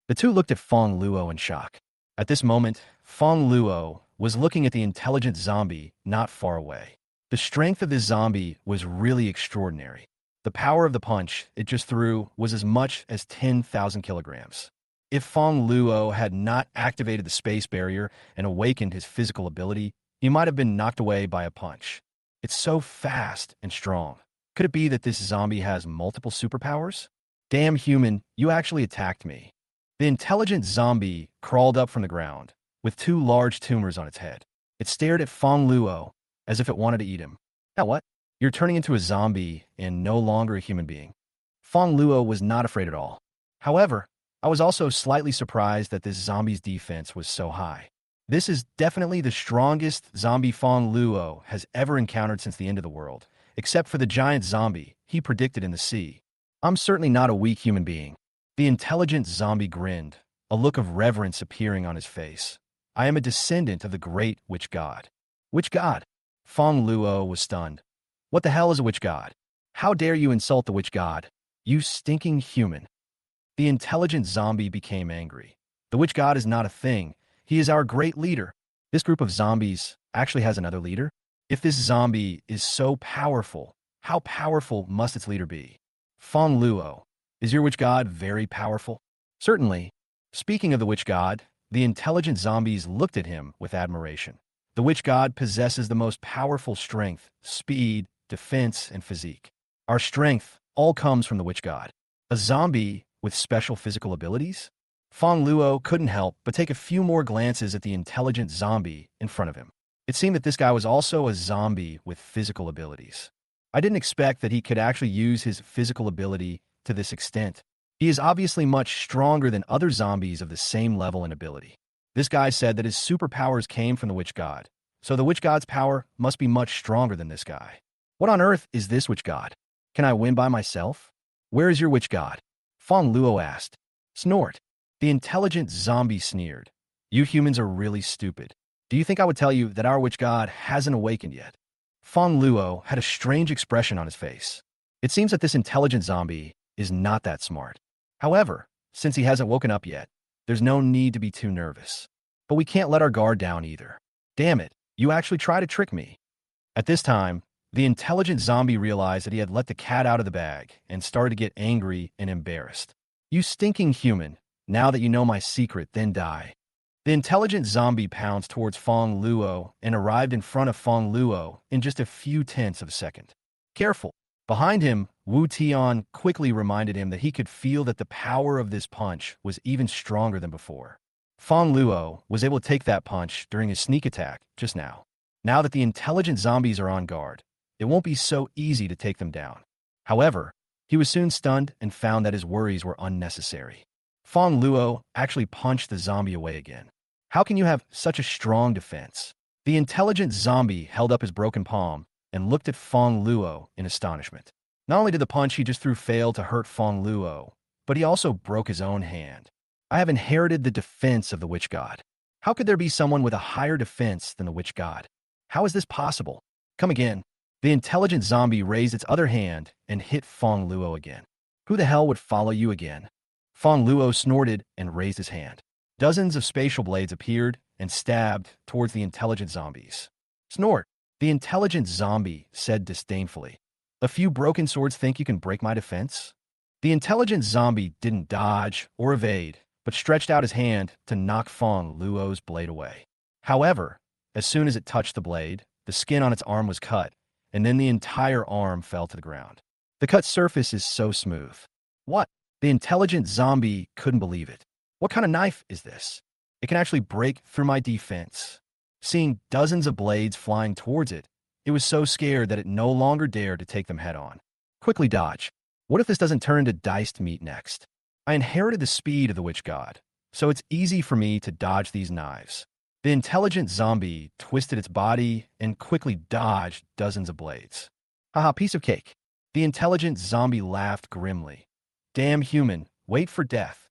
The two looked at Fong Luo in shock. At this moment, Fong Luo was looking at the intelligent zombie not far away. The strength of this zombie was really extraordinary. The power of the punch it just threw was as much as 10,000 kilograms. If Fong Luo had not activated the space barrier and awakened his physical ability, he might have been knocked away by a punch. It's so fast and strong. Could it be that this zombie has multiple superpowers? Damn human, you actually attacked me. The intelligent zombie crawled up from the ground, with two large tumors on its head. It stared at Fong Luo as if it wanted to eat him. Now what? You're turning into a zombie and no longer a human being. Fong Luo was not afraid at all. However, I was also slightly surprised that this zombie's defense was so high. This is definitely the strongest zombie Fong Luo has ever encountered since the end of the world, except for the giant zombie he predicted in the sea. I'm certainly not a weak human being. The intelligent zombie grinned, a look of reverence appearing on his face. I am a descendant of the great witch god. Witch god? Fong Luo was stunned. What the hell is a witch god? How dare you insult the witch god? You stinking human. The intelligent zombie became angry. The witch god is not a thing. He is our great leader. This group of zombies actually has another leader? If this zombie is so powerful, how powerful must its leader be? Fongluo, is your witch god very powerful? Certainly. Speaking of the witch god, the intelligent zombies looked at him with admiration. The witch god possesses the most powerful strength, speed, defense, and physique. Our strength all comes from the witch god. A zombie with special physical abilities? Fongluo couldn't help but take a few more glances at the intelligent zombie in front of him. It seemed that this guy was also a zombie with physical abilities. I didn't expect that he could actually use his physical ability to this extent. He is obviously much stronger than other zombies of the same level and ability. This guy said that his superpowers came from the witch god, so the witch god's power must be much stronger than this guy. What on earth is this witch god? Can I win by myself? Where is your witch god? Fongluo asked. Snort. The intelligent zombie sneered. You humans are really stupid. Do you think I would tell you that our witch god hasn't awakened yet? Fongluo had a strange expression on his face. It seems that this intelligent zombie is not that smart. However, since he hasn't woken up yet, there's no need to be too nervous. But we can't let our guard down either. Damn it, you actually try to trick me. At this time, the intelligent zombie realized that he had let the cat out of the bag and started to get angry and embarrassed. You stinking human, now that you know my secret, then die. The intelligent zombie pounced towards Fongluo and arrived in front of Fongluo in just a few tenths of a second. Careful. Behind him, Wu Tian quickly reminded him that he could feel that the power of this punch was even stronger than before. Fongluo was able to take that punch during his sneak attack just now. Now that the intelligent zombies are on guard, it won't be so easy to take them down. However, he was soon stunned and found that his worries were unnecessary. Fongluo actually punched the zombie away again. How can you have such a strong defense? The intelligent zombie held up his broken palm and looked at Fongluo in astonishment. Not only did the punch he just threw fail to hurt Fongluo, but he also broke his own hand. I have inherited the defense of the witch god. How could there be someone with a higher defense than the witch god? How is this possible? Come again. The intelligent zombie raised its other hand and hit Fongluo again. Who the hell would follow you again? Fongluo snorted and raised his hand. Dozens of spatial blades appeared and stabbed towards the intelligent zombies. Snort. The intelligent zombie said disdainfully. A few broken swords think you can break my defense? The intelligent zombie didn't dodge or evade, but stretched out his hand to knock Fongluo's blade away. However, as soon as it touched the blade, the skin on its arm was cut, and then the entire arm fell to the ground. The cut surface is so smooth. What? The intelligent zombie couldn't believe it. What kind of knife is this? It can actually break through my defense. Seeing dozens of blades flying towards it, it was so scared that it no longer dared to take them head on. Quickly dodge. What if this doesn't turn into diced meat next? I inherited the speed of the witch god, so it's easy for me to dodge these knives. The intelligent zombie twisted its body and quickly dodged dozens of blades. Haha, piece of cake. The intelligent zombie laughed grimly. Damn human, wait for death.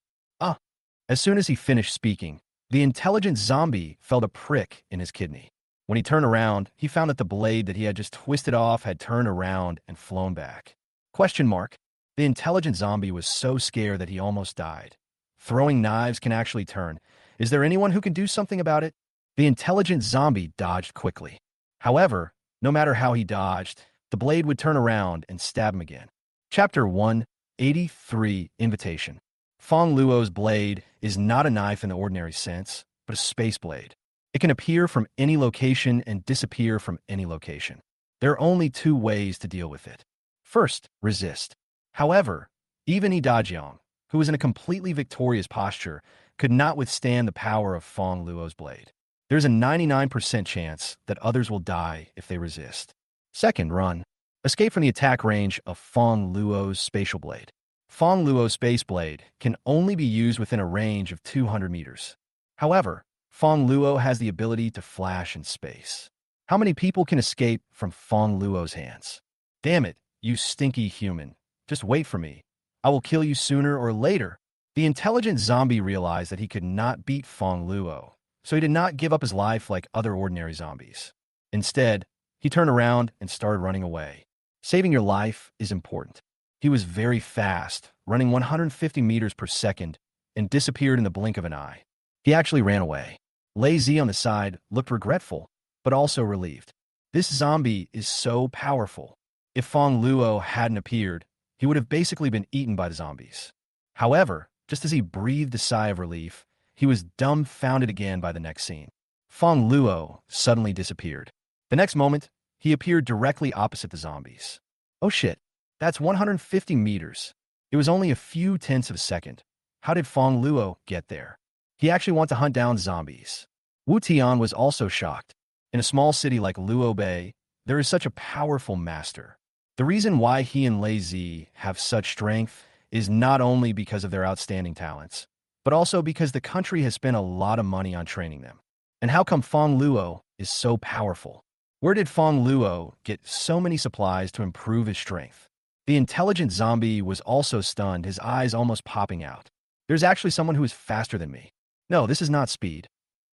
As soon as he finished speaking, the intelligent zombie felt a prick in his kidney. When he turned around, he found that the blade that he had just twisted off had turned around and flown back. Question mark. The intelligent zombie was so scared that he almost died. Throwing knives can actually turn. Is there anyone who can do something about it? The intelligent zombie dodged quickly. However, no matter how he dodged, the blade would turn around and stab him again. Chapter 183, Invitation. Fongluo's blade is not a knife in the ordinary sense, but a space blade. It can appear from any location and disappear from any location. There are only two ways to deal with it. First, resist. However, even Yi Dajiang, who was in a completely victorious posture, could not withstand the power of Fongluo's blade. There's a 99% chance that others will die if they resist. Second, run. Escape from the attack range of Fongluo's spatial blade. Fongluo's space blade can only be used within a range of 200 meters. However, Fongluo has the ability to flash in space. How many people can escape from Fongluo's hands? Damn it, you stinky human. Just wait for me. I will kill you sooner or later. The intelligent zombie realized that he could not beat Fongluo, so he did not give up his life like other ordinary zombies. Instead, he turned around and started running away. Saving your life is important. He was very fast, running 150 meters per second, and disappeared in the blink of an eye. He actually ran away. Lei Zi on the side looked regretful, but also relieved. This zombie is so powerful. If Fongluo hadn't appeared, he would have basically been eaten by the zombies. However, just as he breathed a sigh of relief, he was dumbfounded again by the next scene. Fongluo suddenly disappeared. The next moment, he appeared directly opposite the zombies. Oh shit, that's 150 meters. It was only a few tenths of a second. How did Fongluo get there? He actually wanted to hunt down zombies. Wu Tian was also shocked. In a small city like Luo Bay, there is such a powerful master. The reason why he and Lei Zi have such strength is not only because of their outstanding talents, but also because the country has spent a lot of money on training them. And how come Fongluo is so powerful? Where did Fongluo get so many supplies to improve his strength? The intelligent zombie was also stunned, his eyes almost popping out. There's actually someone who is faster than me. No, this is not speed.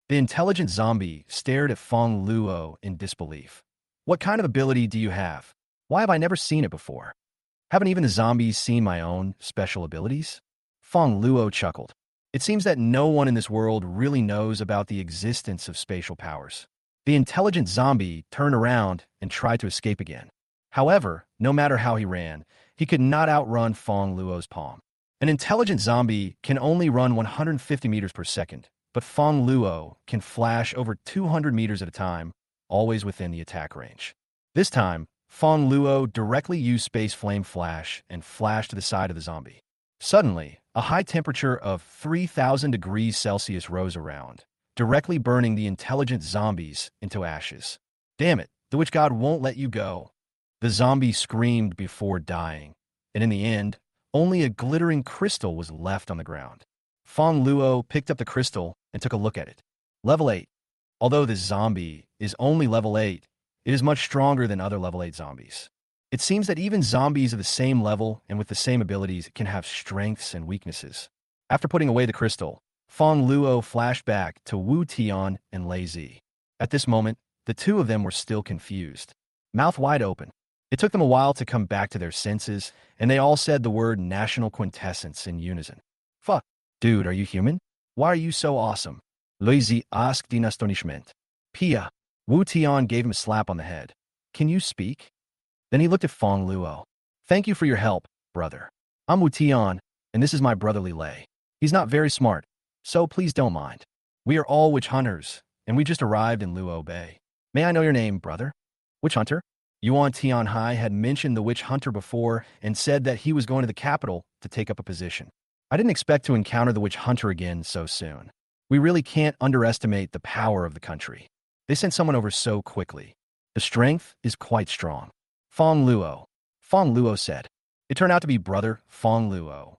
The intelligent zombie stared at Fongluo in disbelief. What kind of ability do you have? Why have I never seen it before? Haven't even the zombies seen my own special abilities? Fongluo chuckled. It seems that no one in this world really knows about the existence of spatial powers. The intelligent zombie turned around and tried to escape again. However, no matter how he ran, he could not outrun Fongluo's palm. An intelligent zombie can only run 150 meters per second, but Fongluo can flash over 200 meters at a time, always within the attack range. This time, Fongluo directly used Space Flame Flash and flashed to the side of the zombie. Suddenly, a high temperature of 3,000 degrees Celsius rose around, directly burning the intelligent zombies into ashes. Damn it, the witch god won't let you go. The zombie screamed before dying, and in the end, only a glittering crystal was left on the ground. Fongluo picked up the crystal and took a look at it. Level 8. Although this zombie is only level 8, it is much stronger than other level 8 zombies. It seems that even zombies of the same level and with the same abilities can have strengths and weaknesses. After putting away the crystal, Fongluo flashed back to Wu Tian and Lei Zi. At this moment, the two of them were still confused, mouth wide open. It took them a while to come back to their senses, and they all said the word national quintessence in unison. Fuck. Dude, are you human? Why are you so awesome? Lei Zi asked in astonishment. Pia. Wu Tian gave him a slap on the head. Can you speak? Then he looked at Fongluo. Thank you for your help, brother. I'm Wu Tian, and this is my brotherly Lei. He's not very smart, so please don't mind. We are all witch hunters, and we just arrived in Luo Bay. May I know your name, brother? Witch hunter? Yuan Tianhai had mentioned the witch hunter before and said that he was going to the capital to take up a position. I didn't expect to encounter the witch hunter again so soon. We really can't underestimate the power of the country. They sent someone over so quickly. The strength is quite strong. Fongluo. Fongluo said. It turned out to be brother Fongluo.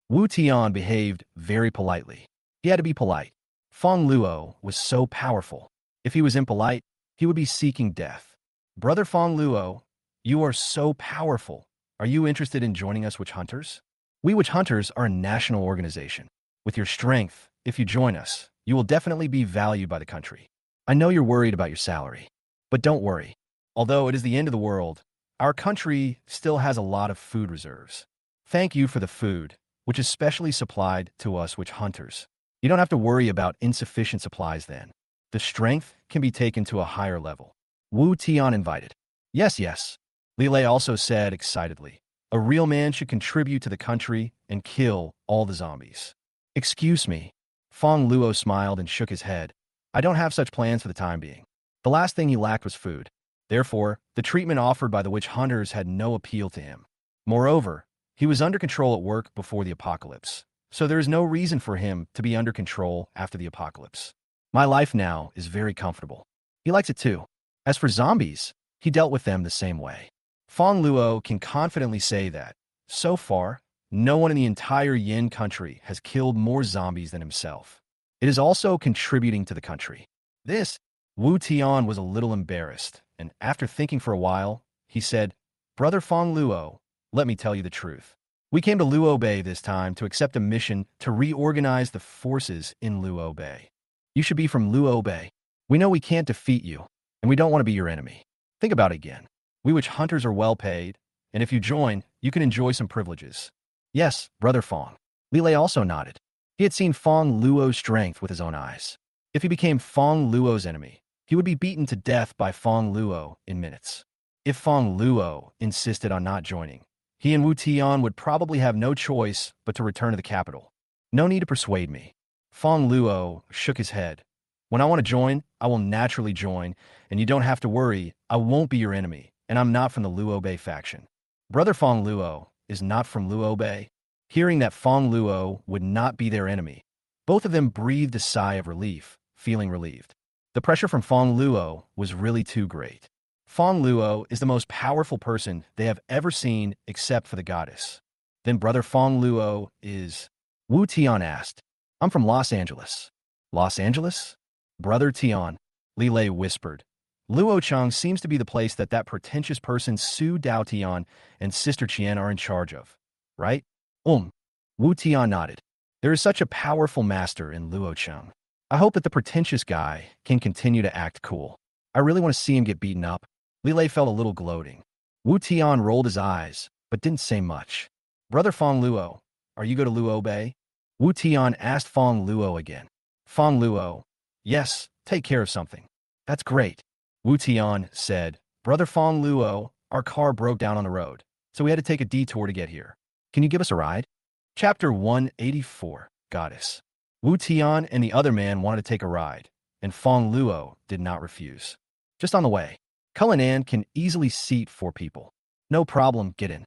Wu Tian behaved very politely. He had to be polite. Fongluo was so powerful. If he was impolite, he would be seeking death. Brother Fongluo, you are so powerful. Are you interested in joining us witch hunters? We witch hunters are a national organization. With your strength, if you join us, you will definitely be valued by the country. I know you're worried about your salary, but don't worry. Although it is the end of the world, our country still has a lot of food reserves. Thank you for the food, which is specially supplied to us witch hunters. You don't have to worry about insufficient supplies then. The strength can be taken to a higher level. Wu Tian invited. Yes. Li Lei also said excitedly. A real man should contribute to the country and kill all the zombies. Excuse me. Fongluo smiled and shook his head. I don't have such plans for the time being. The last thing he lacked was food. Therefore, the treatment offered by the witch hunters had no appeal to him. Moreover, he was under control at work before the apocalypse, so there is no reason for him to be under control after the apocalypse. My life now is very comfortable. He likes it too. As for zombies, he dealt with them the same way. Fongluo can confidently say that, so far, no one in the entire Yin country has killed more zombies than himself. It is also contributing to the country. This, Wu Tian was a little embarrassed, and after thinking for a while, he said, Brother Fongluo, let me tell you the truth. We came to Luo Bay this time to accept a mission to reorganize the forces in Luo Bay. You should be from Luo Bay. We know we can't defeat you, and we don't want to be your enemy. Think about it again. We witch hunters are well paid, and if you join, you can enjoy some privileges. Yes, Brother Fong. Li Lei also nodded. He had seen Fongluo's strength with his own eyes. If he became Fongluo's enemy, he would be beaten to death by Fongluo in minutes. If Fongluo insisted on not joining, he and Wu Tian would probably have no choice but to return to the capital. No need to persuade me. Fongluo shook his head. When I want to join, I will naturally join, and you don't have to worry, I won't be your enemy, and I'm not from the Luo Bei faction. Brother Fongluo is not from Luo Bei. Hearing that Fongluo would not be their enemy, both of them breathed a sigh of relief, feeling relieved. The pressure from Fongluo was really too great. Fongluo is the most powerful person they have ever seen except for the goddess. Then Brother Fongluo is... Wu Tian asked. I'm from Los Angeles. Los Angeles? Brother Tian, Li Lei whispered. Luochang seems to be the place that pretentious person Su Dao Tian and Sister Qian are in charge of, right? Wu Tian nodded. There is such a powerful master in Luochang. I hope that the pretentious guy can continue to act cool. I really want to see him get beaten up. Li Lei felt a little gloating. Wu Tian rolled his eyes, but didn't say much. Brother Fongluo, are you go to Luo Bei? Wu Tian asked Fongluo again. Fongluo, yes, take care of something. That's great. Wu Tian said, Brother Fongluo, our car broke down on the road, so we had to take a detour to get here. Can you give us a ride? Chapter 184, Goddess. Wu Tian and the other man wanted to take a ride, and Fongluo did not refuse. Just on the way. Cullinan can easily seat 4 people. No problem, get in.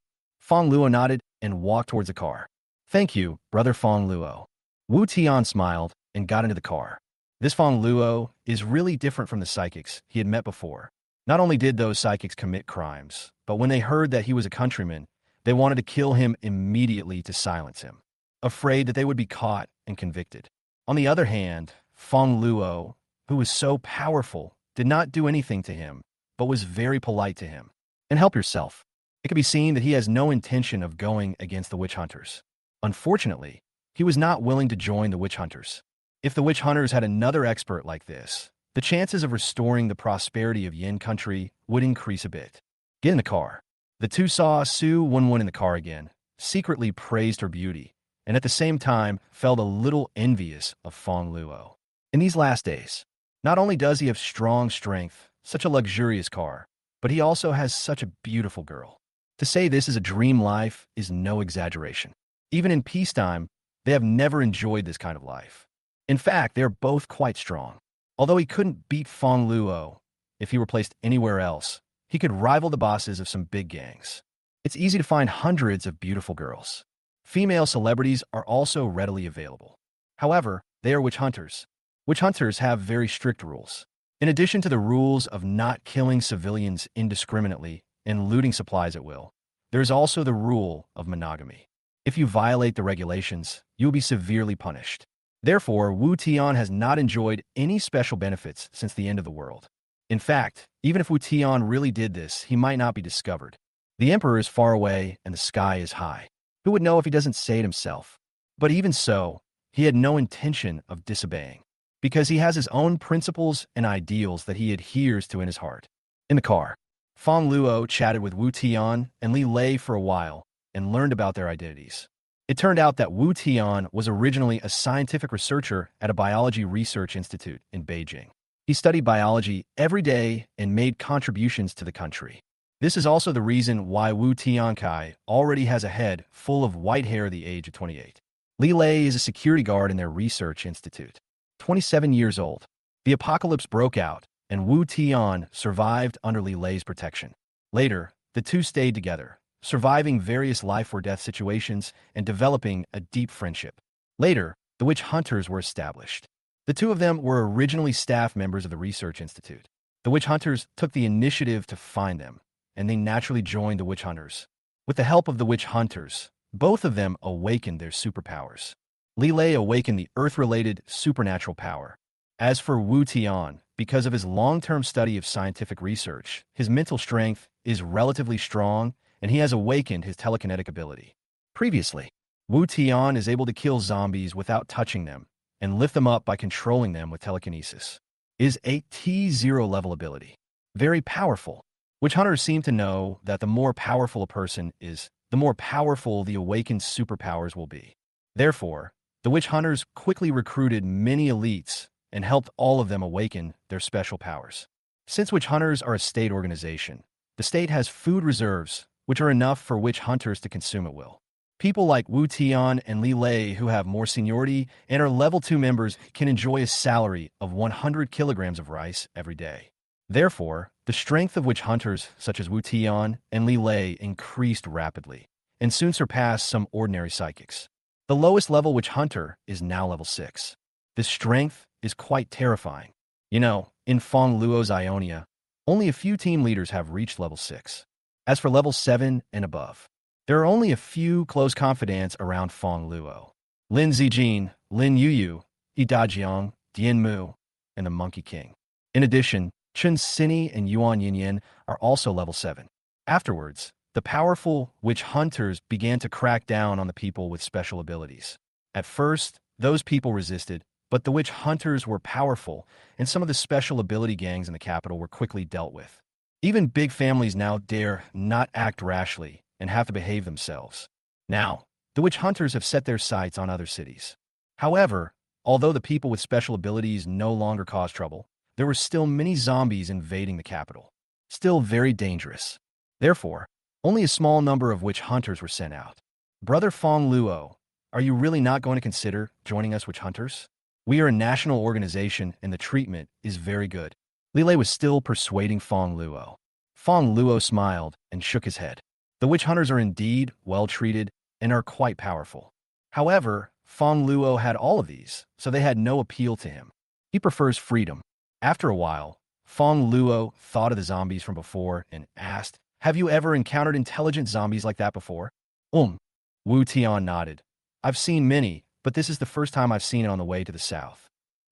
Fongluo nodded and walked towards the car. Thank you, Brother Fongluo. Wu Tian smiled and got into the car. This Fongluo is really different from the psychics he had met before. Not only did those psychics commit crimes, but when they heard that he was a countryman, they wanted to kill him immediately to silence him, afraid that they would be caught and convicted. On the other hand, Fongluo, who was so powerful, did not do anything to him, but was very polite to him. And help yourself. It could be seen that he has no intention of going against the witch hunters. Unfortunately, he was not willing to join the witch hunters. If the witch hunters had another expert like this, the chances of restoring the prosperity of Yin country would increase a bit. Get in the car. The two saw Su Wenwen in the car again, secretly praised her beauty, and at the same time felt a little envious of Fongluo. In these last days, not only does he have strong strength, such a luxurious car, but he also has such a beautiful girl. To say this is a dream life is no exaggeration. Even in peacetime, they have never enjoyed this kind of life. In fact, they are both quite strong. Although he couldn't beat Fongluo if he were placed anywhere else, he could rival the bosses of some big gangs. It's easy to find hundreds of beautiful girls. Female celebrities are also readily available. However, they are witch hunters. Witch hunters have very strict rules. In addition to the rules of not killing civilians indiscriminately and looting supplies at will, there is also the rule of monogamy. If you violate the regulations, you will be severely punished. Therefore, Wu Tian has not enjoyed any special benefits since the end of the world. In fact, even if Wu Tian really did this, he might not be discovered. The emperor is far away and the sky is high. Who would know if he doesn't say it himself? But even so, he had no intention of disobeying, because he has his own principles and ideals that he adheres to in his heart. In the car, Fongluo chatted with Wu Tian and Li Lei for a while and learned about their identities. It turned out that Wu Tian was originally a scientific researcher at a biology research institute in Beijing. He studied biology every day and made contributions to the country. This is also the reason why Wu Tiankai already has a head full of white hair at the age of 28. Li Lei is a security guard in their research institute. 27 years old. The apocalypse broke out, and Wu Tian survived under Li Lei's protection. Later, the two stayed together, surviving various life-or-death situations and developing a deep friendship. Later, the witch hunters were established. The two of them were originally staff members of the research institute. The witch hunters took the initiative to find them, and they naturally joined the witch hunters. With the help of the witch hunters, both of them awakened their superpowers. Li Lei awakened the earth-related supernatural power. As for Wu Tian, because of his long-term study of scientific research, his mental strength is relatively strong, and he has awakened his telekinetic ability. Previously, Wu Tian is able to kill zombies without touching them and lift them up by controlling them with telekinesis. Is a T0 level ability. Very powerful. Witch hunters seem to know that the more powerful a person is, the more powerful the awakened superpowers will be. Therefore, the witch hunters quickly recruited many elites and helped all of them awaken their special powers. Since witch hunters are a state organization, the state has food reserves, which are enough for witch hunters to consume at will. People like Wu Tian and Li Lei, who have more seniority and are level 2 members, can enjoy a salary of 100 kilograms of rice every day. Therefore, the strength of witch hunters such as Wu Tian and Li Lei increased rapidly, and soon surpassed some ordinary psychics. The lowest level witch hunter is now level 6. This strength is quite terrifying. You know, in Fongluo's Ionia, only a few team leaders have reached level 6. As for level 7 and above, there are only a few close confidants around Fongluo. Lin Zijin, Lin Yuyu, Yi Dajiang, Dian Mu, and the Monkey King. In addition, Chunini and Yuan Yin are also level 7. Afterwards, the powerful witch hunters began to crack down on the people with special abilities. At first, those people resisted, but the witch hunters were powerful, and some of the special ability gangs in the capital were quickly dealt with. Even big families now dare not act rashly and have to behave themselves. Now, the witch hunters have set their sights on other cities. However, although the people with special abilities no longer caused trouble, there were still many zombies invading the capital. Still very dangerous. Therefore, only a small number of witch hunters were sent out. Brother Fongluo, are you really not going to consider joining us witch hunters? We are a national organization and the treatment is very good. Li Lei was still persuading Fongluo. Fongluo smiled and shook his head. The witch hunters are indeed well treated and are quite powerful. However, Fongluo had all of these, so they had no appeal to him. He prefers freedom. After a while, Fongluo thought of the zombies from before and asked, "Have you ever encountered intelligent zombies like that before?" Wu Tian nodded. "I've seen many, but this is the first time I've seen it on the way to the south."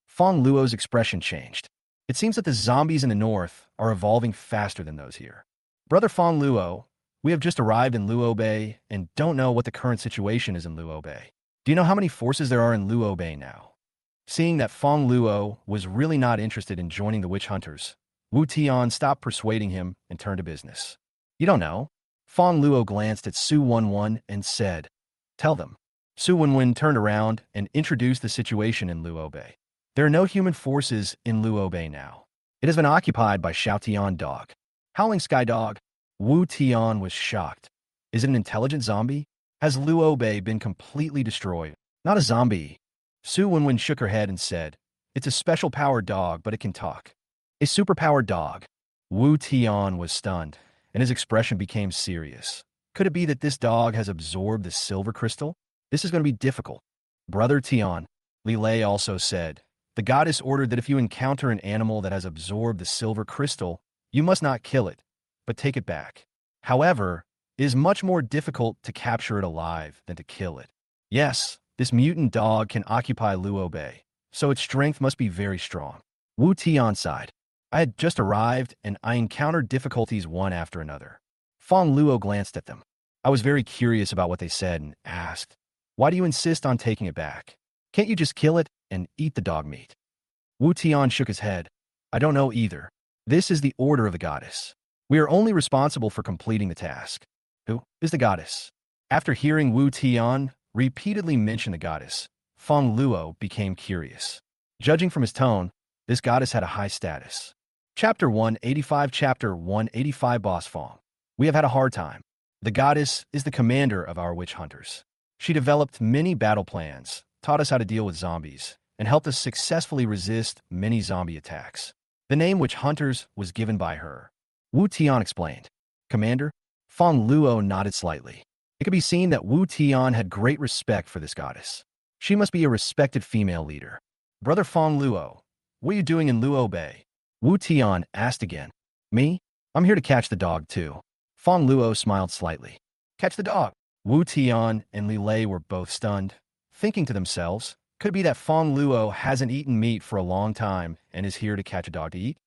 Fongluo's expression changed. It seems that the zombies in the north are evolving faster than those here. Brother Fongluo, we have just arrived in Luo Bay and don't know what the current situation is in Luo Bay. Do you know how many forces there are in Luo Bay now? Seeing that Fongluo was really not interested in joining the witch hunters, Wu Tian stopped persuading him and turned to business. "You don't know?" Fongluo glanced at Su Wenwen and said, "Tell them." Su Wenwen turned around and introduced the situation in Luo Bay. There are no human forces in Luo Bay now. It has been occupied by Xiaotian Dog. Howling Sky Dog. Wu Tian was shocked. Is it an intelligent zombie? Has Luo Bay been completely destroyed? Not a zombie. Su Wenwen shook her head and said, "It's a special powered dog, but it can talk." A superpowered dog. Wu Tian was stunned, and his expression became serious. Could it be that this dog has absorbed the silver crystal? This is going to be difficult. Brother Tian, Li Lei also said, "The goddess ordered that if you encounter an animal that has absorbed the silver crystal, you must not kill it, but take it back. However, it is much more difficult to capture it alive than to kill it. Yes, this mutant dog can occupy Luo Bay, so its strength must be very strong." Wu Tian sighed. "I had just arrived, and I encountered difficulties one after another." Fongluo glanced at them. I was very curious about what they said and asked, "Why do you insist on taking it back? Can't you just kill it and eat the dog meat?" Wu Tian shook his head. "I don't know either. This is the order of the goddess. We are only responsible for completing the task." "Who is the goddess?" After hearing Wu Tian repeatedly mention the goddess, Fongluo became curious. Judging from his tone, this goddess had a high status. Chapter 185 Chapter 185 Boss Fong. We have had a hard time. The goddess is the commander of our witch hunters. She developed many battle plans, taught us how to deal with zombies, and helped us successfully resist many zombie attacks. The name witch hunters was given by her. Wu Tian explained. "Commander?" Fongluo nodded slightly. It could be seen that Wu Tian had great respect for this goddess. She must be a respected female leader. "Brother Fongluo, what are you doing in Luo Bay?" Wu Tian asked again. "Me? I'm here to catch the dog too." Fongluo smiled slightly. "Catch the dog?" Wu Tian and Li Lei were both stunned, thinking to themselves, could it be that Fongluo hasn't eaten meat for a long time and is here to catch a dog to eat?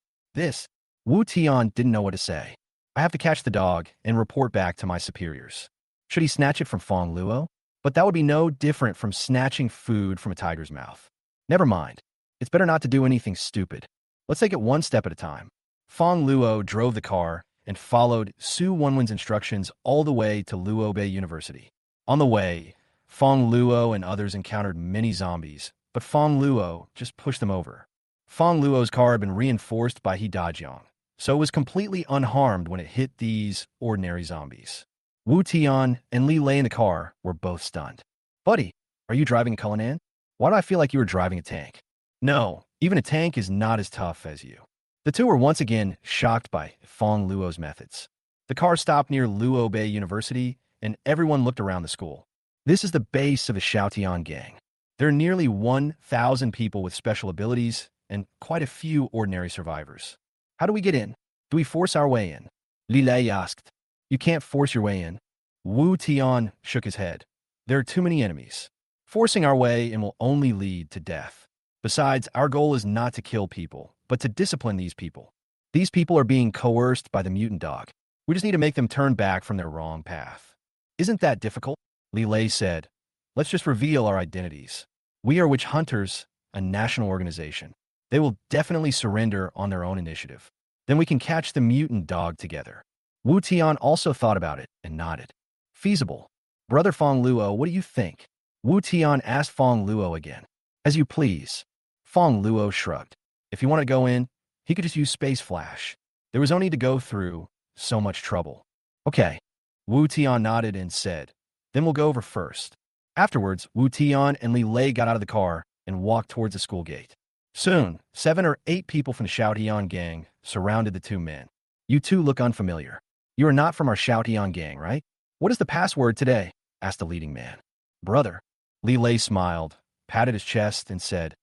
Wu Tian didn't know what to say. "I have to catch the dog and report back to my superiors." Should he snatch it from Fongluo? But that would be no different from snatching food from a tiger's mouth. Never mind. It's better not to do anything stupid. Let's take it one step at a time. Fongluo drove the car and followed Su Wenwen's instructions all the way to Luo Bay University. On the way, Fongluo and others encountered many zombies, but Fongluo just pushed them over. Fongluo's car had been reinforced by He Dajiang, so it was completely unharmed when it hit these ordinary zombies. Wu Tian and Li Lei in the car were both stunned. Buddy, are you driving a Cullinan? Why do I feel like you were driving a tank? No, even a tank is not as tough as you. The two were once again shocked by Fong Luo's methods. The car stopped near Luo Bay University, and everyone looked around the school. This is the base of the Xiaotian gang. There are nearly 1,000 people with special abilities and quite a few ordinary survivors. How do we get in? Do we force our way in? Li Lei asked. You can't force your way in. Wu Tian shook his head. There are too many enemies. Forcing our way in will only lead to death. Besides, our goal is not to kill people, but to discipline these people. These people are being coerced by the mutant dog. We just need to make them turn back from their wrong path. Isn't that difficult? Li Lei said. Let's just reveal our identities. We are witch hunters, a national organization. They will definitely surrender on their own initiative. Then we can catch the mutant dog together. Wu Tian also thought about it and nodded. Feasible. Brother Fongluo, what do you think? Wu Tian asked Fongluo again. As you please. Fongluo shrugged. If he wanted to go in, he could just use Space Flash. There was no need to go through so much trouble. Okay. Wu Tian nodded and said, then we'll go over first. Afterwards, Wu Tian and Li Lei got out of the car and walked towards the school gate. Soon, 7 or 8 people from the Xiaotian gang surrounded the two men. You two look unfamiliar. You are not from our Xiaotian gang, right? What is the password today? Asked the leading man. Brother. Li Lei smiled, patted his chest, and said,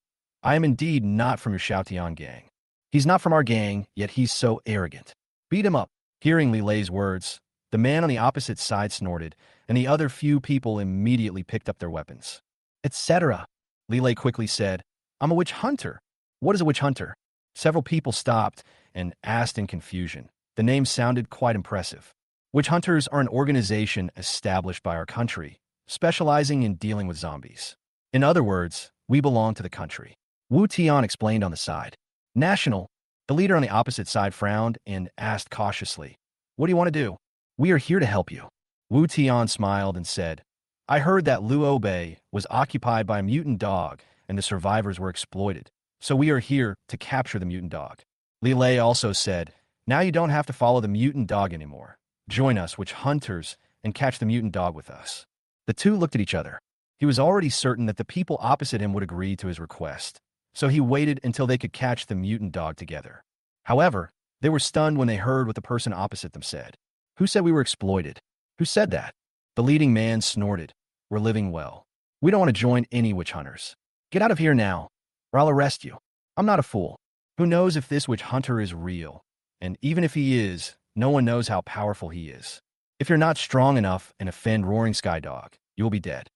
I am indeed not from your Xiaotian gang. He's not from our gang, yet he's so arrogant. Beat him up. Hearing Li Lei's words, the man on the opposite side snorted, and the other few people immediately picked up their weapons. Etc. Li Lei quickly said, I'm a witch hunter. What is a witch hunter? Several people stopped and asked in confusion. The name sounded quite impressive. Witch hunters are an organization established by our country, specializing in dealing with zombies. In other words, we belong to the country. Wu Tian explained on the side. National. The leader on the opposite side frowned and asked cautiously, What do you want to do? We are here to help you. Wu Tian smiled and said, I heard that Luo Bay was occupied by a mutant dog and the survivors were exploited. So we are here to capture the mutant dog. Li Lei also said, Now you don't have to follow the mutant dog anymore. Join us, witch hunters, and catch the mutant dog with us. The two looked at each other. He was already certain that the people opposite him would agree to his request, so he waited until they could catch the mutant dog together. However, they were stunned when they heard what the person opposite them said. Who said we were exploited? Who said that? The leading man snorted. We're living well. We don't want to join any witch hunters. Get out of here now, or I'll arrest you. I'm not a fool. Who knows if this witch hunter is real? And even if he is, no one knows how powerful he is. If you're not strong enough and offend Roaring Sky Dog, you will be dead.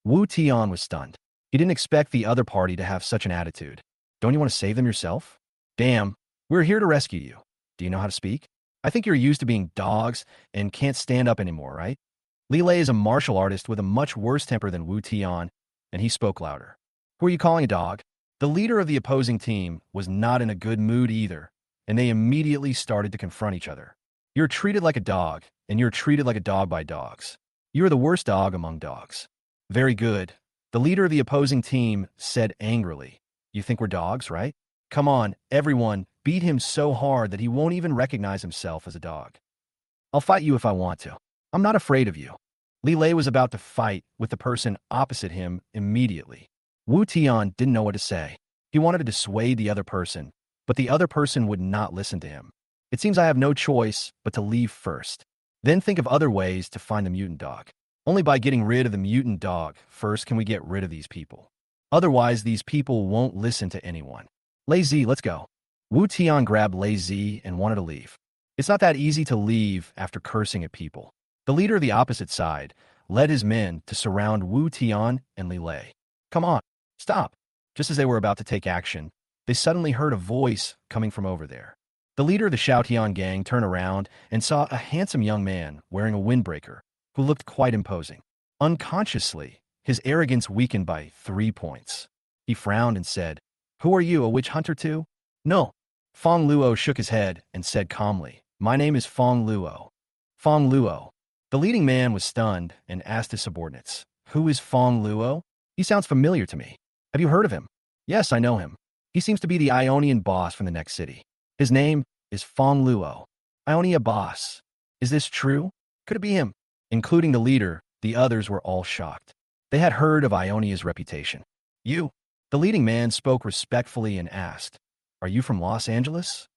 Wu Tian was stunned. He didn't expect the other party to have such an attitude. Don't you want to save them yourself? Damn, we're here to rescue you. Do you know how to speak? I think you're used to being dogs and can't stand up anymore, right? Li Lei is a martial artist with a much worse temper than Wu Tian, and he spoke louder. Who are you calling a dog? The leader of the opposing team was not in a good mood either, and they immediately started to confront each other. You're treated like a dog, and you're treated like a dog by dogs. You are the worst dog among dogs. Very good. The leader of the opposing team said angrily, You think we're dogs, right? Come on, everyone, beat him so hard that he won't even recognize himself as a dog. I'll fight you if I want to. I'm not afraid of you. Li Lei was about to fight with the person opposite him immediately. Wu Tian didn't know what to say. He wanted to dissuade the other person, but the other person would not listen to him. It seems I have no choice but to leave first. Then think of other ways to find the mutant dog. Only by getting rid of the mutant dog first can we get rid of these people. Otherwise, these people won't listen to anyone. Lei Zi, let's go. Wu Tian grabbed Lei Zi and wanted to leave. It's not that easy to leave after cursing at people. The leader of the opposite side led his men to surround Wu Tian and Li Lei. Come on, stop. Just as they were about to take action, they suddenly heard a voice coming from over there. The leader of the Xiaotian gang turned around and saw a handsome young man wearing a windbreaker who looked quite imposing. Unconsciously, his arrogance weakened by 3 points. He frowned and said, Who are you, a witch hunter too? No. Fongluo shook his head and said calmly, My name is Fongluo. Fongluo. The leading man was stunned and asked his subordinates, Who is Fongluo? He sounds familiar to me. Have you heard of him? Yes, I know him. He seems to be the Ionian boss from the next city. His name is Fongluo. Ionia boss. Is this true? Could it be him? Including the leader, the others were all shocked. They had heard of Ionia's reputation. You? The leading man spoke respectfully and asked, "Are you from Los Angeles?"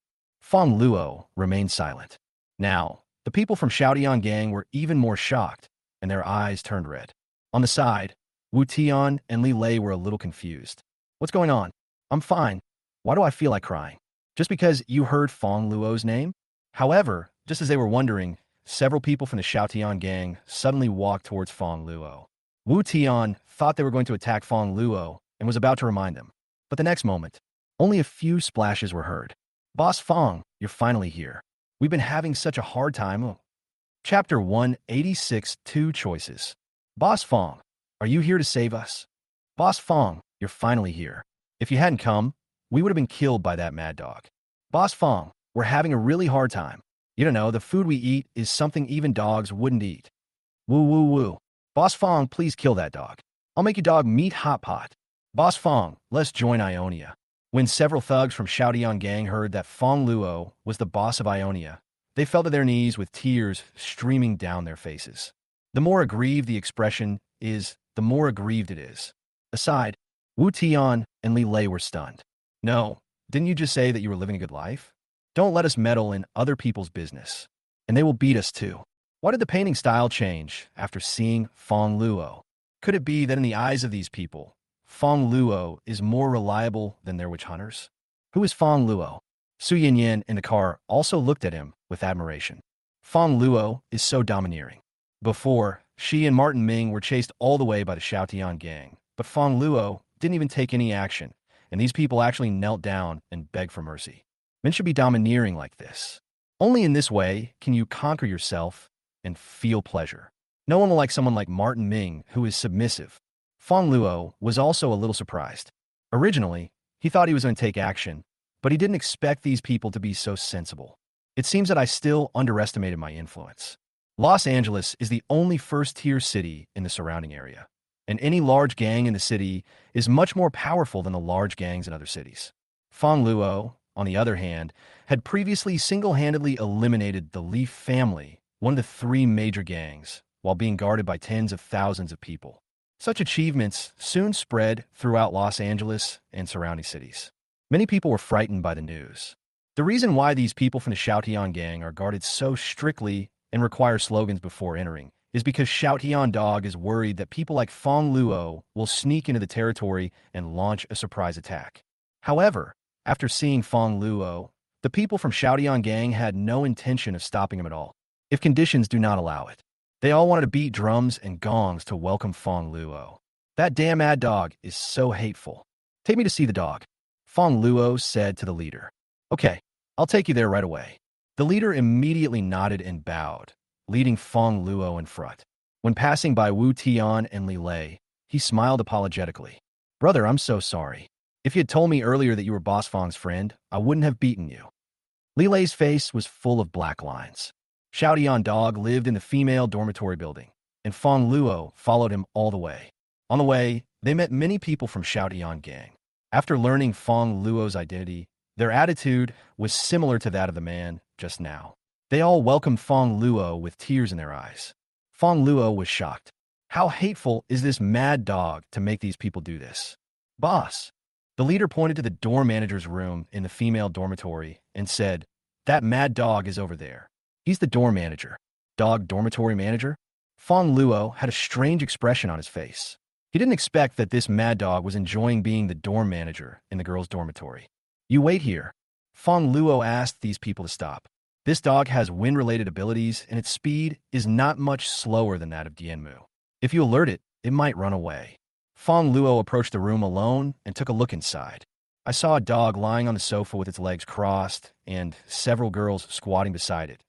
Fongluo remained silent. Now, the people from Showdown gang were even more shocked, and their eyes turned red. On the side, Wu Tian and Li Lei were a little confused. What's going on? I'm fine. Why do I feel like crying? Just because you heard Fongluo's name? However, just as they were wondering, several people from the Showdown gang suddenly walked towards Fongluo. Wu Tian thought they were going to attack Fongluo and was about to remind them. But the next moment, only a few splashes were heard. Boss Fong, you're finally here. We've been having such a hard time. Chapter 186, Two Choices. Boss Fong, are you here to save us? Boss Fong, you're finally here. If you hadn't come, we would have been killed by that mad dog. Boss Fong, we're having a really hard time. You don't know, the food we eat is something even dogs wouldn't eat. Woo woo woo. Boss Fong, please kill that dog. I'll make your dog meat hot pot. Boss Fong, let's join Ionia. When several thugs from Showdown gang heard that Fongluo was the boss of Ionia, they fell to their knees with tears streaming down their faces. The more aggrieved the expression is, the more aggrieved it is. Aside, Wu Tian and Li Lei were stunned. No, didn't you just say that you were living a good life? Don't let us meddle in other people's business. And they will beat us too. Why did the painting style change after seeing Fongluo? Could it be that in the eyes of these people, Fongluo is more reliable than their witch hunters? Who is Fongluo? Su Yinyan in the car also looked at him with admiration. Fongluo is so domineering. Before, she and Martin Ming were chased all the way by the Showdown gang, but Fongluo didn't even take any action, and these people actually knelt down and begged for mercy. Men should be domineering like this. Only in this way can you conquer yourself and feel pleasure. No one will like someone like Martin Ming, who is submissive. Fongluo was also a little surprised. Originally, he thought he was going to take action, but he didn't expect these people to be so sensible. It seems that I still underestimated my influence. Los Angeles is the only first-tier city in the surrounding area, and any large gang in the city is much more powerful than the large gangs in other cities. Fongluo, on the other hand, had previously single-handedly eliminated the Leaf family, one of the three major gangs, while being guarded by tens of thousands of people. Such achievements soon spread throughout Los Angeles and surrounding cities. Many people were frightened by the news. The reason why these people from the Showdown gang are guarded so strictly and require slogans before entering is because Showdown Dog is worried that people like Fongluo will sneak into the territory and launch a surprise attack. However, after seeing Fongluo, the people from Showdown gang had no intention of stopping him at all, if conditions do not allow it. They all wanted to beat drums and gongs to welcome Fongluo. That damn mad dog is so hateful. Take me to see the dog, Fongluo said to the leader. Okay, I'll take you there right away. The leader immediately nodded and bowed, leading Fongluo in front. When passing by Wu Tian and Li Lei, he smiled apologetically. Brother, I'm so sorry. If you had told me earlier that you were Boss Fong's friend, I wouldn't have beaten you. Li Lei's face was full of black lines. Showdown Dog lived in the female dormitory building, and Fongluo followed him all the way. On the way, they met many people from Showdown gang. After learning Fongluo's identity, their attitude was similar to that of the man just now. They all welcomed Fongluo with tears in their eyes. Fongluo was shocked. How hateful is this mad dog to make these people do this? Boss. The leader pointed to the door manager's room in the female dormitory and said, That mad dog is over there. He's the door manager. Dog dormitory manager? Fongluo had a strange expression on his face. He didn't expect that this mad dog was enjoying being the dorm manager in the girls' dormitory. You wait here. Fongluo asked these people to stop. This dog has wind-related abilities, and its speed is not much slower than that of Dianmu. If you alert it, it might run away. Fongluo approached the room alone and took a look inside. I saw a dog lying on the sofa with its legs crossed and several girls squatting beside it.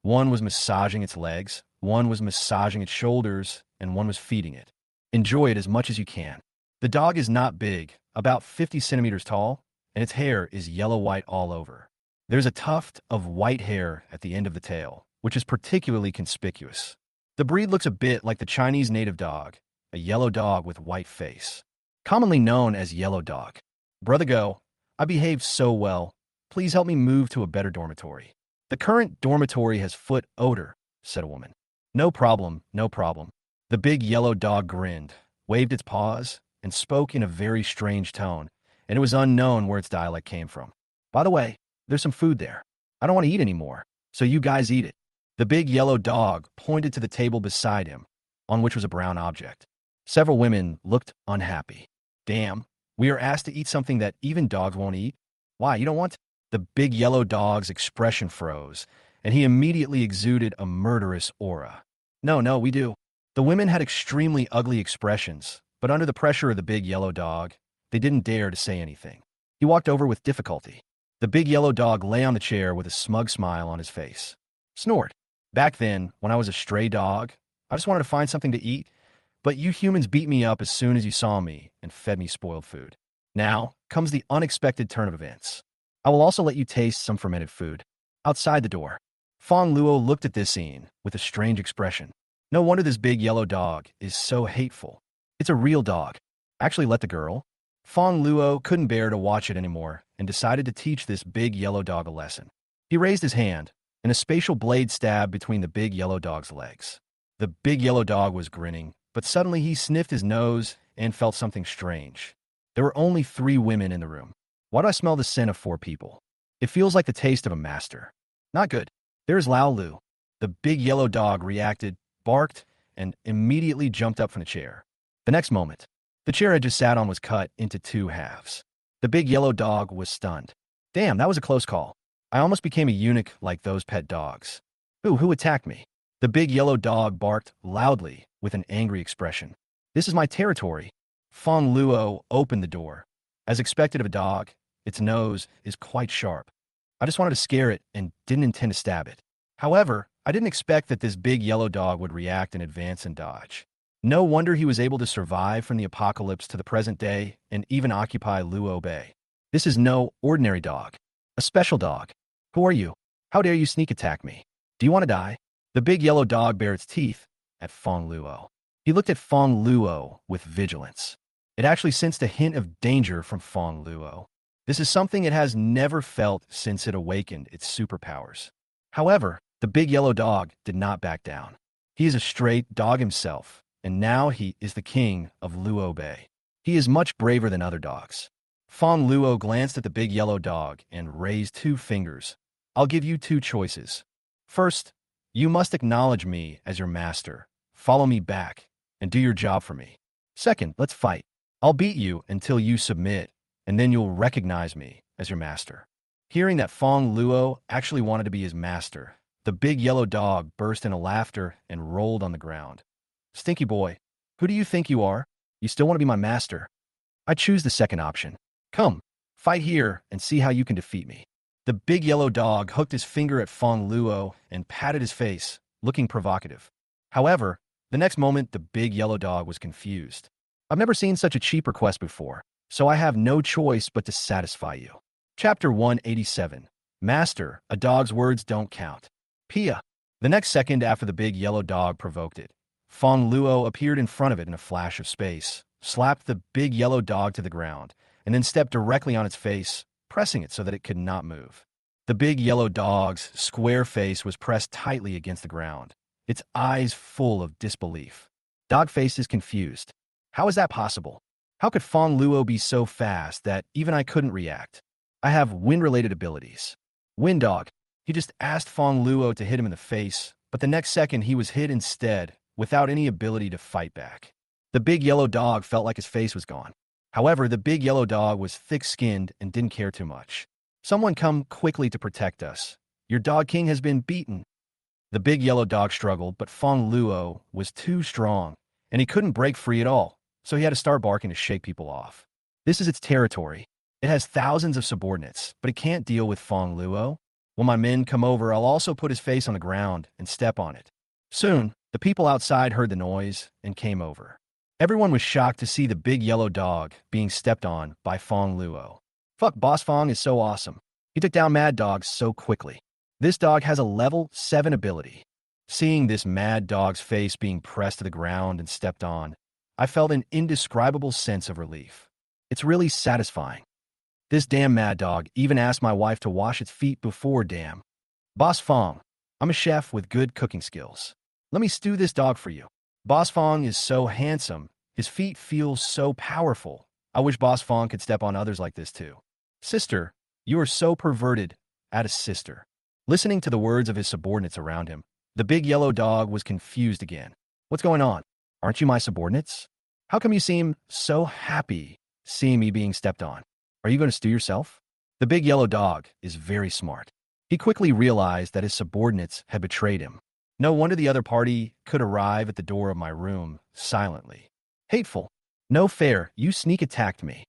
One was massaging its legs, one was massaging its shoulders, and one was feeding it. Enjoy it as much as you can. The dog is not big, about 50 centimeters tall, and its hair is yellow-white all over. There's a tuft of white hair at the end of the tail, which is particularly conspicuous. The breed looks a bit like the Chinese native dog, a yellow dog with white face, commonly known as yellow dog. Brother Go, I behaved so well. Please help me move to a better dormitory. The current dormitory has foot odor, said a woman. No problem, no problem. The big yellow dog grinned, waved its paws, and spoke in a very strange tone, and it was unknown where its dialect came from. By the way, there's some food there. I don't want to eat anymore, so you guys eat it. The big yellow dog pointed to the table beside him, on which was a brown object. Several women looked unhappy. Damn, we are asked to eat something that even dogs won't eat? Why, you don't want to? The big yellow dog's expression froze, and he immediately exuded a murderous aura. No, we do. The women had extremely ugly expressions, but under the pressure of the big yellow dog, they didn't dare to say anything. He walked over with difficulty. The big yellow dog lay on the chair with a smug smile on his face. Snored. Back then, when I was a stray dog, I just wanted to find something to eat, but you humans beat me up as soon as you saw me and fed me spoiled food. Now comes the unexpected turn of events. I will also let you taste some fermented food. Outside the door, Fongluo looked at this scene with a strange expression. No wonder this big yellow dog is so hateful. It's a real dog. Actually, let the girl. Fongluo couldn't bear to watch it anymore and decided to teach this big yellow dog a lesson. He raised his hand, and a spatial blade stabbed between the big yellow dog's legs. The big yellow dog was grinning, but suddenly he sniffed his nose and felt something strange. There were only 3 women in the room. Why do I smell the scent of 4 people? It feels like the taste of a master. Not good. There's Lao Lu. The big yellow dog reacted, barked, and immediately jumped up from the chair. The next moment, the chair it just sat on was cut into 2 halves. The big yellow dog was stunned. Damn, that was a close call. I almost became a eunuch like those pet dogs. Who attacked me? The big yellow dog barked loudly with an angry expression. This is my territory. Fongluo opened the door. As expected of a dog, its nose is quite sharp. I just wanted to scare it and didn't intend to stab it. However, I didn't expect that this big yellow dog would react and advance and dodge. No wonder he was able to survive from the apocalypse to the present day and even occupy Luo Bay. This is no ordinary dog. A special dog. Who are you? How dare you sneak attack me? Do you want to die? The big yellow dog bared its teeth at Fongluo. He looked at Fongluo with vigilance. It actually sensed a hint of danger from Fongluo. This is something it has never felt since it awakened its superpowers. However, the big yellow dog did not back down. He is a straight dog himself, and now he is the king of Luo Bay. He is much braver than other dogs. Fongluo glanced at the big yellow dog and raised 2 fingers. I'll give you 2 choices. First, you must acknowledge me as your master, follow me back, and do your job for me. Second, let's fight. I'll beat you until you submit, and then you'll recognize me as your master. Hearing that Fongluo actually wanted to be his master, the big yellow dog burst into laughter and rolled on the ground. Stinky boy, who do you think you are? You still want to be my master? I choose the second option. Come, fight here and see how you can defeat me. The big yellow dog hooked his finger at Fongluo and patted his face, looking provocative. However, the next moment the big yellow dog was confused. I've never seen such a cheap request before, so I have no choice but to satisfy you. Chapter 187. Master, a dog's words don't count. Pia. The next second after the big yellow dog provoked it, Fongluo appeared in front of it in a flash of space, slapped the big yellow dog to the ground, and then stepped directly on its face, pressing it so that it could not move. The big yellow dog's square face was pressed tightly against the ground, its eyes full of disbelief. Dogface is confused. How is that possible? How could Fongluo be so fast that even I couldn't react? I have wind-related abilities. Wind Dog. He just asked Fongluo to hit him in the face, but the next second he was hit instead, without any ability to fight back. The big yellow dog felt like his face was gone. However, the big yellow dog was thick-skinned and didn't care too much. Someone come quickly to protect us. Your dog king has been beaten. The big yellow dog struggled, but Fongluo was too strong, and he couldn't break free at all, so he had to start barking to shake people off. This is its territory. It has thousands of subordinates, but it can't deal with Fongluo. When my men come over, I'll also put his face on the ground and step on it. Soon, the people outside heard the noise and came over. Everyone was shocked to see the big yellow dog being stepped on by Fongluo. Fuck, Boss Fong is so awesome. He took down Mad Dog so quickly. This dog has a level 7 ability. Seeing this Mad Dog's face being pressed to the ground and stepped on, I felt an indescribable sense of relief. It's really satisfying. This damn mad dog even asked my wife to wash its feet before damn. Boss Fong, I'm a chef with good cooking skills. Let me stew this dog for you. Boss Fong is so handsome. His feet feel so powerful. I wish Boss Fong could step on others like this too. Sister, you are so perverted. At a sister. Listening to the words of his subordinates around him, the big yellow dog was confused again. What's going on? Aren't you my subordinates? How come you seem so happy seeing me being stepped on? Are you going to stew yourself? The big yellow dog is very smart. He quickly realized that his subordinates had betrayed him. No wonder the other party could arrive at the door of my room silently. Hateful. No fair, you sneak attacked me.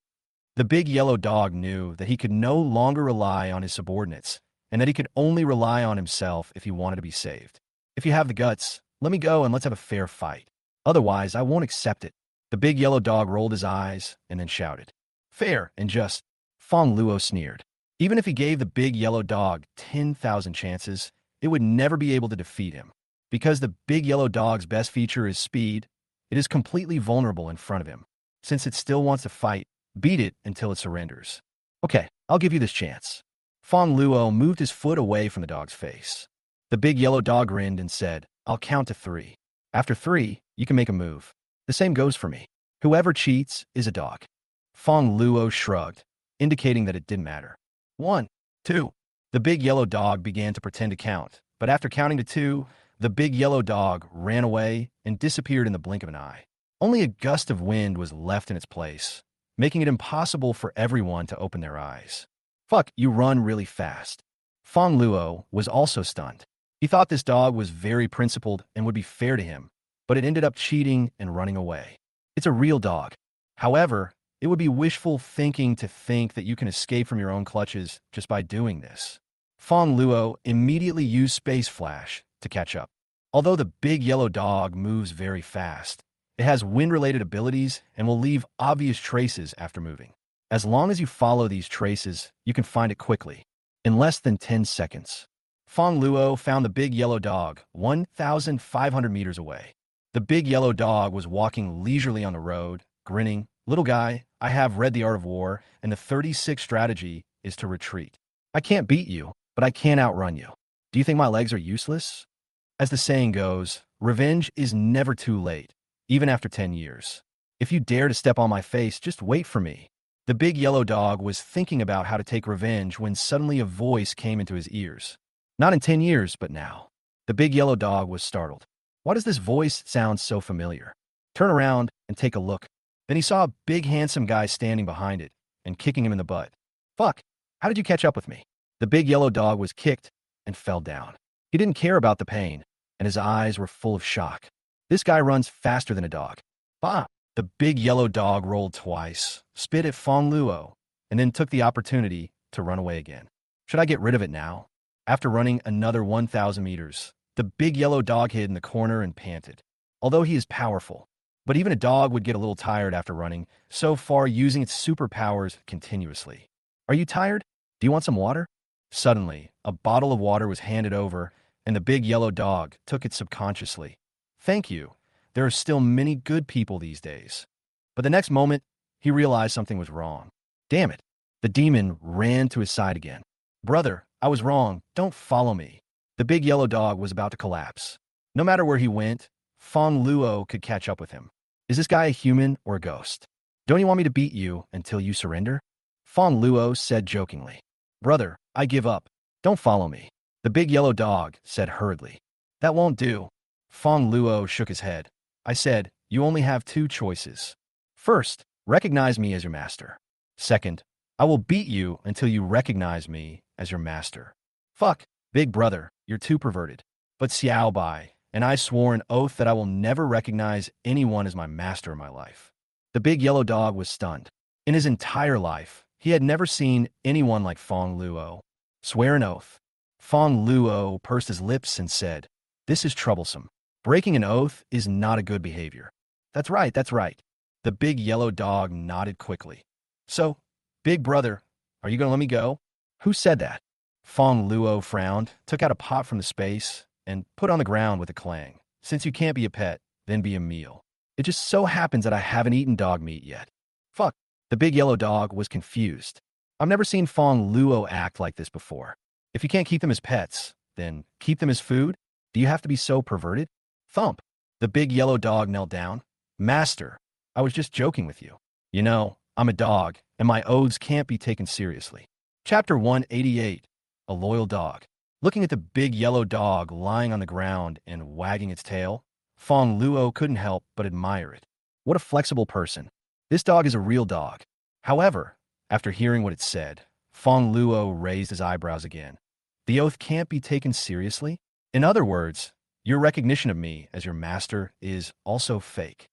The big yellow dog knew that he could no longer rely on his subordinates and that he could only rely on himself if he wanted to be saved. If you have the guts, let me go and let's have a fair fight. Otherwise, I won't accept it. The big yellow dog rolled his eyes and then shouted. Fair and just. Fongluo sneered. Even if he gave the big yellow dog 10,000 chances, it would never be able to defeat him. Because the big yellow dog's best feature is speed, it is completely vulnerable in front of him. Since it still wants to fight, beat it until it surrenders. Okay, I'll give you this chance. Fongluo moved his foot away from the dog's face. The big yellow dog grinned and said, I'll count to 3. After 3, you can make a move. The same goes for me. Whoever cheats is a dog. Fongluo shrugged, indicating that it didn't matter. 1, 2. The big yellow dog began to pretend to count, but after counting to 2, the big yellow dog ran away and disappeared in the blink of an eye. Only a gust of wind was left in its place, making it impossible for everyone to open their eyes. Fuck, you run really fast. Fongluo was also stunned. He thought this dog was very principled and would be fair to him, but it ended up cheating and running away. It's a real dog. However, it would be wishful thinking to think that you can escape from your own clutches just by doing this. Fongluo immediately used Space Flash to catch up. Although the big yellow dog moves very fast, it has wind-related abilities and will leave obvious traces after moving. As long as you follow these traces, you can find it quickly, in less than 10 seconds. Fongluo found the big yellow dog 1,500 meters away. The big yellow dog was walking leisurely on the road, grinning. Little guy, I have read The Art of War, and the 36th strategy is to retreat. I can't beat you, but I can outrun you. Do you think my legs are useless? As the saying goes, revenge is never too late, even after 10 years. If you dare to step on my face, just wait for me. The big yellow dog was thinking about how to take revenge when suddenly a voice came into his ears. Not in 10 years, but now. The big yellow dog was startled. Why does this voice sound so familiar? Turn around and take a look. Then he saw a big handsome guy standing behind it and kicking him in the butt. Fuck, how did you catch up with me? The big yellow dog was kicked and fell down. He didn't care about the pain, and his eyes were full of shock. This guy runs faster than a dog. Bah! The big yellow dog rolled twice, spit at Fongluo, and then took the opportunity to run away again. Should I get rid of it now? After running another 1,000 meters, the big yellow dog hid in the corner and panted. Although he is powerful, but even a dog would get a little tired after running so far using its superpowers continuously. Are you tired? Do you want some water? Suddenly, a bottle of water was handed over, and the big yellow dog took it subconsciously. Thank you. There are still many good people these days. But the next moment, he realized something was wrong. Damn it. The demon ran to his side again. Brother, I was wrong. Don't follow me. The big yellow dog was about to collapse. No matter where he went, Fongluo could catch up with him. Is this guy a human or a ghost? Don't you want me to beat you until you surrender? Fongluo said jokingly. Brother, I give up. Don't follow me. The big yellow dog said hurriedly. That won't do. Fongluo shook his head. I said, you only have 2 choices. First, recognize me as your master. Second, I will beat you until you recognize me as your master. Fuck, big brother, you're too perverted. But Xiao Bai, and I swore an oath that I will never recognize anyone as my master in my life. The big yellow dog was stunned. In his entire life, he had never seen anyone like Fongluo. Swear an oath. Fongluo pursed his lips and said, this is troublesome. Breaking an oath is not a good behavior. That's right, that's right. The big yellow dog nodded quickly. So, big brother, are you going to let me go? Who said that? Fongluo frowned, took out a pot from the space, and put on the ground with a clang. Since you can't be a pet, then be a meal. It just so happens that I haven't eaten dog meat yet. Fuck. The big yellow dog was confused. I've never seen Fongluo act like this before. If you can't keep them as pets, then keep them as food? Do you have to be so perverted? Thump. The big yellow dog knelt down. Master, I was just joking with you. You know, I'm a dog, and my oaths can't be taken seriously. Chapter 188. A Loyal Dog. Looking at the big yellow dog lying on the ground and wagging its tail, Fongluo couldn't help but admire it. What a flexible person. This dog is a real dog. However, after hearing what it said, Fongluo raised his eyebrows again. The oath can't be taken seriously? In other words, your recognition of me as your master is also fake.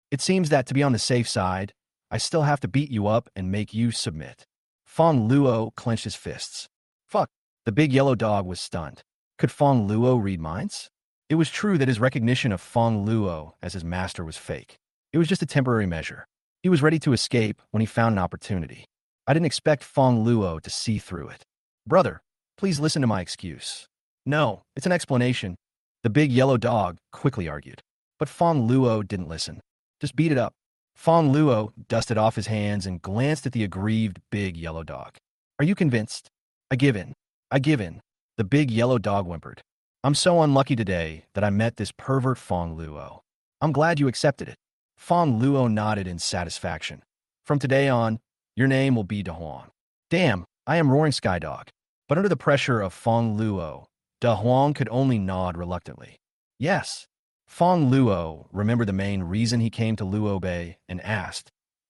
It seems that to be on the safe side, I still have to beat you up and make you submit. Fongluo clenched his fists. Fuck. The big yellow dog was stunned. Could Fongluo read minds? It was true that his recognition of Fongluo as his master was fake. It was just a temporary measure. He was ready to escape when he found an opportunity. I didn't expect Fongluo to see through it. Brother, please listen to my excuse. No, it's an explanation. The big yellow dog quickly argued. But Fongluo didn't listen. Just beat it up. Fongluo dusted off his hands and glanced at the aggrieved big yellow dog. Are you convinced? I give in. I give in. The big yellow dog whimpered. I'm so unlucky today that I met this pervert Fongluo. I'm glad you accepted it. Fongluo nodded in satisfaction. From today on, your name will be De Huang. Damn, I am Roaring Sky Dog. But under the pressure of Fongluo, De Huang could only nod reluctantly. Yes. Fongluo remembered the main reason he came to Luo Bay and asked,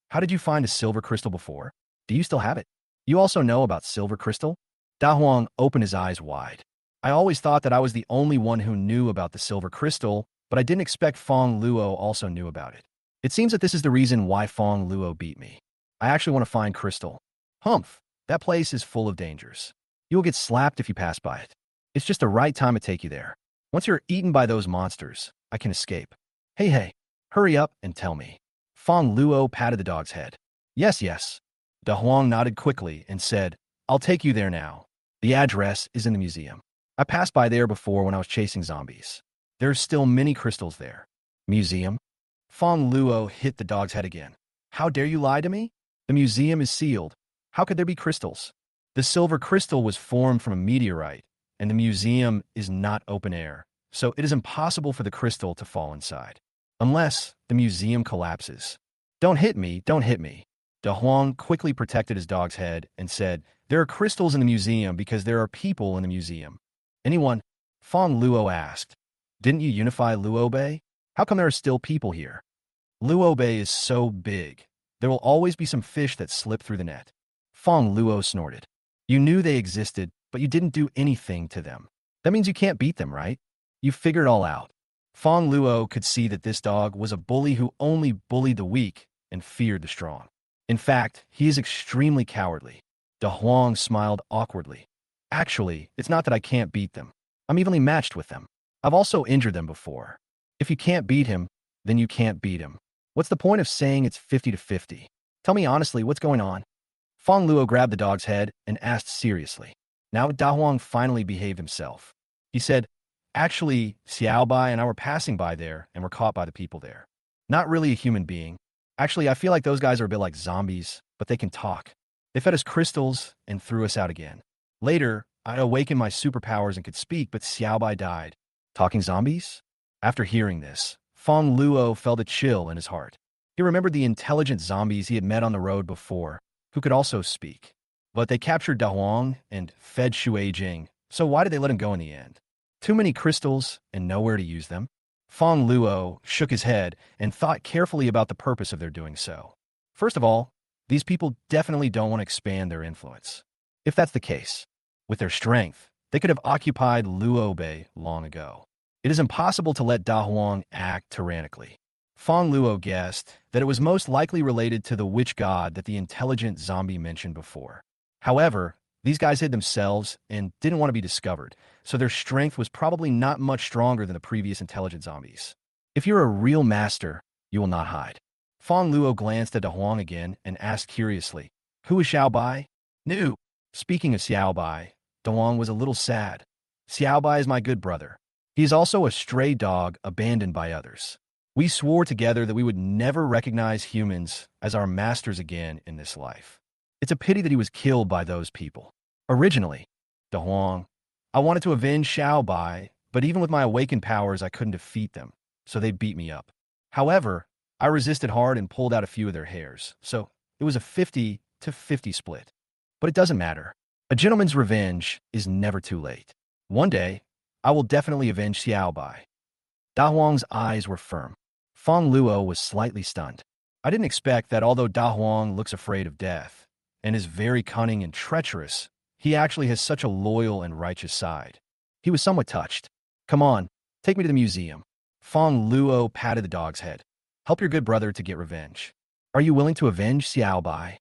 how did you find a silver crystal before? Do you still have it? You also know about silver crystal? Da Huang opened his eyes wide. I always thought that I was the only one who knew about the silver crystal, but I didn't expect Fongluo also knew about it. It seems that this is the reason why Fongluo beat me. I actually want to find crystal. Humph, that place is full of dangers. You will get slapped if you pass by it. It's just the right time to take you there. Once you're eaten by those monsters, I can escape. Hey, hurry up and tell me. Fongluo patted the dog's head. Yes. De Huang nodded quickly and said, I'll take you there now. The address is in the museum. I passed by there before when I was chasing zombies. There's still many crystals there. Museum? Fongluo hit the dog's head again. How dare you lie to me? The museum is sealed. How could there be crystals? The silver crystal was formed from a meteorite, and the museum is not open air, so it is impossible for the crystal to fall inside. Unless the museum collapses. Don't hit me. De Huang quickly protected his dog's head and said, there are crystals in the museum because there are people in the museum. Anyone? Fongluo asked. Didn't you unify Luo Bay? How come there are still people here? Luo Bay is so big. There will always be some fish that slip through the net. Fongluo snorted. You knew they existed, but you didn't do anything to them. That means you can't beat them, right? You figured it all out. Fongluo could see that this dog was a bully who only bullied the weak and feared the strong. In fact, he is extremely cowardly. De Huang smiled awkwardly. Actually, it's not that I can't beat them. I'm evenly matched with them. I've also injured them before. If you can't beat him, then you can't beat him. What's the point of saying it's 50-50? Tell me honestly, what's going on? Fongluo grabbed the dog's head and asked seriously. Now Da Huang finally behaved himself. He said, actually, Xiaobai and I were passing by there and were caught by the people there. Not really a human being. Actually, I feel like those guys are a bit like zombies, but they can talk. They fed us crystals and threw us out again. Later, I awakened my superpowers and could speak, but Xiaobai died. Talking zombies? After hearing this, Fongluo felt a chill in his heart. He remembered the intelligent zombies he had met on the road before, who could also speak. But they captured Da Huang and fed Shui Jing, so why did they let him go in the end? Too many crystals and nowhere to use them? Fongluo shook his head and thought carefully about the purpose of their doing so. First of all, these people definitely don't want to expand their influence. If that's the case, with their strength, they could have occupied Luo Bay long ago. It is impossible to let Da Huang act tyrannically. Fongluo guessed that it was most likely related to the witch god that the intelligent zombie mentioned before. However, these guys hid themselves and didn't want to be discovered, so their strength was probably not much stronger than the previous intelligent zombies. If you're a real master, you will not hide. Fongluo glanced at Da Huang again and asked curiously, who is Xiaobai? No. Speaking of Xiaobai, Da Huang was a little sad. Xiaobai is my good brother. He is also a stray dog abandoned by others. We swore together that we would never recognize humans as our masters again in this life. It's a pity that he was killed by those people. Originally, Da Huang, I wanted to avenge Xiao Bai, but even with my awakened powers, I couldn't defeat them, so they beat me up. However, I resisted hard and pulled out a few of their hairs, so it was a 50-50 split. But it doesn't matter. A gentleman's revenge is never too late. One day, I will definitely avenge Xiao Bai. Da Huang's eyes were firm. Fongluo was slightly stunned. I didn't expect that although Da Huang looks afraid of death and is very cunning and treacherous, he actually has such a loyal and righteous side. He was somewhat touched. Come on, take me to the museum. Fongluo patted the dog's head. Help your good brother to get revenge. Are you willing to avenge Xiao Bai?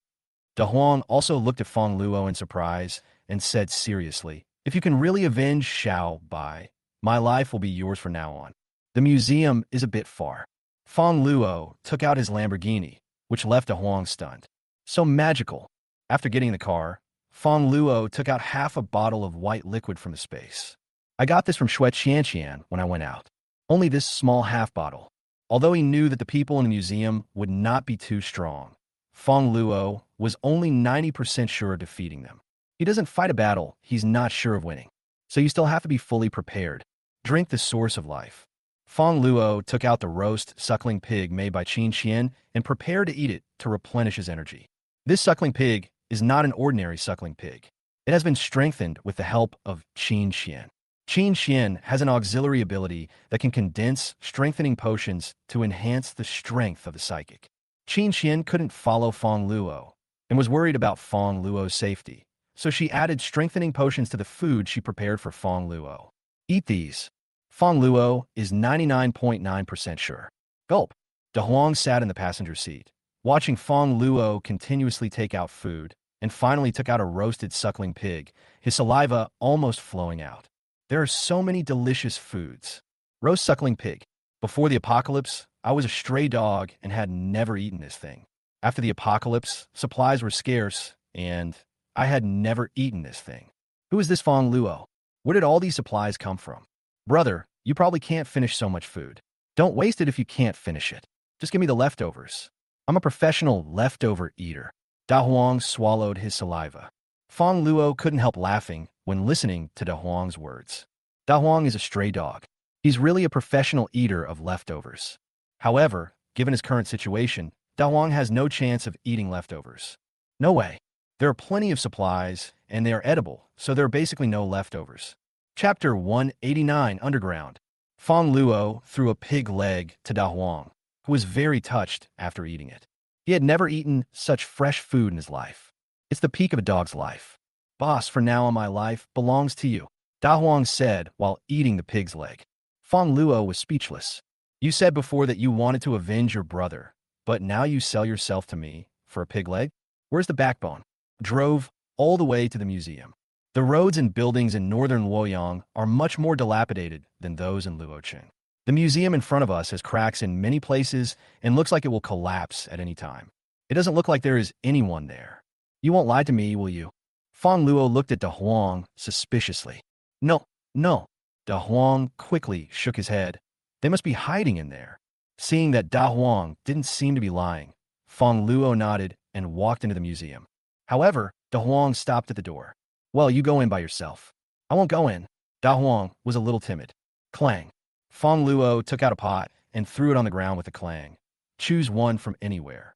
Da Huang also looked at Fongluo in surprise and said seriously, if you can really avenge Xiao Bai, my life will be yours from now on. The museum is a bit far. Fongluo took out his Lamborghini, which left Da Huang stunned. So magical. After getting in the car, Fongluo took out half a bottle of white liquid from the space. I got this from Shui Qianqian when I went out. Only this small half bottle. Although he knew that the people in the museum would not be too strong, Fongluo was only 90% sure of defeating them. He doesn't fight a battle he's not sure of winning. So you still have to be fully prepared. Drink the source of life. Fongluo took out the roast suckling pig made by Qin Qian and prepared to eat it to replenish his energy. This suckling pig is not an ordinary suckling pig. It has been strengthened with the help of Qin Qian. Qin Qian has an auxiliary ability that can condense strengthening potions to enhance the strength of the psychic. Qin Qian couldn't follow Fongluo and was worried about Fongluo's safety, so she added strengthening potions to the food she prepared for Fongluo. Eat these. Fongluo is 99.9% sure. Gulp. Da Huang sat in the passenger seat, watching Fongluo continuously take out food, and finally took out a roasted suckling pig, his saliva almost flowing out. There are so many delicious foods. Roast suckling pig. Before the apocalypse, I was a stray dog and had never eaten this thing. After the apocalypse, supplies were scarce, and I had never eaten this thing. Who is this Fongluo? Where did all these supplies come from? Brother, you probably can't finish so much food. Don't waste it if you can't finish it. Just give me the leftovers. I'm a professional leftover eater. Da Huang swallowed his saliva. Fongluo couldn't help laughing when listening to Da Huang's words. Da Huang is a stray dog. He's really a professional eater of leftovers. However, given his current situation, Da Huang has no chance of eating leftovers. No way. There are plenty of supplies, and they are edible, so there are basically no leftovers. Chapter 189 Underground. Fongluo threw a pig leg to Da Huang, who was very touched after eating it. He had never eaten such fresh food in his life. It's the peak of a dog's life. Boss, for now on my life, belongs to you, Da Huang said while eating the pig's leg. Fongluo was speechless. You said before that you wanted to avenge your brother, but now you sell yourself to me for a pig leg? Where's the backbone? Drove all the way to the museum. The roads and buildings in northern Luoyang are much more dilapidated than those in Luocheng. The museum in front of us has cracks in many places and looks like it will collapse at any time. It doesn't look like there is anyone there. You won't lie to me, will you? Fongluo looked at Da Huang suspiciously. No, no. Da Huang quickly shook his head. They must be hiding in there. Seeing that Da Huang didn't seem to be lying, Fongluo nodded and walked into the museum. However, Da Huang stopped at the door. Well, you go in by yourself. I won't go in. Da Huang was a little timid. Clang. Fongluo took out a pot and threw it on the ground with a clang. Choose one from anywhere.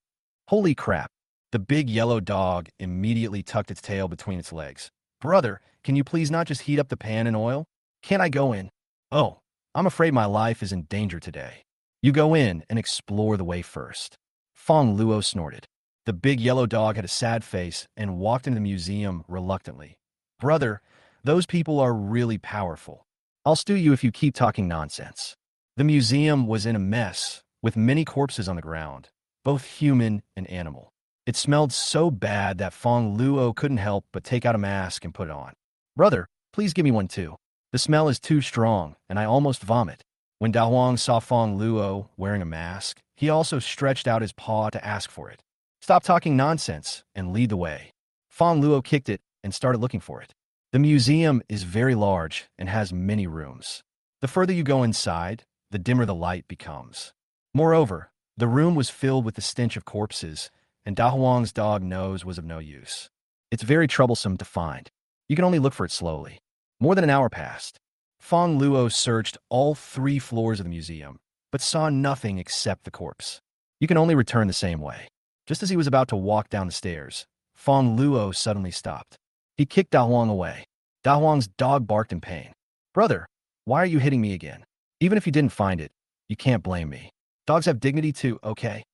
Holy crap. The big yellow dog immediately tucked its tail between its legs. Brother, can you please not just heat up the pan in oil? Can't I go in? Oh, I'm afraid my life is in danger today. You go in and explore the way first. Fongluo snorted. The big yellow dog had a sad face and walked into the museum reluctantly. Brother, those people are really powerful. I'll stew you if you keep talking nonsense. The museum was in a mess, with many corpses on the ground, both human and animal. It smelled so bad that Fongluo couldn't help but take out a mask and put it on. Brother, please give me one too. The smell is too strong, and I almost vomit. When Da Huang saw Fongluo wearing a mask, he also stretched out his paw to ask for it. Stop talking nonsense and lead the way. Fongluo kicked it and started looking for it. The museum is very large and has many rooms. The further you go inside, the dimmer the light becomes. Moreover, the room was filled with the stench of corpses, and Da Huang's dog nose was of no use. It's very troublesome to find. You can only look for it slowly. More than an hour passed. Fongluo searched all 3 floors of the museum, but saw nothing except the corpse. You can only return the same way. Just as he was about to walk down the stairs, Fongluo suddenly stopped. He kicked Da Huang away. Da Huang's dog barked in pain. Brother, why are you hitting me again? Even if you didn't find it, you can't blame me. Dogs have dignity too, okay?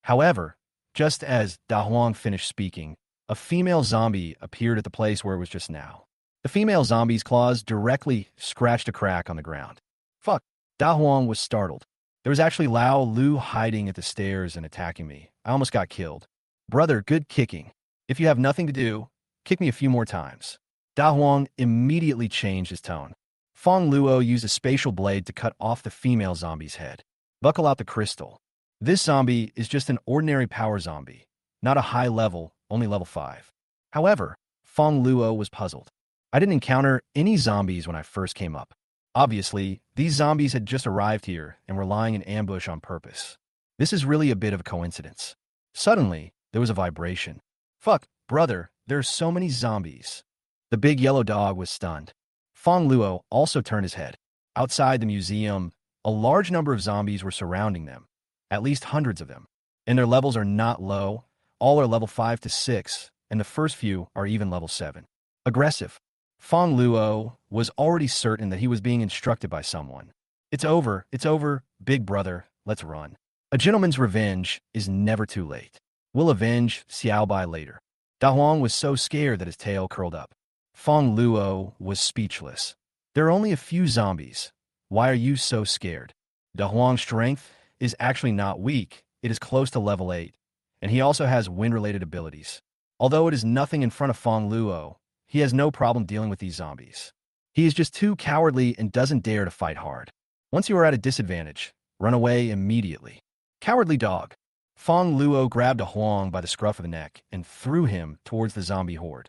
However, just as Da Huang finished speaking, a female zombie appeared at the place where it was just now. The female zombie's claws directly scratched a crack on the ground. Fuck. Da Huang was startled. There was actually Lao Lu hiding at the stairs and attacking me. I almost got killed. Brother, good kicking. If you have nothing to do, kick me a few more times. Da Huang immediately changed his tone. Fongluo used a spatial blade to cut off the female zombie's head. Buckle out the crystal. This zombie is just an ordinary power zombie, not a high level, only level 5. However, Fongluo was puzzled. I didn't encounter any zombies when I first came up. Obviously, these zombies had just arrived here and were lying in ambush on purpose. This is really a bit of a coincidence. Suddenly, there was a vibration. Fuck, brother, there are so many zombies. The big yellow dog was stunned. Fongluo also turned his head. Outside the museum, a large number of zombies were surrounding them, at least hundreds of them. And their levels are not low. All are level 5 to 6, and the first few are even level 7. Aggressive. Fongluo was already certain that he was being instructed by someone. It's over, big brother, let's run. A gentleman's revenge is never too late. We'll avenge Xiao Bai later. Da Huang was so scared that his tail curled up. Fongluo was speechless. There are only a few zombies. Why are you so scared? Da Huang's strength is actually not weak. It is close to level 8, and he also has wind-related abilities. Although it is nothing in front of Fongluo, he has no problem dealing with these zombies. He is just too cowardly and doesn't dare to fight hard. Once you are at a disadvantage, run away immediately. Cowardly dog. Fongluo grabbed Da Huang by the scruff of the neck and threw him towards the zombie horde.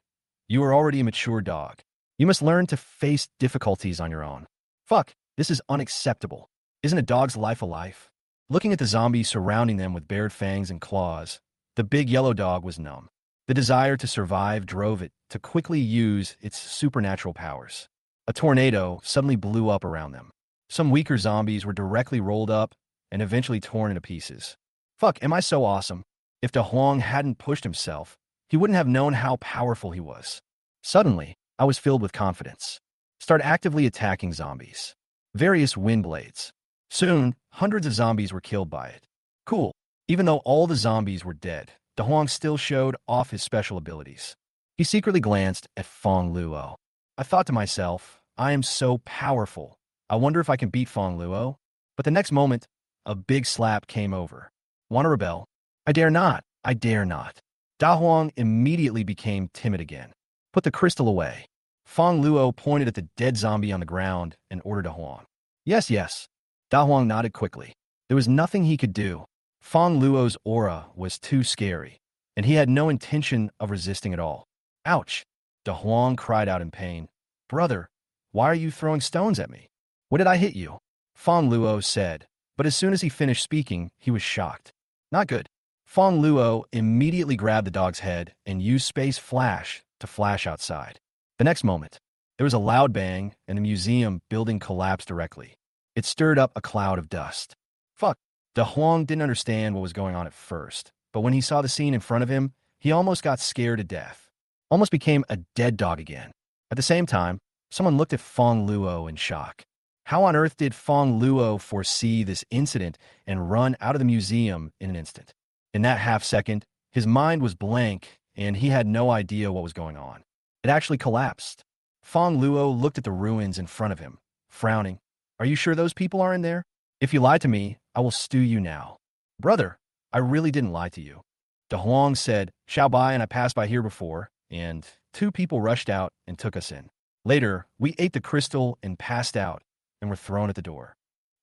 You are already a mature dog. You must learn to face difficulties on your own. Fuck, this is unacceptable. Isn't a dog's life a life? Looking at the zombies surrounding them with bared fangs and claws, the big yellow dog was numb. The desire to survive drove it to quickly use its supernatural powers. A tornado suddenly blew up around them. Some weaker zombies were directly rolled up and eventually torn into pieces. Fuck, am I so awesome? If Da Huang hadn't pushed himself, he wouldn't have known how powerful he was. Suddenly, I was filled with confidence. Start actively attacking zombies. Various wind blades. Soon, hundreds of zombies were killed by it. Cool. Even though all the zombies were dead, Da Huang still showed off his special abilities. He secretly glanced at Fongluo. I thought to myself, I am so powerful. I wonder if I can beat Fongluo. But the next moment, a big slap came over. Want to rebel? I dare not. I dare not. Da Huang immediately became timid again. Put the crystal away. Fongluo pointed at the dead zombie on the ground and ordered Da Huang. Yes, yes. Da Huang nodded quickly. There was nothing he could do. Fongluo's aura was too scary, and he had no intention of resisting at all. Ouch! Da Huang cried out in pain. Brother, why are you throwing stones at me? What did I hit you? Fongluo said, but as soon as he finished speaking, he was shocked. Not good. Fongluo immediately grabbed the dog's head and used Space Flash to flash outside. The next moment, there was a loud bang, and the museum building collapsed directly. It stirred up a cloud of dust. Fuck. Da Huang didn't understand what was going on at first, but when he saw the scene in front of him, he almost got scared to death. Almost became a dead dog again. At the same time, someone looked at Fongluo in shock. How on earth did Fongluo foresee this incident and run out of the museum in an instant? In that half second, his mind was blank and he had no idea what was going on. It actually collapsed. Fongluo looked at the ruins in front of him, frowning. Are you sure those people are in there? If you lied to me, I will stew you now. Brother, I really didn't lie to you. Da Huang said, Xiao Bai and I passed by here before, and 2 people rushed out and took us in. Later, we ate the crystal and passed out, and were thrown at the door.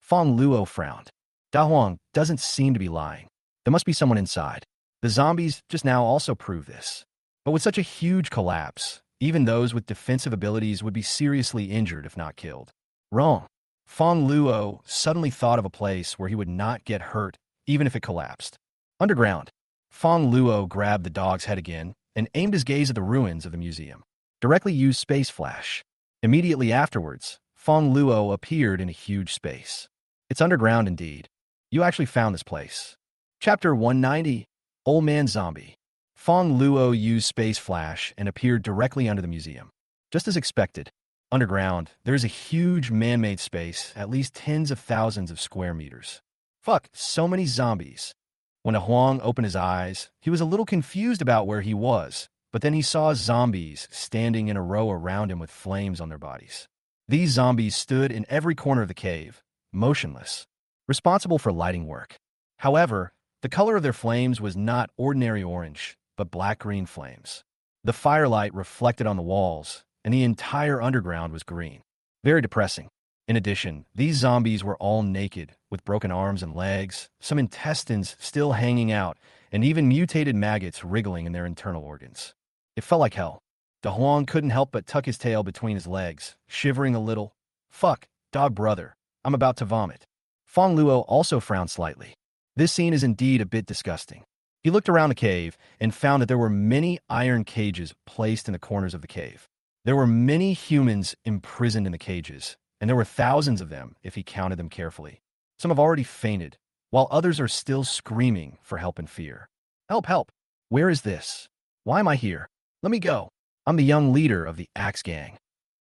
Fongluo frowned. Da Huang doesn't seem to be lying. There must be someone inside. The zombies just now also prove this. But with such a huge collapse, even those with defensive abilities would be seriously injured if not killed. Wrong. Fongluo suddenly thought of a place where he would not get hurt even if it collapsed. Underground. Fongluo grabbed the dog's head again and aimed his gaze at the ruins of the museum. Directly used space flash. Immediately afterwards, Fongluo appeared in a huge space. It's underground indeed. You actually found this place. Chapter 190, Old Man Zombie. Fongluo used space flash and appeared directly under the museum. Just as expected, underground, there is a huge man-made space, at least tens of thousands of square meters. Fuck, so many zombies. When Huang opened his eyes, he was a little confused about where he was, but then he saw zombies standing in a row around him with flames on their bodies. These zombies stood in every corner of the cave, motionless, responsible for lighting work. However, the color of their flames was not ordinary orange, but black-green flames. The firelight reflected on the walls, and the entire underground was green. Very depressing. In addition, these zombies were all naked, with broken arms and legs, some intestines still hanging out, and even mutated maggots wriggling in their internal organs. It felt like hell. De Huang couldn't help but tuck his tail between his legs, shivering a little. Fuck, dog brother, I'm about to vomit. Fongluo also frowned slightly. This scene is indeed a bit disgusting. He looked around the cave and found that there were many iron cages placed in the corners of the cave. There were many humans imprisoned in the cages, and there were thousands of them if he counted them carefully. Some have already fainted, while others are still screaming for help and fear. Help, help! Where is this? Why am I here? Let me go. I'm the young leader of the Axe Gang.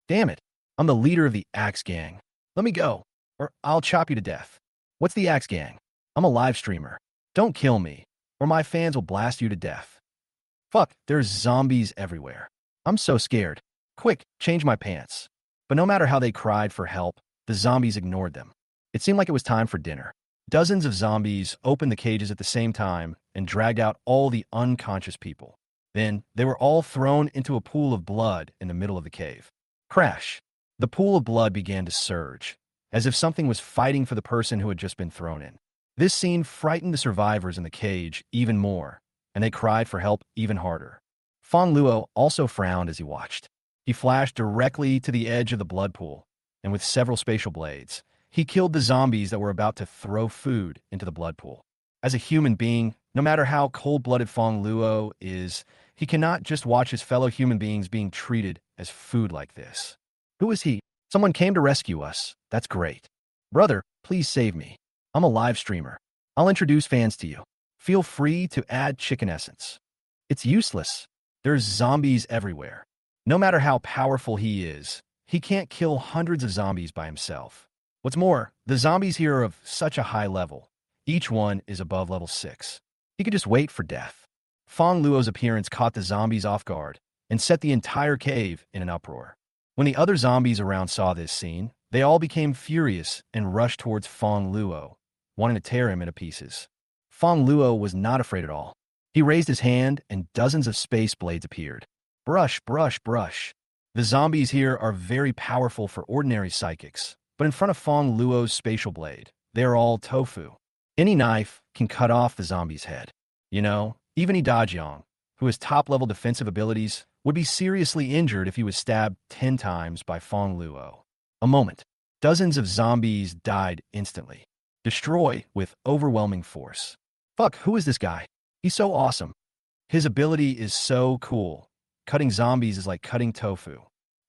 Damn it. I'm the leader of the Axe Gang. Let me go, or I'll chop you to death. What's the Axe Gang? I'm a live streamer. Don't kill me, or my fans will blast you to death. Fuck, there's zombies everywhere. I'm so scared. Quick, change my pants. But no matter how they cried for help, the zombies ignored them. It seemed like it was time for dinner. Dozens of zombies opened the cages at the same time and dragged out all the unconscious people. Then, they were all thrown into a pool of blood in the middle of the cave. Crash! The pool of blood began to surge, as if something was fighting for the person who had just been thrown in. This scene frightened the survivors in the cage even more, and they cried for help even harder. Fongluo also frowned as he watched. He flashed directly to the edge of the blood pool, and with several spatial blades, he killed the zombies that were about to throw food into the blood pool. As a human being, no matter how cold-blooded Fongluo is, he cannot just watch his fellow human beings being treated as food like this. Who is he? Someone came to rescue us. That's great. Brother, please save me. I'm a live streamer. I'll introduce fans to you. Feel free to add chicken essence. It's useless. There's zombies everywhere. No matter how powerful he is, he can't kill hundreds of zombies by himself. What's more, the zombies here are of such a high level. Each one is above level 6. He could just wait for death. Fongluo's appearance caught the zombies off guard and set the entire cave in an uproar. When the other zombies around saw this scene, they all became furious and rushed towards Fongluo, wanting to tear him into pieces. Fongluo was not afraid at all. He raised his hand and dozens of space blades appeared. Brush, brush, brush. The zombies here are very powerful for ordinary psychics, but in front of Fongluo's spatial blade, they are all tofu. Any knife can cut off the zombie's head. You know, even Idajiang, who has top-level defensive abilities, would be seriously injured if he was stabbed 10 times by Fongluo. A moment. Dozens of zombies died instantly. Destroy with overwhelming force. Fuck, who is this guy? He's so awesome. His ability is so cool. Cutting zombies is like cutting tofu.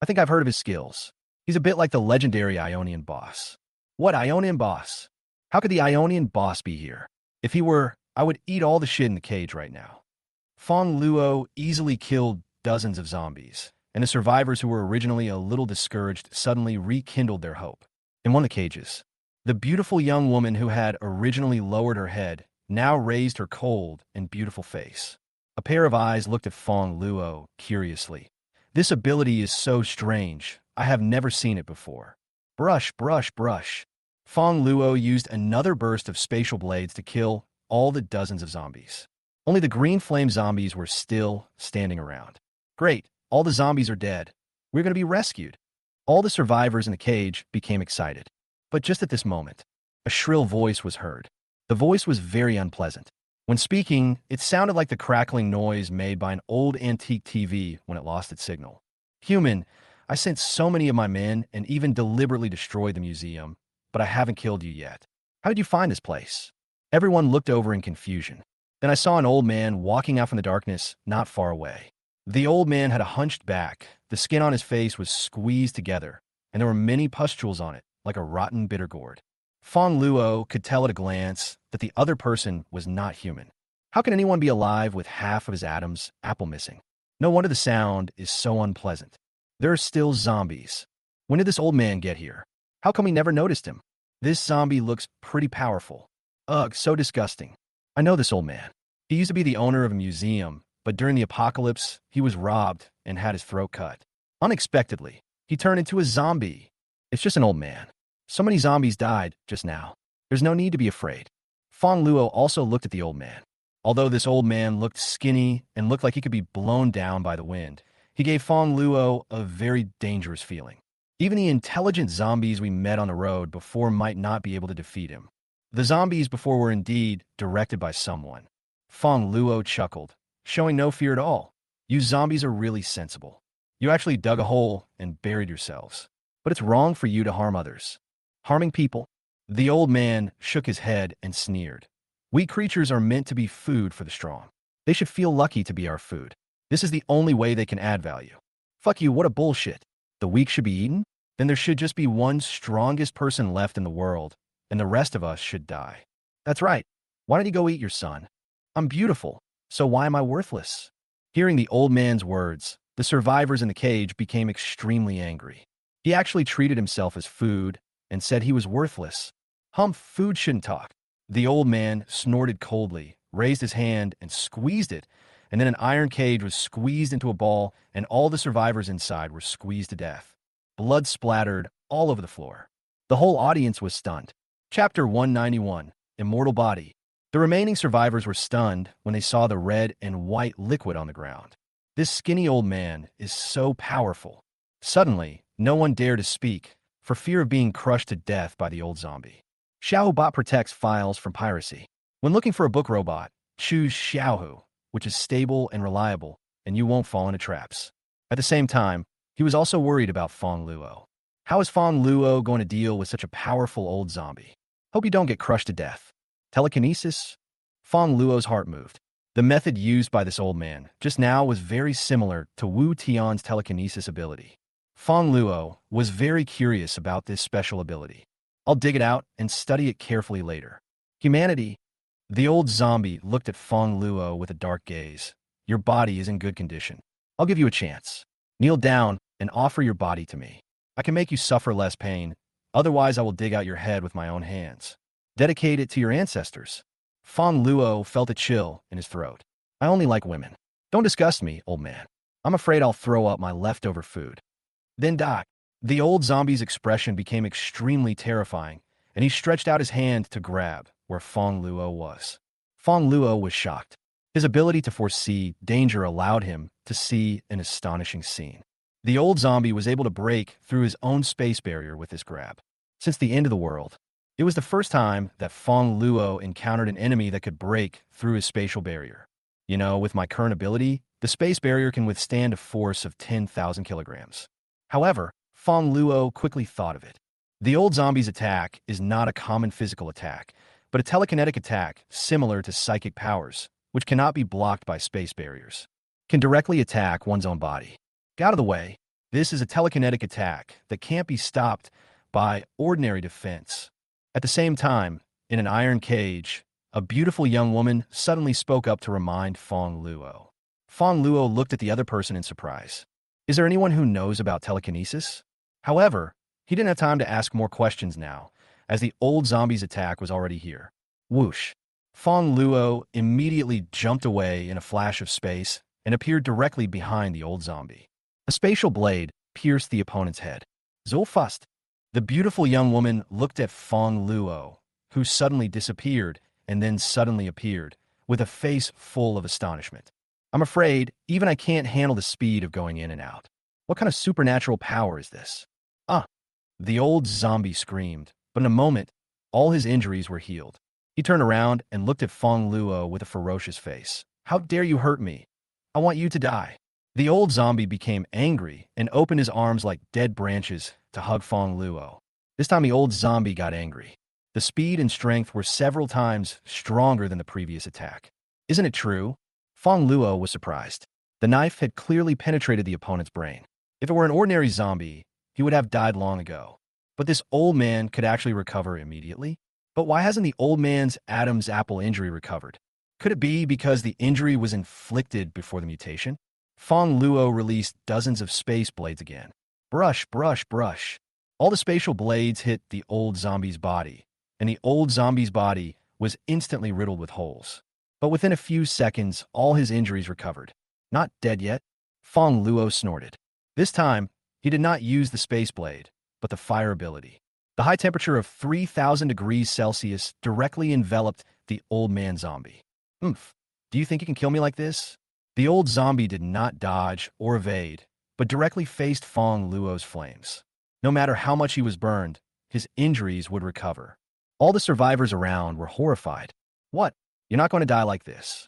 I think I've heard of his skills. He's a bit like the legendary Ionian boss. What Ionian boss? How could the Ionian boss be here? If he were, I would eat all the shit in the cage right now. Fongluo easily killed dozens of zombies, and the survivors who were originally a little discouraged suddenly rekindled their hope. In one of the cages, the beautiful young woman who had originally lowered her head now raised her cold and beautiful face. A pair of eyes looked at Fongluo curiously. This ability is so strange. I have never seen it before. Brush, brush, brush. Fongluo used another burst of spatial blades to kill all the dozens of zombies. Only the green flame zombies were still standing around. Great, all the zombies are dead. We're going to be rescued. All the survivors in the cage became excited. But just at this moment, a shrill voice was heard. The voice was very unpleasant. When speaking, it sounded like the crackling noise made by an old antique TV when it lost its signal. Human, I sent so many of my men and even deliberately destroyed the museum, but I haven't killed you yet. How did you find this place? Everyone looked over in confusion. Then I saw an old man walking out from the darkness not far away. The old man had a hunched back, the skin on his face was squeezed together, and there were many pustules on it, like a rotten bitter gourd. Fongluo could tell at a glance that the other person was not human. How can anyone be alive with half of his atoms apple missing? No wonder the sound is so unpleasant. There are still zombies. When did this old man get here? How come we never noticed him? This zombie looks pretty powerful. Ugh, so disgusting. I know this old man. He used to be the owner of a museum, but during the apocalypse, he was robbed and had his throat cut. Unexpectedly, he turned into a zombie. It's just an old man. So many zombies died just now. There's no need to be afraid. Fongluo also looked at the old man. Although this old man looked skinny and looked like he could be blown down by the wind, he gave Fongluo a very dangerous feeling. Even the intelligent zombies we met on the road before might not be able to defeat him. The zombies before were indeed directed by someone. Fongluo chuckled, showing no fear at all. You zombies are really sensible. You actually dug a hole and buried yourselves. But it's wrong for you to harm others. Harming people? The old man shook his head and sneered. We creatures are meant to be food for the strong. They should feel lucky to be our food. This is the only way they can add value. Fuck you, what a bullshit. The weak should be eaten? Then there should just be one strongest person left in the world, and the rest of us should die. That's right. Why don't you go eat your son? I'm beautiful, so why am I worthless? Hearing the old man's words, the survivors in the cage became extremely angry. He actually treated himself as food and said he was worthless. Food shouldn't talk. The old man snorted coldly, raised his hand and squeezed it, and then an iron cage was squeezed into a ball and all the survivors inside were squeezed to death. Blood splattered all over the floor. The whole audience was stunned. Chapter 191, Immortal Body. The remaining survivors were stunned when they saw the red and white liquid on the ground. This skinny old man is so powerful. Suddenly, no one dared to speak, for fear of being crushed to death by the old zombie. Xiaohubot protects files from piracy. When looking for a book robot, choose Xiaohu, which is stable and reliable, and you won't fall into traps. At the same time, he was also worried about Fongluo. How is Fongluo going to deal with such a powerful old zombie? Hope you don't get crushed to death. Telekinesis? Fongluo's heart moved. The method used by this old man just now was very similar to Wu Tian's telekinesis ability. Fongluo was very curious about this special ability. I'll dig it out and study it carefully later. Humanity. The old zombie looked at Fongluo with a dark gaze. Your body is in good condition. I'll give you a chance. Kneel down and offer your body to me. I can make you suffer less pain. Otherwise, I will dig out your head with my own hands. Dedicate it to your ancestors. Fongluo felt a chill in his throat. I only like women. Don't disgust me, old man. I'm afraid I'll throw up my leftover food. Then die. The old zombie's expression became extremely terrifying, and he stretched out his hand to grab where Fongluo was. Fongluo was shocked. His ability to foresee danger allowed him to see an astonishing scene. The old zombie was able to break through his own space barrier with this grab. Since the end of the world, it was the first time that Fongluo encountered an enemy that could break through his spatial barrier. You know, with my current ability, the space barrier can withstand a force of 10,000 kilograms. However, Fongluo quickly thought of it. The old zombie's attack is not a common physical attack, but a telekinetic attack similar to psychic powers, which cannot be blocked by space barriers. Can directly attack one's own body. Get out of the way. This is a telekinetic attack that can't be stopped by ordinary defense. At the same time, in an iron cage, a beautiful young woman suddenly spoke up to remind Fongluo. Fongluo looked at the other person in surprise. Is there anyone who knows about telekinesis? However, he didn't have time to ask more questions now, as the old zombie's attack was already here. Whoosh. Fongluo immediately jumped away in a flash of space and appeared directly behind the old zombie. A spatial blade pierced the opponent's head. Zulfust. The beautiful young woman looked at Fongluo, who suddenly disappeared and then suddenly appeared, with a face full of astonishment. I'm afraid even I can't handle the speed of going in and out. What kind of supernatural power is this? The old zombie screamed, but in a moment, all his injuries were healed. He turned around and looked at Fongluo with a ferocious face. How dare you hurt me? I want you to die. The old zombie became angry and opened his arms like dead branches to hug Fongluo. This time the old zombie got angry. The speed and strength were several times stronger than the previous attack. Isn't it true? Fongluo was surprised. The knife had clearly penetrated the opponent's brain. If it were an ordinary zombie, he would have died long ago. But this old man could actually recover immediately? But why hasn't the old man's Adam's apple injury recovered? Could it be because the injury was inflicted before the mutation? Fongluo released dozens of space blades again. Brush, brush, brush. All the spatial blades hit the old zombie's body, and the old zombie's body was instantly riddled with holes. But within a few seconds, all his injuries recovered. Not dead yet, Fongluo snorted. This time, he did not use the space blade, but the fire ability. The high temperature of 3,000 degrees Celsius directly enveloped the old man zombie. Oomph, do you think you can kill me like this? The old zombie did not dodge or evade, but directly faced Fongluo's flames. No matter how much he was burned, his injuries would recover. All the survivors around were horrified. What? You're not going to die like this.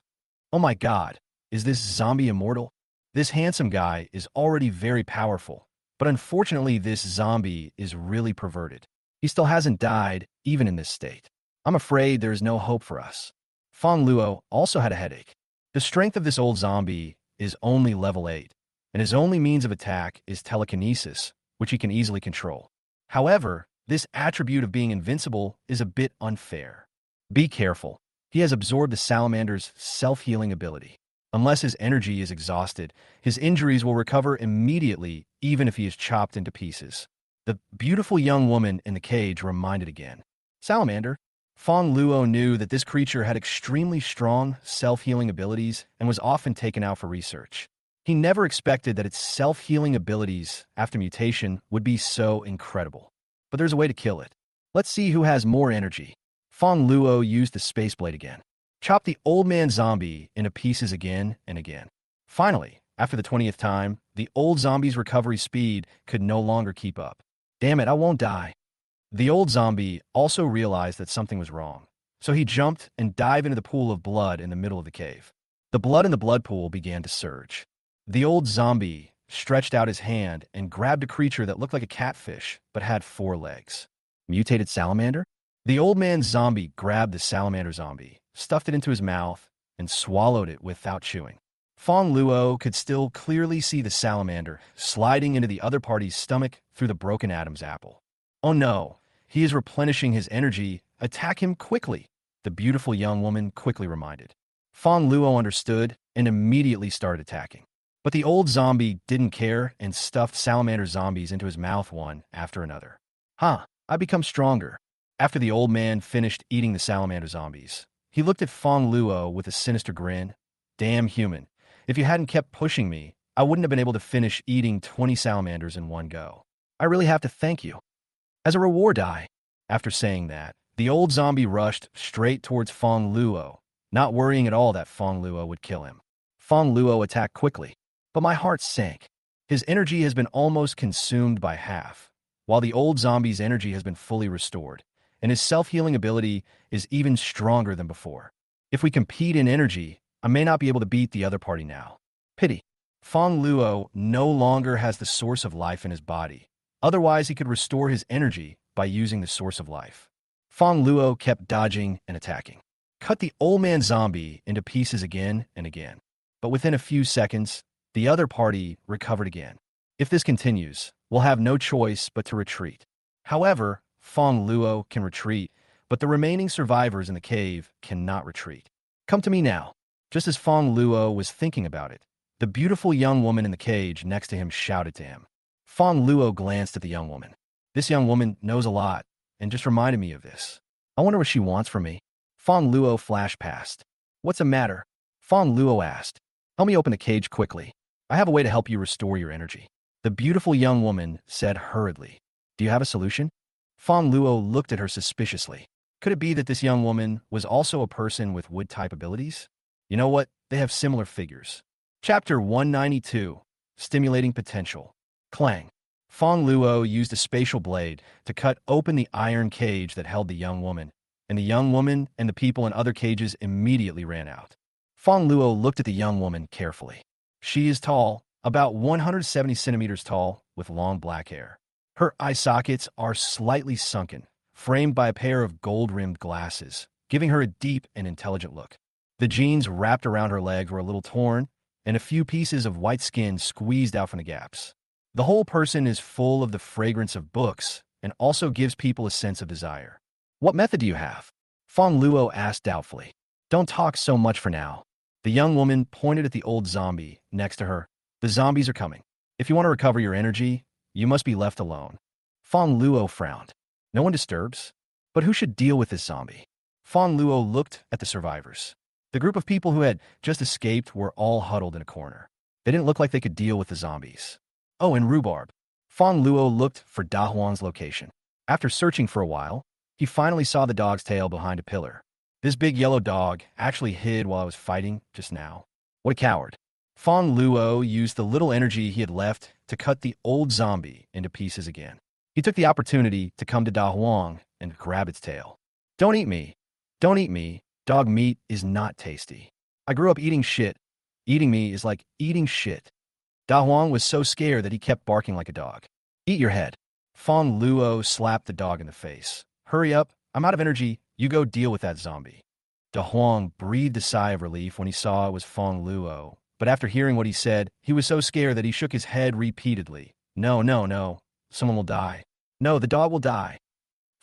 Oh my God, is this zombie immortal? This handsome guy is already very powerful, but unfortunately this zombie is really perverted. He still hasn't died, even in this state. I'm afraid there is no hope for us. Fongluo also had a headache. The strength of this old zombie is only level 8, and his only means of attack is telekinesis, which he can easily control. However, this attribute of being invincible is a bit unfair. Be careful. He has absorbed the salamander's self-healing ability. Unless his energy is exhausted, his injuries will recover immediately, even if he is chopped into pieces. The beautiful young woman in the cage reminded again. Salamander. Fongluo knew that this creature had extremely strong self-healing abilities and was often taken out for research. He never expected that its self-healing abilities after mutation would be so incredible. But there's a way to kill it. Let's see who has more energy. Fongluo used the space blade again. Chopped the old man zombie into pieces again and again. Finally, after the 20th time, the old zombie's recovery speed could no longer keep up. Damn it, I won't die. The old zombie also realized that something was wrong, so he jumped and dived into the pool of blood in the middle of the cave. The blood in the blood pool began to surge. The old zombie stretched out his hand and grabbed a creature that looked like a catfish but had 4 legs. Mutated salamander? The old man zombie grabbed the salamander zombie, stuffed it into his mouth, and swallowed it without chewing. Fongluo could still clearly see the salamander sliding into the other party's stomach through the broken Adam's apple. Oh no, he is replenishing his energy. Attack him quickly, the beautiful young woman quickly reminded. Fongluo understood and immediately started attacking. But the old zombie didn't care and stuffed salamander zombies into his mouth one after another. I become stronger. After the old man finished eating the salamander zombies, he looked at Fongluo with a sinister grin. Damn human, if you hadn't kept pushing me, I wouldn't have been able to finish eating 20 salamanders in one go. I really have to thank you. As a reward, after saying that, the old zombie rushed straight towards Fongluo, not worrying at all that Fongluo would kill him. Fongluo attacked quickly, but my heart sank. His energy has been almost consumed by half, while the old zombie's energy has been fully restored, and his self-healing ability is even stronger than before. If we compete in energy, I may not be able to beat the other party now. Pity. Fongluo no longer has the source of life in his body. Otherwise, he could restore his energy by using the source of life. Fongluo kept dodging and attacking. Cut the old man zombie into pieces again and again. But within a few seconds, the other party recovered again. If this continues, we'll have no choice but to retreat. However, Fongluo can retreat, but the remaining survivors in the cave cannot retreat. Come to me now. Just as Fongluo was thinking about it, the beautiful young woman in the cage next to him shouted to him. Fongluo glanced at the young woman. This young woman knows a lot, and just reminded me of this. I wonder what she wants from me. Fongluo flashed past. What's the matter? Fongluo asked. Help me open the cage quickly. I have a way to help you restore your energy. The beautiful young woman said hurriedly. Do you have a solution? Fongluo looked at her suspiciously. Could it be that this young woman was also a person with wood-type abilities? You know what? They have similar figures. Chapter 192, Stimulating Potential. Clang. Fongluo used a spatial blade to cut open the iron cage that held the young woman, and the young woman and the people in other cages immediately ran out. Fongluo looked at the young woman carefully. She is tall, about 170 centimeters tall, with long black hair. Her eye sockets are slightly sunken, framed by a pair of gold-rimmed glasses, giving her a deep and intelligent look. The jeans wrapped around her legs were a little torn, and a few pieces of white skin squeezed out from the gaps. The whole person is full of the fragrance of books and also gives people a sense of desire. What method do you have? Fongluo asked doubtfully. Don't talk so much for now. The young woman pointed at the old zombie next to her. The zombies are coming. If you want to recover your energy, you must be left alone. Fongluo frowned. No one disturbs? But who should deal with this zombie? Fongluo looked at the survivors. The group of people who had just escaped were all huddled in a corner. They didn't look like they could deal with the zombies. Oh, and rhubarb. Fongluo looked for Da Huang's location. After searching for a while, he finally saw the dog's tail behind a pillar. This big yellow dog actually hid while I was fighting just now. What a coward. Fongluo used the little energy he had left to cut the old zombie into pieces again. He took the opportunity to come to Da Huang and grab its tail. Don't eat me. Don't eat me. Dog meat is not tasty. I grew up eating shit. Eating me is like eating shit. Da Huang was so scared that he kept barking like a dog. Eat your head. Fongluo slapped the dog in the face. Hurry up. I'm out of energy. You go deal with that zombie. Da Huang breathed a sigh of relief when he saw it was Fongluo, but after hearing what he said, he was so scared that he shook his head repeatedly. No, no, no. Someone will die. No, the dog will die.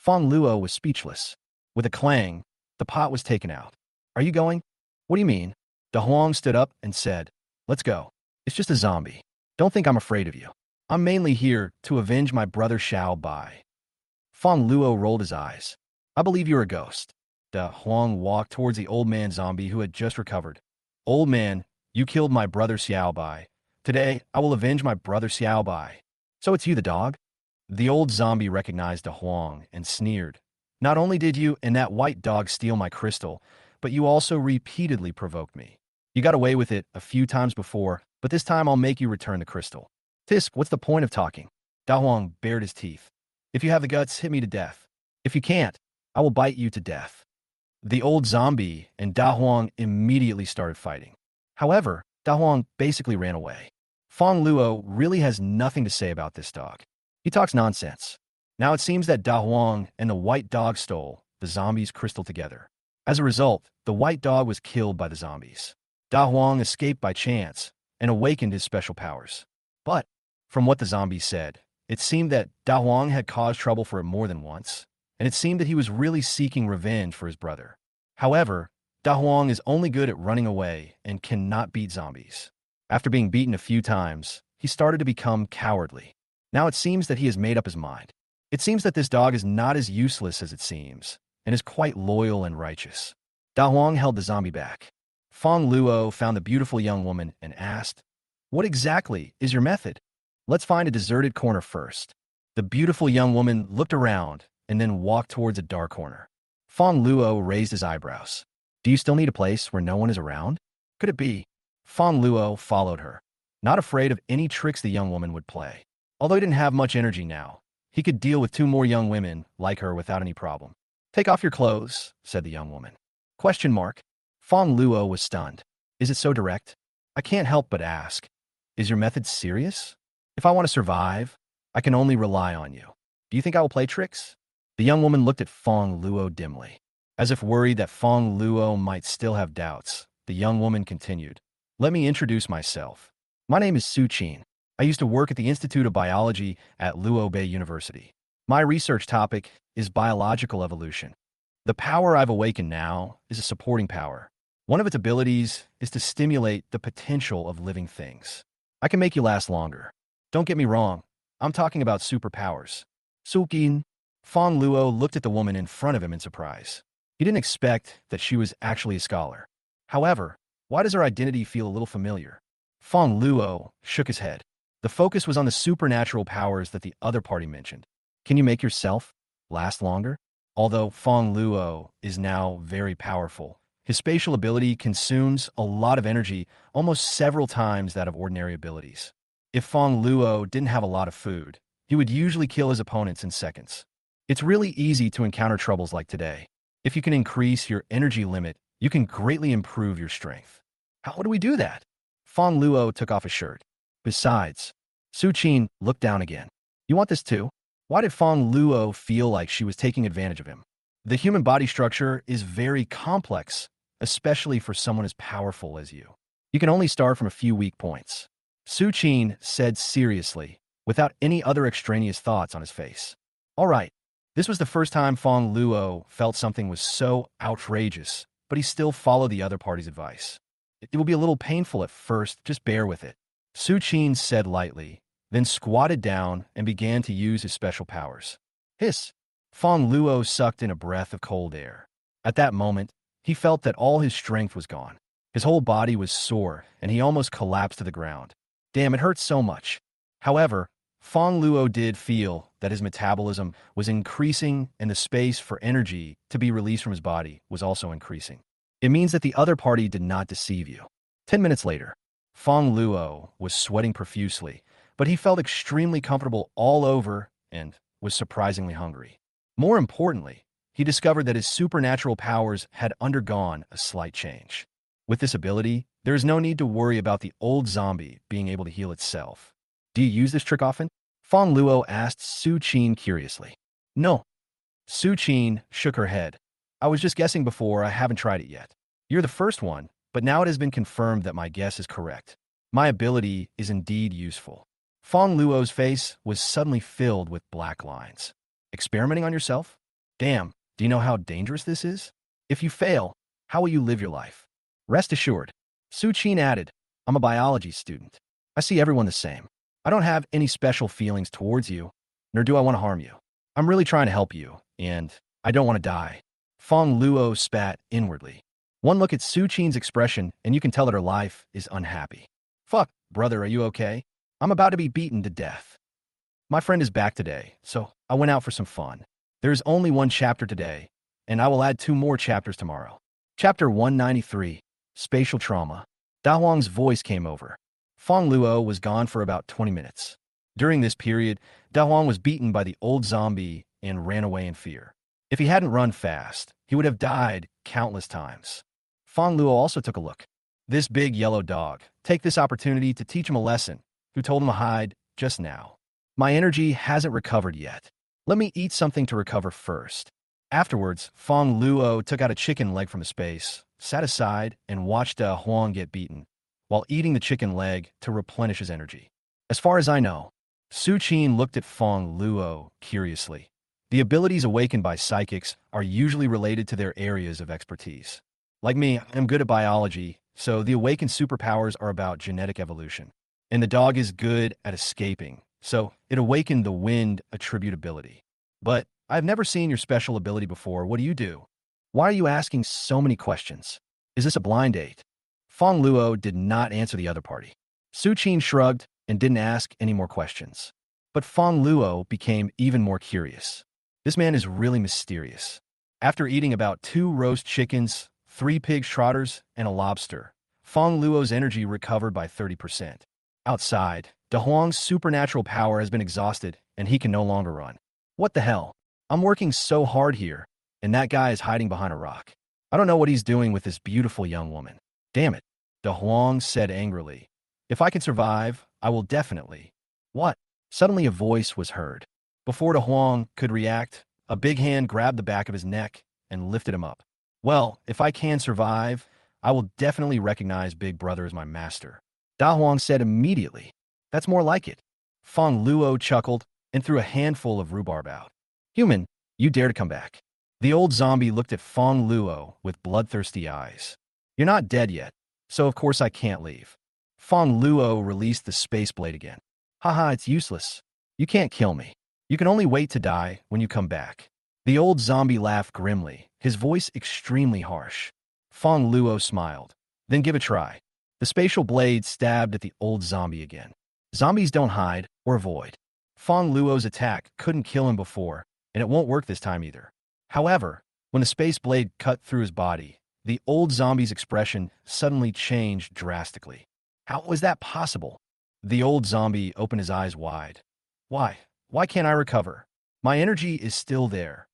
Fongluo was speechless. With a clang, the pot was taken out. Are you going? What do you mean? Da Huang stood up and said, Let's go. It's just a zombie. Don't think I'm afraid of you. I'm mainly here to avenge my brother Xiao Bai. Fongluo rolled his eyes. I believe you're a ghost. Da Huang walked towards the old man zombie who had just recovered. Old man, you killed my brother Xiao Bai. Today, I will avenge my brother Xiao Bai. So it's you, the dog? The old zombie recognized Da Huang and sneered. Not only did you and that white dog steal my crystal, but you also repeatedly provoked me. You got away with it a few times before, but this time I'll make you return the crystal. Tisk, what's the point of talking? Da Huang bared his teeth. If you have the guts, hit me to death. If you can't, I will bite you to death. The old zombie and Da Huang immediately started fighting. However, Da Huang basically ran away. Fongluo really has nothing to say about this dog. He talks nonsense. Now it seems that Da Huang and the white dog stole the zombie's crystal together. As a result, the white dog was killed by the zombies. Da Huang escaped by chance and awakened his special powers. But, from what the zombies said, it seemed that Da Huang had caused trouble for him more than once, and it seemed that he was really seeking revenge for his brother. However, Da Huang is only good at running away and cannot beat zombies. After being beaten a few times, he started to become cowardly. Now it seems that he has made up his mind. It seems that this dog is not as useless as it seems, and is quite loyal and righteous. Da Huang held the zombie back. Fongluo found the beautiful young woman and asked, What exactly is your method? Let's find a deserted corner first. The beautiful young woman looked around and then walked towards a dark corner. Fongluo raised his eyebrows. Do you still need a place where no one is around? Could it be? Fongluo followed her, not afraid of any tricks the young woman would play. Although he didn't have much energy now, he could deal with 2 more young women like her without any problem. Take off your clothes, said the young woman. Question mark. Fongluo was stunned. Is it so direct? I can't help but ask. Is your method serious? If I want to survive, I can only rely on you. Do you think I will play tricks? The young woman looked at Fongluo dimly. As if worried that Fongluo might still have doubts, the young woman continued. Let me introduce myself. My name is Su Qin. I used to work at the Institute of Biology at Luobei University. My research topic is biological evolution. The power I've awakened now is a supporting power. One of its abilities is to stimulate the potential of living things. I can make you last longer. Don't get me wrong, I'm talking about superpowers. Su Qin. Fongluo looked at the woman in front of him in surprise. He didn't expect that she was actually a scholar. However, why does her identity feel a little familiar? Fongluo shook his head. The focus was on the supernatural powers that the other party mentioned. Can you make yourself last longer? Although Fongluo is now very powerful, his spatial ability consumes a lot of energy, almost several times that of ordinary abilities. If Fongluo didn't have a lot of food, he would usually kill his opponents in seconds. It's really easy to encounter troubles like today. If you can increase your energy limit, you can greatly improve your strength. How do we do that? Fongluo took off his shirt. Besides, Su Qin looked down again. You want this too? Why did Fongluo feel like she was taking advantage of him? The human body structure is very complex, especially for someone as powerful as you. You can only start from a few weak points. Su Qin said seriously, without any other extraneous thoughts on his face. All right. This was the first time Fongluo felt something was so outrageous, but he still followed the other party's advice. It will be a little painful at first, just bear with it. Su Qin said lightly, then squatted down and began to use his special powers. Hiss! Fongluo sucked in a breath of cold air. At that moment, he felt that all his strength was gone. His whole body was sore, and he almost collapsed to the ground. Damn, it hurt so much. However, Fongluo did feel that his metabolism was increasing and the space for energy to be released from his body was also increasing. It means that the other party did not deceive you. 10 minutes later, Fongluo was sweating profusely, but he felt extremely comfortable all over and was surprisingly hungry. More importantly, he discovered that his supernatural powers had undergone a slight change. With this ability, there is no need to worry about the old zombie being able to heal itself. Do you use this trick often? Fongluo asked Su Qin curiously. No. Su Qin shook her head. I was just guessing before, I haven't tried it yet. You're the first one, but now it has been confirmed that my guess is correct. My ability is indeed useful. Fongluo's face was suddenly filled with black lines. Experimenting on yourself? Damn, do you know how dangerous this is? If you fail, how will you live your life? Rest assured. Su Qin added, I'm a biology student. I see everyone the same. I don't have any special feelings towards you, nor do I want to harm you. I'm really trying to help you, and I don't want to die. Fongluo spat inwardly. One look at Su Qin's expression, and you can tell that her life is unhappy. Fuck, brother, are you okay? I'm about to be beaten to death. My friend is back today, so I went out for some fun. There is only one chapter today, and I will add 2 more chapters tomorrow. Chapter 193, Spatial Trauma. Da Huang's voice came over. Fongluo was gone for about 20 minutes. During this period, Da Huang was beaten by the old zombie and ran away in fear. If he hadn't run fast, he would have died countless times. Fongluo also took a look. This big yellow dog, take this opportunity to teach him a lesson, who told him to hide just now. My energy hasn't recovered yet. Let me eat something to recover first. Afterwards, Fongluo took out a chicken leg from his space, sat aside, and watched Da Huang get beaten, while eating the chicken leg to replenish his energy. As far as I know, Su Qin looked at Fongluo curiously. The abilities awakened by psychics are usually related to their areas of expertise. Like me, I'm good at biology, so the awakened superpowers are about genetic evolution. And the dog is good at escaping, so it awakened the wind attribute ability. But I've never seen your special ability before. What do you do? Why are you asking so many questions? Is this a blind date? Fongluo did not answer the other party. Su Qin shrugged and didn't ask any more questions. But Fongluo became even more curious. This man is really mysterious. After eating about 2 roast chickens, 3 pig trotters, and a lobster, Fongluo's energy recovered by 30%. Outside, Da Huang's supernatural power has been exhausted, and he can no longer run. What the hell? I'm working so hard here, and that guy is hiding behind a rock. I don't know what he's doing with this beautiful young woman. Damn it, Da Huang said angrily. If I can survive, I will definitely. What? Suddenly a voice was heard. Before Da Huang could react, a big hand grabbed the back of his neck and lifted him up. Well, if I can survive, I will definitely recognize Big Brother as my master. Da Huang said immediately. That's more like it. Fongluo chuckled and threw a handful of rhubarb out. Human, you dare to come back. The old zombie looked at Fongluo with bloodthirsty eyes. You're not dead yet, so of course I can't leave. Fongluo released the space blade again. Haha, it's useless. You can't kill me. You can only wait to die when you come back. The old zombie laughed grimly, his voice extremely harsh. Fongluo smiled. Then give a try. The spatial blade stabbed at the old zombie again. Zombies don't hide or avoid. Fongluo's attack couldn't kill him before, and it won't work this time either. However, when the space blade cut through his body, the old zombie's expression suddenly changed drastically. How was that possible? The old zombie opened his eyes wide. Why? Why can't I recover? My energy is still there.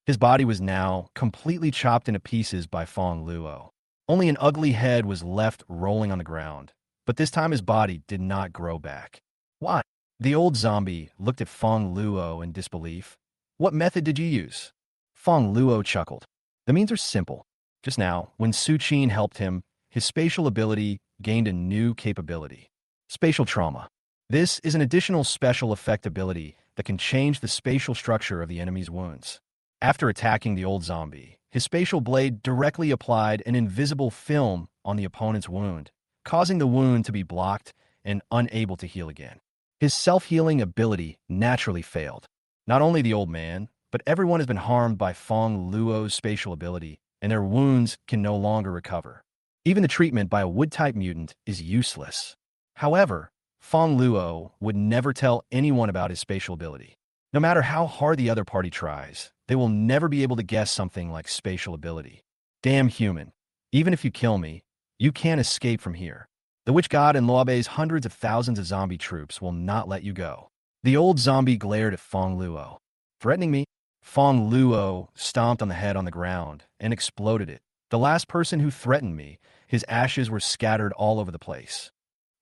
His body was now completely chopped into pieces by Fongluo. Only an ugly head was left rolling on the ground, but this time his body did not grow back. Why? The old zombie looked at Fongluo in disbelief. What method did you use? Fongluo chuckled. The means are simple. Just now, when Su Qin helped him, his spatial ability gained a new capability. Spatial trauma. This is an additional special effect ability that can change the spatial structure of the enemy's wounds. After attacking the old zombie, his spatial blade directly applied an invisible film on the opponent's wound, causing the wound to be blocked and unable to heal again. His self-healing ability naturally failed. Not only the old man, but everyone has been harmed by Fongluo's spatial ability, and their wounds can no longer recover. Even the treatment by a wood-type mutant is useless. However, Fongluo would never tell anyone about his spatial ability. No matter how hard the other party tries, they will never be able to guess something like spatial ability. Damn human. Even if you kill me, you can't escape from here. The witch god and Luobe's hundreds of thousands of zombie troops will not let you go. The old zombie glared at Fongluo. Threatening me? Fongluo stomped on the head on the ground and exploded it. The last person who threatened me, his ashes were scattered all over the place.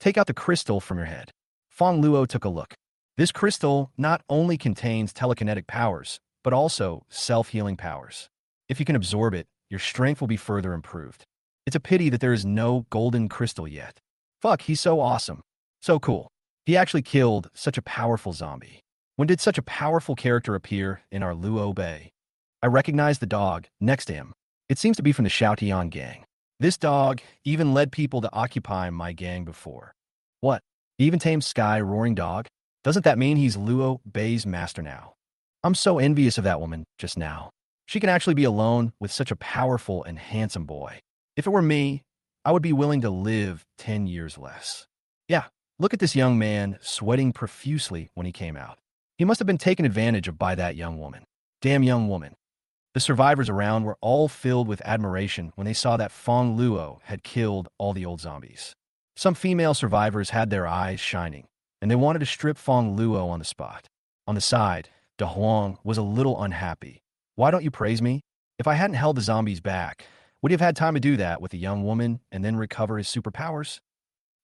Take out the crystal from your head. Fongluo took a look. This crystal not only contains telekinetic powers, but also self-healing powers. If you can absorb it, your strength will be further improved. It's a pity that there is no golden crystal yet. Fuck, he's so awesome. So cool. He actually killed such a powerful zombie. When did such a powerful character appear in our Luo Bay? I recognized the dog next to him. It seems to be from the Xiaotian gang. This dog even led people to occupy my gang before. What? He even tamed Sky Roaring Dog? Doesn't that mean he's Luo Bay's master now? I'm so envious of that woman just now. She can actually be alone with such a powerful and handsome boy. If it were me, I would be willing to live 10 years less. Yeah, look at this young man sweating profusely when he came out. He must have been taken advantage of by that young woman. Damn young woman. The survivors around were all filled with admiration when they saw that Fongluo had killed all the old zombies. Some female survivors had their eyes shining, and they wanted to strip Fongluo on the spot. On the side, De Huang was a little unhappy. Why don't you praise me? If I hadn't held the zombies back, would he have had time to do that with a young woman and then recover his superpowers?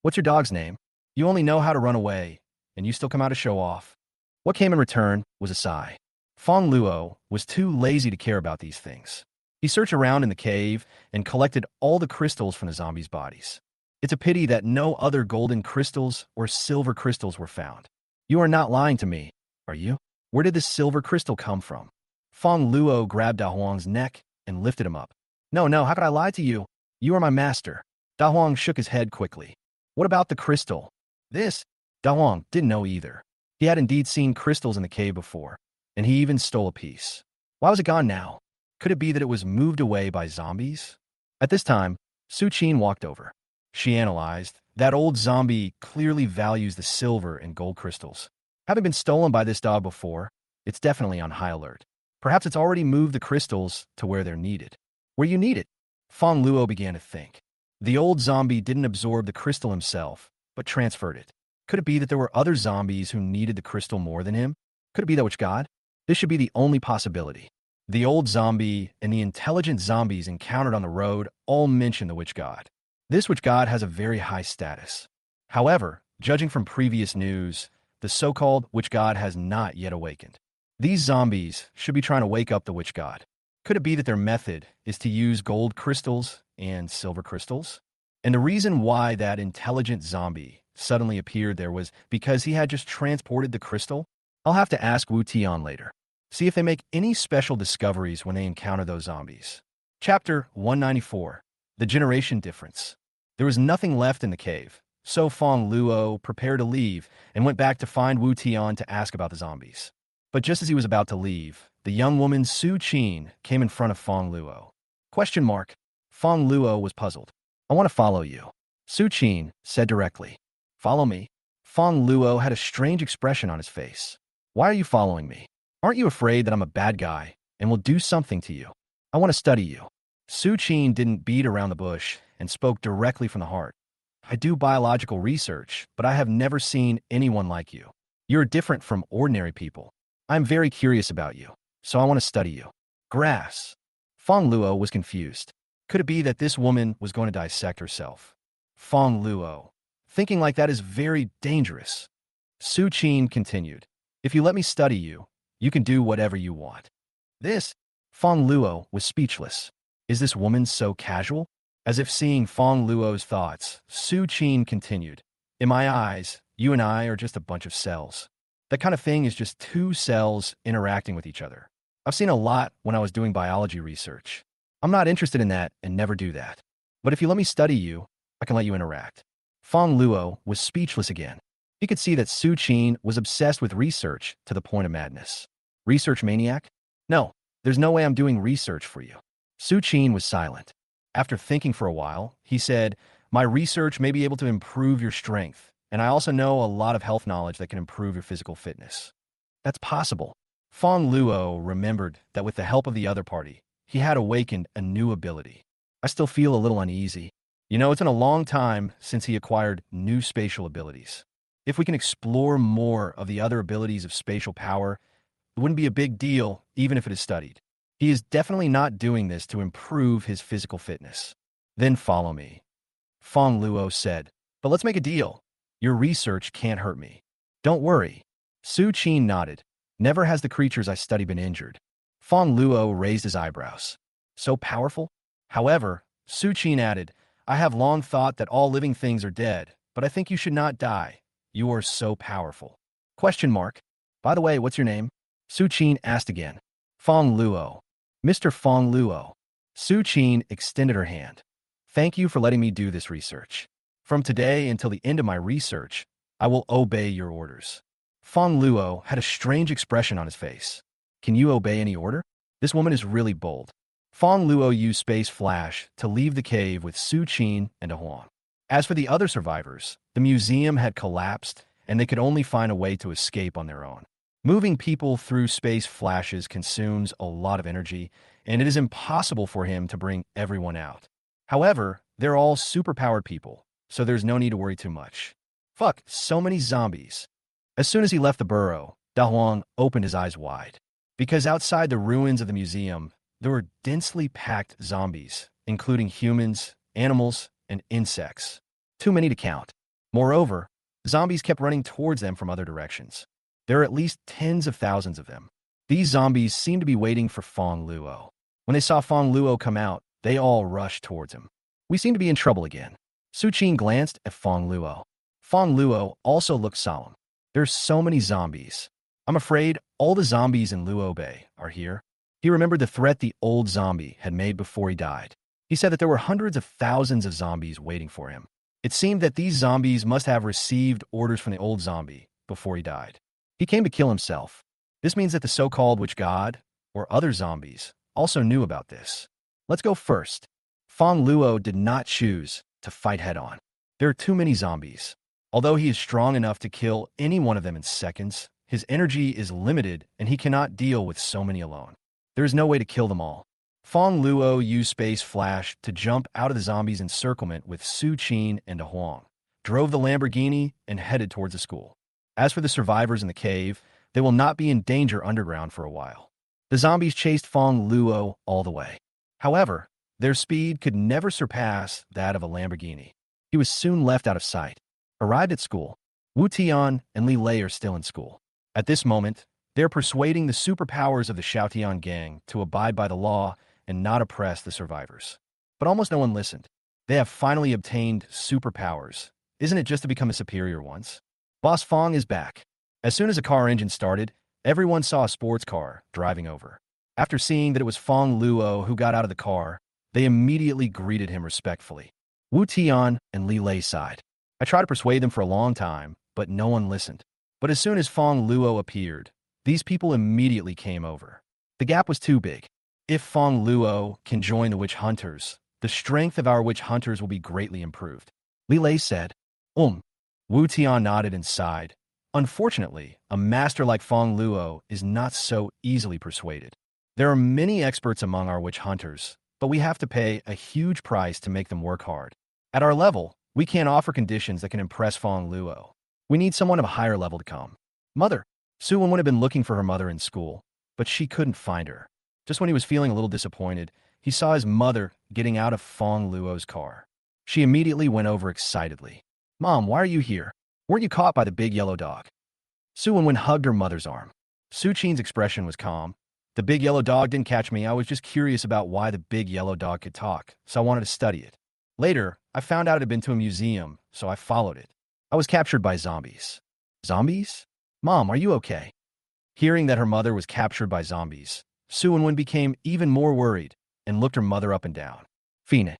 What's your dog's name? You only know how to run away, and you still come out to show off. What came in return was a sigh. Fongluo was too lazy to care about these things. He searched around in the cave and collected all the crystals from the zombies' bodies. It's a pity that no other golden crystals or silver crystals were found. You are not lying to me, are you? Where did this silver crystal come from? Fongluo grabbed Da Huang's neck and lifted him up. No, how could I lie to you? You are my master. Da Huang shook his head quickly. What about the crystal? This? Da Huang didn't know either. He had indeed seen crystals in the cave before, and he even stole a piece. Why was it gone now? Could it be that it was moved away by zombies? At this time, Su Qin walked over. She analyzed. That old zombie clearly values the silver and gold crystals. Having been stolen by this dog before, it's definitely on high alert. Perhaps it's already moved the crystals to where they're needed. Where you need it? Fongluo began to think. The old zombie didn't absorb the crystal himself, but transferred it. Could it be that there were other zombies who needed the crystal more than him? Could it be that witch god? This should be the only possibility. The old zombie and the intelligent zombies encountered on the road all mention the witch god. This witch god has a very high status. However, judging from previous news, the so-called witch god has not yet awakened. These zombies should be trying to wake up the witch god. Could it be that their method is to use gold crystals and silver crystals? And the reason why that intelligent zombie suddenly appeared there was because he had just transported the crystal? I'll have to ask Wu Tian later. See if they make any special discoveries when they encounter those zombies. Chapter 194. The Generation Difference. There was nothing left in the cave, so Fongluo prepared to leave and went back to find Wu Tian to ask about the zombies. But just as he was about to leave, the young woman Su Qin came in front of Fongluo. Question mark. Fongluo was puzzled. I want to follow you, Su Qin said directly. Follow me? Fongluo had a strange expression on his face. Why are you following me? Aren't you afraid that I'm a bad guy and will do something to you? I want to study you. Su Qin didn't beat around the bush and spoke directly from the heart. I do biological research, but I have never seen anyone like you. You're different from ordinary people. I'm very curious about you, so I want to study you. Grass. Fongluo was confused. Could it be that this woman was going to dissect herself? Fongluo. Thinking like that is very dangerous. Su Qin continued. If you let me study you, you can do whatever you want. This? Fongluo was speechless. Is this woman so casual? As if seeing Fongluo's thoughts, Su Qin continued. In my eyes, you and I are just a bunch of cells. That kind of thing is just two cells interacting with each other. I've seen a lot when I was doing biology research. I'm not interested in that and never do that. But if you let me study you, I can let you interact. Fongluo was speechless again. He could see that Su Qin was obsessed with research to the point of madness. Research maniac? No, there's no way I'm doing research for you. Su Qin was silent. After thinking for a while, he said, my research may be able to improve your strength, and I also know a lot of health knowledge that can improve your physical fitness. That's possible. Fongluo remembered that with the help of the other party, he had awakened a new ability. I still feel a little uneasy. You know, it's been a long time since he acquired new spatial abilities. If we can explore more of the other abilities of spatial power, it wouldn't be a big deal, even if it is studied. He is definitely not doing this to improve his physical fitness. Then follow me. Fongluo said, but let's make a deal. Your research can't hurt me. Don't worry. Su Qin nodded. Never has the creatures I study been injured. Fongluo raised his eyebrows. So powerful? However, Su Qin added, I have long thought that all living things are dead, but I think you should not die. You are so powerful. Question mark. By the way, what's your name? Su Qin asked again. Fongluo. Mr. Fongluo. Su Qin extended her hand. Thank you for letting me do this research. From today until the end of my research, I will obey your orders. Fongluo had a strange expression on his face. Can you obey any order? This woman is really bold. Fongluo used Space Flash to leave the cave with Su Qin and Huan. As for the other survivors, the museum had collapsed and they could only find a way to escape on their own. Moving people through space flashes consumes a lot of energy, and it is impossible for him to bring everyone out. However, they're all superpowered people, so there's no need to worry too much. Fuck, so many zombies. As soon as he left the burrow, Dahuang opened his eyes wide. Because outside the ruins of the museum, there were densely packed zombies, including humans, animals, and insects. Too many to count. Moreover, zombies kept running towards them from other directions. There are at least tens of thousands of them. These zombies seemed to be waiting for Fongluo. When they saw Fongluo come out, they all rushed towards him. We seem to be in trouble again. Su Qin glanced at Fongluo. Fongluo also looked solemn. There's so many zombies. I'm afraid all the zombies in Luo Bay are here. He remembered the threat the old zombie had made before he died. He said that there were hundreds of thousands of zombies waiting for him. It seemed that these zombies must have received orders from the old zombie before he died. He came to kill himself. This means that the so-called witch god, or other zombies, also knew about this. Let's go first. Fongluo did not choose to fight head-on. There are too many zombies. Although he is strong enough to kill any one of them in seconds, his energy is limited and he cannot deal with so many alone. There is no way to kill them all. Fongluo used Space Flash to jump out of the zombies' encirclement with Su Qin and Huang, drove the Lamborghini, and headed towards the school. As for the survivors in the cave, they will not be in danger underground for a while. The zombies chased Fongluo all the way. However, their speed could never surpass that of a Lamborghini. He was soon left out of sight. Arrived at school, Wu Tian and Li Lei are still in school. At this moment, they're persuading the superpowers of the Xiaotian gang to abide by the law and not oppress the survivors. But almost no one listened. They have finally obtained superpowers. Isn't it just to become a superior once? Boss Fong is back. As soon as a car engine started, everyone saw a sports car driving over. After seeing that it was Fongluo who got out of the car, they immediately greeted him respectfully. Wu Tian and Li Lei sighed. I tried to persuade them for a long time, but no one listened. But as soon as Fongluo appeared, these people immediately came over. The gap was too big. If Fongluo can join the witch hunters, the strength of our witch hunters will be greatly improved. Li Lei said, Wu Tian nodded and sighed. Unfortunately, a master like Fongluo is not so easily persuaded. There are many experts among our witch hunters, but we have to pay a huge price to make them work hard. At our level, we can't offer conditions that can impress Fongluo. We need someone of a higher level to come. Mother. Suwon would have been looking for her mother in school, but she couldn't find her. Just when he was feeling a little disappointed, he saw his mother getting out of Fongluo's car. She immediately went over excitedly. Mom, why are you here? Weren't you caught by the big yellow dog? Suwon hugged her mother's arm. Su Qin's expression was calm. The big yellow dog didn't catch me. I was just curious about why the big yellow dog could talk, so I wanted to study it. Later, I found out it had been to a museum, so I followed it. I was captured by zombies. Zombies? Mom, are you okay? Hearing that her mother was captured by zombies, Su Wenwen became even more worried and looked her mother up and down. Fina.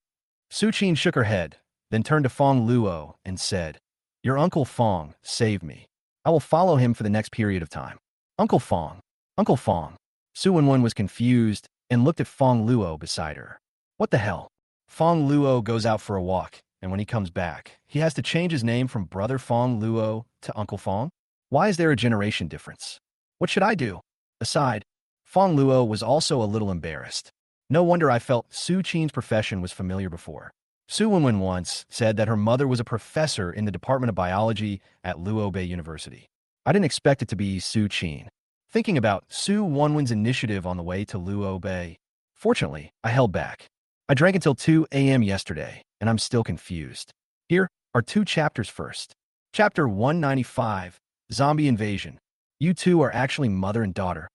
Su Qin shook her head, then turned to Fongluo and said, Your Uncle Fong saved me. I will follow him for the next period of time. Uncle Fong. Uncle Fong. Su Wenwen was confused and looked at Fongluo beside her. What the hell? Fongluo goes out for a walk, and when he comes back, he has to change his name from Brother Fongluo to Uncle Fong? Why is there a generation difference? What should I do? Aside, Fongluo was also a little embarrassed. No wonder I felt Su Qin's profession was familiar before. Su Wenwen once said that her mother was a professor in the Department of Biology at Luo Bei University. I didn't expect it to be Su Qin. Thinking about Su Wenwen's initiative on the way to Luo Bei, fortunately, I held back. I drank until 2 a.m. yesterday, and I'm still confused. Here are 2 chapters first. Chapter 195, Zombie Invasion. You two are actually mother and daughter.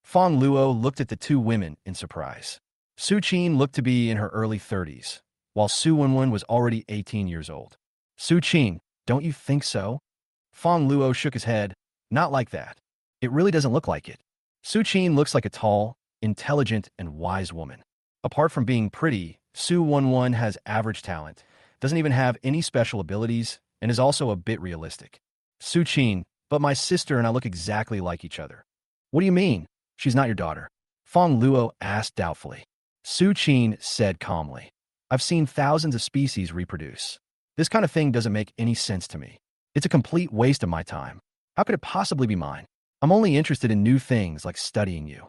Fongluo looked at the 2 women in surprise. Su Qin looked to be in her early 30s, while Su Wenwen was already 18 years old. Su Qin, don't you think so? Fongluo shook his head. Not like that. It really doesn't look like it. Su Qin looks like a tall, intelligent, and wise woman. Apart from being pretty, Su Wenwen has average talent, doesn't even have any special abilities, and is also a bit realistic. Su Qin, but my sister and I look exactly like each other. What do you mean? She's not your daughter. Fongluo asked doubtfully. Su Qin said calmly. I've seen thousands of species reproduce. This kind of thing doesn't make any sense to me. It's a complete waste of my time. How could it possibly be mine? I'm only interested in new things like studying you.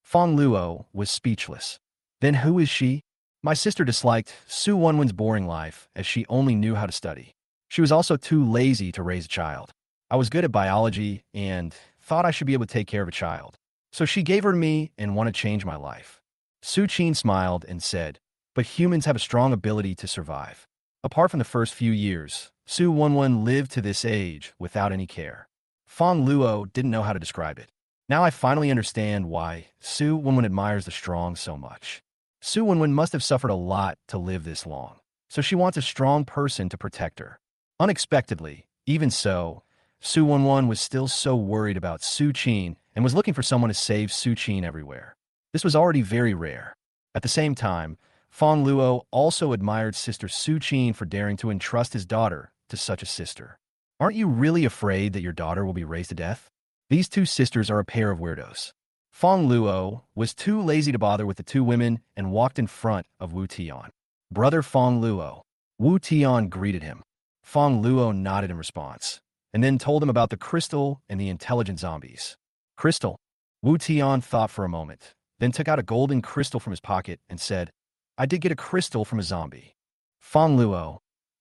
Fongluo was speechless. Then who is she? My sister disliked Su Wenwen's boring life as she only knew how to study. She was also too lazy to raise a child. I was good at biology and thought I should be able to take care of a child. So she gave her to me and wanted to change my life. Su Qin smiled and said, but humans have a strong ability to survive. Apart from the first few years, Su Wenwen lived to this age without any care. Fongluo didn't know how to describe it. Now I finally understand why Su Wenwen admires the strong so much. Su Wenwen must have suffered a lot to live this long, so she wants a strong person to protect her. Unexpectedly, even so, Su Wenwen was still so worried about Su Qin and was looking for someone to save Su Qin everywhere. This was already very rare. At the same time, Fongluo also admired Sister Su Qin for daring to entrust his daughter to such a sister. Aren't you really afraid that your daughter will be raised to death? These 2 sisters are a pair of weirdos. Fongluo was too lazy to bother with the 2 women and walked in front of Wu Tian. Brother Fongluo. Wu Tian greeted him. Fongluo nodded in response, and then told him about the crystal and the intelligent zombies. Crystal? Wu Tian thought for a moment, then took out a golden crystal from his pocket and said, I did get a crystal from a zombie. Fongluo,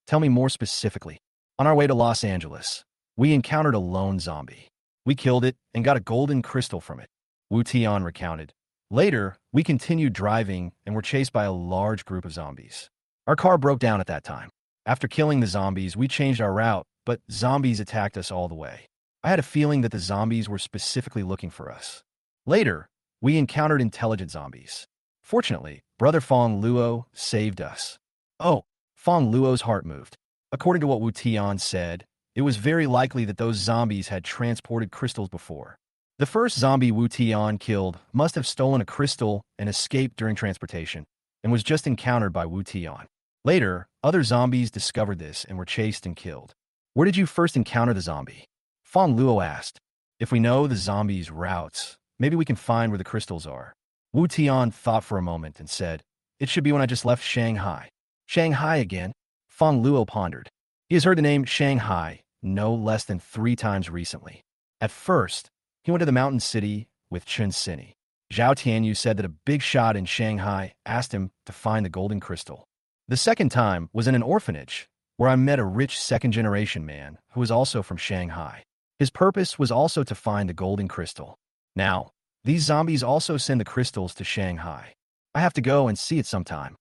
tell me more specifically. On our way to Los Angeles, we encountered a lone zombie. We killed it and got a golden crystal from it. Wu Tian recounted. Later, we continued driving and were chased by a large group of zombies. Our car broke down at that time. After killing the zombies, we changed our route, but zombies attacked us all the way. I had a feeling that the zombies were specifically looking for us. Later, we encountered intelligent zombies. Fortunately, Brother Fongluo saved us. Oh, Fongluo's heart moved. According to what Wu Tian said, it was very likely that those zombies had transported crystals before. The first zombie Wu Tian killed must have stolen a crystal and escaped during transportation, and was just encountered by Wu Tian. Later, other zombies discovered this and were chased and killed. Where did you first encounter the zombie? Fongluo asked. If we know the zombies' routes, maybe we can find where the crystals are. Wu Tian thought for a moment and said, it should be when I just left Shanghai. Shanghai again? Fongluo pondered. He has heard the name Shanghai no less than 3 times recently. At first, he went to the mountain city with Chunini. Zhao Tianyu said that a big shot in Shanghai asked him to find the golden crystal. The second time was in an orphanage, where I met a rich second-generation man who was also from Shanghai. His purpose was also to find the golden crystal. Now, these zombies also send the crystals to Shanghai. I have to go and see it sometime.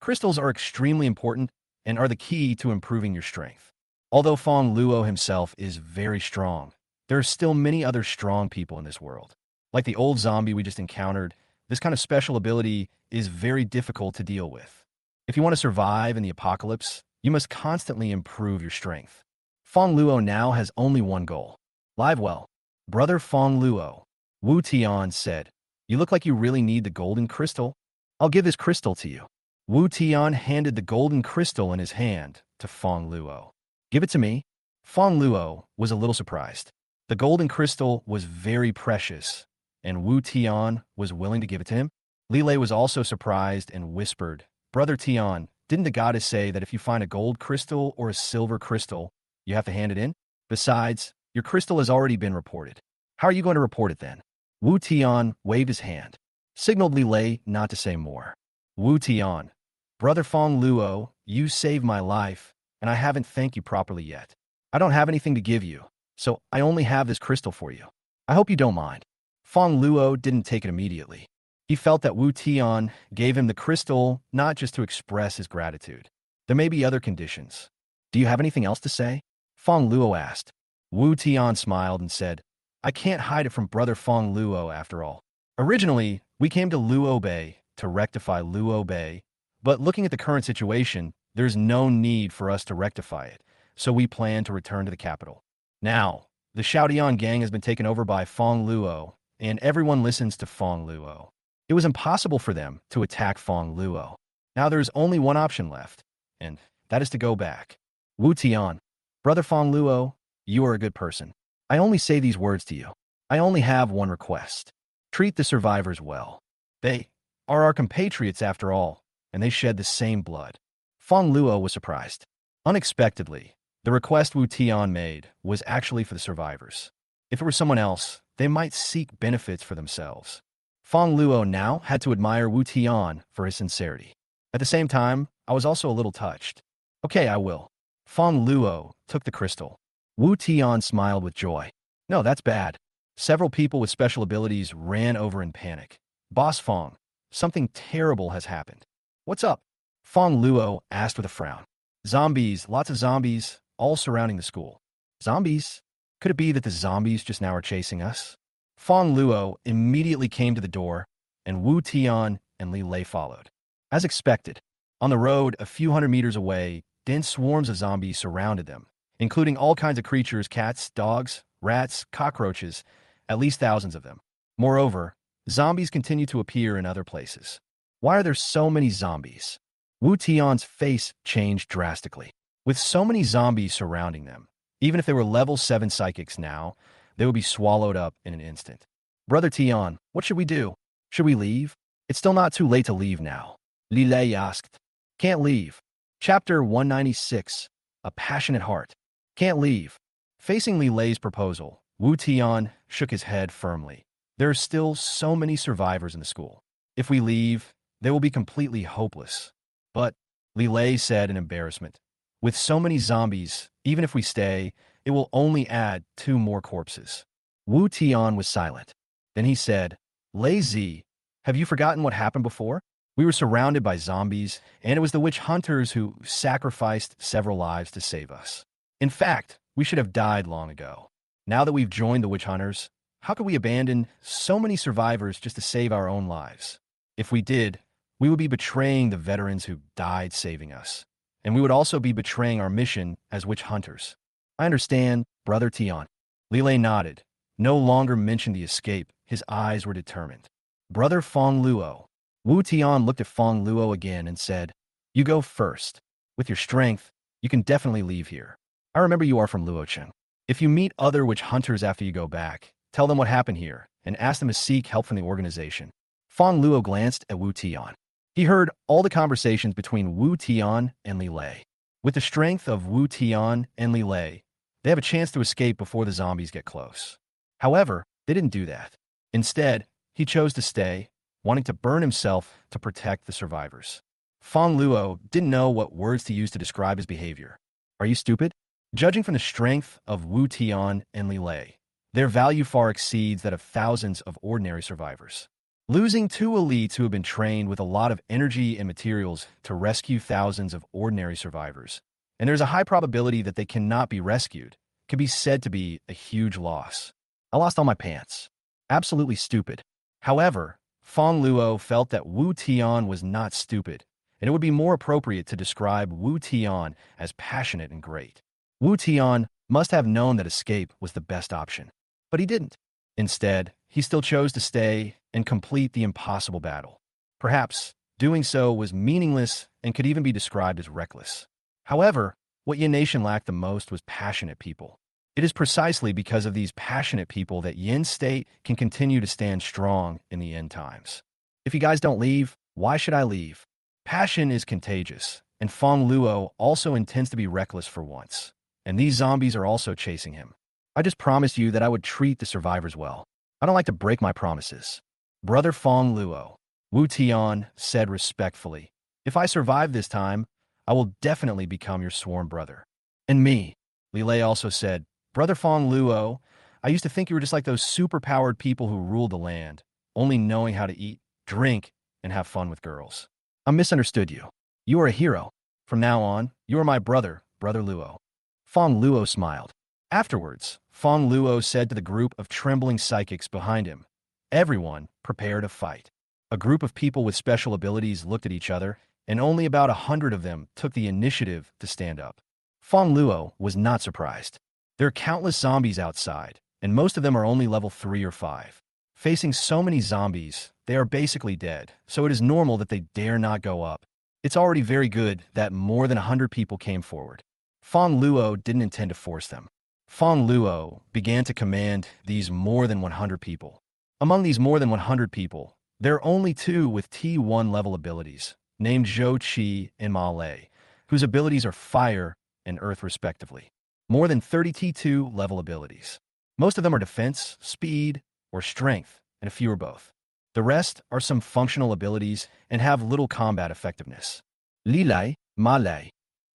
Crystals are extremely important and are the key to improving your strength. Although Fongluo himself is very strong, there are still many other strong people in this world. Like the old zombie we just encountered, this kind of special ability is very difficult to deal with. If you want to survive in the apocalypse, you must constantly improve your strength. Fongluo now has only one goal. Live well. Brother Fongluo, Wu Tian said, you look like you really need the golden crystal. I'll give this crystal to you. Wu Tian handed the golden crystal in his hand to Fongluo. Give it to me. Fongluo was a little surprised. The golden crystal was very precious, and Wu Tian was willing to give it to him. Li Lei was also surprised and whispered, Brother Tian, didn't the goddess say that if you find a gold crystal or a silver crystal, you have to hand it in? Besides, your crystal has already been reported. How are you going to report it then? Wu Tian waved his hand, signaled Li Lei not to say more. Wu Tian, Brother Fongluo, you saved my life, and I haven't thanked you properly yet. I don't have anything to give you, so I only have this crystal for you. I hope you don't mind. Fongluo didn't take it immediately. He felt that Wu Tian gave him the crystal not just to express his gratitude. There may be other conditions. Do you have anything else to say? Fongluo asked. Wu Tian smiled and said, I can't hide it from Brother Fongluo after all. Originally, we came to Luo Bay to rectify Luo Bay, but looking at the current situation, there's no need for us to rectify it, so we plan to return to the capital. Now, the Shoudian gang has been taken over by Fongluo, and everyone listens to Fongluo. It was impossible for them to attack Fongluo. Now there's only one option left, and that is to go back. Wu Tian, Brother Fongluo, you are a good person. I only say these words to you. I only have one request. Treat the survivors well. They are our compatriots after all, and they shed the same blood. Fongluo was surprised. Unexpectedly, the request Wu Tian made was actually for the survivors. If it were someone else, they might seek benefits for themselves. Fongluo now had to admire Wu Tian for his sincerity. At the same time, I was also a little touched. Okay, I will. Fongluo took the crystal. Wu Tian smiled with joy. No, that's bad. Several people with special abilities ran over in panic. Boss Fong, something terrible has happened. What's up? Fongluo asked with a frown. Zombies, lots of zombies, all surrounding the school. Zombies? Could it be that the zombies just now are chasing us? Fongluo immediately came to the door, and Wu Tian and Li Lei followed. As expected, on the road a few hundred meters away, dense swarms of zombies surrounded them, including all kinds of creatures, cats, dogs, rats, cockroaches, at least thousands of them. Moreover, zombies continue to appear in other places. Why are there so many zombies? Wu Tian's face changed drastically. With so many zombies surrounding them, even if they were level 7 psychics now, they would be swallowed up in an instant. Brother Tian, what should we do? Should we leave? It's still not too late to leave now. Li Lei asked. Can't leave. Chapter 196, A Passionate Heart. Can't leave. Facing Li Lei's proposal, Wu Tian shook his head firmly. There are still so many survivors in the school. If we leave, they will be completely hopeless. But, Li Lei said in embarrassment, with so many zombies, even if we stay, it will only add 2 more corpses. Wu Tian was silent. Then he said, Lei Zi, have you forgotten what happened before? We were surrounded by zombies, and it was the witch hunters who sacrificed several lives to save us. In fact, we should have died long ago. Now that we've joined the witch hunters, how could we abandon so many survivors just to save our own lives? If we did, we would be betraying the veterans who died saving us, and we would also be betraying our mission as witch hunters. I understand, Brother Tian. Li Lei nodded. No longer mentioned the escape. His eyes were determined. Brother Fongluo. Wu Tian looked at Fongluo again and said, You go first. With your strength, you can definitely leave here. I remember you are from Luocheng. If you meet other witch hunters after you go back, tell them what happened here and ask them to seek help from the organization. Fongluo glanced at Wu Tian. He heard all the conversations between Wu Tian and Li Lei. With the strength of Wu Tian and Li Lei, they have a chance to escape before the zombies get close. However, they didn't do that. Instead, he chose to stay, wanting to burn himself to protect the survivors. Fongluo didn't know what words to use to describe his behavior. Are you stupid? Judging from the strength of Wu Tian and Li Lei, their value far exceeds that of thousands of ordinary survivors. Losing 2 elites who have been trained with a lot of energy and materials to rescue thousands of ordinary survivors, and there's a high probability that they cannot be rescued, can be said to be a huge loss. I lost all my pants. Absolutely stupid. However, Fongluo felt that Wu Tian was not stupid, and it would be more appropriate to describe Wu Tian as passionate and great. Wu Tian must have known that escape was the best option, but he didn't. Instead, he still chose to stay and complete the impossible battle. Perhaps doing so was meaningless and could even be described as reckless. However, what Yin Nation lacked the most was passionate people. It is precisely because of these passionate people that Yin State can continue to stand strong in the end times. If you guys don't leave, why should I leave? Passion is contagious, and Fong Luo also intends to be reckless for once. And these zombies are also chasing him. I just promised you that I would treat the survivors well. I don't like to break my promises. Brother Fong Luo, Wu Tian said respectfully, if I survive this time, I will definitely become your sworn brother. And me, Li Lei also said, Brother Fong Luo, I used to think you were just like those superpowered people who ruled the land, only knowing how to eat, drink, and have fun with girls. I misunderstood you. You are a hero. From now on, you are my brother, Brother Luo. Fong Luo smiled. Afterwards, Fong Luo said to the group of trembling psychics behind him, everyone, prepare to fight. A group of people with special abilities looked at each other, and only about 100 of them took the initiative to stand up. Fong Luo was not surprised. There are countless zombies outside, and most of them are only level 3 or 5. Facing so many zombies, they are basically dead, so it is normal that they dare not go up. It's already very good that more than 100 people came forward. Fong Luo didn't intend to force them. Fong Luo began to command these more than 100 people. Among these more than 100 people, there are only 2 with T1 level abilities, named Zhou Qi and Ma Lei, whose abilities are fire and earth respectively. More than 30 T2 level abilities. Most of them are defense, speed, or strength, and a few are both. The rest are some functional abilities and have little combat effectiveness. Li Lei, Ma Lei.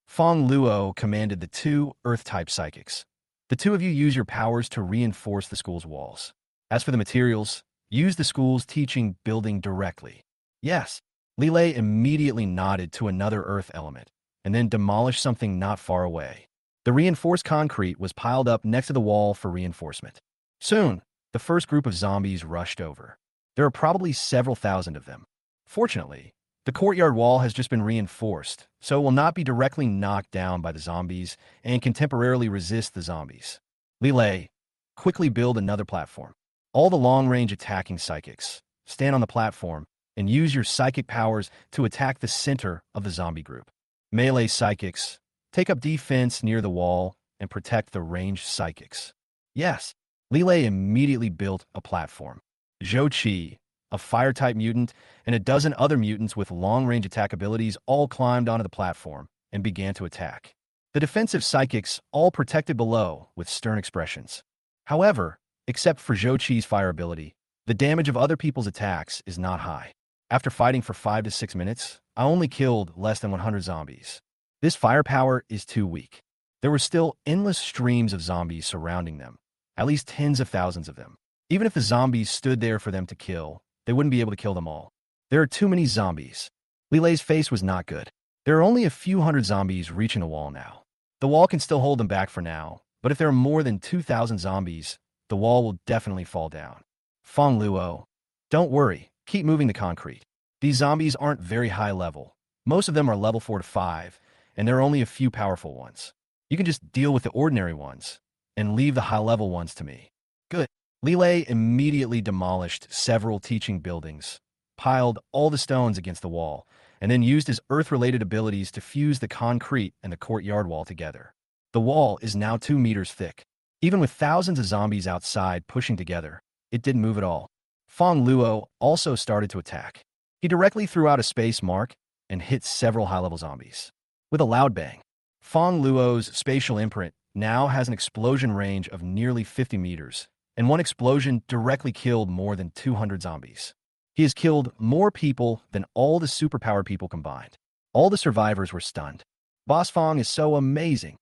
Fong Luo commanded the 2 earth-type psychics. The 2 of you use your powers to reinforce the school's walls. As for the materials, use the school's teaching building directly. Yes. Li Lei immediately nodded to another earth element, and then demolished something not far away. The reinforced concrete was piled up next to the wall for reinforcement. Soon, the first group of zombies rushed over. There are probably several thousand of them. Fortunately, the courtyard wall has just been reinforced, so it will not be directly knocked down by the zombies and can temporarily resist the zombies. Li Lei, quickly build another platform. All the long-range attacking psychics, stand on the platform and use your psychic powers to attack the center of the zombie group. Melee psychics, take up defense near the wall and protect the ranged psychics. Yes, Li Lei immediately built a platform. Zhou Qi, a fire-type mutant, and a dozen other mutants with long-range attack abilities all climbed onto the platform and began to attack. The defensive psychics all protected below with stern expressions. However, except for Zhou Qi's fire ability, the damage of other people's attacks is not high. After fighting for 5 to 6 minutes, I only killed less than 100 zombies. This firepower is too weak. There were still endless streams of zombies surrounding them, at least tens of thousands of them. Even if the zombies stood there for them to kill, they wouldn't be able to kill them all. There are too many zombies. Li Lei's face was not good. There are only a few hundred zombies reaching the wall now. The wall can still hold them back for now, but if there are more than 2,000 zombies, the wall will definitely fall down. Fong Luo, don't worry, keep moving the concrete. These zombies aren't very high level. Most of them are level 4 to 5, and there are only a few powerful ones. You can just deal with the ordinary ones, and leave the high-level ones to me. Good. Li Lei immediately demolished several teaching buildings, piled all the stones against the wall, and then used his earth-related abilities to fuse the concrete and the courtyard wall together. The wall is now 2 meters thick. Even with thousands of zombies outside pushing together, it didn't move at all. Fong Luo also started to attack. He directly threw out a space mark and hit several high-level zombies. With a loud bang, Fong Luo's spatial imprint now has an explosion range of nearly 50 meters, and one explosion directly killed more than 200 zombies. He has killed more people than all the superpowered people combined. All the survivors were stunned. Boss Fong is so amazing.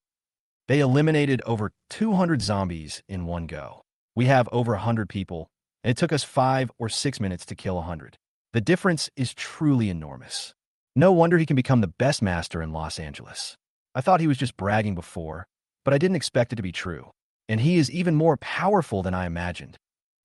They eliminated over 200 zombies in one go. We have over 100 people, and it took us 5 or 6 minutes to kill 100. The difference is truly enormous. No wonder he can become the best master in Los Angeles. I thought he was just bragging before, but I didn't expect it to be true. And he is even more powerful than I imagined.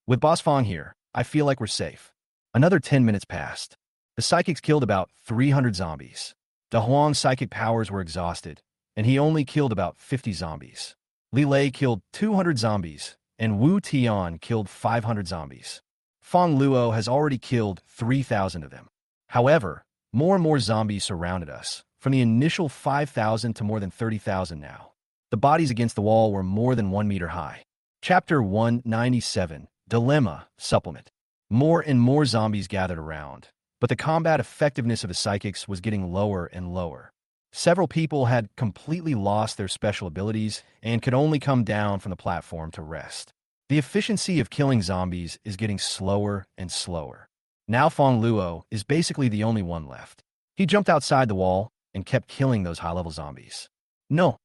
With Boss Fong here, I feel like we're safe. Another 10 minutes passed. The psychics killed about 300 zombies. De Huang's psychic powers were exhausted, and he only killed about 50 zombies. Li Lei killed 200 zombies, and Wu Tian killed 500 zombies. Fongluo has already killed 3,000 of them. However, more and more zombies surrounded us, from the initial 5,000 to more than 30,000 now. The bodies against the wall were more than 1 meter high. Chapter 197, Dilemma, Supplement. More and more zombies gathered around, but the combat effectiveness of the psychics was getting lower and lower. Several people had completely lost their special abilities and could only come down from the platform to rest. The efficiency of killing zombies is getting slower and slower. Now Fongluo is basically the only one left. He jumped outside the wall and kept killing those high-level zombies. No.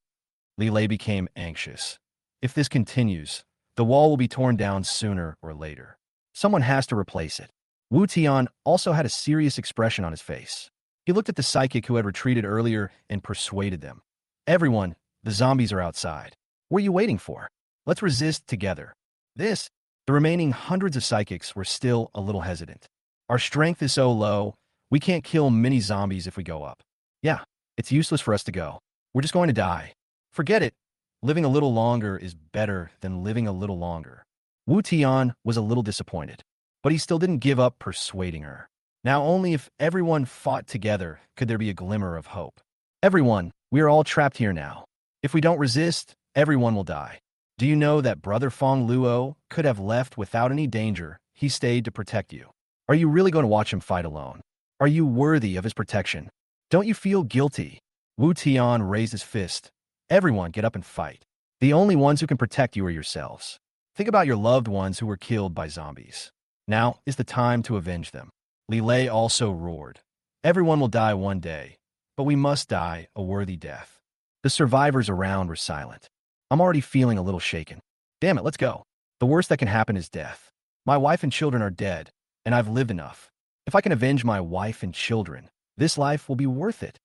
Li Lei became anxious. If this continues, the wall will be torn down sooner or later. Someone has to replace it. Wu Tian also had a serious expression on his face. He looked at the psychic who had retreated earlier and persuaded them. Everyone, the zombies are outside. What are you waiting for? Let's resist together. The remaining hundreds of psychics were still a little hesitant. Our strength is so low, we can't kill many zombies if we go up. Yeah, it's useless for us to go. We're just going to die. Forget it. Living a little longer is better than living a little longer. Wu Tian was a little disappointed, but he still didn't give up persuading her. Now only if everyone fought together could there be a glimmer of hope. Everyone, we are all trapped here now. If we don't resist, everyone will die. Do you know that Brother Fongluo could have left without any danger? He stayed to protect you. Are you really going to watch him fight alone? Are you worthy of his protection? Don't you feel guilty? Wu Tian raised his fist. Everyone get up and fight. The only ones who can protect you are yourselves. Think about your loved ones who were killed by zombies. Now is the time to avenge them. Li Lei also roared. Everyone will die one day, but we must die a worthy death. The survivors around were silent. I'm already feeling a little shaken. Damn it, let's go. The worst that can happen is death. My wife and children are dead, and I've lived enough. If I can avenge my wife and children, this life will be worth it.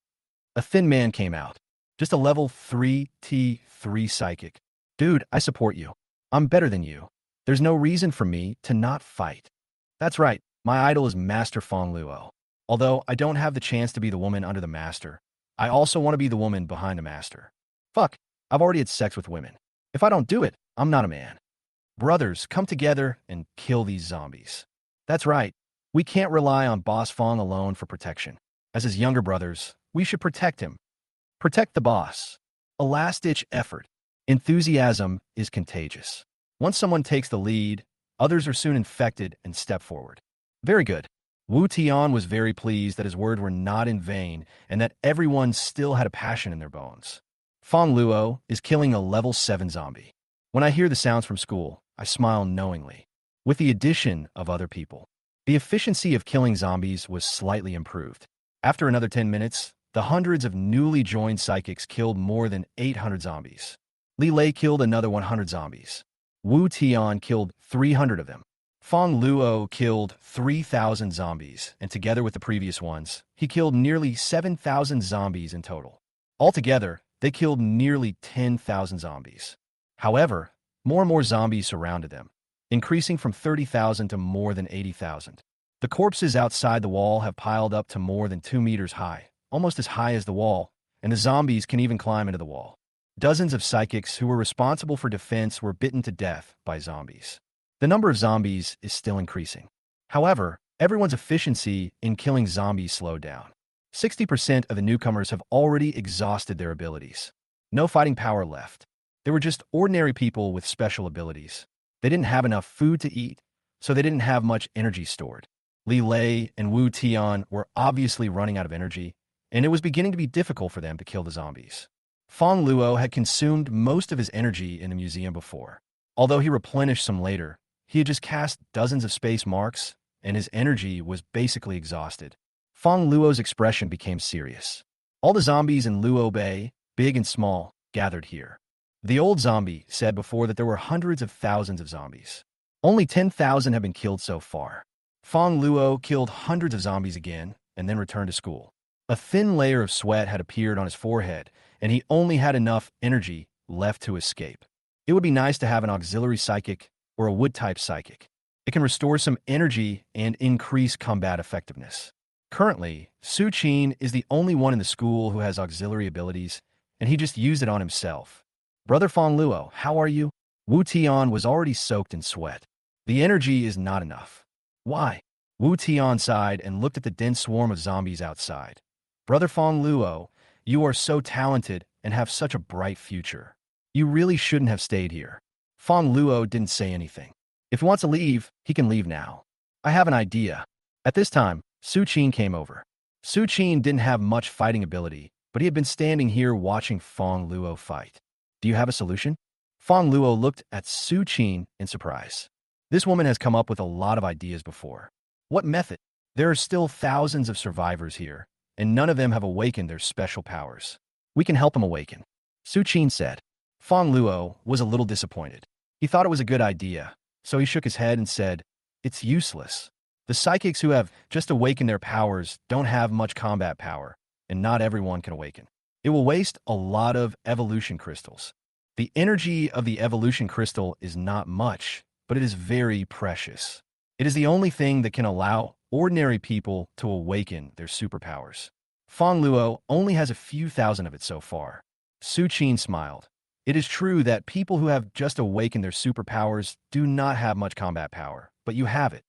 A thin man came out. Just a level 3 T3 psychic. Dude, I support you. I'm better than you. There's no reason for me to not fight. That's right, my idol is Master Fongluo. Although I don't have the chance to be the woman under the master, I also want to be the woman behind the master. Fuck, I've already had sex with women. If I don't do it, I'm not a man. Brothers, come together and kill these zombies. That's right, we can't rely on Boss Fong alone for protection. As his younger brothers, we should protect him. Protect the boss. A last-ditch effort. Enthusiasm is contagious. Once someone takes the lead, others are soon infected and step forward. Very good. Wu Tian was very pleased that his words were not in vain and that everyone still had a passion in their bones. Fongluo is killing a level 7 zombie. When I hear the sounds from school, I smile knowingly. With the addition of other people, the efficiency of killing zombies was slightly improved. After another 10 minutes, the hundreds of newly joined psychics killed more than 800 zombies. Li Lei killed another 100 zombies. Wu Tian killed 300 of them. Fongluo killed 3,000 zombies, and together with the previous ones, he killed nearly 7,000 zombies in total. Altogether, they killed nearly 10,000 zombies. However, more and more zombies surrounded them, increasing from 30,000 to more than 80,000. The corpses outside the wall have piled up to more than 2 meters high, almost as high as the wall, and the zombies can even climb into the wall. Dozens of psychics who were responsible for defense were bitten to death by zombies. The number of zombies is still increasing. However, everyone's efficiency in killing zombies slowed down. 60% of the newcomers have already exhausted their abilities. No fighting power left. They were just ordinary people with special abilities. They didn't have enough food to eat, so they didn't have much energy stored. Li Lei and Wu Tian were obviously running out of energy, and it was beginning to be difficult for them to kill the zombies. Fongluo had consumed most of his energy in the museum before. Although he replenished some later, he had just cast dozens of space marks, and his energy was basically exhausted. Fongluo's expression became serious. All the zombies in Luo Bay, big and small, gathered here. The old zombie said before that there were hundreds of thousands of zombies. Only 10,000 have been killed so far. Fongluo killed hundreds of zombies again, and then returned to school. A thin layer of sweat had appeared on his forehead, and he only had enough energy left to escape. It would be nice to have an auxiliary psychic or a wood-type psychic. It can restore some energy and increase combat effectiveness. Currently, Su Qin is the only one in the school who has auxiliary abilities, and he just used it on himself. Brother Fongluo, how are you? Wu Tian was already soaked in sweat. The energy is not enough. Why? Wu Tian sighed and looked at the dense swarm of zombies outside. Brother Fongluo, you are so talented and have such a bright future. You really shouldn't have stayed here. Fongluo didn't say anything. If he wants to leave, he can leave now. I have an idea. At this time, Su Qin came over. Su Qin didn't have much fighting ability, but he had been standing here watching Fongluo fight. Do you have a solution? Fongluo looked at Su Qin in surprise. This woman has come up with a lot of ideas before. What method? There are still thousands of survivors here, and none of them have awakened their special powers. We can help them awaken, Su Qin said. Fongluo was a little disappointed. He thought it was a good idea, so he shook his head and said, it's useless. The psychics who have just awakened their powers don't have much combat power, and not everyone can awaken. It will waste a lot of evolution crystals. The energy of the evolution crystal is not much, but it is very precious. It is the only thing that can allow ordinary people to awaken their superpowers. Fongluo only has a few thousand of it so far. Su Qin smiled. It is true that people who have just awakened their superpowers do not have much combat power, but you have it.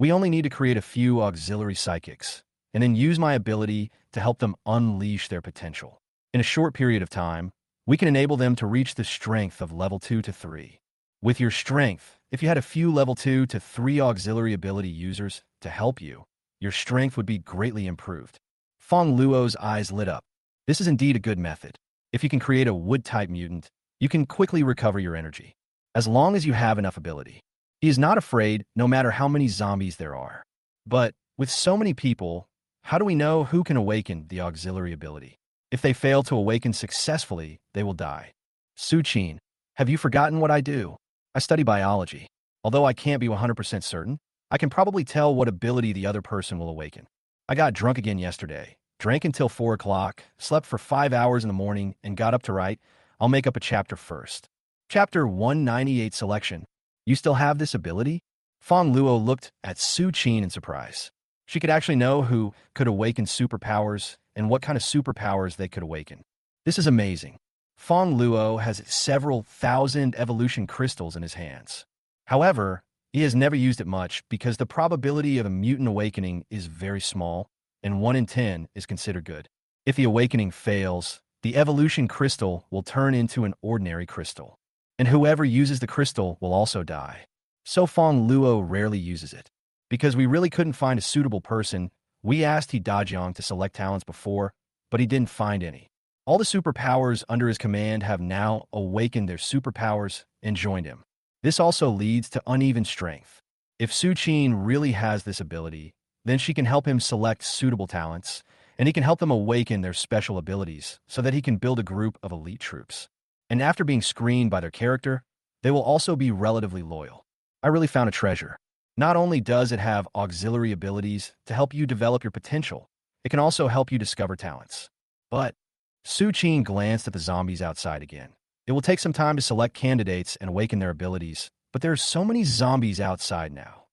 We only need to create a few auxiliary psychics, and then use my ability to help them unleash their potential. In a short period of time, we can enable them to reach the strength of level 2 to 3. With your strength, if you had a few level 2 to 3 auxiliary ability users to help you, your strength would be greatly improved. Fongluo's eyes lit up. This is indeed a good method. If you can create a wood-type mutant, you can quickly recover your energy, as long as you have enough ability. He is not afraid, no matter how many zombies there are. But with so many people, how do we know who can awaken the auxiliary ability? If they fail to awaken successfully, they will die. Su Qin, have you forgotten what I do? I study biology. Although I can't be 100% certain, I can probably tell what ability the other person will awaken. I got drunk again yesterday, drank until 4 o'clock, slept for 5 hours in the morning, and got up to write. I'll make up a chapter first. Chapter 198 Selection. You still have this ability? Fongluo looked at Su Qin in surprise. She could actually know who could awaken superpowers and what kind of superpowers they could awaken. This is amazing. Fongluo has several thousand evolution crystals in his hands. However, he has never used it much because the probability of a mutant awakening is very small, and 1 in 10 is considered good. If the awakening fails, the evolution crystal will turn into an ordinary crystal, and whoever uses the crystal will also die. So Fongluo rarely uses it. Because we really couldn't find a suitable person, we asked Dajiang to select talents before, but he didn't find any. All the superpowers under his command have now awakened their superpowers and joined him. This also leads to uneven strength. If Su Qin really has this ability, then she can help him select suitable talents, and he can help them awaken their special abilities so that he can build a group of elite troops. And after being screened by their character, they will also be relatively loyal. I really found a treasure. Not only does it have auxiliary abilities to help you develop your potential, it can also help you discover talents. But Su Qin glanced at the zombies outside again. It will take some time to select candidates and awaken their abilities, but there are so many zombies outside now.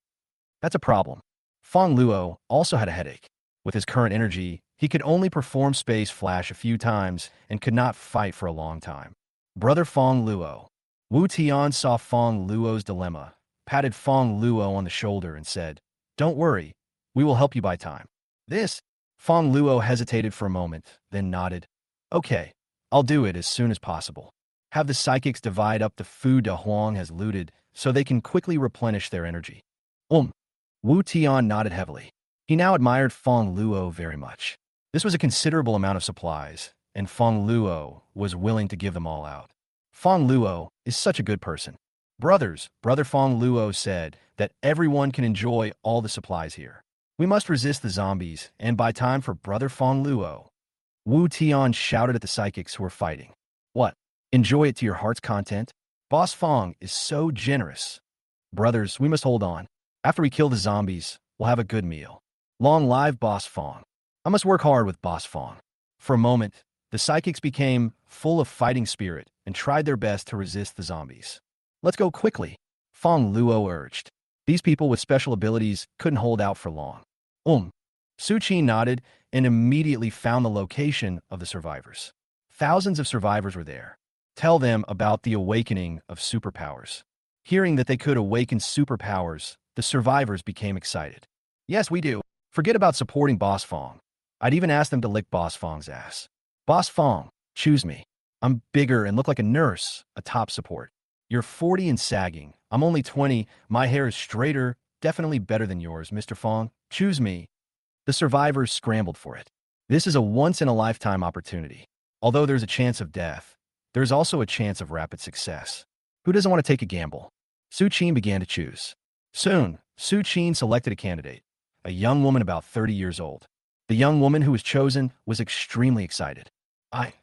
That's a problem. Fongluo also had a headache. With his current energy, he could only perform Space Flash a few times and could not fight for a long time. Brother Fongluo. Wu Tian saw Fongluo's dilemma, patted Fongluo on the shoulder and said, "Don't worry, we will help you buy time." Fongluo hesitated for a moment, then nodded. "Okay, I'll do it as soon as possible. Have the psychics divide up the food Da Huang has looted so they can quickly replenish their energy." Wu Tian nodded heavily. He now admired Fongluo very much. This was a considerable amount of supplies, and Fongluo was willing to give them all out. Fongluo is such a good person. Brother Fongluo said that everyone can enjoy all the supplies here. We must resist the zombies and buy time for Brother Fongluo. Wu Tian shouted at the psychics who were fighting. What? Enjoy it to your heart's content? Boss Fong is so generous. Brothers, we must hold on. After we kill the zombies, we'll have a good meal. Long live Boss Fong. I must work hard with Boss Fong. For a moment, the psychics became full of fighting spirit and tried their best to resist the zombies. Let's go quickly, Fongluo urged. These people with special abilities couldn't hold out for long. Su Qin nodded and immediately found the location of the survivors. Thousands of survivors were there. Tell them about the awakening of superpowers. Hearing that they could awaken superpowers, the survivors became excited. Yes, we do. Forget about supporting Boss Fong. I'd even ask them to lick Boss Fong's ass. Boss Fong, choose me. I'm bigger and look like a nurse, a top support. You're 40 and sagging. I'm only 20. My hair is straighter, definitely better than yours, Mr. Fong. Choose me. The survivors scrambled for it. This is a once-in-a-lifetime opportunity. Although there's a chance of death, there's also a chance of rapid success. Who doesn't want to take a gamble? Su Qin began to choose. Soon, Su Qin selected a candidate, a young woman about 30 years old. The young woman who was chosen was extremely excited.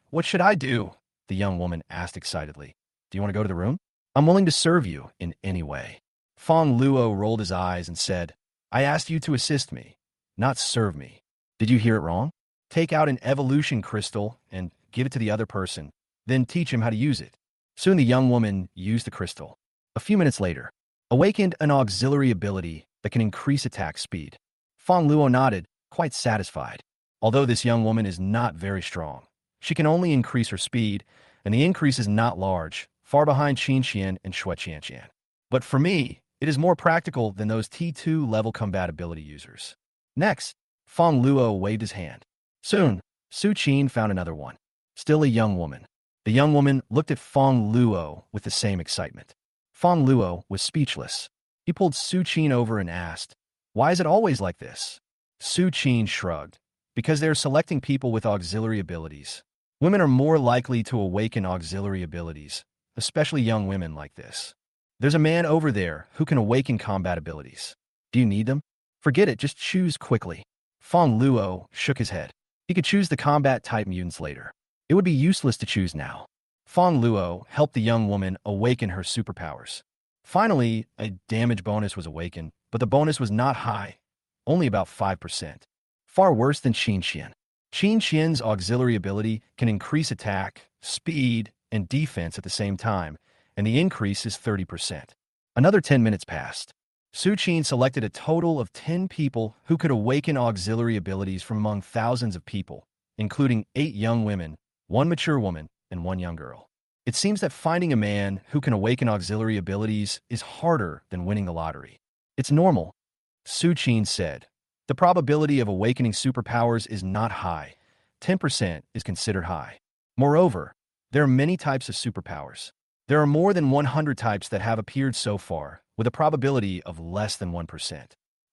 What should I do? The young woman asked excitedly. Do you want to go to the room? I'm willing to serve you in any way. Fongluo rolled his eyes and said, I asked you to assist me, not serve me. Did you hear it wrong? Take out an evolution crystal and give it to the other person, then teach him how to use it. Soon the young woman used the crystal. A few minutes later, awakened an auxiliary ability that can increase attack speed. Fongluo nodded, quite satisfied. Although this young woman is not very strong, she can only increase her speed, and the increase is not large, far behind Qinqian and Shueqianqian. But for me, it is more practical than those T2 level combat ability users. Next, Fongluo waved his hand. Soon, Su Qin found another one. Still a young woman. The young woman looked at Fongluo with the same excitement. Fongluo was speechless. He pulled Su Qin over and asked, Why is it always like this? Su Qin shrugged. Because they're selecting people with auxiliary abilities. Women are more likely to awaken auxiliary abilities, especially young women like this. There's a man over there who can awaken combat abilities. Do you need them? Forget it, just choose quickly. Fongluo shook his head. He could choose the combat-type mutants later. It would be useless to choose now. Fongluo helped the young woman awaken her superpowers. Finally, a damage bonus was awakened, but the bonus was not high, only about 5%. Far worse than Qinqian. Qinqian's auxiliary ability can increase attack, speed, and defense at the same time, and the increase is 30%. Another 10 minutes passed. Su Qin selected a total of 10 people who could awaken auxiliary abilities from among thousands of people, including 8 young women, 1 mature woman, and 1 young girl. It seems that finding a man who can awaken auxiliary abilities is harder than winning the lottery. It's normal, Su Qin said. The probability of awakening superpowers is not high. 10% is considered high. Moreover, there are many types of superpowers. There are more than 100 types that have appeared so far, with a probability of less than 1%.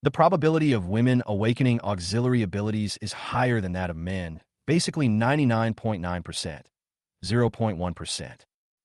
The probability of women awakening auxiliary abilities is higher than that of men, basically 99.9%, 0.1%.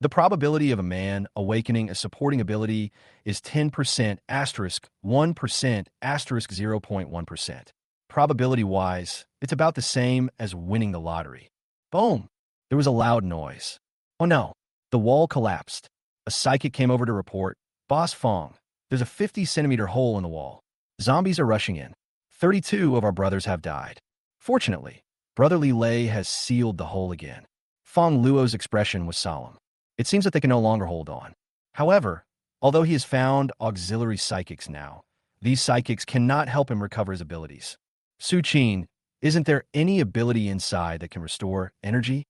The probability of a man awakening a supporting ability is 10% asterisk 1% asterisk 0.1%. Probability-wise, it's about the same as winning the lottery. Boom! There was a loud noise. Oh no! The wall collapsed. A psychic came over to report, Boss Fong, there's a 50-centimeter hole in the wall. Zombies are rushing in. 32 of our brothers have died. Fortunately, Brotherly Lei has sealed the hole again. Fongluo's expression was solemn. It seems that they can no longer hold on. However, although he has found auxiliary psychics now, these psychics cannot help him recover his abilities. Su Qin, isn't there any ability inside that can restore energy?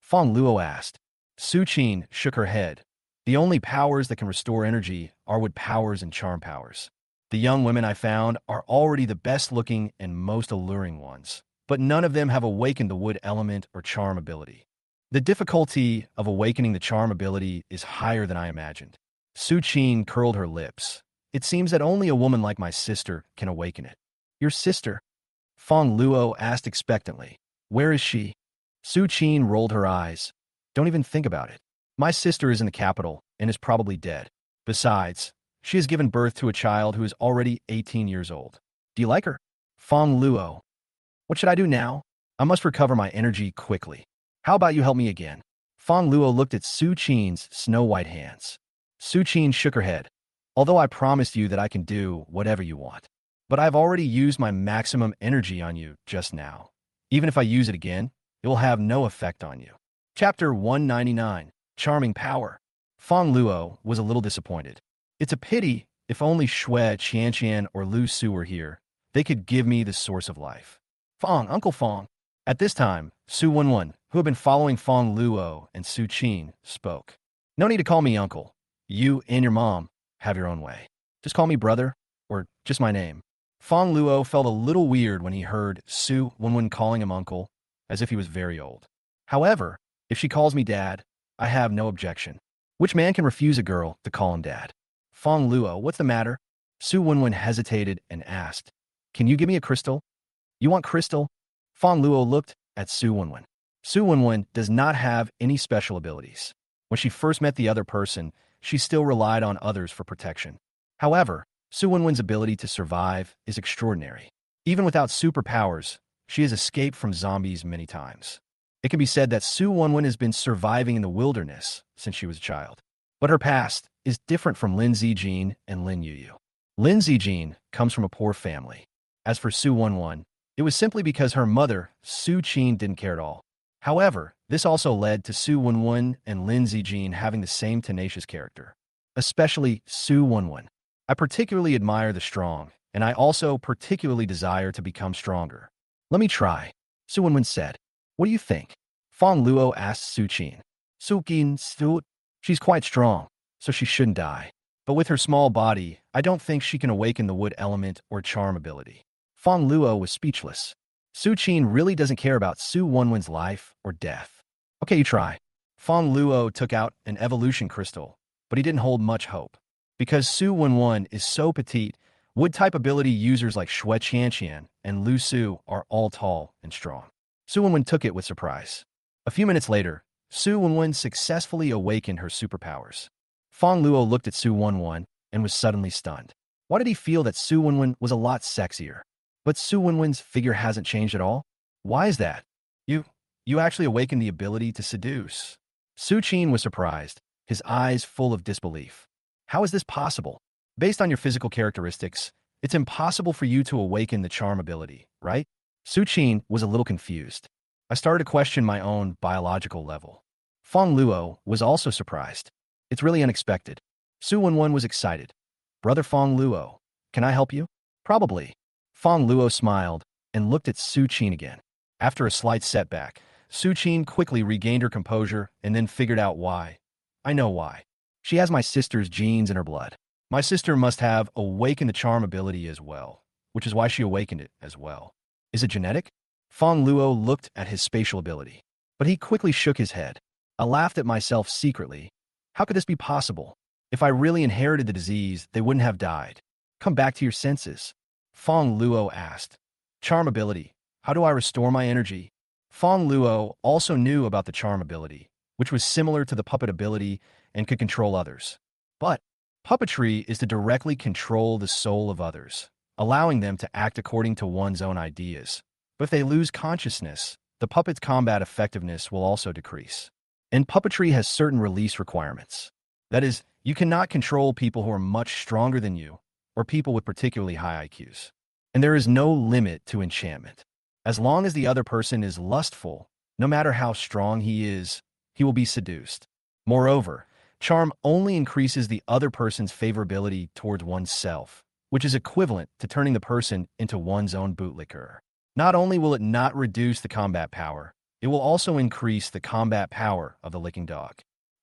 Fongluo asked. Su Qin shook her head. The only powers that can restore energy are wood powers and charm powers. The young women I found are already the best-looking and most alluring ones, but none of them have awakened the wood element or charm ability. The difficulty of awakening the charm ability is higher than I imagined. Su Qin curled her lips. It seems that only a woman like my sister can awaken it. Your sister? Fongluo asked expectantly. Where is she? Su Qin rolled her eyes. Don't even think about it. My sister is in the capital and is probably dead. Besides, she has given birth to a child who is already 18 years old. Do you like her? Fongluo. What should I do now? I must recover my energy quickly. How about you help me again? Fongluo looked at Su Qin's snow-white hands. Su Qin shook her head. Although I promised you that I can do whatever you want. But I've already used my maximum energy on you just now. Even if I use it again, it will have no effect on you. Chapter 199, Charming Power. Fongluo was a little disappointed. It's a pity, If only Shui, Qianqian, or Lu Su were here, they could give me the source of life. Fong, Uncle Fong. At this time, Su Wenwen, who had been following Fongluo and Su Qin, spoke. No need to call me uncle. You and your mom have your own way. Just call me brother, or just my name. Fongluo felt a little weird when he heard Su Wenwen calling him uncle, as if he was very old. However, if she calls me dad, I have no objection. Which man can refuse a girl to call him dad? Fongluo, what's the matter? Su Wenwen hesitated and asked, Can you give me a crystal? You want crystal? Fongluo looked at Su Wenwen. Su Wenwen does not have any special abilities. When she first met the other person, she still relied on others for protection. However, Su Wenwen's ability to survive is extraordinary. Even without superpowers, she has escaped from zombies many times. It can be said that Su Wenwen has been surviving in the wilderness since she was a child. But her past is different from Lin Zijin and Lin Yuyu. Lin Zijin comes from a poor family. As for Su Wenwen, it was simply because her mother, Su Qin, didn't care at all. However, this also led to Su Wenwen and Lin Zijin having the same tenacious character. Especially Su Wenwen. I particularly admire the strong, and I also particularly desire to become stronger. Let me try, Su Wenwen said. What do you think? Fongluo asked Su Qin. Su Qin stood. She's quite strong, so she shouldn't die. But with her small body, I don't think she can awaken the wood element or charm ability. Fongluo was speechless. Su Qin really doesn't care about Su Wenwen's life or death. Okay, you try. Fongluo took out an evolution crystal, but he didn't hold much hope. Because Su Wenwen is so petite, wood-type ability users like Shui Qianqian and Lu Su are all tall and strong. Su Wenwen took it with surprise. A few minutes later, Su Wenwen successfully awakened her superpowers. Fongluo looked at Su Wenwen and was suddenly stunned. Why did he feel that Su Wenwen was a lot sexier? But Su Wenwen's figure hasn't changed at all? Why is that? You actually awakened the ability to seduce. Su Qin was surprised, his eyes full of disbelief. How is this possible? Based on your physical characteristics, it's impossible for you to awaken the charm ability, right? Su Qin was a little confused. I started to question my own biological level. Fongluo was also surprised. It's really unexpected. Su Wenwen was excited. Brother Fongluo, can I help you? Probably. Fongluo smiled and looked at Su Qin again. After a slight setback, Su Qin quickly regained her composure and then figured out why. I know why. She has my sister's genes in her blood. My sister must have awakened the charm ability as well, which is why she awakened it as well. Is it genetic? Fongluo looked at his spatial ability, but he quickly shook his head. I laughed at myself secretly. How could this be possible? If I really inherited the disease, they wouldn't have died. Come back to your senses. Fongluo asked. Charm ability. How do I restore my energy? Fongluo also knew about the charm ability, which was similar to the puppet ability and could control others. But puppetry is to directly control the soul of others, allowing them to act according to one's own ideas. But if they lose consciousness, the puppet's combat effectiveness will also decrease. And puppetry has certain release requirements. That is, you cannot control people who are much stronger than you, or people with particularly high IQs. And there is no limit to enchantment. As long as the other person is lustful, no matter how strong he is, he will be seduced. Moreover, charm only increases the other person's favorability towards oneself, which is equivalent to turning the person into one's own bootlicker. Not only will it not reduce the combat power, it will also increase the combat power of the licking dog.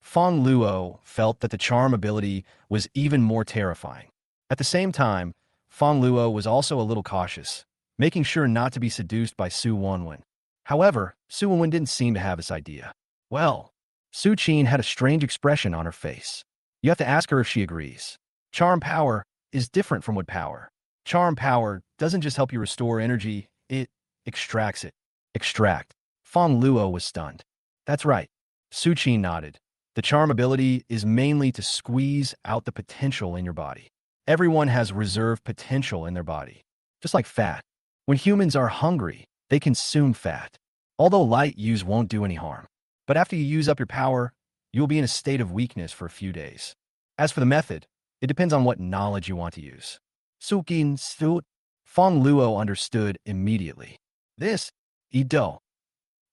Fongluo felt that the charm ability was even more terrifying. At the same time, Fongluo was also a little cautious, making sure not to be seduced by Su Wenwen. However, Su Wenwen didn't seem to have this idea. Well, Su Qin had a strange expression on her face. You have to ask her if she agrees. Charm power is different from wood power. Charm power doesn't just help you restore energy, it extracts it. Extract. Fongluo was stunned. That's right. Su Qin nodded. The charm ability is mainly to squeeze out the potential in your body. Everyone has reserved potential in their body. Just like fat. When humans are hungry, they consume fat. Although light use won't do any harm. But after you use up your power, you will be in a state of weakness for a few days. As for the method, it depends on what knowledge you want to use. Su Qin stood. Fongluo understood immediately. This, Ido.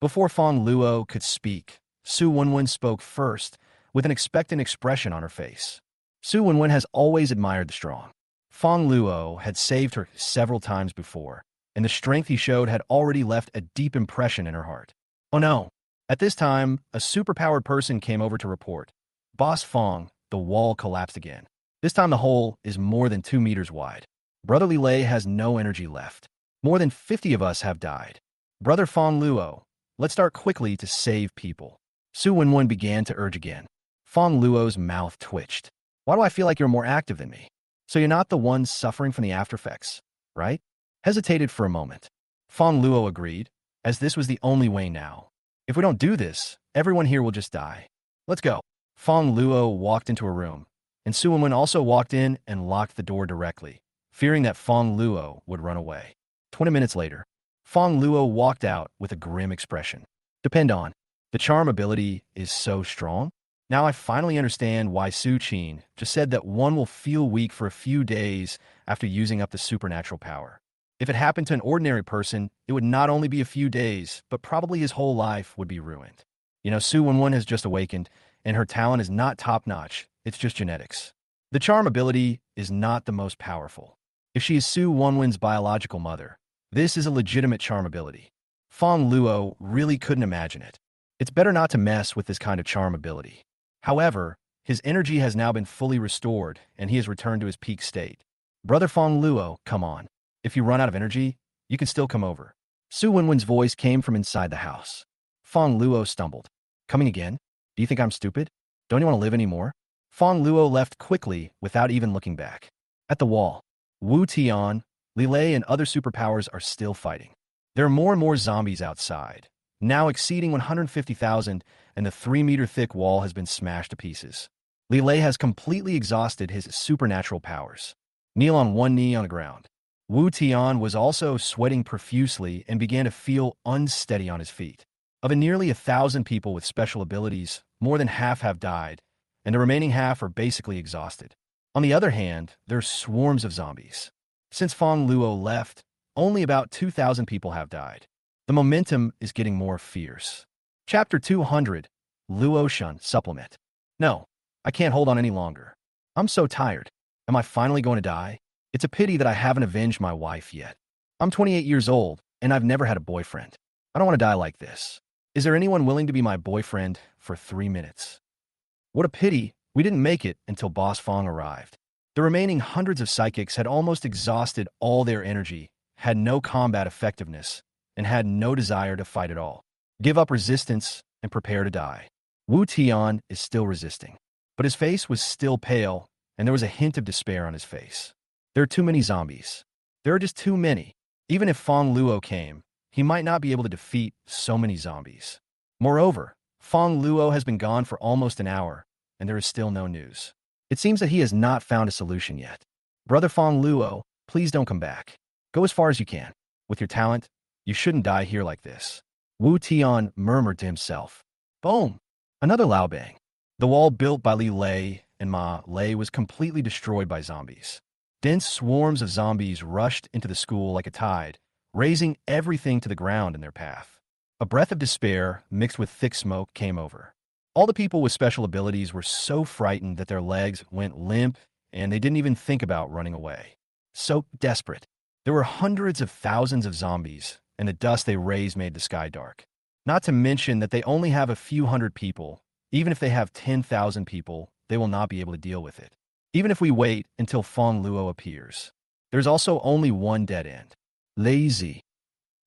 Before Fongluo could speak, Su Wenwen spoke first, with an expectant expression on her face. Su Wenwen has always admired the strong. Fongluo had saved her several times before, and the strength he showed had already left a deep impression in her heart. Oh no! At this time, a superpowered person came over to report. Boss Fong, the wall collapsed again. This time the hole is more than 2 meters wide. Brotherly Lei has no energy left. More than 50 of us have died. Brother Fongluo, let's start quickly to save people. Su Wenwen began to urge again. Fongluo's mouth twitched. Why do I feel like you're more active than me? So you're not the one suffering from the aftereffects, right? Hesitated for a moment. Fongluo agreed, as this was the only way now. If we don't do this, everyone here will just die. Let's go. Fongluo walked into a room, and Su Wenwen also walked in and locked the door directly, fearing that Fongluo would run away. 20 minutes later, Fongluo walked out with a grim expression. Depend on. The charm ability is so strong. Now I finally understand why Su Qin just said that one will feel weak for a few days after using up the supernatural power. If it happened to an ordinary person, it would not only be a few days, but probably his whole life would be ruined. You know, Su Wenwen has just awakened, and her talent is not top-notch, it's just genetics. The charm ability is not the most powerful. If she is Su Wenwen's biological mother, this is a legitimate charm ability. Fongluo really couldn't imagine it. It's better not to mess with this kind of charm ability. However, his energy has now been fully restored, and he has returned to his peak state. Brother Fongluo, come on. If you run out of energy, you can still come over. Su Wenwen's voice came from inside the house. Fongluo stumbled. Coming again? Do you think I'm stupid? Don't you want to live anymore? Fongluo left quickly without even looking back. At the wall, Wu Tian, Li Lei, and other superpowers are still fighting. There are more and more zombies outside, now exceeding 150,000, and the 3-meter-thick wall has been smashed to pieces. Li Lei has completely exhausted his supernatural powers. Kneel on one knee on the ground. Wu Tian was also sweating profusely and began to feel unsteady on his feet. Of the nearly 1,000 people with special abilities, more than half have died, and the remaining half are basically exhausted. On the other hand, there are swarms of zombies. Since Fongluo left, only about 2,000 people have died. The momentum is getting more fierce. Chapter 200, Luoshun Supplement. No, I can't hold on any longer. I'm so tired. Am I finally going to die? It's a pity that I haven't avenged my wife yet. I'm 28 years old, and I've never had a boyfriend. I don't want to die like this. Is there anyone willing to be my boyfriend for 3 minutes? What a pity we didn't make it until Boss Fong arrived. The remaining hundreds of psychics had almost exhausted all their energy, had no combat effectiveness, and had no desire to fight at all. Give up resistance and prepare to die. Wu Tian is still resisting, but his face was still pale, and there was a hint of despair on his face. There are too many zombies. There are just too many. Even if Fongluo came, he might not be able to defeat so many zombies. Moreover, Fongluo has been gone for almost an hour, and there is still no news. It seems that he has not found a solution yet. Brother Fongluo, please don't come back. Go as far as you can. With your talent, you shouldn't die here like this. Wu Tian murmured to himself. Boom! Another Lao Bang. The wall built by Li Lei and Ma Lei was completely destroyed by zombies. Dense swarms of zombies rushed into the school like a tide, raising everything to the ground in their path. A breath of despair mixed with thick smoke came over. All the people with special abilities were so frightened that their legs went limp and they didn't even think about running away. So desperate. There were hundreds of thousands of zombies, and the dust they raised made the sky dark. Not to mention that they only have a few hundred people. Even if they have 10,000 people, they will not be able to deal with it. Even if we wait until Fongluo appears. There's also only one dead end. Lazy.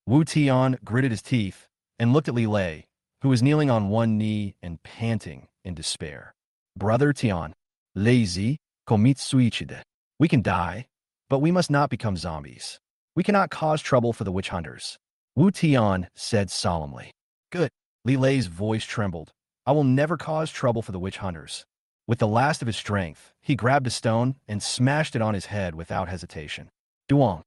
Wu Tian gritted his teeth and looked at Li Lei, who was kneeling on one knee and panting in despair. Brother Tian, lazy, komitsuichide. We can die, but we must not become zombies. We cannot cause trouble for the witch hunters. Wu Tian said solemnly. Good. Li Lei's voice trembled. I will never cause trouble for the witch hunters. With the last of his strength, he grabbed a stone and smashed it on his head without hesitation. Duong.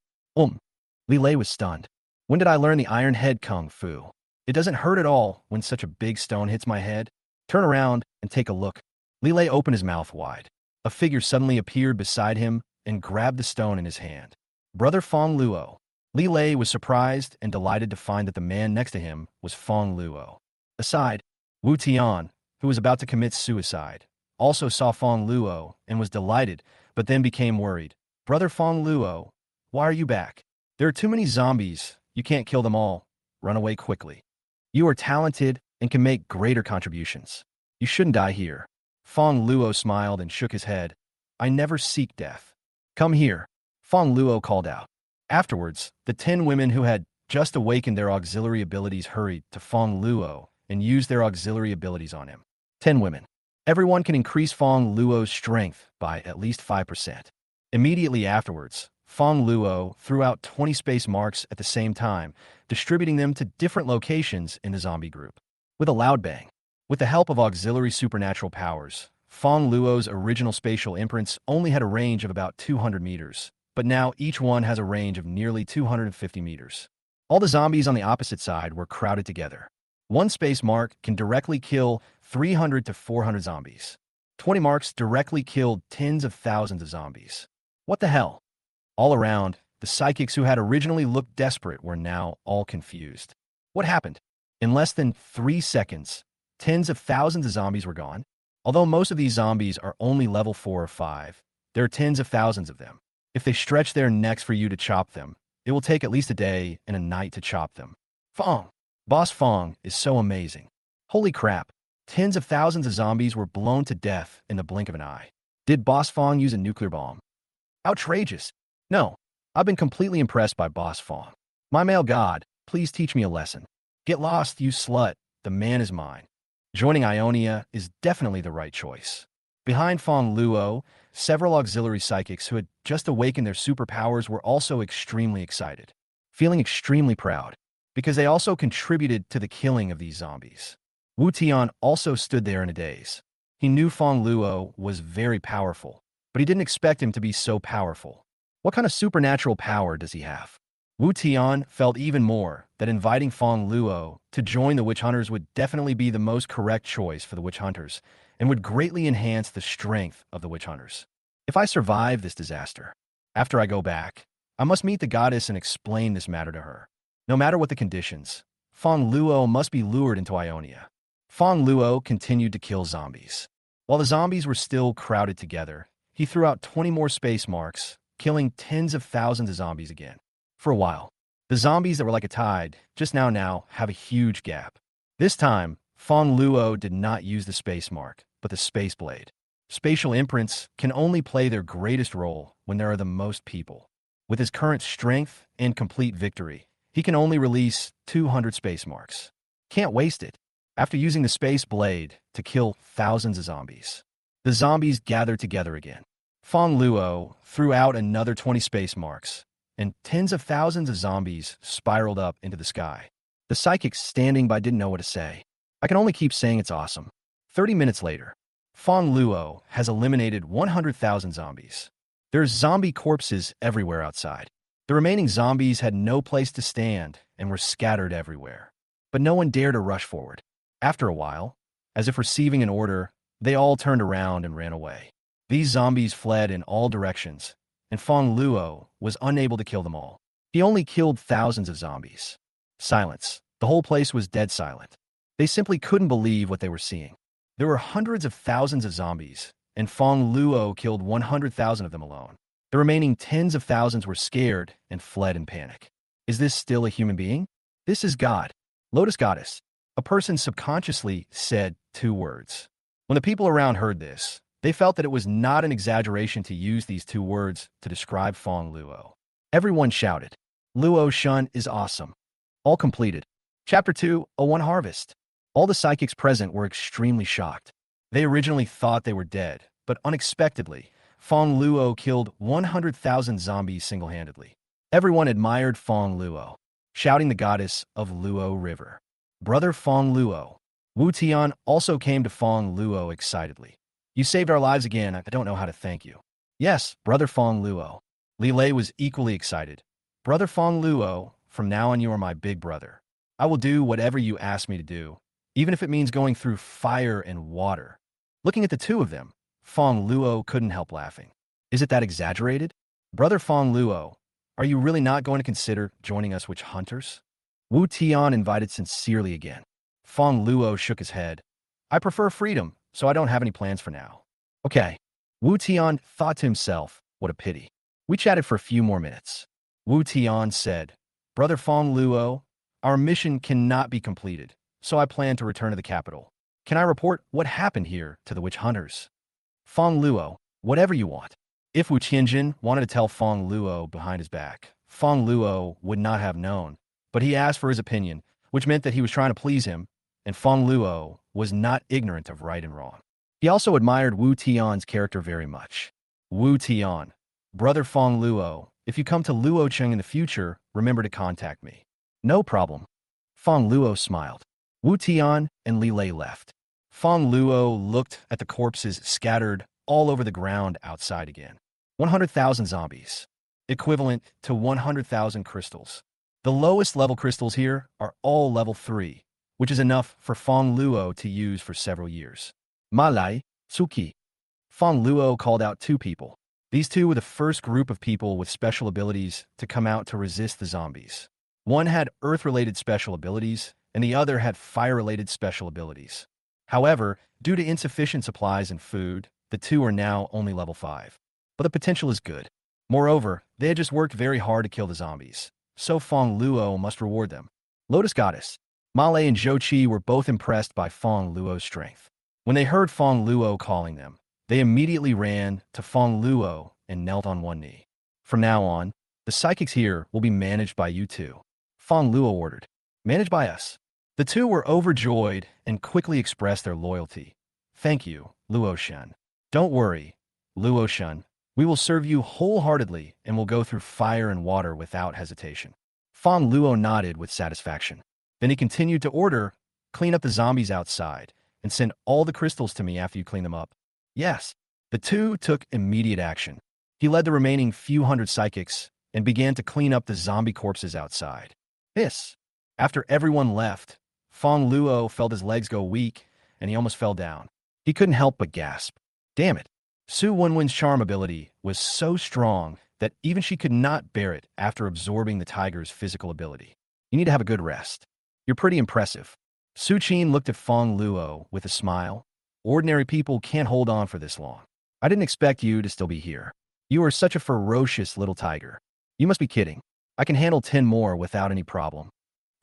Li Lei was stunned. When did I learn the Iron Head Kung Fu? It doesn't hurt at all when such a big stone hits my head. Turn around and take a look. Li Lei opened his mouth wide. A figure suddenly appeared beside him and grabbed the stone in his hand. Brother Fongluo. Li Lei was surprised and delighted to find that the man next to him was Fongluo. Aside, Wu Tian, who was about to commit suicide, also saw Fongluo and was delighted, but then became worried. Brother Fongluo, why are you back? There are too many zombies. You can't kill them all. Run away quickly. You are talented and can make greater contributions. You shouldn't die here. Fongluo smiled and shook his head. I never seek death. Come here. Fongluo called out. Afterwards, the 10 women who had just awakened their auxiliary abilities hurried to Fongluo and used their auxiliary abilities on him. 10 women. Everyone can increase Fongluo's strength by at least 5%. Immediately afterwards, Fongluo threw out 20 space marks at the same time, distributing them to different locations in the zombie group. With a loud bang. With the help of auxiliary supernatural powers, Fongluo's original spatial imprints only had a range of about 200 meters, but now each one has a range of nearly 250 meters. All the zombies on the opposite side were crowded together. One space mark can directly kill 300 to 400 zombies. 20 marks directly killed tens of thousands of zombies. What the hell? All around, the psychics who had originally looked desperate were now all confused. What happened? In less than 3 seconds, tens of thousands of zombies were gone. Although most of these zombies are only level 4 or 5, there are tens of thousands of them. If they stretch their necks for you to chop them, it will take at least a day and a night to chop them. Fong! Boss Fong is so amazing. Holy crap, tens of thousands of zombies were blown to death in the blink of an eye. Did Boss Fong use a nuclear bomb? Outrageous. No, I've been completely impressed by Boss Fong. My male god, please teach me a lesson. Get lost, you slut. The man is mine. Joining Ionia is definitely the right choice. Behind Fongluo, several auxiliary psychics who had just awakened their superpowers were also extremely excited, feeling extremely proud, because they also contributed to the killing of these zombies. Wu Tian also stood there in a daze. He knew Fongluo was very powerful, but he didn't expect him to be so powerful. What kind of supernatural power does he have? Wu Tian felt even more that inviting Fongluo to join the witch hunters would definitely be the most correct choice for the witch hunters and would greatly enhance the strength of the witch hunters. If I survive this disaster, after I go back, I must meet the goddess and explain this matter to her. No matter what the conditions, Fongluo must be lured into Ionia. Fongluo continued to kill zombies. While the zombies were still crowded together, he threw out 20 more space marks, killing tens of thousands of zombies again. For a while, the zombies that were like a tide just now have a huge gap. This time, Fongluo did not use the space mark, but the space blade. Spatial imprints can only play their greatest role when there are the most people. With his current strength and complete victory, he can only release 200 space marks. Can't waste it. After using the space blade to kill thousands of zombies, the zombies gathered together again. Fongluo threw out another 20 space marks, and tens of thousands of zombies spiraled up into the sky. The psychics standing by didn't know what to say. I can only keep saying it's awesome. 30 minutes later, Fongluo has eliminated 100,000 zombies. There's zombie corpses everywhere outside. The remaining zombies had no place to stand and were scattered everywhere. But no one dared to rush forward. After a while, as if receiving an order, they all turned around and ran away. These zombies fled in all directions, and Fongluo was unable to kill them all. He only killed thousands of zombies. Silence. The whole place was dead silent. They simply couldn't believe what they were seeing. There were hundreds of thousands of zombies, and Fongluo killed 100,000 of them alone. The remaining tens of thousands were scared and fled in panic. Is this still a human being? This is God. Lotus Goddess. A person subconsciously said 2 words. When the people around heard this, they felt that it was not an exaggeration to use these 2 words to describe Fongluo. Everyone shouted, Luo Shun is awesome. All completed. Chapter 2, A One Harvest. All the psychics present were extremely shocked. They originally thought they were dead, but unexpectedly, Fongluo killed 100,000 zombies single-handedly. Everyone admired Fongluo, shouting the goddess of Luo River. Brother Fongluo. Wu Tian also came to Fongluo excitedly. You saved our lives again. I don't know how to thank you. Yes, Brother Fongluo. Li Lei was equally excited. Brother Fongluo, from now on you are my big brother. I will do whatever you ask me to do, even if it means going through fire and water. Looking at the 2 of them, Fongluo couldn't help laughing. Is it that exaggerated? Brother Fongluo, are you really not going to consider joining us witch hunters? Wu Tian invited sincerely again. Fongluo shook his head. I prefer freedom, so I don't have any plans for now. Okay. Wu Tian thought to himself, what a pity. We chatted for a few more minutes. Wu Tian said, Brother Fongluo, our mission cannot be completed, so I plan to return to the capital. Can I report what happened here to the witch hunters? Fongluo, whatever you want. If Wu Tianjin wanted to tell Fongluo behind his back, Fongluo would not have known, but he asked for his opinion, which meant that he was trying to please him, and Fongluo was not ignorant of right and wrong. He also admired Wu Tian's character very much. Wu Tian, Brother Fongluo, if you come to Luocheng in the future, remember to contact me. No problem. Fongluo smiled. Wu Tian and Li Lei left. Fongluo looked at the corpses scattered all over the ground outside again. 100,000 zombies, equivalent to 100,000 crystals. The lowest level crystals here are all level 3, which is enough for Fongluo to use for several years. Malai, Suki. Fongluo called out 2 people. These 2 were the first group of people with special abilities to come out to resist the zombies. One had earth-related special abilities, and the other had fire-related special abilities. However, due to insufficient supplies and food, the 2 are now only level 5. But the potential is good. Moreover, they had just worked very hard to kill the zombies, so Fongluo must reward them. Lotus Goddess, Malay and Zhou were both impressed by Fongluo's strength. When they heard Fongluo calling them, they immediately ran to Fongluo and knelt on one knee. From now on, the psychics here will be managed by you 2. Fongluo ordered. Managed by us. The 2 were overjoyed and quickly expressed their loyalty. Thank you, Luoshan. Don't worry, Luoshan. We will serve you wholeheartedly and will go through fire and water without hesitation. Fongluo nodded with satisfaction. Then he continued to order, clean up the zombies outside, and send all the crystals to me after you clean them up. Yes. The 2 took immediate action. He led the remaining few hundred psychics and began to clean up the zombie corpses outside. After everyone left, Fongluo felt his legs go weak, and he almost fell down. He couldn't help but gasp. Damn it. Su Wenwen's charm ability was so strong that even she could not bear it after absorbing the tiger's physical ability. You need to have a good rest. You're pretty impressive. Su Qin looked at Fongluo with a smile. Ordinary people can't hold on for this long. I didn't expect you to still be here. You are such a ferocious little tiger. You must be kidding. I can handle 10 more without any problem.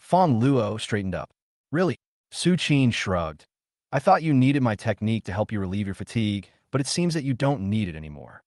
Fongluo straightened up. Really? Su Qin shrugged. I thought you needed my technique to help you relieve your fatigue, but it seems that you don't need it anymore.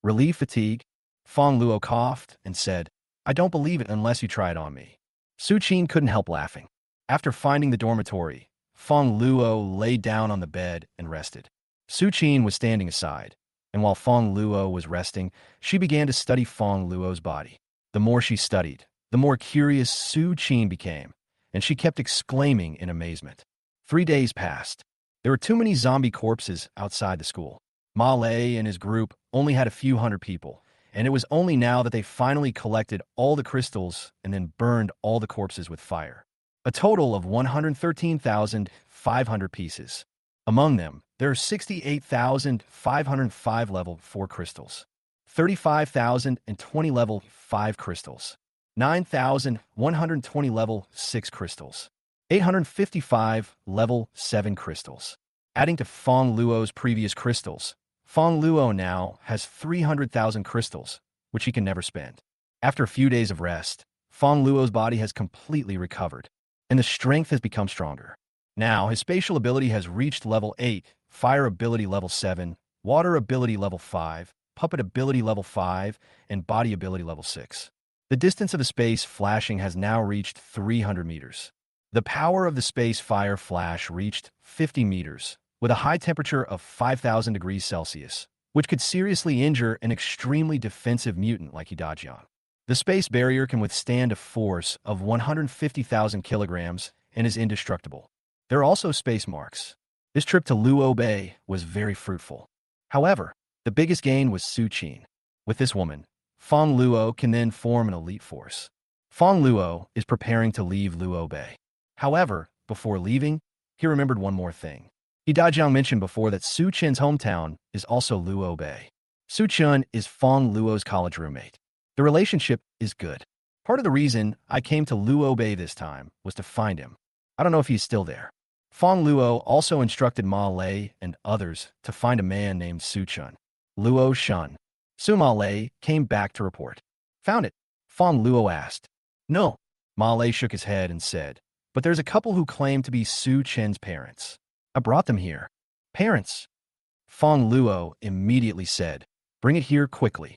Relieve fatigue? Fongluo coughed and said, I don't believe it unless you try it on me. Su Qin couldn't help laughing. After finding the dormitory, Fongluo lay down on the bed and rested. Su Qin was standing aside, and while Fongluo was resting, she began to study Fongluo's body. The more she studied, the more curious Su Qin became, and she kept exclaiming in amazement. 3 days passed. There were too many zombie corpses outside the school. Malay and his group only had a few hundred people, and it was only now that they finally collected all the crystals and then burned all the corpses with fire. A total of 113,500 pieces. Among them, there are 68,505 level 4 crystals, 35,020 level 5 crystals, 9,120 level 6 crystals, 855 level 7 crystals. Adding to Fongluo's previous crystals, Fongluo now has 300,000 crystals, which he can never spend. After a few days of rest, Fongluo's body has completely recovered, and the strength has become stronger. Now, his spatial ability has reached level 8, fire ability level 7, water ability level 5, puppet ability level 5, and body ability level 6. The distance of the space flashing has now reached 300 meters. The power of the space fire flash reached 50 meters, with a high temperature of 5,000 degrees Celsius, which could seriously injure an extremely defensive mutant like Hidajian. The space barrier can withstand a force of 150,000 kilograms and is indestructible. There are also space marks. This trip to Luo Bay was very fruitful. However, the biggest gain was Su Qin. With this woman, Fongluo can then form an elite force. Fongluo is preparing to leave Luo Bay. However, before leaving, he remembered one more thing. Hidajiang mentioned before that Su Qin's hometown is also Luo Bay. Su Qin is Fongluo's college roommate. The relationship is good. Part of the reason I came to Luo Bay this time was to find him. I don't know if he's still there. Fongluo also instructed Ma Lei and others to find a man named Su Chun. Luo Shun. Su Ma Lei came back to report. Found it? Fongluo asked. No. Ma Lei shook his head and said, but there's a couple who claim to be Su Chen's parents. I brought them here. Parents? Fongluo immediately said, bring it here quickly.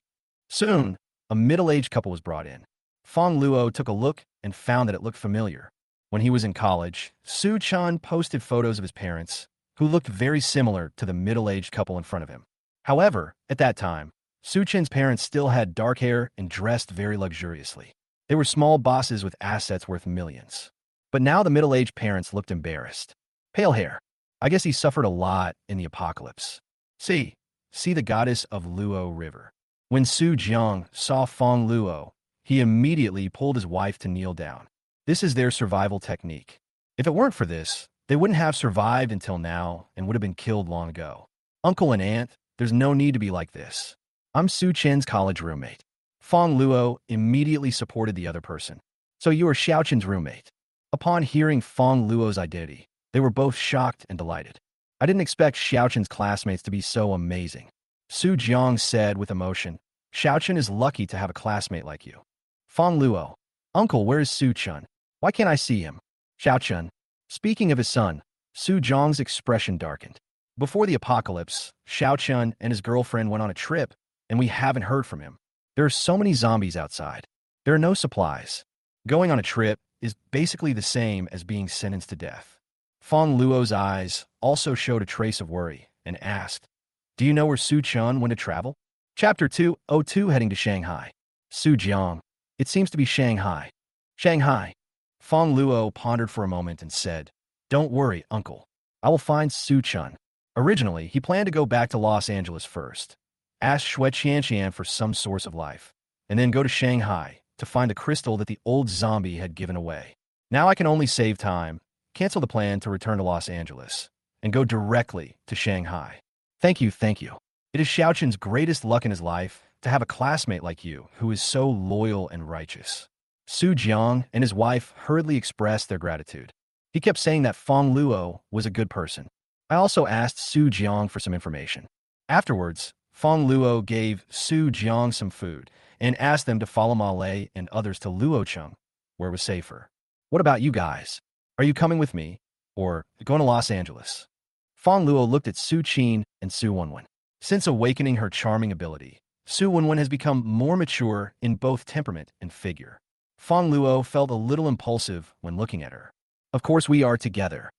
Soon, a middle-aged couple was brought in. Fongluo took a look and found that it looked familiar. When he was in college, Su Chan posted photos of his parents, who looked very similar to the middle-aged couple in front of him. However, at that time, Su Chen's parents still had dark hair and dressed very luxuriously. They were small bosses with assets worth millions. But now the middle-aged parents looked embarrassed. Pale hair. I guess he suffered a lot in the apocalypse. See the goddess of Luo River. When Su Jiang saw Fongluo, he immediately pulled his wife to kneel down. This is their survival technique. If it weren't for this, they wouldn't have survived until now and would have been killed long ago. Uncle and aunt, there's no need to be like this. I'm Su Chen's college roommate. Fongluo immediately supported the other person. So you are Xiaoqin's roommate. Upon hearing Fongluo's identity, they were both shocked and delighted. I didn't expect Xiaoqin's classmates to be so amazing. Su Jiang said with emotion, Xiaoqin is lucky to have a classmate like you. Fongluo, Uncle, where is Su Chun? Why can't I see him? Xiaoqin. Speaking of his son, Su Jiang's expression darkened. Before the apocalypse, Xiaoqin and his girlfriend went on a trip, and we haven't heard from him. There are so many zombies outside. There are no supplies. Going on a trip is basically the same as being sentenced to death. Fongluo's eyes also showed a trace of worry and asked, do you know where Su Chun went to travel? Chapter 202 heading to Shanghai. Su Jiang. It seems to be Shanghai. Shanghai. Fongluo pondered for a moment and said, don't worry, uncle. I will find Su Chun. Originally, he planned to go back to Los Angeles first, ask Xue Qianqian for some source of life, and then go to Shanghai to find the crystal that the old zombie had given away. Now I can only save time, cancel the plan to return to Los Angeles, and go directly to Shanghai. Thank you, thank you. It is Xiaoqin's greatest luck in his life to have a classmate like you who is so loyal and righteous. Su Jiang and his wife hurriedly expressed their gratitude. He kept saying that Fongluo was a good person. I also asked Su Jiang for some information. Afterwards, Fongluo gave Su Jiang some food and asked them to follow Ma Lei and others to Luocheng, where it was safer. What about you guys? Are you coming with me? Or going to Los Angeles? Fongluo looked at Su Qin and Su Wenwen. Since awakening her charming ability, Su Wenwen has become more mature in both temperament and figure. Fongluo felt a little impulsive when looking at her. Of course we are together.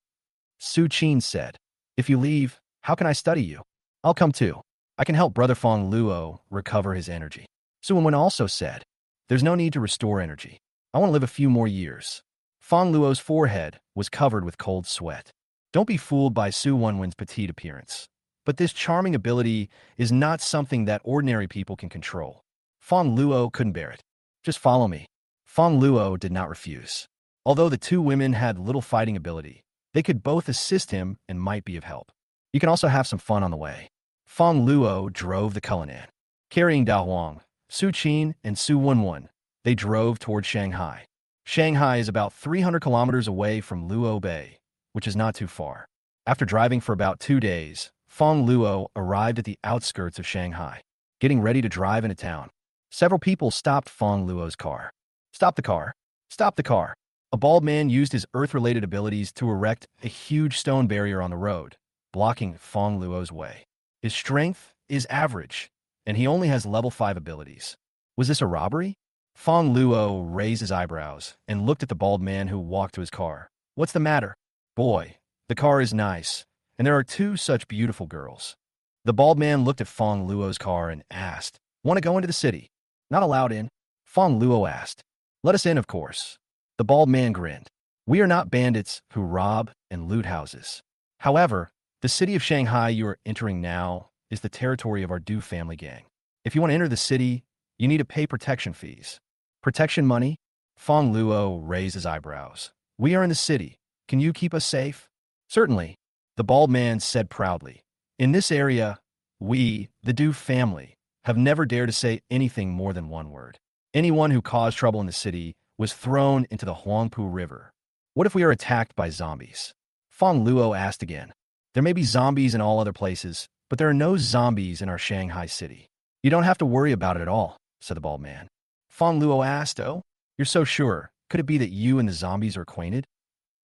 Su Qin said, if you leave, how can I study you? I'll come too. I can help Brother Fongluo recover his energy. Su Wenwen also said, there's no need to restore energy. I want to live a few more years. Fongluo's forehead was covered with cold sweat. Don't be fooled by Su Wenwen's petite appearance. But this charming ability is not something that ordinary people can control. Fongluo couldn't bear it. Just follow me. Fongluo did not refuse. Although the two women had little fighting ability, they could both assist him and might be of help. You can also have some fun on the way. Fongluo drove the Cullinan. Carrying Dao Huang, Su Qin, and Su Wenwen, they drove toward Shanghai. Shanghai is about 300 kilometers away from Luo Bay, which is not too far. After driving for about 2 days, Fongluo arrived at the outskirts of Shanghai, getting ready to drive into town. Several people stopped Fongluo's car. Stop the car. Stop the car. A bald man used his earth-related abilities to erect a huge stone barrier on the road, blocking Fongluo's way. His strength is average, and he only has level 5 abilities. Was this a robbery? Fongluo raised his eyebrows and looked at the bald man who walked to his car. What's the matter? Boy, the car is nice, and there are 2 such beautiful girls. The bald man looked at Fongluo's car and asked, want to go into the city? Not allowed in? Fongluo asked. Let us in, of course. The bald man grinned. We are not bandits who rob and loot houses. However, the city of Shanghai you are entering now is the territory of our Du family gang. If you want to enter the city, you need to pay protection fees. Protection money? Fongluo raised his eyebrows. We are in the city. Can you keep us safe? Certainly, the bald man said proudly. In this area, we, the Du family, have never dared to say anything more than one word. Anyone who caused trouble in the city was thrown into the Huangpu River. What if we are attacked by zombies? Fongluo asked again. There may be zombies in all other places, but there are no zombies in our Shanghai city. You don't have to worry about it at all, said the bald man. Fongluo asked, oh, you're so sure. Could it be that you and the zombies are acquainted?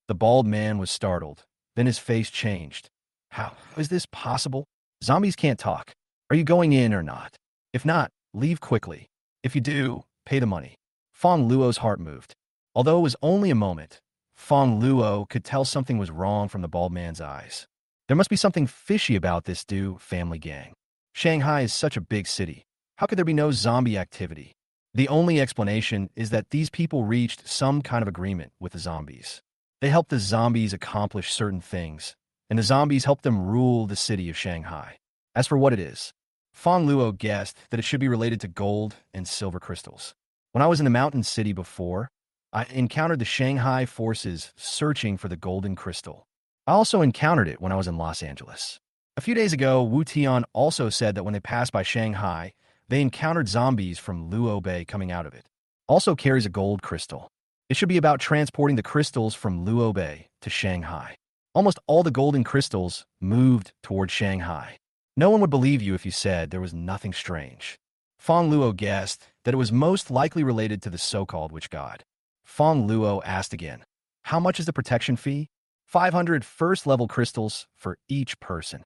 The bald man was startled. Then his face changed. How is this possible? Zombies can't talk. Are you going in or not? If not, leave quickly. If you do, pay the money. Fongluo's heart moved. Although it was only a moment, Fongluo could tell something was wrong from the bald man's eyes. There must be something fishy about this family gang. Shanghai is such a big city. How could there be no zombie activity? The only explanation is that these people reached some kind of agreement with the zombies. They helped the zombies accomplish certain things, and the zombies helped them rule the city of Shanghai. As for what it is, Fongluo guessed that it should be related to gold and silver crystals. When I was in the mountain city before, I encountered the Shanghai forces searching for the golden crystal. I also encountered it when I was in Los Angeles. A few days ago, Wu Tian also said that when they passed by Shanghai, they encountered zombies from Luo Bay coming out of it. Also carries a gold crystal. It should be about transporting the crystals from Luo Bay to Shanghai. Almost all the golden crystals moved toward Shanghai. No one would believe you if you said there was nothing strange. Fongluo guessed that it was most likely related to the so-called witch god. Fongluo asked again, how much is the protection fee? 500 first-level crystals for each person.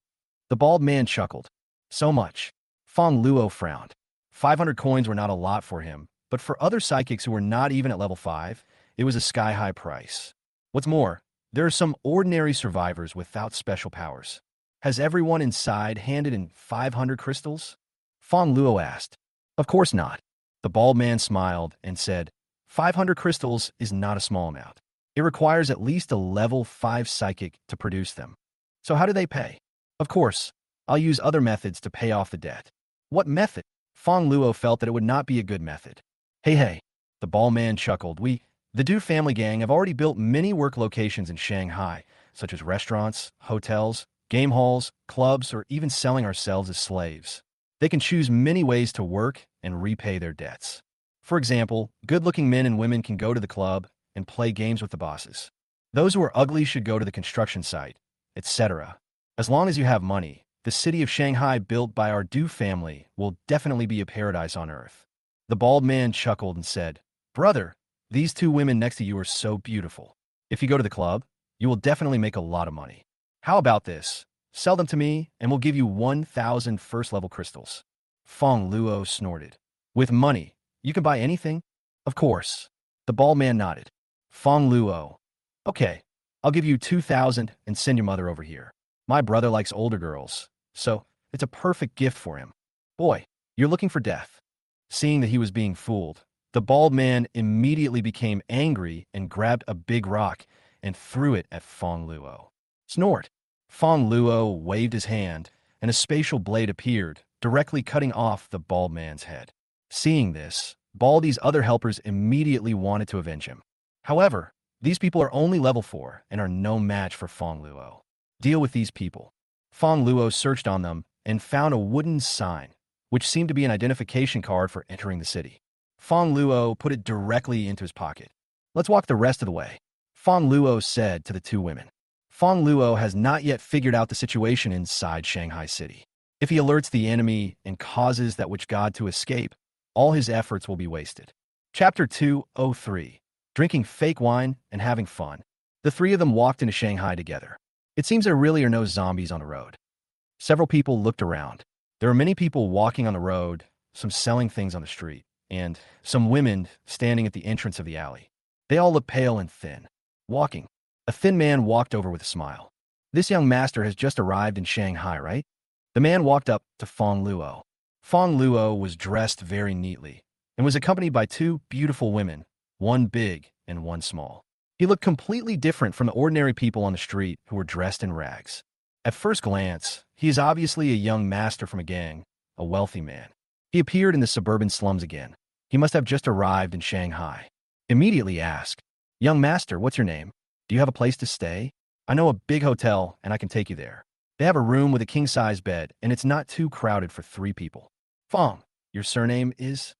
The bald man chuckled. So much. Fongluo frowned. 500 coins were not a lot for him, but for other psychics who were not even at level 5, it was a sky-high price. What's more, there are some ordinary survivors without special powers. Has everyone inside handed in 500 crystals? Fongluo asked. Of course not. The bald man smiled and said, 500 crystals is not a small amount. It requires at least a level 5 psychic to produce them. So how do they pay? Of course, I'll use other methods to pay off the debt. What method? Fongluo felt that it would not be a good method. Hey, the bald man chuckled. The Du family gang, have already built many work locations in Shanghai, such as restaurants, hotels, game halls, clubs, or even selling ourselves as slaves. They can choose many ways to work and repay their debts. For example, good-looking men and women can go to the club and play games with the bosses. Those who are ugly should go to the construction site, etc. As long as you have money, the city of Shanghai built by our Du family will definitely be a paradise on earth. The bald man chuckled and said, Brother, these 2 women next to you are so beautiful. If you go to the club, you will definitely make a lot of money. How about this? Sell them to me, and we'll give you 1,000 first-level crystals. Fongluo snorted. With money, you can buy anything? Of course. The bald man nodded. Fongluo. Okay, I'll give you 2,000 and send your mother over here. My brother likes older girls, so it's a perfect gift for him. Boy, you're looking for death. Seeing that he was being fooled, the bald man immediately became angry and grabbed a big rock and threw it at Fongluo. Snort! Fongluo waved his hand, and a spatial blade appeared, directly cutting off the bald man's head. Seeing this, Baldy's other helpers immediately wanted to avenge him. However, these people are only level 4 and are no match for Fongluo. Deal with these people. Fongluo searched on them and found a wooden sign, which seemed to be an identification card for entering the city. Fongluo put it directly into his pocket. Let's walk the rest of the way, Fongluo said to the 2 women. Fongluo has not yet figured out the situation inside Shanghai City. If he alerts the enemy and causes that witch god to escape, all his efforts will be wasted. Chapter 203. Drinking fake wine and having fun. The 3 of them walked into Shanghai together. It seems there really are no zombies on the road. Several people looked around. There were many people walking on the road, some selling things on the street, and some women standing at the entrance of the alley. They all looked pale and thin. Walking. A thin man walked over with a smile. This young master has just arrived in Shanghai, right? The man walked up to Fongluo. Fongluo was dressed very neatly and was accompanied by 2 beautiful women, one big and one small. He looked completely different from the ordinary people on the street who were dressed in rags. At first glance, he is obviously a young master from a gang, a wealthy man. He appeared in the suburban slums again. He must have just arrived in Shanghai. Immediately asked, Young master, what's your name? Do you have a place to stay? I know a big hotel and I can take you there. They have a room with a king-size bed and it's not too crowded for 3 people. Fong, your surname is?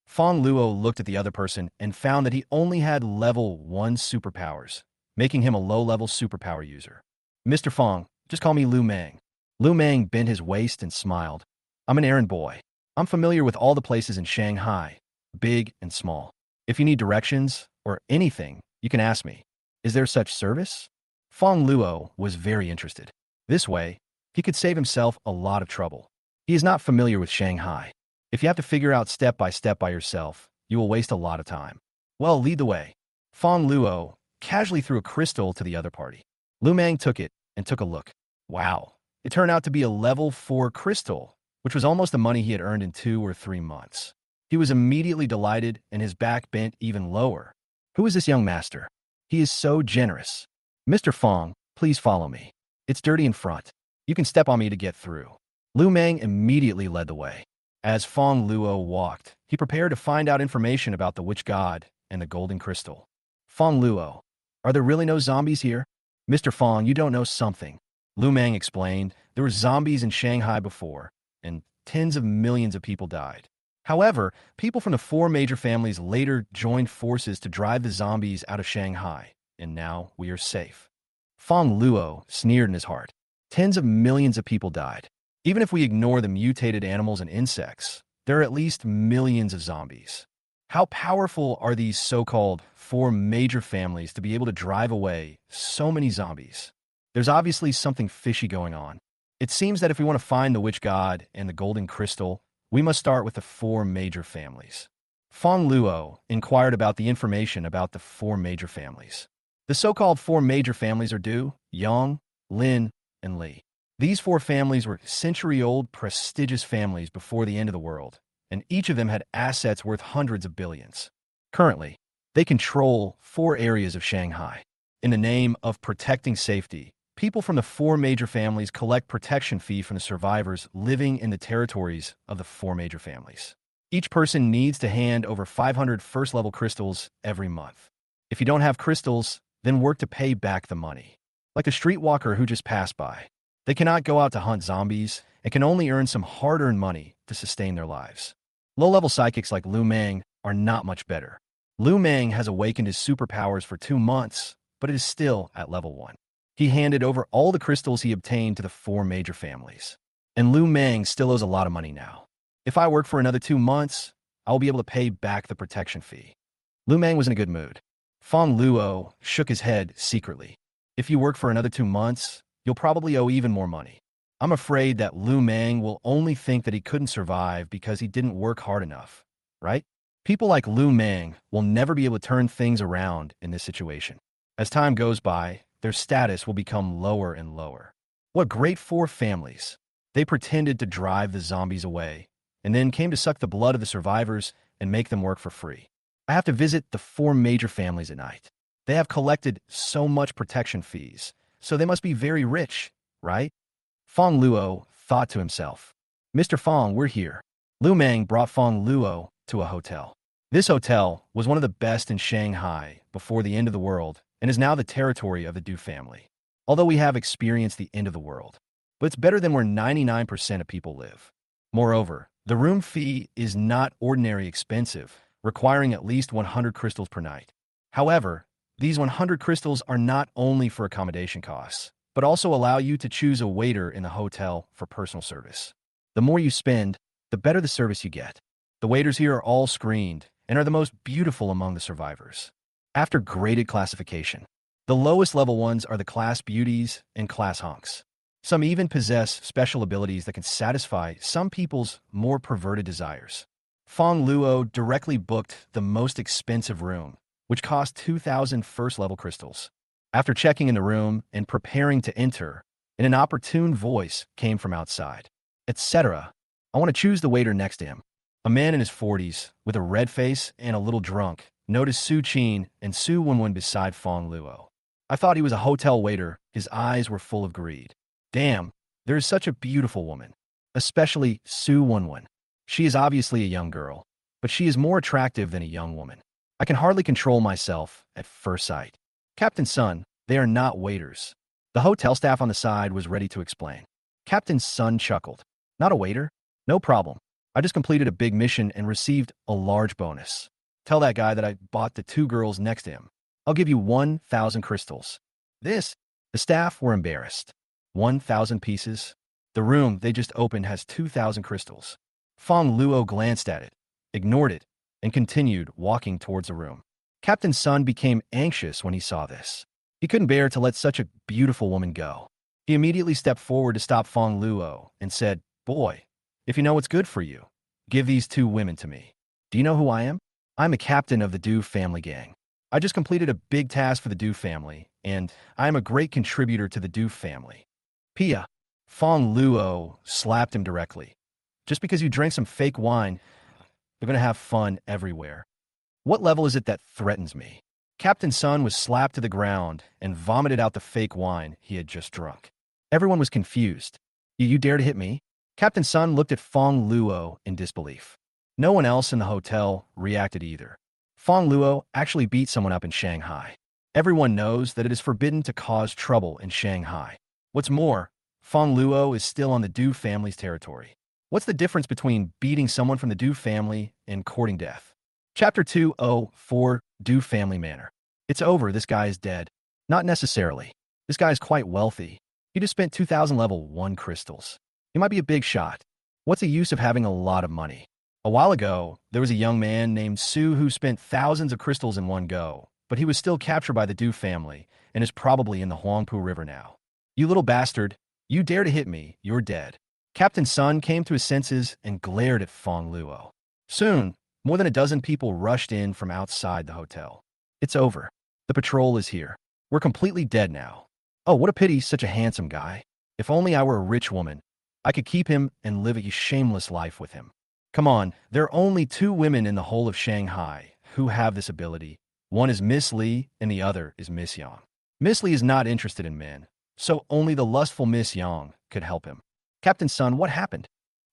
Fongluo looked at the other person and found that he only had level 1 superpowers, making him a low-level superpower user. Mr. Fong, just call me Lu Mang. Lu Mang bent his waist and smiled. I'm an errand boy. I'm familiar with all the places in Shanghai, big and small. If you need directions or anything, you can ask me. Is there such service? Fongluo was very interested. This way, he could save himself a lot of trouble. He is not familiar with Shanghai. If you have to figure out step by yourself, you will waste a lot of time. Well, lead the way. Fongluo casually threw a crystal to the other party. Lu Mang took it and took a look. Wow. It turned out to be a level 4 crystal, which was almost the money he had earned in 2 or 3 months. He was immediately delighted and his back bent even lower. Who is this young master? He is so generous. Mr. Fong, please follow me. It's dirty in front. You can step on me to get through. Lu Mang immediately led the way. As Fong Luo walked, he prepared to find out information about the witch god and the golden crystal. Fong Luo, are there really no zombies here? Mr. Fong, you don't know something. Lu Mang explained, there were zombies in Shanghai before, and tens of millions of people died. However, people from the 4 major families later joined forces to drive the zombies out of Shanghai, and now we are safe. Fong Luo sneered in his heart. Tens of millions of people died. Even if we ignore the mutated animals and insects, there are at least millions of zombies. How powerful are these so-called 4 major families to be able to drive away so many zombies? There's obviously something fishy going on. It seems that if we want to find the witch god and the golden crystal, we must start with the 4 major families. Fong Luo inquired about the information about the 4 major families. The so-called 4 major families are Du, Yang, Lin, and Li. These 4 families were century-old, prestigious families before the end of the world, and each of them had assets worth hundreds of billions. Currently, they control 4 areas of Shanghai. In the name of protecting safety, people from the 4 major families collect protection fee from the survivors living in the territories of the 4 major families. Each person needs to hand over 500 first-level crystals every month. If you don't have crystals, then work to pay back the money. Like the streetwalker who just passed by. They cannot go out to hunt zombies and can only earn some hard-earned money to sustain their lives. Low-level psychics like Lu Mang are not much better. Lu Mang has awakened his superpowers for 2 months, but it is still at level 1. He handed over all the crystals he obtained to the 4 major families. And Lu Mang still owes a lot of money now. If I work for another 2 months, I will be able to pay back the protection fee. Lu Mang was in a good mood. Fong Luo shook his head secretly. If you work for another 2 months, you'll probably owe even more money. I'm afraid that Lu Mang will only think that he couldn't survive because he didn't work hard enough, right? People like Lu Mang will never be able to turn things around in this situation. As time goes by, their status will become lower and lower. What great 4 families. They pretended to drive the zombies away, and then came to suck the blood of the survivors and make them work for free. I have to visit the 4 major families at night. They have collected so much protection fees, so they must be very rich, right? Fong Luo thought to himself. Mr. Fong, we're here. Lu Mang brought Fong Luo to a hotel. This hotel was one of the best in Shanghai before the end of the world and is now the territory of the Du family. Although we have experienced the end of the world, but it's better than where 99% of people live. Moreover, the room fee is not ordinary expensive, requiring at least 100 crystals per night. However, these 100 crystals are not only for accommodation costs, but also allow you to choose a waiter in the hotel for personal service. The more you spend, the better the service you get. The waiters here are all screened and are the most beautiful among the survivors. After graded classification, the lowest level ones are the class beauties and class hunks. Some even possess special abilities that can satisfy some people's more perverted desires. Fong Luo directly booked the most expensive room, which cost 2,000 first-level crystals. After checking in the room and preparing to enter, an opportune voice came from outside. Etc. I want to choose the waiter next to him. A man in his 40s, with a red face and a little drunk, noticed Su Qin and Su Wenwen beside Fong Luo. I thought he was a hotel waiter. His eyes were full of greed. Damn, there is such a beautiful woman, especially Su Wenwen. She is obviously a young girl, but she is more attractive than a young woman. I can hardly control myself at first sight. Captain Sun, they are not waiters. The hotel staff on the side was ready to explain. Captain Sun chuckled. Not a waiter? No problem. I just completed a big mission and received a large bonus. Tell that guy that I bought the 2 girls next to him. I'll give you 1,000 crystals. This, The staff were embarrassed. 1,000 pieces? The room they just opened has 2,000 crystals. Fongluo glanced at it, ignored it, and continued walking towards the room. Captain Sun became anxious when he saw this. He couldn't bear to let such a beautiful woman go. He immediately stepped forward to stop Fongluo and said, "Boy, if you know what's good for you, give these two women to me. Do you know who I am? I'm a captain of the Du family gang. I just completed a big task for the Du family, and I am a great contributor to the Du family." Pia. Fongluo slapped him directly. "Just because you drank some fake wine, you're going to have fun everywhere. What level is it that threatens me?" Captain Sun was slapped to the ground and vomited out the fake wine he had just drunk. Everyone was confused. You dare to hit me?" Captain Sun looked at Fongluo in disbelief. No one else in the hotel reacted either. Fongluo actually beat someone up in Shanghai. Everyone knows that it is forbidden to cause trouble in Shanghai. What's more, Fongluo is still on the Du family's territory. What's the difference between beating someone from the Du family and courting death? Chapter 204, Du Family Manor. It's over, this guy is dead. Not necessarily. This guy is quite wealthy. He just spent 2,000 level 1 crystals. He might be a big shot. What's the use of having a lot of money? A while ago, there was a young man named Su who spent thousands of crystals in one go, but he was still captured by the Du family and is probably in the Huangpu River now. "You little bastard, you dare to hit me, you're dead." Captain Sun came to his senses and glared at Fongluo. Soon, more than a dozen people rushed in from outside the hotel. "It's over. The patrol is here. We're completely dead now. Oh, what a pity, such a handsome guy. If only I were a rich woman, I could keep him and live a shameless life with him. Come on, there are only 2 women in the whole of Shanghai who have this ability. One is Miss Li and the other is Miss Yang. Miss Li is not interested in men, so only the lustful Miss Yang could help him." "Captain Sun, what happened?"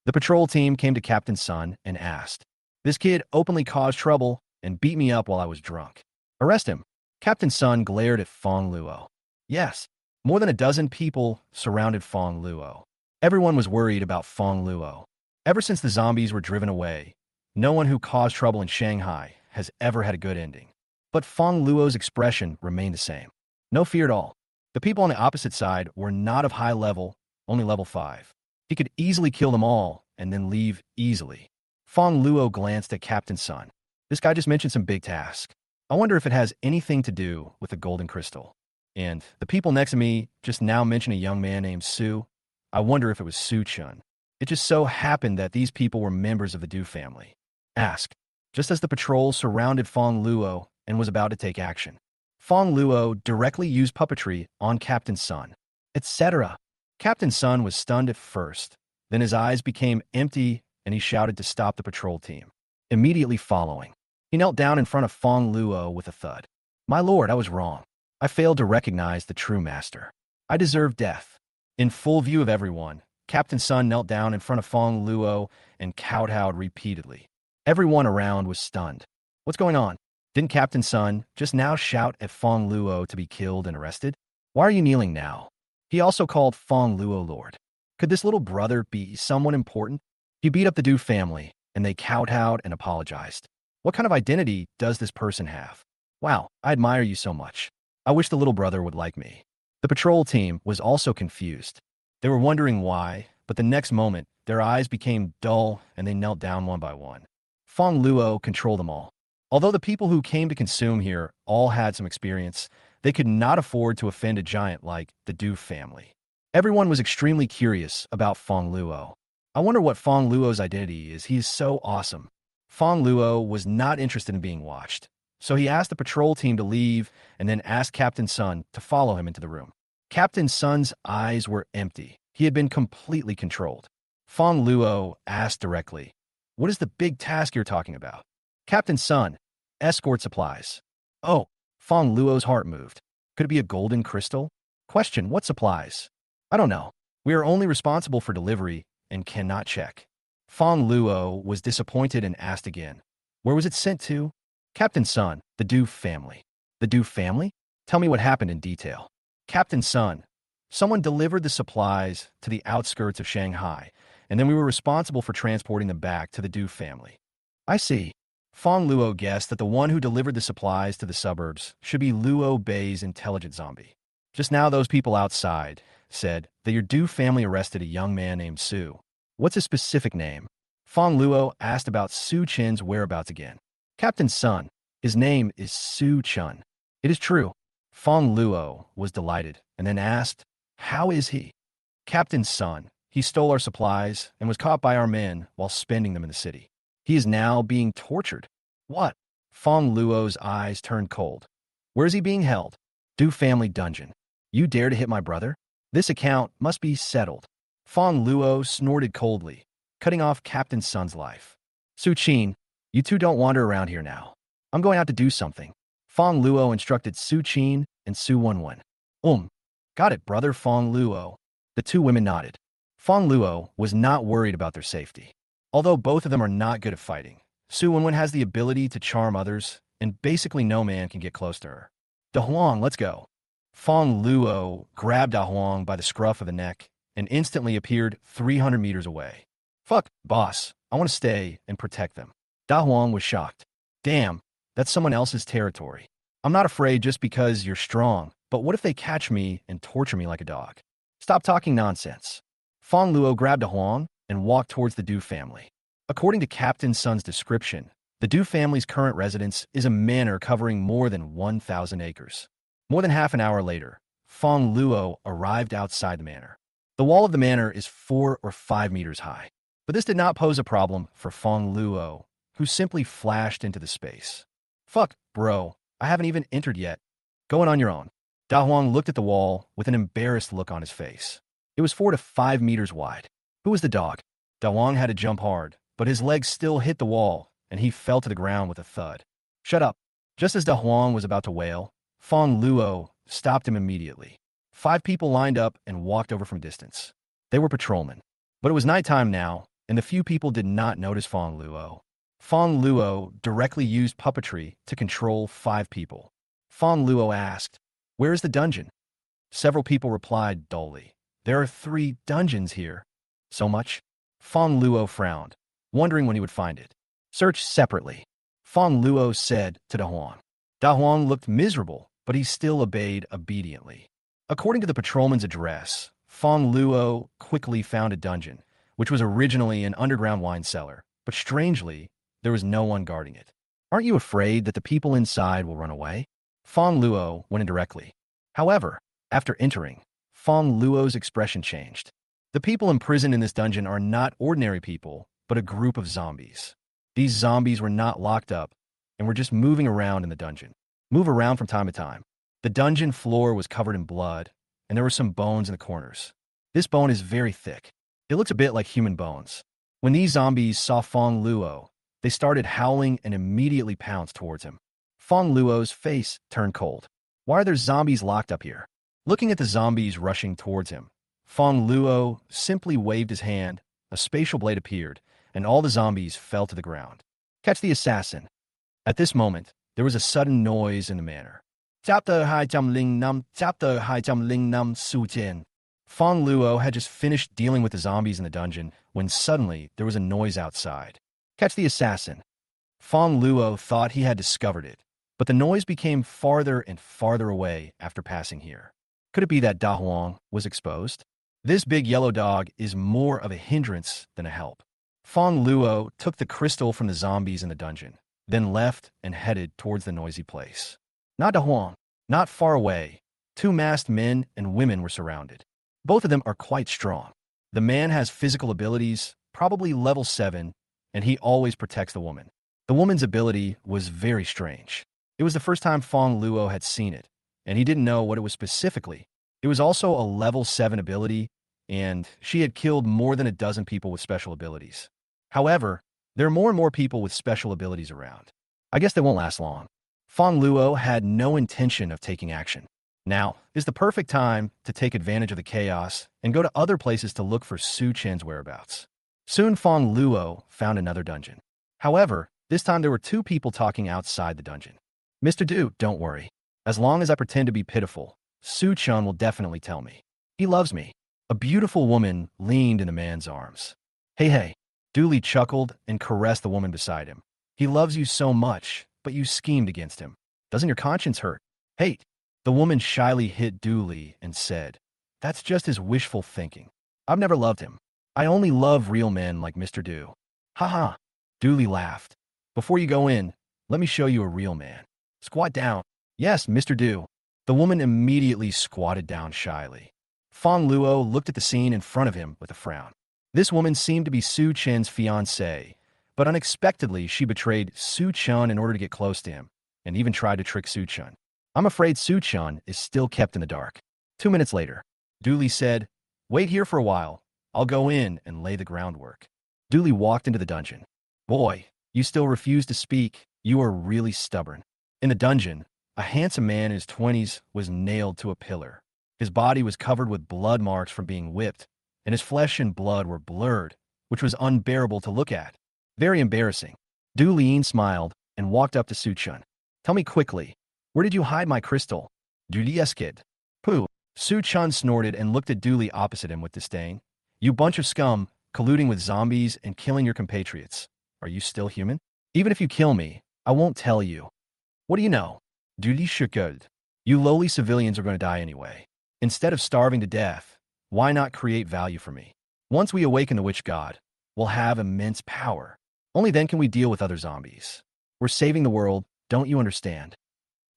The patrol team came to Captain Sun and asked. "This kid openly caused trouble and beat me up while I was drunk. Arrest him." Captain Sun glared at Fongluo. Yes, more than a dozen people surrounded Fongluo. Everyone was worried about Fongluo. Ever since the zombies were driven away, no one who caused trouble in Shanghai has ever had a good ending. But Fongluo's expression remained the same. No fear at all. The people on the opposite side were not of high level, only level 5. He could easily kill them all and then leave easily. Fongluo glanced at Captain Sun. This guy just mentioned some big task. I wonder if it has anything to do with the golden crystal. And the people next to me just now mentioned a young man named Su. I wonder if it was Su Chun. It just so happened that these people were members of the Du family. Ask, just as the patrol surrounded Fongluo and was about to take action. Fongluo directly used puppetry on Captain Sun, etc. Captain Sun was stunned at first, then his eyes became empty and he shouted to stop the patrol team. Immediately following, he knelt down in front of Fongluo with a thud. "My lord, I was wrong. I failed to recognize the true master. I deserve death." In full view of everyone, Captain Sun knelt down in front of Fongluo and kowtowed repeatedly. Everyone around was stunned. What's going on? Didn't Captain Sun just now shout at Fongluo to be killed and arrested? Why are you kneeling now? He also called Fongluo Lord. Could this little brother be someone important? He beat up the Du family, and they kowtowed and apologized. What kind of identity does this person have? Wow, I admire you so much. I wish the little brother would like me. The patrol team was also confused. They were wondering why, but the next moment, their eyes became dull and they knelt down one by one. Fongluo controlled them all. Although the people who came to consume here all had some experience, they could not afford to offend a giant like the Du family. Everyone was extremely curious about Fongluo. I wonder what Fongluo's identity is. He is so awesome. Fongluo was not interested in being watched, so he asked the patrol team to leave and then asked Captain Sun to follow him into the room. Captain Sun's eyes were empty. He had been completely controlled. Fongluo asked directly, "What is the big task you're talking about?" "Captain Sun, escort supplies." Oh, Fongluo's heart moved. Could it be a golden crystal? Question, what supplies? I don't know. We are only responsible for delivery and cannot check. Fongluo was disappointed and asked again, "Where was it sent to?" Captain Sun, the Du family. The Du family? Tell me what happened in detail. Captain Sun, someone delivered the supplies to the outskirts of Shanghai, and then we were responsible for transporting them back to the Du family. I see. Fongluo guessed that the one who delivered the supplies to the suburbs should be Luo Bei's intelligent zombie. Just now those people outside said that your Du family arrested a young man named Su. What's his specific name? Fongluo asked about Su Chen's whereabouts again. Captain's son. His name is Su Chun. It is true. Fongluo was delighted and then asked, how is he? Captain's son. He stole our supplies and was caught by our men while spending them in the city. He is now being tortured. What? Fongluo's eyes turned cold. Where is he being held? Du family dungeon. You dare to hit my brother? This account must be settled. Fongluo snorted coldly, cutting off Captain's son's life. Su Qin, you two don't wander around here now. I'm going out to do something. Fongluo instructed Su Qin and Su Wenwen. Got it, brother Fongluo. The two women nodded. Fongluo was not worried about their safety. Although both of them are not good at fighting, Su Wenwen has the ability to charm others, and basically no man can get close to her. Da Huang, let's go. Fongluo grabbed Da Huang by the scruff of the neck and instantly appeared 300 meters away. Fuck, boss, I want to stay and protect them. Da Huang was shocked. Damn, that's someone else's territory. I'm not afraid just because you're strong, but what if they catch me and torture me like a dog? Stop talking nonsense. Fongluo grabbed Da Huang and walked towards the Du family. According to Captain Sun's description, the Du family's current residence is a manor covering more than 1,000 acres. More than half an hour later, Fongluo arrived outside the manor. The wall of the manor is 4 or 5 meters high, but this did not pose a problem for Fongluo, who simply flashed into the space. Fuck, bro, I haven't even entered yet. Going on your own. Da Huang looked at the wall with an embarrassed look on his face. It was 4 to 5 meters wide. Who was the dog? Da Huang had to jump hard, but his legs still hit the wall, and he fell to the ground with a thud. Shut up. Just as Da Huang was about to wail, Fongluo stopped him immediately. 5 people lined up and walked over from a distance. They were patrolmen. But it was nighttime now, and the few people did not notice Fongluo. Fongluo directly used puppetry to control 5 people. Fongluo asked, where is the dungeon? Several people replied dully, there are 3 dungeons here. So much? Fongluo frowned, wondering when he would find it. Search separately, Fongluo said to Da Huang. Da Huang looked miserable, but he still obeyed obediently. According to the patrolman's address, Fongluo quickly found a dungeon, which was originally an underground wine cellar, but strangely, there was no one guarding it. Aren't you afraid that the people inside will run away? Fongluo went in directly. However, after entering, Fongluo's expression changed. The people imprisoned in this dungeon are not ordinary people, but a group of zombies. These zombies were not locked up and were just moving around in the dungeon. Move around from time to time. The dungeon floor was covered in blood, and there were some bones in the corners. This bone is very thick. It looks a bit like human bones. When these zombies saw Fongluo, they started howling and immediately pounced towards him. Fongluo's face turned cold. Why are there zombies locked up here? Looking at the zombies rushing towards him, Fongluo simply waved his hand, a spatial blade appeared, and all the zombies fell to the ground. Catch the assassin. At this moment, there was a sudden noise in the manor. Chapter Hai Cham Ling Nam, Chapter Hai Cham Ling Nam Su Jian. Fongluo had just finished dealing with the zombies in the dungeon when suddenly there was a noise outside. Catch the assassin. Fongluo thought he had discovered it, but the noise became farther and farther away after passing here. Could it be that Da Huang was exposed? This big yellow dog is more of a hindrance than a help. Fongluo took the crystal from the zombies in the dungeon, then left and headed towards the noisy place. Not Da Huang. Not far away, 2 masked men and women were surrounded. Both of them are quite strong. The man has physical abilities, probably level 7, and he always protects the woman. The woman's ability was very strange. It was the first time Fongluo had seen it, and he didn't know what it was specifically. It was also a level 7 ability, and she had killed more than a dozen people with special abilities. However, there are more and more people with special abilities around. I guess they won't last long. Fongluo had no intention of taking action. Now is the perfect time to take advantage of the chaos and go to other places to look for Su Chen's whereabouts. Soon Fongluo found another dungeon. However, this time there were 2 people talking outside the dungeon. Mr. Du, don't worry. As long as I pretend to be pitiful, Su Chen will definitely tell me. He loves me. A beautiful woman leaned in the man's arms. Hey. Dooley chuckled and caressed the woman beside him. He loves you so much, but you schemed against him. Doesn't your conscience hurt? Hey, The woman shyly hit Du Li and said, "That's just his wishful thinking. I've never loved him. I only love real men like Mr. Du." Ha ha. Du Li laughed. "Before you go in, let me show you a real man. Squat down." "Yes, Mr. Du." The woman immediately squatted down shyly. Fongluo looked at the scene in front of him with a frown. This woman seemed to be Su Chen's fiancée, but unexpectedly she betrayed Su Chen in order to get close to him, and even tried to trick Su Chen. I'm afraid Su Chen is still kept in the dark. 2 minutes later, Du Li said, "Wait here for a while. I'll go in and lay the groundwork." Du Li walked into the dungeon. "Boy, you still refuse to speak. You are really stubborn." In the dungeon, a handsome man in his 20s was nailed to a pillar. His body was covered with blood marks from being whipped, and his flesh and blood were blurred, which was unbearable to look at. Very embarrassing. Du Lin smiled and walked up to Su Chen. "Tell me quickly, where did you hide my crystal?" "Du Li kid." "Pooh." Su Chen snorted and looked at Du Li opposite him with disdain. "You bunch of scum, colluding with zombies and killing your compatriots. Are you still human? Even if you kill me, I won't tell you. What do you know?" Du Li should. "You lowly civilians are going to die anyway. Instead of starving to death, why not create value for me? Once we awaken the witch god, we'll have immense power. Only then can we deal with other zombies. We're saving the world, don't you understand?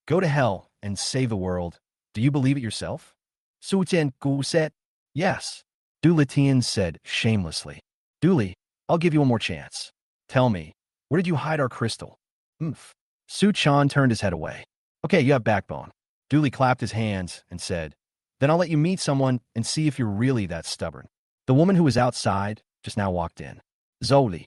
Go to hell and save the world. Do you believe it yourself?" Su Jian said, "Yes." Du Litian said shamelessly. "Du Li, I'll give you one more chance. Tell me, where did you hide our crystal?" "Umph." Su Chan turned his head away. "Okay, you have backbone." Du Li clapped his hands and said, "Then I'll let you meet someone and see if you're really that stubborn." The woman who was outside just now walked in. Zhou.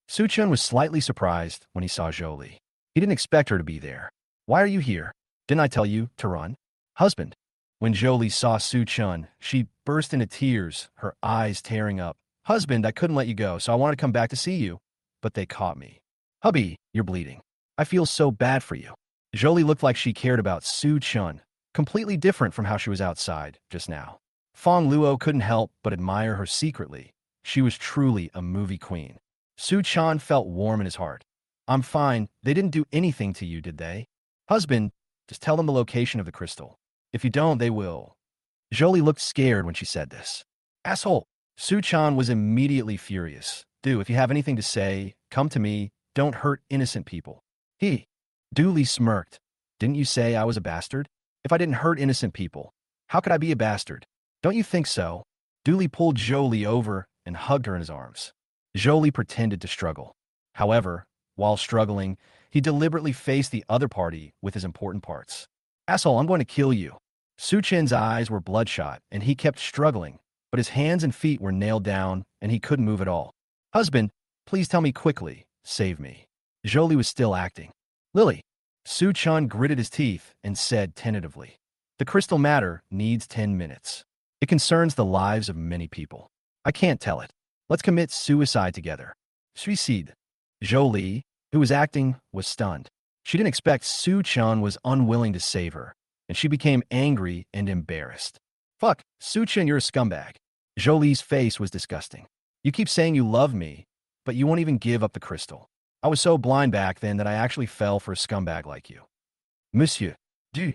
Su Chen was slightly surprised when he saw Zhou Li. He didn't expect her to be there. "Why are you here? Didn't I tell you to run?" "Husband." When Zhou Li saw Su Chen, she burst into tears, her eyes tearing up. "Husband, I couldn't let you go, so I wanted to come back to see you, but they caught me." "Hubby, you're bleeding. I feel so bad for you." Zhou Li looked like she cared about Su Chen, completely different from how she was outside just now. Fongluo couldn't help but admire her secretly. She was truly a movie queen. Su Chen felt warm in his heart. "I'm fine. They didn't do anything to you, did they?" "Husband, just tell them the location of the crystal. If you don't, they will." Zhou Li looked scared when she said this. "Asshole!" Su Chen was immediately furious. "Du, if you have anything to say, come to me. Don't hurt innocent people." Du Li smirked. "Didn't you say I was a bastard? If I didn't hurt innocent people, how could I be a bastard? Don't you think so?" Du Li pulled Zhou Li over and hugged her in his arms. Zhou Li pretended to struggle. However, while struggling, he deliberately faced the other party with his important parts. "Asshole, I'm going to kill you." Su Chen's eyes were bloodshot, and he kept struggling, but his hands and feet were nailed down, and he couldn't move at all. "Husband, please tell me quickly. Save me." Zhou Li was still acting. "Lily." Su Chen gritted his teeth and said tentatively, "The crystal matter needs 10 minutes. It concerns the lives of many people. I can't tell it. Let's commit suicide together." Suicide. Zhou Li, who was acting, was stunned. She didn't expect Su Chen was unwilling to save her, and she became angry and embarrassed. "Fuck, Su Chen, you're a scumbag." Zhou Li's face was disgusting. "You keep saying you love me, but you won't even give up the crystal. I was so blind back then that I actually fell for a scumbag like you." "Monsieur, du."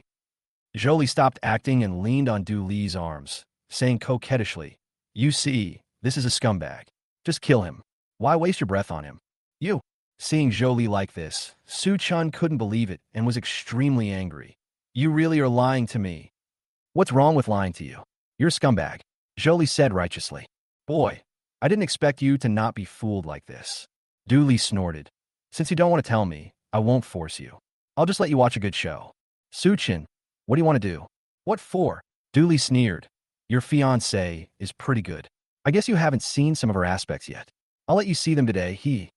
Zhou Li stopped acting and leaned on Du Li's arms, saying coquettishly, "You see, this is a scumbag. Just kill him. Why waste your breath on him?" "You." Seeing Zhou Li like this, Su Chen couldn't believe it and was extremely angry. "You really are lying to me." "What's wrong with lying to you? You're a scumbag," Zhou Li said righteously. "Boy, I didn't expect you to not be fooled like this." Du Li snorted. "Since you don't want to tell me, I won't force you. I'll just let you watch a good show." "Su Chen, what do you want to do?" "What for?" Du Li sneered. "Your fiancée is pretty good. I guess you haven't seen some of her aspects yet. I'll let you see them today,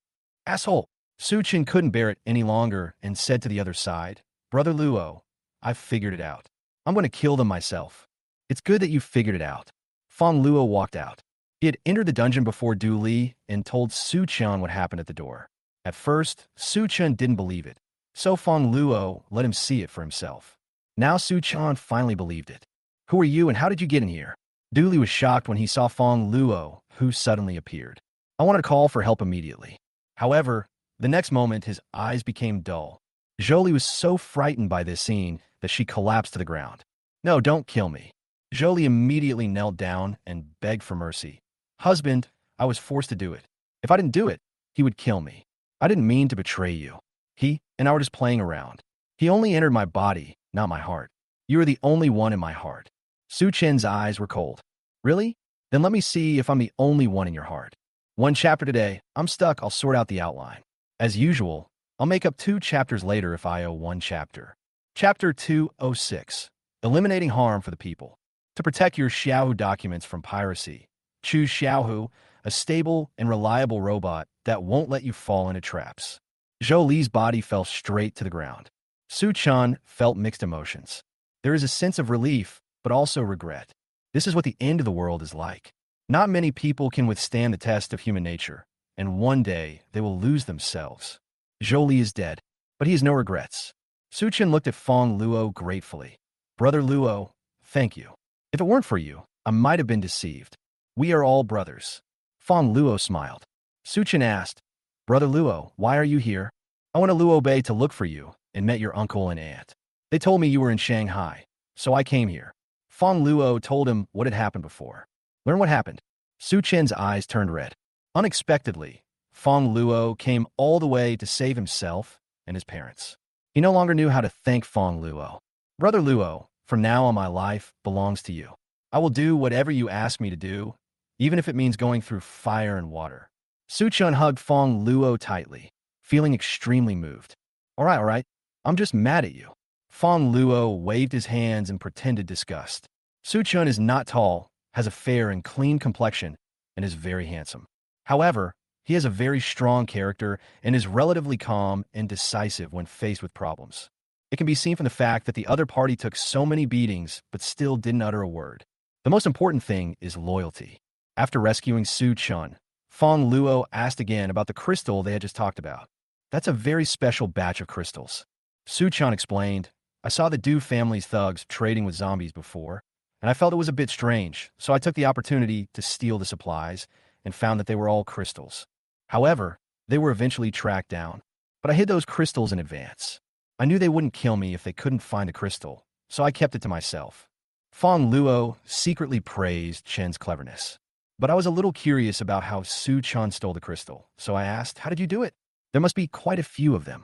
Asshole." Su Chen couldn't bear it any longer and said to the other side, "Brother Luo, I've figured it out. I'm going to kill them myself." "It's good that you figured it out." Fongluo walked out. He had entered the dungeon before Du Li and told Su Chen what happened at the door. At first, Su Chen didn't believe it, so Fongluo let him see it for himself. Now Su Chen finally believed it. "Who are you and how did you get in here?" Du Li was shocked when he saw Fongluo, who suddenly appeared. "I wanted to call for help immediately." However, the next moment his eyes became dull. Zhou Li was so frightened by this scene that she collapsed to the ground. No, don't kill me. Jolie immediately knelt down and begged for mercy. Husband, I was forced to do it. If I didn't do it, he would kill me. I didn't mean to betray you. He and I were just playing around. He only entered my body, not my heart. You are the only one in my heart. Su Chen's eyes were cold. Really? Then let me see if I'm the only one in your heart. One chapter today. I'm stuck. I'll sort out the outline. As usual, I'll make up 2 chapters later if I owe 1 chapter. Chapter 206. Eliminating harm for the people. To protect your Xiaohu documents from piracy, choose Xiaohu, a stable and reliable robot that won't let you fall into traps. Zhou Li's body fell straight to the ground. Su Chan felt mixed emotions. There is a sense of relief, but also regret. This is what the end of the world is like. Not many people can withstand the test of human nature, and one day they will lose themselves. Zhou Li is dead, but he has no regrets. Su Chen looked at Fongluo gratefully. Brother Luo, thank you. If it weren't for you, I might have been deceived. We are all brothers. Fongluo smiled. Su Chen asked, Brother Luo, why are you here? I went to Luo Bay to look for you and met your uncle and aunt. They told me you were in Shanghai, so I came here. Fongluo told him what had happened before. Learn what happened. Su Chen's eyes turned red. Unexpectedly, Fongluo came all the way to save himself and his parents. He no longer knew how to thank Fongluo. Brother Luo, from now on my life belongs to you. I will do whatever you ask me to do, even if it means going through fire and water. Su Chen hugged Fongluo tightly, feeling extremely moved. All right, I'm just mad at you. Fongluo waved his hands and pretended disgust. Su Chen is not tall, has a fair and clean complexion, and is very handsome. However, he has a very strong character and is relatively calm and decisive when faced with problems. It can be seen from the fact that the other party took so many beatings but still didn't utter a word. The most important thing is loyalty. After rescuing Su Chen, Fongluo asked again about the crystal they had just talked about. That's a very special batch of crystals. Su Chen explained, I saw the Du family's thugs trading with zombies before, and I felt it was a bit strange, so I took the opportunity to steal the supplies and found that they were all crystals. However, they were eventually tracked down, but I hid those crystals in advance. I knew they wouldn't kill me if they couldn't find the crystal, so I kept it to myself. Fongluo secretly praised Chen's cleverness. But I was a little curious about how Su Chen stole the crystal, so I asked, how did you do it? There must be quite a few of them.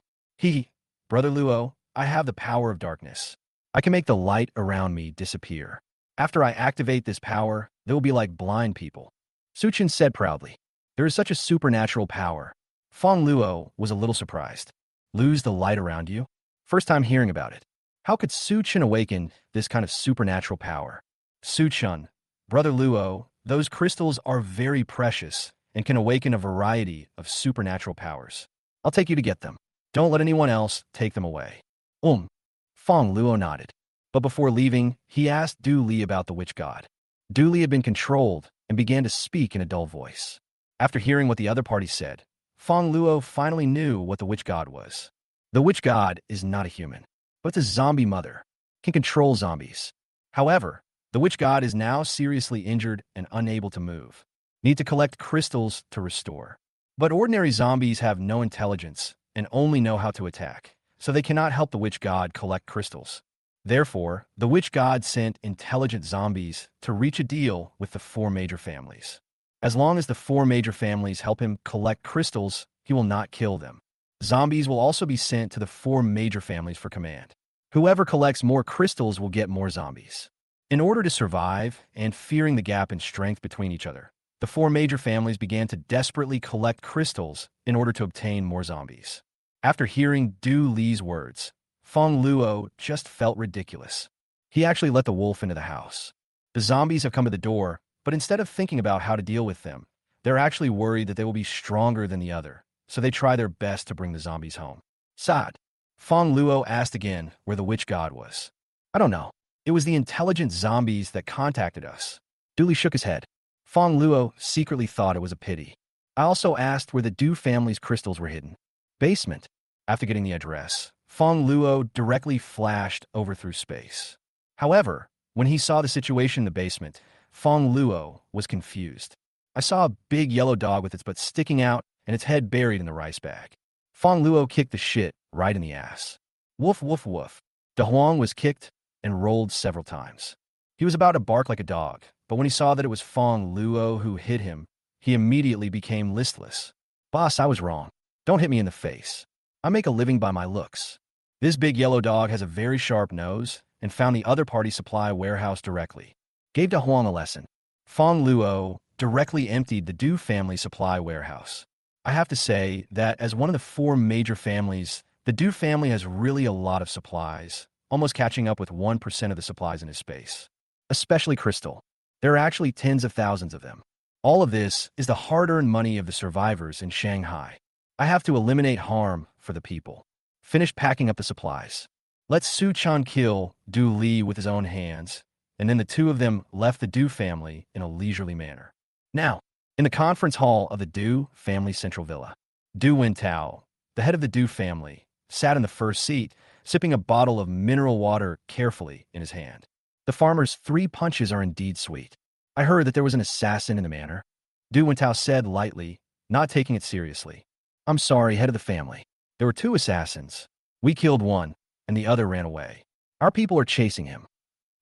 Brother Luo, I have the power of darkness. I can make the light around me disappear. After I activate this power, they will be like blind people. Su Chen said proudly, there is such a supernatural power. Fongluo was a little surprised. Lose the light around you? First time hearing about it. How could Su Chen awaken this kind of supernatural power? Su Chen, Brother Luo, those crystals are very precious and can awaken a variety of supernatural powers. I'll take you to get them. Don't let anyone else take them away. Fongluo nodded. But before leaving, he asked Du Li about the witch god. Du Li had been controlled and began to speak in a dull voice. After hearing what the other party said, Fongluo finally knew what the witch god was. The witch god is not a human, but it's a zombie mother, can control zombies. However, the witch god is now seriously injured and unable to move. Need to collect crystals to restore. But ordinary zombies have no intelligence and only know how to attack, so they cannot help the witch god collect crystals. Therefore, the witch god sent intelligent zombies to reach a deal with the 4 major families. As long as the 4 major families help him collect crystals, he will not kill them. Zombies will also be sent to the 4 major families for command. Whoever collects more crystals will get more zombies. In order to survive, and fearing the gap in strength between each other, the 4 major families began to desperately collect crystals in order to obtain more zombies. After hearing Du Li's words, Fongluo just felt ridiculous. He actually let the wolf into the house. The zombies have come to the door, but instead of thinking about how to deal with them, they're actually worried that they will be stronger than the other, so they try their best to bring the zombies home. Sad. Fongluo asked again where the witch god was. I don't know. It was the intelligent zombies that contacted us. Du Li shook his head. Fongluo secretly thought it was a pity. I also asked where the Du family's crystals were hidden. Basement. After getting the address, Fongluo directly flashed over through space. However, when he saw the situation in the basement, Fongluo was confused. I saw a big yellow dog with its butt sticking out and its head buried in the rice bag. Fongluo kicked the shit right in the ass. Woof, woof, woof. De Huang was kicked and rolled several times. He was about to bark like a dog, but when he saw that it was Fongluo who hit him, he immediately became listless. Boss, I was wrong. Don't hit me in the face. I make a living by my looks. This big yellow dog has a very sharp nose and found the other party supply warehouse directly. Gave De Huang a lesson. Fongluo directly emptied the Du family supply warehouse. I have to say that as one of the four major families, the Du family has really a lot of supplies, almost catching up with 1% of the supplies in his space. Especially crystal. There are actually tens of thousands of them. All of this is the hard-earned money of the survivors in Shanghai. I have to eliminate harm for the people. Finish packing up the supplies. Let Su Chan kill Du Li with his own hands, and then the two of them left the Du family in a leisurely manner. Now, in the conference hall of the Du family central villa, Du Wintao, the head of the Du family, sat in the first seat, sipping a bottle of mineral water carefully in his hand. The farmer's 3 punches are indeed sweet. I heard that there was an assassin in the manor. Du Wintao said lightly, not taking it seriously. I'm sorry, head of the family. There were 2 assassins. We killed one, and the other ran away. Our people are chasing him.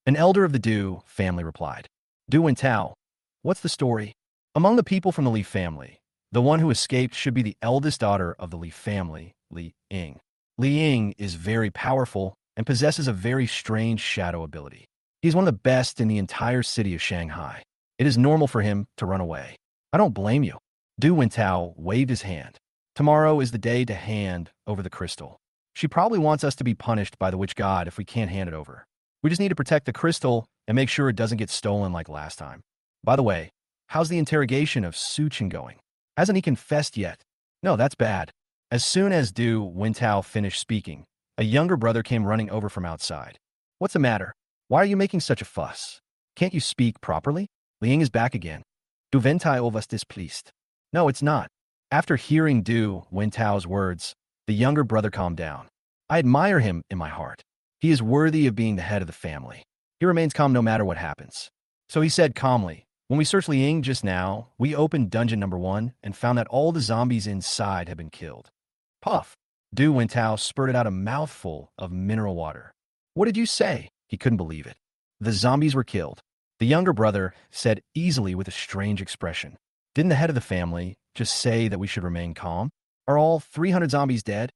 An elder of the Du family replied. Du Wintao, what's the story? Among the people from the Li family, the one who escaped should be the eldest daughter of the Li family, Li Ying. Li Ying is very powerful and possesses a very strange shadow ability. He's one of the best in the entire city of Shanghai. It is normal for him to run away. I don't blame you. Du Wintao waved his hand. Tomorrow is the day to hand over the crystal. She probably wants us to be punished by the witch god if we can't hand it over. We just need to protect the crystal and make sure it doesn't get stolen like last time. By the way, how's the interrogation of Su Chen going? Hasn't he confessed yet? No, that's bad. As soon as Du Wintao finished speaking, a younger brother came running over from outside. What's the matter? Why are you making such a fuss? Can't you speak properly? Li Ying is back again. Du Wintao was displeased. No, it's not. After hearing Du Wintao's words, the younger brother calmed down. I admire him in my heart. He is worthy of being the head of the family. He remains calm no matter what happens. So he said calmly, when we searched Li Ying just now, we opened dungeon number 1 and found that all the zombies inside had been killed. Puff. Du Wintao spurted out a mouthful of mineral water. What did you say? He couldn't believe it. The zombies were killed. The younger brother said easily with a strange expression. Didn't the head of the family just say that we should remain calm? Are all 300 zombies dead?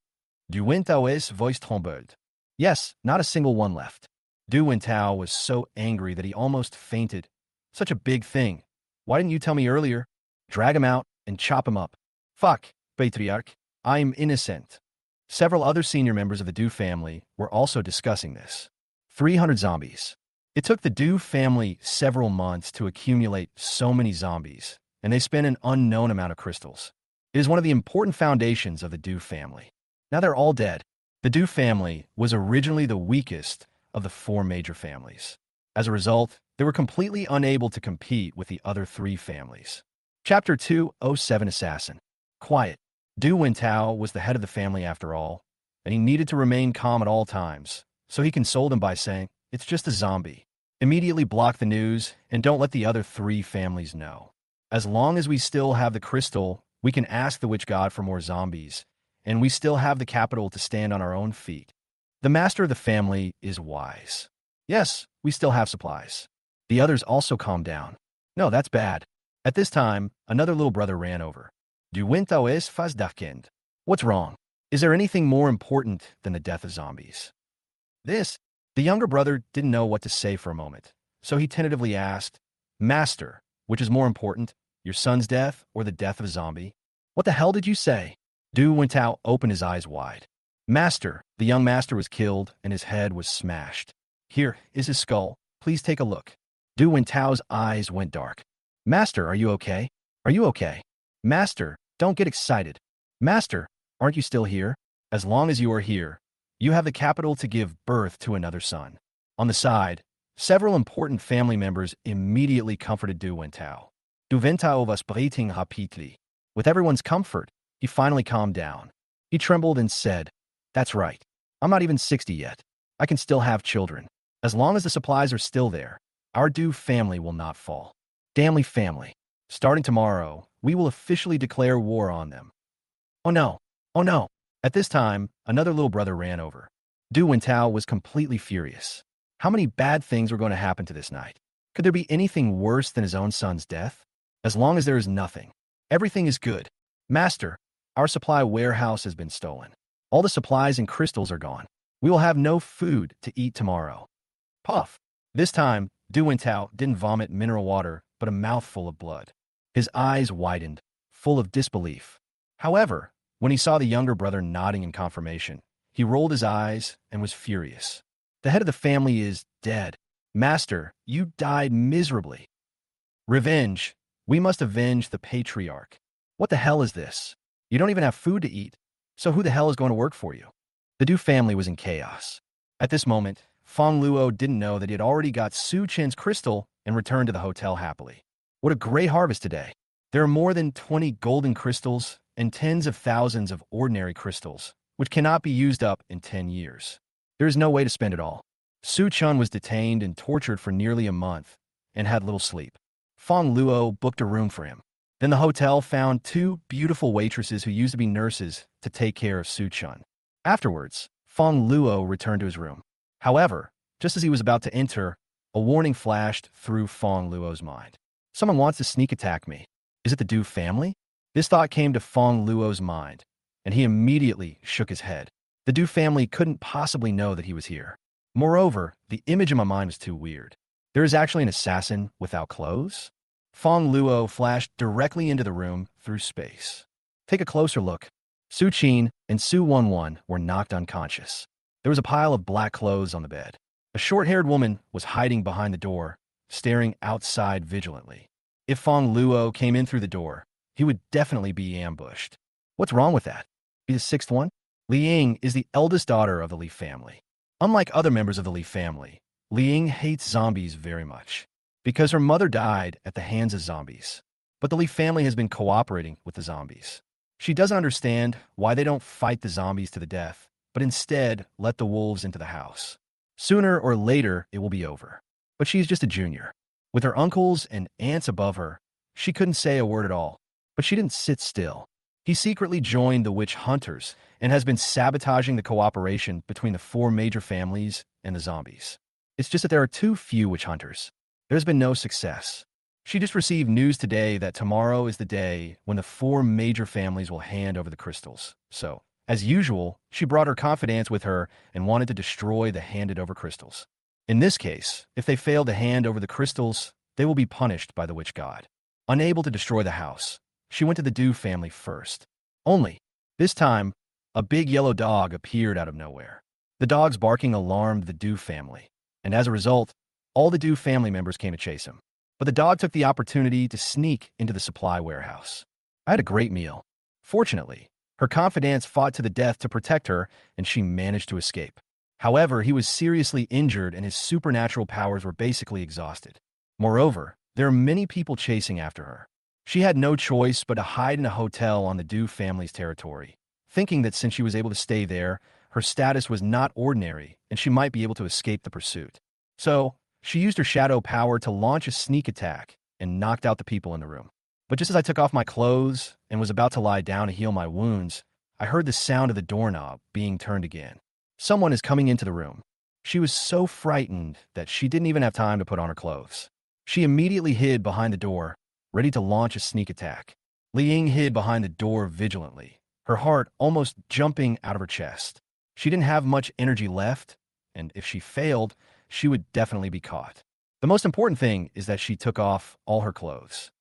Du Wintao's voice trembled. Yes, not a single one left. Du Wintao was so angry that he almost fainted. Such a big thing. Why didn't you tell me earlier? Drag him out and chop him up. Fuck, patriarch. I'm innocent. Several other senior members of the Du family were also discussing this. 300 zombies. It took the Du family several months to accumulate so many zombies, and they spent an unknown amount of crystals. It is one of the important foundations of the Du family. Now they're all dead. The Du family was originally the weakest of the 4 major families. As a result, they were completely unable to compete with the other 3 families. Chapter 207 Assassin. Quiet. Du Wintao was the head of the family after all, and he needed to remain calm at all times. So he consoled him by saying, it's just a zombie. Immediately block the news and don't let the other 3 families know. As long as we still have the crystal, we can ask the witch god for more zombies, and we still have the capital to stand on our own feet. The master of the family is wise. Yes, we still have supplies. The others also calmed down. No, that's bad. At this time, another little brother ran over. Du Wintao is fasdakind. What's wrong? Is there anything more important than the death of zombies? The younger brother didn't know what to say for a moment, so he tentatively asked, Master, which is more important, your son's death or the death of a zombie? What the hell did you say? Du Wintao opened his eyes wide. Master, the young master was killed and his head was smashed. Here is his skull. Please take a look. Du Wintao's eyes went dark. Master, are you okay? Are you okay? Master, don't get excited. Master, aren't you still here? As long as you are here, you have the capital to give birth to another son. On the side, several important family members immediately comforted Du Wintao. Du Wintao was breathing rapidly. With everyone's comfort, he finally calmed down. He trembled and said, That's right. I'm not even 60 yet. I can still have children. As long as the supplies are still there, our Du family will not fall. Damnly family. Starting tomorrow, we will officially declare war on them. Oh no. Oh no. At this time, another little brother ran over. Du Wintao was completely furious. How many bad things were going to happen to this night? Could there be anything worse than his own son's death? As long as there is nothing, everything is good. Master, our supply warehouse has been stolen. All the supplies and crystals are gone. We will have no food to eat tomorrow. Puff. This time, Du Wintao didn't vomit mineral water, but a mouthful of blood. His eyes widened, full of disbelief. However, when he saw the younger brother nodding in confirmation, he rolled his eyes and was furious. The head of the family is dead. Master, you died miserably. Revenge. We must avenge the patriarch. What the hell is this? You don't even have food to eat, so who the hell is going to work for you? The Du family was in chaos. At this moment, Fongluo didn't know that he had already got Su Chen's crystal and returned to the hotel happily. What a great harvest today. There are more than 20 golden crystals and tens of thousands of ordinary crystals, which cannot be used up in 10 years. There is no way to spend it all. Su Chen was detained and tortured for nearly a month and had little sleep. Fongluo booked a room for him. Then the hotel found 2 beautiful waitresses who used to be nurses to take care of Su Chen. Afterwards, Fongluo returned to his room. However, just as he was about to enter, a warning flashed through Fongluo's mind. Someone wants to sneak attack me. Is it the Du family? This thought came to Fongluo's mind, and he immediately shook his head. The Du family couldn't possibly know that he was here. Moreover, the image in my mind was too weird. There is actually an assassin without clothes? Fongluo flashed directly into the room through space. Take a closer look. Su Qin and Su Wanwan were knocked unconscious. There was a pile of black clothes on the bed. A short-haired woman was hiding behind the door, staring outside vigilantly. If Fongluo came in through the door, he would definitely be ambushed. What's wrong with that? Be the 6th one? Li Ying is the eldest daughter of the Li family. Unlike other members of the Li family, Li Ying hates zombies very much, because her mother died at the hands of zombies. But the Li family has been cooperating with the zombies. She doesn't understand why they don't fight the zombies to the death, but instead let the wolves into the house. Sooner or later, it will be over. But she's just a junior. With her uncles and aunts above her, she couldn't say a word at all. But she didn't sit still. He secretly joined the witch hunters and has been sabotaging the cooperation between the 4 major families and the zombies. It's just that there are too few witch hunters. There's been no success. She just received news today that tomorrow is the day when the 4 major families will hand over the crystals. So, as usual, she brought her confidants with her and wanted to destroy the handed-over crystals. In this case, if they fail to hand over the crystals, they will be punished by the witch god. Unable to destroy the house, she went to the Du family first. Only, this time, a big yellow dog appeared out of nowhere. The dog's barking alarmed the Du family, and as a result, all the Du family members came to chase him. But the dog took the opportunity to sneak into the supply warehouse. I had a great meal. Fortunately, her confidants fought to the death to protect her, and she managed to escape. However, he was seriously injured and his supernatural powers were basically exhausted. Moreover, there are many people chasing after her. She had no choice but to hide in a hotel on the Du family's territory, thinking that since she was able to stay there, her status was not ordinary and she might be able to escape the pursuit. So, she used her shadow power to launch a sneak attack and knocked out the people in the room. But just as I took off my clothes and was about to lie down to heal my wounds, I heard the sound of the doorknob being turned again. Someone is coming into the room. She was so frightened that she didn't even have time to put on her clothes. She immediately hid behind the door, ready to launch a sneak attack. Li Ying hid behind the door vigilantly, her heart almost jumping out of her chest. She didn't have much energy left, and if she failed, she would definitely be caught. The most important thing is that she took off all her clothes.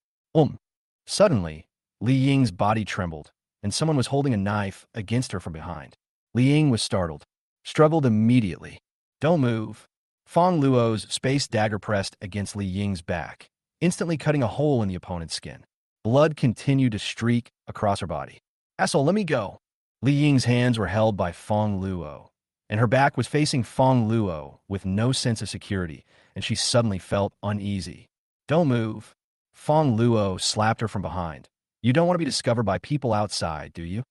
Suddenly, Li Ying's body trembled, and someone was holding a knife against her from behind. Li Ying was startled, struggled immediately. Don't move. Fongluo's space dagger pressed against Li Ying's back, instantly cutting a hole in the opponent's skin. Blood continued to streak across her body. Asshole, let me go. Li Ying's hands were held by Fongluo, and her back was facing Fongluo with no sense of security, and she suddenly felt uneasy. Don't move. Fongluo slapped her from behind. You don't want to be discovered by people outside, do you?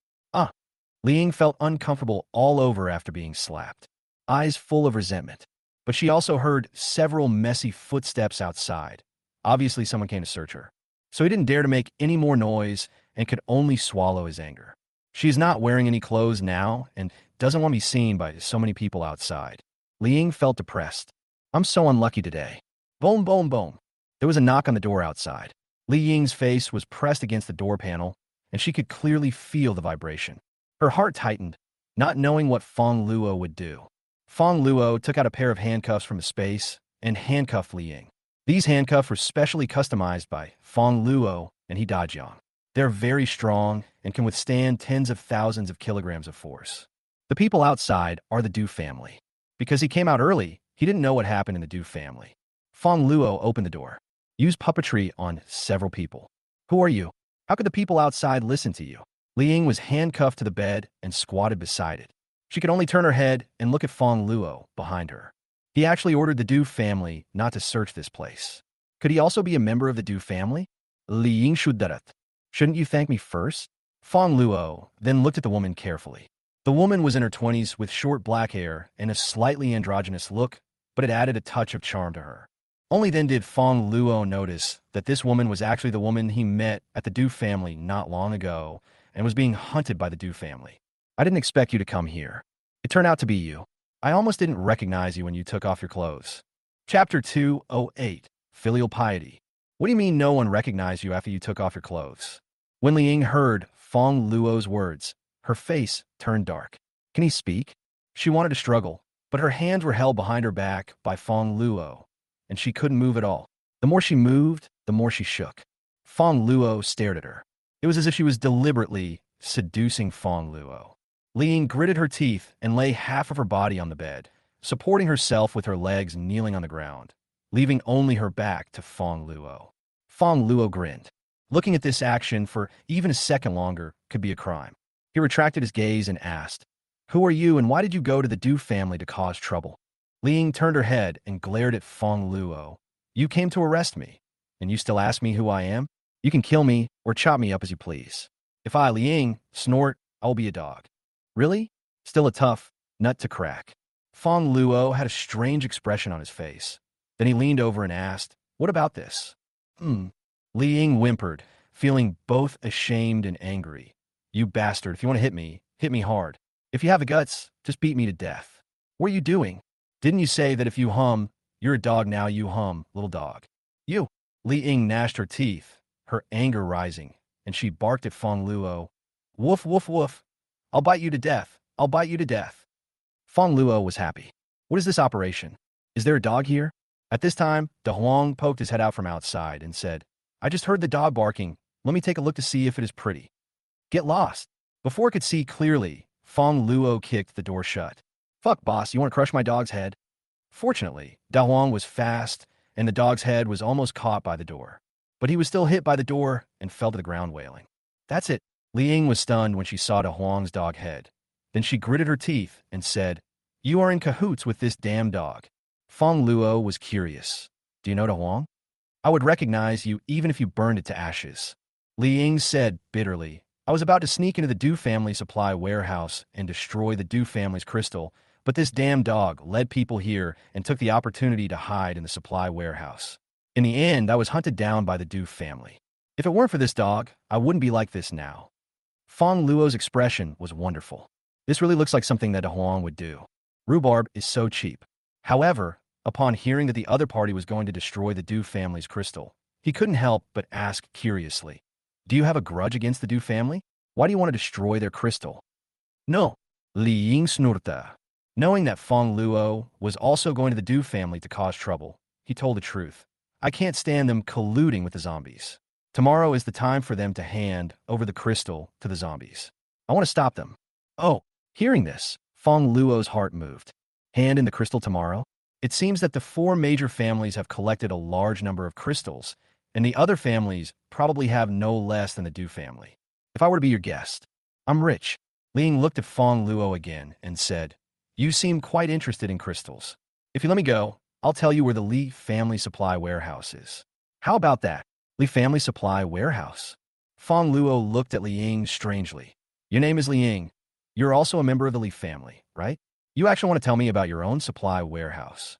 Li Ying felt uncomfortable all over after being slapped, eyes full of resentment. But she also heard several messy footsteps outside. Obviously, someone came to search her. So he didn't dare to make any more noise and could only swallow his anger. She's not wearing any clothes now and doesn't want to be seen by so many people outside. Li Ying felt depressed. I'm so unlucky today. Boom, boom, boom. There was a knock on the door outside. Li Ying's face was pressed against the door panel, and she could clearly feel the vibration. Her heart tightened, not knowing what Fongluo would do. Fongluo took out a pair of handcuffs from his space and handcuffed Li Ying. These handcuffs were specially customized by Fongluo and Hidajiang. They're very strong and can withstand tens of thousands of kilograms of force. The people outside are the Du family. Because he came out early, he didn't know what happened in the Du family. Fongluo opened the door. Use puppetry on several people. Who are you? How could the people outside listen to you? Li Ying was handcuffed to the bed and squatted beside it. She could only turn her head and look at Fongluo behind her. He actually ordered the Du family not to search this place. Could he also be a member of the Du family? Li Ying shudarat. Shouldn't you thank me first? Fongluo then looked at the woman carefully. The woman was in her 20s with short black hair and a slightly androgynous look, but it added a touch of charm to her. Only then did Fongluo notice that this woman was actually the woman he met at the Du family not long ago and was being hunted by the Du family. I didn't expect you to come here. It turned out to be you. I almost didn't recognize you when you took off your clothes. Chapter 208, Filial Piety. What do you mean no one recognized you after you took off your clothes? When Li Ying heard Fongluo's words, her face turned dark. Can he speak? She wanted to struggle, but her hands were held behind her back by Fongluo, and she couldn't move at all. The more she moved, the more she shook. Fongluo stared at her. It was as if she was deliberately seducing Fongluo. Li Ying gritted her teeth and lay half of her body on the bed, supporting herself with her legs kneeling on the ground, leaving only her back to Fongluo. Fongluo grinned. Looking at this action for even a second longer could be a crime. He retracted his gaze and asked, "Who are you and why did you go to the Du family to cause trouble?" Li Ying turned her head and glared at Fongluo. "You came to arrest me, and you still ask me who I am? You can kill me or chop me up as you please. If I, Li Ying, snort, I'll be a dog." Really? Still a tough nut to crack. Fongluo had a strange expression on his face. Then he leaned over and asked, "What about this?" Li Ying whimpered, feeling both ashamed and angry. "You bastard, if you want to hit me hard. If you have the guts, just beat me to death." "What are you doing? Didn't you say that if you hum, you're a dog now, you hum, little dog?" "You." Li Ying gnashed her teeth, her anger rising, and she barked at Fongluo. "Woof, woof, woof. I'll bite you to death. I'll bite you to death." Fongluo was happy. "What is this operation? Is there a dog here?" At this time, De Huang poked his head out from outside and said, "I just heard the dog barking. Let me take a look to see if it is pretty." "Get lost." Before it could see clearly, Fongluo kicked the door shut. "Fuck, boss, you want to crush my dog's head?" Fortunately, Da Huang was fast, and the dog's head was almost caught by the door. But he was still hit by the door and fell to the ground wailing. "That's it." Li Ying was stunned when she saw Da Huang's dog head. Then she gritted her teeth and said, "You are in cahoots with this damn dog." Fongluo was curious. "Do you know Da Huang?" "I would recognize you even if you burned it to ashes." Li Ying said bitterly, "I was about to sneak into the Du family supply warehouse and destroy the Du family's crystal, but this damn dog led people here and took the opportunity to hide in the supply warehouse. In the end, I was hunted down by the Du family. If it weren't for this dog, I wouldn't be like this now." Fongluo's expression was wonderful. This really looks like something that De Huang would do. Rhubarb is so cheap. However, upon hearing that the other party was going to destroy the Du family's crystal, he couldn't help but ask curiously, "Do you have a grudge against the Du family? Why do you want to destroy their crystal?" "No." Li Ying snurta. Knowing that Fongluo was also going to the Du family to cause trouble, he told the truth. "I can't stand them colluding with the zombies. Tomorrow is the time for them to hand over the crystal to the zombies. I want to stop them." Oh, hearing this, Fongluo's heart moved. Hand in the crystal tomorrow? It seems that the four major families have collected a large number of crystals, and the other families probably have no less than the Du family. If I were to be your guest, I'm rich. Li Ying looked at Fongluo again and said, "You seem quite interested in crystals. If you let me go, I'll tell you where the Li family supply warehouse is." "How about that? Li family supply warehouse?" Fongluo looked at Li Ying strangely. "Your name is Li Ying. You're also a member of the Li family, right? You actually want to tell me about your own supply warehouse?"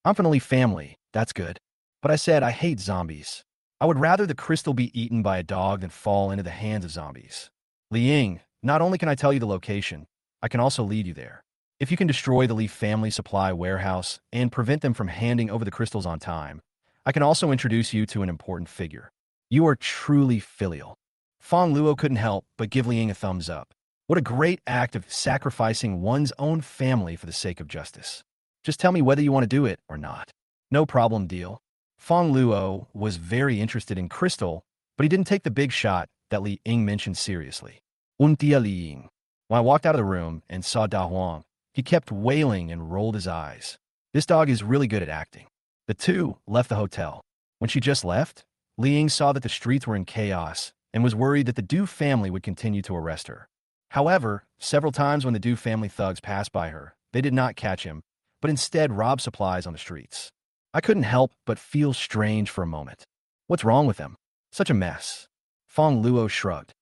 "I'm from the Li family. That's good. But I said I hate zombies. I would rather the crystal be eaten by a dog than fall into the hands of zombies." Li Ying, Not only can I tell you the location, I can also lead you there. If you can destroy the Li family supply warehouse and prevent them from handing over the crystals on time, I can also introduce you to an important figure. You are truly filial. Fongluo couldn't help but give Liang a thumbs up. What a great act of sacrificing one's own family for the sake of justice. Just tell me whether you want to do it or not. No problem, deal. Fongluo was very interested in crystal, but he didn't take the big shot that Li Ying mentioned seriously. Untia Li Ying. When I walked out of the room and saw Da Huang, he kept wailing and rolled his eyes. This dog is really good at acting. The two left the hotel. When she just left, Li Ying saw that the streets were in chaos and was worried that the Du family would continue to arrest her. However, several times when the Du family thugs passed by her, they did not catch him, but instead robbed supplies on the streets. I couldn't help but feel strange for a moment. What's wrong with them? Such a mess. Fongluo shrugged.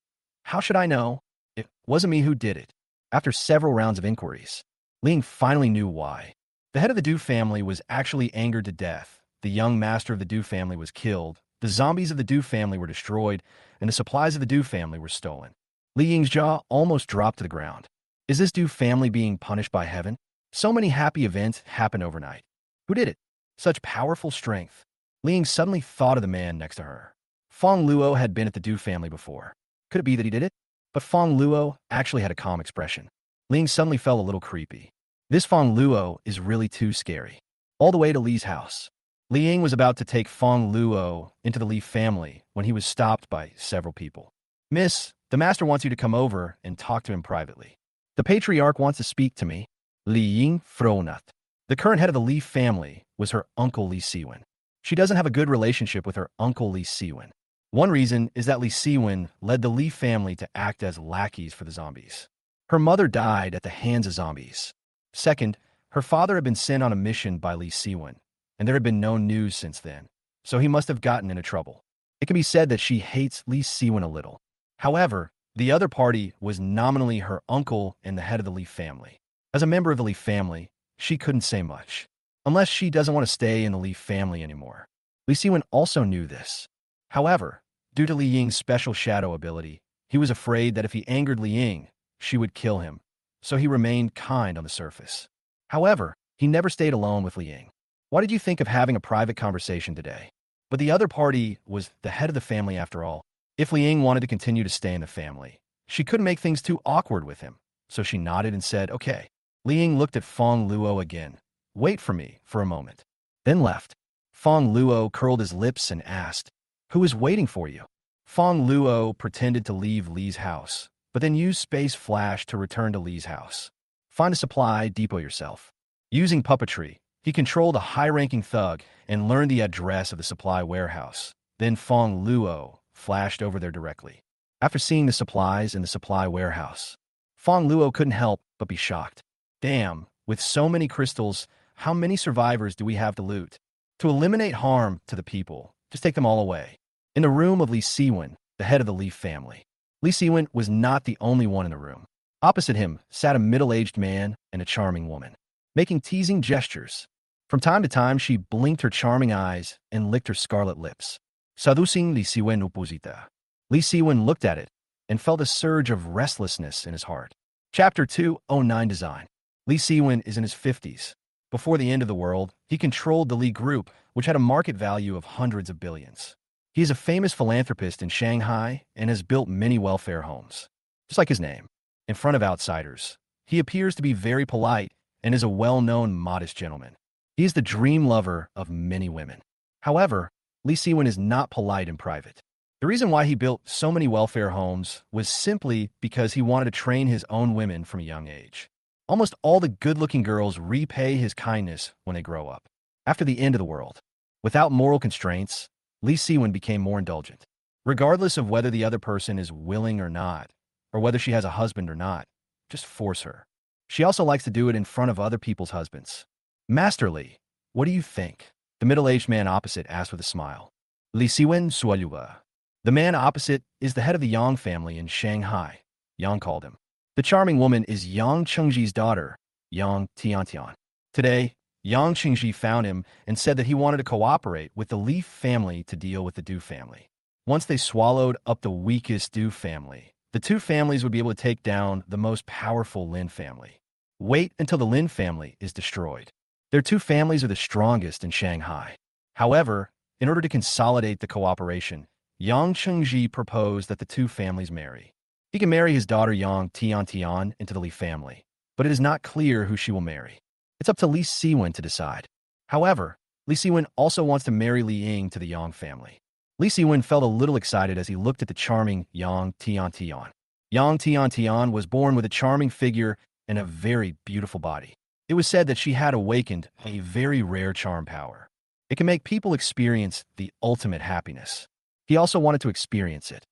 How should I know? It wasn't me who did it. After several rounds of inquiries, Ling finally knew why. The head of the Du family was actually angered to death. The young master of the Du family was killed, the zombies of the Du family were destroyed, and the supplies of the Du family were stolen. Li Ying's jaw almost dropped to the ground. Is this Du family being punished by heaven? So many happy events happened overnight. Who did it? Such powerful strength. Li Ying suddenly thought of the man next to her. Fongluo had been at the Du family before. Could it be that he did it? But Fongluo actually had a calm expression. Li Ying suddenly felt a little creepy. This Fongluo is really too scary. All the way to Li's house. Li Ying was about to take Fongluo into the Li family when he was stopped by several people. Miss, the master wants you to come over and talk to him privately. The patriarch wants to speak to me. Li Ying Fronut. The current head of the Li family was her uncle Li Siwen. She doesn't have a good relationship with her uncle Li Siwen. One reason is that Li Siwen led the Li family to act as lackeys for the zombies. Her mother died at the hands of zombies. Second, her father had been sent on a mission by Li Siwen, and there had been no news since then, so he must have gotten into trouble. It can be said that she hates Li Siwen a little. However, the other party was nominally her uncle and the head of the Li family. As a member of the Li family, she couldn't say much, unless she doesn't want to stay in the Li family anymore. Li Siwen also knew this. However, due to Li Ying's special shadow ability, he was afraid that if he angered Li Ying, she would kill him, so he remained kind on the surface. However, he never stayed alone with Li Ying. Why did you think of having a private conversation today? But the other party was the head of the family after all. If Li Ying wanted to continue to stay in the family, she couldn't make things too awkward with him, so she nodded and said, okay. Li Ying looked at Fongluo again. Wait for me for a moment. Then left. Fongluo curled his lips and asked, who is waiting for you? Fongluo pretended to leave Li's house, but then used Space Flash to return to Li's house. Find a supply depot yourself. Using puppetry, he controlled a high-ranking thug and learned the address of the supply warehouse. Then Fongluo flashed over there directly. After seeing the supplies in the supply warehouse, Fongluo couldn't help but be shocked. Damn, with so many crystals, how many survivors do we have to loot? To eliminate harm to the people, just take them all away. In the room of Li Siwen, the head of the Li family. Li Siwen was not the only one in the room. Opposite him sat a middle-aged man and a charming woman, making teasing gestures. From time to time, she blinked her charming eyes and licked her scarlet lips. Seducing Li Siwen opposita. Li Siwen looked at it and felt a surge of restlessness in his heart. Chapter 209 Design. Li Siwen is in his 50s. Before the end of the world, he controlled the Li Group, which had a market value of hundreds of billions. He is a famous philanthropist in Shanghai and has built many welfare homes. Just like his name, in front of outsiders, he appears to be very polite and is a well-known modest gentleman. He is the dream lover of many women. However, Li Siwen is not polite in private. The reason why he built so many welfare homes was simply because he wanted to train his own women from a young age. Almost all the good-looking girls repay his kindness when they grow up. After the end of the world, without moral constraints, Li Siwen became more indulgent. Regardless of whether the other person is willing or not, or whether she has a husband or not, just force her. She also likes to do it in front of other people's husbands. Master Li, what do you think? The middle-aged man opposite asked with a smile. Li Siwen Sualua. The man opposite is the head of the Yang family in Shanghai. Yang called him. The charming woman is Yang Chengji's daughter, Yang Tiantian. Today, Yang Chengji found him and said that he wanted to cooperate with the Li family to deal with the Du family. Once they swallowed up the weakest Du family, The two families would be able to take down the most powerful Lin family. Wait until the Lin family is destroyed. Their two families are the strongest in Shanghai. However, in order to consolidate the cooperation, Yang Chengji proposed that the two families marry. He can marry his daughter Yang Tiantian into the Li family, but it is not clear who she will marry. It's up to Li Siwen to decide. However, Li Siwen also wants to marry Li Ying to the Yang family. Li Siwen felt a little excited as he looked at the charming Yang Tiantian. Yang Tiantian was born with a charming figure and a very beautiful body. It was said that she had awakened a very rare charm power. It can make people experience the ultimate happiness. He also wanted to experience it.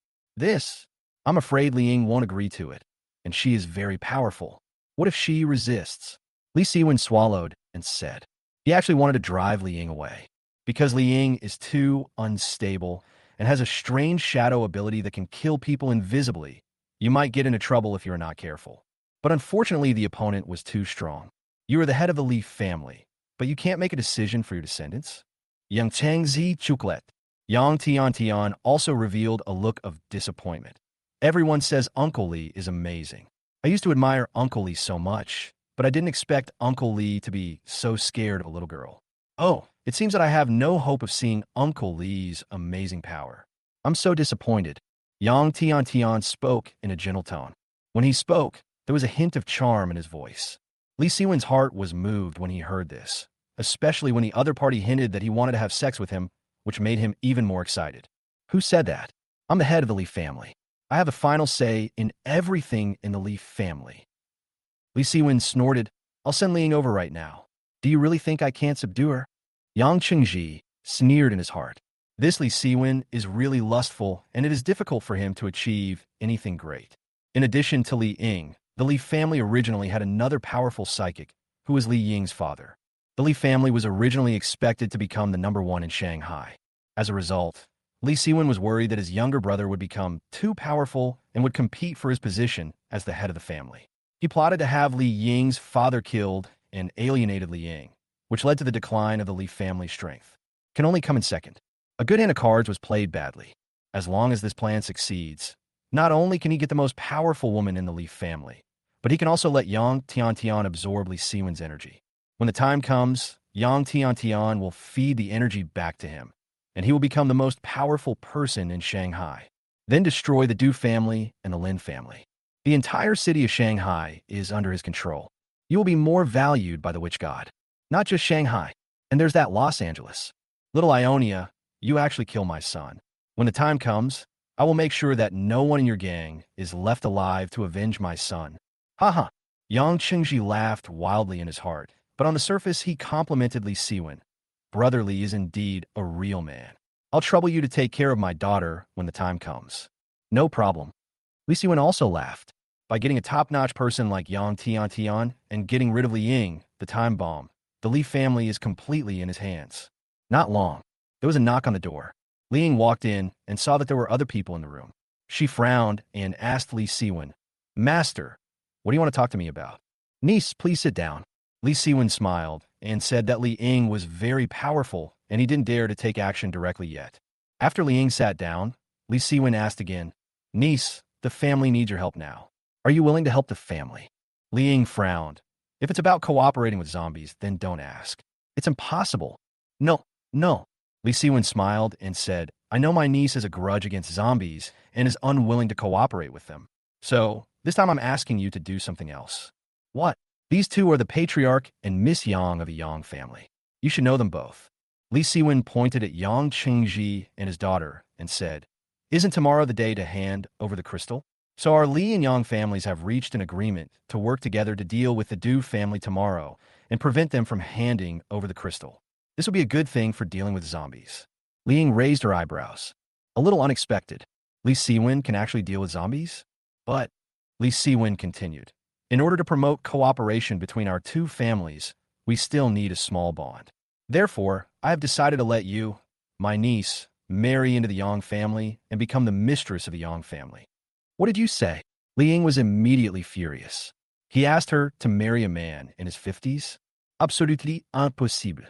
I'm afraid Li Ying won't agree to it, and she is very powerful. What if she resists? Li Siwen swallowed and said. He actually wanted to drive Li Ying away, because Li Ying is too unstable and has a strange shadow ability that can kill people invisibly. You might get into trouble if you're not careful. But unfortunately, the opponent was too strong. You are the head of the Li family, but you can't make a decision for your descendants? Yang Chengzi Chuklet. Yang Tiantian also revealed a look of disappointment. Everyone says Uncle Li is amazing. I used to admire Uncle Li so much, but I didn't expect Uncle Li to be so scared of a little girl. Oh, it seems that I have no hope of seeing Uncle Li's amazing power. I'm so disappointed. Yang Tiantian spoke in a gentle tone. When he spoke, there was a hint of charm in his voice. Li Siwen's heart was moved when he heard this, especially when the other party hinted that he wanted to have sex with him, which made him even more excited. Who said that? I'm the head of the Li family. I have the final say in everything in the Li family. Li Siwen snorted. I'll send Li Ying over right now. Do you really think I can't subdue her? Yang Chengji sneered in his heart. This Li Siwen is really lustful, and it is difficult for him to achieve anything great. In addition to Li Ying, the Li family originally had another powerful psychic, who was Li Ying's father. The Li family was originally expected to become the #1 in Shanghai. As a result, Li Siwen was worried that his younger brother would become too powerful and would compete for his position as the head of the family. He plotted to have Li Ying's father killed and alienated Li Ying, which led to the decline of the Li family's strength. Can only come in second. A good hand of cards was played badly. As long as this plan succeeds, not only can he get the most powerful woman in the Li family, but he can also let Yang Tiantian absorb Li Siwen's energy. When the time comes, Yang Tiantian will feed the energy back to him, and he will become the most powerful person in Shanghai. Then destroy the Du family and the Lin family. The entire city of Shanghai is under his control. You will be more valued by the witch god. Not just Shanghai. And there's that Los Angeles. Little Ionia, you actually kill my son. When the time comes, I will make sure that no one in your gang is left alive to avenge my son. Haha. Yang Chengji laughed wildly in his heart, but on the surface he complimented Li Siwen. Brother Li is indeed a real man. I'll trouble you to take care of my daughter when the time comes. No problem. Li Siwen also laughed. By getting a top-notch person like Yang Tiantian and getting rid of Li Ying, the time bomb, the Li family is completely in his hands. Not long. There was a knock on the door. Li Ying walked in and saw that there were other people in the room. She frowned and asked Li Siwen, Master, what do you want to talk to me about? Niece, please sit down. Li Siwen smiled and said that Li Ying was very powerful and he didn't dare to take action directly yet. After Li Ying sat down, Li Siwen asked again, Niece, the family needs your help now. Are you willing to help the family? Li Ying frowned. If it's about cooperating with zombies, then don't ask. It's impossible. No. Li Siwen smiled and said, I know my niece has a grudge against zombies and is unwilling to cooperate with them. So, this time I'm asking you to do something else. What? These two are the patriarch and Miss Yang of the Yang family. You should know them both. Li Siwen pointed at Yang Chengji and his daughter and said, Isn't tomorrow the day to hand over the crystal? So our Li and Yang families have reached an agreement to work together to deal with the Du family tomorrow and prevent them from handing over the crystal. This will be a good thing for dealing with zombies. Li Ying raised her eyebrows. A little unexpected. Li Siwen can actually deal with zombies? But Li Siwen continued. In order to promote cooperation between our two families, we still need a small bond. Therefore, I have decided to let you, my niece, marry into the Yang family and become the mistress of the Yang family. What did you say? Li Ying was immediately furious. He asked her to marry a man in his 50s? Absolutely impossible.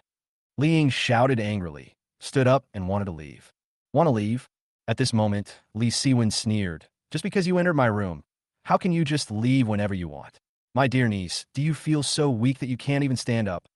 Li Ying shouted angrily, stood up and wanted to leave. Want to leave? At this moment, Li Siwen sneered, Just because you entered my room, how can you just leave whenever you want? My dear niece, do you feel so weak that you can't even stand up?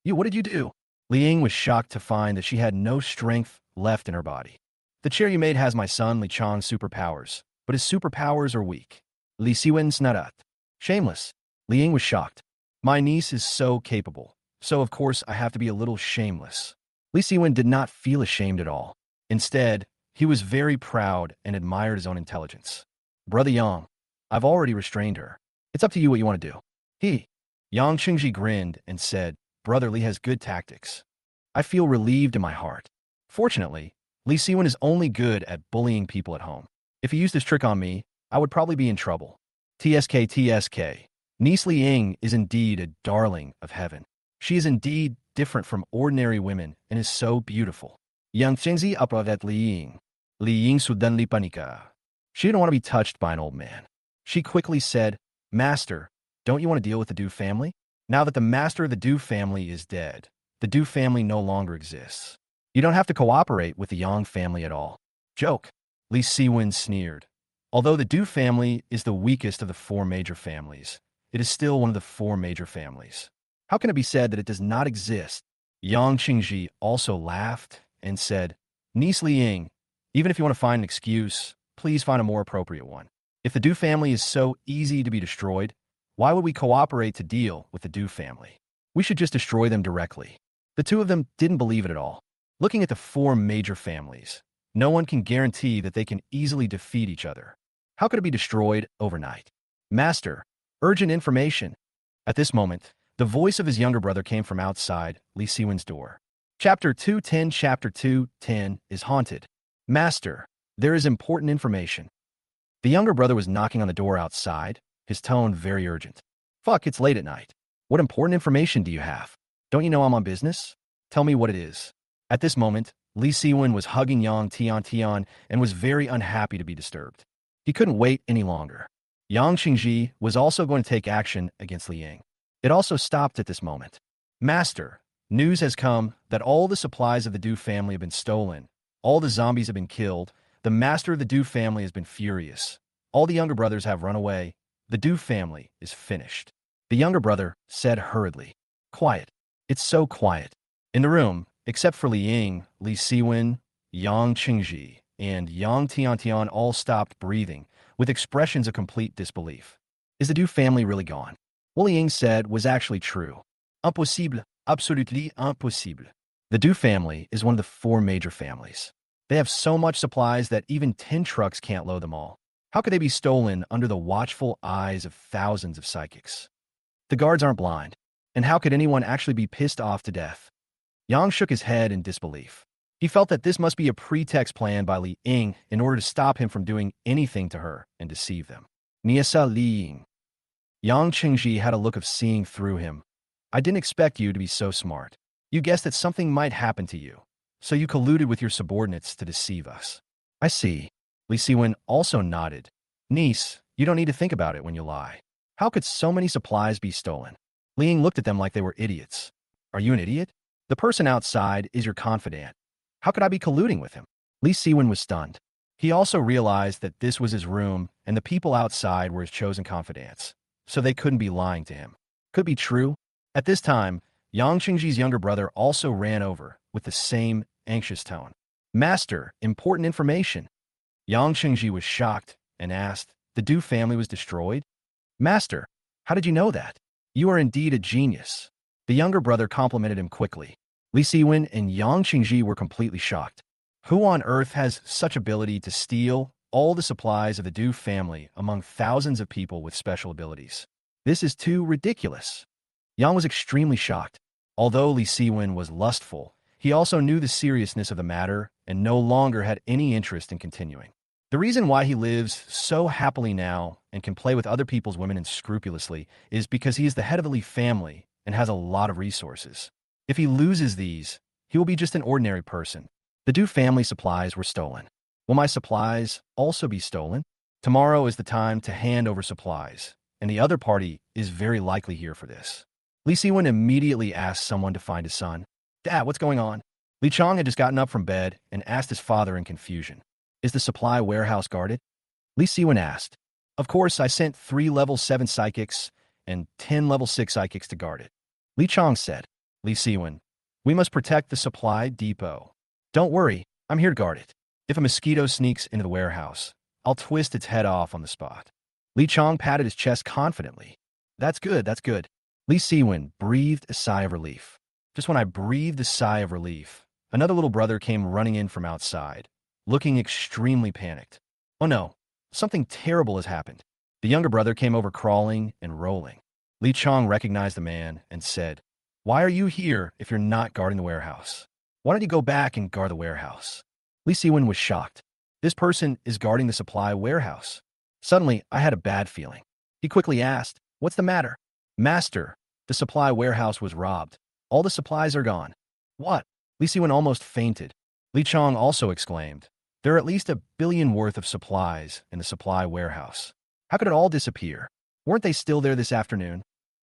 What did you do? Li Ying was shocked to find that she had no strength left in her body. The chair you made has my son Li Chang's superpowers, but his superpowers are weak. Li Siwen's not. Shameless. Li Ying was shocked. My niece is so capable, so of course I have to be a little shameless. Li Siwen did not feel ashamed at all. Instead, he was very proud and admired his own intelligence. Brother Yang, I've already restrained her. It's up to you what you want to do. Yang Qingji grinned and said, Brother Li has good tactics. I feel relieved in my heart. Fortunately, Li Siwen is only good at bullying people at home. If he used this trick on me, I would probably be in trouble. TSK. Niece Li Ying is indeed a darling of heaven. She is indeed different from ordinary women and is so beautiful. Yang Qingzi upravet Li Ying. Li Ying suddenly panika. She didn't want to be touched by an old man. She quickly said, Master, don't you want to deal with the Du family? Now that the master of the Du family is dead, the Du family no longer exists. You don't have to cooperate with the Yang family at all. Joke. Li Siwen sneered. Although the Du family is the weakest of the four major families, it is still one of the four major families. How can it be said that it does not exist? Yang Qingji also laughed and said, Niece Li Ying, even if you want to find an excuse, please find a more appropriate one. If the Du family is so easy to be destroyed, why would we cooperate to deal with the Du family? We should just destroy them directly. The two of them didn't believe it at all. Looking at the four major families, no one can guarantee that they can easily defeat each other. How could it be destroyed overnight? Master, urgent information. At this moment, the voice of his younger brother came from outside Li Siwen's door. Chapter 210 is haunted. Master, there is important information. The younger brother was knocking on the door outside, his tone very urgent. Fuck, it's late at night. What important information do you have? Don't you know I'm on business? Tell me what it is. At this moment, Li Siwen was hugging Yang Tian and was very unhappy to be disturbed. He couldn't wait any longer. Yang Qingji was also going to take action against Li Ying. It also stopped at this moment. Master, news has come that all the supplies of the Du family have been stolen. All the zombies have been killed. The master of the Du family has been furious. All the younger brothers have run away. The Du family is finished. The younger brother said hurriedly. Quiet. It's so quiet. In the room, except for Li Ying, Li Siwen, Yang Qingji, and Yang Tian all stopped breathing, with expressions of complete disbelief. Is the Du family really gone? What Li Ying said was actually true. Impossible. Absolutely impossible. The Du family is one of the four major families. They have so much supplies that even 10 trucks can't load them all. How could they be stolen under the watchful eyes of thousands of psychics? The guards aren't blind. And how could anyone actually be pissed off to death? Yang shook his head in disbelief. He felt that this must be a pretext planned by Li Ying in order to stop him from doing anything to her and deceive them. Niasa Li Ying. Yang Qingji had a look of seeing through him. I didn't expect you to be so smart. You guessed that something might happen to you, so you colluded with your subordinates to deceive us. I see. Li Siwen also nodded. Niece, you don't need to think about it when you lie. How could so many supplies be stolen? Li Ying looked at them like they were idiots. Are you an idiot? The person outside is your confidant. How could I be colluding with him? Li Siwen was stunned. He also realized that this was his room and the people outside were his chosen confidants, so they couldn't be lying to him. Could be true. At this time, Yang Qingji's younger brother also ran over with the same anxious tone. Master, important information. Yang Qingji was shocked and asked, the Du family was destroyed? Master, how did you know that? You are indeed a genius. The younger brother complimented him quickly. Li Siwen and Yang Qingji were completely shocked. Who on earth has such ability to steal all the supplies of the Du family among thousands of people with special abilities? This is too ridiculous. Yang was extremely shocked. Although Li Siwen was lustful, he also knew the seriousness of the matter and no longer had any interest in continuing. The reason why he lives so happily now and can play with other people's women unscrupulously is because he is the head of the Li family and has a lot of resources. If he loses these, he will be just an ordinary person. The Du family supplies were stolen. Will my supplies also be stolen? Tomorrow is the time to hand over supplies, and the other party is very likely here for this. Li Siwen immediately asked someone to find his son. Dad, what's going on? Li Chang had just gotten up from bed and asked his father in confusion. Is the supply warehouse guarded? Li Siwen asked. Of course, I sent 3 level 7 psychics and 10 level 6 psychics to guard it. Li Chong said. Li Siwen, we must protect the supply depot. Don't worry, I'm here to guard it. If a mosquito sneaks into the warehouse, I'll twist its head off on the spot. Li Chong patted his chest confidently. That's good, that's good. Li Siwen breathed a sigh of relief. Just when I breathed a sigh of relief, another little brother came running in from outside, looking extremely panicked. Oh no, something terrible has happened. The younger brother came over crawling and rolling. Li Chong recognized the man and said, Why are you here if you're not guarding the warehouse? Why don't you go back and guard the warehouse? Li Siwen was shocked. This person is guarding the supply warehouse. Suddenly, I had a bad feeling. He quickly asked, What's the matter? Master, the supply warehouse was robbed. All the supplies are gone. What? Li Siwen almost fainted. Li Chong also exclaimed, There are at least 1 billion worth of supplies in the supply warehouse. How could it all disappear? Weren't they still there this afternoon?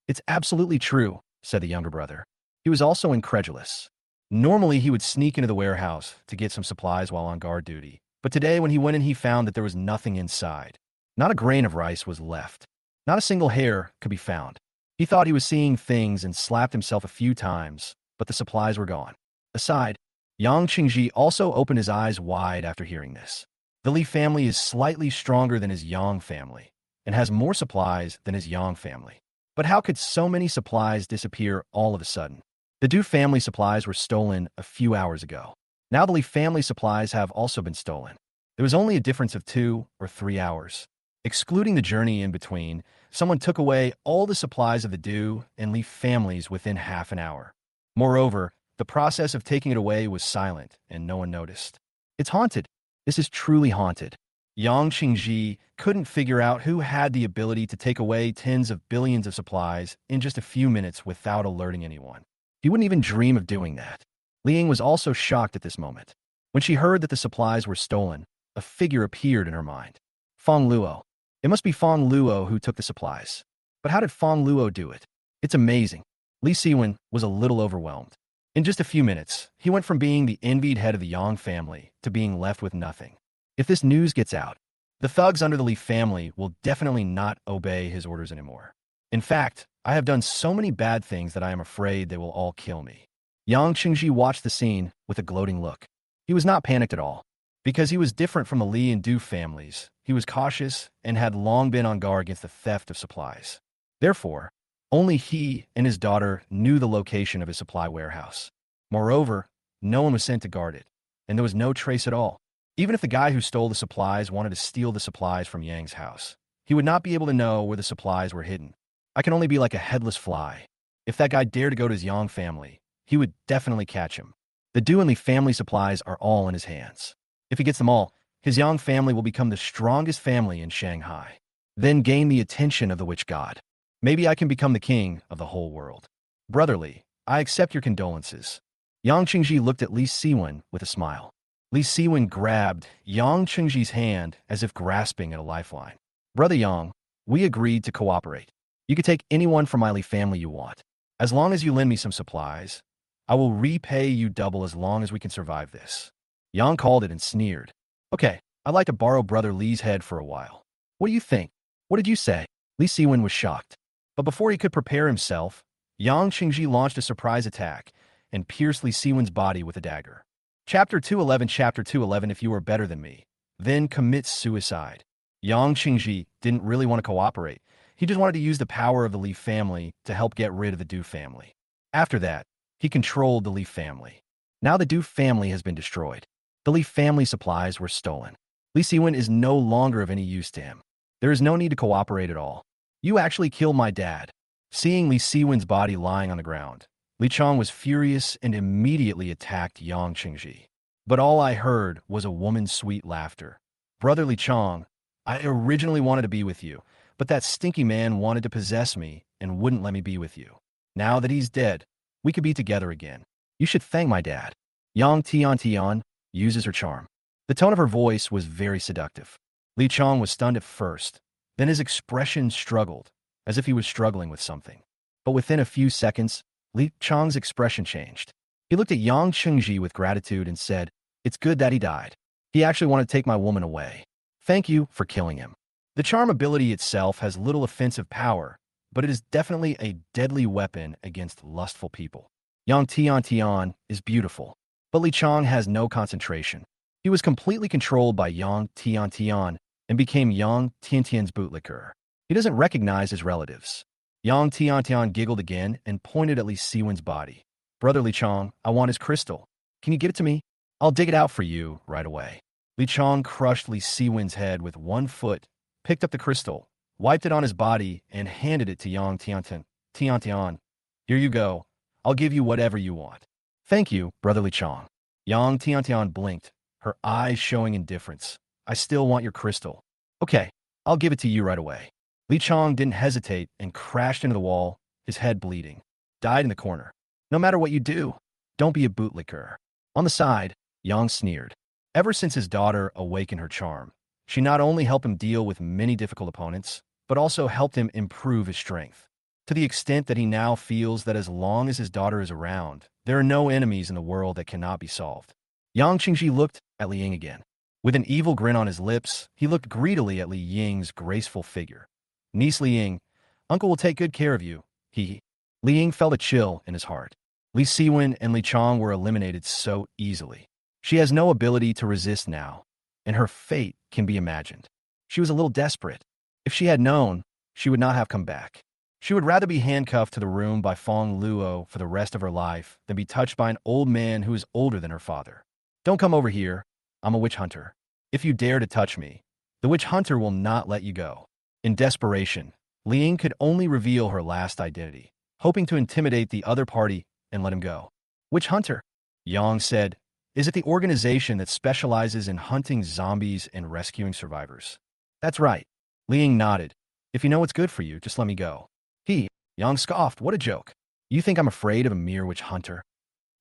It's absolutely true, said the younger brother. He was also incredulous. Normally, he would sneak into the warehouse to get some supplies while on guard duty. But today, when he went in, he found that there was nothing inside. Not a grain of rice was left. Not a single hair could be found. He thought he was seeing things and slapped himself a few times, but the supplies were gone. Aside, Yang Qingji also opened his eyes wide after hearing this. The Li family is slightly stronger than his Yang family and has more supplies than his Yang family. But how could so many supplies disappear all of a sudden? The Du family supplies were stolen a few hours ago. Now the Li family supplies have also been stolen. There was only a difference of 2 or 3 hours. Excluding the journey in between, someone took away all the supplies of the Du and Li families within half an hour. Moreover, the process of taking it away was silent and no one noticed. It's haunted. This is truly haunted. Yang Qingji couldn't figure out who had the ability to take away tens of billions of supplies in just a few minutes without alerting anyone. He wouldn't even dream of doing that. Liang was also shocked at this moment. When she heard that the supplies were stolen, a figure appeared in her mind. Fongluo. It must be Fongluo who took the supplies. But how did Fongluo do it? It's amazing. Li Siwen was a little overwhelmed. In just a few minutes, he went from being the envied head of the Yang family to being left with nothing. If this news gets out, the thugs under the Li family will definitely not obey his orders anymore. In fact, I have done so many bad things that I am afraid they will all kill me. Yang Qingji watched the scene with a gloating look. He was not panicked at all. Because he was different from the Li and Du families, he was cautious and had long been on guard against the theft of supplies. Therefore, only he and his daughter knew the location of his supply warehouse. Moreover, no one was sent to guard it, and there was no trace at all. Even if the guy who stole the supplies wanted to steal the supplies from Yang's house, he would not be able to know where the supplies were hidden. I can only be like a headless fly. If that guy dared to go to his Yang family, he would definitely catch him. The Du and Li family supplies are all in his hands. If he gets them all, his Yang family will become the strongest family in Shanghai. Then gain the attention of the witch god. Maybe I can become the king of the whole world. Brotherly, I accept your condolences. Yang Qingji looked at Li Siwen with a smile. Li Siwen grabbed Yang Qingji's hand as if grasping at a lifeline. Brother Yang, we agreed to cooperate. You could take anyone from my Li family you want. As long as you lend me some supplies, I will repay you double as long as we can survive this. Yang called it and sneered. Okay, I'd like to borrow Brother Li's head for a while. What do you think? What did you say? Li Siwen was shocked. But before he could prepare himself, Yang Qingji launched a surprise attack and pierced Li Siwen's body with a dagger. Chapter 211 Chapter 211 If you are better than me, then commit suicide. Yang Qingji didn't really want to cooperate. He just wanted to use the power of the Li family to help get rid of the Du family. After that, he controlled the Li family. Now the Du family has been destroyed. The Li family supplies were stolen. Li Siwen is no longer of any use to him. There is no need to cooperate at all. You actually killed my dad. Seeing Li Siwen's body lying on the ground, Li Chong was furious and immediately attacked Yang Qingji. But all I heard was a woman's sweet laughter. Brother Li Chong, I originally wanted to be with you, but that stinky man wanted to possess me and wouldn't let me be with you. Now that he's dead, we could be together again. You should thank my dad. Yang Tian uses her charm. The tone of her voice was very seductive. Li Chong was stunned at first, then his expression struggled, as if he was struggling with something. But within a few seconds, Li Chong's expression changed. He looked at Yang Qingji with gratitude and said, It's good that he died. He actually wanted to take my woman away. Thank you for killing him. The charm ability itself has little offensive power, but it is definitely a deadly weapon against lustful people. Yang Tian is beautiful, but Li Chong has no concentration. He was completely controlled by Yang Tian and became Yang Tiantian's bootlicker. He doesn't recognize his relatives. Yang Tian giggled again and pointed at Li Siwen's body. Brother Li Chong, I want his crystal. Can you give it to me? I'll dig it out for you right away. Li Chong crushed Li Siwen's head with one foot, picked up the crystal, wiped it on his body, and handed it to Yang Tian. Here you go. I'll give you whatever you want. Thank you, Brother Li Chong. Yang Tian blinked, her eyes showing indifference. I still want your crystal. Okay, I'll give it to you right away. Li Chong didn't hesitate and crashed into the wall, his head bleeding. Died in the corner. No matter what you do, don't be a bootlicker. On the side, Yang sneered. Ever since his daughter awakened her charm, she not only helped him deal with many difficult opponents, but also helped him improve his strength. To the extent that he now feels that as long as his daughter is around, there are no enemies in the world that cannot be solved. Yang Qingji looked at Li Ying again. With an evil grin on his lips, he looked greedily at Li Ying's graceful figure. Niece Li Ying, Uncle will take good care of you. Li Ying felt a chill in his heart. Li Siwen and Li Chong were eliminated so easily. She has no ability to resist now, and her fate can be imagined. She was a little desperate. If she had known, she would not have come back. She would rather be handcuffed to the room by Fongluo for the rest of her life than be touched by an old man who is older than her father. Don't come over here. I'm a witch hunter. If you dare to touch me, the witch hunter will not let you go. In desperation, Li Ying could only reveal her last identity, hoping to intimidate the other party and let him go. Witch hunter, Yang said. Is it the organization that specializes in hunting zombies and rescuing survivors? That's right. Li Ying nodded. If you know what's good for you, just let me go. Yang scoffed. What a joke. You think I'm afraid of a mere witch hunter?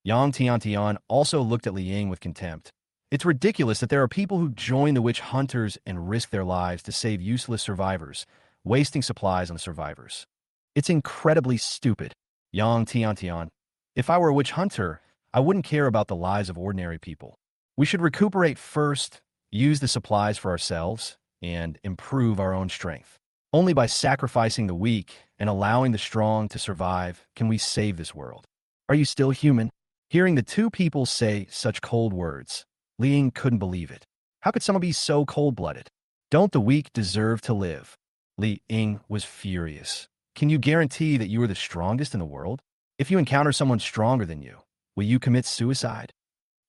Yang Tian also looked at Li Ying with contempt. It's ridiculous that there are people who join the witch hunters and risk their lives to save useless survivors, wasting supplies on the survivors. It's incredibly stupid. Yang Tian. If I were a witch hunter, I wouldn't care about the lives of ordinary people. We should recuperate first, use the supplies for ourselves, and improve our own strength. Only by sacrificing the weak and allowing the strong to survive can we save this world. Are you still human? Hearing the two people say such cold words, Li Ying couldn't believe it. How could someone be so cold-blooded? Don't the weak deserve to live? Li Ying was furious. Can you guarantee that you are the strongest in the world? If you encounter someone stronger than you, will you commit suicide?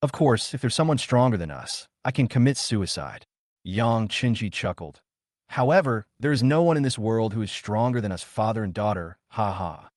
Of course, if there's someone stronger than us, I can commit suicide. Yang Qingji chuckled. However, there is no one in this world who is stronger than us father and daughter, ha ha.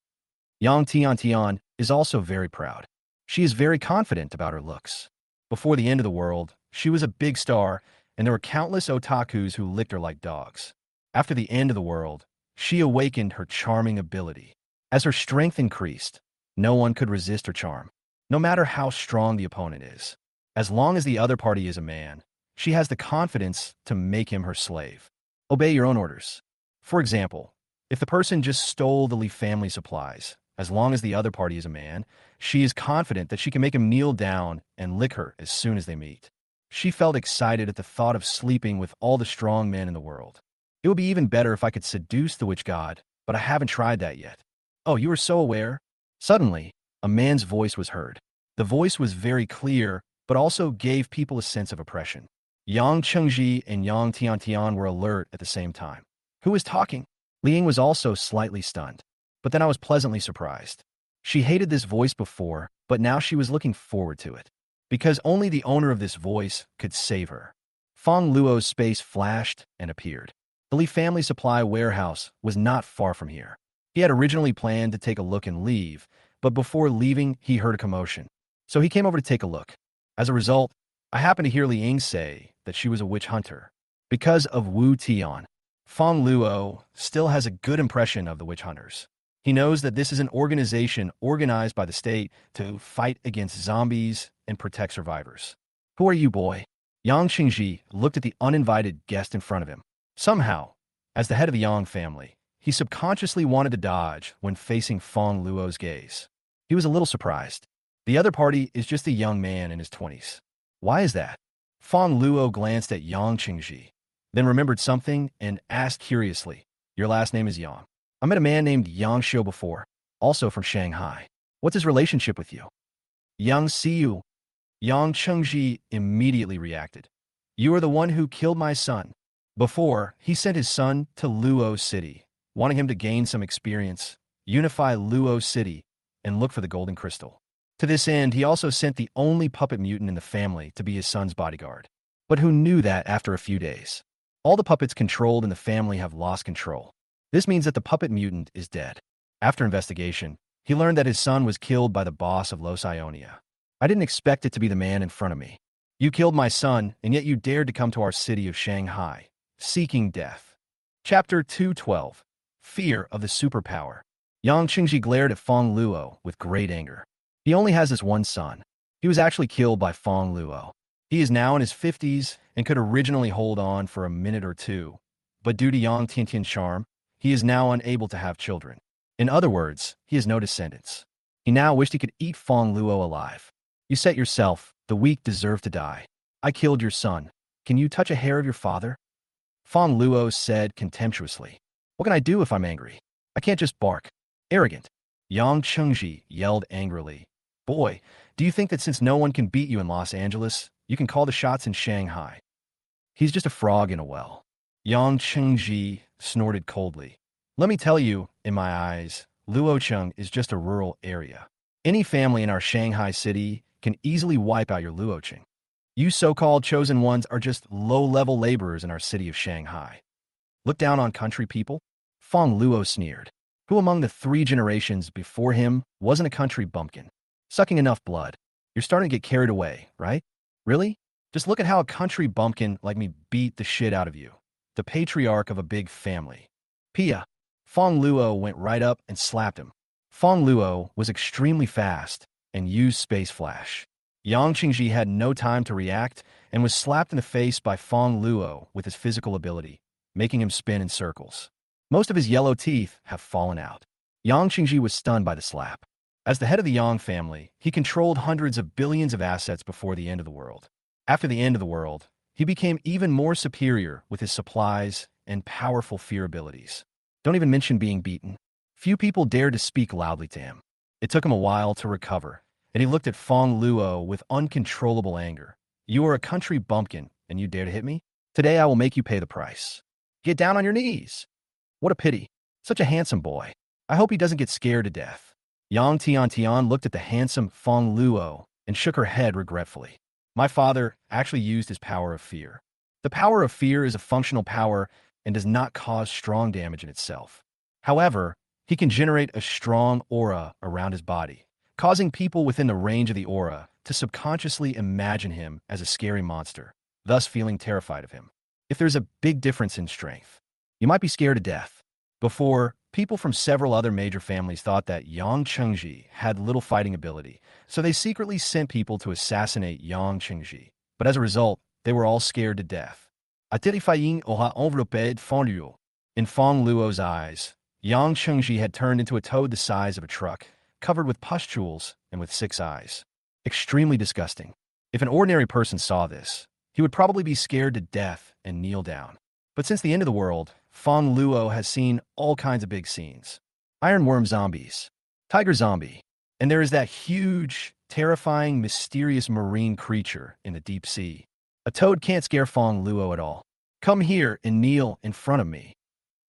Yang Tian is also very proud. She is very confident about her looks. Before the end of the world, she was a big star, and there were countless otakus who licked her like dogs. After the end of the world, she awakened her charming ability. As her strength increased, no one could resist her charm, no matter how strong the opponent is. As long as the other party is a man, she has the confidence to make him her slave. Obey your own orders. For example, if the person just stole the Li family supplies, as long as the other party is a man, she is confident that she can make him kneel down and lick her as soon as they meet. She felt excited at the thought of sleeping with all the strong men in the world. It would be even better if I could seduce the witch god, but I haven't tried that yet. Oh, you are so aware? Suddenly, a man's voice was heard. The voice was very clear, but also gave people a sense of oppression. Yang Chengji and Yang Tian were alert at the same time. Who was talking? Li Ying was also slightly stunned, but then I was pleasantly surprised. She hated this voice before, but now she was looking forward to it, because only the owner of this voice could save her. Fongluo's space flashed and appeared. The Li family supply warehouse was not far from here. He had originally planned to take a look and leave, but before leaving, he heard a commotion. So he came over to take a look. As a result, I happened to hear Li Ying say that she was a witch hunter. Because of Wu Tian, Fongluo still has a good impression of the witch hunters. He knows that this is an organization organized by the state to fight against zombies and protect survivors. Who are you, boy? Yang Qingji looked at the uninvited guest in front of him. Somehow, as the head of the Yang family, he subconsciously wanted to dodge when facing Fongluo's gaze. He was a little surprised. The other party is just a young man in his 20s. Why is that? Fongluo glanced at Yang Qingji. then remembered something and asked curiously, "Your last name is Yang. I met a man named Yang Xiu before, also from Shanghai. What's his relationship with you?" "Yang Xiu." Yang Chengji immediately reacted. "You are the one who killed my son." Before, he sent his son to Luo City, wanting him to gain some experience, unify Luo City, and look for the golden crystal. To this end, he also sent the only puppet mutant in the family to be his son's bodyguard. But who knew that after a few days? All the puppets controlled in the family have lost control. This means that the puppet mutant is dead. After investigation, he learned that his son was killed by the boss of Los Ionia. "I didn't expect it to be the man in front of me. You killed my son, and yet you dared to come to our city of Shanghai, seeking death." Chapter 212. Fear of the Superpower. Yang Qingji glared at Fongluo with great anger. He only has this one son. He was actually killed by Fongluo. He is now in his 50s and could originally hold on for a minute or two, but due to Yang Tiantian's charm, he is now unable to have children. In other words, he has no descendants. He now wished he could eat Fongluo alive. "You said yourself, the weak deserve to die. I killed your son. Can you touch a hair of your father?" Fongluo said contemptuously. "What can I do if I'm angry? I can't just bark." "Arrogant." Yang Chengji yelled angrily. "Boy, do you think that since no one can beat you in Los Angeles, you can call the shots in Shanghai?" "He's just a frog in a well." Yang Chengji snorted coldly. "Let me tell you, in my eyes, Luocheng is just a rural area. Any family in our Shanghai city can easily wipe out your Luocheng. You so-called chosen ones are just low-level laborers in our city of Shanghai. Look down on country people?" Fongluo sneered. Who among the 3 generations before him wasn't a country bumpkin? Sucking enough blood. You're starting to get carried away, right? Really? Just look at how a country bumpkin like me beat the shit out of you. The patriarch of a big family. Pia. Fongluo went right up and slapped him. Fongluo was extremely fast and used space flash. Yang Qingji had no time to react and was slapped in the face by Fongluo with his physical ability, making him spin in circles. Most of his yellow teeth have fallen out. Yang Qingji was stunned by the slap. As the head of the Yang family, he controlled hundreds of billions of assets before the end of the world. After the end of the world, he became even more superior with his supplies and powerful fear abilities. Don't even mention being beaten. Few people dared to speak loudly to him. It took him a while to recover, and he looked at Fongluo with uncontrollable anger. "You are a country bumpkin, and you dare to hit me? Today I will make you pay the price. Get down on your knees." What a pity. Such a handsome boy. I hope he doesn't get scared to death. Yang Tiantian looked at the handsome Fongluo and shook her head regretfully. "My father actually used his power of fear. The power of fear is a functional power and does not cause strong damage in itself. However, he can generate a strong aura around his body, causing people within the range of the aura to subconsciously imagine him as a scary monster, thus feeling terrified of him. If there's a big difference in strength, you might be scared to death." Before, people from several other major families thought that Yang Chengji had little fighting ability, so they secretly sent people to assassinate Yang Chengji. But as a result, they were all scared to death. Unifying aura enveloppé Fongluo. In Fongluo's eyes, Yang Chengji had turned into a toad the size of a truck, covered with pustules and with 6 eyes. Extremely disgusting. If an ordinary person saw this, he would probably be scared to death and kneel down. But since the end of the world, Fongluo has seen all kinds of big scenes. Ironworm zombies, tiger zombie, and there is that huge, terrifying, mysterious marine creature in the deep sea. A toad can't scare Fongluo at all. "Come here and kneel in front of me."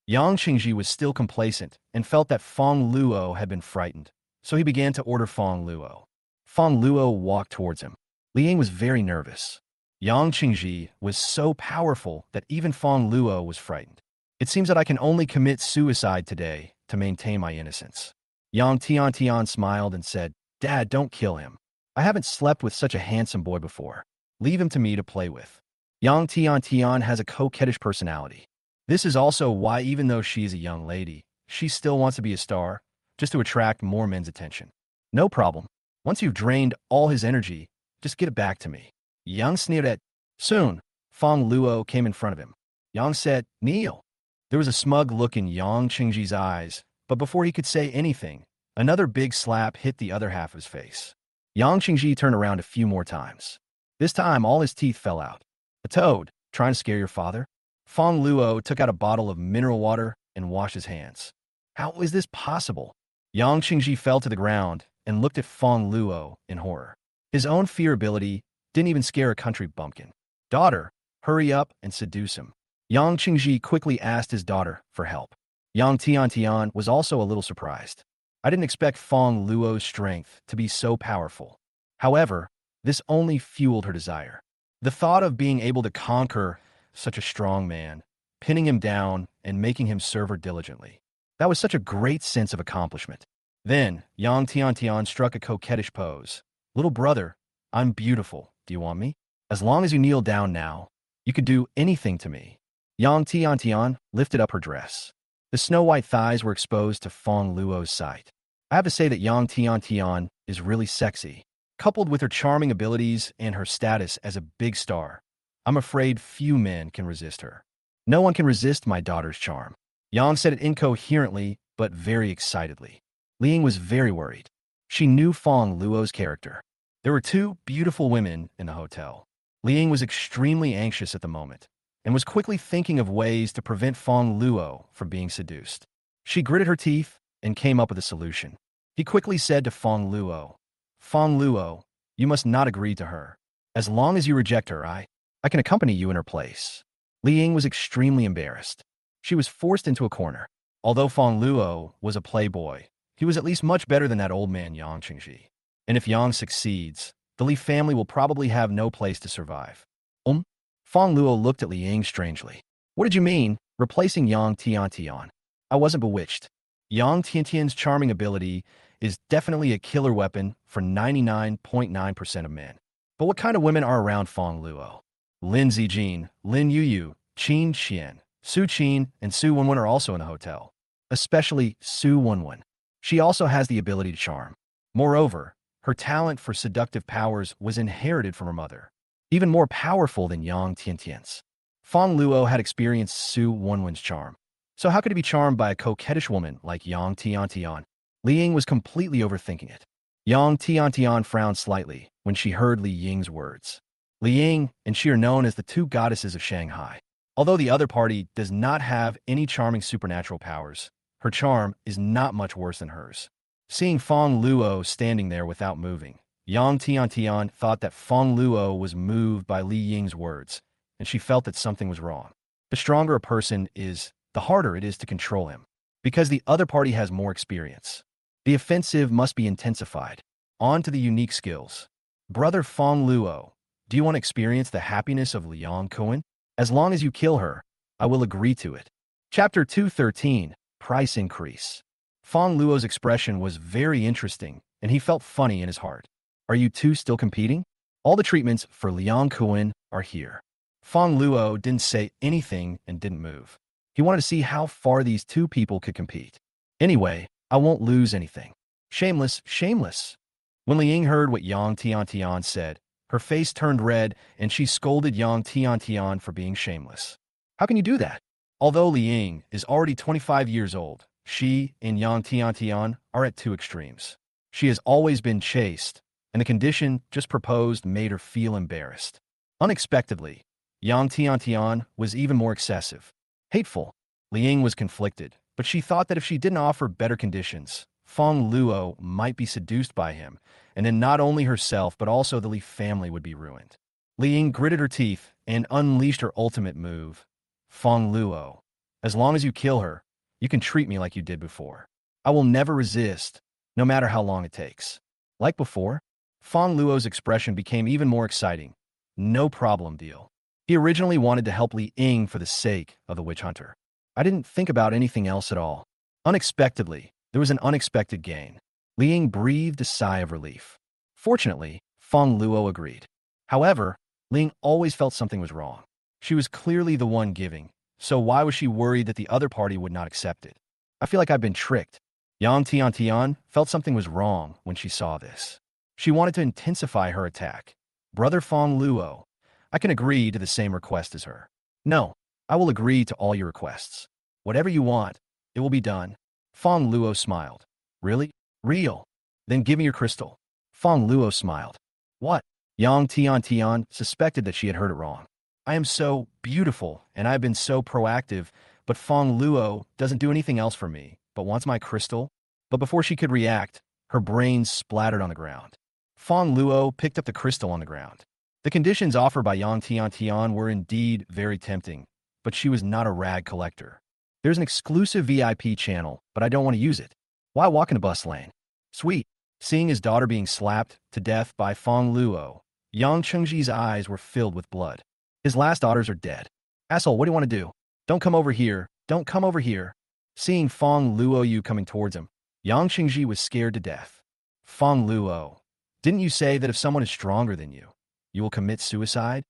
Yang Qingji was still complacent and felt that Fongluo had been frightened, so he began to order Fongluo. Fongluo walked towards him. Liang was very nervous. Yang Qingji was so powerful that even Fongluo was frightened. "It seems that I can only commit suicide today to maintain my innocence." Yang Tiantian smiled and said, "Dad, don't kill him. I haven't slept with such a handsome boy before. Leave him to me to play with." Yang Tiantian has a coquettish personality. This is also why, even though she is a young lady, she still wants to be a star, just to attract more men's attention. "No problem. Once you've drained all his energy, just get it back to me." Yang sneered at. Soon, Fongluo came in front of him. Yang said, "Kneel." There was a smug look in Yang Qingji's eyes, but before he could say anything, another big slap hit the other half of his face. Yang Qingji turned around a few more times. This time, all his teeth fell out. "A toad, trying to scare your father?" Fongluo took out a bottle of mineral water and washed his hands. How is this possible? Yang Qingji fell to the ground and looked at Fongluo in horror. His own fear ability didn't even scare a country bumpkin. Daughter, hurry up and seduce him. Yang Qingji quickly asked his daughter for help. Yang Tiantian was also a little surprised. I didn't expect Fongluo's strength to be so powerful. However, this only fueled her desire. The thought of being able to conquer such a strong man, pinning him down and making him serve her diligently. That was such a great sense of accomplishment. Then, Yang Tiantian struck a coquettish pose. Little brother, I'm beautiful. Do you want me? As long as you kneel down now, you could do anything to me. Yang Tiantian lifted up her dress. The snow-white thighs were exposed to Fongluo's sight. I have to say that Yang Tiantian is really sexy. Coupled with her charming abilities and her status as a big star, I'm afraid few men can resist her. No one can resist my daughter's charm. Yang said it incoherently, but very excitedly. Ling was very worried. She knew Fongluo's character. There were two beautiful women in the hotel. Ling was extremely anxious at the moment, and was quickly thinking of ways to prevent Fongluo from being seduced. She gritted her teeth and came up with a solution. He quickly said to Fongluo, Fongluo, you must not agree to her. As long as you reject her, I can accompany you in her place. Li Ying was extremely embarrassed. She was forced into a corner. Although Fongluo was a playboy, he was at least much better than that old man Yang Qingji. And if Yang succeeds, the Li family will probably have no place to survive. Fongluo looked at Li Ying strangely. What did you mean, replacing Yang Tiantian? I wasn't bewitched. Yang Tiantian's charming ability is definitely a killer weapon for 99.9% of men. But what kind of women are around Fongluo? Lin Zijin, Lin Yuyu, Qin Xian, Su Qin, and Su Wenwen are also in the hotel. Especially Su Wenwen. She also has the ability to charm. Moreover, her talent for seductive powers was inherited from her mother, even more powerful than Yang Tiantian's. Fongluo had experienced Su Wenwen's charm. So how could he be charmed by a coquettish woman like Yang Tiantian? Li Ying was completely overthinking it. Yang Tiantian frowned slightly when she heard Li Ying's words. Li Ying and she are known as the two goddesses of Shanghai. Although the other party does not have any charming supernatural powers, her charm is not much worse than hers. Seeing Fongluo standing there without moving, Yang Tiantian thought that Fongluo was moved by Li Ying's words, and she felt that something was wrong. The stronger a person is, the harder it is to control him, because the other party has more experience. The offensive must be intensified. On to the unique skills. Brother Fongluo, do you want to experience the happiness of Liang Kuan? As long as you kill her, I will agree to it. Chapter 213, Price Increase. Fongluo's expression was very interesting, and he felt funny in his heart. Are you two still competing? All the treatments for Liang Kuan are here. Fongluo didn't say anything and didn't move. He wanted to see how far these two people could compete. Anyway, I won't lose anything. Shameless, shameless. When Li Ying heard what Yang Tiantian said, her face turned red and she scolded Yang Tiantian for being shameless. How can you do that? Although Li Ying is already 25 years old, she and Yang Tiantian are at two extremes. She has always been chaste, and the condition just proposed made her feel embarrassed. Unexpectedly, Yang Tiantian was even more excessive. Hateful. Li Ying was conflicted, but she thought that if she didn't offer better conditions, Fongluo might be seduced by him, and then not only herself but also the Li family would be ruined. Li Ying gritted her teeth and unleashed her ultimate move. Fongluo, as long as you kill her, you can treat me like you did before. I will never resist, no matter how long it takes. Like before, Fongluo's expression became even more exciting. No problem deal. He originally wanted to help Li Ying for the sake of the witch hunter. I didn't think about anything else at all. Unexpectedly, there was an unexpected gain. Li Ying breathed a sigh of relief. Fortunately, Fongluo agreed. However, Li Ying always felt something was wrong. She was clearly the one giving, so why was she worried that the other party would not accept it? I feel like I've been tricked. Yang Tiantian felt something was wrong when she saw this. She wanted to intensify her attack. Brother Fongluo, I can agree to the same request as her. No, I will agree to all your requests. Whatever you want, it will be done. Fongluo smiled. Really? Real? Then give me your crystal. Fongluo smiled. What? Yang Tiantian suspected that she had heard it wrong. I am so beautiful, and I've been so proactive, but Fongluo doesn't do anything else for me, but wants my crystal. But before she could react, her brains splattered on the ground. Fongluo picked up the crystal on the ground. The conditions offered by Yang Tian were indeed very tempting, but she was not a rag collector. There's an exclusive VIP channel, but I don't want to use it. Why walk in a bus lane? Sweet. Seeing his daughter being slapped to death by Fongluo, Yang Chengji's eyes were filled with blood. His last daughters are dead. Asshole, what do you want to do? Don't come over here. Don't come over here. Seeing Fongluo coming towards him, Yang Chengji was scared to death. Fongluo, didn't you say that if someone is stronger than you, you will commit suicide?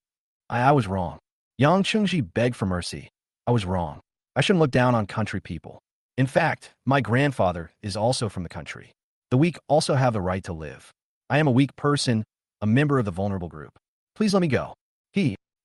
I was wrong. Yang Chengji begged for mercy. I was wrong. I shouldn't look down on country people. In fact, my grandfather is also from the country. The weak also have the right to live. I am a weak person, a member of the vulnerable group. Please let me go.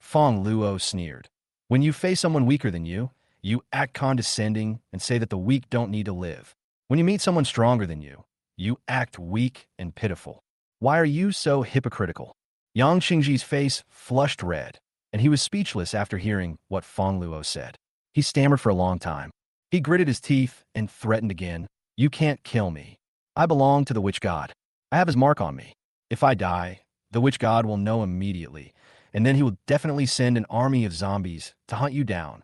Fongluo sneered. When you face someone weaker than you, you act condescending and say that the weak don't need to live. When you meet someone stronger than you, you act weak and pitiful. Why are you so hypocritical? Yang Xingji's face flushed red, and he was speechless after hearing what Fongluo said. He stammered for a long time. He gritted his teeth and threatened again. You can't kill me. I belong to the witch god. I have his mark on me. If I die, the witch god will know immediately, and then he will definitely send an army of zombies to hunt you down.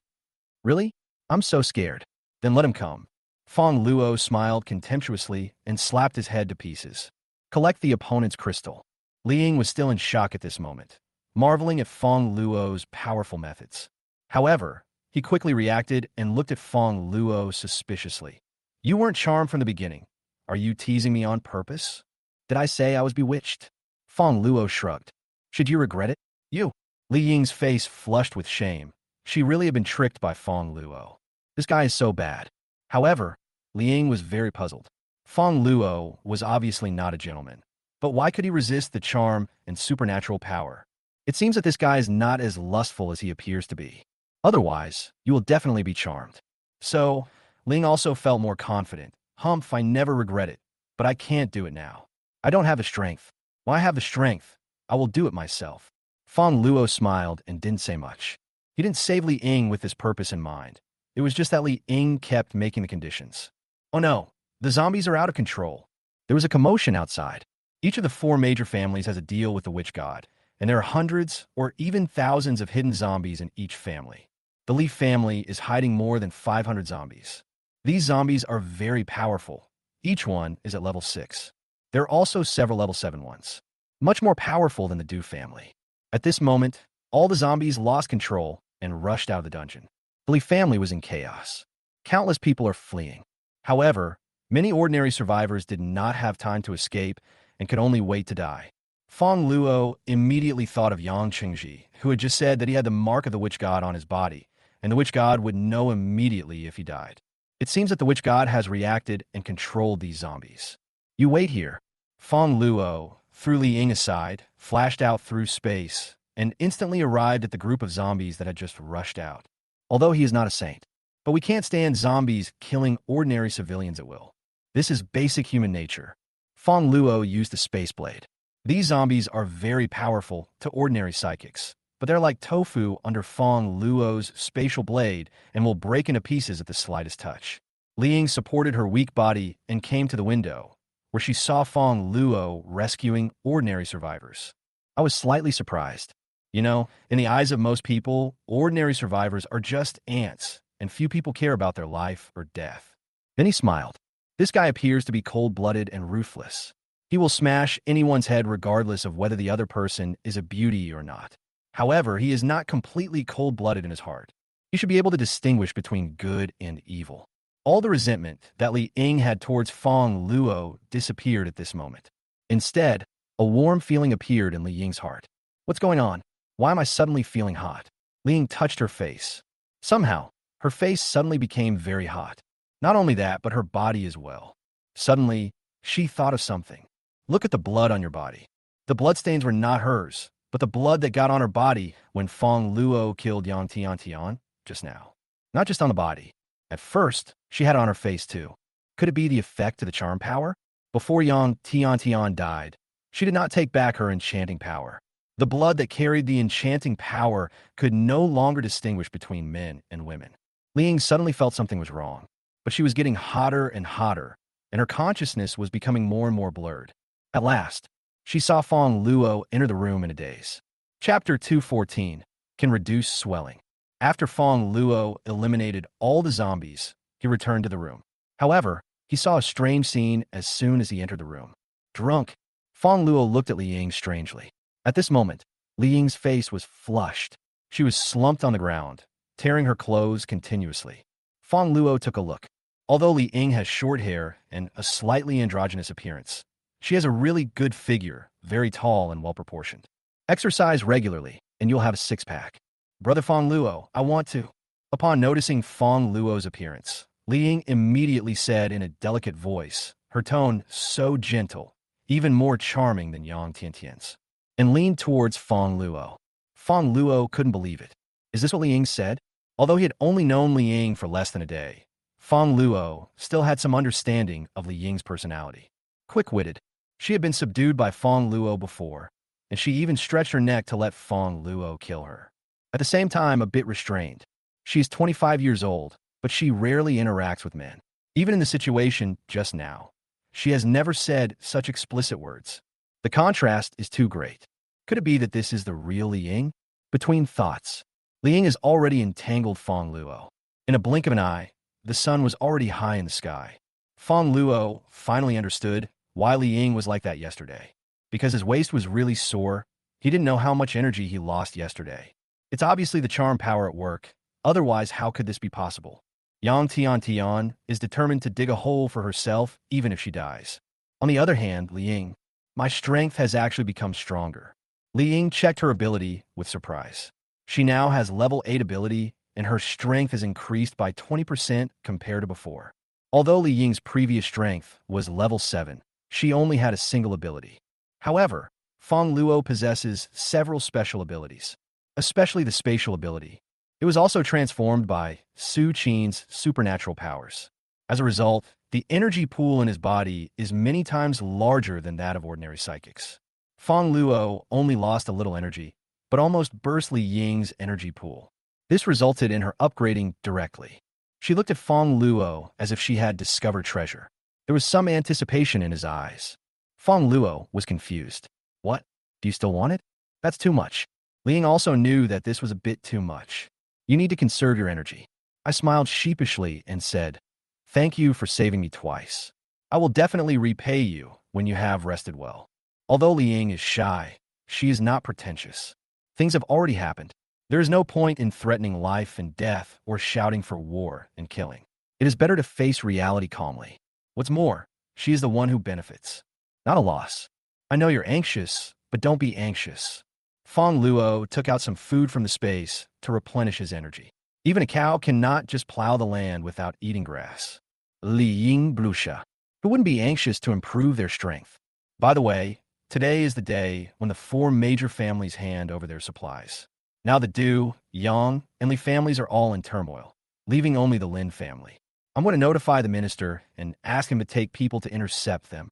Really? I'm so scared. Then let him come. Fongluo smiled contemptuously and slapped his head to pieces. Collect the opponent's crystal. Li Ying was still in shock at this moment, marveling at Fongluo's powerful methods. However, he quickly reacted and looked at Fongluo suspiciously. You weren't charmed from the beginning. Are you teasing me on purpose? Did I say I was bewitched? Fongluo shrugged. Should you regret it? You. Li Ying's face flushed with shame. She really had been tricked by Fongluo. This guy is so bad. However, Li Ying was very puzzled. Fongluo was obviously not a gentleman. But why could he resist the charm and supernatural power? It seems that this guy is not as lustful as he appears to be. Otherwise, you will definitely be charmed. So, Ling also felt more confident. Humph, I never regret it, but I can't do it now. I don't have the strength. When I have the strength, I will do it myself. Fongluo smiled and didn't say much. He didn't save Li Ying with this purpose in mind. It was just that Li Ying kept making the conditions. Oh no, the zombies are out of control. There was a commotion outside. Each of the 4 major families has a deal with the witch god, and there are hundreds or even thousands of hidden zombies in each family. The Li family is hiding more than 500 zombies. These zombies are very powerful. Each one is at level 6. There are also several level 7 ones, much more powerful than the Du family. At this moment, all the zombies lost control and rushed out of the dungeon. The Li family was in chaos. Countless people are fleeing. However, many ordinary survivors did not have time to escape and could only wait to die. Fongluo immediately thought of Yang Chengji, who had just said that he had the mark of the witch god on his body, and the witch god would know immediately if he died. It seems that the witch god has reacted and controlled these zombies. You wait here. Fongluo threw Li Ying aside, flashed out through space, and instantly arrived at the group of zombies that had just rushed out. Although he is not a saint, but we can't stand zombies killing ordinary civilians at will. This is basic human nature. Fongluo used the space blade. These zombies are very powerful to ordinary psychics, but they're like tofu under Fongluo's spatial blade and will break into pieces at the slightest touch. Li Ying supported her weak body and came to the window, where she saw Fongluo rescuing ordinary survivors. I was slightly surprised. You know, in the eyes of most people, ordinary survivors are just ants, and few people care about their life or death. Then he smiled. This guy appears to be cold-blooded and ruthless. He will smash anyone's head regardless of whether the other person is a beauty or not. However, he is not completely cold-blooded in his heart. He should be able to distinguish between good and evil. All the resentment that Li Ying had towards Fongluo disappeared at this moment. Instead, a warm feeling appeared in Li Ying's heart. What's going on? Why am I suddenly feeling hot? Li Ying touched her face. Somehow, her face suddenly became very hot. Not only that, but her body as well. Suddenly, she thought of something. Look at the blood on your body. The bloodstains were not hers, but the blood that got on her body when Fongluo killed Yang Tian just now. Not just on the body. At first, she had it on her face too. Could it be the effect of the charm power? Before Yang Tian died, she did not take back her enchanting power. The blood that carried the enchanting power could no longer distinguish between men and women. Li Ying suddenly felt something was wrong, but she was getting hotter and hotter, and her consciousness was becoming more and more blurred. At last, she saw Fongluo enter the room in a daze. Chapter 214 can reduce swelling. After Fongluo eliminated all the zombies, he returned to the room. However, he saw a strange scene as soon as he entered the room. Drunk, Fongluo looked at Li Ying strangely. At this moment, Li Ying's face was flushed. She was slumped on the ground, tearing her clothes continuously. Fongluo took a look. Although Li Ying has short hair and a slightly androgynous appearance, she has a really good figure, very tall and well-proportioned. Exercise regularly, and you'll have a six-pack. Brother Fongluo, I want to. Upon noticing Fongluo's appearance, Li Ying immediately said in a delicate voice, her tone so gentle, even more charming than Yang Tiantian's, and leaned towards Fongluo. Fongluo couldn't believe it. Is this what Li Ying said? Although he had only known Li Ying for less than a day, Fongluo still had some understanding of Li Ying's personality. Quick-witted, she had been subdued by Fongluo before, and she even stretched her neck to let Fongluo kill her. At the same time, a bit restrained. She is 25 years old, but she rarely interacts with men. Even in the situation just now, she has never said such explicit words. The contrast is too great. Could it be that this is the real Li Ying? Between thoughts, Li Ying has already entangled Fongluo. In a blink of an eye, the sun was already high in the sky. Fongluo finally understood why Li Ying was like that yesterday. Because his waist was really sore, he didn't know how much energy he lost yesterday. It's obviously the charm power at work. Otherwise, how could this be possible? Yang Tiantian is determined to dig a hole for herself, even if she dies. On the other hand, Li Ying, my strength has actually become stronger. Li Ying checked her ability with surprise. She now has level 8 ability, and her strength has increased by 20% compared to before. Although Li Ying's previous strength was level 7, she only had a single ability. However, Fongluo possesses several special abilities, especially the spatial ability. It was also transformed by Su Qin's supernatural powers. As a result, the energy pool in his body is many times larger than that of ordinary psychics. Fongluo only lost a little energy, but almost burst Li Ying's energy pool. This resulted in her upgrading directly. She looked at Fongluo as if she had discovered treasure. There was some anticipation in his eyes. Fongluo was confused. What? Do you still want it? That's too much. Li Ying also knew that this was a bit too much. You need to conserve your energy. I smiled sheepishly and said, thank you for saving me twice. I will definitely repay you when you have rested well. Although Li Ying is shy, she is not pretentious. Things have already happened. There is no point in threatening life and death or shouting for war and killing. It is better to face reality calmly. What's more, she is the one who benefits, not a loss. I know you're anxious, but don't be anxious. Fongluo took out some food from the space to replenish his energy. Even a cow cannot just plow the land without eating grass. Li Ying Blusha, who wouldn't be anxious to improve their strength. By the way, today is the day when the 4 major families hand over their supplies. Now the Du, Yang, and Li families are all in turmoil, leaving only the Lin family. I'm going to notify the minister and ask him to take people to intercept them.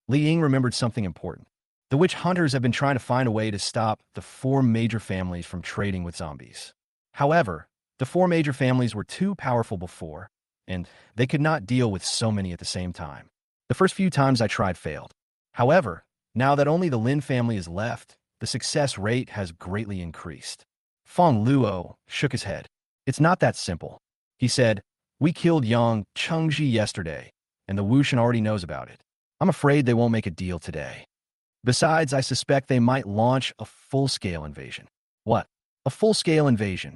Li Ying remembered something important. The witch hunters have been trying to find a way to stop the 4 major families from trading with zombies. However, the 4 major families were too powerful before, and they could not deal with so many at the same time. The first few times I tried failed. However, now that only the Lin family is left, the success rate has greatly increased. Fongluo shook his head. It's not that simple. He said, we killed Yang Chengji yesterday, and the Wushan already knows about it. I'm afraid they won't make a deal today. Besides, I suspect they might launch a full-scale invasion. What? A full-scale invasion?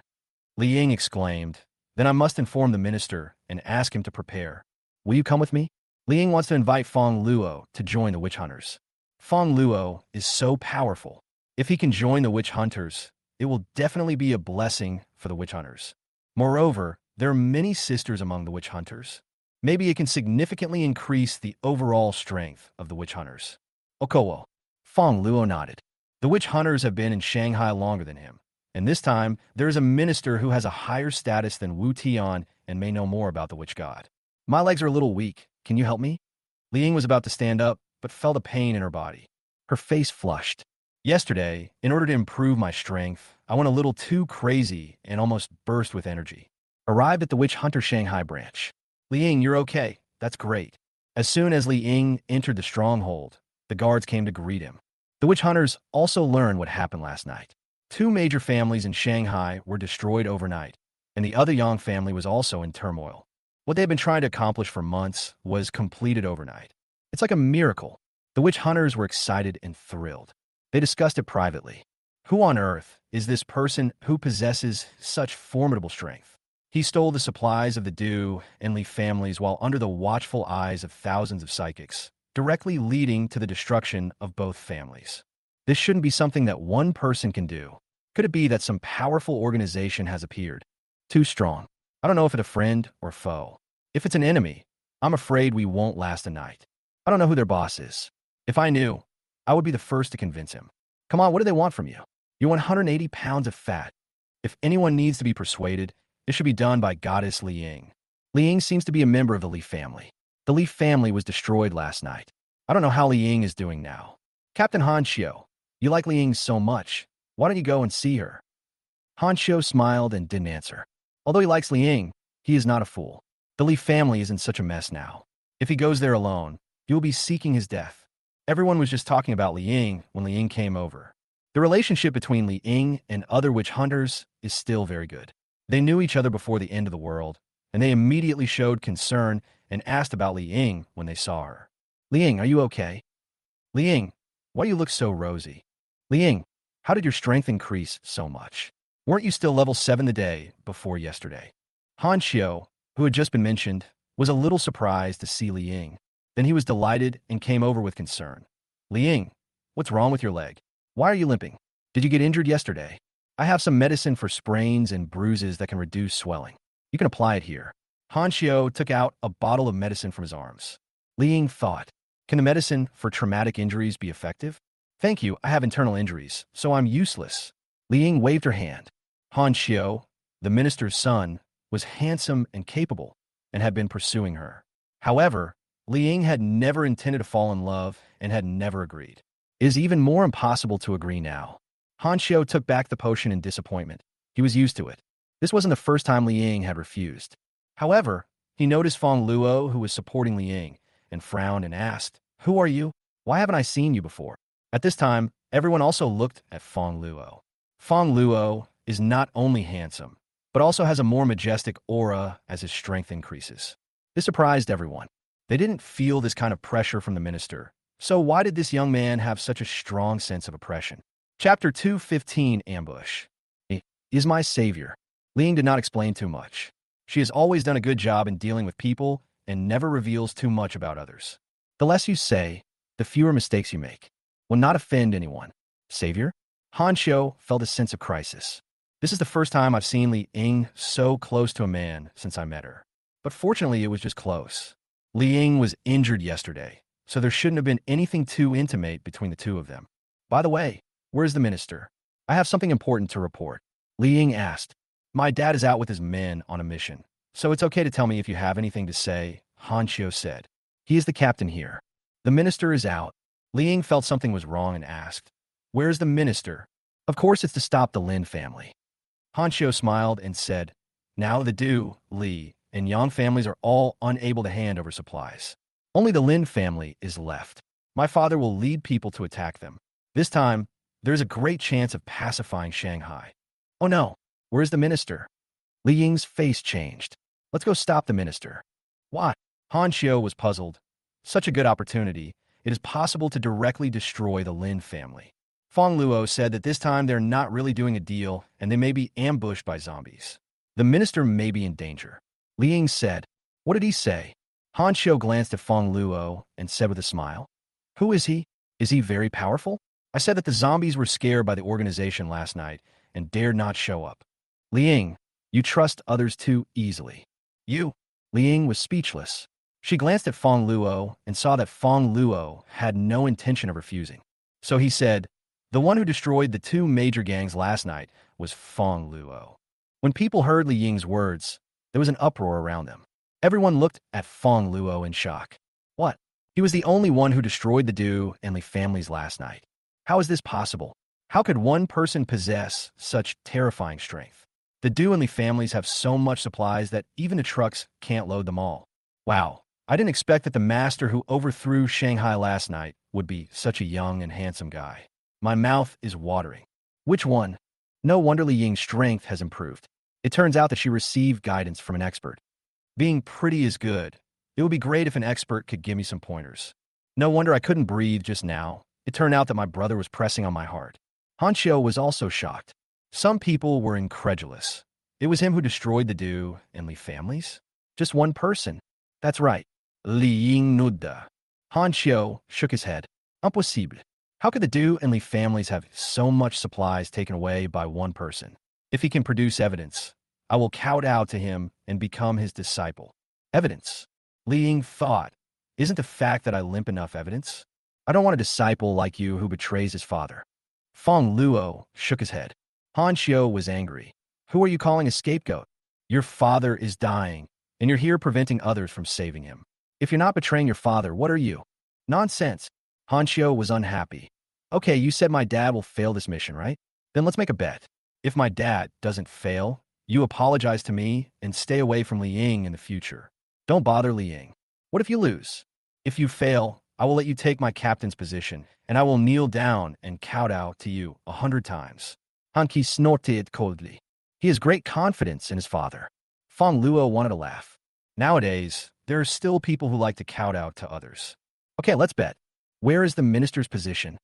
Li Ying exclaimed. Then I must inform the minister and ask him to prepare. Will you come with me? Li Ying wants to invite Fongluo to join the witch hunters. Fongluo is so powerful. If he can join the witch hunters, it will definitely be a blessing for the witch hunters. Moreover, there are many sisters among the witch hunters. Maybe it can significantly increase the overall strength of the witch hunters. Okowo. Fongluo nodded. The witch hunters have been in Shanghai longer than him, and this time there is a minister who has a higher status than Wu Tian and may know more about the witch god. My legs are a little weak. Can you help me? Li Ying was about to stand up, but felt a pain in her body. Her face flushed. Yesterday, in order to improve my strength, I went a little too crazy and almost burst with energy. Arrived at the Witch Hunter Shanghai branch. Li Ying, you're okay. That's great. As soon as Li Ying entered the stronghold, the guards came to greet him. The witch hunters also learned what happened last night. Two major families in Shanghai were destroyed overnight, and the other Yang family was also in turmoil. What they had been trying to accomplish for months was completed overnight. It's like a miracle. The witch hunters were excited and thrilled. They discussed it privately. Who on earth is this person who possesses such formidable strength? He stole the supplies of the Du and Li families while under the watchful eyes of thousands of psychics, directly leading to the destruction of both families. This shouldn't be something that one person can do. Could it be that some powerful organization has appeared? Too strong. I don't know if it's a friend or foe. If it's an enemy, I'm afraid we won't last a night. I don't know who their boss is. If I knew, I would be the first to convince him. Come on, what do they want from you? You're 180 pounds of fat. If anyone needs to be persuaded, it should be done by Goddess Li Ying. Li Ying seems to be a member of the Li family. The Li family was destroyed last night. I don't know how Li Ying is doing now. Captain Han Xiu, you like Li Ying so much. Why don't you go and see her? Han Xiu smiled and didn't answer. Although he likes Li Ying, he is not a fool. The Li family is in such a mess now. If he goes there alone, he will be seeking his death. Everyone was just talking about Li Ying when Li Ying came over. The relationship between Li Ying and other witch hunters is still very good. They knew each other before the end of the world, and they immediately showed concern and asked about Li Ying when they saw her. Li Ying, are you okay? Li Ying, why do you look so rosy? Li Ying, how did your strength increase so much? Weren't you still level 7 the day before yesterday? Han Xiu, who had just been mentioned, was a little surprised to see Li Ying. Then he was delighted and came over with concern. Li Ying, what's wrong with your leg? Why are you limping? Did you get injured yesterday? I have some medicine for sprains and bruises that can reduce swelling. You can apply it here. Han Xiu took out a bottle of medicine from his arms. Li Ying thought, can the medicine for traumatic injuries be effective? Thank you, I have internal injuries, so I'm useless. Li Ying waved her hand. Han Xiu, the minister's son, was handsome and capable and had been pursuing her. However, Li Ying had never intended to fall in love and had never agreed. It is even more impossible to agree now. Han Xiu took back the potion in disappointment. He was used to it. This wasn't the first time Li Ying had refused. However, he noticed Fongluo, who was supporting Li Ying, and frowned and asked, who are you? Why haven't I seen you before? At this time, everyone also looked at Fongluo. Fongluo is not only handsome, but also has a more majestic aura as his strength increases. This surprised everyone. They didn't feel this kind of pressure from the minister. So why did this young man have such a strong sense of oppression? Chapter 215, Ambush. He is my savior. Li Ying did not explain too much. She has always done a good job in dealing with people and never reveals too much about others. The less you say, the fewer mistakes you make. Will not offend anyone. Savior? Han Xiu felt a sense of crisis. This is the first time I've seen Li Ying so close to a man since I met her. But fortunately, it was just close. Li Ying was injured yesterday, so there shouldn't have been anything too intimate between the two of them. By the way, where's the minister? I have something important to report. Li Ying asked. My dad is out with his men on a mission, so it's okay to tell me if you have anything to say, Han Xiu said. He is the captain here. The minister is out. Li Ying felt something was wrong and asked, where's the minister? Of course it's to stop the Lin family. Han Xiu smiled and said, now the Du, Li, and Yang families are all unable to hand over supplies. Only the Lin family is left. My father will lead people to attack them. This time, there is a great chance of pacifying Shanghai. Oh no, where's the minister? Li Ying's face changed. Let's go stop the minister. Why? Han Xiu was puzzled. Such a good opportunity. It is possible to directly destroy the Lin family. Fongluo said that this time they're not really doing a deal and they may be ambushed by zombies. The minister may be in danger. Li Ying said, what did he say? Han Xiu glanced at Fongluo and said with a smile, who is he? Is he very powerful? I said that the zombies were scared by the organization last night and dared not show up. Li Ying, you trust others too easily. You? Li Ying was speechless. She glanced at Fongluo and saw that Fongluo had no intention of refusing. So he said, the one who destroyed the two major gangs last night was Fongluo. When people heard Li Ying's words, there was an uproar around them. Everyone looked at Fongluo in shock. What? He was the only one who destroyed the Du and Li families last night. How is this possible? How could one person possess such terrifying strength? The Du and Li families have so much supplies that even the trucks can't load them all. Wow, I didn't expect that the master who overthrew Shanghai last night would be such a young and handsome guy. My mouth is watering. Which one? No wonder Li Ying's strength has improved. It turns out that she received guidance from an expert. Being pretty is good. It would be great if an expert could give me some pointers. No wonder I couldn't breathe just now. It turned out that my brother was pressing on my heart. Han Xiu was also shocked. Some people were incredulous. It was him who destroyed the Du and Li families? Just one person. That's right. Li Ying nodded. Han Xiu shook his head. Impossible. How could the Du and Li families have so much supplies taken away by one person? If he can produce evidence, I will kowtow to him and become his disciple. Evidence. Li Ying thought, isn't the fact that I limp enough evidence? I don't want a disciple like you who betrays his father. Fongluo shook his head. Han Xiu was angry. Who are you calling a scapegoat? Your father is dying, and you're here preventing others from saving him. If you're not betraying your father, what are you? Nonsense. Han Xiu was unhappy. Okay, you said my dad will fail this mission, right? Then let's make a bet. If my dad doesn't fail, you apologize to me and stay away from Li Ying in the future. Don't bother Li Ying. What if you lose? If you fail, I will let you take my captain's position, and I will kneel down and kowtow to you 100 times. Han Qi snorted coldly. He has great confidence in his father. Fongluo wanted to laugh. Nowadays, there are still people who like to kowtow to others. Okay, let's bet. Where is the minister's position?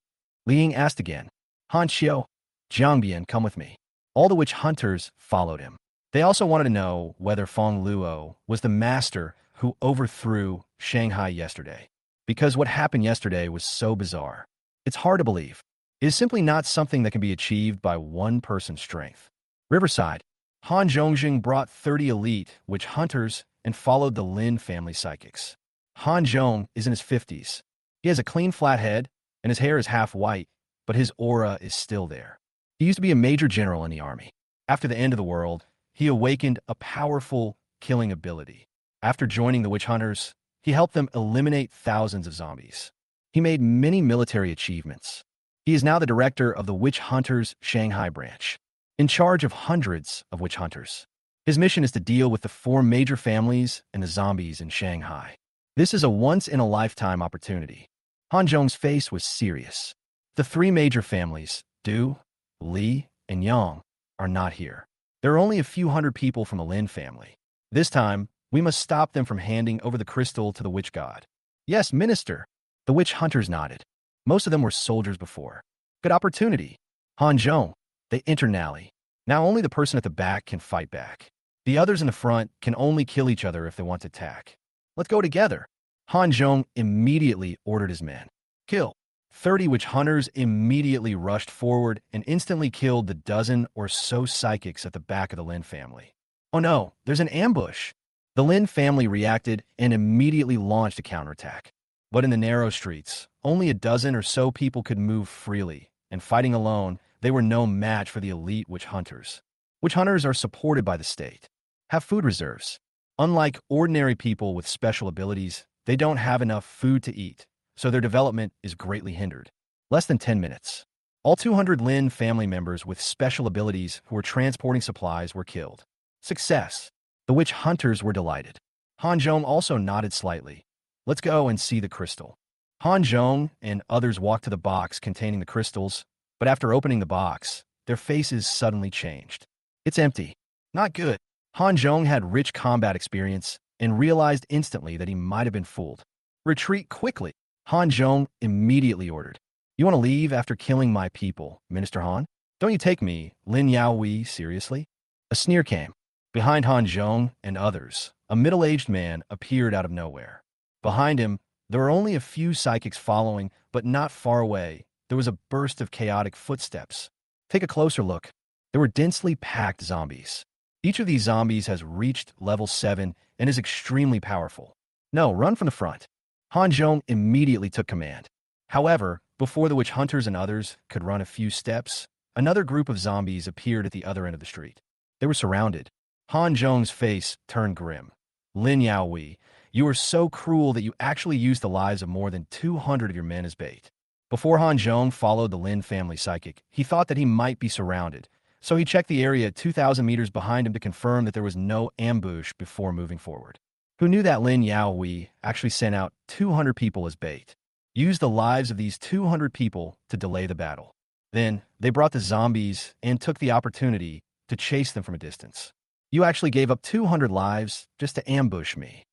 Li Ying asked again. Han Xiu, Jiangbian, come with me. All the witch hunters followed him. They also wanted to know whether Fongluo was the master who overthrew Shanghai yesterday. Because what happened yesterday was so bizarre. It's hard to believe. It is simply not something that can be achieved by one person's strength. Riverside, Han Zhongjing brought 30 elite witch hunters and followed the Lin family psychics. Han Zhong is in his 50s. He has a clean flat head, and his hair is half white, but his aura is still there. He used to be a major general in the army. After the end of the world, he awakened a powerful killing ability. After joining the witch hunters, he helped them eliminate thousands of zombies. He made many military achievements. He is now the director of the Witch Hunters Shanghai branch, in charge of hundreds of witch hunters. His mission is to deal with the 4 major families and the zombies in Shanghai. This is a once-in-a-lifetime opportunity. Han Zhong's face was serious. The 3 major families, Du, Li, and Yang, are not here. There are only a few hundred people from the Lin family. This time, we must stop them from handing over the crystal to the witch god. Yes, minister. The witch hunters nodded. Most of them were soldiers before. Good opportunity. Han Zhong, they enter Nally. Now only the person at the back can fight back. The others in the front can only kill each other if they want to attack. Let's go together. Han Zhong immediately ordered his men. Kill. 30 witch hunters immediately rushed forward and instantly killed the dozen or so psychics at the back of the Lin family. Oh no, there's an ambush. The Lin family reacted and immediately launched a counterattack. But in the narrow streets, only a dozen or so people could move freely, and fighting alone, they were no match for the elite witch hunters. Witch hunters are supported by the state, have food reserves. Unlike ordinary people with special abilities, they don't have enough food to eat, so their development is greatly hindered. Less than 10 minutes. All 200 Lin family members with special abilities who were transporting supplies were killed. Success. The witch hunters were delighted. Han Zhong also nodded slightly. Let's go and see the crystal. Han Zhong and others walked to the box containing the crystals, but after opening the box, their faces suddenly changed. It's empty. Not good. Han Zhong had rich combat experience and realized instantly that he might have been fooled. Retreat quickly. Han Zhong immediately ordered. You want to leave after killing my people, Minister Han? Don't you take me, Lin Yaoi, seriously? A sneer came. Behind Han Zhong and others, a middle-aged man appeared out of nowhere. Behind him, there were only a few psychics following, but not far away, there was a burst of chaotic footsteps. Take a closer look. There were densely packed zombies. Each of these zombies has reached level 7 and is extremely powerful. No, run from the front. Han Zhong immediately took command. However, before the witch hunters and others could run a few steps, another group of zombies appeared at the other end of the street. They were surrounded. Han Zhong's face turned grim. Lin Yaoi, you are so cruel that you actually used the lives of more than 200 of your men as bait. Before Han Zhong followed the Lin family psychic, he thought that he might be surrounded, so he checked the area 2,000 meters behind him to confirm that there was no ambush before moving forward. Who knew that Lin Yaoi actually sent out 200 people as bait? Used the lives of these 200 people to delay the battle. Then, they brought the zombies and took the opportunity to chase them from a distance. You actually gave up 200 lives just to ambush me.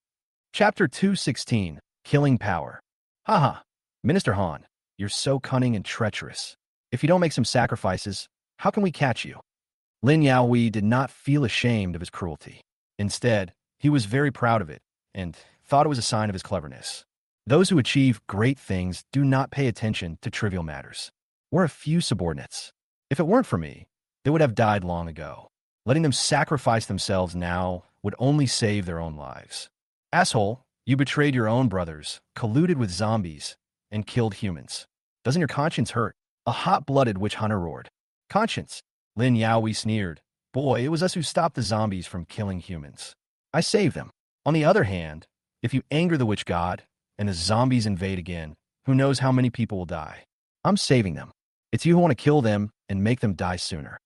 Chapter 216, Killing Power. Haha, Minister Han, you're so cunning and treacherous. If you don't make some sacrifices, how can we catch you? Lin Yaoi did not feel ashamed of his cruelty. Instead, he was very proud of it and thought it was a sign of his cleverness. Those who achieve great things do not pay attention to trivial matters. We're a few subordinates. If it weren't for me, they would have died long ago. Letting them sacrifice themselves now would only save their own lives. Asshole, you betrayed your own brothers, colluded with zombies, and killed humans. Doesn't your conscience hurt? A hot-blooded witch hunter roared. Conscience? Lin Yaoi sneered. Boy, it was us who stopped the zombies from killing humans. I saved them. On the other hand, if you anger the witch god, and the zombies invade again, who knows how many people will die? I'm saving them. It's you who want to kill them and make them die sooner.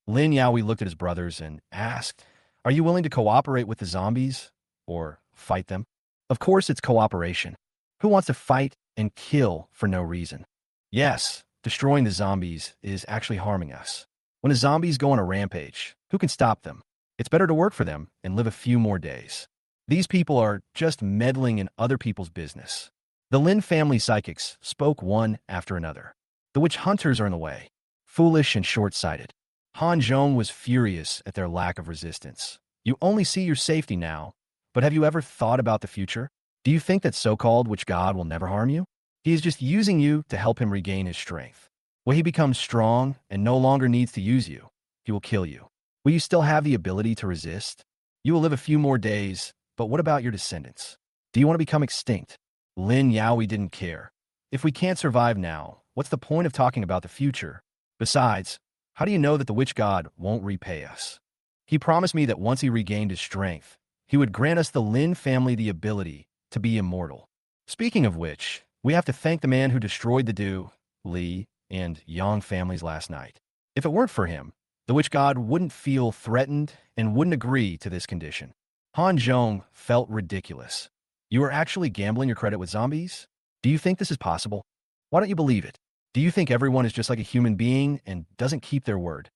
Lin Yaoi looked at his brothers and asked, Are you willing to cooperate with the zombies? Or fight them? Of course it's cooperation. Who wants to fight and kill for no reason? Yes, destroying the zombies is actually harming us. When the zombies go on a rampage, who can stop them? It's better to work for them and live a few more days. These people are just meddling in other people's business. The Lin family psychics spoke one after another. The witch hunters are in the way. Foolish and short-sighted. Han Zhong was furious at their lack of resistance. You only see your safety now, but have you ever thought about the future? Do you think that so-called witch god will never harm you? He is just using you to help him regain his strength. When he becomes strong and no longer needs to use you, he will kill you. Will you still have the ability to resist? You will live a few more days, but what about your descendants? Do you want to become extinct? Lin Yaoi didn't care. If we can't survive now, what's the point of talking about the future? Besides, how do you know that the witch god won't repay us? He promised me that once he regained his strength, he would grant us the Lin family the ability to be immortal. Speaking of which, we have to thank the man who destroyed the Du, Li, and Yang families last night. If it weren't for him, the witch god wouldn't feel threatened and wouldn't agree to this condition. Han Zhong felt ridiculous. You are actually gambling your credit with zombies? Do you think this is possible? Why don't you believe it? Do you think everyone is just like a human being and doesn't keep their word?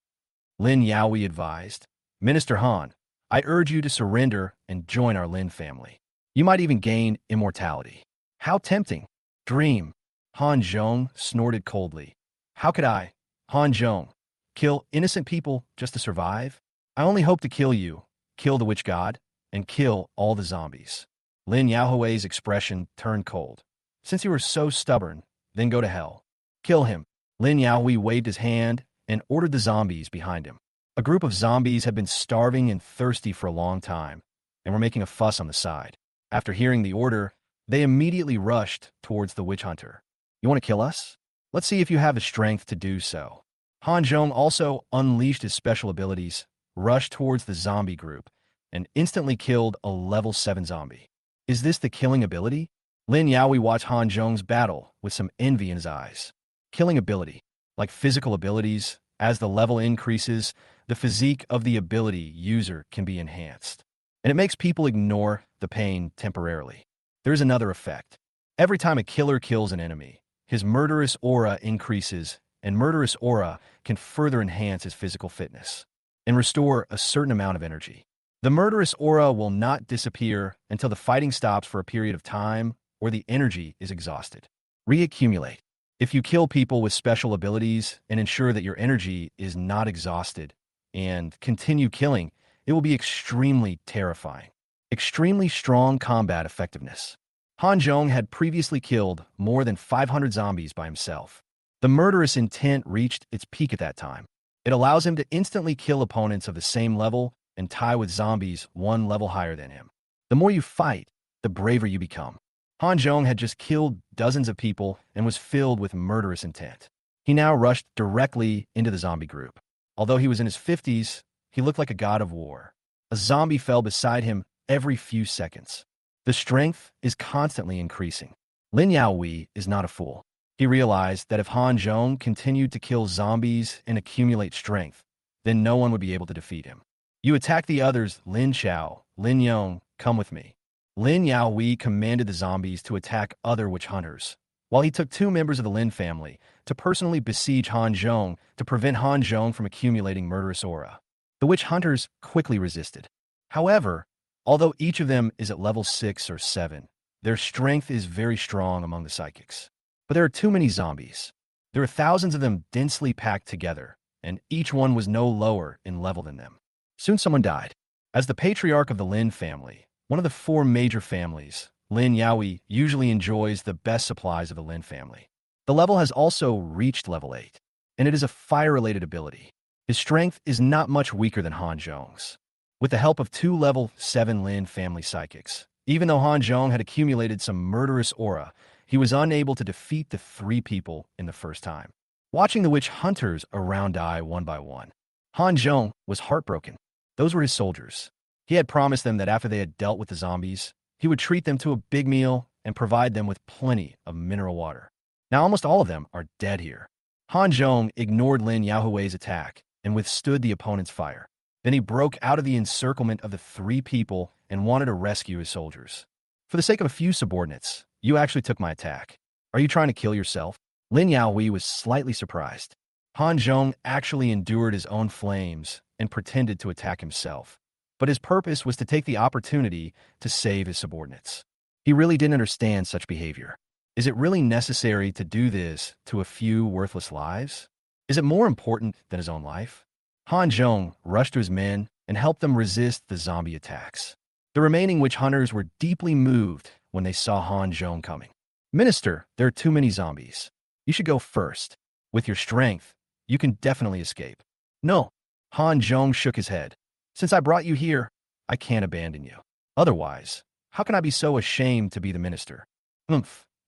Lin Yaoi advised. Minister Han, I urge you to surrender and join our Lin family. You might even gain immortality. How tempting. Dream. Han Zhong snorted coldly. How could I, Han Zhong, kill innocent people just to survive? I only hope to kill you, kill the witch god, and kill all the zombies. Lin Yaohui's expression turned cold. Since you are so stubborn, then go to hell. Kill him. Lin Yaoi waved his hand and ordered the zombies behind him. A group of zombies had been starving and thirsty for a long time, and were making a fuss on the side. After hearing the order, they immediately rushed towards the witch hunter. You want to kill us? Let's see if you have the strength to do so. Han Zhong also unleashed his special abilities, rushed towards the zombie group, and instantly killed a level 7 zombie. Is this the killing ability? Lin Yaoi watched Han Zhong's battle with some envy in his eyes. Killing ability. Like physical abilities, as the level increases, the physique of the ability user can be enhanced. And it makes people ignore the pain temporarily. There's another effect. Every time a killer kills an enemy, his murderous aura increases, and murderous aura can further enhance his physical fitness and restore a certain amount of energy. The murderous aura will not disappear until the fighting stops for a period of time or the energy is exhausted. Reaccumulate. If you kill people with special abilities and ensure that your energy is not exhausted and continue killing, it will be extremely terrifying. Extremely strong combat effectiveness. Han Zhong had previously killed more than 500 zombies by himself. The murderous intent reached its peak at that time. It allows him to instantly kill opponents of the same level and tie with zombies one level higher than him. The more you fight, the braver you become. Han Zhong had just killed dozens of people and was filled with murderous intent. He now rushed directly into the zombie group. Although he was in his 50s, he looked like a god of war. A zombie fell beside him every few seconds. The strength is constantly increasing. Lin Yaoi is not a fool. He realized that if Han Zhong continued to kill zombies and accumulate strength, then no one would be able to defeat him. You attack the others, Lin Xiao, Lin Yong, come with me. Lin Yaoi commanded the zombies to attack other witch hunters, while he took 2 members of the Lin family to personally besiege Han Zhong to prevent Han Zhong from accumulating murderous aura. The witch hunters quickly resisted. However, although each of them is at level 6 or 7, their strength is very strong among the psychics. But there are too many zombies. There are thousands of them densely packed together, and each one was no lower in level than them. Soon someone died. As the patriarch of the Lin family, one of the 4 major families, Lin Yaoi usually enjoys the best supplies of the Lin family. The level has also reached level 8, and it is a fire-related ability. His strength is not much weaker than Han Zhong's. With the help of 2 level 7 Lin family psychics, even though Han Zhong had accumulated some murderous aura, he was unable to defeat the 3 people in the first time. Watching the witch hunters around die one by one, Han Zhong was heartbroken. Those were his soldiers. He had promised them that after they had dealt with the zombies, he would treat them to a big meal and provide them with plenty of mineral water. Now almost all of them are dead here. Han Zhong ignored Lin Yaohui's attack and withstood the opponent's fire. Then he broke out of the encirclement of the 3 people and wanted to rescue his soldiers. For the sake of a few subordinates, you actually took my attack. Are you trying to kill yourself? Lin Yaoi was slightly surprised. Han Zhong actually endured his own flames and pretended to attack himself. But his purpose was to take the opportunity to save his subordinates. He really didn't understand such behavior. Is it really necessary to do this to a few worthless lives? Is it more important than his own life? Han Zhong rushed to his men and helped them resist the zombie attacks. The remaining witch hunters were deeply moved when they saw Han Zhong coming. Minister, there are too many zombies. You should go first. With your strength, you can definitely escape. No. Han Zhong shook his head. Since I brought you here, I can't abandon you. Otherwise, how can I be so ashamed to be the minister?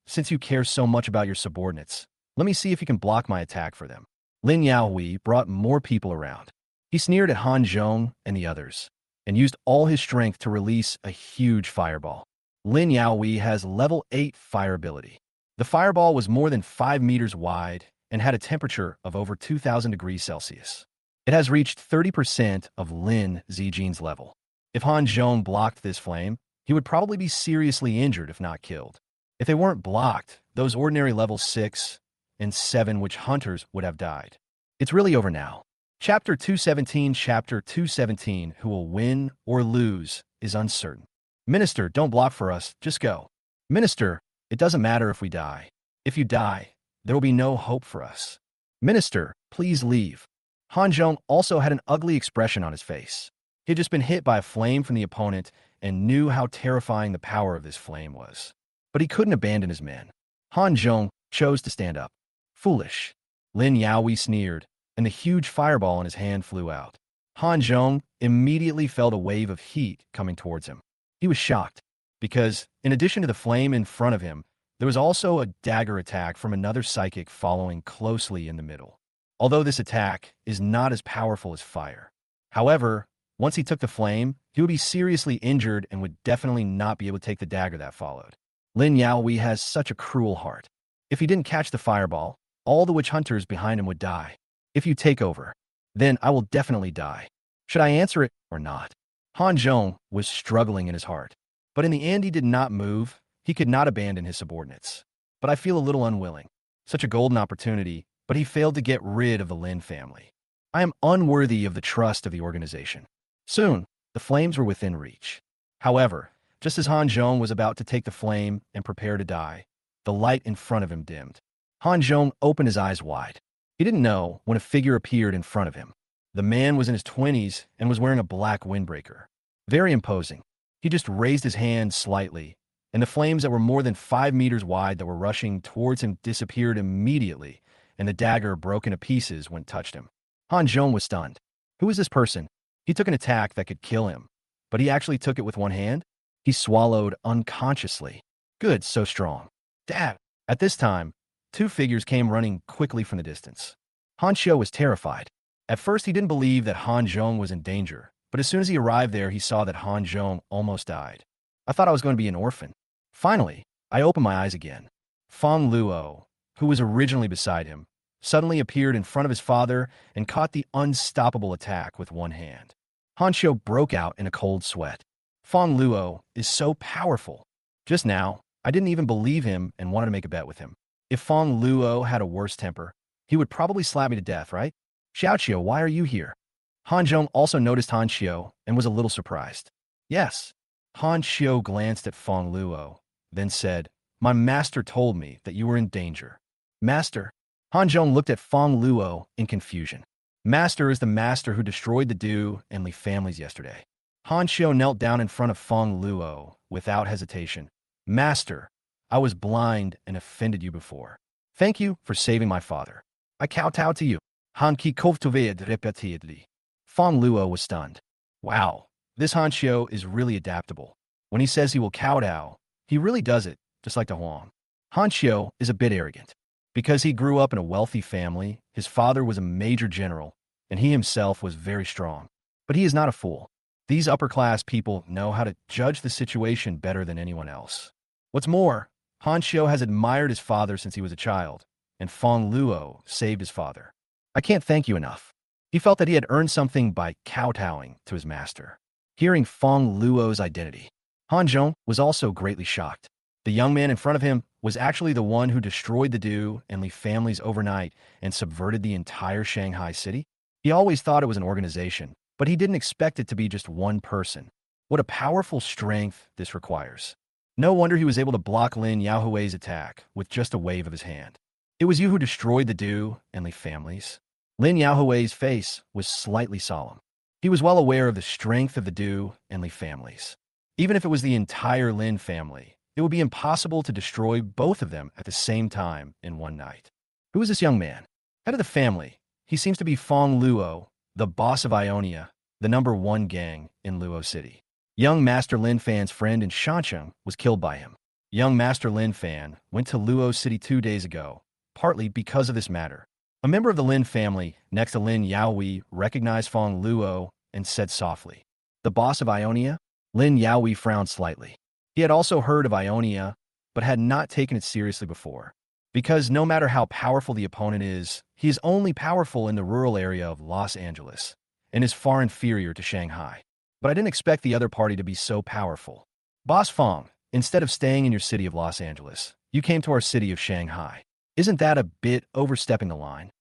Since you care so much about your subordinates, let me see if you can block my attack for them. Lin Yaohui brought more people around. He sneered at Han Zhong and the others, and used all his strength to release a huge fireball. Lin Yaohui has level 8 fire ability. The fireball was more than 5 meters wide and had a temperature of over 2,000 degrees Celsius. It has reached 30% of Lin Zijin's level. If Han Zhong blocked this flame, he would probably be seriously injured if not killed. If they weren't blocked, those ordinary level 6 and 7 witch hunters would have died. It's really over now. Chapter 217, who will win or lose is uncertain. Minister, don't block for us, just go. Minister, it doesn't matter if we die. If you die, there will be no hope for us. Minister, please leave. Han Zhong also had an ugly expression on his face. He had just been hit by a flame from the opponent and knew how terrifying the power of this flame was. But he couldn't abandon his men. Han Zhong chose to stand up. Foolish. Lin Yaoi sneered, and the huge fireball in his hand flew out. Han Zhong immediately felt a wave of heat coming towards him. He was shocked, because, in addition to the flame in front of him, there was also a dagger attack from another psychic following closely in the middle. Although this attack is not as powerful as fire. However, once he took the flame, he would be seriously injured and would definitely not be able to take the dagger that followed. Lin Yaoi has such a cruel heart. If he didn't catch the fireball, all the witch hunters behind him would die. If you take over, then I will definitely die. Should I answer it or not? Han Zhong was struggling in his heart. But in the end, he did not move. He could not abandon his subordinates. But I feel a little unwilling. Such a golden opportunity, but he failed to get rid of the Lin family. I am unworthy of the trust of the organization. Soon, the flames were within reach. However, just as Han Zhong was about to take the flame and prepare to die, the light in front of him dimmed. Han Zhong opened his eyes wide. He didn't know when a figure appeared in front of him. The man was in his 20s and was wearing a black windbreaker. Very imposing. He just raised his hand slightly, and the flames that were more than 5 meters wide that were rushing towards him disappeared immediately, and the dagger broke into pieces when it touched him. Han Zhong was stunned. Who is this person? He took an attack that could kill him, but he actually took it with one hand? He swallowed unconsciously. Good, so strong. Dad! At this time, 2 figures came running quickly from the distance. Han Xiu was terrified. At first, he didn't believe that Han Zhong was in danger, but as soon as he arrived there, he saw that Han Zhong almost died. I thought I was going to be an orphan. Finally, I opened my eyes again. Fongluo, who was originally beside him, suddenly appeared in front of his father and caught the unstoppable attack with one hand. Hanshio broke out in a cold sweat. Fongluo is so powerful. Just now, I didn't even believe him and wanted to make a bet with him. If Fongluo had a worse temper, he would probably slap me to death, right? Xiaoqiu, why are you here? Hanzhong also noticed Hanshio and was a little surprised. Yes. Hanshio glanced at Fongluo, then said, My master told me that you were in danger. Master? Hanzhong looked at Fongluo in confusion. Master is the master who destroyed the Du and Li families yesterday. Hanshio knelt down in front of Fongluo without hesitation. Master, I was blind and offended you before. Thank you for saving my father. I kowtow to you. Hanki kovtoveid repeatedly. Fongluo was stunned. Wow, this Hanshio is really adaptable. When he says he will kowtow, he really does it, just like the Huang. Hanshio is a bit arrogant. Because he grew up in a wealthy family, his father was a major general, and he himself was very strong. But he is not a fool. These upper-class people know how to judge the situation better than anyone else. What's more, Hanshio has admired his father since he was a child, and Fongluo saved his father. I can't thank you enough. He felt that he had earned something by kowtowing to his master. Hearing Fongluo's identity, Hanzhong was also greatly shocked. The young man in front of him was actually the one who destroyed the Du and Li families overnight and subverted the entire Shanghai city. He always thought it was an organization, but he didn't expect it to be just one person. What a powerful strength this requires. No wonder he was able to block Lin Yaohui's attack with just a wave of his hand. It was you who destroyed the Du and Li families. Lin Yaohui's face was slightly solemn. He was well aware of the strength of the Du and Li families. Even if it was the entire Lin family, it would be impossible to destroy both of them at the same time in one night. Who is this young man? Head of the family. He seems to be Fongluo, the boss of Ionia, the #1 gang in Luo City. Young Master Lin Fan's friend in Shancheng was killed by him. Young Master Lin Fan went to Luo City 2 days ago, partly because of this matter. A member of the Lin family, next to Lin Yaohui, recognized Fongluo and said softly, The boss of Ionia? Lin Yaohui frowned slightly. He had also heard of Ionia, but had not taken it seriously before. Because no matter how powerful the opponent is, he is only powerful in the rural area of Los Angeles, and is far inferior to Shanghai. But I didn't expect the other party to be so powerful. Boss Fong, instead of staying in your city of Los Angeles, you came to our city of Shanghai. Isn't that a bit overstepping the line?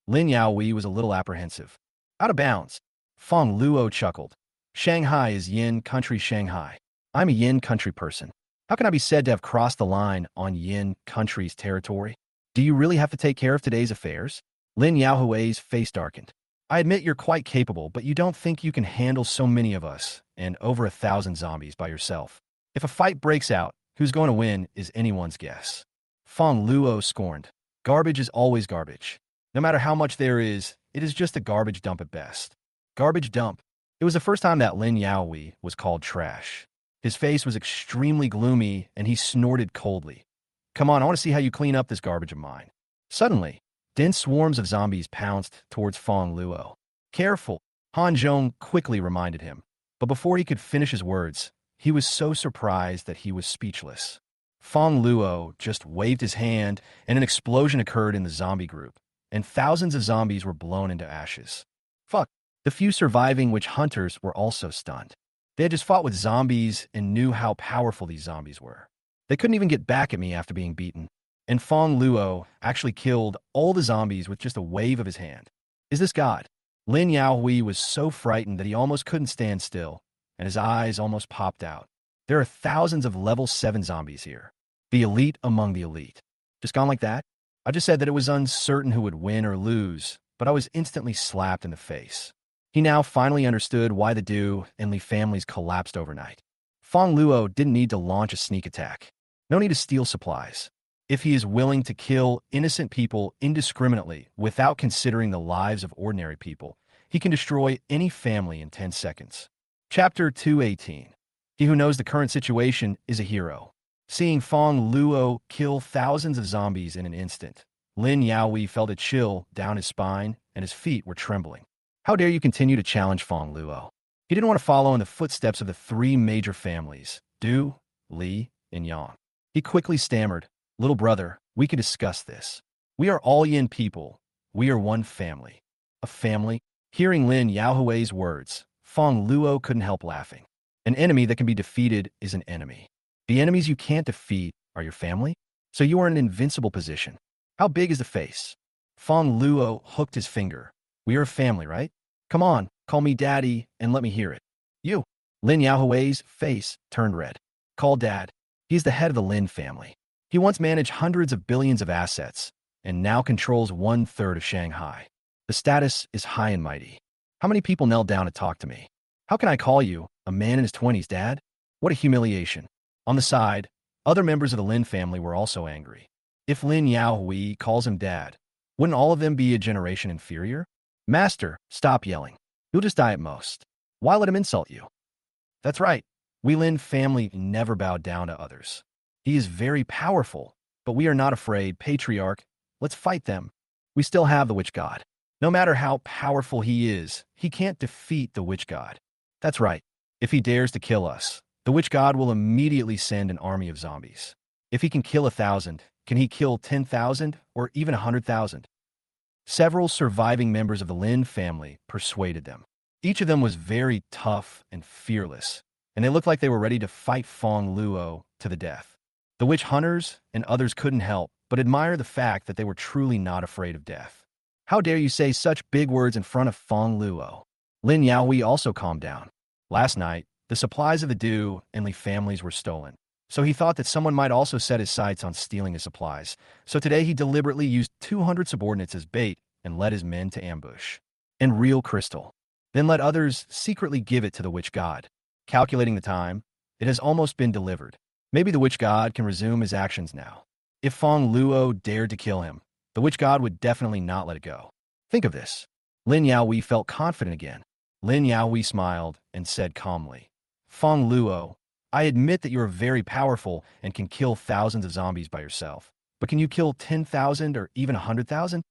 Lin Yaohui was a little apprehensive. Out of bounds. Fongluo chuckled. Shanghai is Yin country Shanghai. I'm a Yin country person. How can I be said to have crossed the line on Yin country's territory? Do you really have to take care of today's affairs? Lin Yaohui's face darkened. I admit you're quite capable, but you don't think you can handle so many of us and over 1,000 zombies by yourself. If a fight breaks out, who's going to win is anyone's guess. Fongluo scorned. Garbage is always garbage. No matter how much there is, it is just a garbage dump at best. Garbage dump. It was the first time that Lin Yaohui was called trash. His face was extremely gloomy, and he snorted coldly. Come on, I want to see how you clean up this garbage of mine. Suddenly, dense swarms of zombies pounced towards Fongluo. Careful, Hanzhong quickly reminded him. But before he could finish his words, he was so surprised that he was speechless. Fongluo just waved his hand, and an explosion occurred in the zombie group, and thousands of zombies were blown into ashes. Fuck. The few surviving witch hunters were also stunned. They had just fought with zombies and knew how powerful these zombies were. They couldn't even get back at me after being beaten. And Fongluo actually killed all the zombies with just a wave of his hand. Is this God? Lin Yaohui was so frightened that he almost couldn't stand still, and his eyes almost popped out. There are thousands of level 7 zombies here. The elite among the elite. Just gone like that? I just said that it was uncertain who would win or lose, but I was instantly slapped in the face. He now finally understood why the Du and Li families collapsed overnight. Fongluo didn't need to launch a sneak attack. No need to steal supplies. If he is willing to kill innocent people indiscriminately without considering the lives of ordinary people, he can destroy any family in 10 seconds. Chapter 218. He who knows the current situation is a hero. Seeing Fongluo kill thousands of zombies in an instant, Lin Yaohui felt a chill down his spine and his feet were trembling. How dare you continue to challenge Fongluo? He didn't want to follow in the footsteps of the 3 major families, Du, Li, and Yang. He quickly stammered, Little brother, we could discuss this. We are all yin people. We are one family. A family? Hearing Lin Yaohui's words, Fongluo couldn't help laughing. An enemy that can be defeated is an enemy. The enemies you can't defeat are your family? So you are in an invincible position. How big is the face? Fongluo hooked his finger. We are a family, right? Come on, call me daddy and let me hear it. You. Lin Yaohui's face turned red. Call dad. He's the head of the Lin family. He once managed hundreds of billions of assets and now controls 1/3 of Shanghai. The status is high and mighty. How many people knelt down to talk to me? How can I call you, a man in his 20s, dad? What a humiliation. On the side, other members of the Lin family were also angry. If Lin Yaohui calls him dad, wouldn't all of them be a generation inferior? Master, stop yelling. You'll just die at most. Why let him insult you? That's right. We Lin family never bowed down to others. He is very powerful, but we are not afraid, patriarch. Let's fight them. We still have the witch god. No matter how powerful he is, he can't defeat the witch god. That's right. If he dares to kill us, the witch god will immediately send an army of zombies. If he can kill 1,000, can he kill 10,000 or even 100,000? Several surviving members of the Lin family persuaded them. Each of them was very tough and fearless, and they looked like they were ready to fight Fongluo to the death. The witch hunters and others couldn't help but admire the fact that they were truly not afraid of death. How dare you say such big words in front of Fongluo? Lin Yaohui also calmed down. Last night, the supplies of the Du and Li families were stolen, so he thought that someone might also set his sights on stealing his supplies. So today he deliberately used 200 subordinates as bait and led his men to ambush. And real crystal. Then let others secretly give it to the witch god. Calculating the time, it has almost been delivered. Maybe the witch god can resume his actions now. If Fongluo dared to kill him, the witch god would definitely not let it go. Think of this. Lin Yaohui felt confident again. Lin Yaohui smiled and said calmly, Fongluo, I admit that you are very powerful and can kill thousands of zombies by yourself. But can you kill 10,000 or even 100,000?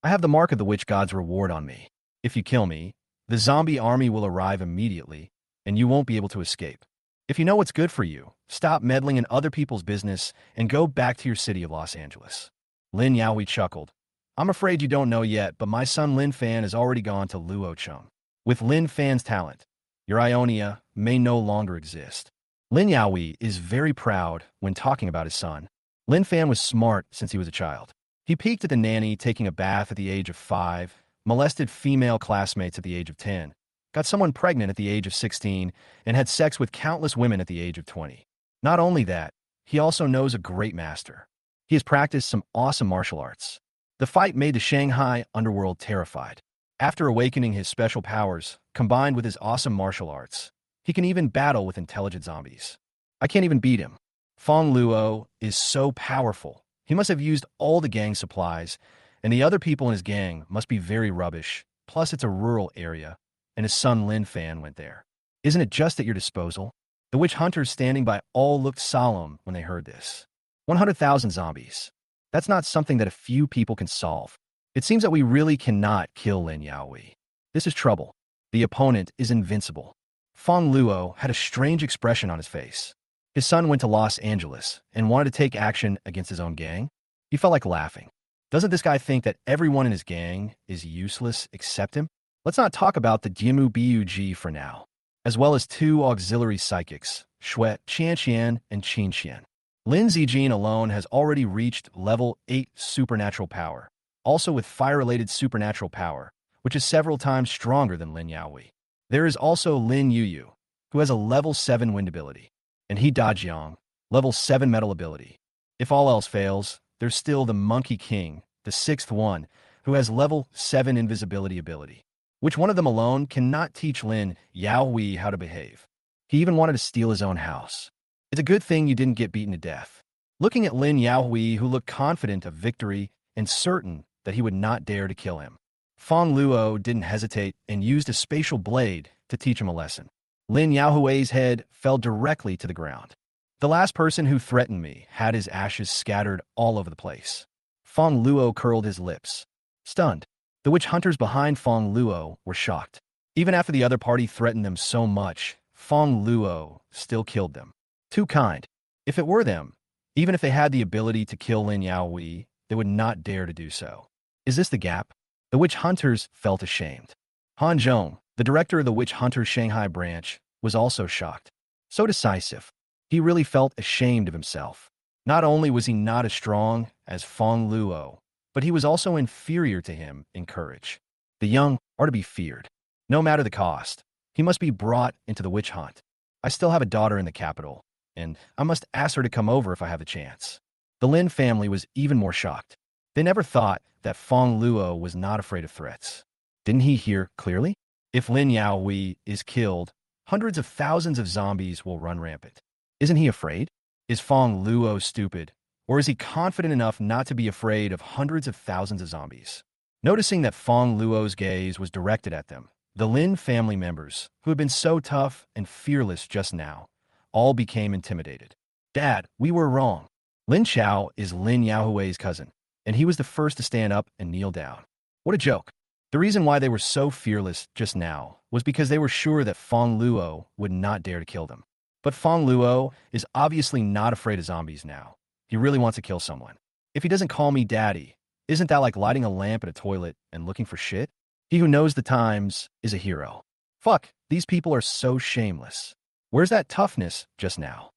I have the mark of the witch god's reward on me. If you kill me, the zombie army will arrive immediately, and you won't be able to escape. If you know what's good for you, stop meddling in other people's business and go back to your city of Los Angeles. Lin Yaohui chuckled. I'm afraid you don't know yet, but my son Lin Fan has already gone to Luocheng. With Lin Fan's talent, your Ionia may no longer exist. Lin Yaohui is very proud when talking about his son. Lin Fan was smart since he was a child. He peeked at the nanny taking a bath at the age of 5, molested female classmates at the age of 10, got someone pregnant at the age of 16, and had sex with countless women at the age of 20. Not only that, he also knows a great master. He has practiced some awesome martial arts. The fight made the Shanghai underworld terrified. After awakening his special powers, combined with his awesome martial arts, he can even battle with intelligent zombies. I can't even beat him. Fongluo is so powerful. He must have used all the gang supplies, and the other people in his gang must be very rubbish. Plus, it's a rural area, and his son Lin Fan went there. Isn't it just at your disposal? The witch hunters standing by all looked solemn when they heard this. 100,000 zombies. That's not something that a few people can solve. It seems that we really cannot kill Lin Yaohui. This is trouble. The opponent is invincible. Fongluo had a strange expression on his face. His son went to Los Angeles and wanted to take action against his own gang. He felt like laughing. Doesn't this guy think that everyone in his gang is useless except him? Let's not talk about the Jimu Bug for now, as well as 2 auxiliary psychics, Shui Qianqian and Qin Qian. Lin Zijin alone has already reached level 8 supernatural power, also with fire-related supernatural power, which is several times stronger than Lin Yaohui. There is also Lin Yuyu, who has a level 7 wind ability, and He Dajiang, level 7 metal ability. If all else fails, there's still the Monkey King, the 6th one, who has level 7 invisibility ability. Which one of them alone cannot teach Lin Yaohui how to behave? He even wanted to steal his own house. It's a good thing you didn't get beaten to death. Looking at Lin Yaohui, who looked confident of victory and certain that he would not dare to kill him, Fongluo didn't hesitate and used a spatial blade to teach him a lesson. Lin Yaohui's head fell directly to the ground. The last person who threatened me had his ashes scattered all over the place. Fongluo curled his lips. Stunned, the witch hunters behind Fongluo were shocked. Even after the other party threatened them so much, Fongluo still killed them. Too kind. If it were them, Even if they had the ability to kill Lin Yaoi, they would not dare to do so. Is this the gap? The witch hunters felt ashamed. Han Zhong, the director of the Witch Hunters Shanghai branch, was also shocked. So decisive. He really felt ashamed of himself. Not only was he not as strong as Fongluo, but he was also inferior to him in courage. The young are to be feared, no matter the cost. He must be brought into the witch hunt. I still have a daughter in the capital, and I must ask her to come over if I have the chance. The Lin family was even more shocked. They never thought that Fongluo was not afraid of threats. Didn't he hear clearly? If Lin Yaoi is killed, hundreds of thousands of zombies will run rampant. Isn't he afraid? Is Fongluo stupid? Or is he confident enough not to be afraid of hundreds of thousands of zombies? Noticing that Fongluo's gaze was directed at them, the Lin family members, who had been so tough and fearless just now, all became intimidated. Dad, we were wrong. Lin Chao is Lin Yaohui's cousin, and he was the first to stand up and kneel down. What a joke. The reason why they were so fearless just now was because they were sure that Fongluo would not dare to kill them. But Fongluo is obviously not afraid of zombies now. He really wants to kill someone. If he doesn't call me daddy, isn't that like lighting a lamp at a toilet and looking for shit? He who knows the times is a hero. Fuck, these people are so shameless. Where's that toughness just now?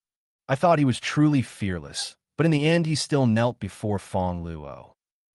I thought he was truly fearless, but in the end he still knelt before Fongluo.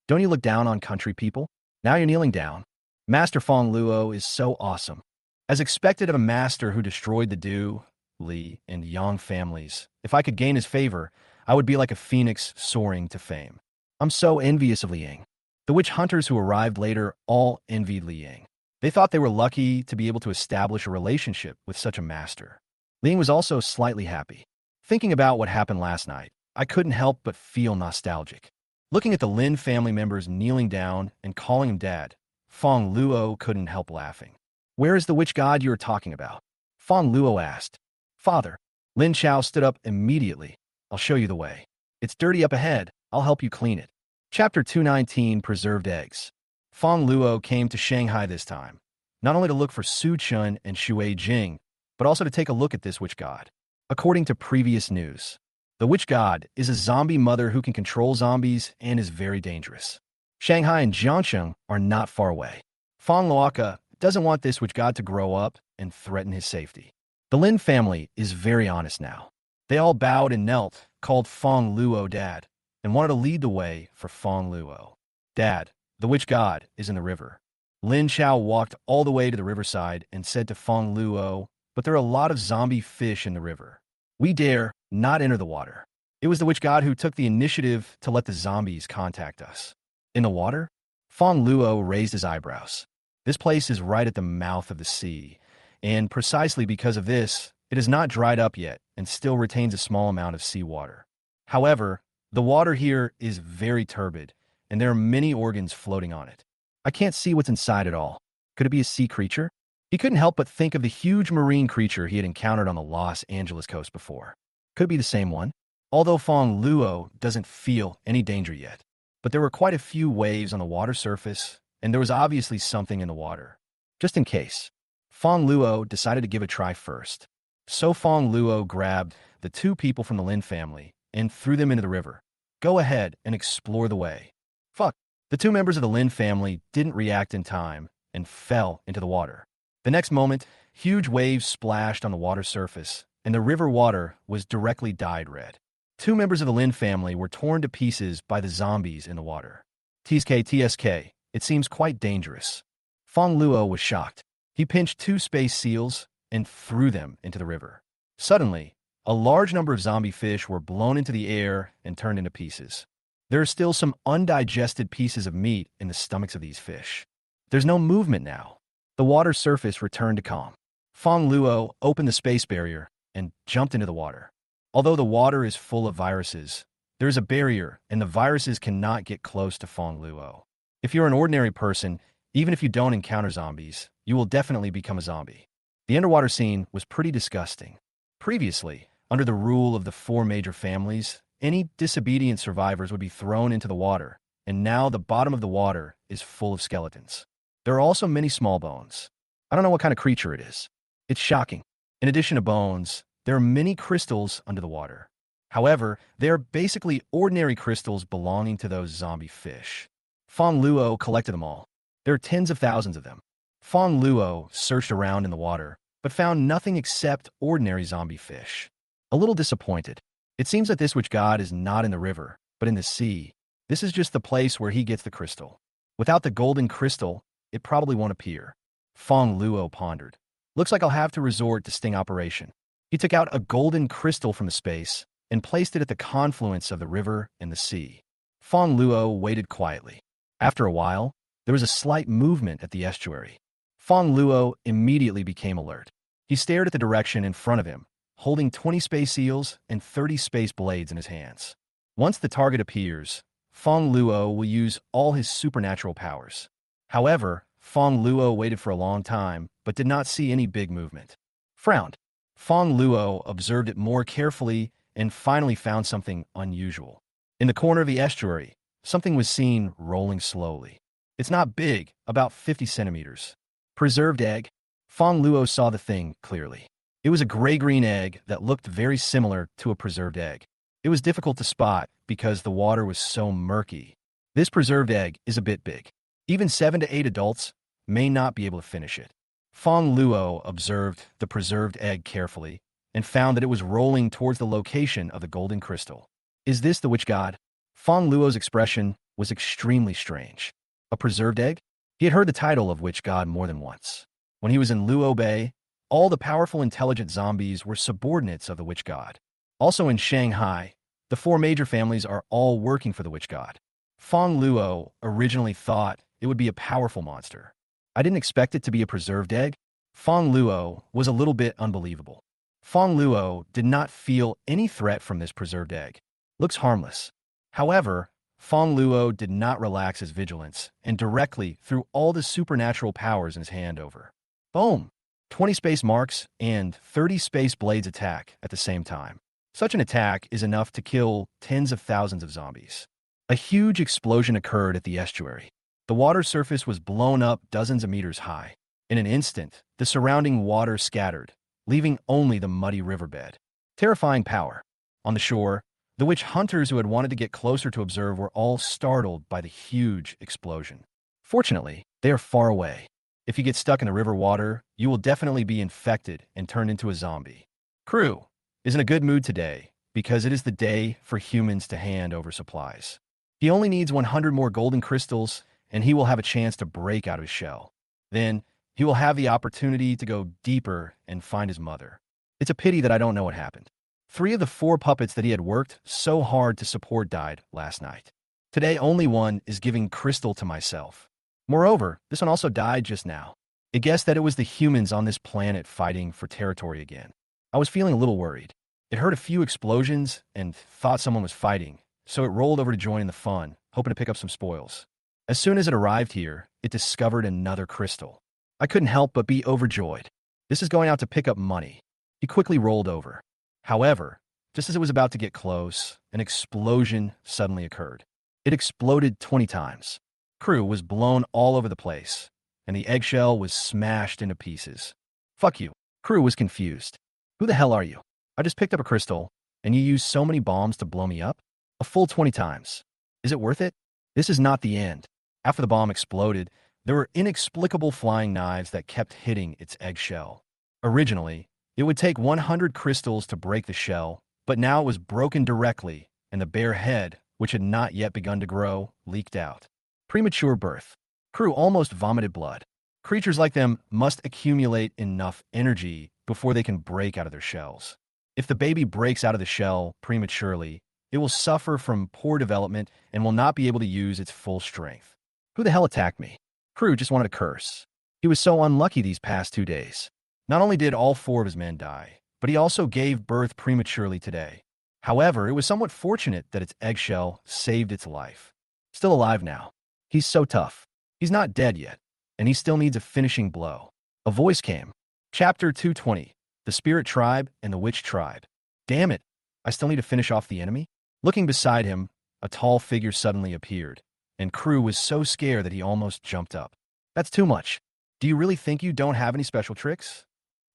Don't you look down on country people? Now you're kneeling down. Master Fongluo is so awesome. As expected of a master who destroyed the Du, Li, and Yang families, if I could gain his favor, I would be like a phoenix soaring to fame. I'm so envious of Liang. The witch hunters who arrived later all envied Liang. They thought they were lucky to be able to establish a relationship with such a master. Liang was also slightly happy. Thinking about what happened last night, I couldn't help but feel nostalgic. Looking at the Lin family members kneeling down and calling him dad, Fongluo couldn't help laughing. Where is the witch god you are talking about? Fongluo asked. Father. Lin Chao stood up immediately. I'll show you the way. It's dirty up ahead. I'll help you clean it. Chapter 219, Preserved Eggs. Fongluo came to Shanghai this time, not only to look for Su Chun and Shui Jing, but also to take a look at this witch god. According to previous news, the witch god is a zombie mother who can control zombies and is very dangerous. Shanghai and Jiangsheng are not far away. Fongluo doesn't want this witch god to grow up and threaten his safety. The Lin family is very honest now. They all bowed and knelt, called Fongluo dad, and wanted to lead the way for Fongluo. Dad, the witch god is in the river. Lin Chao walked all the way to the riverside and said to Fongluo, but there are a lot of zombie fish in the river. We dare not enter the water. It was the witch god who took the initiative to let the zombies contact us. In the water? Fongluo raised his eyebrows. This place is right at the mouth of the sea, and precisely because of this, it has not dried up yet and still retains a small amount of seawater. However, the water here is very turbid, and there are many organs floating on it. I can't see what's inside it all. Could it be a sea creature? He couldn't help but think of the huge marine creature he had encountered on the Los Angeles coast before. Could it be the same one? Although Fongluo doesn't feel any danger yet. But there were quite a few waves on the water surface, and there was obviously something in the water. Just in case, Fongluo decided to give a try first. So Fongluo grabbed the two people from the Lin family and threw them into the river. Go ahead and explore the way. Fuck. The two members of the Lin family didn't react in time and fell into the water. The next moment, huge waves splashed on the water surface, and the river water was directly dyed red. Two members of the Lin family were torn to pieces by the zombies in the water. TSK, it seems quite dangerous. Fongluo was shocked. He pinched two space seals and threw them into the river. Suddenly, a large number of zombie fish were blown into the air and turned into pieces. There are still some undigested pieces of meat in the stomachs of these fish. There's no movement now. The water surface returned to calm. Fongluo opened the space barrier and jumped into the water. Although the water is full of viruses, there is a barrier and the viruses cannot get close to Fongluo. If you're an ordinary person, even if you don't encounter zombies, you will definitely become a zombie. The underwater scene was pretty disgusting. Previously, under the rule of the four major families, any disobedient survivors would be thrown into the water, and now the bottom of the water is full of skeletons. There are also many small bones. I don't know what kind of creature it is. It's shocking. In addition to bones, there are many crystals under the water. However, they are basically ordinary crystals belonging to those zombie fish. Fongluo collected them all. There are tens of thousands of them. Fongluo searched around in the water, but found nothing except ordinary zombie fish. A little disappointed. It seems that this witch god is not in the river, but in the sea. This is just the place where he gets the crystal. Without the golden crystal, it probably won't appear. Fongluo pondered. Looks like I'll have to resort to sting operation. He took out a golden crystal from the space and placed it at the confluence of the river and the sea. Fongluo waited quietly. After a while, there was a slight movement at the estuary. Fongluo immediately became alert. He stared at the direction in front of him, holding 20 space eels and 30 space blades in his hands. Once the target appears, Fongluo will use all his supernatural powers. However, Fongluo waited for a long time, but did not see any big movement. Frowned. Fongluo observed it more carefully and finally found something unusual. In the corner of the estuary, something was seen rolling slowly. It's not big, about 50 centimeters. Preserved egg. Fongluo saw the thing clearly. It was a gray-green egg that looked very similar to a preserved egg. It was difficult to spot because the water was so murky. This preserved egg is a bit big. Even 7 to 8 adults may not be able to finish it. Fongluo observed the preserved egg carefully and found that it was rolling towards the location of the golden crystal. Is this the witch god? Fongluo's expression was extremely strange. A preserved egg? He had heard the title of witch god more than once. When he was in Luo Bay, all the powerful intelligent zombies were subordinates of the witch god. Also in Shanghai, the 4 major families are all working for the witch god. Fongluo originally thought it would be a powerful monster. I didn't expect it to be a preserved egg. Fongluo was a little bit unbelievable. Fongluo did not feel any threat from this preserved egg. Looks harmless. However, Fongluo did not relax his vigilance and directly threw all the supernatural powers in his hand over. Boom! 20 space marks and 30 space blades attack at the same time. Such an attack is enough to kill tens of thousands of zombies. A huge explosion occurred at the estuary. The water surface was blown up dozens of meters high. In an instant, the surrounding water scattered, leaving only the muddy riverbed. Terrifying power. On the shore, the witch hunters who had wanted to get closer to observe were all startled by the huge explosion. Fortunately, they are far away. If you get stuck in the river water, you will definitely be infected and turned into a zombie. Crew is in a good mood today because it is the day for humans to hand over supplies. He only needs 100 more golden crystals and he will have a chance to break out of his shell. Then, he will have the opportunity to go deeper and find his mother. It's a pity that I don't know what happened. 3 of the 4 puppets that he had worked so hard to support died last night. Today, only one is giving crystal to myself. Moreover, this one also died just now. It guessed that it was the humans on this planet fighting for territory again. I was feeling a little worried. It heard a few explosions and thought someone was fighting, so it rolled over to join in the fun, hoping to pick up some spoils. As soon as it arrived here, it discovered another crystal. I couldn't help but be overjoyed. This is going out to pick up money. He quickly rolled over. However, just as it was about to get close, an explosion suddenly occurred. It exploded 20 times. Crew was blown all over the place, and the eggshell was smashed into pieces. Fuck you. Crew was confused. Who the hell are you? I just picked up a crystal, and you used so many bombs to blow me up? A full 20 times. Is it worth it? This is not the end. After the bomb exploded, there were inexplicable flying knives that kept hitting its eggshell. Originally, it would take 100 crystals to break the shell, but now it was broken directly, and the bare head, which had not yet begun to grow, leaked out. Premature birth. Crew almost vomited blood. Creatures like them must accumulate enough energy before they can break out of their shells. If the baby breaks out of the shell prematurely, it will suffer from poor development and will not be able to use its full strength. Who the hell attacked me? Crew just wanted to curse. He was so unlucky these past 2 days. Not only did all 4 of his men die, but he also gave birth prematurely today. However, it was somewhat fortunate that its eggshell saved its life. Still alive now. He's so tough. He's not dead yet, and he still needs a finishing blow. A voice came. Chapter 220. The Spirit Tribe and the Witch Tribe. Damn it, I still need to finish off the enemy? Looking beside him, a tall figure suddenly appeared, and Crew was so scared that he almost jumped up. That's too much. Do you really think you don't have any special tricks?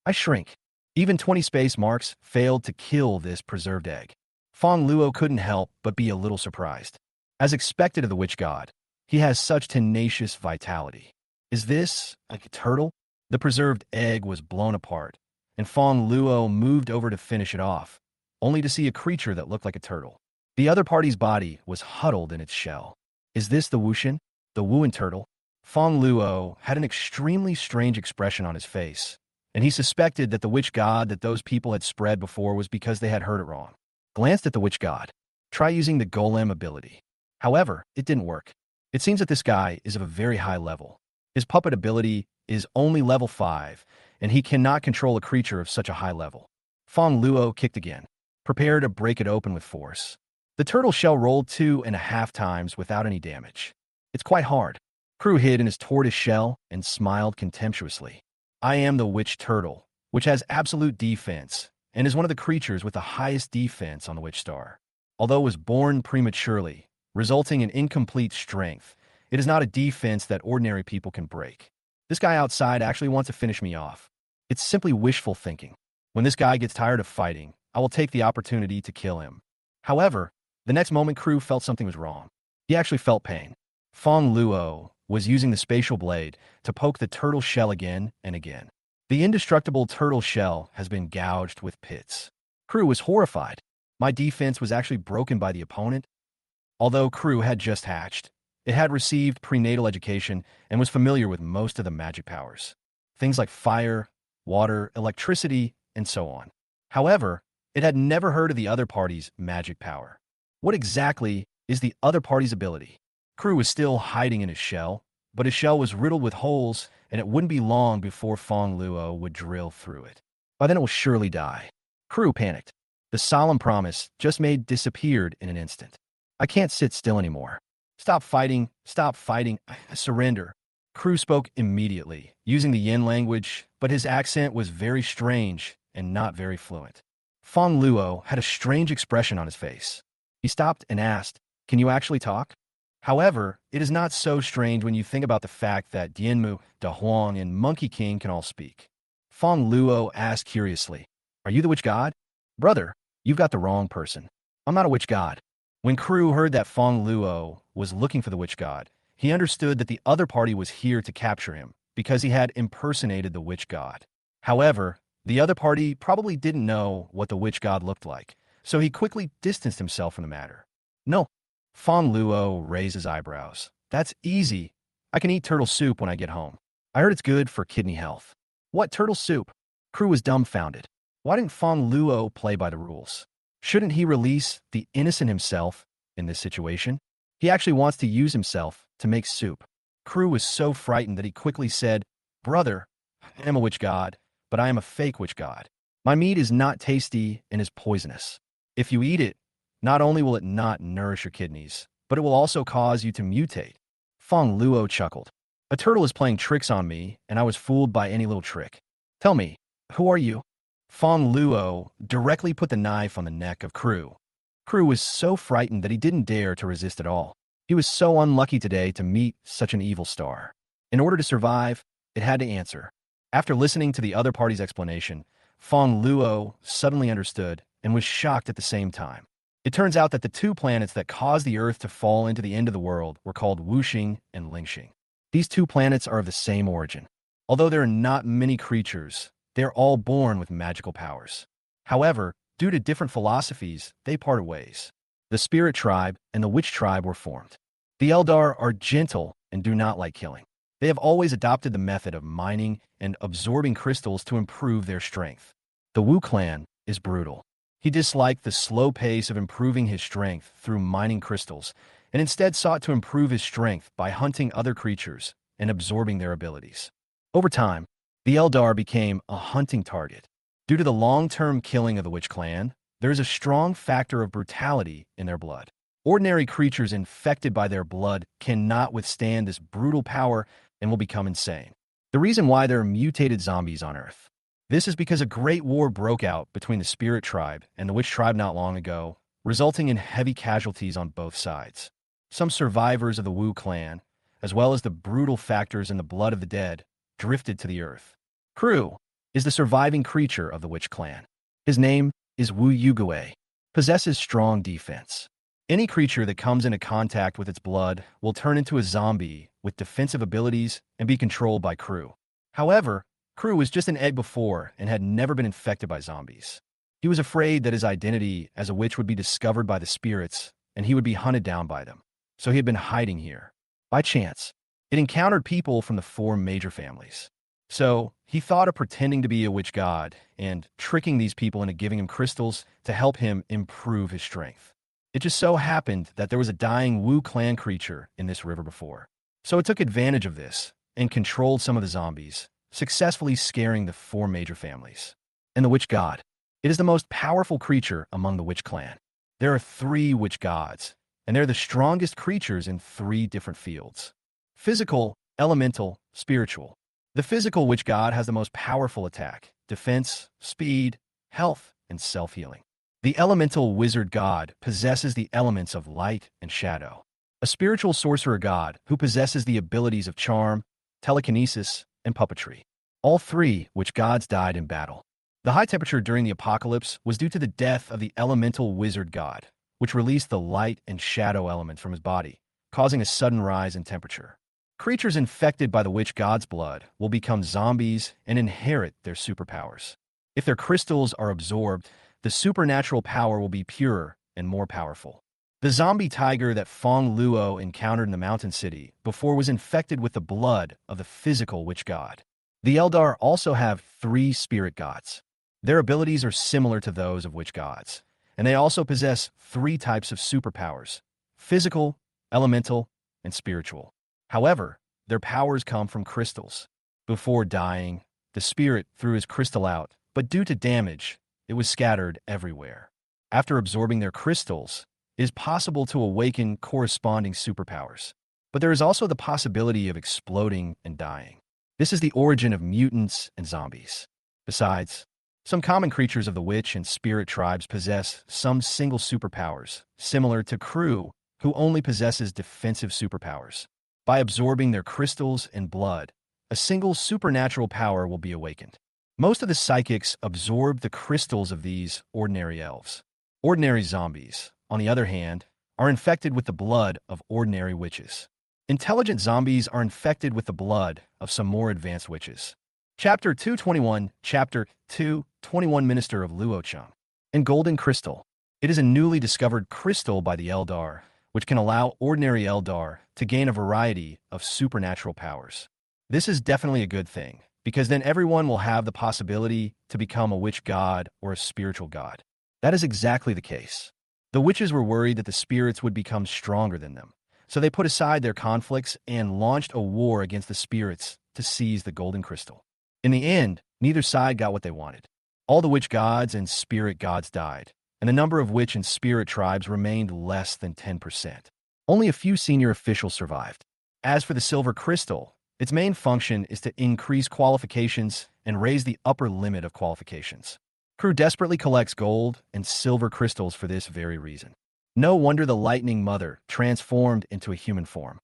I shrink. Even 20 space marks failed to kill this preserved egg. Fongluo couldn't help but be a little surprised. As expected of the witch god, he has such tenacious vitality. Is this like a turtle? The preserved egg was blown apart, and Fongluo moved over to finish it off, only to see a creature that looked like a turtle. The other party's body was huddled in its shell. Is this the Wuxian, the Wuan turtle? Fongluo had an extremely strange expression on his face, and he suspected that the witch god that those people had spread before was because they had heard it wrong. Glanced at the witch god. Try using the golem ability. However, it didn't work. It seems that this guy is of a very high level. His puppet ability is only level 5, and he cannot control a creature of such a high level. Fongluo kicked again. Prepare to break it open with force. The turtle shell rolled 2.5 times without any damage. It's quite hard. Crew hid in his tortoise shell and smiled contemptuously. I am the witch turtle, which has absolute defense, and is one of the creatures with the highest defense on the witch star. Although it was born prematurely, resulting in incomplete strength, it is not a defense that ordinary people can break. This guy outside actually wants to finish me off. It's simply wishful thinking. When this guy gets tired of fighting, I will take the opportunity to kill him. However, the next moment Crew felt something was wrong. He actually felt pain. Fongluo was using the spatial blade to poke the turtle shell again and again. The indestructible turtle shell has been gouged with pits. Crew was horrified. My defense was actually broken by the opponent. Although Crew had just hatched, it had received prenatal education and was familiar with most of the magic powers. Things like fire, water, electricity, and so on. However, it had never heard of the other party's magic power. What exactly is the other party's ability? Crew was still hiding in his shell, but his shell was riddled with holes, and it wouldn't be long before Fongluo would drill through it. By then it will surely die. Crew panicked. The solemn promise just made disappeared in an instant. I can't sit still anymore. Stop fighting, I surrender. Crew spoke immediately, using the Yin language, but his accent was very strange and not very fluent. Fongluo had a strange expression on his face. He stopped and asked, "Can you actually talk?" However, it is not so strange when you think about the fact that Dianmu, Da Huang, and Monkey King can all speak. Fongluo asked curiously, "Are you the witch god?" "Brother, you've got the wrong person. I'm not a witch god." When Crew heard that Fongluo was looking for the witch god, he understood that the other party was here to capture him because he had impersonated the witch god. However, the other party probably didn't know what the witch god looked like, so he quickly distanced himself from the matter. "No." Fongluo raised his eyebrows. "That's easy. I can eat turtle soup when I get home. I heard it's good for kidney health." "What turtle soup?" Crew was dumbfounded. Why didn't Fongluo play by the rules? Shouldn't he release the innocent himself in this situation? He actually wants to use himself to make soup. Crew was so frightened that he quickly said, "Brother, I am a witch god, but I am a fake witch god. My meat is not tasty and is poisonous. If you eat it, not only will it not nourish your kidneys, but it will also cause you to mutate." Fongluo chuckled. "A turtle is playing tricks on me, and I was fooled by any little trick. Tell me, who are you?" Fongluo directly put the knife on the neck of Crew. Crew was so frightened that he didn't dare to resist at all. He was so unlucky today to meet such an evil star. In order to survive, it had to answer. After listening to the other party's explanation, Fongluo suddenly understood and was shocked at the same time. It turns out that the two planets that caused the Earth to fall into the end of the world were called Wuxing and Lingxing. These two planets are of the same origin. Although there are not many creatures, they are all born with magical powers. However, due to different philosophies, they parted ways. The spirit tribe and the witch tribe were formed. The Eldar are gentle and do not like killing. They have always adopted the method of mining and absorbing crystals to improve their strength. The Wu clan is brutal. He disliked the slow pace of improving his strength through mining crystals, and instead sought to improve his strength by hunting other creatures and absorbing their abilities. Over time, the Eldar became a hunting target. Due to the long-term killing of the Witch Clan, there is a strong factor of brutality in their blood. Ordinary creatures infected by their blood cannot withstand this brutal power and will become insane. The reason why there are mutated zombies on Earth. This is because a great war broke out between the Spirit Tribe and the Witch Tribe not long ago, resulting in heavy casualties on both sides. Some survivors of the Wu clan, as well as the brutal factors in the blood of the dead, drifted to the Earth. Crew is the surviving creature of the Witch clan. His name is Wu Yuguei. possesses strong defense. Any creature that comes into contact with its blood will turn into a zombie with defensive abilities and be controlled by Crew. However, Crew was just an egg before and had never been infected by zombies. He was afraid that his identity as a witch would be discovered by the spirits and he would be hunted down by them. So he had been hiding here. By chance, it encountered people from the 4 major families. So he thought of pretending to be a witch god and tricking these people into giving him crystals to help him improve his strength. It just so happened that there was a dying Wu clan creature in this river before. So it took advantage of this and controlled some of the zombies, successfully scaring the 4 major families. And the witch god. It is the most powerful creature among the witch clan. There are 3 witch gods, and they're the strongest creatures in 3 different fields: physical, elemental, spiritual. The physical witch god has the most powerful attack, defense, speed, health, and self-healing. The elemental wizard god possesses the elements of light and shadow. A spiritual sorcerer god who possesses the abilities of charm, telekinesis, and puppetry. All 3 witch gods died in battle. The high temperature during the apocalypse was due to the death of the elemental wizard god, which released the light and shadow elements from his body, causing a sudden rise in temperature. Creatures infected by the witch god's blood will become zombies and inherit their superpowers. If their crystals are absorbed, the supernatural power will be purer and more powerful. The zombie tiger that Fongluo encountered in the mountain city before was infected with the blood of the physical witch god. The Eldar also have 3 spirit gods. Their abilities are similar to those of witch gods, and they also possess 3 types of superpowers: physical, elemental, and spiritual. However, their powers come from crystals. Before dying, the spirit threw his crystal out, but due to damage, it was scattered everywhere. After absorbing their crystals, it is possible to awaken corresponding superpowers. But there is also the possibility of exploding and dying. This is the origin of mutants and zombies. Besides, some common creatures of the witch and spirit tribes possess some single superpowers, similar to Crew, who only possesses defensive superpowers. By absorbing their crystals and blood, a single supernatural power will be awakened. Most of the psychics absorb the crystals of these ordinary elves. Ordinary zombies, on the other hand, are infected with the blood of ordinary witches. Intelligent zombies are infected with the blood of some more advanced witches. Chapter 221, Chapter 221, Minister of Luocheng. And Golden Crystal. It is a newly discovered crystal by the Eldar, which can allow ordinary Eldar to gain a variety of supernatural powers. This is definitely a good thing, because then everyone will have the possibility to become a witch god or a spiritual god. That is exactly the case. The witches were worried that the spirits would become stronger than them, so they put aside their conflicts and launched a war against the spirits to seize the golden crystal. In the end, neither side got what they wanted. All the witch gods and spirit gods died, and the number of witch and spirit tribes remained less than 10%. Only a few senior officials survived. As for the silver crystal, its main function is to increase qualifications and raise the upper limit of qualifications. Crew desperately collects gold and silver crystals for this very reason. No wonder the Lightning Mother transformed into a human form.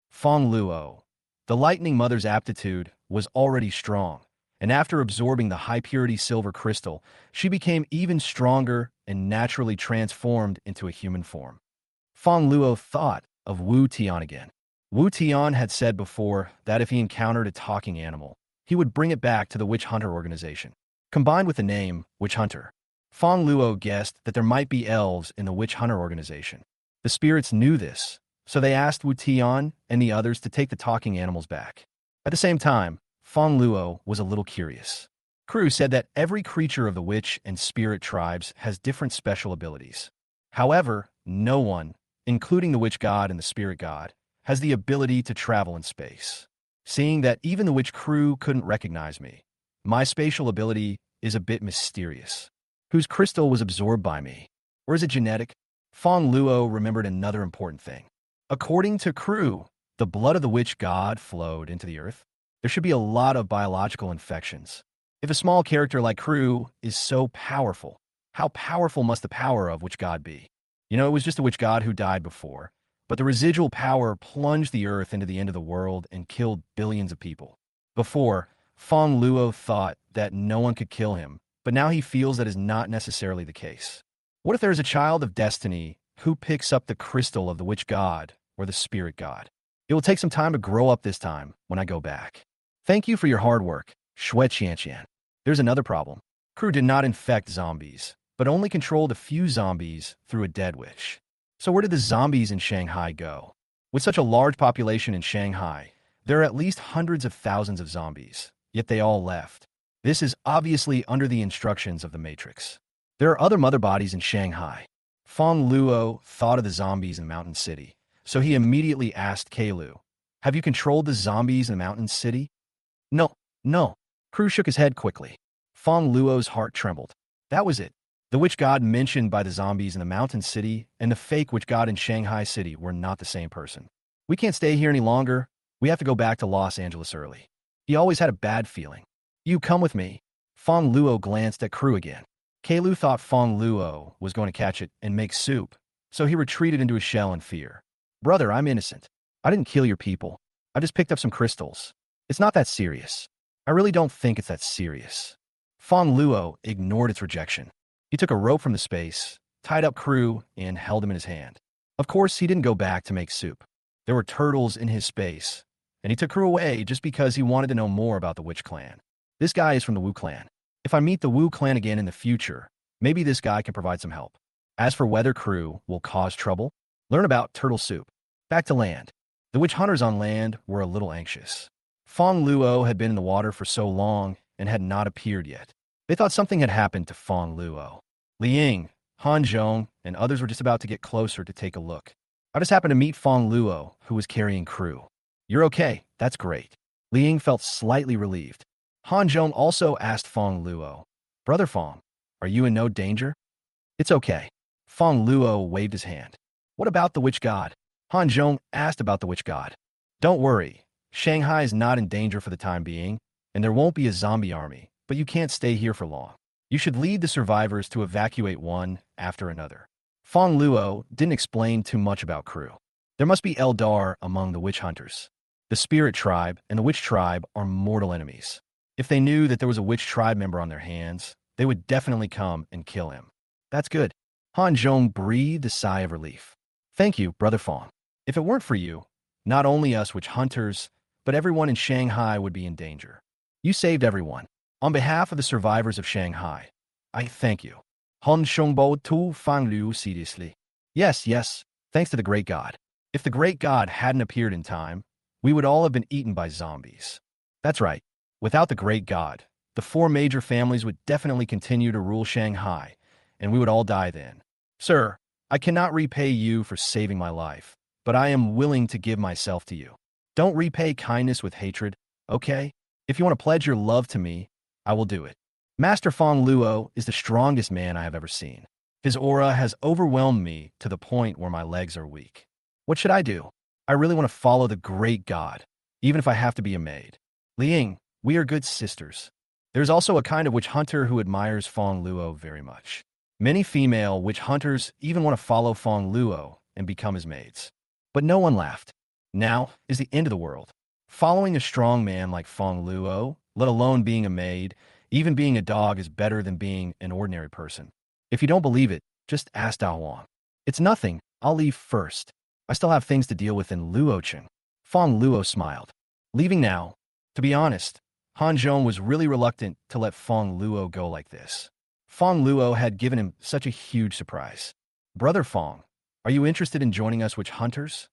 Fongluo. The Lightning Mother's aptitude was already strong, and after absorbing the high-purity silver crystal, she became even stronger and naturally transformed into a human form. Fongluo thought of Wu Tian again. Wu Tian had said before that if he encountered a talking animal, he would bring it back to the Witch Hunter organization. Combined with the name Witch Hunter, Fongluo guessed that there might be elves in the Witch Hunter organization. The spirits knew this, so they asked Wu Tian and the others to take the talking animals back. At the same time, Fongluo was a little curious. Crew said that every creature of the witch and spirit tribes has different special abilities. However, no one, including the witch god and the spirit god, has the ability to travel in space. Seeing that even the witch Crew couldn't recognize me, my spatial ability is a bit mysterious. Whose crystal was absorbed by me? Or is it genetic? Fongluo remembered another important thing. According to Crew, the blood of the witch god flowed into the earth. There should be a lot of biological infections. If a small character like Crew is so powerful, how powerful must the power of witch god be? It was just a witch god who died before, but the residual power plunged the earth into the end of the world and killed billions of people. Before, Fongluo thought that no one could kill him, but now he feels that is not necessarily the case. What if there is a child of destiny who picks up the crystal of the witch god or the spirit god? It will take some time to grow up this time when I go back. Thank you for your hard work, Shui Qianqian. There's another problem. Crew did not infect zombies, but only controlled a few zombies through a dead witch. So where did the zombies in Shanghai go? With such a large population in Shanghai, there are at least hundreds of thousands of zombies, yet they all left. This is obviously under the instructions of the Matrix. There are other mother bodies in Shanghai. Fongluo thought of the zombies in Mountain City, so he immediately asked Keilu, "Have you controlled the zombies in Mountain City?" No, no. Crew shook his head quickly. Fongluo's heart trembled. That was it. The witch god mentioned by the zombies in the Mountain City and the fake witch god in Shanghai City were not the same person. We can't stay here any longer. We have to go back to Los Angeles early. He always had a bad feeling. You come with me. Fongluo glanced at Crew again. Keilu thought Fongluo was going to catch it and make soup, so he retreated into his shell in fear. Brother, I'm innocent. I didn't kill your people. I just picked up some crystals. It's not that serious. I really don't think it's that serious. Fongluo ignored its rejection. He took a rope from the space, tied up Crew, and held him in his hand. Of course, he didn't go back to make soup. There were turtles in his space, and he took Crew away just because he wanted to know more about the Witch Clan. This guy is from the Wu Clan. If I meet the Wu Clan again in the future, maybe this guy can provide some help. As for whether Crew will cause trouble, learn about turtle soup. Back to land. The witch hunters on land were a little anxious. Fongluo had been in the water for so long and had not appeared yet. They thought something had happened to Fongluo. Liang, Hanzhong, and others were just about to get closer to take a look. I just happened to meet Fongluo, who was carrying Crew. You're okay, that's great. Liang felt slightly relieved. Hanzhong also asked Fongluo, Brother Fong, are you in no danger? It's okay. Fongluo waved his hand. What about the witch god? Hanzhong asked about the witch god. Don't worry, Shanghai is not in danger for the time being, and there won't be a zombie army, but you can't stay here for long. You should lead the survivors to evacuate one after another. Fongluo didn't explain too much about Crew. There must be Eldar among the witch hunters. The spirit tribe and the witch tribe are mortal enemies. If they knew that there was a witch tribe member on their hands, they would definitely come and kill him. That's good. Hanzhong breathed a sigh of relief. Thank you, Brother Fong. If it weren't for you, not only us witch hunters, but everyone in Shanghai would be in danger. You saved everyone. On behalf of the survivors of Shanghai, I thank you. Han Shongbo Tu Fang Liu seriously. Yes, yes, thanks to the great god. If the great god hadn't appeared in time, we would all have been eaten by zombies. That's right. Without the great god, the four major families would definitely continue to rule Shanghai, and we would all die then. Sir, I cannot repay you for saving my life, but I am willing to give myself to you. Don't repay kindness with hatred, okay? If you want to pledge your love to me, I will do it. Master Fongluo is the strongest man I have ever seen. His aura has overwhelmed me to the point where my legs are weak. What should I do? I really want to follow the great god, even if I have to be a maid. Liang, we are good sisters. There's also a kind of witch hunter who admires Fongluo very much. Many female witch hunters even want to follow Fongluo and become his maids. But no one laughed. Now is the end of the world. Following a strong man like Fongluo, let alone being a maid, even being a dog is better than being an ordinary person. If you don't believe it, just ask Dao Wang. It's nothing. I'll leave first. I still have things to deal with in Luocheng. Fongluo smiled. Leaving now. To be honest, Hanzhong was really reluctant to let Fongluo go like this. Fongluo had given him such a huge surprise. Brother Fong, are you interested in joining us witch hunters?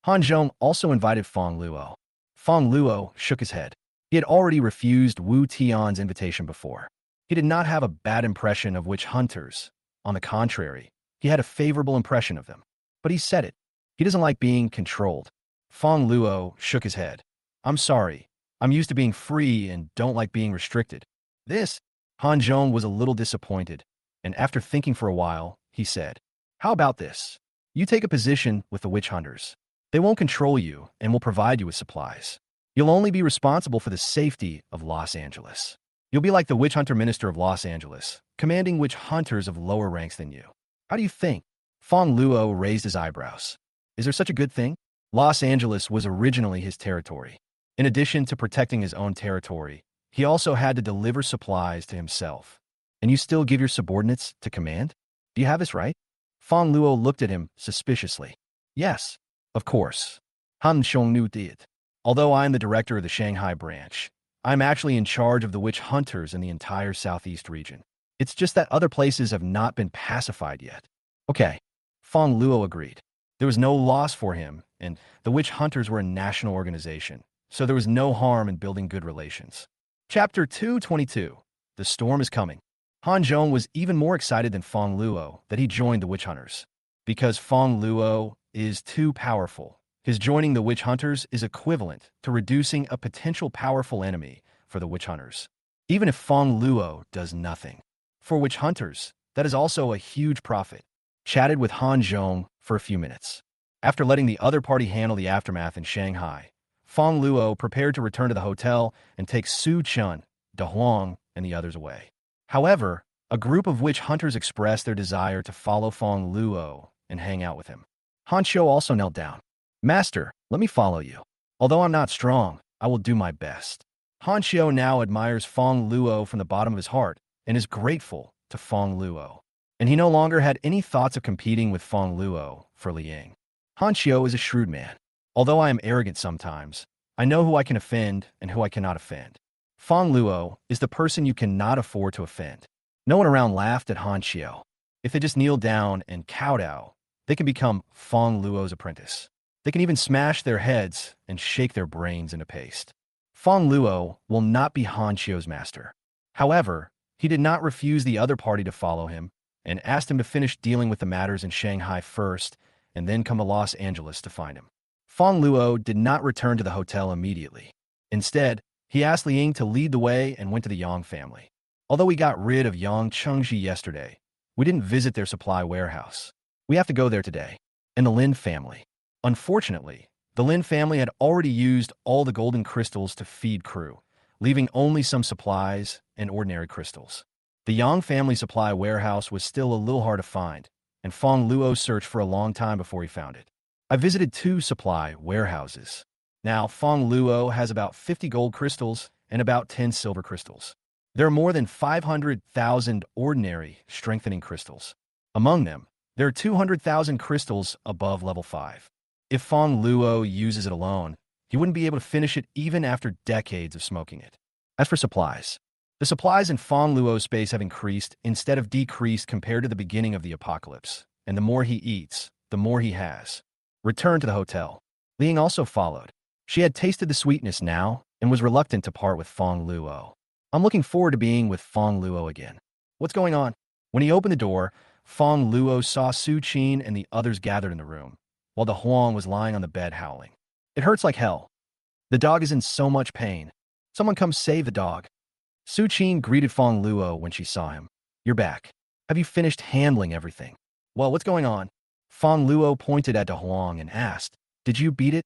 Hanzhong also invited Fongluo. Fongluo shook his head. He had already refused Wu Tian's invitation before. He did not have a bad impression of witch hunters. On the contrary, he had a favorable impression of them. But he said it. He doesn't like being controlled. Fongluo shook his head. I'm sorry. I'm used to being free and don't like being restricted. This, Hanzhong was a little disappointed, and after thinking for a while, he said, How about this? You take a position with the witch hunters. They won't control you and will provide you with supplies. You'll only be responsible for the safety of Los Angeles. You'll be like the witch hunter minister of Los Angeles, commanding witch hunters of lower ranks than you. How do you think? Fongluo raised his eyebrows. Is there such a good thing? Los Angeles was originally his territory. In addition to protecting his own territory, he also had to deliver supplies to himself. And you still give your subordinates to command? Do you have this right? Fongluo looked at him suspiciously. Yes, of course. Han Xiongnu did. Although I'm the director of the Shanghai branch, I'm actually in charge of the witch hunters in the entire southeast region. It's just that other places have not been pacified yet. Okay, Fongluo agreed. There was no loss for him, and the witch hunters were a national organization, so there was no harm in building good relations. Chapter 222. The Storm is Coming. Han Zhong was even more excited than Fongluo that he joined the witch hunters. Because Fongluo is too powerful, his joining the witch hunters is equivalent to reducing a potential powerful enemy for the witch hunters. Even if Fongluo does nothing. For witch hunters, that is also a huge profit. Chatted with Han Zhong for a few minutes. After letting the other party handle the aftermath in Shanghai, Fongluo prepared to return to the hotel and take Su Chun, De Huang, and the others away. However, a group of witch hunters expressed their desire to follow Fongluo and hang out with him. Han Xiu also knelt down. Master, let me follow you. Although I'm not strong, I will do my best. Han Xiu now admires Fongluo from the bottom of his heart and is grateful to Fongluo. And he no longer had any thoughts of competing with Fongluo for Liang. Han Xiu is a shrewd man. Although I am arrogant sometimes, I know who I can offend and who I cannot offend. Fongluo is the person you cannot afford to offend. No one around laughed at Han Xiu. If they just kneel down and kowtow, they can become Fongluo's apprentice. They can even smash their heads and shake their brains into paste. Fongluo will not be Han Xiu's master. However, he did not refuse the other party to follow him and asked him to finish dealing with the matters in Shanghai first and then come to Los Angeles to find him. Fongluo did not return to the hotel immediately. Instead, he asked Liang to lead the way and went to the Yang family. Although we got rid of Yang Chengxi yesterday, we didn't visit their supply warehouse. We have to go there today. And the Lin family. Unfortunately, the Lin family had already used all the golden crystals to feed crew, leaving only some supplies and ordinary crystals. The Yang family supply warehouse was still a little hard to find, and Fongluo searched for a long time before he found it. I visited 2 supply warehouses. Now, Fongluo has about 50 gold crystals and about 10 silver crystals. There are more than 500,000 ordinary strengthening crystals. Among them, there are 200,000 crystals above level 5. If Fongluo uses it alone, he wouldn't be able to finish it even after decades of smoking it. As for supplies, the supplies in Fongluo's space have increased instead of decreased compared to the beginning of the apocalypse, and the more he eats, the more he has. Returned to the hotel. Liang also followed. She had tasted the sweetness now and was reluctant to part with Fongluo. I'm looking forward to being with Fongluo again. What's going on? When he opened the door, Fongluo saw Su Qin and the others gathered in the room, while De Huang was lying on the bed howling. It hurts like hell. The dog is in so much pain. Someone come save the dog. Su Qin greeted Fongluo when she saw him. You're back. Have you finished handling everything? Well, what's going on? Fongluo pointed at De Huang and asked, Did you beat it?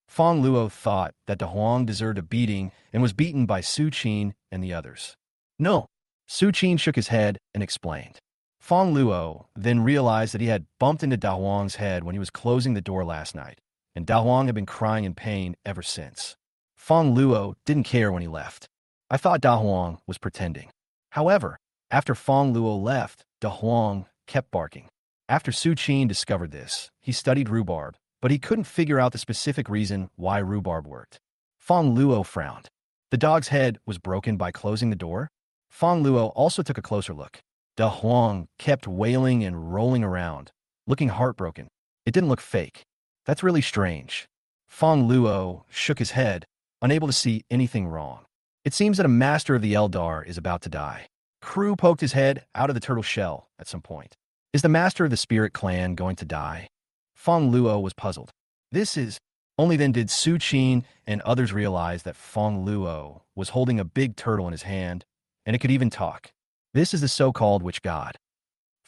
Fongluo thought that De Huang deserved a beating and was beaten by Su Qin and the others. No. Su Qin shook his head and explained. Fongluo then realized that he had bumped into Da Huang's head when he was closing the door last night, and Da Huang had been crying in pain ever since. Fongluo didn't care when he left. I thought Da Huang was pretending. However, after Fongluo left, Da Huang kept barking. After Su Qin discovered this, he studied rhubarb, but he couldn't figure out the specific reason why rhubarb worked. Fongluo frowned. The dog's head was broken by closing the door. Fongluo also took a closer look. Da Huang kept wailing and rolling around, looking heartbroken. It didn't look fake. That's really strange. Fongluo shook his head, unable to see anything wrong. It seems that a master of the Eldar is about to die. Crew poked his head out of the turtle shell at some point. Is the master of the spirit clan going to die? Fongluo was puzzled. This is... Only then did Su Qin and others realize that Fongluo was holding a big turtle in his hand, and it could even talk. This is the so-called witch god.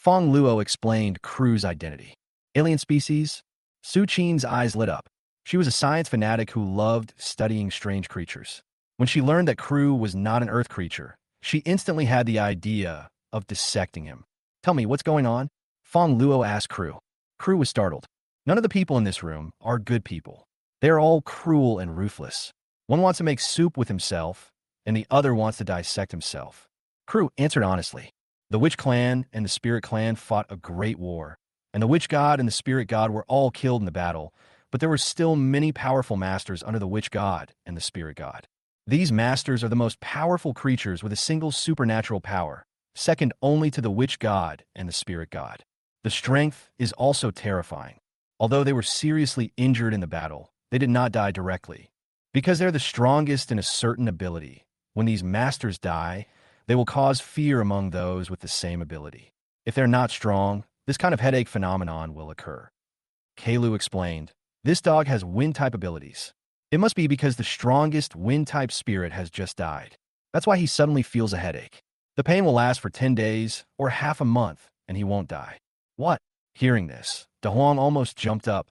Fongluo explained Crew's identity. Alien species? Su Qin's eyes lit up. She was a science fanatic who loved studying strange creatures. When she learned that Crew was not an Earth creature, she instantly had the idea of dissecting him. Tell me, what's going on? Fongluo asked Crew. Crew was startled. None of the people in this room are good people. They are all cruel and ruthless. One wants to make soup with himself, and the other wants to dissect himself. Crew answered honestly. The Witch Clan and the Spirit Clan fought a great war, and the Witch God and the Spirit God were all killed in the battle, but there were still many powerful masters under the Witch God and the Spirit God. These masters are the most powerful creatures with a single supernatural power, second only to the Witch God and the Spirit God. The strength is also terrifying. Although they were seriously injured in the battle, they did not die directly. Because they're the strongest in a certain ability, when these masters die, they will cause fear among those with the same ability. If they're not strong, this kind of headache phenomenon will occur. Keilu explained, "This dog has wind-type abilities. It must be because the strongest wind-type spirit has just died. That's why he suddenly feels a headache. The pain will last for 10 days or half a month, and he won't die." What? Hearing this, De Huang almost jumped up.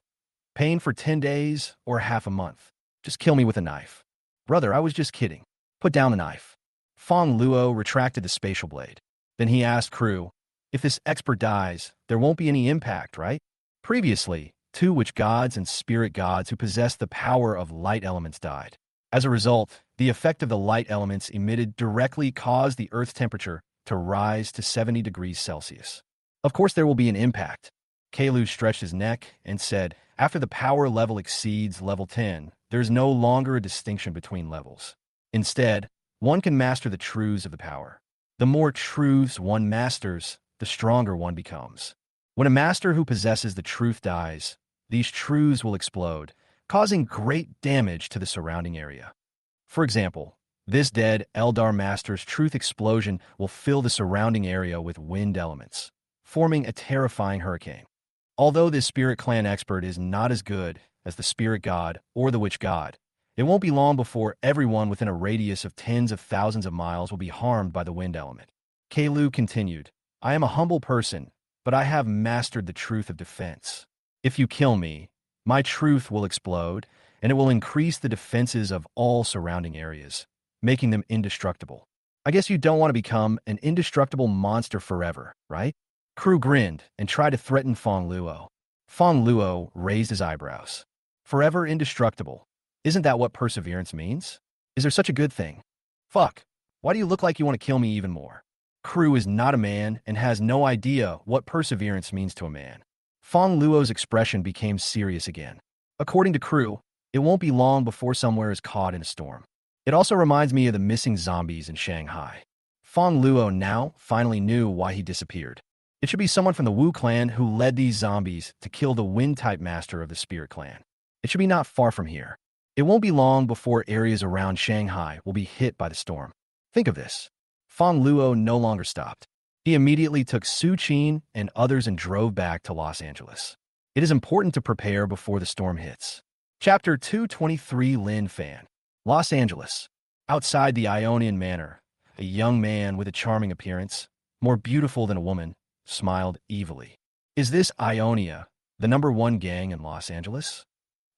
Pain for 10 days or half a month. Just kill me with a knife. Brother, I was just kidding. Put down the knife. Fongluo retracted the spatial blade. Then he asked Crew, if this expert dies, there won't be any impact, right? Previously, 2 witch gods and spirit gods who possessed the power of light elements died. As a result, the effect of the light elements emitted directly caused the Earth's temperature to rise to 70 degrees Celsius. Of course there will be an impact. Keilu stretched his neck and said, after the power level exceeds level 10, there is no longer a distinction between levels. Instead, one can master the truths of the power. The more truths one masters, the stronger one becomes. When a master who possesses the truth dies, these truths will explode, causing great damage to the surrounding area. For example, this dead Eldar master's truth explosion will fill the surrounding area with wind elements, forming a terrifying hurricane. Although this Spirit Clan expert is not as good as the Spirit God or the Witch God, it won't be long before everyone within a radius of tens of thousands of miles will be harmed by the wind element. Keilu continued, I am a humble person, but I have mastered the truth of defense. If you kill me, my truth will explode, and it will increase the defenses of all surrounding areas, making them indestructible. I guess you don't want to become an indestructible monster forever, right? Crew grinned and tried to threaten Fongluo. Fongluo raised his eyebrows. Forever indestructible. Isn't that what perseverance means? Is there such a good thing? Fuck. Why do you look like you want to kill me even more? Crew is not a man and has no idea what perseverance means to a man. Fongluo's expression became serious again. According to Crew, it won't be long before somewhere is caught in a storm. It also reminds me of the missing zombies in Shanghai. Fongluo now finally knew why he disappeared. It should be someone from the Wu clan who led these zombies to kill the wind-type master of the Spirit Clan. It should be not far from here. It won't be long before areas around Shanghai will be hit by the storm. Think of this. Fongluo no longer stopped. He immediately took Su Qin and others and drove back to Los Angeles. It is important to prepare before the storm hits. Chapter 223 Lin Fan. Los Angeles. Outside the Ionian manor, a young man with a charming appearance, more beautiful than a woman, smiled evilly. Is this Ionia, the #1 gang in Los Angeles?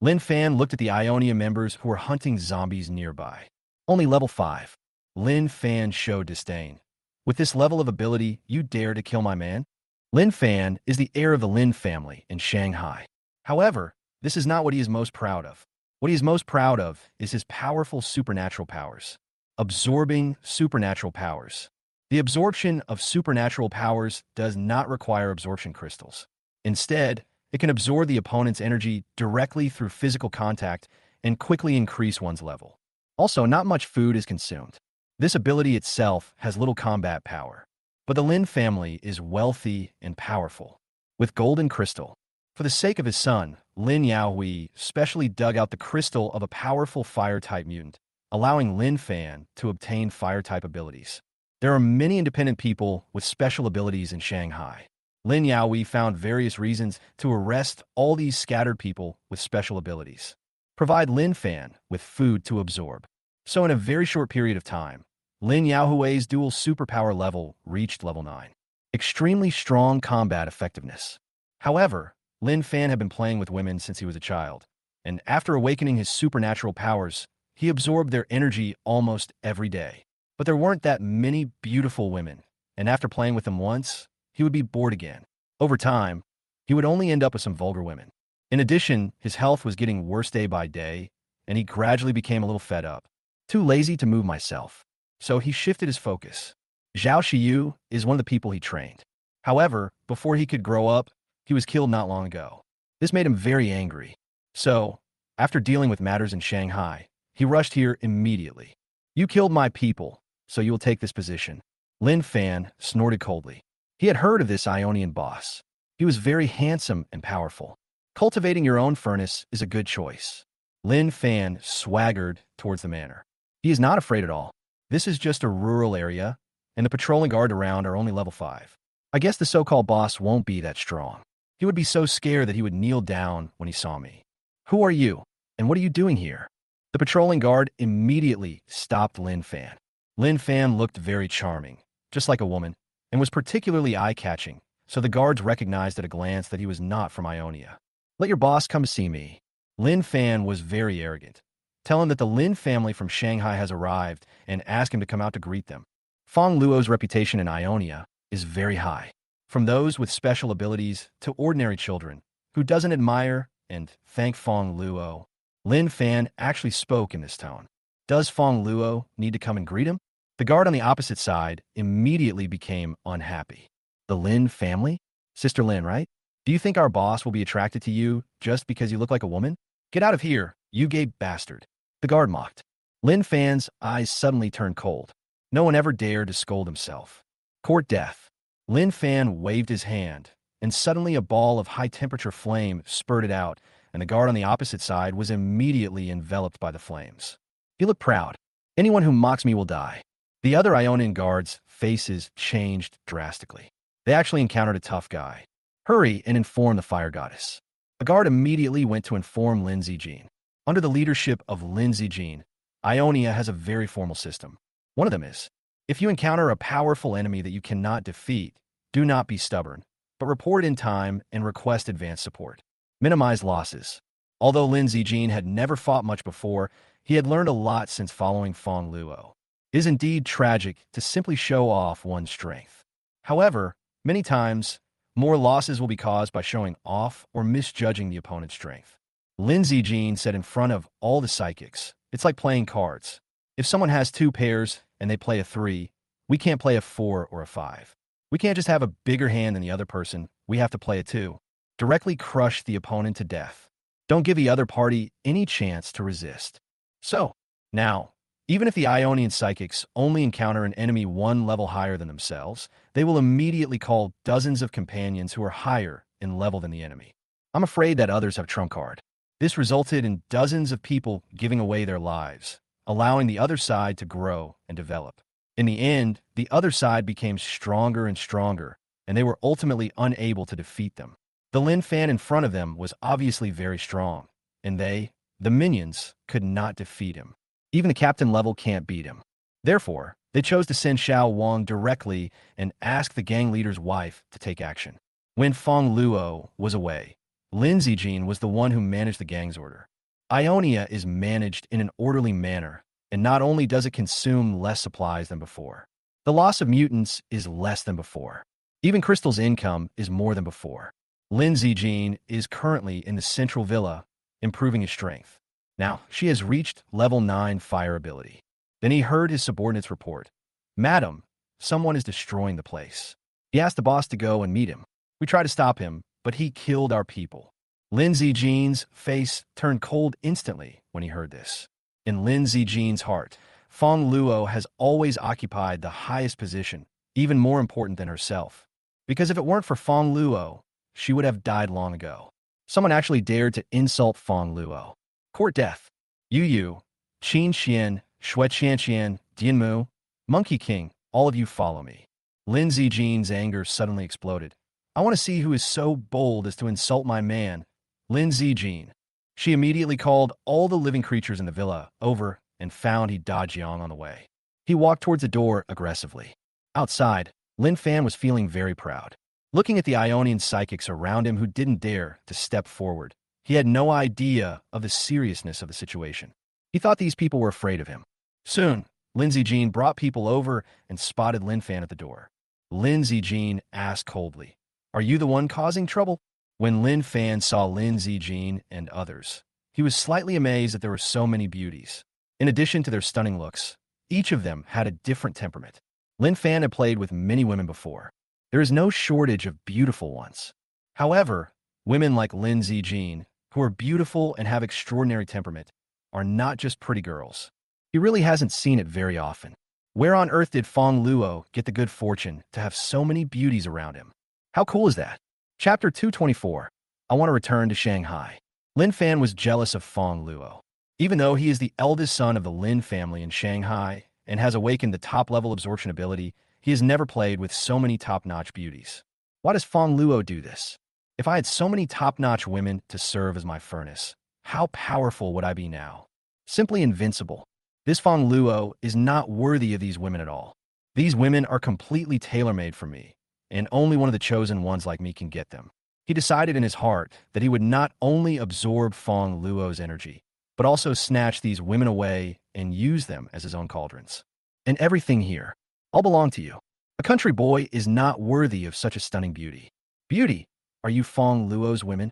Lin Fan looked at the Ionia members who were hunting zombies nearby. Only level 5. Lin Fan showed disdain. With this level of ability, you dare to kill my man? Lin Fan is the heir of the Lin family in Shanghai. However, this is not what he is most proud of. What he is most proud of is his powerful supernatural powers. Absorbing supernatural powers. The absorption of supernatural powers does not require absorption crystals. Instead, it can absorb the opponent's energy directly through physical contact and quickly increase one's level. Also, not much food is consumed. This ability itself has little combat power. But the Lin family is wealthy and powerful, with golden crystal. For the sake of his son, Lin Yaohui specially dug out the crystal of a powerful fire-type mutant, allowing Lin Fan to obtain fire-type abilities. There are many independent people with special abilities in Shanghai. Lin Yaohui found various reasons to arrest all these scattered people with special abilities. Provide Lin Fan with food to absorb. So in a very short period of time, Lin Yaohui's dual superpower level reached level 9. Extremely strong combat effectiveness. However, Lin Fan had been playing with women since he was a child, and after awakening his supernatural powers, he absorbed their energy almost every day. But there weren't that many beautiful women, and after playing with them once, he would be bored again. Over time, he would only end up with some vulgar women. In addition, his health was getting worse day by day, and he gradually became a little fed up. Too lazy to move myself. So he shifted his focus. Zhao Shiyu is one of the people he trained. However, before he could grow up, he was killed not long ago. This made him very angry. So, after dealing with matters in Shanghai, he rushed here immediately. You killed my people, so you will take this position. Lin Fan snorted coldly. He had heard of this Ionian boss. He was very handsome and powerful. Cultivating your own furnace is a good choice. Lin Fan swaggered towards the manor. He is not afraid at all. This is just a rural area, and the patrolling guard around are only level 5. I guess the so-called boss won't be that strong. He would be so scared that he would kneel down when he saw me. Who are you, and what are you doing here? The patrolling guard immediately stopped Lin Fan. Lin Fan looked very charming, just like a woman, and was particularly eye-catching, so the guards recognized at a glance that he was not from Ionia. Let your boss come to see me. Lin Fan was very arrogant. Tell him that the Lin family from Shanghai has arrived and ask him to come out to greet them. Fongluo's reputation in Ionia is very high. From those with special abilities to ordinary children, who doesn't admire and thank Fongluo? Lin Fan actually spoke in this tone. Does Fongluo need to come and greet him? The guard on the opposite side immediately became unhappy. The Lin family? Sister Lin, right? Do you think our boss will be attracted to you just because you look like a woman? Get out of here, you gay bastard. The guard mocked. Lin Fan's eyes suddenly turned cold. No one ever dared to scold himself. Court death. Lin Fan waved his hand, and suddenly a ball of high-temperature flame spurted out, and the guard on the opposite side was immediately enveloped by the flames. He looked proud. Anyone who mocks me will die. The other Ionian guards' faces changed drastically. They actually encountered a tough guy. Hurry and inform the fire goddess. A guard immediately went to inform Lin Zijin. Under the leadership of Lin Zijin, Ionia has a very formal system. One of them is, if you encounter a powerful enemy that you cannot defeat, do not be stubborn, but report in time and request advance support. Minimize losses. Although Lin Zijin had never fought much before, he had learned a lot since following Fongluo. It is indeed tragic to simply show off one's strength. However, many times, more losses will be caused by showing off or misjudging the opponent's strength. Lin Zijin said in front of all the psychics, it's like playing cards. If someone has 2 pairs and they play a 3, we can't play a 4 or a 5. We can't just have a bigger hand than the other person, we have to play a 2. Directly crush the opponent to death. Don't give the other party any chance to resist. So, now, even if the Ionian psychics only encounter an enemy 1 level higher than themselves, they will immediately call dozens of companions who are higher in level than the enemy. I'm afraid that others have trump card. This resulted in dozens of people giving away their lives, allowing the other side to grow and develop. In the end, the other side became stronger and stronger, and they were ultimately unable to defeat them. The Lin Fan in front of them was obviously very strong, and they, the minions, could not defeat him. Even the captain level can't beat him. Therefore, they chose to send Xiao Wang directly and ask the gang leader's wife to take action. When Fongluo was away, Lin Zijin was the one who managed the gang's order. Ionia is managed in an orderly manner, and not only does it consume less supplies than before, the loss of mutants is less than before. Even Crystal's income is more than before. Lin Zijin is currently in the central villa, improving his strength. Now, she has reached level 9 fire ability. Then he heard his subordinates report, "Madam, someone is destroying the place." He asked the boss to go and meet him. We tried to stop him, but he killed our people. Lin Zijin's face turned cold instantly when he heard this. In Lin Zijin's heart, Fongluo has always occupied the highest position, even more important than herself. Because if it weren't for Fongluo, she would have died long ago. Someone actually dared to insult Fongluo. Court death. Yu Yu, Qin Xian, Shui Qianqian, Dianmu, Monkey King, all of you follow me. Lin Zijin's anger suddenly exploded. I want to see who is so bold as to insult my man, Lin Zijin. She immediately called all the living creatures in the villa over and found he dodged Yang on the way. He walked towards the door aggressively. Outside, Lin Fan was feeling very proud. Looking at the Ionian psychics around him who didn't dare to step forward, he had no idea of the seriousness of the situation. He thought these people were afraid of him. Soon, Lin Zijin brought people over and spotted Lin Fan at the door. Lin Zijin asked coldly, "Are you the one causing trouble?" When Lin Fan saw Lin Zijin and others, he was slightly amazed that there were so many beauties. In addition to their stunning looks, each of them had a different temperament. Lin Fan had played with many women before. There is no shortage of beautiful ones. However, women like Lin Zijin, who are beautiful and have extraordinary temperament, are not just pretty girls. He really hasn't seen it very often. Where on earth did Fongluo get the good fortune to have so many beauties around him? How cool is that? Chapter 224. I want to return to Shanghai. Lin Fan was jealous of Fongluo. Even though he is the eldest son of the Lin family in Shanghai and has awakened the top-level absorption ability, he has never played with so many top-notch beauties. Why does Fongluo do this? If I had so many top-notch women to serve as my furnace, how powerful would I be now? Simply invincible. This Fongluo is not worthy of these women at all. These women are completely tailor-made for me, and only one of the chosen ones like me can get them. He decided in his heart that he would not only absorb Fongluo's energy, but also snatch these women away and use them as his own cauldrons. And everything here, all belong to you. A country boy is not worthy of such a stunning beauty. Beauty, are you Fongluo's women?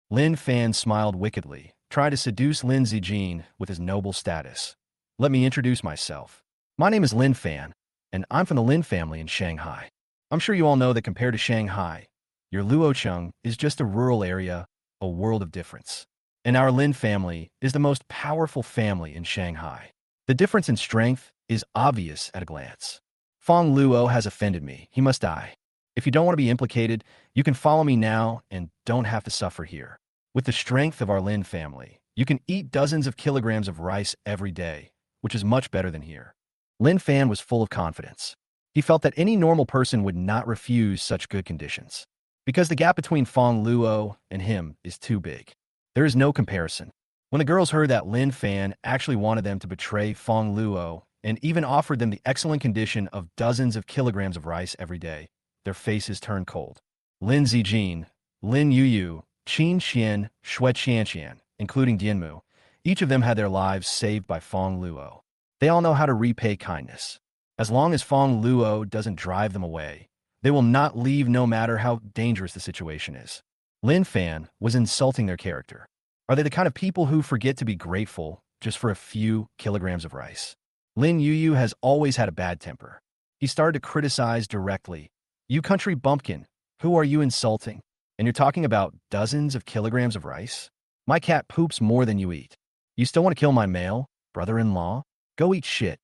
Lin Fan smiled wickedly, trying to seduce Lin Zijin with his noble status. Let me introduce myself. My name is Lin Fan, and I'm from the Lin family in Shanghai. I'm sure you all know that compared to Shanghai, your Luocheng is just a rural area, a world of difference. And our Lin family is the most powerful family in Shanghai. The difference in strength is obvious at a glance. Fongluo has offended me. He must die. If you don't want to be implicated, you can follow me now and don't have to suffer here. With the strength of our Lin family, you can eat dozens of kilograms of rice every day, which is much better than here. Lin Fan was full of confidence. He felt that any normal person would not refuse such good conditions, because the gap between Fongluo and him is too big. There is no comparison. When the girls heard that Lin Fan actually wanted them to betray Fongluo and even offered them the excellent condition of dozens of kilograms of rice every day, their faces turned cold. Lin Zijin, Lin Yuyu, Qin Xian, Xue Qianqian, including Dianmu, each of them had their lives saved by Fongluo. They all know how to repay kindness. As long as Fongluo doesn't drive them away, they will not leave no matter how dangerous the situation is. Lin Fan was insulting their character. Are they the kind of people who forget to be grateful just for a few kilograms of rice? Lin Yuyu has always had a bad temper. He started to criticize directly. You country bumpkin, who are you insulting? And you're talking about dozens of kilograms of rice? My cat poops more than you eat. You still want to kill my male brother-in-law? Go eat shit.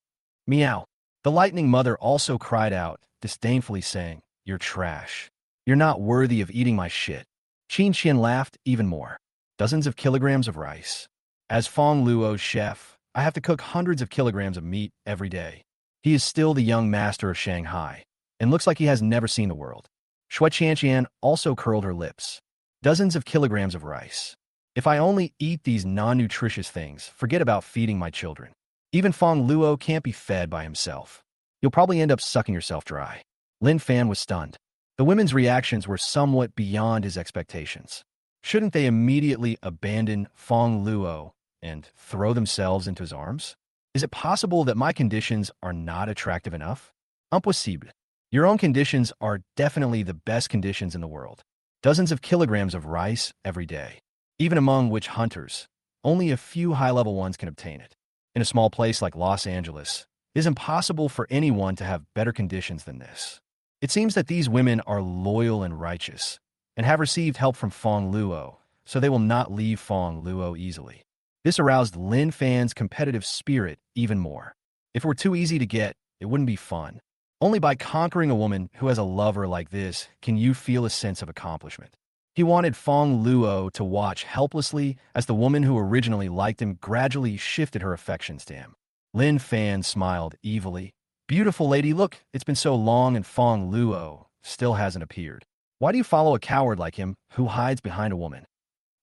Meow. The lightning mother also cried out, disdainfully saying, You're trash. You're not worthy of eating my shit. Qin Xian laughed even more. Dozens of kilograms of rice. As Fongluo's chef, I have to cook hundreds of kilograms of meat every day. He is still the young master of Shanghai, and looks like he has never seen the world. Xue Qianqian also curled her lips. Dozens of kilograms of rice. If I only eat these non-nutritious things, forget about feeding my children. Even Fongluo can't be fed by himself. You'll probably end up sucking yourself dry. Lin Fan was stunned. The women's reactions were somewhat beyond his expectations. Shouldn't they immediately abandon Fongluo and throw themselves into his arms? Is it possible that my conditions are not attractive enough? Impossible. Your own conditions are definitely the best conditions in the world. Dozens of kilograms of rice every day. Even among witch hunters, only a few high-level ones can obtain it. In a small place like Los Angeles, it is impossible for anyone to have better conditions than this. It seems that these women are loyal and righteous, and have received help from Fongluo, so they will not leave Fongluo easily. This aroused Lin Fan's competitive spirit even more. If it were too easy to get, it wouldn't be fun. Only by conquering a woman who has a lover like this can you feel a sense of accomplishment. He wanted Fongluo to watch helplessly as the woman who originally liked him gradually shifted her affections to him. Lin Fan smiled evilly. Beautiful lady, look, it's been so long and Fongluo still hasn't appeared. Why do you follow a coward like him who hides behind a woman?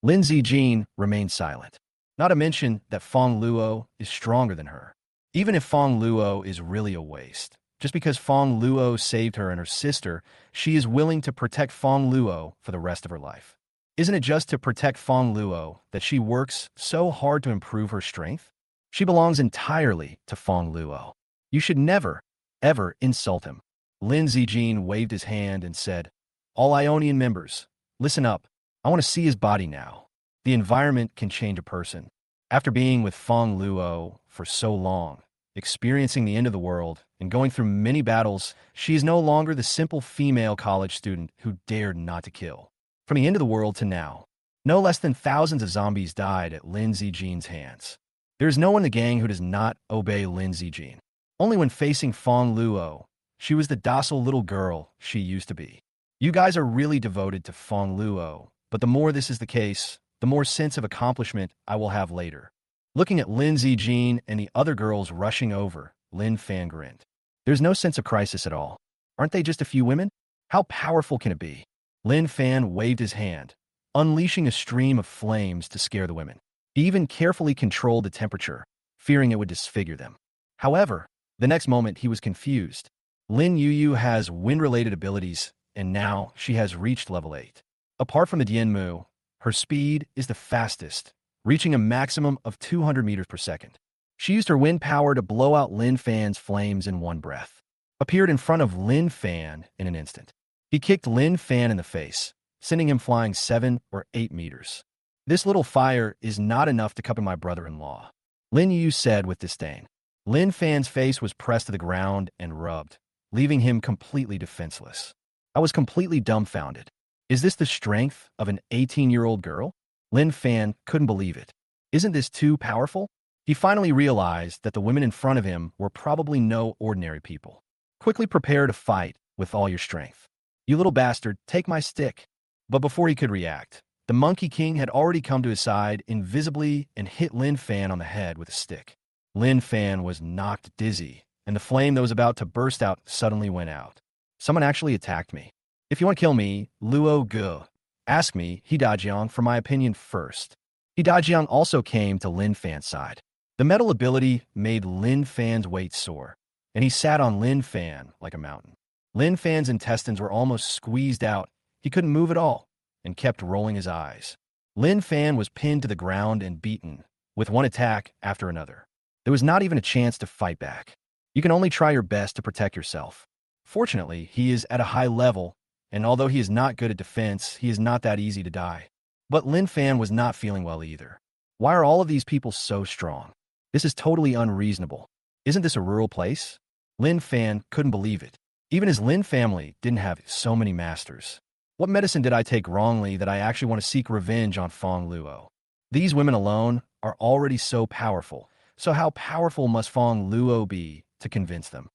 Lin Zijin remained silent. Not to mention that Fongluo is stronger than her. Even if Fongluo is really a waste, just because Fongluo saved her and her sister, she is willing to protect Fongluo for the rest of her life. Isn't it just to protect Fongluo that she works so hard to improve her strength? She belongs entirely to Fongluo. You should never, ever insult him. Lin Zijin waved his hand and said, All Ionian members, listen up. I want to see his body now. The environment can change a person. After being with Fongluo for so long, experiencing the end of the world, and going through many battles, she is no longer the simple female college student who dared not to kill. From the end of the world to now, no less than thousands of zombies died at Lin Zijian's hands. There is no one in the gang who does not obey Lin Zijian. Only when facing Fongluo, she was the docile little girl she used to be. You guys are really devoted to Fongluo, but the more this is the case, the more sense of accomplishment I will have later. Looking at Lin Zijian and the other girls rushing over, Lin Fan grinned. There's no sense of crisis at all. Aren't they just a few women? How powerful can it be? Lin Fan waved his hand, unleashing a stream of flames to scare the women. He even carefully controlled the temperature, fearing it would disfigure them. However, the next moment he was confused. Lin Yuyu has wind-related abilities, and now she has reached level 8. Apart from the Dianmu, her speed is the fastest, reaching a maximum of 200 meters per second. She used her wind power to blow out Lin Fan's flames in one breath. Appeared in front of Lin Fan in an instant. He kicked Lin Fan in the face, sending him flying 7 or 8 meters. This little fire is not enough to cover my brother-in-law, Lin Yu said with disdain. Lin Fan's face was pressed to the ground and rubbed, leaving him completely defenseless. I was completely dumbfounded. Is this the strength of an 18-year-old girl? Lin Fan couldn't believe it. Isn't this too powerful? He finally realized that the women in front of him were probably no ordinary people. Quickly prepare to fight with all your strength. You little bastard, take my stick. But before he could react, the Monkey King had already come to his side invisibly and hit Lin Fan on the head with a stick. Lin Fan was knocked dizzy, and the flame that was about to burst out suddenly went out. Someone actually attacked me. If you want to kill me, Luo Ge, ask me, Hidajiang, for my opinion first. Hidajiang also came to Lin Fan's side. The metal ability made Lin Fan's weight soar, and he sat on Lin Fan like a mountain. Lin Fan's intestines were almost squeezed out. He couldn't move at all, and kept rolling his eyes. Lin Fan was pinned to the ground and beaten, with one attack after another. There was not even a chance to fight back. You can only try your best to protect yourself. Fortunately, he is at a high level, and although he is not good at defense, he is not that easy to die. But Lin Fan was not feeling well either. Why are all of these people so strong? This is totally unreasonable. Isn't this a rural place? Lin Fan couldn't believe it. Even his Lin family didn't have so many masters. What medicine did I take wrongly that I actually want to seek revenge on Fongluo? These women alone are already so powerful, so how powerful must Fongluo be to convince them?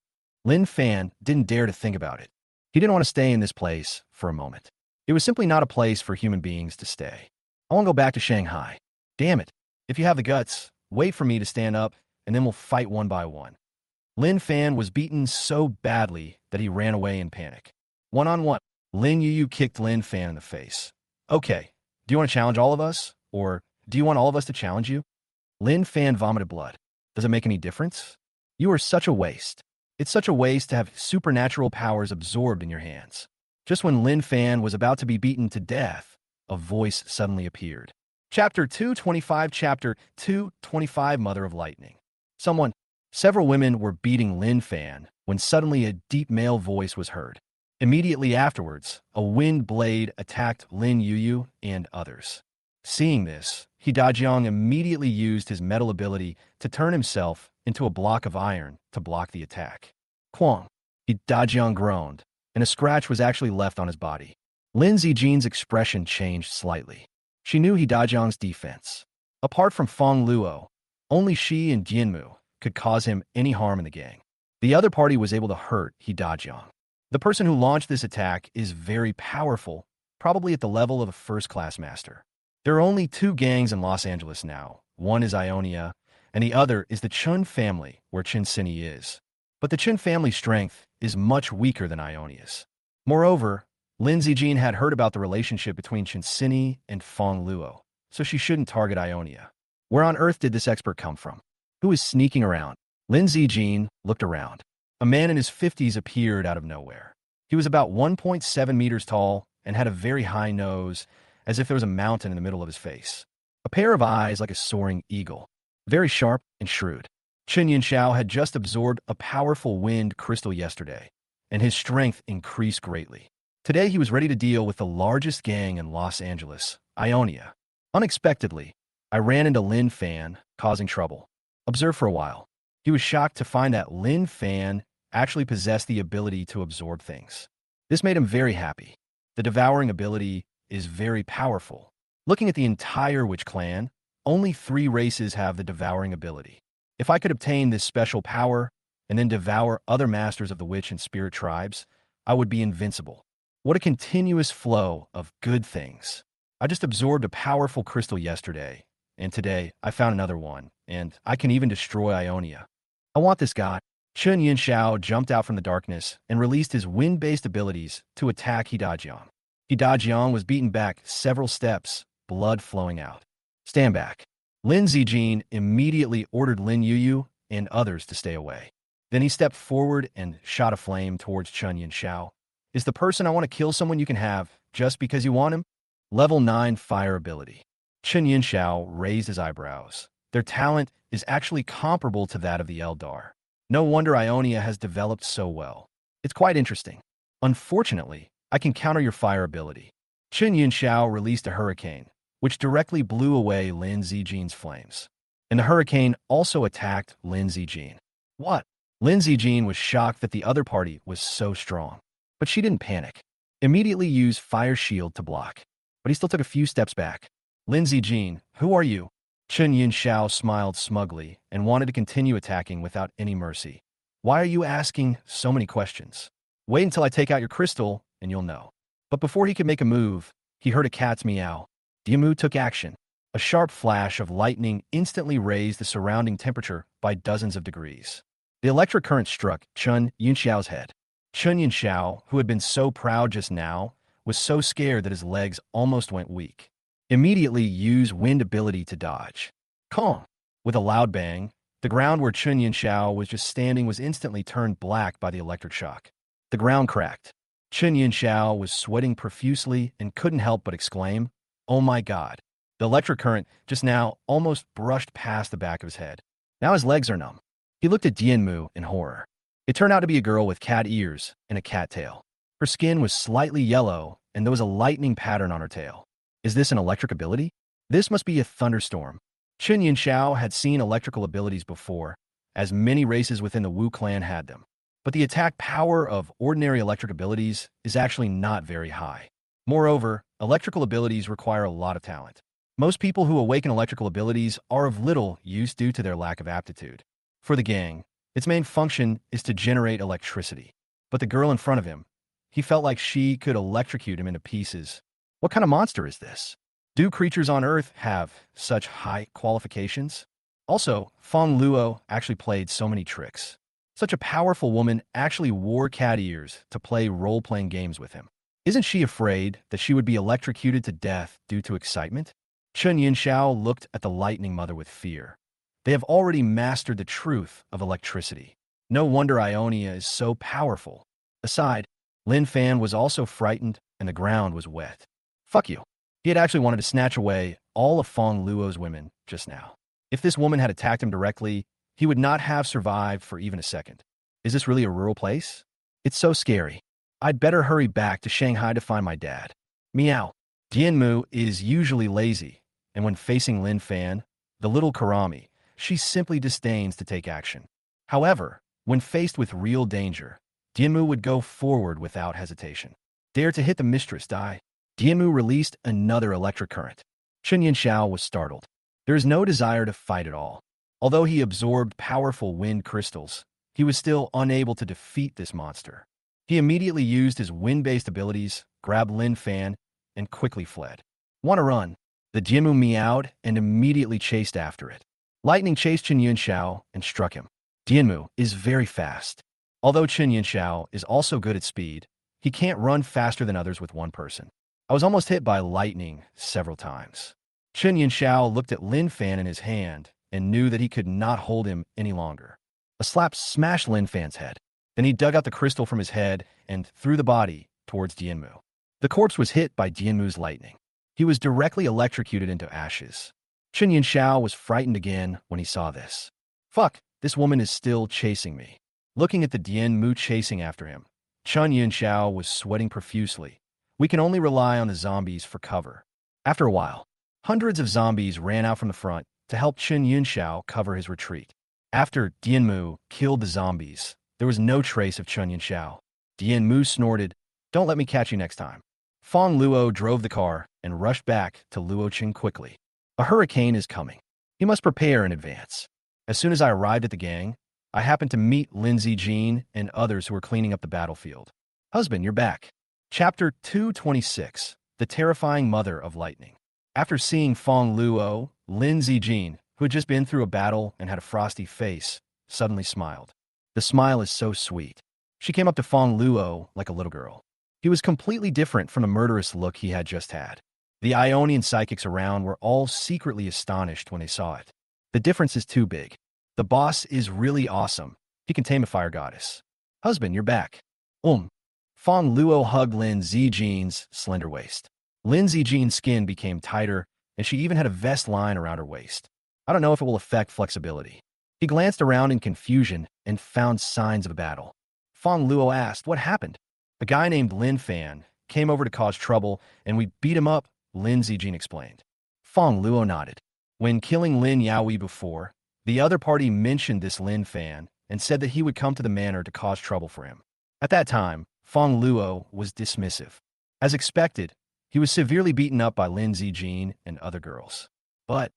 Lin Fan didn't dare to think about it. He didn't want to stay in this place for a moment. It was simply not a place for human beings to stay. I want to go back to Shanghai. Damn it. If you have the guts, wait for me to stand up, and then we'll fight one by one. Lin Fan was beaten so badly that he ran away in panic. One-on-one, Lin Yuyu kicked Lin Fan in the face. Okay, do you want to challenge all of us? Or do you want all of us to challenge you? Lin Fan vomited blood. Does it make any difference? You are such a waste. It's such a waste to have supernatural powers absorbed in your hands. Just when Lin Fan was about to be beaten to death, a voice suddenly appeared. Chapter 225, Chapter 225, Mother of Lightning. Several women were beating Lin Fan when suddenly a deep male voice was heard. Immediately afterwards, a wind blade attacked Lin Yuyu and others. Seeing this, Hidajiang immediately used his metal ability to turn himself into a block of iron to block the attack. Quang! Hidajiang groaned, and a scratch was actually left on his body. Lin Zijian's expression changed slightly. She knew Hidajiang's defense. Apart from Fongluo, only she and Dianmu could cause him any harm in the gang. The other party was able to hurt Hidajiang. The person who launched this attack is very powerful, probably at the level of a first-class master. There are only 2 gangs in Los Angeles now. One is Ionia, and the other is the Chun family, where Chunini is. But the Chun family's strength is much weaker than Ionia's. Moreover, Lin Zijian had heard about the relationship between Chunini and Fongluo, so she shouldn't target Ionia. Where on earth did this expert come from? Who is sneaking around? Lin Zijian looked around. A man in his 50s appeared out of nowhere. He was about 1.7 meters tall and had a very high nose, as if there was a mountain in the middle of his face. A pair of eyes like a soaring eagle, very sharp and shrewd. Chen Yinxiao had just absorbed a powerful wind crystal yesterday, and his strength increased greatly. Today he was ready to deal with the largest gang in Los Angeles, Ionia. Unexpectedly, I ran into Lin Fan, causing trouble. Observe for a while. He He was shocked to find that Lin Fan actually possessed the ability to absorb things. This made him very happy. The devouring ability is very powerful. Looking at the entire witch clan, only 3 races have the devouring ability. If I could obtain this special power and then devour other masters of the witch and spirit tribes, I would be invincible. What a continuous flow of good things. I just absorbed a powerful crystal yesterday, and today I found another one, and I can even destroy Ionia. I want this guy. Chun Yunxiao jumped out from the darkness and released his wind-based abilities to attack Hidajiang. Hidajiang was beaten back several steps, blood flowing out. Stand back. Lin Zijin immediately ordered Lin Yuyu and others to stay away. Then he stepped forward and shot a flame towards Chun Yunxiao. Is the person I want to kill someone you can have just because you want him? Level 9 Fire Ability. Chun Yunxiao raised his eyebrows. Their talent is actually comparable to that of the Eldar. No wonder Ionia has developed so well. It's quite interesting. Unfortunately, I can counter your fire ability. Chun Yunxiao released a hurricane, which directly blew away Lin Zijin's flames. And the hurricane also attacked Lin Zijin. What? Lin Zijin was shocked that the other party was so strong. But she didn't panic. Immediately used Fire Shield to block. But he still took a few steps back. Lin Zijin, who are you? Chun Yunxiao smiled smugly and wanted to continue attacking without any mercy. Why are you asking so many questions? Wait until I take out your crystal and you'll know. But before he could make a move, he heard a cat's meow. Diemu took action. A sharp flash of lightning instantly raised the surrounding temperature by dozens of degrees. The electric current struck Chun Yunxiao's head. Chun Yunxiao, who had been so proud just now, was so scared that his legs almost went weak. Immediately used wind ability to dodge. Kong! With a loud bang, the ground where Chun Yunxiao was just standing was instantly turned black by the electric shock. The ground cracked. Chun Yunxiao was sweating profusely and couldn't help but exclaim, "Oh my God." The electric current just now almost brushed past the back of his head. Now his legs are numb. He looked at Dianmu in horror. It turned out to be a girl with cat ears and a cat tail. Her skin was slightly yellow, and there was a lightning pattern on her tail. Is this an electric ability? This must be a thunderstorm. Chun Yunxiao had seen electrical abilities before, as many races within the Wu clan had them. But the attack power of ordinary electric abilities is actually not very high. Moreover, electrical abilities require a lot of talent. Most people who awaken electrical abilities are of little use due to their lack of aptitude. For the gang, its main function is to generate electricity. But the girl in front of him, he felt like she could electrocute him into pieces. What kind of monster is this? Do creatures on Earth have such high qualifications? Also, Fongluo actually played so many tricks. Such a powerful woman actually wore cat ears to play role-playing games with him. Isn't she afraid that she would be electrocuted to death due to excitement? Chun Yunxiao looked at the Lightning Mother with fear. They have already mastered the truth of electricity. No wonder Ionia is so powerful. Aside, Lin Fan was also frightened and the ground was wet. Fuck you. He had actually wanted to snatch away all of Fong Luo's women just now. If this woman had attacked him directly, he would not have survived for even a second. Is this really a rural place? It's so scary. I'd better hurry back to Shanghai to find my dad. Meow. Dianmu is usually lazy, and when facing Lin Fan, the little Karami, she simply disdains to take action. However, when faced with real danger, Dianmu would go forward without hesitation. Dare to hit the mistress, die. Dianmu released another electric current. Chun Yunxiao was startled. There is no desire to fight at all. Although he absorbed powerful wind crystals, he was still unable to defeat this monster. He immediately used his wind-based abilities, grabbed Lin Fan, and quickly fled. Want to run? The Dianmu meowed and immediately chased after it. Lightning chased Chun Yunxiao and struck him. Dianmu is very fast. Although Chun Yunxiao is also good at speed, he can't run faster than others with one person. I was almost hit by lightning several times. Chun Yunxiao looked at Lin Fan in his hand and knew that he could not hold him any longer. A slap smashed Lin Fan's head. Then he dug out the crystal from his head and threw the body towards Dianmu. The corpse was hit by Dianmu's lightning. He was directly electrocuted into ashes. Chun Yunxiao was frightened again when he saw this. Fuck, this woman is still chasing me. Looking at the Dianmu chasing after him, Chun Yunxiao was sweating profusely. We can only rely on the zombies for cover. After a while, hundreds of zombies ran out from the front to help Chun Yunxiao cover his retreat. After Dianmu killed the zombies, there was no trace of Chun Xiao. Dianmu snorted, "Don't let me catch you next time." Fongluo drove the car and rushed back to Luoqing quickly. A hurricane is coming. He must prepare in advance. As soon as I arrived at the gang, I happened to meet Lindsay Jean and others who were cleaning up the battlefield. Husband, you're back. Chapter 226, The Terrifying Mother of Lightning. After seeing Fongluo, Lindsay Jean, who had just been through a battle and had a frosty face, suddenly smiled. The smile is so sweet. She came up to Fongluo like a little girl. He was completely different from the murderous look he had just had. The Ionian psychics around were all secretly astonished when they saw it. The difference is too big. The boss is really awesome. He can tame a fire goddess. Husband, you're back. Fongluo hugged Lin Zijian's slender waist. Lin Zijian's skin became tighter, and she even had a vest line around her waist. I don't know if it will affect flexibility. He glanced around in confusion and found signs of a battle. Fongluo asked, "What happened?" "A guy named Lin Fan came over to cause trouble, and we beat him up," Lin Zijin explained. Fongluo nodded. When killing Lin Yaoi before, the other party mentioned this Lin Fan and said that he would come to the manor to cause trouble for him. At that time, Fongluo was dismissive. As expected, he was severely beaten up by Lin Zijin and other girls. But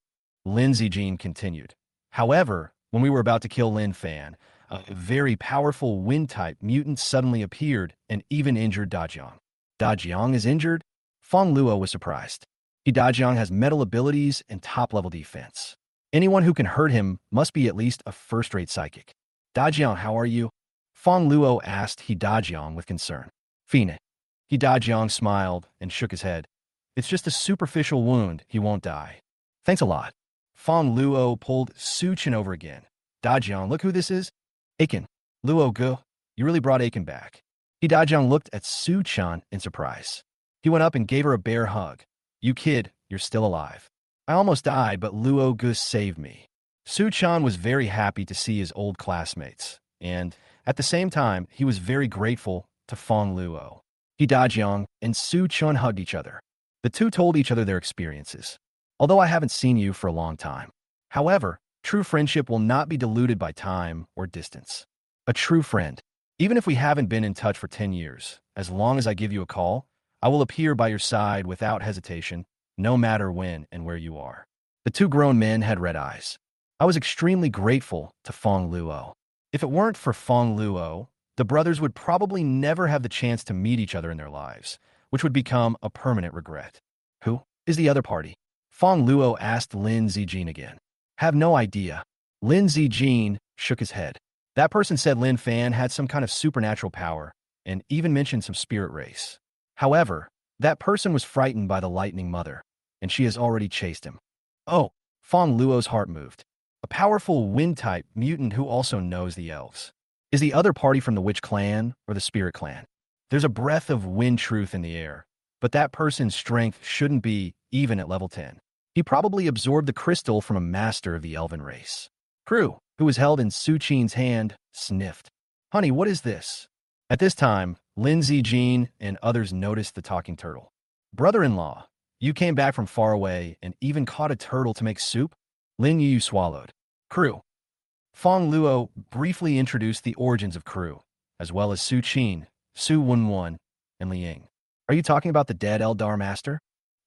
Lin Zijin continued. However, when we were about to kill Lin Fan, a very powerful wind-type mutant suddenly appeared and even injured Dajiang. Dajiang is injured? Fongluo was surprised. Dajiang has metal abilities and top-level defense. Anyone who can hurt him must be at least a first-rate psychic. Dajiang, how are you? Fongluo asked Dajiang with concern. Fine. Dajiang smiled and shook his head. It's just a superficial wound. He won't die. Thanks a lot. Fongluo pulled Su Chen over again. Dajiang, look who this is. Aiken. Luo Gu, you really brought Aiken back. Dajiang looked at Su Chen in surprise. He went up and gave her a bear hug. You kid, you're still alive. I almost died, but Luo Gu saved me. Su Chen was very happy to see his old classmates, and at the same time, he was very grateful to Fongluo. Dajiang and Su Chen hugged each other. The two told each other their experiences. Although I haven't seen you for a long time. However, true friendship will not be diluted by time or distance. A true friend. Even if we haven't been in touch for 10 years, as long as I give you a call, I will appear by your side without hesitation, no matter when and where you are. The two grown men had red eyes. I was extremely grateful to Fongluo. If it weren't for Fongluo, the brothers would probably never have the chance to meet each other in their lives, which would become a permanent regret. Who is the other party? Fongluo asked Lin Zijin again. Have no idea. Lin Zijin shook his head. That person said Lin Fan had some kind of supernatural power, and even mentioned some spirit race. However, that person was frightened by the lightning mother, and she has already chased him. Oh, Fongluo's heart moved. A powerful wind-type mutant who also knows the elves. Is the other party from the witch clan or the spirit clan? There's a breath of wind truth in the air, but that person's strength shouldn't be even at level 10. He probably absorbed the crystal from a master of the elven race. Crew, who was held in Su Chen's hand, sniffed. Honey, what is this? At this time, Lin Zijin and others noticed the talking turtle. Brother-in-law, you came back from far away and even caught a turtle to make soup? Lin Yu swallowed. Crew. Fongluo briefly introduced the origins of Crew, as well as Su Chen, Su Wenwen, and Liang. Are you talking about the dead Eldar master?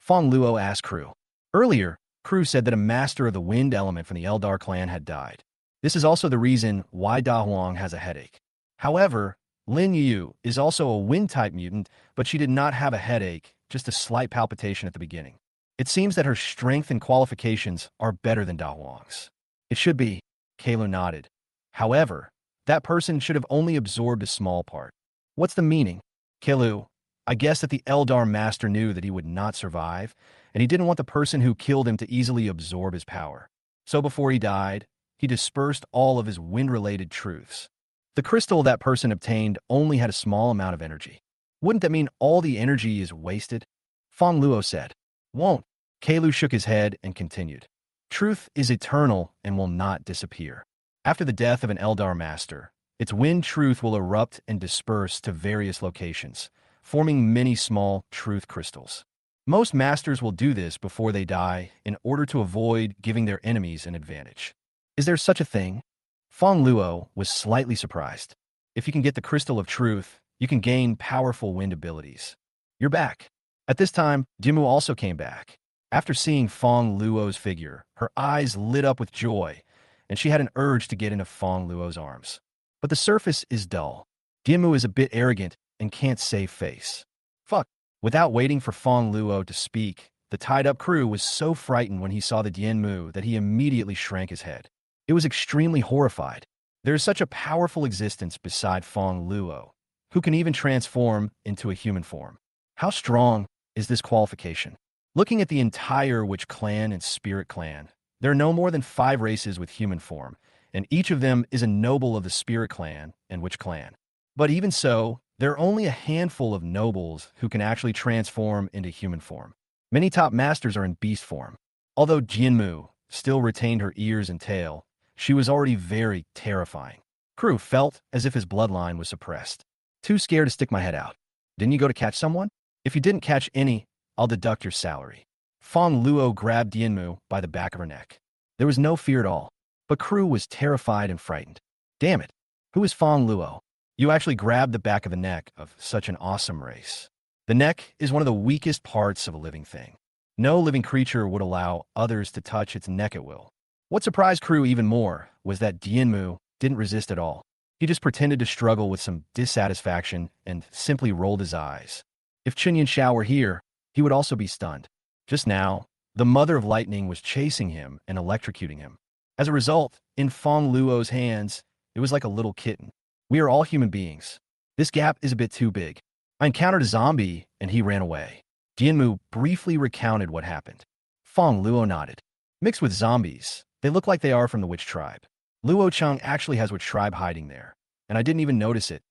Fongluo asked Crew. Earlier, Crew said that a master of the wind element from the Eldar clan had died. This is also the reason why Da Huang has a headache. However, Lin Yu is also a wind-type mutant, but she did not have a headache, just a slight palpitation at the beginning. It seems that her strength and qualifications are better than Da Huang's. It should be. Kalo nodded. However, that person should have only absorbed a small part. What's the meaning? Kalo, I guess that the Eldar master knew that he would not survive, and he didn't want the person who killed him to easily absorb his power. So before he died, he dispersed all of his wind-related truths. The crystal that person obtained only had a small amount of energy. Wouldn't that mean all the energy is wasted? Fongluo said. Won't. Kalu shook his head and continued. Truth is eternal and will not disappear. After the death of an Eldar master, its wind truth will erupt and disperse to various locations, forming many small truth crystals. Most masters will do this before they die in order to avoid giving their enemies an advantage. Is there such a thing? Fongluo was slightly surprised. If you can get the Crystal of Truth, you can gain powerful wind abilities. You're back. At this time, Dimu also came back. After seeing Fong Luo's figure, her eyes lit up with joy, and she had an urge to get into Fong Luo's arms. But the surface is dull. Dimu is a bit arrogant and can't save face. Fuck. Without waiting for Fong Luo to speak, the tied-up crew was so frightened when he saw the Dianmu that he immediately shrank his head. It was extremely horrified. There is such a powerful existence beside Fong Luo, who can even transform into a human form. How strong is this qualification? Looking at the entire Witch clan and Spirit clan, there are no more than 5 races with human form, and each of them is a noble of the Spirit clan and Witch clan. But even so, there are only a handful of nobles who can actually transform into human form. Many top masters are in beast form. Although Jianmu still retained her ears and tail, she was already very terrifying. Crew felt as if his bloodline was suppressed. Too scared to stick my head out. Didn't you go to catch someone? If you didn't catch any, I'll deduct your salary. Fong Luo grabbed Dianmu by the back of her neck. There was no fear at all, but Crew was terrified and frightened. Damn it, who is Fong Luo? You actually grabbed the back of the neck of such an awesome race. The neck is one of the weakest parts of a living thing. No living creature would allow others to touch its neck at will. What surprised Crew even more was that Dianmu didn't resist at all. He just pretended to struggle with some dissatisfaction and simply rolled his eyes. If Chunyin Xiao were here, he would also be stunned. Just now, the Mother of Lightning was chasing him and electrocuting him. As a result, in Fong Luo's hands, it was like a little kitten. We are all human beings. This gap is a bit too big. I encountered a zombie, and he ran away. Dianmu briefly recounted what happened. Fong Luo nodded. Mixed with zombies, they look like they are from the Witch tribe. Luo Cheng actually has Witch tribe hiding there, and I didn't even notice it.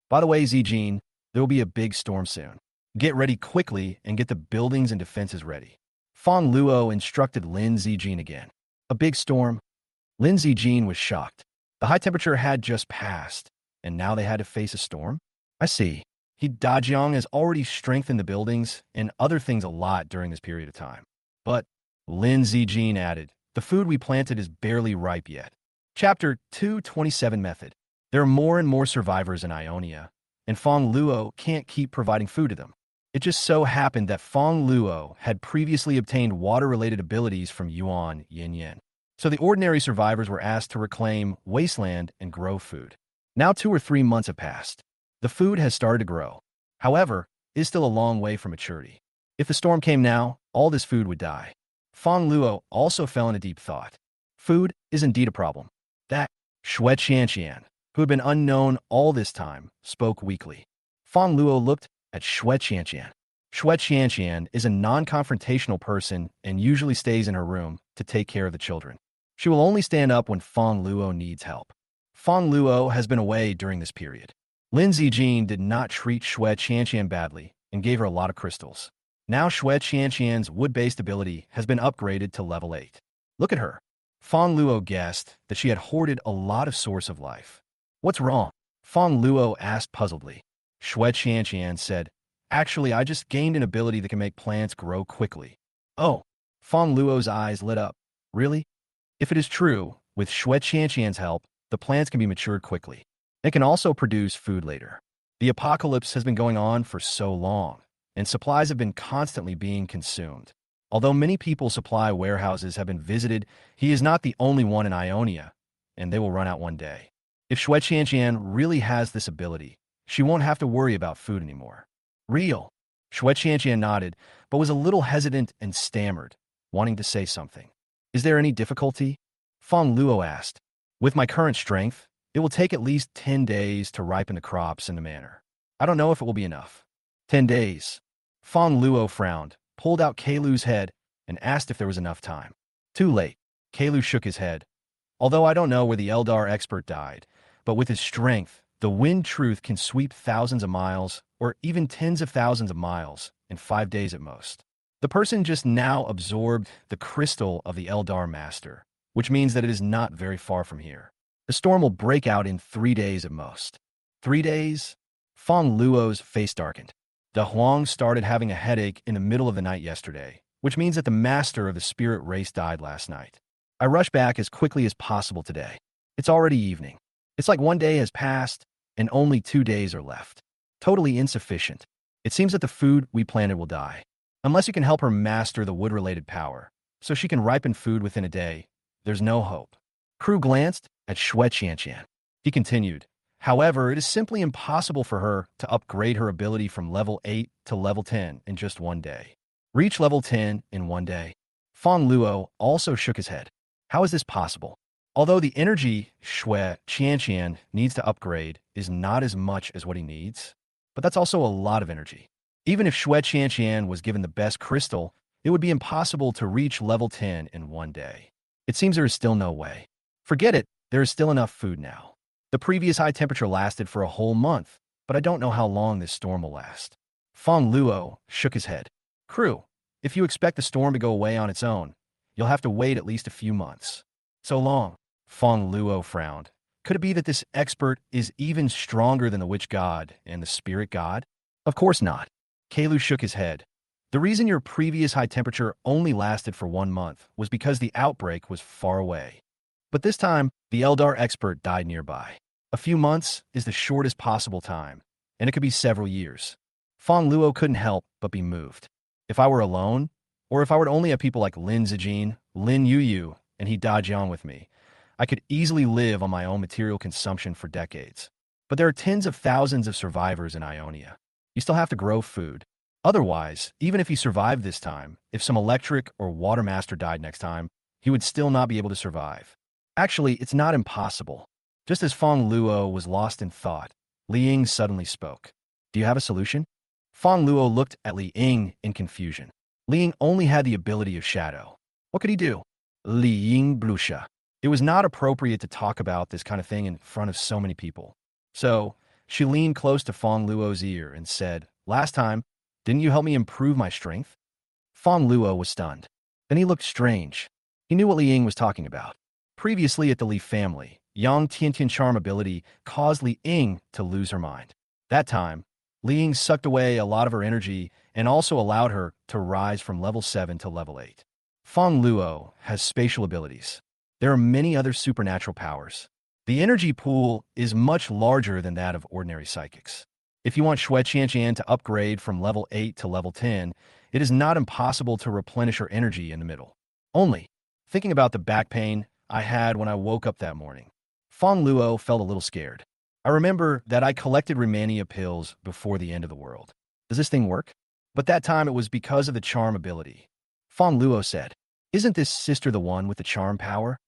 By the way, Zijin, there will be a big storm soon. Get ready quickly and get the buildings and defenses ready. Fong Luo instructed Lin Zijin again. A big storm? Lin Zijin was shocked. The high temperature had just passed, and now they had to face a storm? I see. Dajiang has already strengthened the buildings and other things a lot during this period of time. But, Lin Zijin added, the food we planted is barely ripe yet. Chapter 227 Method. There are more and more survivors in Ionia, and Fong Luo can't keep providing food to them. It just so happened that Fong Luo had previously obtained water-related abilities from Yuan Yin. So the ordinary survivors were asked to reclaim wasteland and grow food. Now 2 or 3 months have passed. The food has started to grow. However, it is still a long way from maturity. If the storm came now, all this food would die. Fong Luo also fell into deep thought. Food is indeed a problem. That Xue Qianqian, who had been unknown all this time, spoke weakly. Fong Luo looked at Xue Qianqian. Xue Qianqian is a non-confrontational person and usually stays in her room to take care of the children. She will only stand up when Fong Luo needs help. Fong Luo has been away during this period. Lin Zijin did not treat Xue Qianqian badly and gave her a lot of crystals. Now Xue Qianqian's wood-based ability has been upgraded to level 8. Look at her. Fong Luo guessed that she had hoarded a lot of Source of Life. What's wrong? Fong Luo asked puzzledly. Xue Qianqian said, actually, I just gained an ability that can make plants grow quickly. Oh, Fong Luo's eyes lit up. Really? If it is true, with Xue Qianqian's help, the plants can be matured quickly. It can also produce food later. The apocalypse has been going on for so long, and supplies have been constantly being consumed. Although many people's supply warehouses have been visited, he is not the only one in Ionia, and they will run out one day. If Xue Qianqian really has this ability, she won't have to worry about food anymore. Real. Xue Qianqian nodded, but was a little hesitant and stammered, wanting to say something. Is there any difficulty? Fong Luo asked. With my current strength, it will take at least 10 days to ripen the crops in the manor. I don't know if it will be enough. 10 days. Fong Luo frowned, pulled out Keilu's head, and asked if there was enough time. Too late. Keilu shook his head. Although I don't know where the Eldar expert died, but with his strength, the wind truth can sweep thousands of miles, or even tens of thousands of miles, in 5 days at most. The person just now absorbed the crystal of the Eldar master, which means that it is not very far from here. The storm will break out in 3 days at most. 3 days? Fong Luo's face darkened. De Huang started having a headache in the middle of the night yesterday, which means that the master of the spirit race died last night. I rushed back as quickly as possible today. It's already evening. It's like one day has passed and only 2 days are left. Totally insufficient. It seems that the food we planted will die. Unless you can help her master the wood-related power, so she can ripen food within a day, there's no hope. Crew glanced at Xue Qianqian. He continued, however, it is simply impossible for her to upgrade her ability from level 8 to level 10 in just one day. Reach level 10 in one day. Fongluo also shook his head. How is this possible? Although the energy Xue Qianqian needs to upgrade is not as much as what he needs, but that's also a lot of energy. Even if Xue Qianqian was given the best crystal, it would be impossible to reach level 10 in one day. It seems there is still no way. Forget it, there is still enough food now. The previous high temperature lasted for a whole month, but I don't know how long this storm will last. Fongluo shook his head. Crew, if you expect the storm to go away on its own, you'll have to wait at least a few months. So long. Fongluo frowned. Could it be that this expert is even stronger than the witch god and the spirit god? Of course not. Kalu shook his head. The reason your previous high temperature only lasted for 1 month was because the outbreak was far away. But this time, the Eldar expert died nearby. A few months is the shortest possible time, and it could be several years. Fongluo couldn't help but be moved. If I were alone, or if I were to only have people like Lin Zijin, Lin Yuyu, and he Dajiang with me, I could easily live on my own material consumption for decades. But there are tens of thousands of survivors in Ionia. You still have to grow food. Otherwise, even if he survived this time, if some electric or water master died next time, he would still not be able to survive. Actually, it's not impossible. Just as Fongluo was lost in thought, Li Ying suddenly spoke. Do you have a solution? Fongluo looked at Li Ying in confusion. Li Ying only had the ability of shadow. What could he do? Li Ying blusha. It was not appropriate to talk about this kind of thing in front of so many people. So, she leaned close to Fongluo's ear and said, Last time, didn't you help me improve my strength? Fongluo was stunned. Then he looked strange. He knew what Li Ying was talking about. Previously at the Li family, Yang Tiantian charm ability caused Li Ying to lose her mind. That time, Li Ying sucked away a lot of her energy and also allowed her to rise from level 7 to level 8. Fongluo has spatial abilities. There are many other supernatural powers. The energy pool is much larger than that of ordinary psychics. If you want Xue Qianqian to upgrade from level 8 to level 10, it is not impossible to replenish her energy in the middle. Only, thinking about the back pain I had when I woke up that morning, Fongluo felt a little scared. I remember that I collected Remania pills before the end of the world. Does this thing work? But that time it was because of the charm ability. Fongluo said, Isn't this sister the one with the charm power?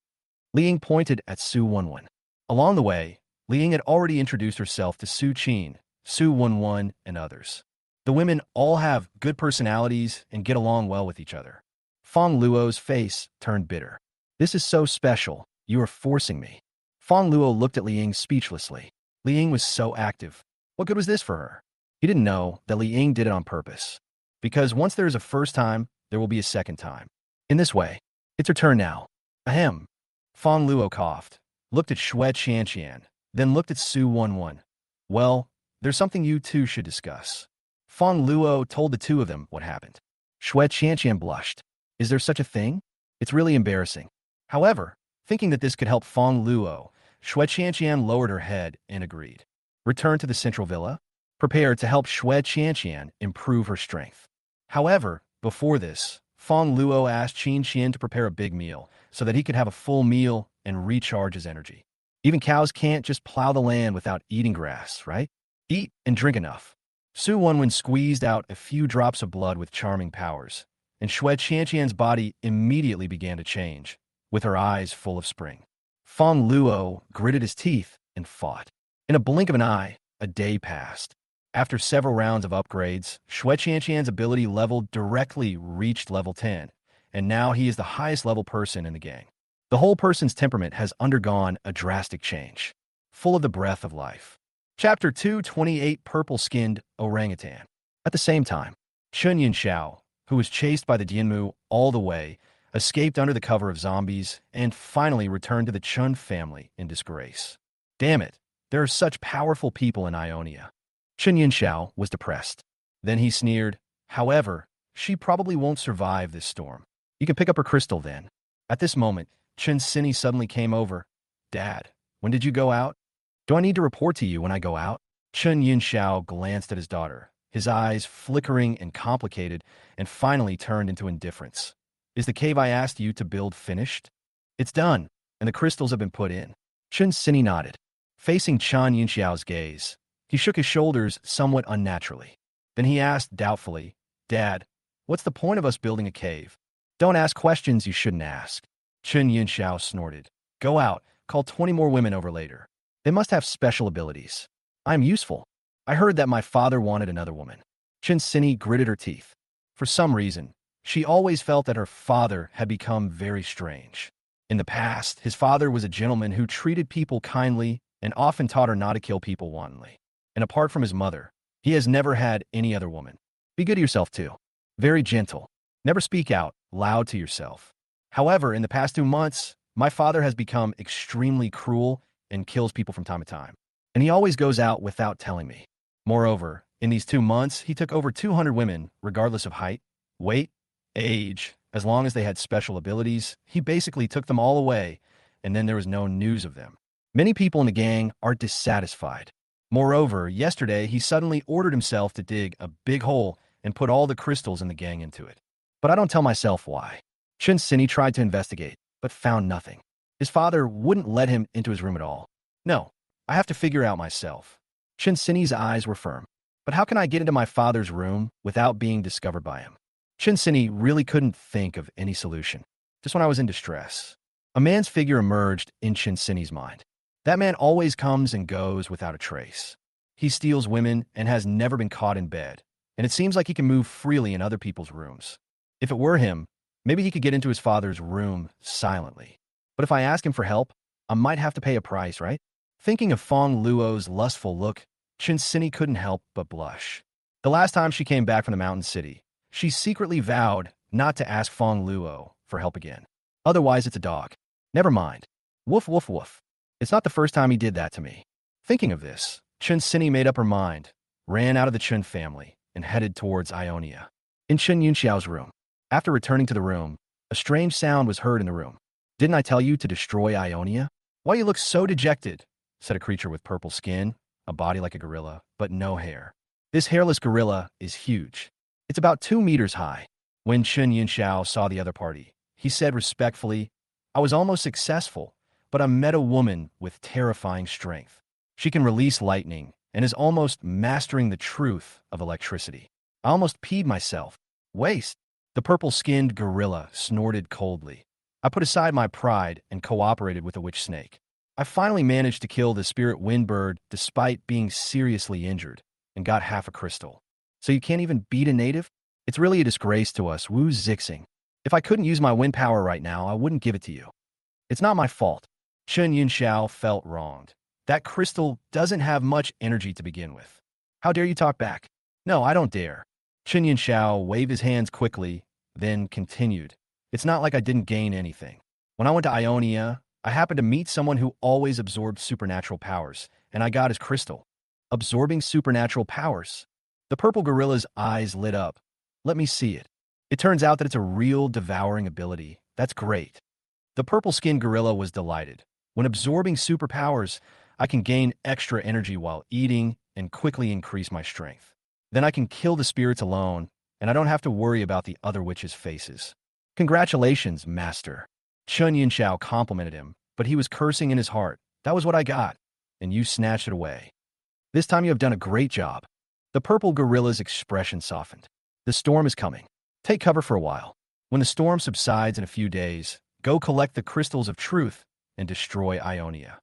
Li Ying pointed at Su Wenwen. Along the way, Li Ying had already introduced herself to Su Qin, Su Wenwen, and others. The women all have good personalities and get along well with each other. Fongluo's face turned bitter. This is so special. You are forcing me. Fongluo looked at Li Ying speechlessly. Li Ying was so active. What good was this for her? He didn't know that Li Ying did it on purpose. Because once there is a first time, there will be a second time. In this way, it's her turn now. Ahem. Fongluo coughed, looked at Xue Qianqian, then looked at Su Wenwen. Well, there's something you two should discuss. Fongluo told the two of them what happened. Xue Qianqian blushed. Is there such a thing? It's really embarrassing. However, thinking that this could help Fongluo, Xue Qianqian lowered her head and agreed. Return to the central villa, prepared to help Xue Qianqian improve her strength. However, before this, Fongluo asked Qin Qian to prepare a big meal so that he could have a full meal and recharge his energy. Even cows can't just plow the land without eating grass, right? Eat and drink enough. Su Wenwen squeezed out a few drops of blood with charming powers, and Xue Qianqian's body immediately began to change, with her eyes full of spring. Fongluo gritted his teeth and fought. In a blink of an eye, a day passed. After several rounds of upgrades, Xue Qianqian's ability level directly reached level 10, and now he is the highest level person in the gang. The whole person's temperament has undergone a drastic change, full of the breath of life. Chapter 228 Purple-Skinned Orangutan. At the same time, Chun Yinxiao, who was chased by the Dianmu all the way, escaped under the cover of zombies, and finally returned to the Chun family in disgrace. Damn it, there are such powerful people in Ionia. Chun Yinxiao was depressed. Then he sneered, however, she probably won't survive this storm. You can pick up her crystal then. At this moment, Chun Sini suddenly came over. Dad, When did you go out? Do I need to report to you when I go out? Chun Yunxiao glanced at his daughter, his eyes flickering and complicated, and finally turned into indifference. Is the cave I asked you to build finished? It's done, and the crystals have been put in. Chun Sini nodded, facing Chan Yunxiao's gaze. He shook his shoulders somewhat unnaturally. Then he asked doubtfully, Dad, what's the point of us building a cave? Don't ask questions you shouldn't ask. Chun Yunxiao snorted. Go out, call 20 more women over later. They must have special abilities. I'm useful. I heard that my father wanted another woman. Chun Sini gritted her teeth. For some reason, she always felt that her father had become very strange. In the past, his father was a gentleman who treated people kindly and often taught her not to kill people wantonly. And apart from his mother, he has never had any other woman. Be good to yourself, too. Very gentle. Never speak out loud to yourself. However, in the past 2 months, my father has become extremely cruel and kills people from time to time. And he always goes out without telling me. Moreover, in these 2 months, he took over 200 women, regardless of height, weight, age. As long as they had special abilities, he basically took them all away, and then there was no news of them. Many people in the gang are dissatisfied. Moreover, yesterday he suddenly ordered himself to dig a big hole and put all the crystals in the gang into it. But I don't tell myself why. Chun Sini tried to investigate, but found nothing. His father wouldn't let him into his room at all. No, I have to figure out myself. Chun Sini's eyes were firm. But how can I get into my father's room without being discovered by him? Chun Sini really couldn't think of any solution. Just when I was in distress, a man's figure emerged in Chun Sini's mind. That man always comes and goes without a trace. He steals women and has never been caught in bed, and it seems like he can move freely in other people's rooms. If it were him, maybe he could get into his father's room silently. But if I ask him for help, I might have to pay a price, right? Thinking of Fongluo's lustful look, Chun Sini couldn't help but blush. The last time she came back from the mountain city, she secretly vowed not to ask Fongluo for help again. Otherwise, it's a dog. Never mind. Woof, woof, woof. It's not the first time he did that to me. Thinking of this, Chun Sini made up her mind, ran out of the Chun family, and headed towards Ionia. In Chun Yunxiao's room. After returning to the room, a strange sound was heard in the room. Didn't I tell you to destroy Ionia? Why you look so dejected? Said a creature with purple skin, a body like a gorilla, but no hair. This hairless gorilla is huge. It's about 2 meters high. When Chun Yunxiao saw the other party, he said respectfully, I was almost successful, but I met a woman with terrifying strength. She can release lightning and is almost mastering the truth of electricity. I almost peed myself. Waste. The purple-skinned gorilla snorted coldly. I put aside my pride and cooperated with the witch snake. I finally managed to kill the spirit windbird despite being seriously injured and got half a crystal. So you can't even beat a native? It's really a disgrace to us, Wu Zixing. If I couldn't use my wind power right now, I wouldn't give it to you. It's not my fault. Chun Yunxiao felt wronged. That crystal doesn't have much energy to begin with. How dare you talk back? No, I don't dare. Chun Yunxiao waved his hands quickly, then continued. It's not like I didn't gain anything. When I went to Ionia, I happened to meet someone who always absorbed supernatural powers, and I got his crystal. Absorbing supernatural powers? The purple gorilla's eyes lit up. Let me see it. It turns out that it's a real devouring ability. That's great. The purple-skinned gorilla was delighted. When absorbing superpowers, I can gain extra energy while eating and quickly increase my strength. Then I can kill the spirits alone, and I don't have to worry about the other witches' faces. Congratulations, master. Chun Yunxiao complimented him, but he was cursing in his heart. That was what I got, and you snatched it away. This time you have done a great job. The purple gorilla's expression softened. The storm is coming. Take cover for a while. When the storm subsides in a few days, go collect the crystals of truth and destroy Ionia.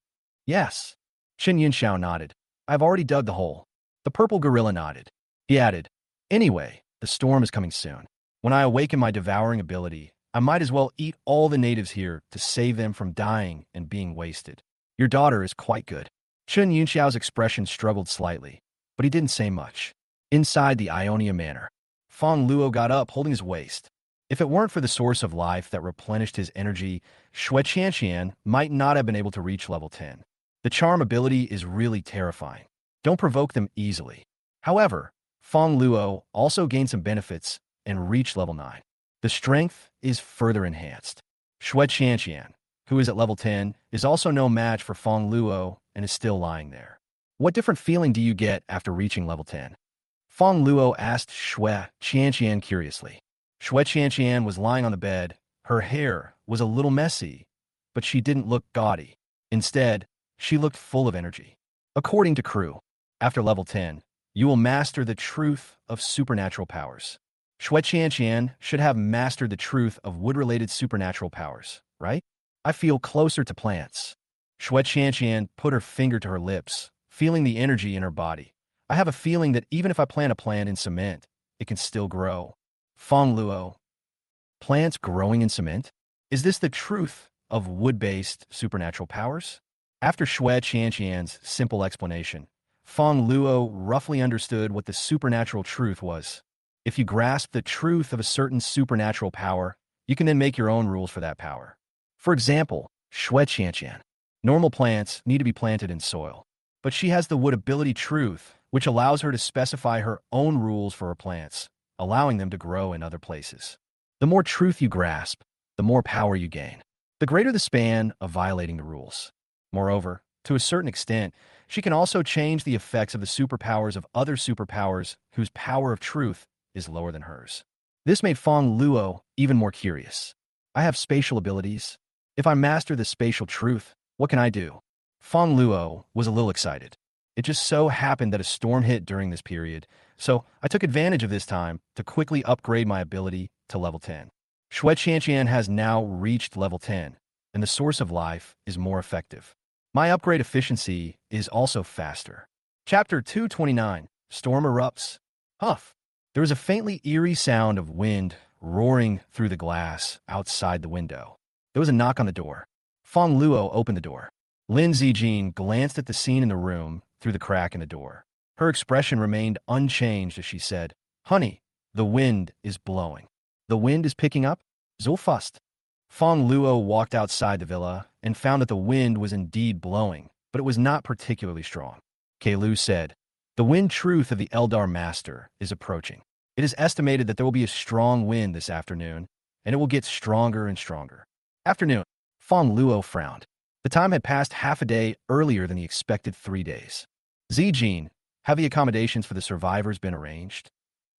Yes. Chun Yunxiao nodded. I've already dug the hole. The purple gorilla nodded. He added, anyway, the storm is coming soon. When I awaken my devouring ability, I might as well eat all the natives here to save them from dying and being wasted. Your daughter is quite good. Chun Yunxiao's expression struggled slightly, but he didn't say much. Inside the Ionia manor, Fongluo got up holding his waist. If it weren't for the source of life that replenished his energy, Shui Qianqian might not have been able to reach level 10. The charm ability is really terrifying. Don't provoke them easily. However, Fongluo also gained some benefits and reached level 9. The strength is further enhanced. Shui Qianqian, who is at level 10, is also no match for Fongluo and is still lying there. What different feeling do you get after reaching level 10? Fongluo asked Shui Qianqian curiously. Shui Qianqian was lying on the bed. Her hair was a little messy, but she didn't look gaudy. Instead, she looked full of energy. According to Crew, after level 10, you will master the truth of supernatural powers. Shui Qianqian should have mastered the truth of wood-related supernatural powers, right? I feel closer to plants. Shui Qianqian put her finger to her lips, feeling the energy in her body. I have a feeling that even if I plant a plant in cement, it can still grow. Fongluo. Plants growing in cement? Is this the truth of wood-based supernatural powers? After Shui Qianqian's simple explanation, Fongluo roughly understood what the supernatural truth was. If you grasp the truth of a certain supernatural power, you can then make your own rules for that power. For example, Shui Qianqian. Normal plants need to be planted in soil, but she has the wood ability truth, which allows her to specify her own rules for her plants, allowing them to grow in other places. The more truth you grasp, the more power you gain, the greater the span of violating the rules. Moreover, to a certain extent, she can also change the effects of the superpowers of other superpowers whose power of truth is lower than hers. This made Fongluo even more curious. I have spatial abilities. If I master the spatial truth, what can I do? Fongluo was a little excited. It just so happened that a storm hit during this period, so I took advantage of this time to quickly upgrade my ability to level 10. Shui Qianqian has now reached level 10, and the source of life is more effective. My upgrade efficiency is also faster. Chapter 229, Storm Erupts. Huff. There was a faintly eerie sound of wind roaring through the glass outside the window. There was a knock on the door. Fongluo opened the door. Lin Zijin glanced at the scene in the room through the crack in the door. Her expression remained unchanged as she said, "Honey, the wind is blowing." "The wind is picking up?" "Zulfust." Fongluo walked outside the villa and found that the wind was indeed blowing, but it was not particularly strong. Keilu said, "The wind truth of the Eldar Master is approaching. It is estimated that there will be a strong wind this afternoon, and it will get stronger and stronger." Afternoon. Fongluo frowned. The time had passed half a day earlier than the expected 3 days. "Zijin, have the accommodations for the survivors been arranged?"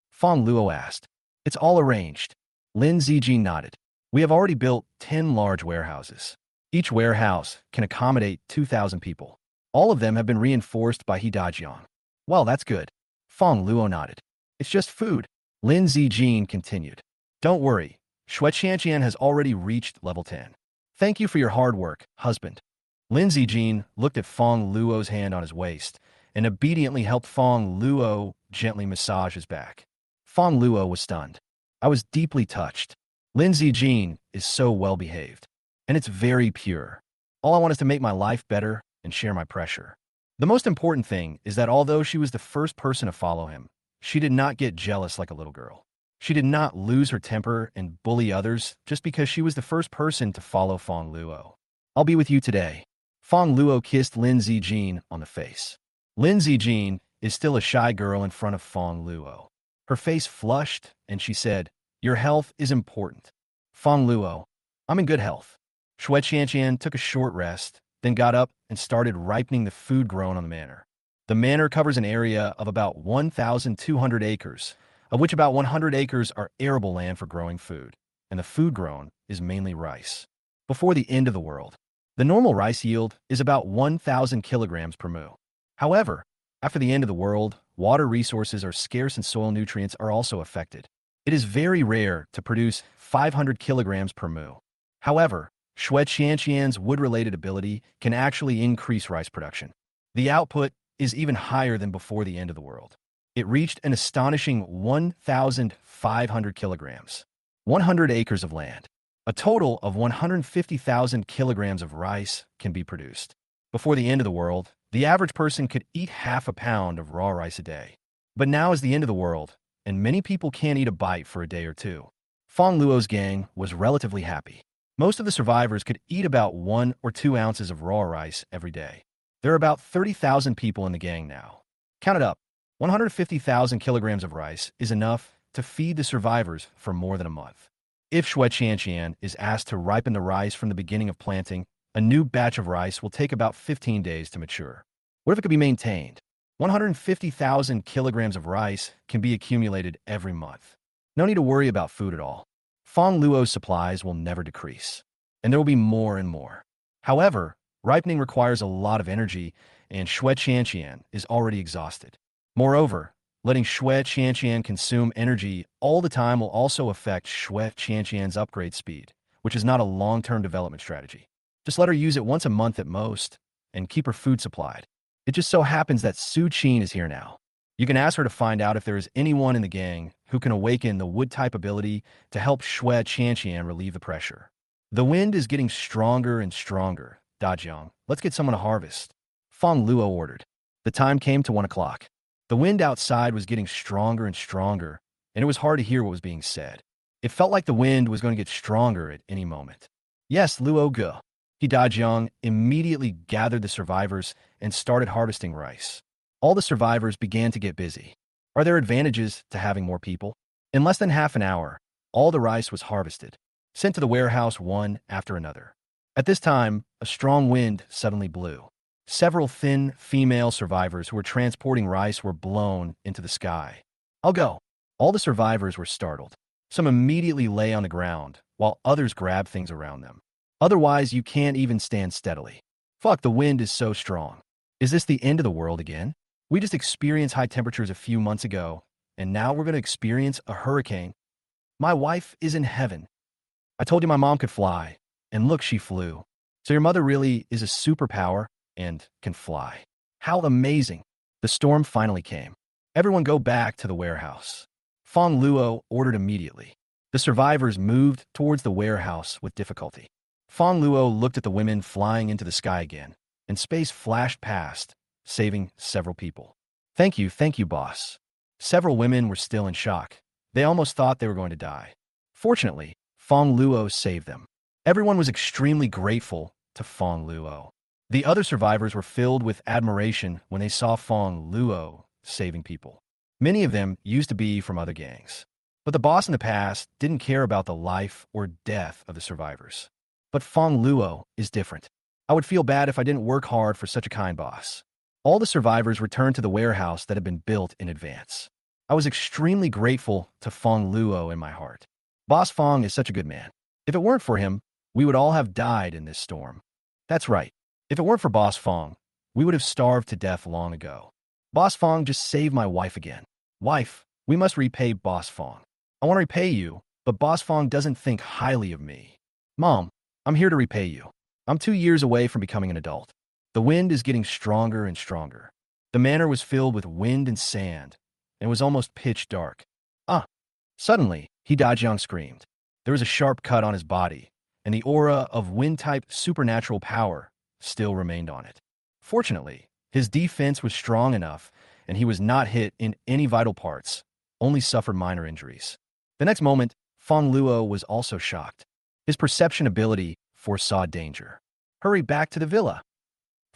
Fongluo asked. "It's all arranged." Lin Zijin nodded. "We have already built 10 large warehouses. Each warehouse can accommodate 2,000 people. All of them have been reinforced by Hidajiang." "Well, that's good." Fongluo nodded. "It's just food." Lin Zijin continued. "Don't worry. Shui Qianqian has already reached level 10. Thank you for your hard work, husband." Lin Zijin looked at Fongluo's hand on his waist and obediently helped Fongluo gently massage his back. Fongluo was stunned. I was deeply touched. Lin Zijin is so well-behaved, and it's very pure. All I want is to make my life better and share my pressure. The most important thing is that although she was the first person to follow him, she did not get jealous like a little girl. She did not lose her temper and bully others just because she was the first person to follow Fongluo. "I'll be with you today." Fongluo kissed Lin Zijin on the face. Lin Zijin is still a shy girl in front of Fongluo. Her face flushed, and she said, "Your health is important." Fongluo, "I'm in good health." Shui Qianqian took a short rest, then got up and started ripening the food grown on the manor. The manor covers an area of about 1,200 acres, of which about 100 acres are arable land for growing food, and the food grown is mainly rice. Before the end of the world, the normal rice yield is about 1,000 kilograms per mu. However, after the end of the world, water resources are scarce and soil nutrients are also affected. It is very rare to produce 500 kilograms per mu. However, Shui Qianqian's wood-related ability can actually increase rice production. The output is even higher than before the end of the world. It reached an astonishing 1,500 kilograms. 100 acres of land. A total of 150,000 kilograms of rice can be produced. Before the end of the world, the average person could eat half a pound of raw rice a day. But now is the end of the world, and many people can't eat a bite for a day or two. Fongluo's gang was relatively happy. Most of the survivors could eat about 1 or 2 ounces of raw rice every day. There are about 30,000 people in the gang now. Count it up. 150,000 kilograms of rice is enough to feed the survivors for more than a month. If Shui Qianqian is asked to ripen the rice from the beginning of planting, a new batch of rice will take about 15 days to mature. What if it could be maintained? 150,000 kilograms of rice can be accumulated every month. No need to worry about food at all. Fongluo's supplies will never decrease, and there will be more and more. However, ripening requires a lot of energy, and Shui Qianqian is already exhausted. Moreover, letting Shui Qianqian consume energy all the time will also affect Shui Qianqian's upgrade speed, which is not a long-term development strategy. Just let her use it once a month at most, and keep her food supplied. It just so happens that Su Qin is here now. You can ask her to find out if there is anyone in the gang who can awaken the wood-type ability to help Shui Qianqian relieve the pressure. The wind is getting stronger and stronger. Dajiang, let's get someone to harvest. Fongluo ordered. The time came to 1 o'clock. The wind outside was getting stronger and stronger, and it was hard to hear what was being said. It felt like the wind was going to get stronger at any moment. Yes, Luo Ge. Dajiang immediately gathered the survivors and started harvesting rice. All the survivors began to get busy. Are there advantages to having more people? In less than half an hour, all the rice was harvested, sent to the warehouse one after another. At this time, a strong wind suddenly blew. Several thin female survivors who were transporting rice were blown into the sky. I'll go. All the survivors were startled. Some immediately lay on the ground, while others grabbed things around them. Otherwise, you can't even stand steadily. Fuck, the wind is so strong. Is this the end of the world again? We just experienced high temperatures a few months ago, and now we're going to experience a hurricane. My wife is in heaven. I told you my mom could fly, and look, she flew. So your mother really is a superpower and can fly. How amazing. The storm finally came. Everyone go back to the warehouse. Fongluo ordered immediately. The survivors moved towards the warehouse with difficulty. Fongluo looked at the women flying into the sky again, and space flashed past, saving several people. Thank you, boss. Several women were still in shock. They almost thought they were going to die. Fortunately, Fongluo saved them. Everyone was extremely grateful to Fongluo. The other survivors were filled with admiration when they saw Fongluo saving people. Many of them used to be from other gangs. But the boss in the past didn't care about the life or death of the survivors. But Fongluo is different. I would feel bad if I didn't work hard for such a kind boss. All the survivors returned to the warehouse that had been built in advance. I was extremely grateful to Fongluo in my heart. Boss Fong is such a good man. If it weren't for him, we would all have died in this storm. That's right. If it weren't for Boss Fong, we would have starved to death long ago. Boss Fong just saved my wife again. Wife, we must repay Boss Fong. I want to repay you, but Boss Fong doesn't think highly of me. Mom, I'm here to repay you. I'm 2 years away from becoming an adult. The wind is getting stronger and stronger. The manor was filled with wind and sand, and was almost pitch dark. Suddenly, Dajiang screamed. There was a sharp cut on his body, and the aura of wind-type supernatural power still remained on it. Fortunately, his defense was strong enough, and he was not hit in any vital parts, only suffered minor injuries. The next moment, Fongluo was also shocked. His perception ability foresaw danger. Hurry back to the villa.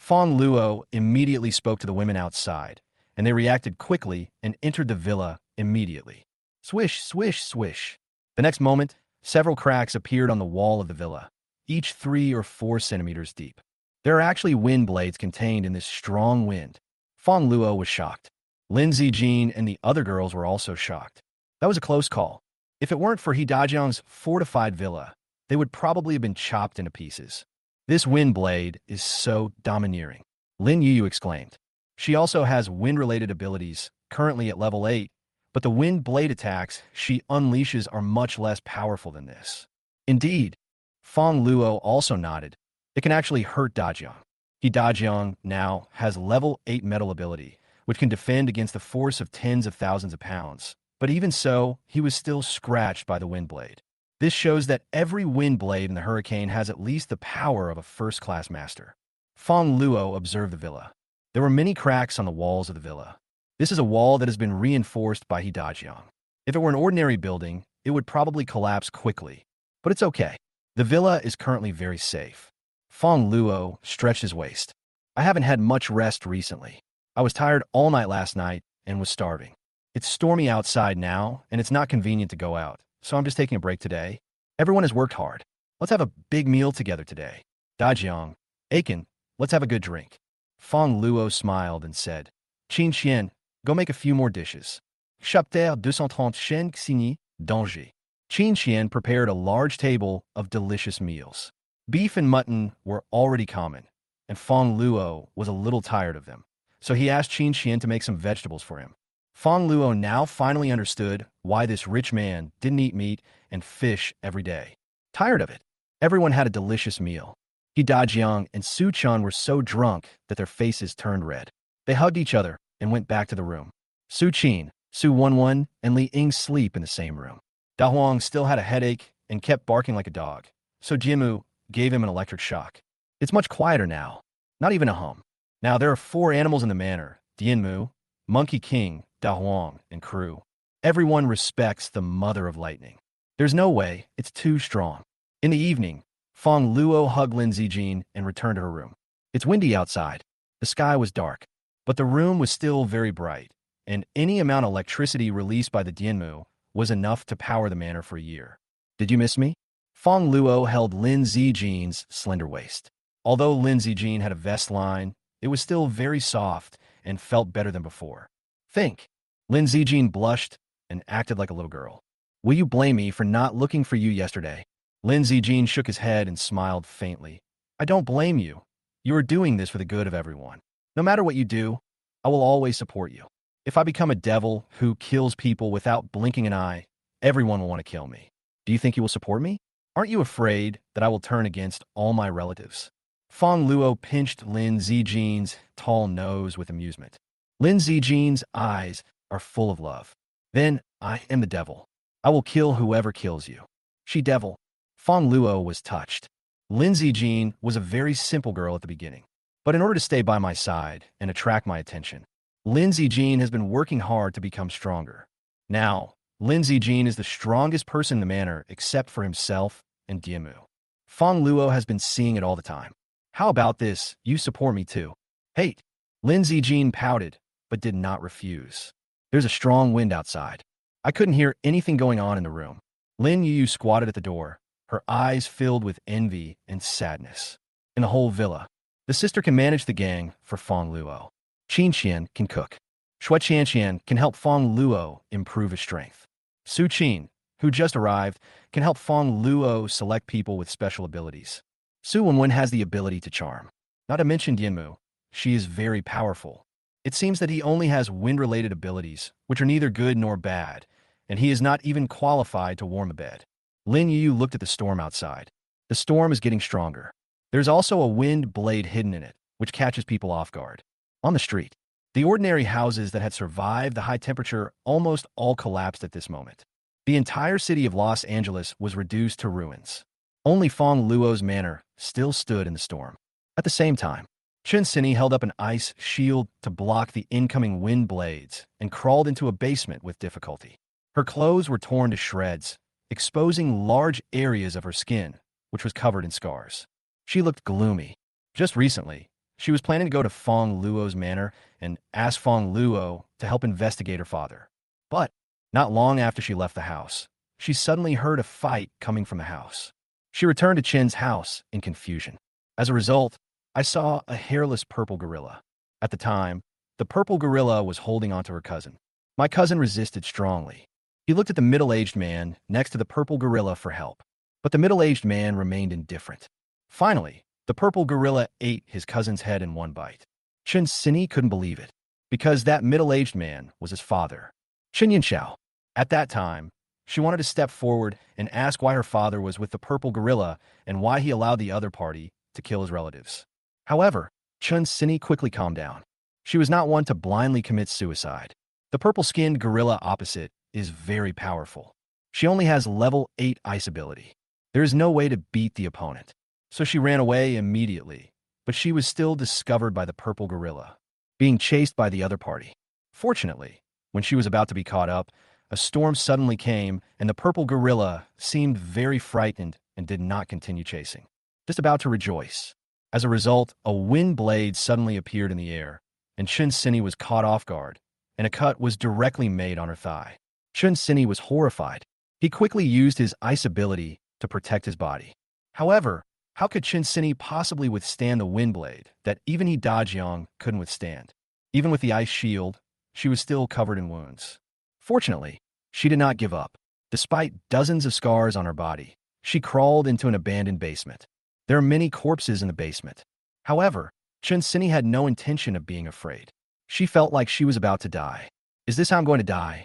Fongluo immediately spoke to the women outside, and they reacted quickly and entered the villa immediately. Swish, swish, swish. The next moment, several cracks appeared on the wall of the villa, each 3 or 4 centimeters deep. There are actually wind blades contained in this strong wind. Fongluo was shocked. Lin Zijin and the other girls were also shocked. That was a close call. If it weren't for Dajiang's fortified villa, they would probably have been chopped into pieces. This wind blade is so domineering, Lin Yu exclaimed. She also has wind-related abilities, currently at level 8, but the wind blade attacks she unleashes are much less powerful than this. Indeed, Fongluo also nodded. It can actually hurt Dajiang. Dajiang now has level 8 metal ability, which can defend against the force of tens of thousands of pounds. But even so, he was still scratched by the wind blade. This shows that every wind blade in the hurricane has at least the power of a first-class master. Fongluo observed the villa. There were many cracks on the walls of the villa. This is a wall that has been reinforced by Dajiang. If it were an ordinary building, it would probably collapse quickly. But it's okay. The villa is currently very safe. Fongluo stretched his waist. I haven't had much rest recently. I was tired all night last night and was starving. It's stormy outside now, and it's not convenient to go out, so I'm just taking a break today. Everyone has worked hard. Let's have a big meal together today. Dajiang, Aiken, let's have a good drink. Fongluo smiled and said, Qin Qian, go make a few more dishes. Chapter 230 Shen Xigny, Danger. Qin Qian prepared a large table of delicious meals. Beef and mutton were already common, and Fongluo was a little tired of them, so he asked Qin Qian to make some vegetables for him. Fongluo now finally understood why this rich man didn't eat meat and fish every day. Tired of it, everyone had a delicious meal. He Dajiang and Su Chun were so drunk that their faces turned red. They hugged each other and went back to the room. Su Qin, Su Wenwen, and Li Ying sleep in the same room. Da Huang still had a headache and kept barking like a dog, so Jimu gave him an electric shock. It's much quieter now, not even a hum. Now there are 4 animals in the manor, Dianmu, Monkey King, Da Huang, and crew. Everyone respects the mother of lightning. There's no way, it's too strong. In the evening, Fongluo hugged Lin Zijin and returned to her room. It's windy outside. The sky was dark, but the room was still very bright, and any amount of electricity released by the Dianmu was enough to power the manor for a year. Did you miss me? Fongluo held Lin Zijin's slender waist. Although Lin Zijin had a vest line, it was still very soft and felt better than before. Think. Lin Zijin blushed and acted like a little girl. Will you blame me for not looking for you yesterday? Lin Zijin shook his head and smiled faintly. I don't blame you. You are doing this for the good of everyone. No matter what you do, I will always support you. If I become a devil who kills people without blinking an eye, everyone will want to kill me. Do you think you will support me? Aren't you afraid that I will turn against all my relatives? Fongluo pinched Lin Zijin's tall nose with amusement. Lin Zijin's eyes are full of love. Then I am the devil. I will kill whoever kills you. She devil. Fongluo was touched. Lin Zijin was a very simple girl at the beginning. But in order to stay by my side and attract my attention, Lin Zijin has been working hard to become stronger. Now, Lin Zijin is the strongest person in the manor except for himself and Dianmu. Fongluo has been seeing it all the time. How about this? You support me too. Hate. Lin Zijin pouted, but did not refuse. There's a strong wind outside. I couldn't hear anything going on in the room. Lin Yu squatted at the door, her eyes filled with envy and sadness. In the whole villa, the sister can manage the gang for Fongluo. Qin Qian can cook. Shui Qianqian can help Fongluo improve his strength. Su Qin, who just arrived, can help Fongluo select people with special abilities. Su Wenwen has the ability to charm. Not to mention Dianmu, she is very powerful. It seems that he only has wind-related abilities, which are neither good nor bad, and he is not even qualified to warm a bed. Lin Yu looked at the storm outside. The storm is getting stronger. There's also a wind blade hidden in it, which catches people off guard. On the street, the ordinary houses that had survived the high temperature almost all collapsed at this moment. The entire city of Los Angeles was reduced to ruins. Only Fongluo's manor still stood in the storm. At the same time, Chunini held up an ice shield to block the incoming wind blades and crawled into a basement with difficulty. Her clothes were torn to shreds, exposing large areas of her skin, which was covered in scars. She looked gloomy. Just recently, she was planning to go to Fongluo's manor and ask Fongluo to help investigate her father. But not long after she left the house, she suddenly heard a fight coming from the house. She returned to Chen's house in confusion. As a result, I saw a hairless purple gorilla. At the time, the purple gorilla was holding onto her cousin. My cousin resisted strongly. He looked at the middle-aged man next to the purple gorilla for help, but the middle-aged man remained indifferent. Finally, the purple gorilla ate his cousin's head in one bite. Chunini couldn't believe it, because that middle-aged man was his father, Chen Yanxiao. At that time, she wanted to step forward and ask why her father was with the purple gorilla and why he allowed the other party to kill his relatives. However, Chunini quickly calmed down. She was not one to blindly commit suicide. The purple-skinned gorilla opposite is very powerful. She only has level 8 ice ability. There is no way to beat the opponent. So she ran away immediately, but she was still discovered by the purple gorilla, being chased by the other party. Fortunately, when she was about to be caught up, a storm suddenly came and the purple gorilla seemed very frightened and did not continue chasing, just about to rejoice. As a result, a wind blade suddenly appeared in the air, and Chunini was caught off guard, and a cut was directly made on her thigh. Chunini was horrified. He quickly used his ice ability to protect his body. However, how could Chunini possibly withstand the wind blade that even he Dajiang couldn't withstand? Even with the ice shield, she was still covered in wounds. Fortunately, she did not give up. Despite dozens of scars on her body, she crawled into an abandoned basement. There are many corpses in the basement. However, Chunini had no intention of being afraid. She felt like she was about to die. Is this how I'm going to die?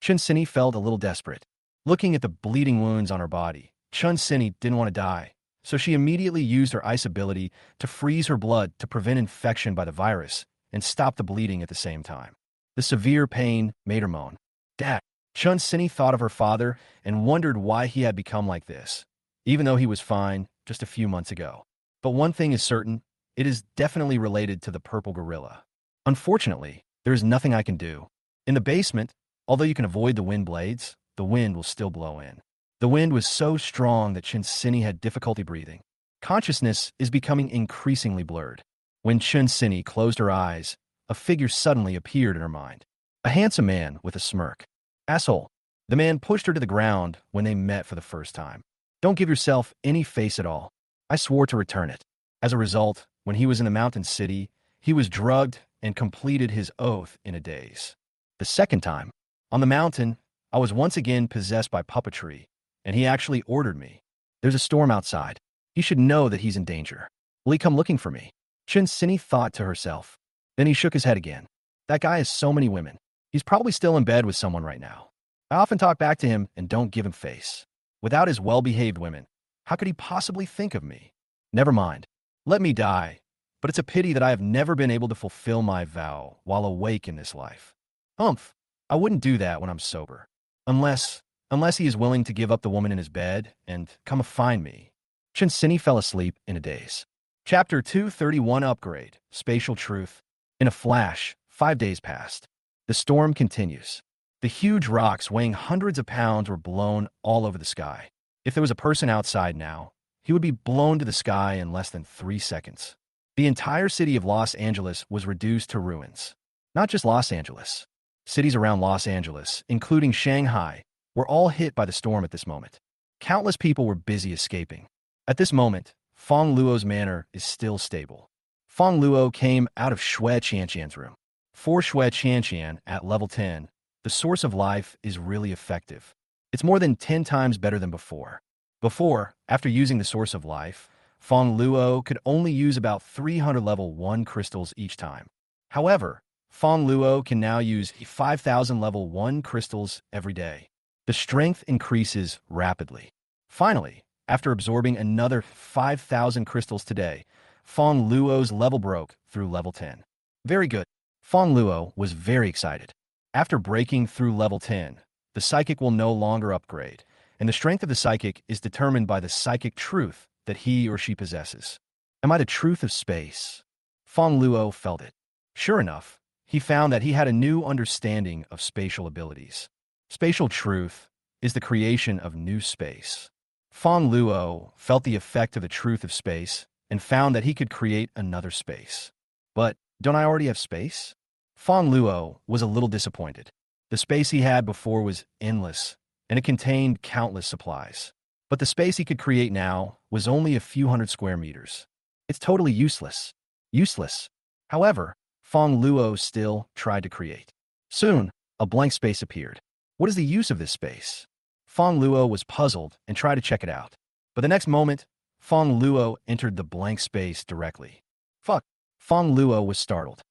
Chunini felt a little desperate. Looking at the bleeding wounds on her body, Chunini didn't want to die, so she immediately used her ice ability to freeze her blood to prevent infection by the virus and stop the bleeding at the same time. The severe pain made her moan. Dad. Chunini thought of her father and wondered why he had become like this, even though he was fine just a few months ago. But one thing is certain, it is definitely related to the purple gorilla. Unfortunately, there is nothing I can do. In the basement, although you can avoid the wind blades, the wind will still blow in. The wind was so strong that Chunini had difficulty breathing. Consciousness is becoming increasingly blurred. When Chunini closed her eyes, a figure suddenly appeared in her mind. A handsome man with a smirk. Asshole. The man pushed her to the ground when they met for the first time. Don't give yourself any face at all. I swore to return it. As a result, when he was in the mountain city, he was drugged and completed his oath in a daze. The second time, on the mountain, I was once again possessed by puppetry, and he actually ordered me. There's a storm outside. He should know that he's in danger. Will he come looking for me? Chunini thought to herself. Then he shook his head again. That guy has so many women. He's probably still in bed with someone right now. I often talk back to him and don't give him face. Without his well-behaved women, how could he possibly think of me? Never mind. Let me die. But it's a pity that I have never been able to fulfill my vow while awake in this life. I wouldn't do that when I'm sober. Unless he is willing to give up the woman in his bed and come find me. Chunini fell asleep in a daze. Chapter 231 Upgrade, Spatial Truth. In a flash, 5 days passed. The storm continues. The huge rocks weighing hundreds of pounds were blown all over the sky. If there was a person outside now, he would be blown to the sky in less than 3 seconds. The entire city of Los Angeles was reduced to ruins. Not just Los Angeles. Cities around Los Angeles, including Shanghai, were all hit by the storm at this moment. Countless people were busy escaping. At this moment, Fongluo's manor is still stable. Fongluo came out of Shui Qianqian's room. For Shui Qianqian at level 10, the source of life is really effective. It's more than 10 times better than before. Before, after using the source of life, Fongluo could only use about 300 level 1 crystals each time. However, Fongluo can now use 5,000 level 1 crystals every day. The strength increases rapidly. Finally, after absorbing another 5,000 crystals today, Fongluo's level broke through level 10. Very good. Fongluo was very excited. After breaking through level 10, the psychic will no longer upgrade, and the strength of the psychic is determined by the psychic truth that he or she possesses. Am I the truth of space? Fongluo felt it. Sure enough, he found that he had a new understanding of spatial abilities. Spatial truth is the creation of new space. Fongluo felt the effect of the truth of space and found that he could create another space. But don't I already have space? Fongluo was a little disappointed. The space he had before was endless, and it contained countless supplies. But the space he could create now was only a few hundred square meters. It's totally useless. Useless. However, Fongluo still tried to create. Soon, a blank space appeared. What is the use of this space? Fongluo was puzzled and tried to check it out. But the next moment, Fongluo entered the blank space directly. Fuck. Fongluo was startled.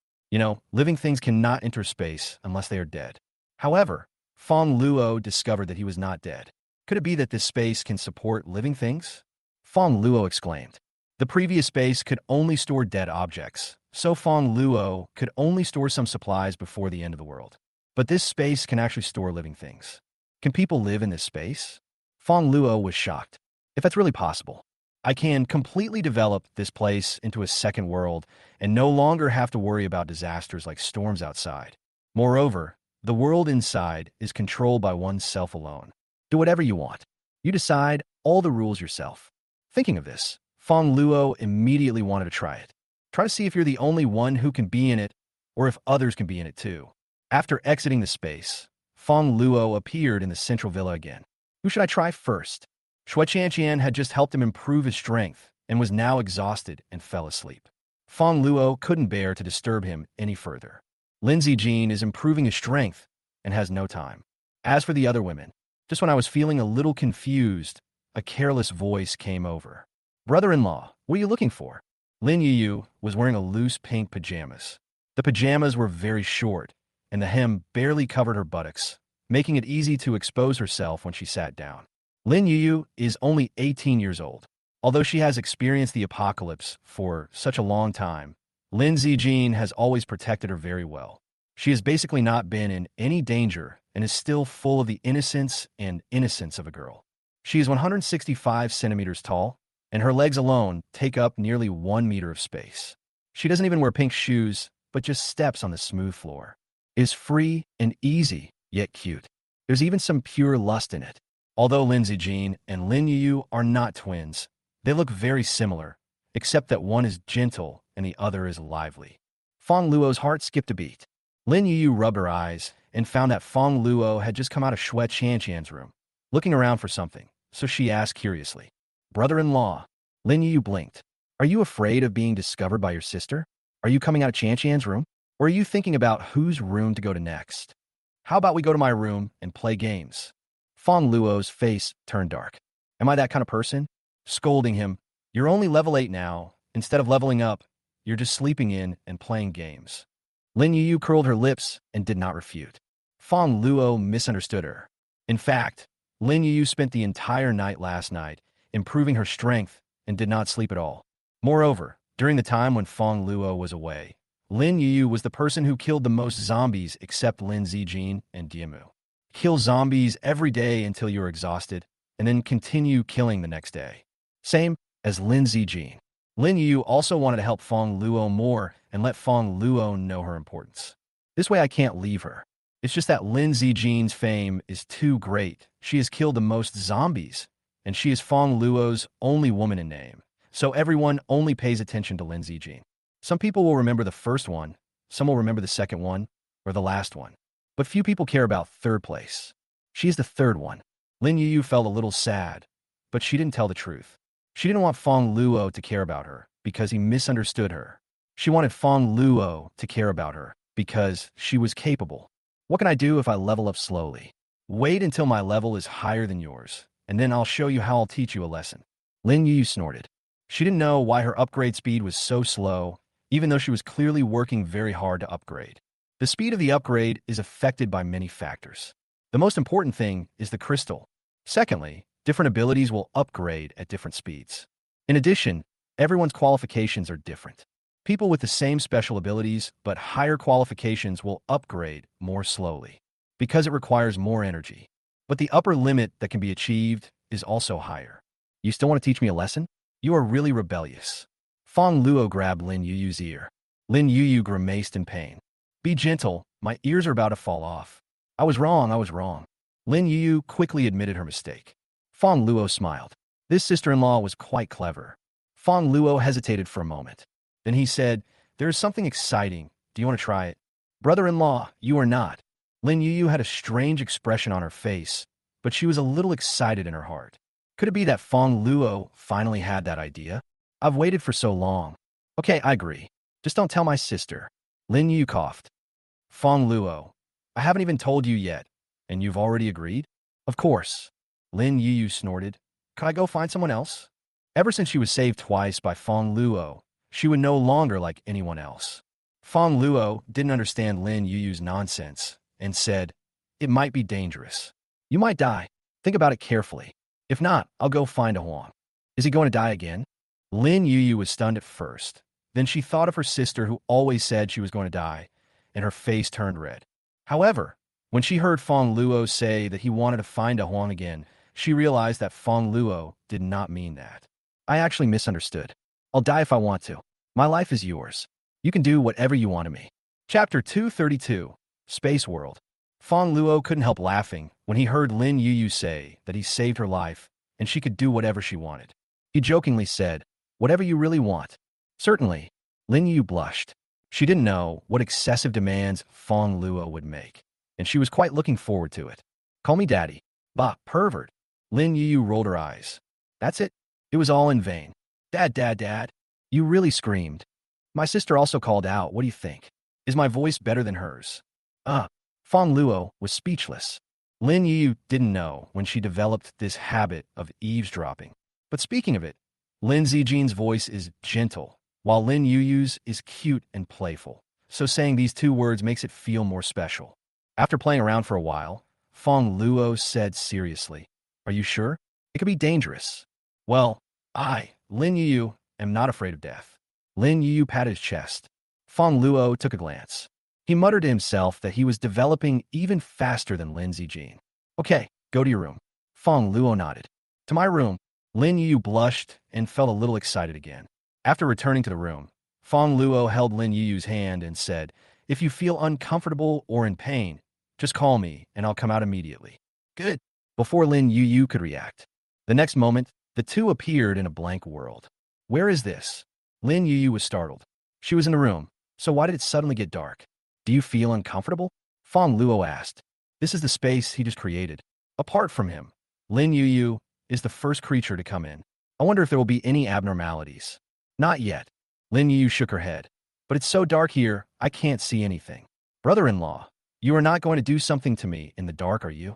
Living things cannot enter space unless they are dead. However, Fongluo discovered that he was not dead. Could it be that this space can support living things? Fongluo exclaimed. The previous space could only store dead objects, so Fongluo could only store some supplies before the end of the world. But this space can actually store living things. Can people live in this space? Fongluo was shocked. If that's really possible, I can completely develop this place into a second world and no longer have to worry about disasters like storms outside. Moreover, the world inside is controlled by oneself alone. Do whatever you want. You decide all the rules yourself. Thinking of this, Fongluo immediately wanted to try it. Try to see if you're the only one who can be in it or if others can be in it too. After exiting the space, Fongluo appeared in the central villa again. Who should I try first? Shui Qianqian had just helped him improve his strength and was now exhausted and fell asleep. Fongluo couldn't bear to disturb him any further. Lin Zijin is improving his strength and has no time. As for the other women, just when I was feeling a little confused, a careless voice came over. Brother-in-law, what are you looking for? Lin Yu was wearing a loose pink pajamas. The pajamas were very short, and the hem barely covered her buttocks, making it easy to expose herself when she sat down. Lin Yu is only 18 years old. Although she has experienced the apocalypse for such a long time, Lin Zijin has always protected her very well. She has basically not been in any danger and is still full of the innocence of a girl. She is 165 centimeters tall, and her legs alone take up nearly 1 meter of space. She doesn't even wear pink shoes, but just steps on the smooth floor. It is free and easy, yet cute. There's even some pure lust in it. Although Lin Zijin and Lin Yu are not twins, they look very similar, except that one is gentle and the other is lively. Fongluo's heart skipped a beat. Lin Yu rubbed her eyes and found that Fongluo had just come out of Shui Qianqian's room, looking around for something, so she asked curiously, Brother-in-law. Lin Yu blinked. Are you afraid of being discovered by your sister? Are you coming out of Qianqian's room? Or are you thinking about whose room to go to next? How about we go to my room and play games? Fongluo's face turned dark. Am I that kind of person? Scolding him, you're only level 8 now. Instead of leveling up, you're just sleeping in and playing games. Lin Yu curled her lips and did not refute. Fongluo misunderstood her. In fact, Lin Yu spent the entire night last night improving her strength and did not sleep at all. Moreover, during the time when Fongluo was away, Lin Yu was the person who killed the most zombies except Lin Zijin and Diemu. Kill zombies every day until you're exhausted, and then continue killing the next day. Same as Lin Zijin. Lin Yu also wanted to help Fongluo more and let Fongluo know her importance. This way I can't leave her. It's just that Lin Zijin's fame is too great. She has killed the most zombies, and she is Fongluo's only woman in name. So everyone only pays attention to Lin Zijin. Some people will remember the first one, some will remember the second one, or the last one. But few people care about third place. She is the third one. Lin Yu felt a little sad, but she didn't tell the truth. She didn't want Fongluo to care about her because he misunderstood her. She wanted Fongluo to care about her because she was capable. What can I do if I level up slowly? Wait until my level is higher than yours, and then I'll show you how I'll teach you a lesson. Lin Yu snorted. She didn't know why her upgrade speed was so slow, even though she was clearly working very hard to upgrade. The speed of the upgrade is affected by many factors. The most important thing is the crystal. Secondly, different abilities will upgrade at different speeds. In addition, everyone's qualifications are different. People with the same special abilities but higher qualifications will upgrade more slowly because it requires more energy. But the upper limit that can be achieved is also higher. You still want to teach me a lesson? You are really rebellious. Fongluo grabbed Lin Yu's ear. Lin Yu grimaced in pain. Be gentle, my ears are about to fall off. I was wrong. Lin Yu quickly admitted her mistake. Fongluo smiled. This sister-in-law was quite clever. Fongluo hesitated for a moment. Then he said, there is something exciting. Do you want to try it? Brother-in-law, you are not. Lin Yu had a strange expression on her face, but she was a little excited in her heart. Could it be that Fongluo finally had that idea? I've waited for so long. Okay, I agree. Just don't tell my sister. Lin Yu coughed. Fongluo, I haven't even told you yet, and you've already agreed? Of course. Lin Yu snorted. Could I go find someone else? Ever since she was saved twice by Fongluo, she would no longer like anyone else. Fongluo didn't understand Lin Yu's nonsense and said, it might be dangerous. You might die. Think about it carefully. If not, I'll go find a Huang. Is he going to die again? Lin Yu was stunned at first. Then she thought of her sister who always said she was going to die, and her face turned red. However, when she heard Fongluo say that he wanted to find a Huang again, she realized that Fongluo did not mean that. I actually misunderstood. I'll die if I want to. My life is yours. You can do whatever you want to me. Chapter 232, Space World. Fongluo couldn't help laughing when he heard Lin Yu say that he saved her life and she could do whatever she wanted. He jokingly said, whatever you really want. Certainly. Lin Yu blushed. She didn't know what excessive demands Fongluo would make, and she was quite looking forward to it. Call me daddy. Bah, pervert. Lin Yu rolled her eyes. That's it. It was all in vain. Dad. You really screamed. My sister also called out. What do you think? Is my voice better than hers? Fongluo was speechless. Lin Yu didn't know when she developed this habit of eavesdropping. But speaking of it, Lin Zijin's voice is gentle, while Lin Yu's is cute and playful. So saying these two words makes it feel more special. After playing around for a while, Fongluo said seriously, Are you sure? It could be dangerous. Well, Lin Yu, am not afraid of death. Lin Yu patted his chest. Fongluo took a glance. He muttered to himself that he was developing even faster than Lin Zijin. Okay, go to your room. Fongluo nodded. To my room. Lin Yu blushed and felt a little excited again. After returning to the room, Fongluo held Lin Yu's hand and said, If you feel uncomfortable or in pain, just call me and I'll come out immediately. Good. Before Lin Yu could react. The next moment, the two appeared in a blank world. Where is this? Lin Yu was startled. She was in the room, so why did it suddenly get dark? Do you feel uncomfortable? Fongluo asked. This is the space he just created. Apart from him, Lin Yu is the first creature to come in. I wonder if there will be any abnormalities. Not yet. Lin Yu shook her head. But it's so dark here, I can't see anything. Brother-in-law, you are not going to do something to me in the dark, are you?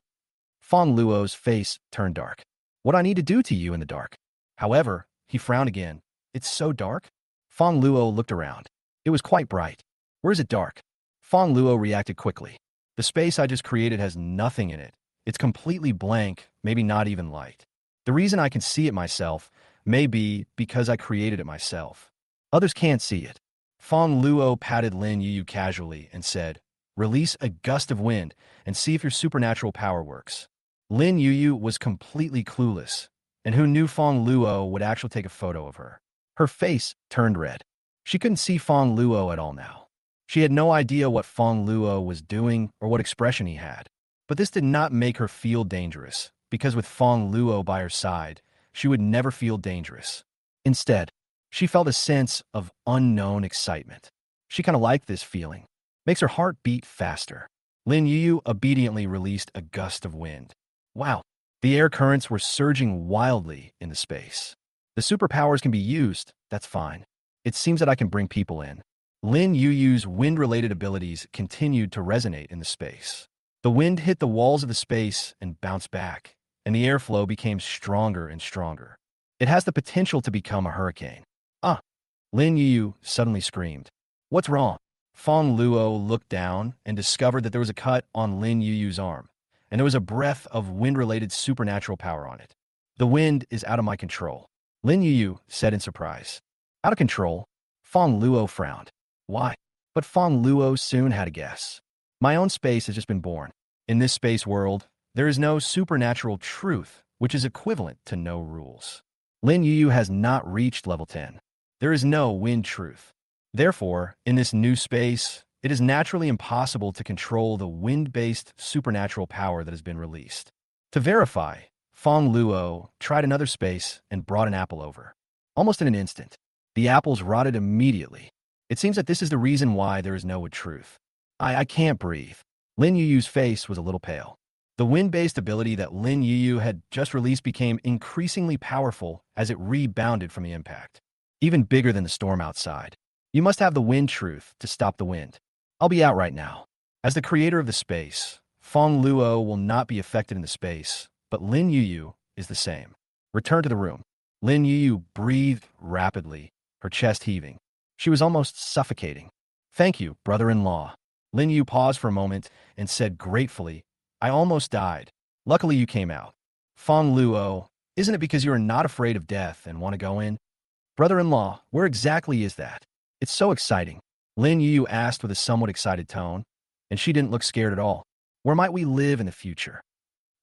Fongluo's face turned dark. What I need to do to you in the dark? However, he frowned again. It's so dark? Fongluo looked around. It was quite bright. Where is it dark? Fongluo reacted quickly. The space I just created has nothing in it. It's completely blank, maybe not even light. The reason I can see it myself may be because I created it myself. Others can't see it. Fongluo patted Lin Yu casually and said, Release a gust of wind and see if your supernatural power works. Lin Yu was completely clueless, and who knew Fongluo would actually take a photo of her. Her face turned red. She couldn't see Fongluo at all now. She had no idea what Fongluo was doing or what expression he had. But this did not make her feel dangerous, because with Fongluo by her side, she would never feel dangerous. Instead, she felt a sense of unknown excitement. She kind of liked this feeling. Makes her heart beat faster. Lin Yu obediently released a gust of wind. Wow, the air currents were surging wildly in the space. The superpowers can be used, that's fine. It seems that I can bring people in. Lin Yu's wind-related abilities continued to resonate in the space. The wind hit the walls of the space and bounced back, and the airflow became stronger and stronger. It has the potential to become a hurricane. Lin Yu suddenly screamed. What's wrong? Fongluo looked down and discovered that there was a cut on Lin Yu's arm, and there was a breath of wind-related supernatural power on it. The wind is out of my control, Lin Yu said in surprise. Out of control? Fongluo frowned. Why? But Fongluo soon had a guess. My own space has just been born. In this space world, there is no supernatural truth, which is equivalent to no rules. Lin Yu has not reached level 10. There is no wind truth. Therefore, in this new space, it is naturally impossible to control the wind-based supernatural power that has been released. To verify, Fongluo tried another space and brought an apple over. Almost in an instant, the apples rotted immediately. It seems that this is the reason why there is no truth. I can't breathe. Lin Yu's face was a little pale. The wind-based ability that Lin Yu had just released became increasingly powerful as it rebounded from the impact. Even bigger than the storm outside. You must have the wind truth to stop the wind. I'll be out right now. As the creator of the space, Fongluo will not be affected in the space, but Lin Yu is the same. Return to the room. Lin Yu breathed rapidly, her chest heaving. She was almost suffocating. Thank you, brother-in-law. Lin Yu paused for a moment and said gratefully, I almost died. Luckily you came out. Fongluo, isn't it because you are not afraid of death and want to go in? Brother-in-law, where exactly is that? It's so exciting. Lin Yu asked with a somewhat excited tone, and she didn't look scared at all. Where might we live in the future?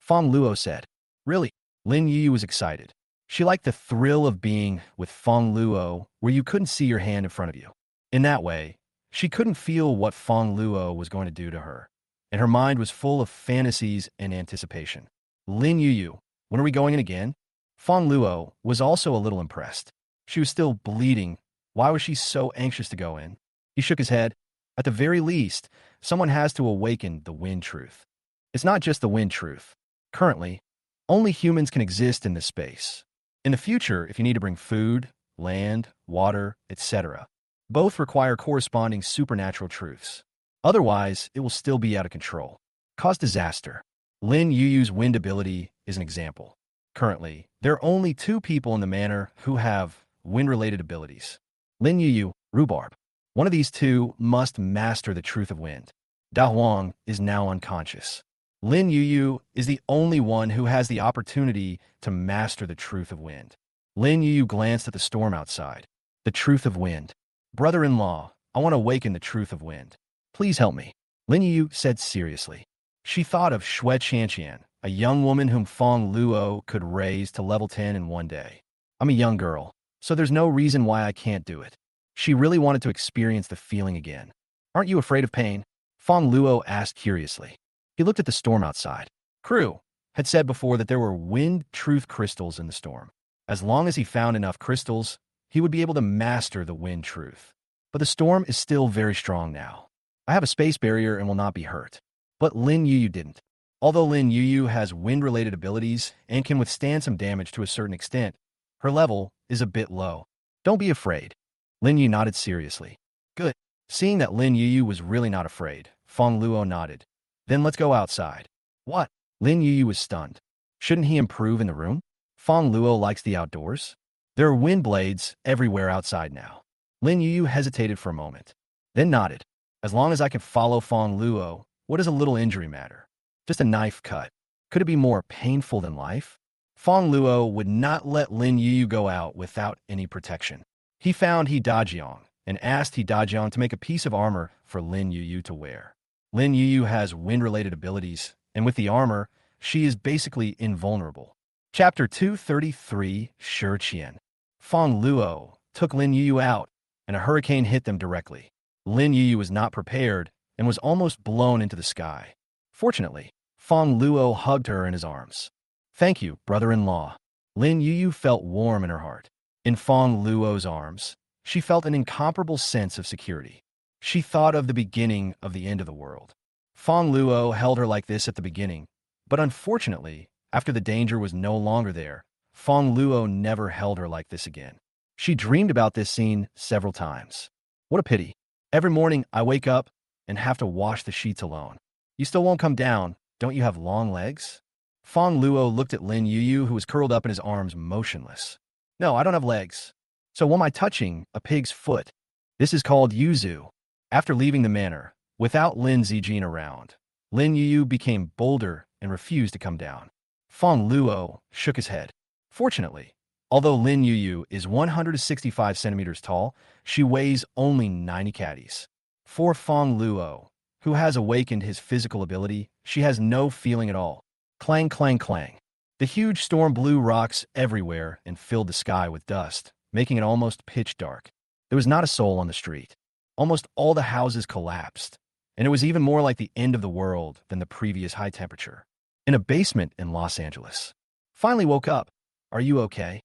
Fongluo said. Really? Lin Yu was excited. She liked the thrill of being with Fongluo where you couldn't see your hand in front of you. In that way, she couldn't feel what Fongluo was going to do to her, and her mind was full of fantasies and anticipation. Lin Yu, when are we going in again? Fongluo was also a little impressed. She was still bleeding. Why was she so anxious to go in? He shook his head. At the very least, someone has to awaken the wind truth. It's not just the wind truth. Currently, Only humans can exist in this space. In the future, if you need to bring food, land, water, etc., both require corresponding supernatural truths. Otherwise, it will still be out of control. Cause disaster. Lin Yuyu's wind ability is an example. Currently, there are only 2 people in the manor who have wind-related abilities. Lin Yuyu, Rhubarb. One of these 2 must master the truth of wind. Da Huang is now unconscious. Lin Yuyu is the only one who has the opportunity to master the truth of wind. Lin Yuyu glanced at the storm outside. The truth of wind. Brother-in-law, I want to awaken the truth of wind. Please help me. Lin Yuyu said seriously. She thought of Xue Qianqian, a young woman whom Fongluo could raise to level 10 in one day. I'm a young girl, so there's no reason why I can't do it. She really wanted to experience the feeling again. Aren't you afraid of pain? Fongluo asked curiously. He looked at the storm outside. Crew had said before that there were wind truth crystals in the storm. As long as he found enough crystals, he would be able to master the wind truth. But the storm is still very strong now. I have a space barrier and will not be hurt. But Lin Yuyu didn't. Although Lin Yuyu has wind-related abilities and can withstand some damage to a certain extent, her level is a bit low. Don't be afraid. Lin Yuyu nodded seriously. Good. Seeing that Lin Yuyu was really not afraid, Fongluo nodded. Then let's go outside. What? Lin Yuyu was stunned. Shouldn't he improve in the room? Fongluo likes the outdoors. There are wind blades everywhere outside now. Lin Yuyu hesitated for a moment, then nodded. As long as I can follow Fongluo, what does a little injury matter? Just a knife cut. Could it be more painful than life? Fongluo would not let Lin Yuyu go out without any protection. He found He Dajiang and asked He Dajiang to make a piece of armor for Lin Yuyu to wear. Lin Yuyu has wind-related abilities, and with the armor, she is basically invulnerable. Chapter 233, Shiqian. Fongluo took Lin Yuyu out, and a hurricane hit them directly. Lin Yuyu was not prepared and was almost blown into the sky. Fortunately, Fongluo hugged her in his arms. Thank you, brother-in-law. Lin Yuyu felt warm in her heart. In Fongluo's arms, she felt an incomparable sense of security. She thought of the beginning of the end of the world. Fongluo held her like this at the beginning, but unfortunately, after the danger was no longer there, Fongluo never held her like this again. She dreamed about this scene several times. What a pity. Every morning I wake up and have to wash the sheets alone. You still won't come down. Don't you have long legs? Fongluo looked at Lin Yuyu, who was curled up in his arms, motionless. No, I don't have legs. So what am I touching? A pig's foot. This is called yuzu. After leaving the manor, without Lin Zijin around, Lin Yuyu became bolder and refused to come down. Fongluo shook his head. Fortunately, although Lin Yuyu is 165 centimeters tall, she weighs only 90 caddies. For Fongluo, who has awakened his physical ability, she has no feeling at all. Clang, clang, clang. The huge storm blew rocks everywhere and filled the sky with dust, making it almost pitch dark. There was not a soul on the street. Almost all the houses collapsed, and it was even more like the end of the world than the previous high temperature. In a basement in Los Angeles. Finally woke up. Are you okay?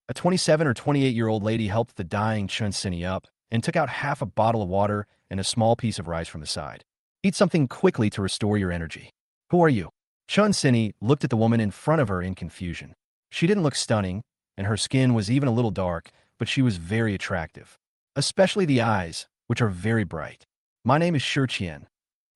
A 27 or 28-year-old lady helped the dying Chunini up and took out half a bottle of water and a small piece of rice from the side. Eat something quickly to restore your energy. Who are you? Chunini looked at the woman in front of her in confusion. She didn't look stunning, and her skin was even a little dark, but she was very attractive. Especially the eyes, which are very bright. My name is Shiqian.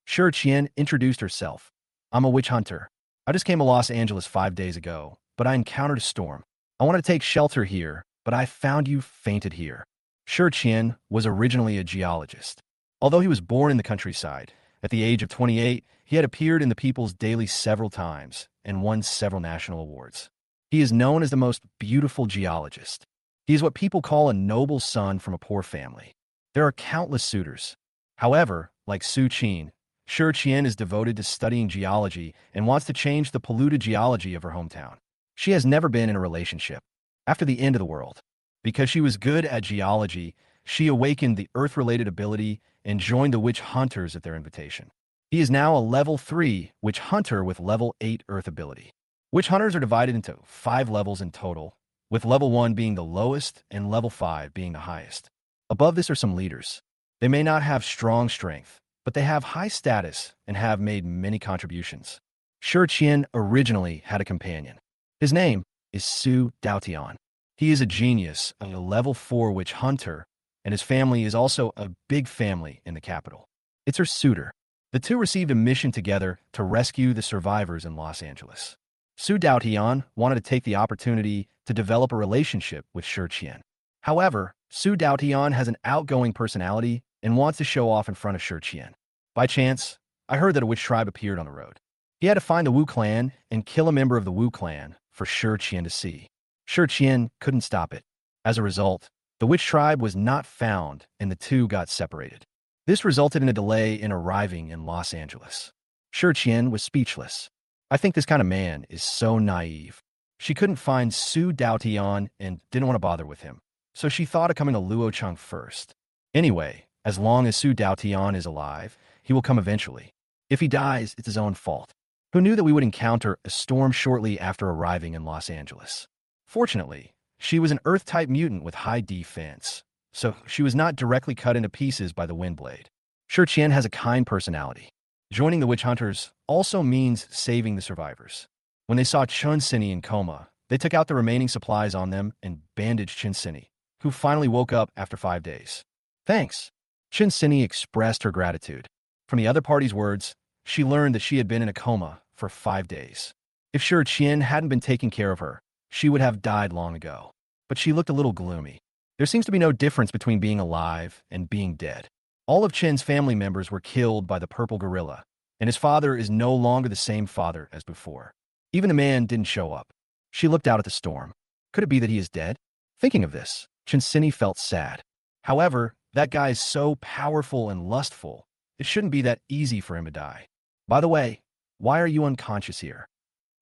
Shiqian introduced herself. I'm a witch hunter. I just came to Los Angeles 5 days ago, but I encountered a storm. I wanted to take shelter here, but I found you fainted here. Shiqian was originally a geologist. Although he was born in the countryside, at the age of 28, he had appeared in the People's Daily several times and won several national awards. He is known as the most beautiful geologist. He is what people call a noble son from a poor family. There are countless suitors. However, like Su Qin, Shiqian is devoted to studying geology and wants to change the polluted geology of her hometown. She has never been in a relationship. After the end of the world, because she was good at geology, she awakened the earth-related ability and joined the witch hunters at their invitation. He is now a level 3 witch hunter with level 8 earth ability. Witch hunters are divided into 5 levels in total, with level 1 being the lowest and level 5 being the highest. Above this are some leaders. They may not have strong strength, but they have high status and have made many contributions. Shiqian originally had a companion. His name is Su Daotian. He is a genius, a level 4 witch hunter, and his family is also a big family in the capital. It's her suitor. The two received a mission together to rescue the survivors in Los Angeles. Su Daotian wanted to take the opportunity to develop a relationship with Shi Qian. However, Su Daotian has an outgoing personality and wants to show off in front of Shi Qian. By chance, I heard that a witch tribe appeared on the road. He had to find the Wu clan and kill a member of the Wu clan for Shi Qian to see. Shi Qian couldn't stop it. As a result, the witch tribe was not found and the two got separated. This resulted in a delay in arriving in Los Angeles. Shi Qian was speechless. I think this kind of man is so naive. She couldn't find Su Daotian and didn't want to bother with him, so she thought of coming to Luocheng first. Anyway, as long as Su Daotian is alive, he will come eventually. If he dies, it's his own fault. Who knew that we would encounter a storm shortly after arriving in Los Angeles? Fortunately, she was an Earth-type mutant with high defense, so she was not directly cut into pieces by the Windblade. Shi Qian has a kind personality. Joining the witch hunters also means saving the survivors. When they saw Chunini in coma, they took out the remaining supplies on them and bandaged Chunini, who finally woke up after 5 days. Thanks. Chunini expressed her gratitude. From the other party's words, she learned that she had been in a coma for 5 days. If Shi Qian hadn't been taking care of her, she would have died long ago. But she looked a little gloomy. There seems to be no difference between being alive and being dead. All of Chen's family members were killed by the purple gorilla, and his father is no longer the same father as before. Even the man didn't show up. She looked out at the storm. Could it be that he is dead? Thinking of this, Chunini felt sad. However, that guy is so powerful and lustful, it shouldn't be that easy for him to die. By the way, why are you unconscious here?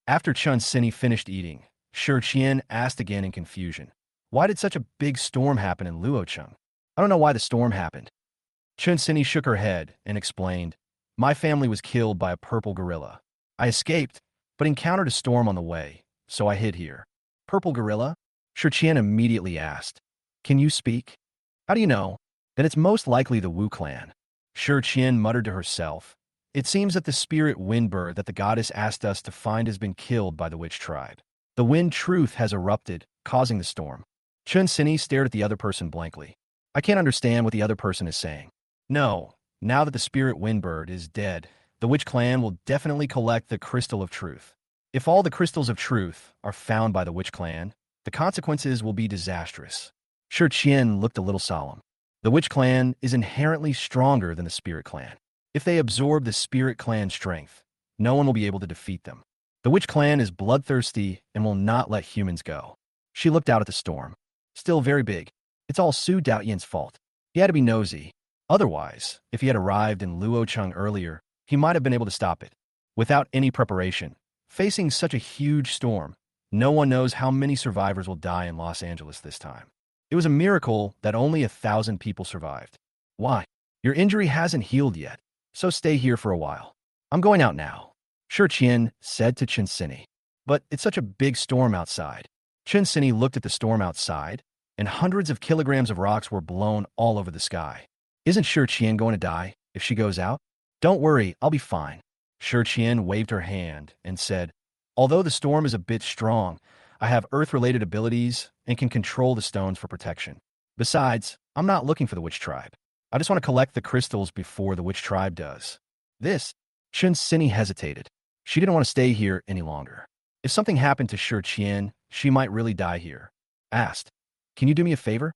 After Chunini finished eating, Shi Qian asked again in confusion. Why did such a big storm happen in Luocheng? I don't know why the storm happened. Chunini shook her head and explained, my family was killed by a purple gorilla. I escaped, but encountered a storm on the way, so I hid here. Purple gorilla? Shi Qian immediately asked, can you speak? How do you know? Then it's most likely the Wu clan. Shi Qian muttered to herself, it seems that the spirit windbird that the goddess asked us to find has been killed by the witch tribe. The wind truth has erupted, causing the storm. Chunini stared at the other person blankly. I can't understand what the other person is saying. No, now that the spirit windbird is dead, the witch clan will definitely collect the crystal of truth. If all the crystals of truth are found by the witch clan, the consequences will be disastrous. Shi Qian looked a little solemn. The witch clan is inherently stronger than the spirit clan. If they absorb the spirit clan's strength, no one will be able to defeat them. The witch clan is bloodthirsty and will not let humans go. She looked out at the storm. Still very big. It's all Su Daotian's fault. He had to be nosy. Otherwise, if he had arrived in Luocheng earlier, he might have been able to stop it. Without any preparation, facing such a huge storm, no one knows how many survivors will die in Los Angeles this time. It was a miracle that only 1,000 people survived. Why? Your injury hasn't healed yet, so stay here for a while. I'm going out now, Shi Qian said to Chunini. But it's such a big storm outside. Chunini looked at the storm outside, and hundreds of kilograms of rocks were blown all over the sky. Isn't Shi Qian going to die if she goes out? Don't worry, I'll be fine. Shi Qian waved her hand and said, although the storm is a bit strong, I have earth-related abilities and can control the stones for protection. Besides, I'm not looking for the witch tribe. I just want to collect the crystals before the witch tribe does. This, Chunini hesitated. She didn't want to stay here any longer. If something happened to Shi Qian, she might really die here. Asked, can you do me a favor?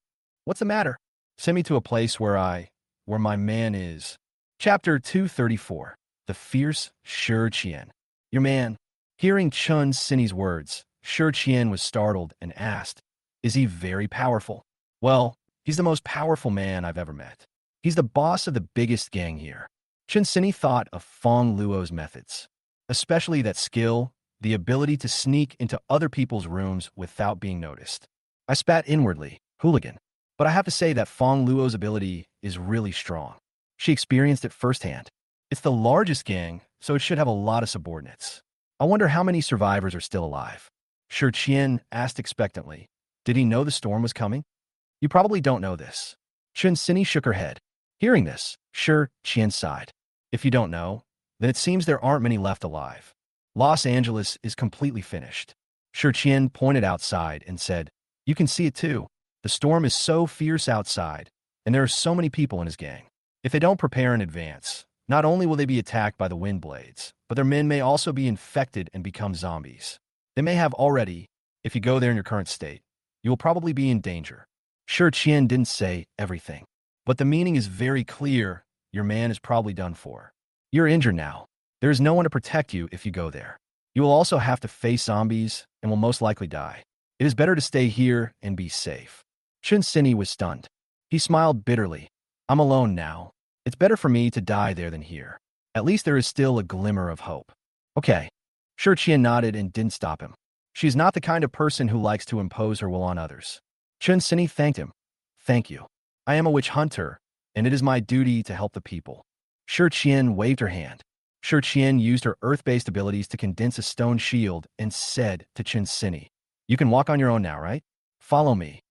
What's the matter? Send me to a place where my man is. Chapter 234. The Fierce Shi Qian. Your man. Hearing Chunini's words, Shi Qian was startled and asked, is he very powerful? Well, he's the most powerful man I've ever met. He's the boss of the biggest gang here. Chunini thought of Fongluo's methods, especially that skill, the ability to sneak into other people's rooms without being noticed. I spat inwardly, hooligan. But I have to say that Fongluo's ability is really strong. She experienced it firsthand. It's the largest gang, so it should have a lot of subordinates. I wonder how many survivors are still alive. Shi Qian asked expectantly. Did he know the storm was coming? You probably don't know this. Chunini shook her head. Hearing this, Shi Qian sighed. If you don't know, then it seems there aren't many left alive. Los Angeles is completely finished. Qian pointed outside and said, "You can see it too. The storm is so fierce outside, and there are so many people in his gang. If they don't prepare in advance, not only will they be attacked by the wind blades, but their men may also be infected and become zombies. They may have already. If you go there in your current state, you will probably be in danger." Qian didn't say everything, but the meaning is very clear. Your man is probably done for. You're injured now. There is no one to protect you if you go there. You will also have to face zombies and will most likely die. It is better to stay here and be safe. Chunini was stunned. He smiled bitterly. "I'm alone now. It's better for me to die there than here. At least there is still a glimmer of hope." "Okay." Qian nodded and didn't stop him. She is not the kind of person who likes to impose her will on others. Chunini thanked him. "Thank you. I am a witch hunter, and it is my duty to help the people." Qian waved her hand. Qian used her earth-based abilities to condense a stone shield and said to Chunini, "You can walk on your own now, right? Follow me."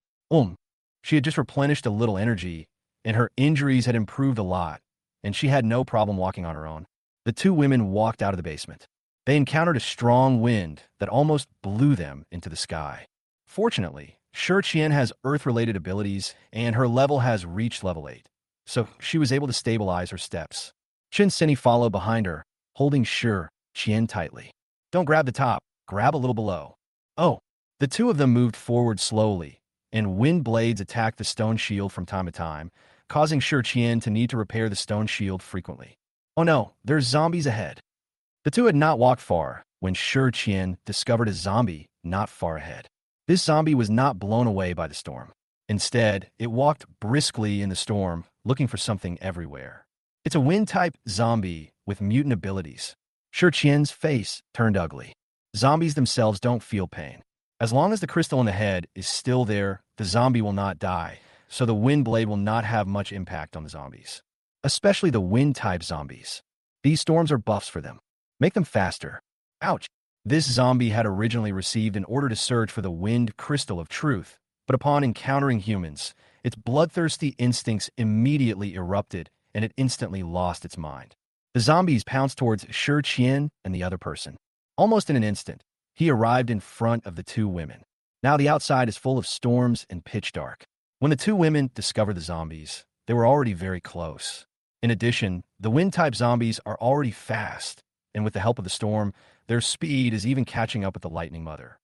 She had just replenished a little energy, and her injuries had improved a lot, and she had no problem walking on her own. The two women walked out of the basement. They encountered a strong wind that almost blew them into the sky. Fortunately, Qian has earth-related abilities, and her level has reached level 8, so she was able to stabilize her steps. Chunini followed behind her, holding Qian tightly. "Don't grab the top, grab a little below." "Oh." The two of them moved forward slowly, and wind blades attacked the stone shield from time to time, causing Qian to need to repair the stone shield frequently. "Oh no, there's zombies ahead." The two had not walked far when Qian discovered a zombie not far ahead. This zombie was not blown away by the storm. Instead, it walked briskly in the storm, looking for something everywhere. It's a wind-type zombie with mutant abilities. Qian's face turned ugly. Zombies themselves don't feel pain. As long as the crystal in the head is still there, the zombie will not die, so the wind blade will not have much impact on the zombies. Especially the wind-type zombies. These storms are buffs for them. Make them faster. Ouch! This zombie had originally received an order to search for the wind crystal of truth, but upon encountering humans, its bloodthirsty instincts immediately erupted, and it instantly lost its mind. The zombies pounced towards Qian and the other person. Almost in an instant, he arrived in front of the two women. Now the outside is full of storms and pitch dark. When the two women discovered the zombies, they were already very close. In addition, the wind-type zombies are already fast, and with the help of the storm, their speed is even catching up with the lightning mother.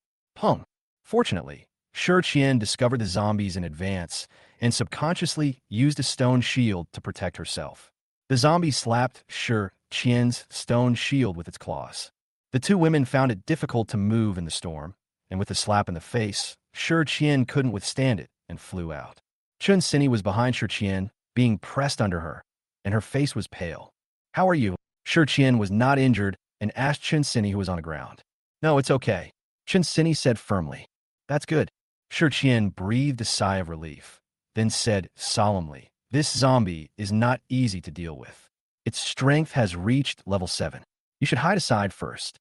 Fortunately, Qian discovered the zombies in advance and subconsciously used a stone shield to protect herself. The zombie slapped Qian's stone shield with its claws. The two women found it difficult to move in the storm, and with the slap in the face, Qian couldn't withstand it and flew out. Chunini was behind Qian, being pressed under her, and her face was pale. "How are you?" Qian was not injured and asked Chunini, who was on the ground. "No, it's okay," Chunini said firmly. "That's good." Qian breathed a sigh of relief, then said solemnly, "This zombie is not easy to deal with. Its strength has reached level 7. You should hide aside first."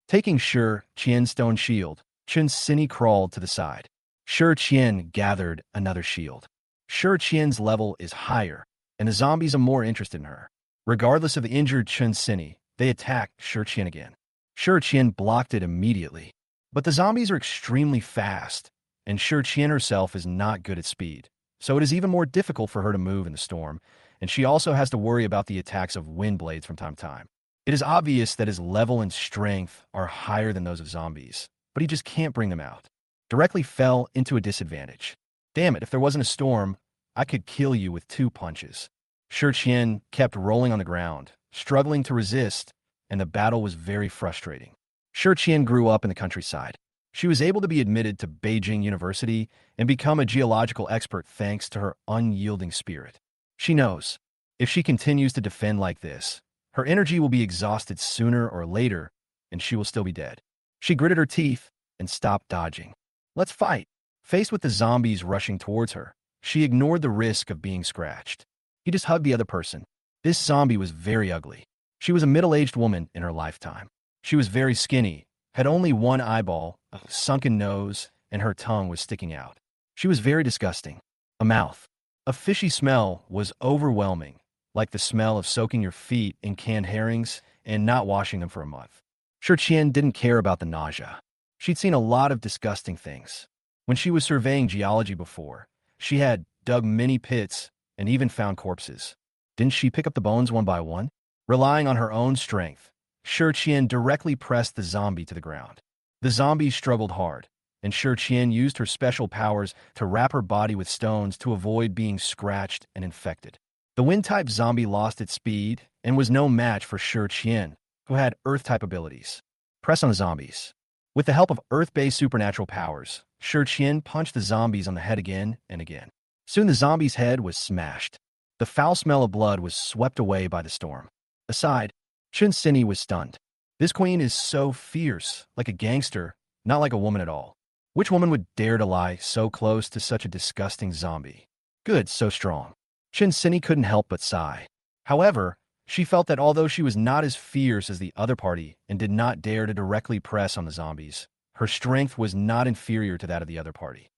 Taking Qian's stone shield, Chunini crawled to the side. Qian gathered another shield. Qian's level is higher, and the zombies are more interested in her. Regardless of the injured Chunini, they attacked Qian again. Qian blocked it immediately. But the zombies are extremely fast, and Qian herself is not good at speed, so it is even more difficult for her to move in the storm, and she also has to worry about the attacks of wind blades from time to time. It is obvious that his level and strength are higher than those of zombies, but he just can't bring them out. Directly fell into a disadvantage. "Damn it, if there wasn't a storm, I could kill you with 2 punches." Qian kept rolling on the ground, struggling to resist, and the battle was very frustrating. Qian grew up in the countryside. She was able to be admitted to Beijing University and become a geological expert thanks to her unyielding spirit. She knows, if she continues to defend like this, her energy will be exhausted sooner or later, and she will still be dead. She gritted her teeth and stopped dodging. "Let's fight." Faced with the zombies rushing towards her, she ignored the risk of being scratched. He just hugged the other person. This zombie was very ugly. She was a middle-aged woman in her lifetime. She was very skinny, had only one eyeball, a sunken nose, and her tongue was sticking out. She was very disgusting. A mouth. A fishy smell was overwhelming, like the smell of soaking your feet in canned herrings and not washing them for a month. Qian didn't care about the nausea. She'd seen a lot of disgusting things. When she was surveying geology before, she had dug many pits and even found corpses. Didn't she pick up the bones one by one? Relying on her own strength, Qian directly pressed the zombie to the ground. The zombie struggled hard, and Qian used her special powers to wrap her body with stones to avoid being scratched and infected. The wind-type zombie lost its speed and was no match for Qian, who had earth-type abilities. Press on the zombies. With the help of earth-based supernatural powers, Qian punched the zombies on the head again and again. Soon the zombie's head was smashed. The foul smell of blood was swept away by the storm. Aside, Chunini was stunned. This queen is so fierce, like a gangster, not like a woman at all. Which woman would dare to lie so close to such a disgusting zombie? Good, so strong. Chunini couldn't help but sigh. However, she felt that although she was not as fierce as the other party and did not dare to directly press on the zombies, her strength was not inferior to that of the other party.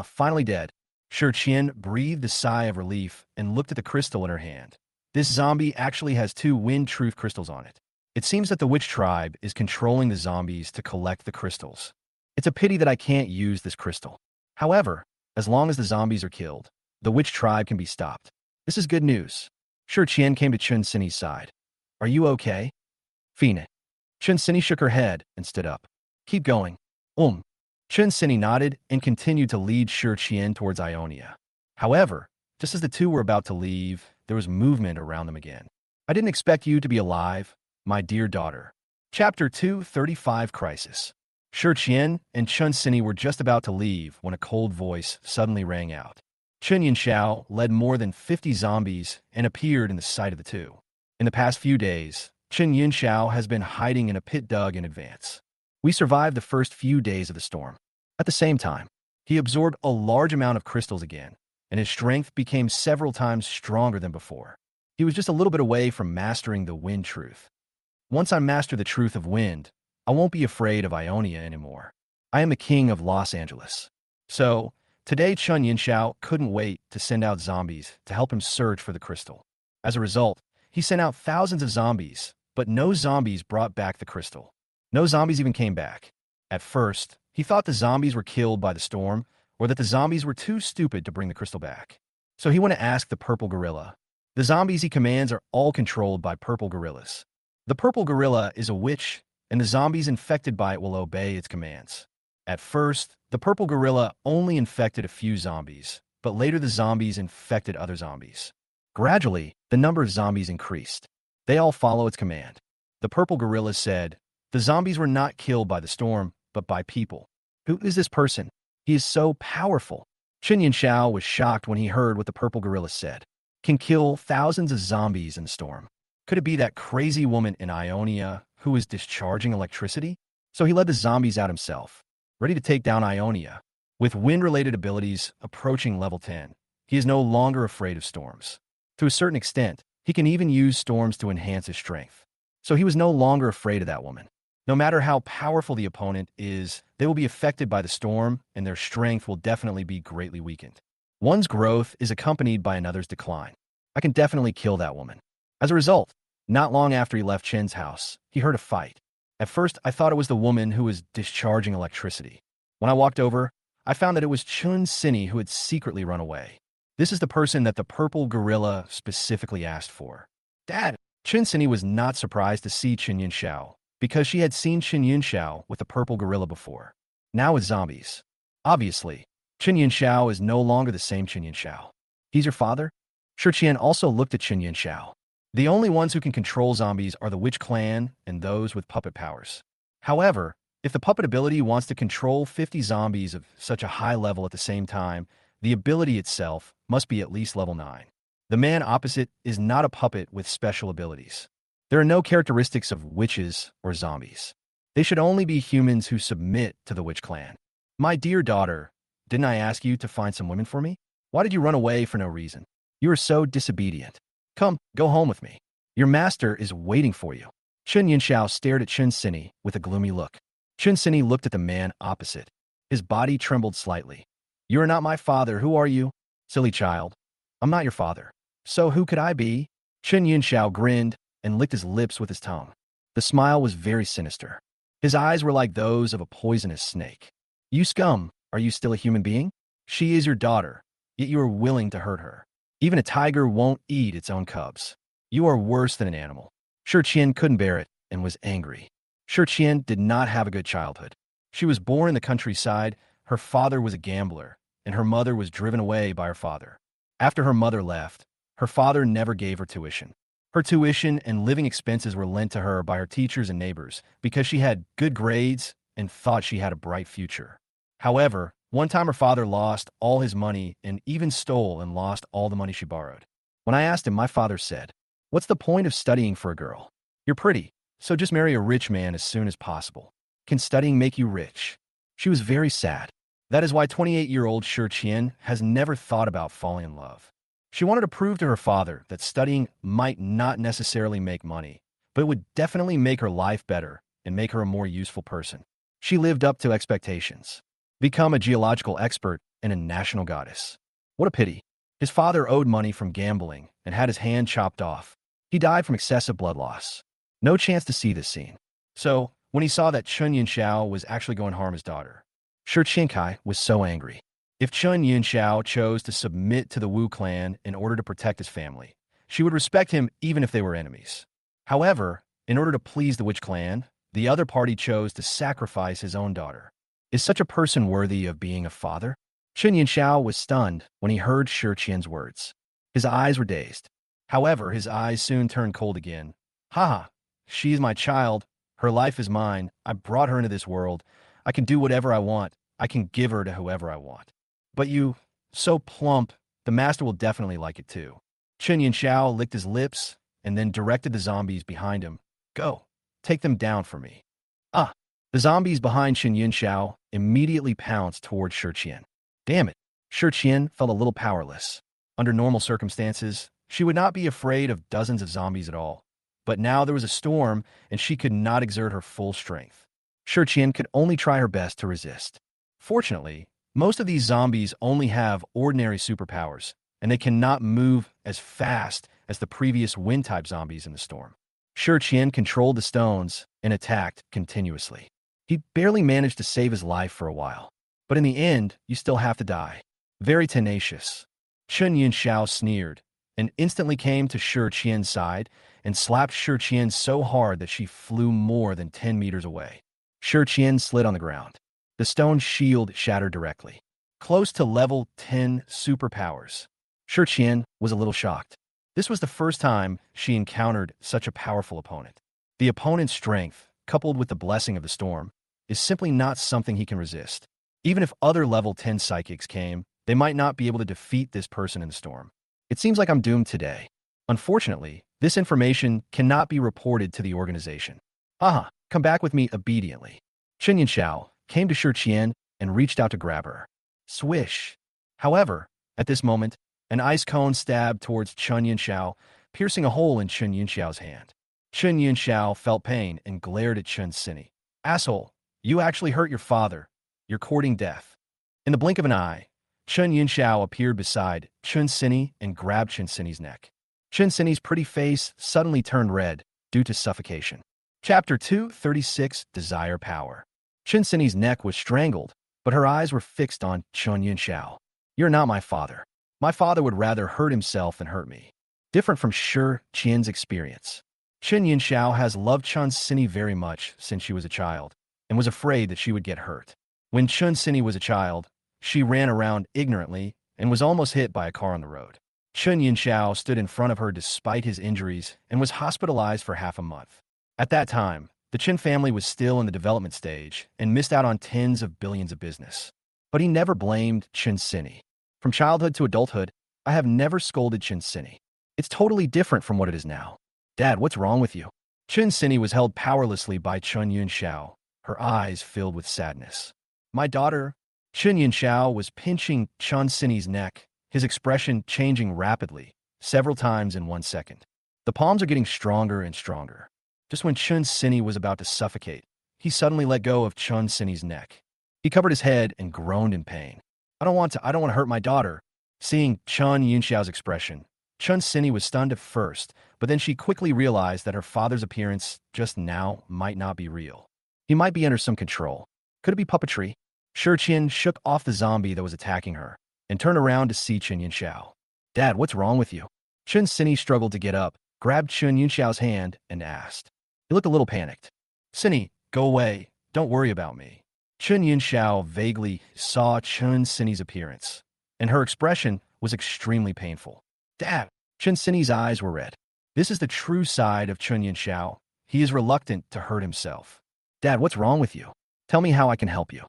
Finally dead. Qian breathed a sigh of relief and looked at the crystal in her hand. This zombie actually has 2 wind truth crystals on it. It seems that the witch tribe is controlling the zombies to collect the crystals. It's a pity that I can't use this crystal. However, as long as the zombies are killed, the witch tribe can be stopped. This is good news. Qian came to Chunini's side. Are you okay? Fina. Chunini shook her head and stood up. Keep going. Chunini nodded and continued to lead Qian towards Ionia. However, just as the two were about to leave, there was movement around them again. I didn't expect you to be alive, my dear daughter. Chapter 235 Crisis. Qian and Chunini were just about to leave when a cold voice suddenly rang out. Chun Yinxiao led more than 50 zombies and appeared in the sight of the two. In the past few days, Chun Yinxiao has been hiding in a pit dug in advance. We survived the first few days of the storm. At the same time, he absorbed a large amount of crystals again, and his strength became several times stronger than before. He was just a little bit away from mastering the wind truth. Once I master the truth of wind, I won't be afraid of Ionia anymore. I am the king of Los Angeles. So, today Chun Yinxiao couldn't wait to send out zombies to help him search for the crystal. As a result, he sent out thousands of zombies, but no zombies brought back the crystal. No zombies even came back. At first, he thought the zombies were killed by the storm, or that the zombies were too stupid to bring the crystal back. So he went to ask the purple gorilla. The zombies he commands are all controlled by purple gorillas. The purple gorilla is a witch, and the zombies infected by it will obey its commands. At first, the purple gorilla only infected a few zombies, but later the zombies infected other zombies. Gradually, the number of zombies increased. They all follow its command. The purple gorilla said, "The zombies were not killed by the storm, but by people. Who is this person? He is so powerful." Chun Yinxiao was shocked when he heard what the purple gorilla said. Can kill thousands of zombies in the storm. Could it be that crazy woman in Ionia who is discharging electricity? So he led the zombies out himself, ready to take down Ionia. With wind-related abilities approaching level 10, he is no longer afraid of storms. To a certain extent, he can even use storms to enhance his strength. So he was no longer afraid of that woman. No matter how powerful the opponent is, they will be affected by the storm, and their strength will definitely be greatly weakened. One's growth is accompanied by another's decline. I can definitely kill that woman. As a result, not long after he left Chen's house, he heard a fight. At first, I thought it was the woman who was discharging electricity. When I walked over, I found that it was Chunini who had secretly run away. This is the person that the purple gorilla specifically asked for. Dad! Chunini was not surprised to see Chun Yinxiao, because she had seen Chun Yinxiao with the purple gorilla before. Now with zombies. Obviously, Chun Yinxiao is no longer the same Chun Yinxiao. He's your father? Qian also looked at Chun Yinxiao. The only ones who can control zombies are the witch clan and those with puppet powers. However, if the puppet ability wants to control 50 zombies of such a high level at the same time, the ability itself must be at least level 9. The man opposite is not a puppet with special abilities. There are no characteristics of witches or zombies. They should only be humans who submit to the witch clan. My dear daughter, didn't I ask you to find some women for me? Why did you run away for no reason? You are so disobedient. Come, go home with me. Your master is waiting for you. Chun Yinxiao stared at Chunini with a gloomy look. Chunini looked at the man opposite. His body trembled slightly. You are not my father. Who are you? Silly child. I'm not your father. So who could I be? Chun Yinxiao grinned and licked his lips with his tongue. The smile was very sinister. His eyes were like those of a poisonous snake. You scum, are you still a human being? She is your daughter, yet you are willing to hurt her. Even a tiger won't eat its own cubs. You are worse than an animal. Shi Qian couldn't bear it and was angry. Shi Qian did not have a good childhood. She was born in the countryside, her father was a gambler, and her mother was driven away by her father. After her mother left, her father never gave her tuition. Her tuition and living expenses were lent to her by her teachers and neighbors because she had good grades and thought she had a bright future. However, one time her father lost all his money and even stole and lost all the money she borrowed. When I asked him, my father said, "What's the point of studying for a girl? You're pretty, so just marry a rich man as soon as possible. Can studying make you rich?" She was very sad. That is why 28-year-old Shi Qian has never thought about falling in love. She wanted to prove to her father that studying might not necessarily make money, but it would definitely make her life better and make her a more useful person. She lived up to expectations. Become a geological expert and a national goddess. What a pity. His father owed money from gambling and had his hand chopped off. He died from excessive blood loss. No chance to see this scene. So, when he saw that Chun Yunxiao was actually going to harm his daughter, Shi Qiankai was so angry. If Chun Yunxiao chose to submit to the Wu clan in order to protect his family, she would respect him even if they were enemies. However, in order to please the witch clan, the other party chose to sacrifice his own daughter. Is such a person worthy of being a father? Chun Yunxiao was stunned when he heard Shi Qian's words. His eyes were dazed. However, his eyes soon turned cold again. Haha, she is my child. Her life is mine. I brought her into this world. I can do whatever I want. I can give her to whoever I want. But you, so plump, the master will definitely like it too. Chun Yunxiao licked his lips and then directed the zombies behind him. Go, take them down for me. Ah, the zombies behind Chun Yunxiao immediately pounced toward Shi Qian. Damn it, Shi Qian felt a little powerless. Under normal circumstances, she would not be afraid of dozens of zombies at all. But now there was a storm and she could not exert her full strength. Shi Qian could only try her best to resist. Fortunately, most of these zombies only have ordinary superpowers, and they cannot move as fast as the previous wind-type zombies in the storm. Shi Qian controlled the stones and attacked continuously. He barely managed to save his life for a while. But in the end, you still have to die. Very tenacious. Chun Yunxiao sneered and instantly came to Shi Qian's side and slapped Shi Qian so hard that she flew more than 10 meters away. Shi Qian slid on the ground. The stone shield shattered directly. Close to level 10 superpowers. Shi Qian was a little shocked. This was the first time she encountered such a powerful opponent. The opponent's strength, coupled with the blessing of the storm, is simply not something he can resist. Even if other level 10 psychics came, they might not be able to defeat this person in the storm. It seems like I'm doomed today. Unfortunately, this information cannot be reported to the organization. Aha, come back with me obediently. Chun Yunxiao came to Shi Qian and reached out to grab her. Swish. However, at this moment, an ice cone stabbed towards Chun Yunxiao, piercing a hole in Chun Yunxiao's hand. Chun Yunxiao felt pain and glared at Chunini. Asshole, you actually hurt your father. You're courting death. In the blink of an eye, Chun Yunxiao appeared beside Chunini and grabbed Chunini's neck. Chunini's pretty face suddenly turned red due to suffocation. Chapter 236, Desire Power. Chunini's neck was strangled, but her eyes were fixed on Chun Yunxiao. You're not my father. My father would rather hurt himself than hurt me. Different from Shi Qian's experience. Chun Yunxiao has loved Chunini very much since she was a child, and was afraid that she would get hurt. When Chunini was a child, she ran around ignorantly and was almost hit by a car on the road. Chun Yunxiao stood in front of her despite his injuries and was hospitalized for half a month. At that time, the Chen family was still in the development stage and missed out on tens of billions of business. But he never blamed Chunini. From childhood to adulthood, I have never scolded Chunini. It's totally different from what it is now. Dad, what's wrong with you? Chunini was held powerlessly by Chun Yunxiao, her eyes filled with sadness. My daughter. Chun Yunxiao was pinching Chunini's neck, his expression changing rapidly, several times in 1 second. The palms are getting stronger and stronger. Just when Chunini was about to suffocate, he suddenly let go of Chunini's neck. He covered his head and groaned in pain. I don't want to hurt my daughter. Seeing Chun Yunxiao's expression, Chunini was stunned at first, but then she quickly realized that her father's appearance just now might not be real. He might be under some control. Could it be puppetry? Qian shook off the zombie that was attacking her and turned around to see Chen Yunxiao. Dad, what's wrong with you? Chen Sini struggled to get up, grabbed Chen Yunxiao's hand, and asked. He looked a little panicked. Sini, go away. Don't worry about me. Chen Yunxiao vaguely saw Chen Sini's appearance, and her expression was extremely painful. Dad! Chen Sini's eyes were red. This is the true side of Chen Yunxiao. He is reluctant to hurt himself. Dad, what's wrong with you? Tell me how I can help you.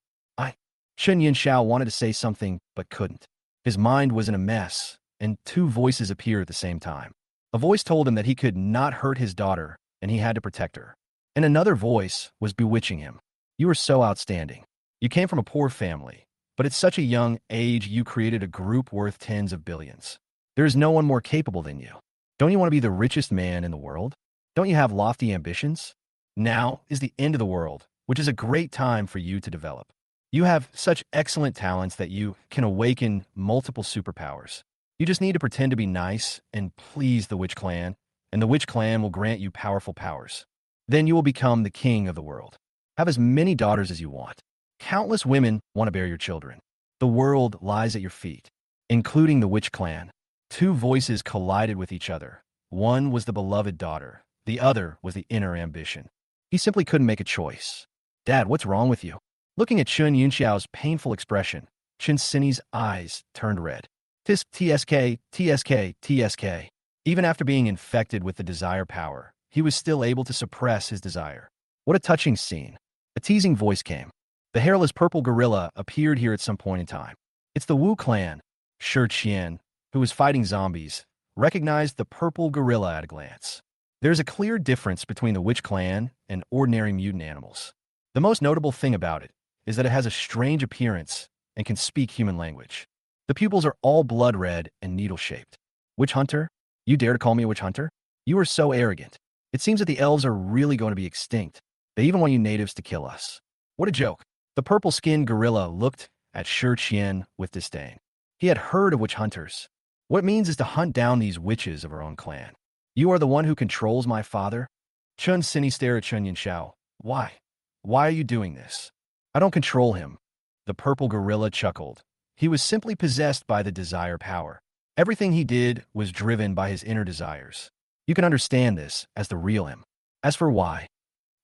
Chen Yunxiao wanted to say something, but couldn't. His mind was in a mess, and two voices appeared at the same time. A voice told him that he could not hurt his daughter, and he had to protect her. And another voice was bewitching him. You are so outstanding. You came from a poor family, but at such a young age you created a group worth tens of billions. There is no one more capable than you. Don't you want to be the richest man in the world? Don't you have lofty ambitions? Now is the end of the world, which is a great time for you to develop. You have such excellent talents that you can awaken multiple superpowers. You just need to pretend to be nice and please the Witch Clan, and the Witch Clan will grant you powerful powers. Then you will become the king of the world. Have as many daughters as you want. Countless women want to bear your children. The world lies at your feet, including the Witch Clan. Two voices collided with each other. One was the beloved daughter. The other was the inner ambition. He simply couldn't make a choice. Dad, what's wrong with you? Looking at Chen Yunxiao's painful expression, Chen Sini's eyes turned red. TSK. Even after being infected with the desire power, he was still able to suppress his desire. What a touching scene. A teasing voice came. The hairless purple gorilla appeared here at some point in time. It's the Wu clan. Qian, who was fighting zombies, recognized the purple gorilla at a glance. There's a clear difference between the Witch Clan and ordinary mutant animals. The most notable thing about it is that it has a strange appearance and can speak human language. The pupils are all blood red and needle-shaped. Witch hunter? You dare to call me a witch hunter? You are so arrogant. It seems that the elves are really going to be extinct. They even want you natives to kill us. What a joke. The purple-skinned gorilla looked at Qian with disdain. He had heard of witch hunters. What it means is to hunt down these witches of our own clan. You are the one who controls my father? Chen Sini stared at Chen Yunxiao. Why? Why are you doing this? I don't control him. The purple gorilla chuckled. He was simply possessed by the desire power. Everything he did was driven by his inner desires. You can understand this as the real him. As for why,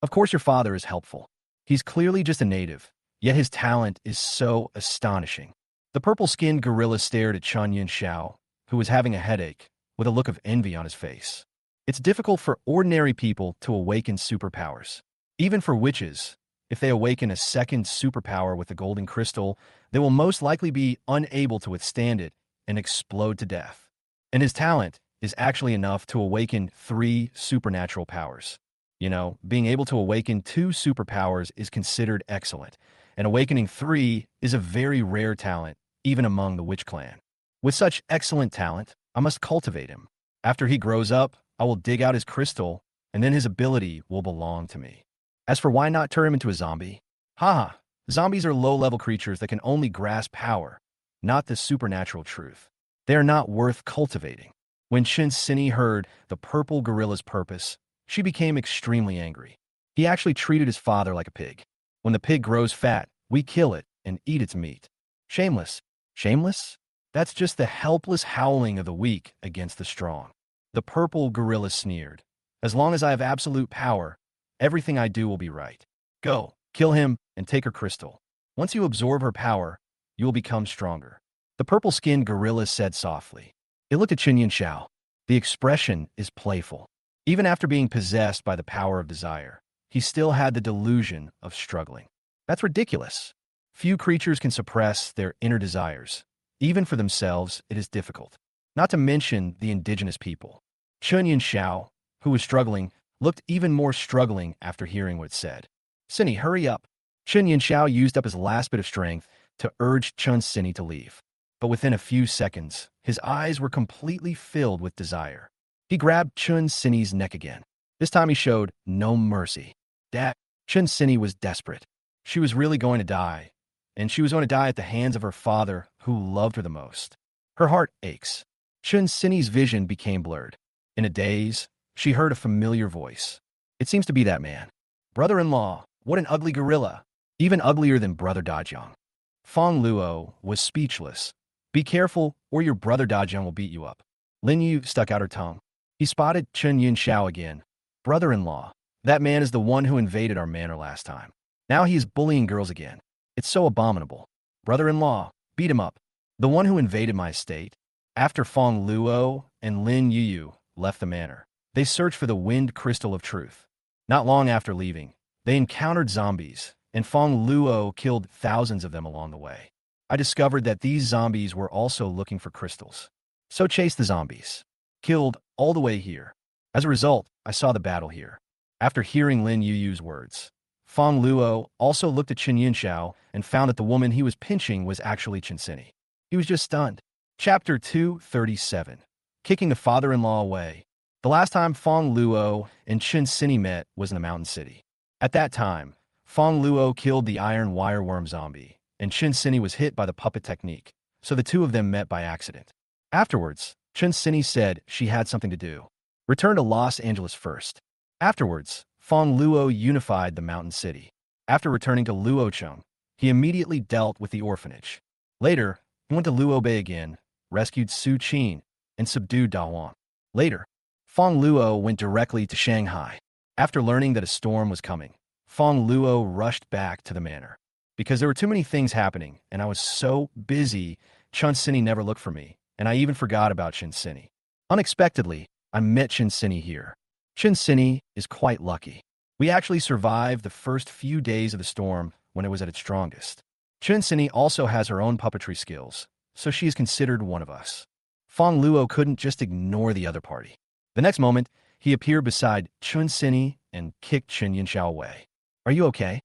of course your father is helpful. He's clearly just a native, yet his talent is so astonishing. The purple-skinned gorilla stared at Chen Yunxiao, who was having a headache, with a look of envy on his face. It's difficult for ordinary people to awaken superpowers. Even for witches, if they awaken a second superpower with the golden crystal, they will most likely be unable to withstand it and explode to death. And his talent is actually enough to awaken 3 supernatural powers. You know, being able to awaken 2 superpowers is considered excellent, and awakening 3 is a very rare talent, even among the Witch Clan. With such excellent talent, I must cultivate him. After he grows up, I will dig out his crystal, and then his ability will belong to me. As for why not turn him into a zombie? Haha, zombies are low-level creatures that can only grasp power, not the supernatural truth. They are not worth cultivating. When Chen Sini heard the purple gorilla's purpose, she became extremely angry. He actually treated his father like a pig. When the pig grows fat, we kill it and eat its meat. Shameless. Shameless? That's just the helpless howling of the weak against the strong. The purple gorilla sneered. As long as I have absolute power, everything I do will be right. Go, kill him, and take her crystal. Once you absorb her power, you will become stronger. The purple-skinned gorilla said softly. It looked at Chen Yunxiao. The expression is playful. Even after being possessed by the power of desire, he still had the delusion of struggling. That's ridiculous. Few creatures can suppress their inner desires. Even for themselves, it is difficult. Not to mention the indigenous people. Chen Yunxiao, who was struggling, looked even more struggling after hearing what it said. Sini, hurry up. Chen Yunxiao used up his last bit of strength to urge Chen Sini to leave. But within a few seconds, his eyes were completely filled with desire. He grabbed Chen Sini's neck again. This time he showed no mercy. Dad, Chen Sini was desperate. She was really going to die, and she was going to die at the hands of her father, who loved her the most. Her heart aches. Chen Sini's vision became blurred. In a daze, she heard a familiar voice. It seems to be that man. Brother-in-law, What an ugly gorilla. Even uglier than Brother Dajong. Fongluo was speechless. Be careful, or your Brother Dajong will beat you up. Lin Yu stuck out her tongue. He spotted Chen Yunxiao again. Brother-in-law. That man is the one who invaded our manor last time. Now he is bullying girls again. It's so abominable. Brother-in-law, beat him up. The one who invaded my estate. After Fongluo and Lin Yu left the manor, they searched for the wind crystal of truth. Not long after leaving, they encountered zombies, and Fongluo killed thousands of them along the way. I discovered that these zombies were also looking for crystals. So chased the zombies. Killed all the way here. As a result, I saw the battle here. After hearing Lin Yu's words, Fongluo also looked at Chen Yunxiao and found that the woman he was pinching was actually Chunini. He was just stunned. Chapter 237. Kicking the father-in-law away. The last time Fongluo and Chunini met was in the mountain city. At that time, Fongluo killed the iron wireworm zombie, and Chunini was hit by the puppet technique, so the two of them met by accident. Afterwards, Chunini said she had something to do. Return to Los Angeles first. Afterwards, Fongluo unified the mountain city. After returning to Luocheng, he immediately dealt with the orphanage. Later, he went to Luobei again, rescued Su Qin, and subdued Dahuan. Later, Fongluo went directly to Shanghai. After learning that a storm was coming, Fongluo rushed back to the manor. Because there were too many things happening, and I was so busy, Chunini never looked for me, and I even forgot about Chunini. Unexpectedly, I met Chunini here. Chunini is quite lucky. We actually survived the first few days of the storm when it was at its strongest. Chunini also has her own puppetry skills, so she is considered one of us. Fongluo couldn't just ignore the other party. The next moment, he appeared beside Chunini and kicked Chen Yunxiao away. Are you okay?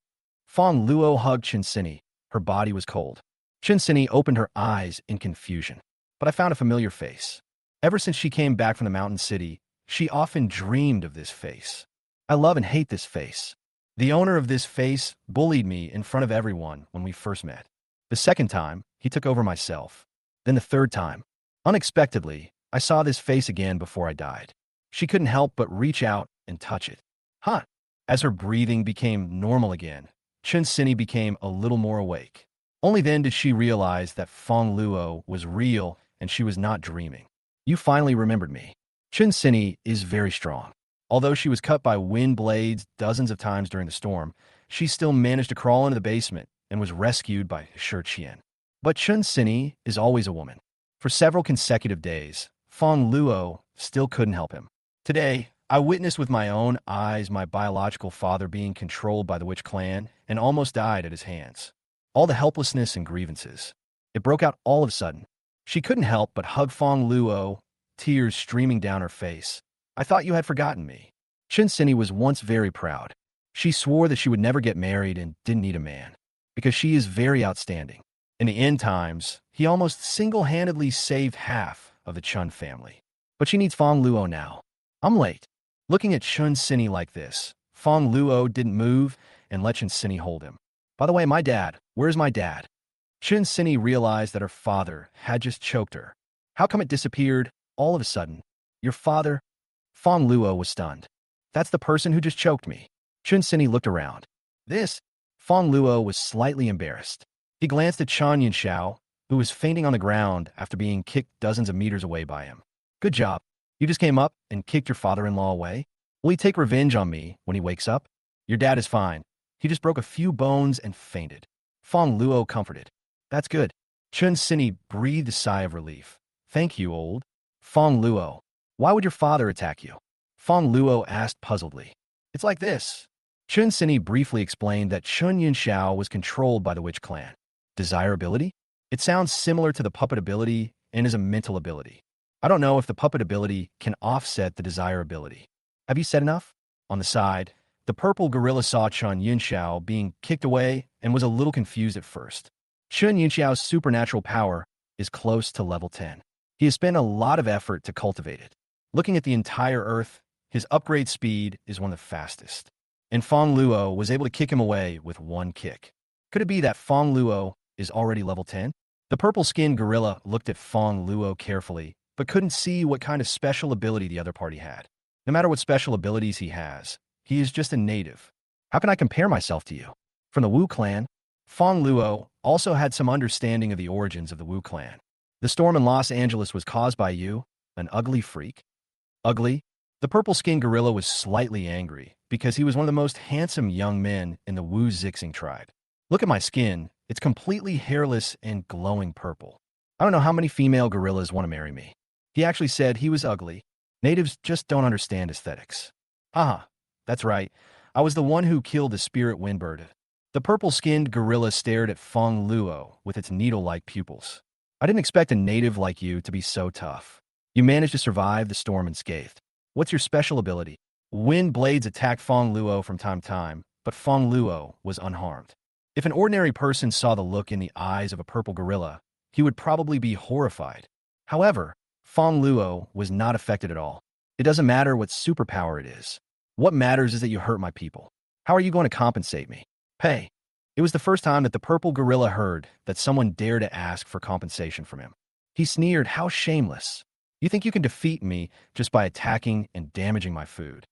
Fongluo hugged Chunini. Her body was cold. Chunini opened her eyes in confusion. But I found a familiar face. Ever since she came back from the mountain city, she often dreamed of this face. I love and hate this face. The owner of this face bullied me in front of everyone when we first met. The second time, he took over myself. Then the third time, unexpectedly, I saw this face again before I died. She couldn't help but reach out and touch it. Huh. As her breathing became normal again, Chunini became a little more awake. Only then did she realize that Fongluo was real and she was not dreaming. You finally remembered me. Chunini is very strong. Although she was cut by wind blades dozens of times during the storm, she still managed to crawl into the basement and was rescued by Shi Qian. But Chunini is always a woman. For several consecutive days, Fongluo still couldn't help him. Today, I witnessed with my own eyes my biological father being controlled by the witch clan and almost died at his hands. All the helplessness and grievances. It broke out all of a sudden. She couldn't help but hug Fongluo, tears streaming down her face. I thought you had forgotten me. Chunini was once very proud. She swore that she would never get married and didn't need a man, because she is very outstanding. In the end times, he almost single-handedly saved half of the Chun family. But she needs Fongluo now. I'm late. Looking at Chunini like this, Fongluo didn't move and let Chunini hold him. By the way, my dad, where's my dad? Chunini realized that her father had just choked her. How come it disappeared all of a sudden? Your father? Fongluo was stunned. That's the person who just choked me. Chunini looked around. This? Fongluo was slightly embarrassed. He glanced at Chen Yunxiao, who was fainting on the ground after being kicked dozens of meters away by him. Good job. You just came up and kicked your father-in-law away? Will he take revenge on me when he wakes up? Your dad is fine. He just broke a few bones and fainted. Fongluo comforted. That's good. Chunini breathed a sigh of relief. Thank you, old. Fongluo. Why would your father attack you? Fongluo asked puzzledly. It's like this. Chunini briefly explained that Chen Yunxiao was controlled by the witch clan. Desirability? It sounds similar to the puppet ability and is a mental ability. I don't know if the puppet ability can offset the desirability. Have you said enough? On the side, the purple gorilla saw Chen Yunxiao being kicked away and was a little confused at first. Chen Yunxiao's supernatural power is close to level 10. He has spent a lot of effort to cultivate it. Looking at the entire Earth, his upgrade speed is one of the fastest. And Fongluo was able to kick him away with one kick. Could it be that Fongluo is already level 10? The purple-skinned gorilla looked at Fongluo carefully, but couldn't see what kind of special ability the other party had. No matter what special abilities he has, he is just a native. How can I compare myself to you? From the Wu clan, Fongluo also had some understanding of the origins of the Wu clan. The storm in Los Angeles was caused by you, an ugly freak. Ugly? The purple-skinned gorilla was slightly angry because he was one of the most handsome young men in the Wu Zixing tribe. Look at my skin. It's completely hairless and glowing purple. I don't know how many female gorillas want to marry me. He actually said he was ugly. Natives just don't understand aesthetics. Haha, that's right. I was the one who killed the spirit windbird. The purple-skinned gorilla stared at Fongluo with its needle-like pupils. I didn't expect a native like you to be so tough. You managed to survive the storm unscathed. What's your special ability? Wind blades attacked Fongluo from time to time, but Fongluo was unharmed. If an ordinary person saw the look in the eyes of a purple gorilla, he would probably be horrified. However, Fongluo was not affected at all. It doesn't matter what superpower it is. What matters is that you hurt my people. How are you going to compensate me? Hey, it was the first time that the purple gorilla heard that someone dared to ask for compensation from him. He sneered, how shameless. You think you can defeat me just by attacking and damaging my food?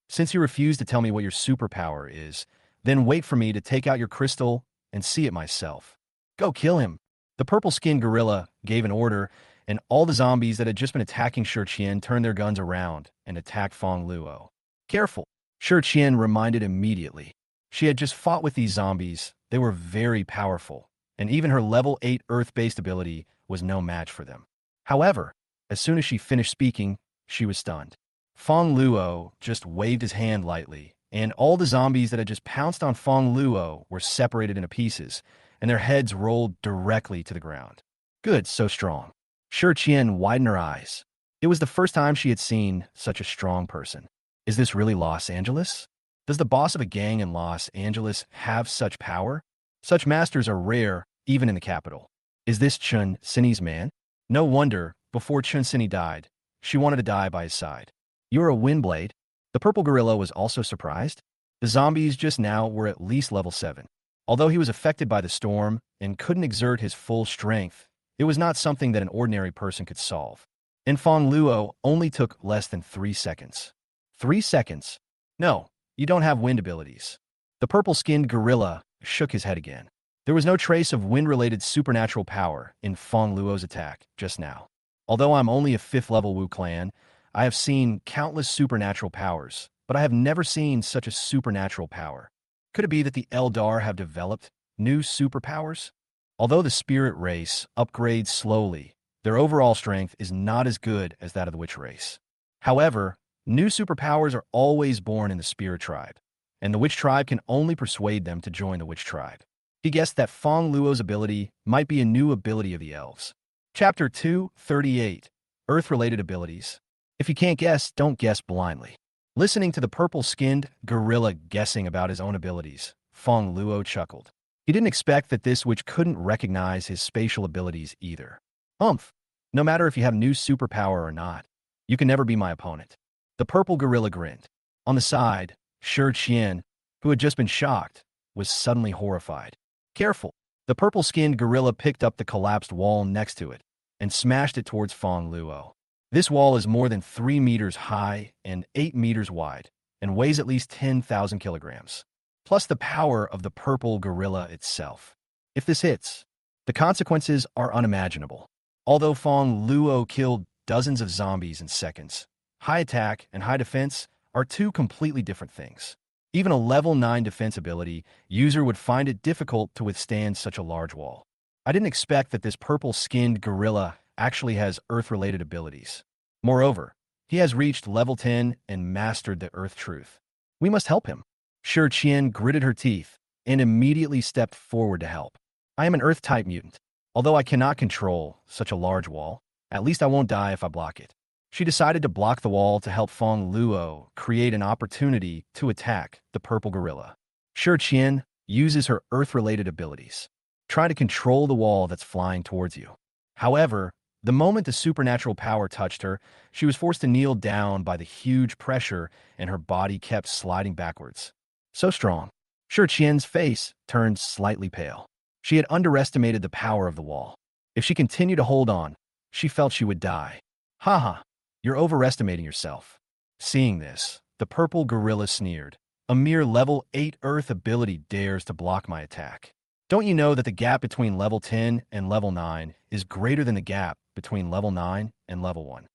Since you refuse to tell me what your superpower is, then wait for me to take out your crystal and see it myself. Go kill him. The purple-skinned gorilla gave an order, and all the zombies that had just been attacking Shi turned their guns around and attacked Fongluo. Careful, Shi reminded immediately. She had just fought with these zombies. They were very powerful, and even her level 8 Earth-based ability was no match for them. However, as soon as she finished speaking, she was stunned. Fongluo just waved his hand lightly, and all the zombies that had just pounced on Fongluo were separated into pieces, and their heads rolled directly to the ground. Good, so strong. Shi widened her eyes. It was the first time she had seen such a strong person. Is this really Los Angeles? Does the boss of a gang in Los Angeles have such power? Such masters are rare, even in the capital. Is this Chunini's man? No wonder, before Chunini died, she wanted to die by his side. You're a windblade? The purple gorilla was also surprised. The zombies just now were at least level 7. Although he was affected by the storm and couldn't exert his full strength, it was not something that an ordinary person could solve. And Fongluo only took less than 3 seconds. 3 seconds? No, you don't have wind abilities. The purple-skinned gorilla shook his head again. There was no trace of wind-related supernatural power in Fongluo's attack just now. Although I'm only a 5th level Wu clan, I have seen countless supernatural powers, but I have never seen such a supernatural power. Could it be that the Eldar have developed new superpowers? Although the spirit race upgrades slowly, their overall strength is not as good as that of the witch race. However, new superpowers are always born in the spirit tribe, and the witch tribe can only persuade them to join the witch tribe. He guessed that Fongluo's ability might be a new ability of the elves. Chapter 238, Earth-Related Abilities. If you can't guess, don't guess blindly. Listening to the purple-skinned gorilla guessing about his own abilities, Fongluo chuckled. He didn't expect that this witch couldn't recognize his spatial abilities either. No matter if you have new superpower or not, you can never be my opponent. The purple gorilla grinned. On the side, Shi, who had just been shocked, was suddenly horrified. Careful. The purple-skinned gorilla picked up the collapsed wall next to it and smashed it towards Fongluo. This wall is more than 3 meters high and 8 meters wide and weighs at least 10,000 kilograms, plus the power of the purple gorilla itself. If this hits, the consequences are unimaginable. Although Fongluo killed dozens of zombies in seconds, high attack and high defense are two completely different things. Even a level 9 defense ability user would find it difficult to withstand such a large wall. I didn't expect that this purple-skinned gorilla actually has Earth-related abilities. Moreover, he has reached level 10 and mastered the Earth truth. We must help him. Shi gritted her teeth and immediately stepped forward to help. I am an Earth-type mutant. Although I cannot control such a large wall, at least I won't die if I block it. She decided to block the wall to help Fongluo create an opportunity to attack the purple gorilla. Shi uses her Earth-related abilities. Try to control the wall that's flying towards you. However, the moment the supernatural power touched her, she was forced to kneel down by the huge pressure and her body kept sliding backwards. So strong. Shi's face turned slightly pale. She had underestimated the power of the wall. If she continued to hold on, she felt she would die. Haha, you're overestimating yourself. Seeing this, the purple gorilla sneered. A mere level 8 Earth ability dares to block my attack. Don't you know that the gap between level 10 and level 9 is greater than the gap between level 9 and level 1?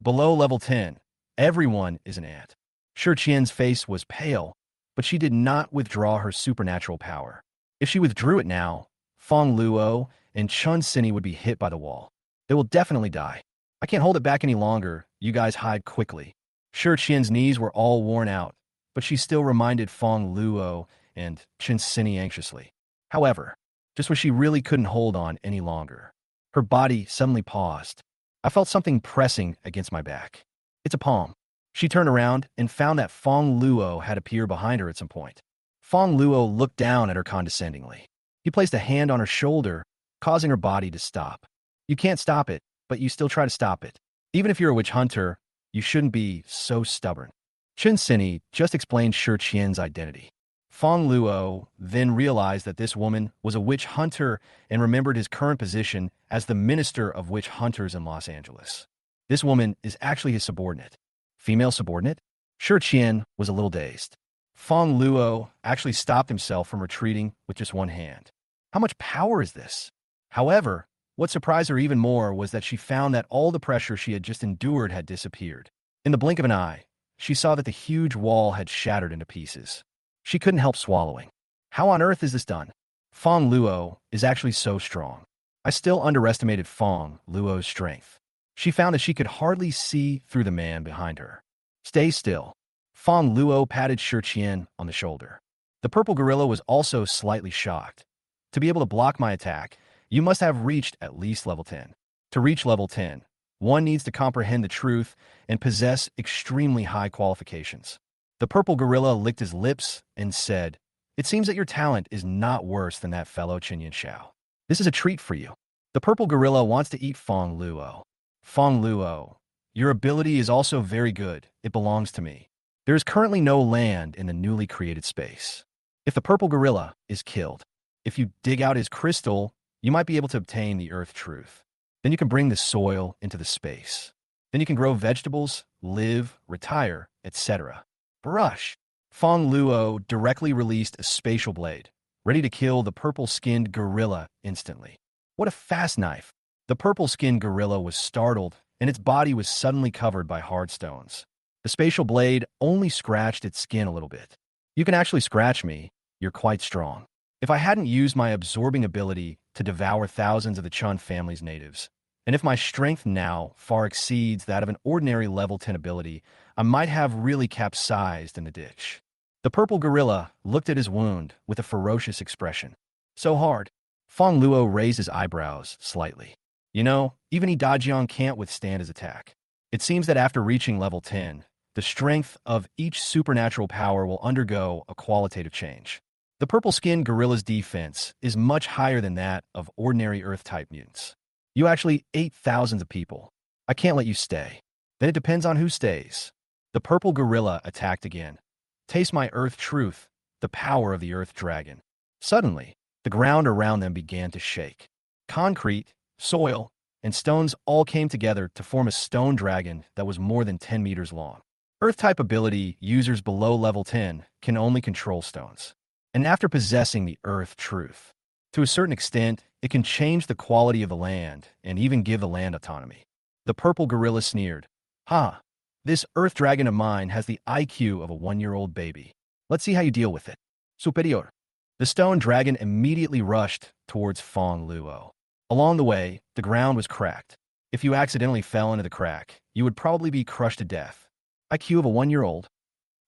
Below level 10, everyone is an ant. Shi Qian's face was pale, but she did not withdraw her supernatural power. If she withdrew it now, Fongluo and Chunini would be hit by the wall. They will definitely die. I can't hold it back any longer. You guys hide quickly. Shi Qian's knees were all worn out, but she still reminded Fongluo and Chunini anxiously. However, just when she really couldn't hold on any longer, her body suddenly paused. I felt something pressing against my back. It's a palm. She turned around and found that Fongluo had appeared behind her at some point. Fongluo looked down at her condescendingly. He placed a hand on her shoulder, causing her body to stop. You can't stop it, but you still try to stop it. Even if you're a witch hunter, you shouldn't be so stubborn. Chunini just explained Shi Qian's identity. Fongluo then realized that this woman was a witch hunter and remembered his current position as the Minister of Witch Hunters in Los Angeles. This woman is actually his subordinate. Female subordinate? Shi Qian was a little dazed. Fongluo actually stopped himself from retreating with just one hand. How much power is this? However, what surprised her even more was that she found that all the pressure she had just endured had disappeared. In the blink of an eye, she saw that the huge wall had shattered into pieces. She couldn't help swallowing. How on earth is this done? Fongluo is actually so strong. I still underestimated Fongluo's strength. She found that she could hardly see through the man behind her. Stay still. Fongluo patted Shi Qian on the shoulder. The purple gorilla was also slightly shocked. To be able to block my attack, you must have reached at least level 10. To reach level 10, one needs to comprehend the truth and possess extremely high qualifications. The purple gorilla licked his lips and said, "It seems that your talent is not worse than that fellow Chinyan Xiao. This is a treat for you." The purple gorilla wants to eat Fongluo. Fongluo, your ability is also very good. It belongs to me. There is currently no land in the newly created space. If the purple gorilla is killed, if you dig out his crystal, you might be able to obtain the earth truth. Then you can bring the soil into the space. Then you can grow vegetables, live, retire, etc. Brush. Fongluo directly released a spatial blade, ready to kill the purple-skinned gorilla instantly. What a fast knife. The purple-skinned gorilla was startled, and its body was suddenly covered by hard stones. The spatial blade only scratched its skin a little bit. You can actually scratch me. You're quite strong. If I hadn't used my absorbing ability to devour thousands of the Chun family's natives, and if my strength now far exceeds that of an ordinary level 10 ability, I might have really capsized in the ditch. The purple gorilla looked at his wound with a ferocious expression. So hard. Fongluo raised his eyebrows slightly. You know, even Dajiang can't withstand his attack. It seems that after reaching level 10, the strength of each supernatural power will undergo a qualitative change. The purple-skinned gorilla's defense is much higher than that of ordinary Earth-type mutants. You actually ate thousands of people. I can't let you stay. Then it depends on who stays. The purple gorilla attacked again. Taste my earth truth, the power of the earth dragon. Suddenly, the ground around them began to shake. Concrete, soil, and stones all came together to form a stone dragon that was more than 10 meters long. Earth-type ability users below level 10 can only control stones. And after possessing the earth truth, to a certain extent, it can change the quality of the land and even give the land autonomy. The purple gorilla sneered. "Ha! This earth dragon of mine has the IQ of a 1-year-old baby. Let's see how you deal with it." Superior. The stone dragon immediately rushed towards Fongluo. Along the way, the ground was cracked. If you accidentally fell into the crack, you would probably be crushed to death. IQ of a 1-year-old.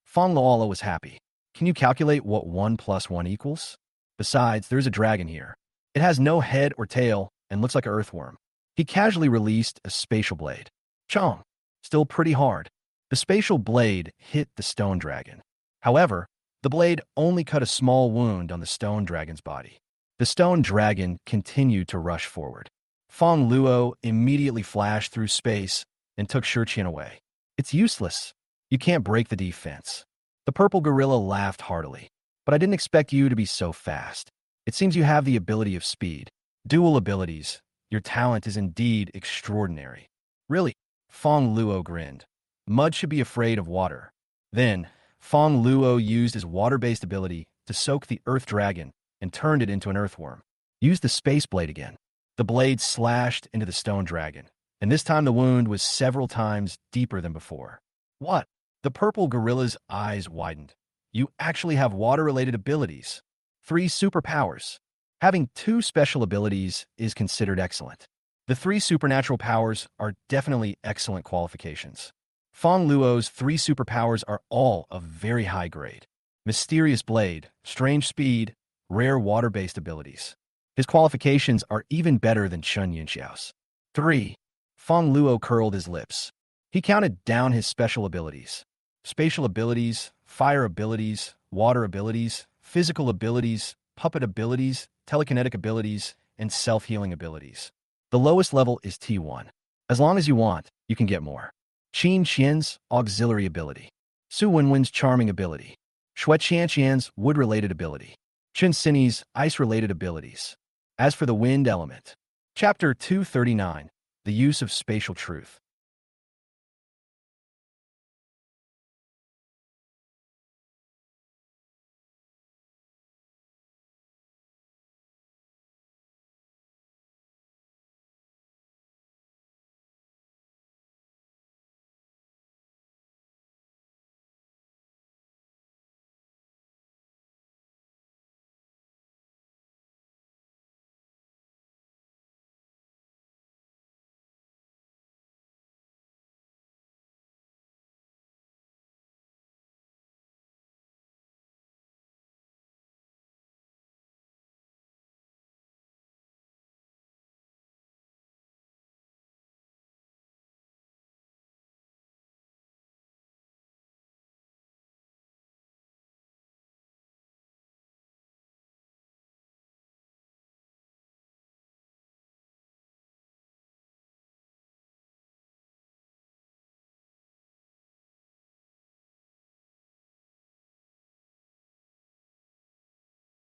Fongluo was happy. Can you calculate what 1 plus 1 equals? Besides, there's a dragon here. It has no head or tail and looks like an earthworm. He casually released a spatial blade. Chong. Still pretty hard. The spatial blade hit the stone dragon. However, the blade only cut a small wound on the stone dragon's body. The stone dragon continued to rush forward. Fongluo immediately flashed through space and took Shi Qian away. It's useless. You can't break the defense. The purple gorilla laughed heartily. But I didn't expect you to be so fast. It seems you have the ability of speed. Dual abilities. Your talent is indeed extraordinary. Really? Fongluo grinned. Mud should be afraid of water. Then, Fongluo used his water-based ability to soak the earth dragon and turned it into an earthworm. Used the space blade again. The blade slashed into the stone dragon, and this time the wound was several times deeper than before. What? The purple gorilla's eyes widened. You actually have water-related abilities. 3 superpowers. Having 2 special abilities is considered excellent. The 3 supernatural powers are definitely excellent qualifications. Fongluo's 3 superpowers are all of very high grade. Mysterious Blade, Strange Speed, rare water-based abilities. His qualifications are even better than Chun Yunxiao's. 3. Fongluo curled his lips. He counted down his special abilities. Spatial abilities, fire abilities, water abilities, physical abilities, puppet abilities, telekinetic abilities, and self-healing abilities. The lowest level is T1. As long as you want, you can get more. Qin Qian's auxiliary ability. Su Wenwen's charming ability. Shui Qianqian's wood-related ability. Chun Sini's ice-related abilities. As for the wind element. Chapter 239, The Use of Spatial Truth.